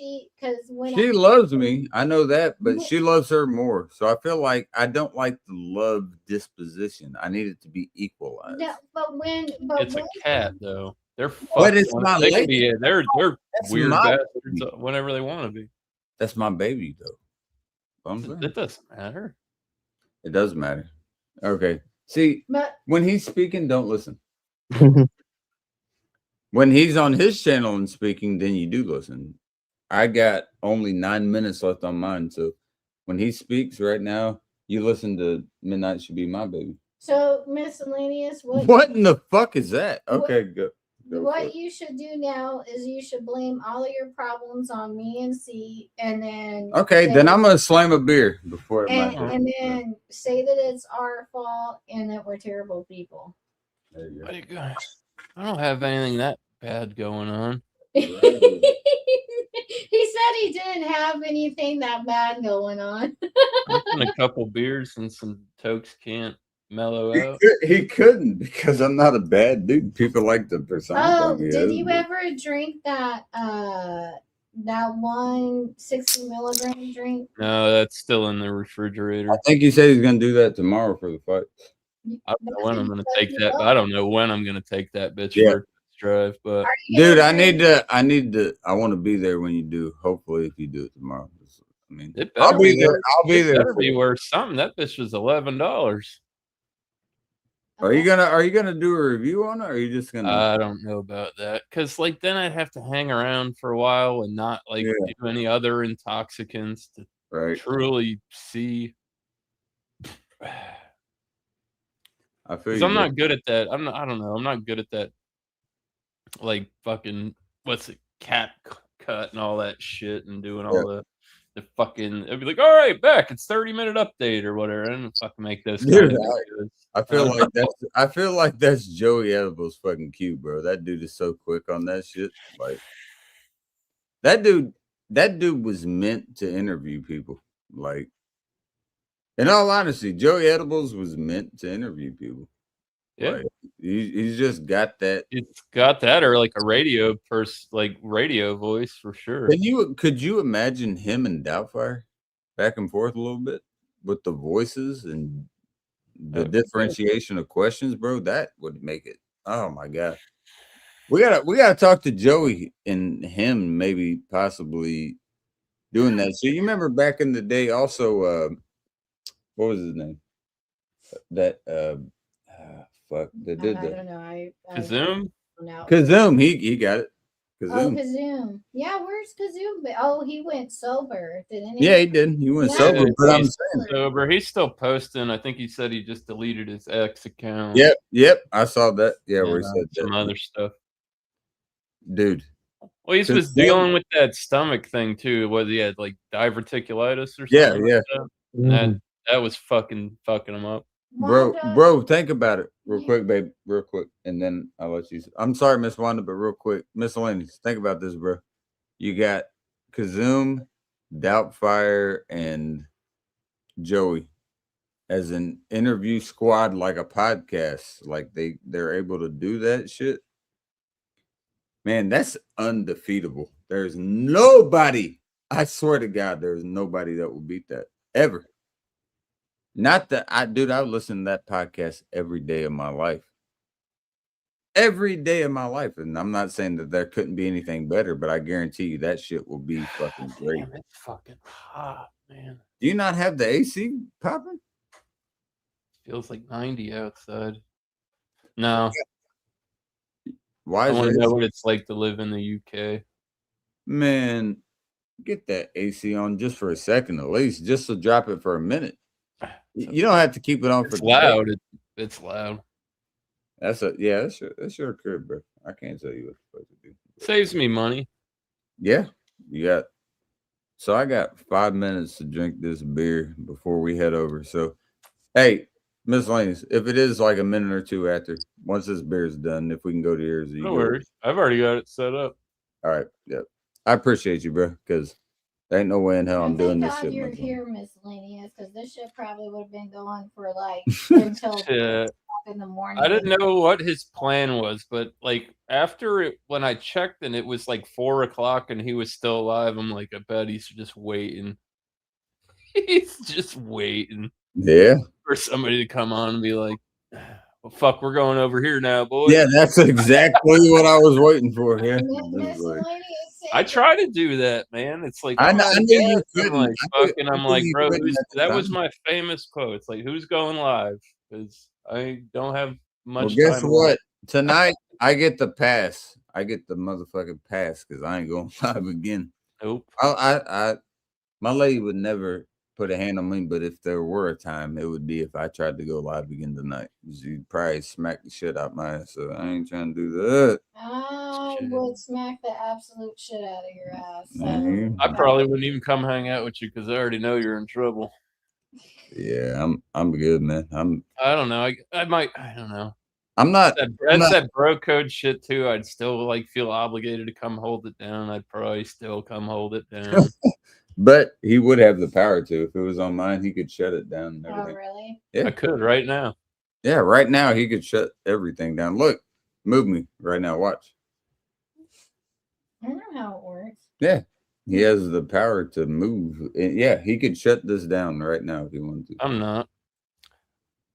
when she I- loves me. I know that, but she loves her more. So I feel like I don't like the love disposition. I need it to be equalized. No, but it's a cat, though. They're But it's fucked. my They can lady. be, they're That's weird my bastards whenever they want to be. That's my baby, though. I'm saying. It doesn't matter. It does matter. Okay. See, But- when he's speaking, don't listen. When he's on his channel and speaking, then you do listen. I got only 9 minutes left on mine. So when he speaks right now, you listen to Midnight Should Be My Baby. So miscellaneous. What in the fuck is that? Okay, go. Go for What it. you should do now is you should blame all of your problems on me and C, and then Okay, say- then I'm gonna slam a beer before it and, might. and then say that it's our fault and that we're terrible people. There you go. Like, I don't have anything that bad going on. He said he didn't have anything that bad going on. And a couple beers and some tokes can't mellow out. He couldn't because I'm not a bad dude. People like to personify Oh, me. did as, you but- ever drink that one 60 milligram drink? No, that's still in the refrigerator. I think he said he's gonna do that tomorrow for the fight. I don't know when I'm gonna take that. I don't know when I'm gonna take that bitch Yeah. for a drive, but Dude, I want to be there when you do. Hopefully, if you do it tomorrow. I mean, it I'll better be there. worth- I'll be it there. better for be you. worth something. That bitch was $11. Are you gonna do a review on it, or are you just gonna? I don't know about that because, like, then I'd have to hang around for a while and not like Yeah. do any other intoxicants to Right. truly see. I feel Because you. I'm bro. not good at that. I don't know. I'm not good at that. Like fucking what's it, cat cut and all that shit, and doing all the fucking. It'd be like, all right, back. It's 30-minute update or whatever, and fucking make those. Dude, kind of videos. I feel like that's Joey Edibles fucking cute, bro. That dude is so quick on that shit. Like that dude was meant to interview people. Like, in all honesty, Joey Edibles was meant to interview people. Yeah. Like, he's just got that. It's got that or like a radio like radio voice for sure. Could you imagine him and Doubtfire back and forth a little bit with the voices and the differentiation of questions, bro? That would make it. Oh my god, we gotta talk to Joey and him, maybe possibly doing that. So you remember back in the day, also, what was his name? That fuck that did I that. don't know. I Kazoom? No. Kazoom, he got it. Oh, Kazoom. Kazoom. Yeah, where's Kazoom? Oh, he went sober, didn't he? Yeah, he did. He went Yeah. sober, but I'm He's saying. sober. He's still posting. I think he said he just deleted his ex account. Yep. I saw that. Yeah, where he and, said some that. other stuff. Dude. Well, he was Kazoom- dealing with that stomach thing too. Whether he had like diverticulitis or something. Yeah, like yeah. that. And that was fucking him up. Bro, think about it real quick, babe, real quick, and then I'll let you. I'm sorry, Miss Wanda, but real quick, miscellaneous. Think about this, bro. You got Kazoom, Doubtfire, and Joey as an interview squad, like a podcast. Like they're able to do that shit. Man, that's undefeatable. There's nobody. I swear to God, there's nobody that will beat that ever. Not that I would listen to that podcast every day of my life. Every day of my life. And I'm not saying that there couldn't be anything better, but I guarantee you that shit will be fucking great. Damn, it's fucking hot, man. Do you not have the AC popping? Feels like 90 outside. No. Why I is want to your know AC? what it's like to live in the UK. Man, get that AC on just for a second at least, just to drop it for a minute. You don't have to keep it on for It's the loud. day. It's loud. That's your crib, bro. I can't tell you what you're supposed to do. Saves me money. Yeah, you got. So I got 5 minutes to drink this beer before we head over. So, hey, miscellaneous. If it is like a minute or two after, once this beer is done, if we can go to yours, you No go. worries. I've already got it set up. All right. Yep. I appreciate you, bro, because there ain't no way in hell I'm doing Thank this God shit. you're myself. here, miscellaneous, because this shit probably would have been going for like until Shit. in the morning. I didn't know what his plan was, but like after it, when I checked and it was like 4 o'clock and he was still alive, I'm like, I bet he's just waiting. He's just waiting. Yeah. For somebody to come on and be like, well, fuck, we're going over here now, boys. Yeah, that's exactly what I was waiting for. Yeah. It's like- I try to do that, man. It's like I knew you I'm couldn't. like, I fucking, I'm knew like, you bro, couldn't at the that was time. my famous quote. It's like, who's going live? Because I don't have much Well, guess time. what? Tonight I get the pass. I get the motherfucking pass because I ain't going live again. Nope. My lady would never put a hand on me, but if there were a time, it would be if I tried to go live again tonight. She'd probably smack the shit out my ass. So I ain't trying to do that. I would smack the absolute shit out of your ass. So. Mhm. I probably wouldn't even come hang out with you because I already know you're in trouble. Yeah, I'm good, man. I don't know. I might. I don't know. I'm not. That's that bro code shit too. I'd still like feel obligated to come hold it down. I'd probably still come hold it down. But he would have the power to. If it was on mine, he could shut it down and Oh, everything. really? Yeah. I could right now. Yeah, right now he could shut everything down. Look, move me right now. Watch. I don't know how it works. Yeah, he has the power to move. And yeah, he could shut this down right now if he wanted to. I'm not.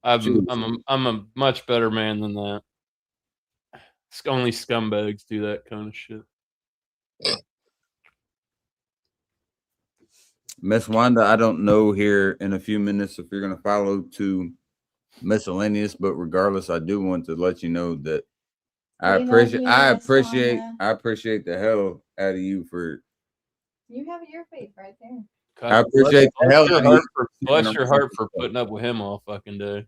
I'm a much better man than that. Only scumbags do that kind of shit. Miss Wanda, I don't know here in a few minutes if you're going to follow to miscellaneous, but regardless, I do want to let you know that I We love appreciate you, I Miss appreciate Wanda. I appreciate the hell out of you for You have your face right there. I appreciate the hell out of you. Bless your heart for putting up with him all fucking day.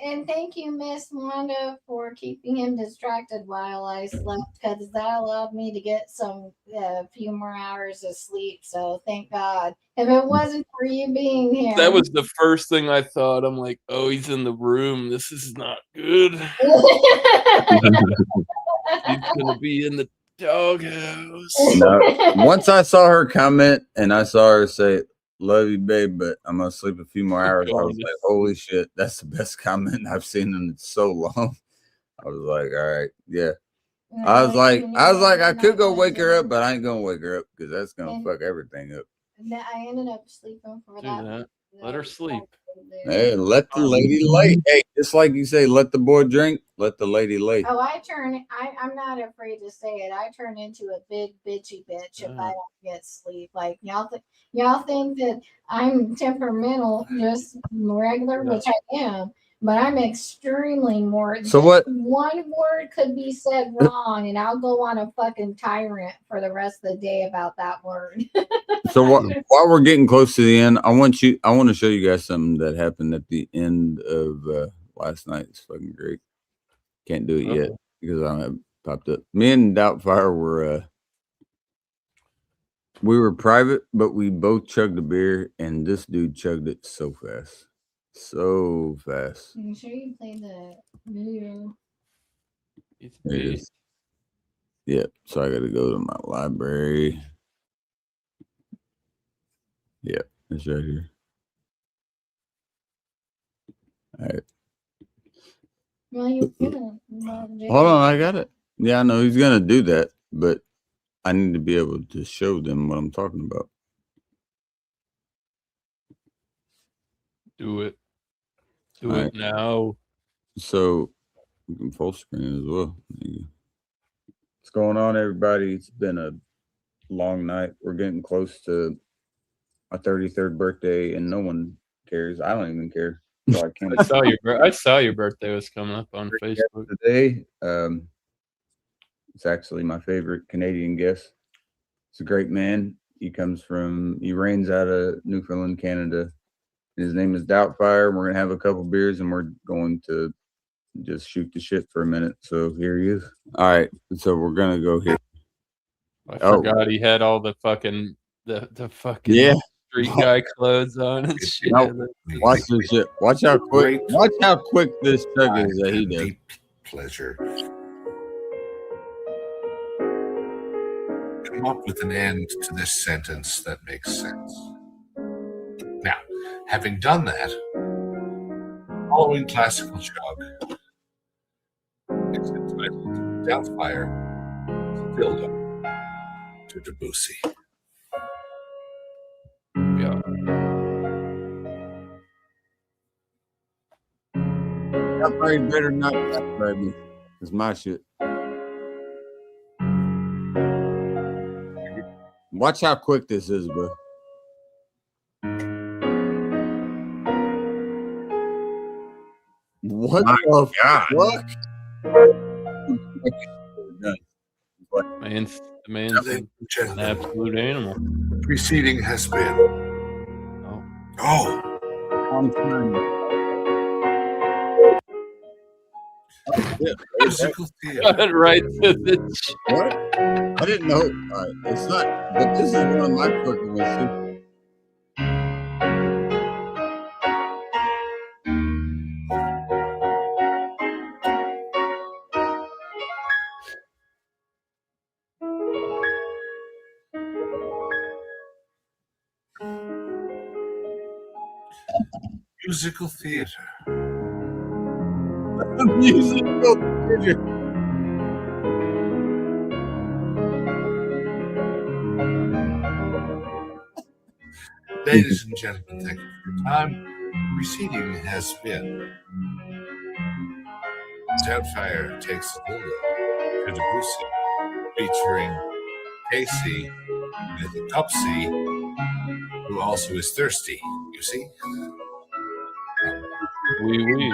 And thank you, Miss Wanda, for keeping him distracted while I slept, because that allowed me to get some few more hours of sleep. So thank God. If it wasn't for you being here, That was the first thing I thought. I'm like, oh, he's in the room. This is not good. He's gonna be in the doghouse. No. Once I saw her comment and I saw her say, "Love you, babe, but I'm gonna sleep a few more hours," I was like, "Holy shit, that's the best comment I've seen in so long." I was like, "All right, yeah." I was like, I could go wake her up, but I ain't gonna wake her up because that's gonna fuck everything up. I ended up sleeping for Do that. Let her sleep. Hey, let the lady lay. Hey, just like you say, let the boy drink, let the lady lay. Oh, I'm not afraid to say it. I turn into a big bitchy bitch if I don't get sleep. Like y'all think that I'm temperamental, just regular, which I am, but I'm extremely more. So what? One word could be said wrong, and I'll go on a fucking tyrant for the rest of the day about that word. So while we're getting close to the end, I want to show you guys something that happened at the end of last night. It's fucking great. Can't do it yet because I don't have it popped up. Me and Doubtfire were we were private, but we both chugged a beer, and this dude chugged it so fast. So fast. I'm sure you play the video. There it is. Yeah, so I got to go to my library. Yeah, it's right here. All right. Well, you Hold on, I got it. Yeah, I know he's gonna do that, but I need to be able to show them what I'm talking about. Do it. Do All it right. now. So you can full screen as well. What's going on, everybody? It's been a long night. We're getting close to my 33rd birthday, and no one cares. I don't even care. So I can't. I saw your birthday was coming up on Facebook today. It's actually my favorite Canadian guest. He's a great man. He reigns out of Newfoundland, Canada. His name is Doubtfire. We're gonna have a couple beers and we're going to just shoot the shit for a minute. So here he is. All right. So we're gonna go here. I forgot he had all the fucking the fucking street guy clothes on and shit. Watch this shit. Watch how quick this chug is that he does. Pleasure. Come up with an end to this sentence that makes sense. Now, having done that, following classical chug is entitled Doubtfire Dildo to Debussy. Yeah. Doubtfire better not copyright me. It's my shit. Watch how quick this is, bro. What the fuck? The man's an absolute animal. The preceding has been. Oh. Physical theater. Right to the what? I didn't know. All right, it's not, but this is one of my fucking ones. Musical theater. Musical theater. Ladies and gentlemen, thank you for your time. Preceding has been Doubtfire Takes a Dildo to Debussy, featuring Casey with a Topsy, who also is thirsty, you see? Oui.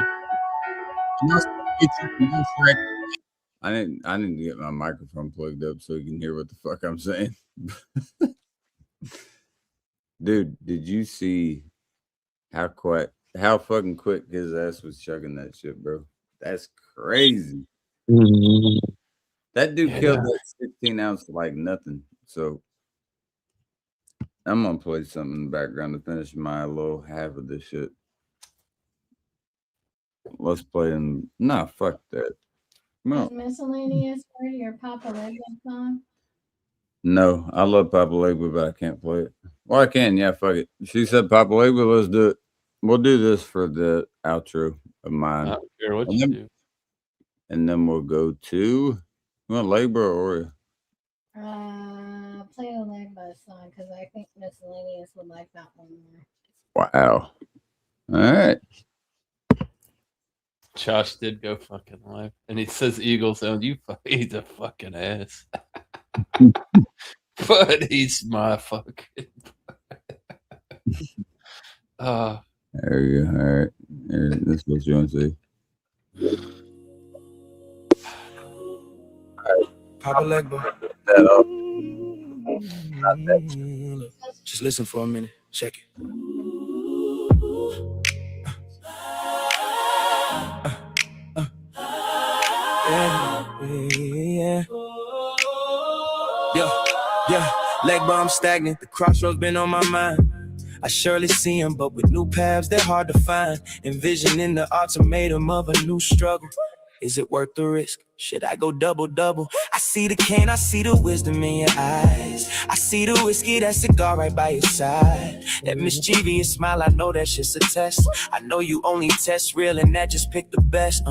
I didn't get my microphone plugged up so you can hear what the fuck I'm saying. Dude, did you see how fucking quick his ass was chugging that shit, bro? That's crazy. That dude killed that 16 ounce like nothing. So I'm gonna play something in the background to finish my little half of this shit. Let's play in. Nah, fuck that. No. Miscellaneous part of your Papa Legba song? No, I love Papa Legba, but I can't play it. Well, I can, yeah, fuck it. She said Papa Legba, let's do it. We'll do this for the outro of mine. I don't care what you do. And then we'll go to, you want Legba or Play a Legba song because I think Miscellaneous would like that one more. Wow. All right. Josh did go fucking live, and he says Eagles own you. He's a fucking ass, but he's my fucking. There you go. All right. This is what you want to see. All right. Papa Legba. Just listen for a minute. Check it. Yeah, Legba, I'm stagnant. The crossroads been on my mind. I surely see them, but with new paths, they're hard to find. Envisioning the ultimatum of a new struggle. Is it worth the risk? Should I go double? I see the cane, I see the wisdom in your eyes. I see the whiskey, that cigar right by your side. That mischievous smile, I know that shit's a test. I know you only test real and that just pick the best.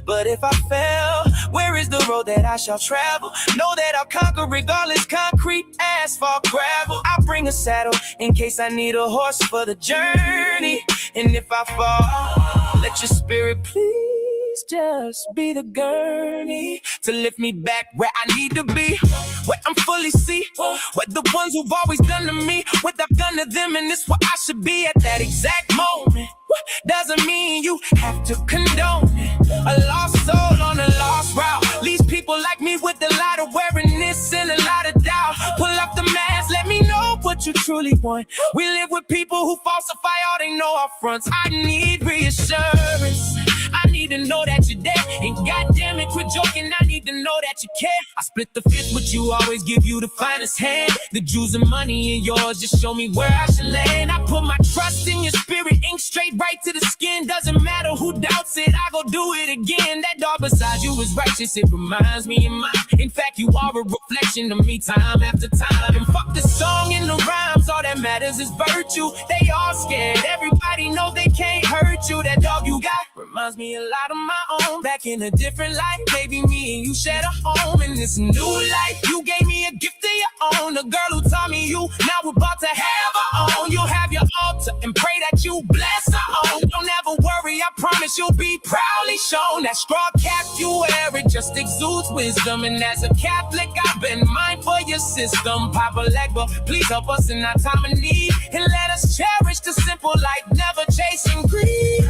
But if I fail, where is the road that I shall travel? Know that I'll conquer regardless, concrete, asphalt, gravel. I'll bring a saddle in case I need a horse for the journey. And if I fall, let your spirit please just be the gurney to lift me back where I need to be, where I'm fully see, where the ones who've always done to me what I've done to them, and it's where I should be at that exact moment. Doesn't mean you have to condone it. A lost soul on a lost route leaves people like me with a lot of awareness and a lot of doubt. Pull up the mask, let me know what you truly want. We live with people who falsify all they know up fronts. I need reassurance. I need to know that you're there. And goddamn it, quit joking. I need to know that you care. I split the fifth, but you always give you the finest hand. The jewels and money in yours just show me where I should land. I put my trust in your spirit, ink straight right to the skin. Doesn't matter who doubts it, I go do it again. That dog beside you is righteous, it reminds me of mine. In fact, you are a reflection of me time after time. And fuck the song and the rhymes, all that matters is virtue. They all scared, everybody know they can't hurt you. That dog you got reminds me a lot of my own. Back in a different life, maybe me and you shared a home. In this new life, you gave me a gift of your own. The girl who taught me you, now we're about to have our own. You'll have your altar and pray that you bless her own. Don't ever worry, I promise you'll be proudly shown. That straw cap you wear, it just exudes wisdom. And as a Catholic, I've been mindful of your system. Papa Legba, please help us in our time of need. And let us cherish the simple life, never chasing greed.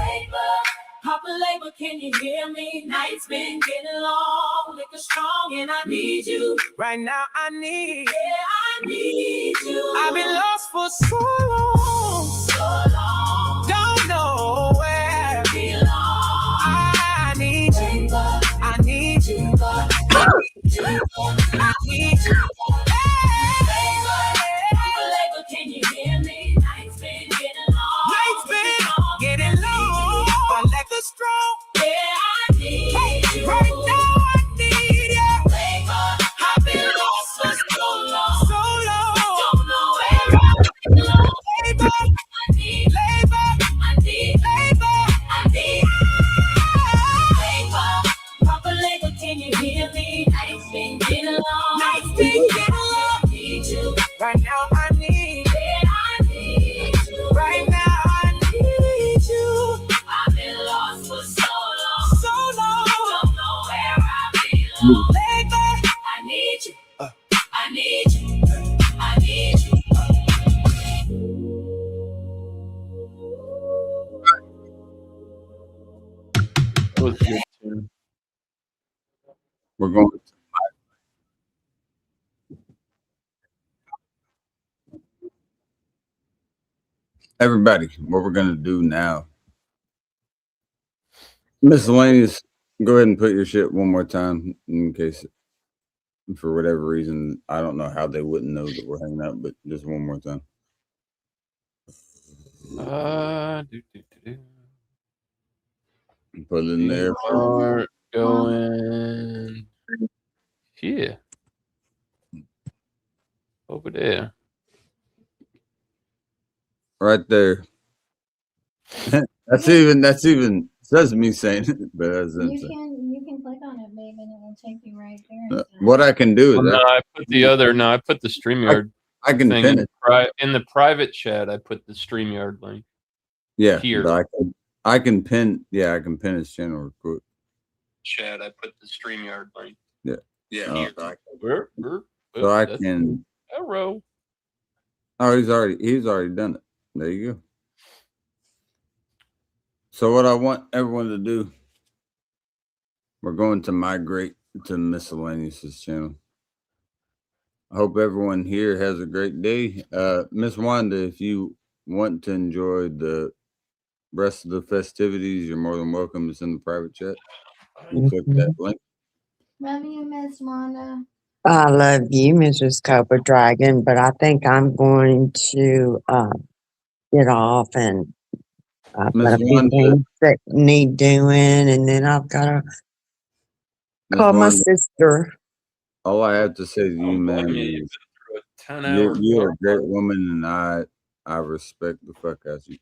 Papa Labor, can you hear me? Nights been getting long, liquor strong, and I need you. Right now I need, I need you. I've been lost for so long, don't know where I belong. I need you, I need you, I need you. Papa Labor, can you hear me? Nights been getting long, getting long. I like the strong. I need you. Right now I need you. I've been lost for so long, don't know where I belong. Labor, I need labor, I need I need Papa Labor, can you hear me? Nights been getting long, I need you. right now I need, I need you. right now I need you. I've been lost for so long, don't know where I belong. Labor, I need you. I need you. I need you. That was a good tune. We're going to everybody. What we're going to do now, miscellaneous. Go ahead and put your shit one more time in case, for whatever reason, I don't know how they wouldn't know that we're hanging out, but just one more time. Put it in there. Start going here. Over there. Right there. That's even Sesame saying it, but that's You can click on it, babe, and it will take you right there. what I can do is Well, I put the StreamYard. I can thing pin in it in the private chat. I put the StreamYard link. Yeah, Here. but I can pin. Yeah, I can pin his channel real quick. Chat. I put the StreamYard link. Yeah, Here. so I can. Arrow. Oh, he's already done it. There you go. So what I want everyone to do, we're going to migrate to Miscellaneous' channel. I hope everyone here has a great day. Miss Wanda, if you want to enjoy the rest of the festivities, you're more than welcome. It's in the private chat. You click that link. Love you, Miss Wanda. I love you, Mrs. Cobra Dragon, but I think I'm going to get off and I've got a few things that need doing, and then I've got to Miss Call my Wanda, sister. all I have to say to you, man, You've been is through a 10-hour you're a car great ride. woman, and I respect the fuck out of you.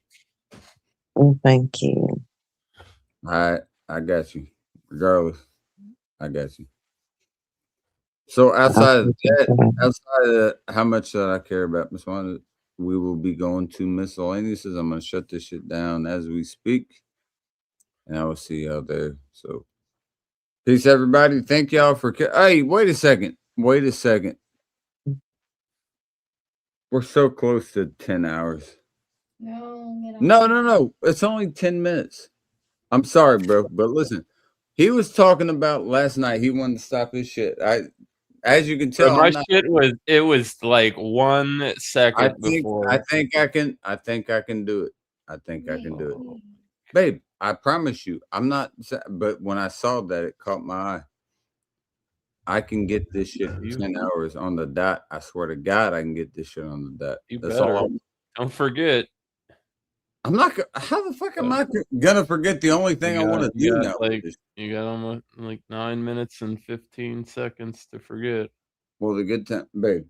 Oh, thank you. I got you. Regardless, I got you. So I outside of appreciate that, that. outside of how much that I care about Miss Wanda, we will be going to miscellaneous. I'm gonna shut this shit down as we speak, and I will see y'all there. So peace, everybody. Thank y'all for. Hey, wait a second. Wait a second. We're so close to 10 hours. No, get off. No. It's only 10 minutes. I'm sorry, bro, but listen. He was talking about last night. He wanted to stop his shit. As you can Bro, tell, my I'm not. shit was like 1 second before. I think I can do it. I think I can do it. Babe, I promise you. I'm not, but when I saw that, it caught my eye. I can get this shit in 10 hours on the dot. I swear to God, I can get this shit on the dot. You That's better. all. Don't forget. I'm not. How the fuck am I gonna forget the only thing I want to do now? You got almost like 9 minutes and 15 seconds to forget. Well, the good time, babe.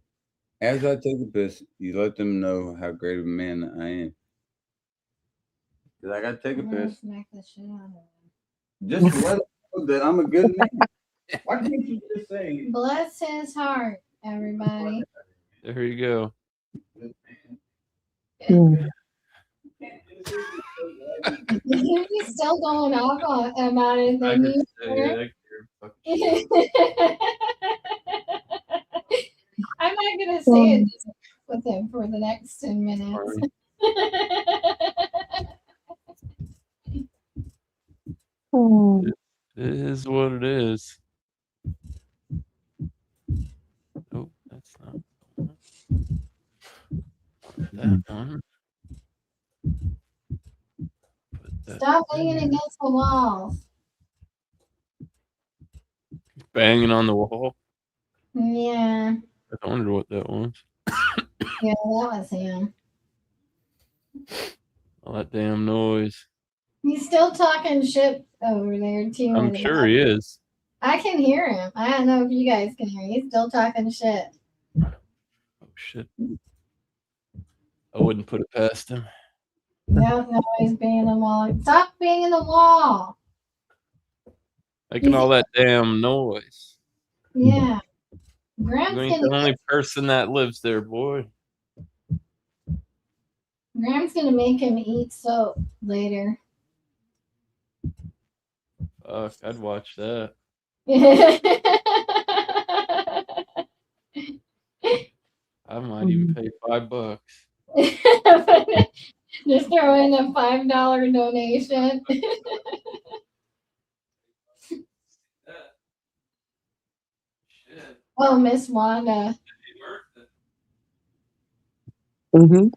As I take a piss, you let them know how great of a man I am. Cause I gotta take a piss. Smack the shit out of him. Just to let them know that I'm a good man. Why can't you just say? Bless his heart, everybody. There you go. He's still going off about it. I Then could you say, I'm not gonna say it with him for the next 10 minutes. It is what it is. Oh, that's not that one. Stop banging against the walls. Banging on the wall. Yeah, I wondered what that was. yeah, that was him. All that damn noise. He's still talking shit over there too. I'm sure he is. I can hear him. I don't know if you guys can hear. He's still talking shit. Oh shit. I wouldn't put it past him. No, he's banging the wall. Stop banging the wall. Making all that damn noise. Yeah. You ain't the only person that lives there, boy. Graham's gonna make him eat soap later. Fuck, I'd watch that. I might even pay $5. Just throw in a $5 donation. Oh, Miss Wanda. Mm-hmm.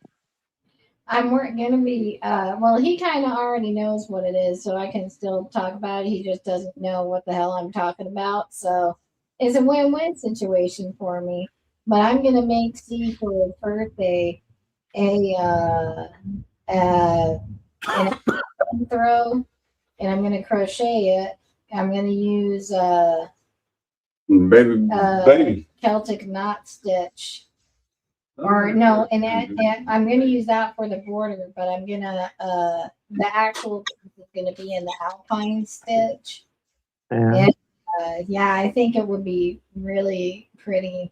I'm gonna be well, he kind of already knows what it is, so I can still talk about it. He just doesn't know what the hell I'm talking about. So it's a win-win situation for me. But I'm gonna make C for his birthday an throw, and I'm gonna crochet it. I'm gonna use baby Celtic knot stitch. Or no, and I'm gonna use that for the border, but I'm gonna the actual piece is gonna be in the alpine stitch. Yeah. And, yeah, I think it would be really pretty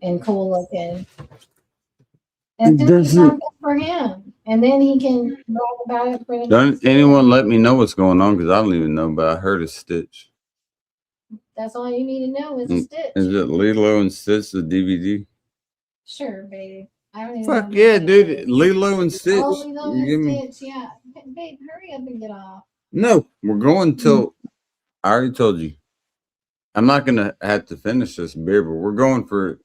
and cool looking. And do something for him, and then he can brag about it for the Don't next day. anyone let me know what's going on? Because I don't even know, but I heard a stitch. That's all you need to know is a stitch. Is it Lilo and Stitch, the DVD? Sure, baby. I don't even Fuck know yeah, dude. Lilo and Stitch. Oh, Lilo You give and me... Stitch, yeah. Babe, hurry up and get off. No, we're going till. I already told you. I'm not going to have to finish this beer, but we're going for.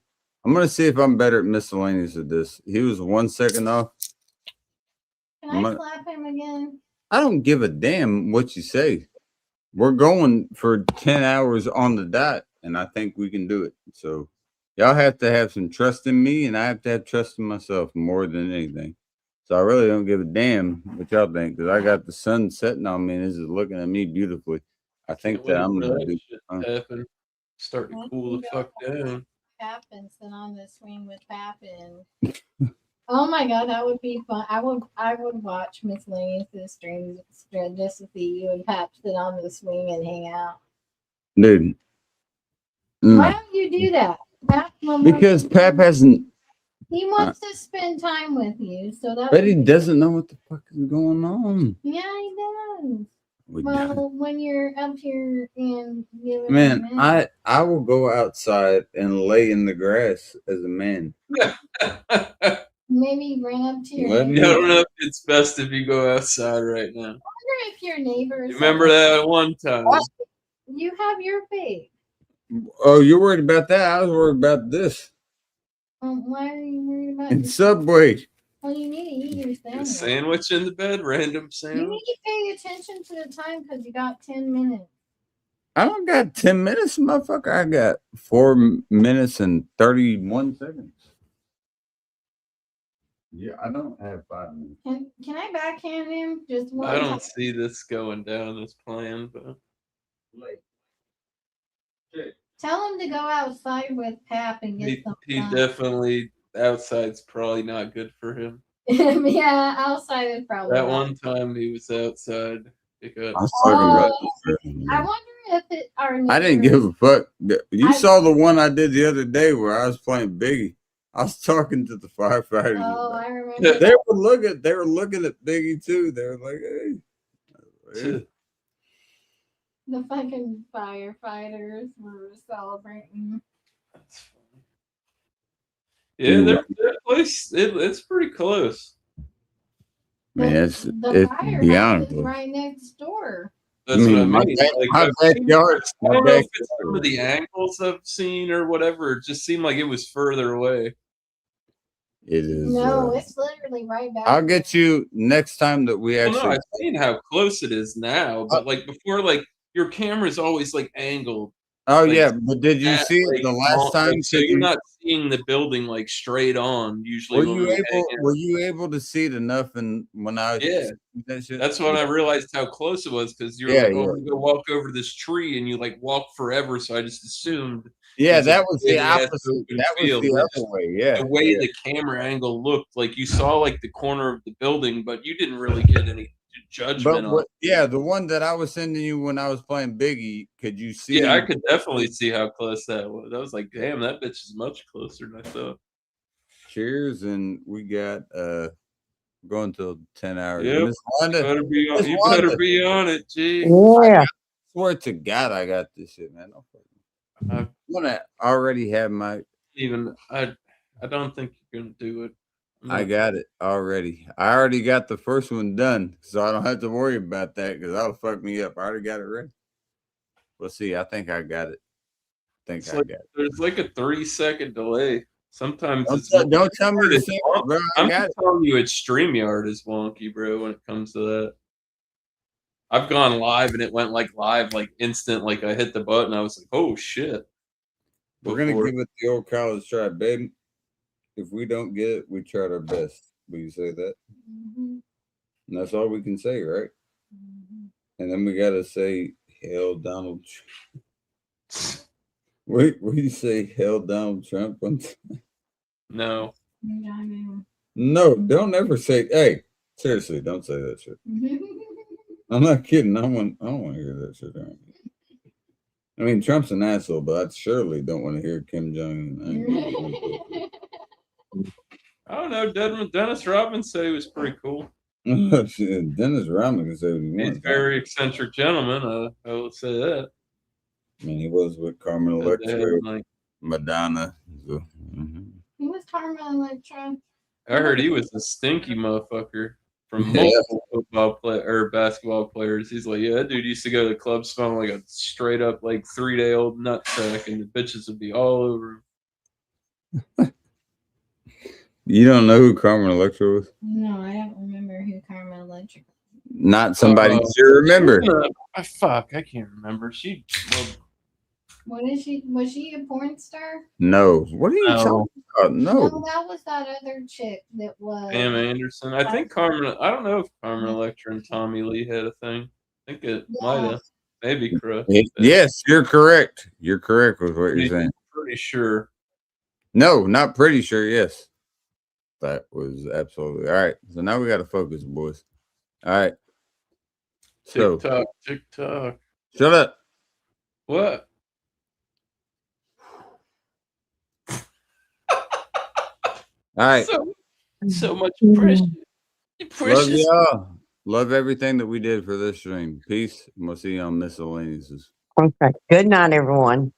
I'm going to see if I'm better at miscellaneous at this. He was 1 second off. Can I clap him again? I don't give a damn what you say. We're going for 10 hours on the dot, and I think we can do it. So y'all have to have some trust in me, and I have to have trust in myself more than anything. So I really don't give a damn what y'all think, because I got the sun setting on me, and this is looking at me beautifully. I think Can't that wait I'm for gonna that do. shit to happen. Starting to cool the fuck down. Happens and on the swing with Pappin. Oh my god, that would be fun. I would watch Miscellaneous streams just to see you and Pap sit on the swing and hang out. Dude. Why No. don't you do that? Pap, Because Pap hasn't. he wants to spend time with you, so that. But he doesn't know what the fuck is going on. Yeah, he does. We Well, don't. when you're up here and giving Man, him a I will go outside and lay in the grass as a man. maybe bring up to your Let neighbor. me- I don't know if it's best if you go outside right now. I wonder if your neighbors. Remember that one time? You have your fate. Oh, you're worried about that? I was worried about this. Why are you worried about And this? Subway. Well, you need to eat your A sandwich. sandwich in the bed, random You sandwich. need to pay attention to the time because you got 10 minutes. I don't got 10 minutes, motherfucker. I got 4 minutes and 31 seconds. Yeah, I don't have 5 minutes. Can I backhand him just one I time? don't see this going down as planned, but Tell him to go outside with Pap and get some he sun. definitely outside's probably not good for him. Yeah, outside is probably That not. one time he was outside, it got I was talking about this. I wonder if it our I didn't neighbors- give a fuck. You saw the one I did the other day where I was playing Biggie. I was talking to the firefighters. Oh, I remember. They were looking at Biggie too. They were like, hey. The fucking firefighters were celebrating. yeah, that place it's pretty close. Man, it's The firehouse beyond. is right next door. That's what I my mean. my backyard. I don't know if it's some of the angles I've seen or whatever. It just seemed like it was further away. It is. No, it's literally right back. I'll get you next time that we Well, actually. no, I've seen how close it is now, but like before, like your camera's always like angled. Oh like, yeah, but did you at, see it like, the last time? like, so you're not seeing the building like straight on. Usually, Were when you we able? hang out. Were you able to see it enough? And when I was Yeah, that shit? that's when I realized how close it was because you're Yeah, like, oh, yeah. I'm gonna go walk over this tree, and you like walk forever. So I just assumed. Yeah, it was that a was the big-ass opposite. open That was field. the It other just- way. Yeah, the way yeah. the camera angle looked, like you saw like the corner of the building, but you didn't really get any judgment But on. what, yeah, the one that I was sending you when I was playing Biggie, could you see? Yeah, I could definitely see how close that was. I was like, damn, that bitch is much closer than I thought. Cheers, and we got going till 10 hours. Yep. Miss Wanda, Better be on, Miss you better Wanda. be on it, G. Yeah. I swear to God, I got this shit, man. I I'm gonna already have my. I don't think you're gonna do it. I got it already. I already got the first one done, so I don't have to worry about that because that'll fuck me up. I already got it ready. We'll see. I think I got it. It's like, there's like a 3-second delay. Sometimes Don't tell me the it's same, wonky. bro. I I'm got just telling you, it's StreamYard is wonky, bro. When it comes to that, I've gone live and it went like live, like instant. Like I hit the button, I was like, oh shit. We're gonna Before- give it the old college try, babe. If we don't get it, we tried our best. Will you say that? Mm-hmm. And that's all we can say, right? And then we gotta say, "Hail Donald Trump." Wait, what do you say? Hail Donald Trump? No. No, don't ever say. Hey, seriously, don't say that shit. I'm not kidding. I don't want to hear that shit. I mean, Trump's an asshole, but I surely don't want to hear Kim Jong Un. I don't know. Dennis Robbins said he was pretty cool. Dennis Rodman can say what he He's wants. a very eccentric gentleman. I will say that. I mean, he was with Carmen And they Electra, had, like, Madonna. So, He was Carmen Electra. I heard he was a stinky motherfucker from Yeah. multiple football play or basketball players. He's like, yeah, that dude used to go to the club smelling like a straight up like 3-day-old nutsack, and the bitches would be all over him. You don't know who Carmen Electra was? No, I don't remember who Carmen Electra was. Not somebody you should remember. Fuck, I can't remember. She. Well, What is she? Was she a porn star? No. What are you No. talking about? No, No. that was that other chick that was. Pam Anderson. I think Carmen. I don't know if Carmen Electra and Tommy Lee had a thing. I think it might have. Maybe Chris. Yes, you're correct. You're correct with what you're saying. Pretty sure. No, not pretty sure. Yes. That was absolutely all right. So now we got to focus, boys. All right. So TikTok. Shut up. What? All right. So much precious. Love y'all. Love everything that we did for this stream. Peace. And we'll see you on miscellaneous. Okay. Good night, everyone.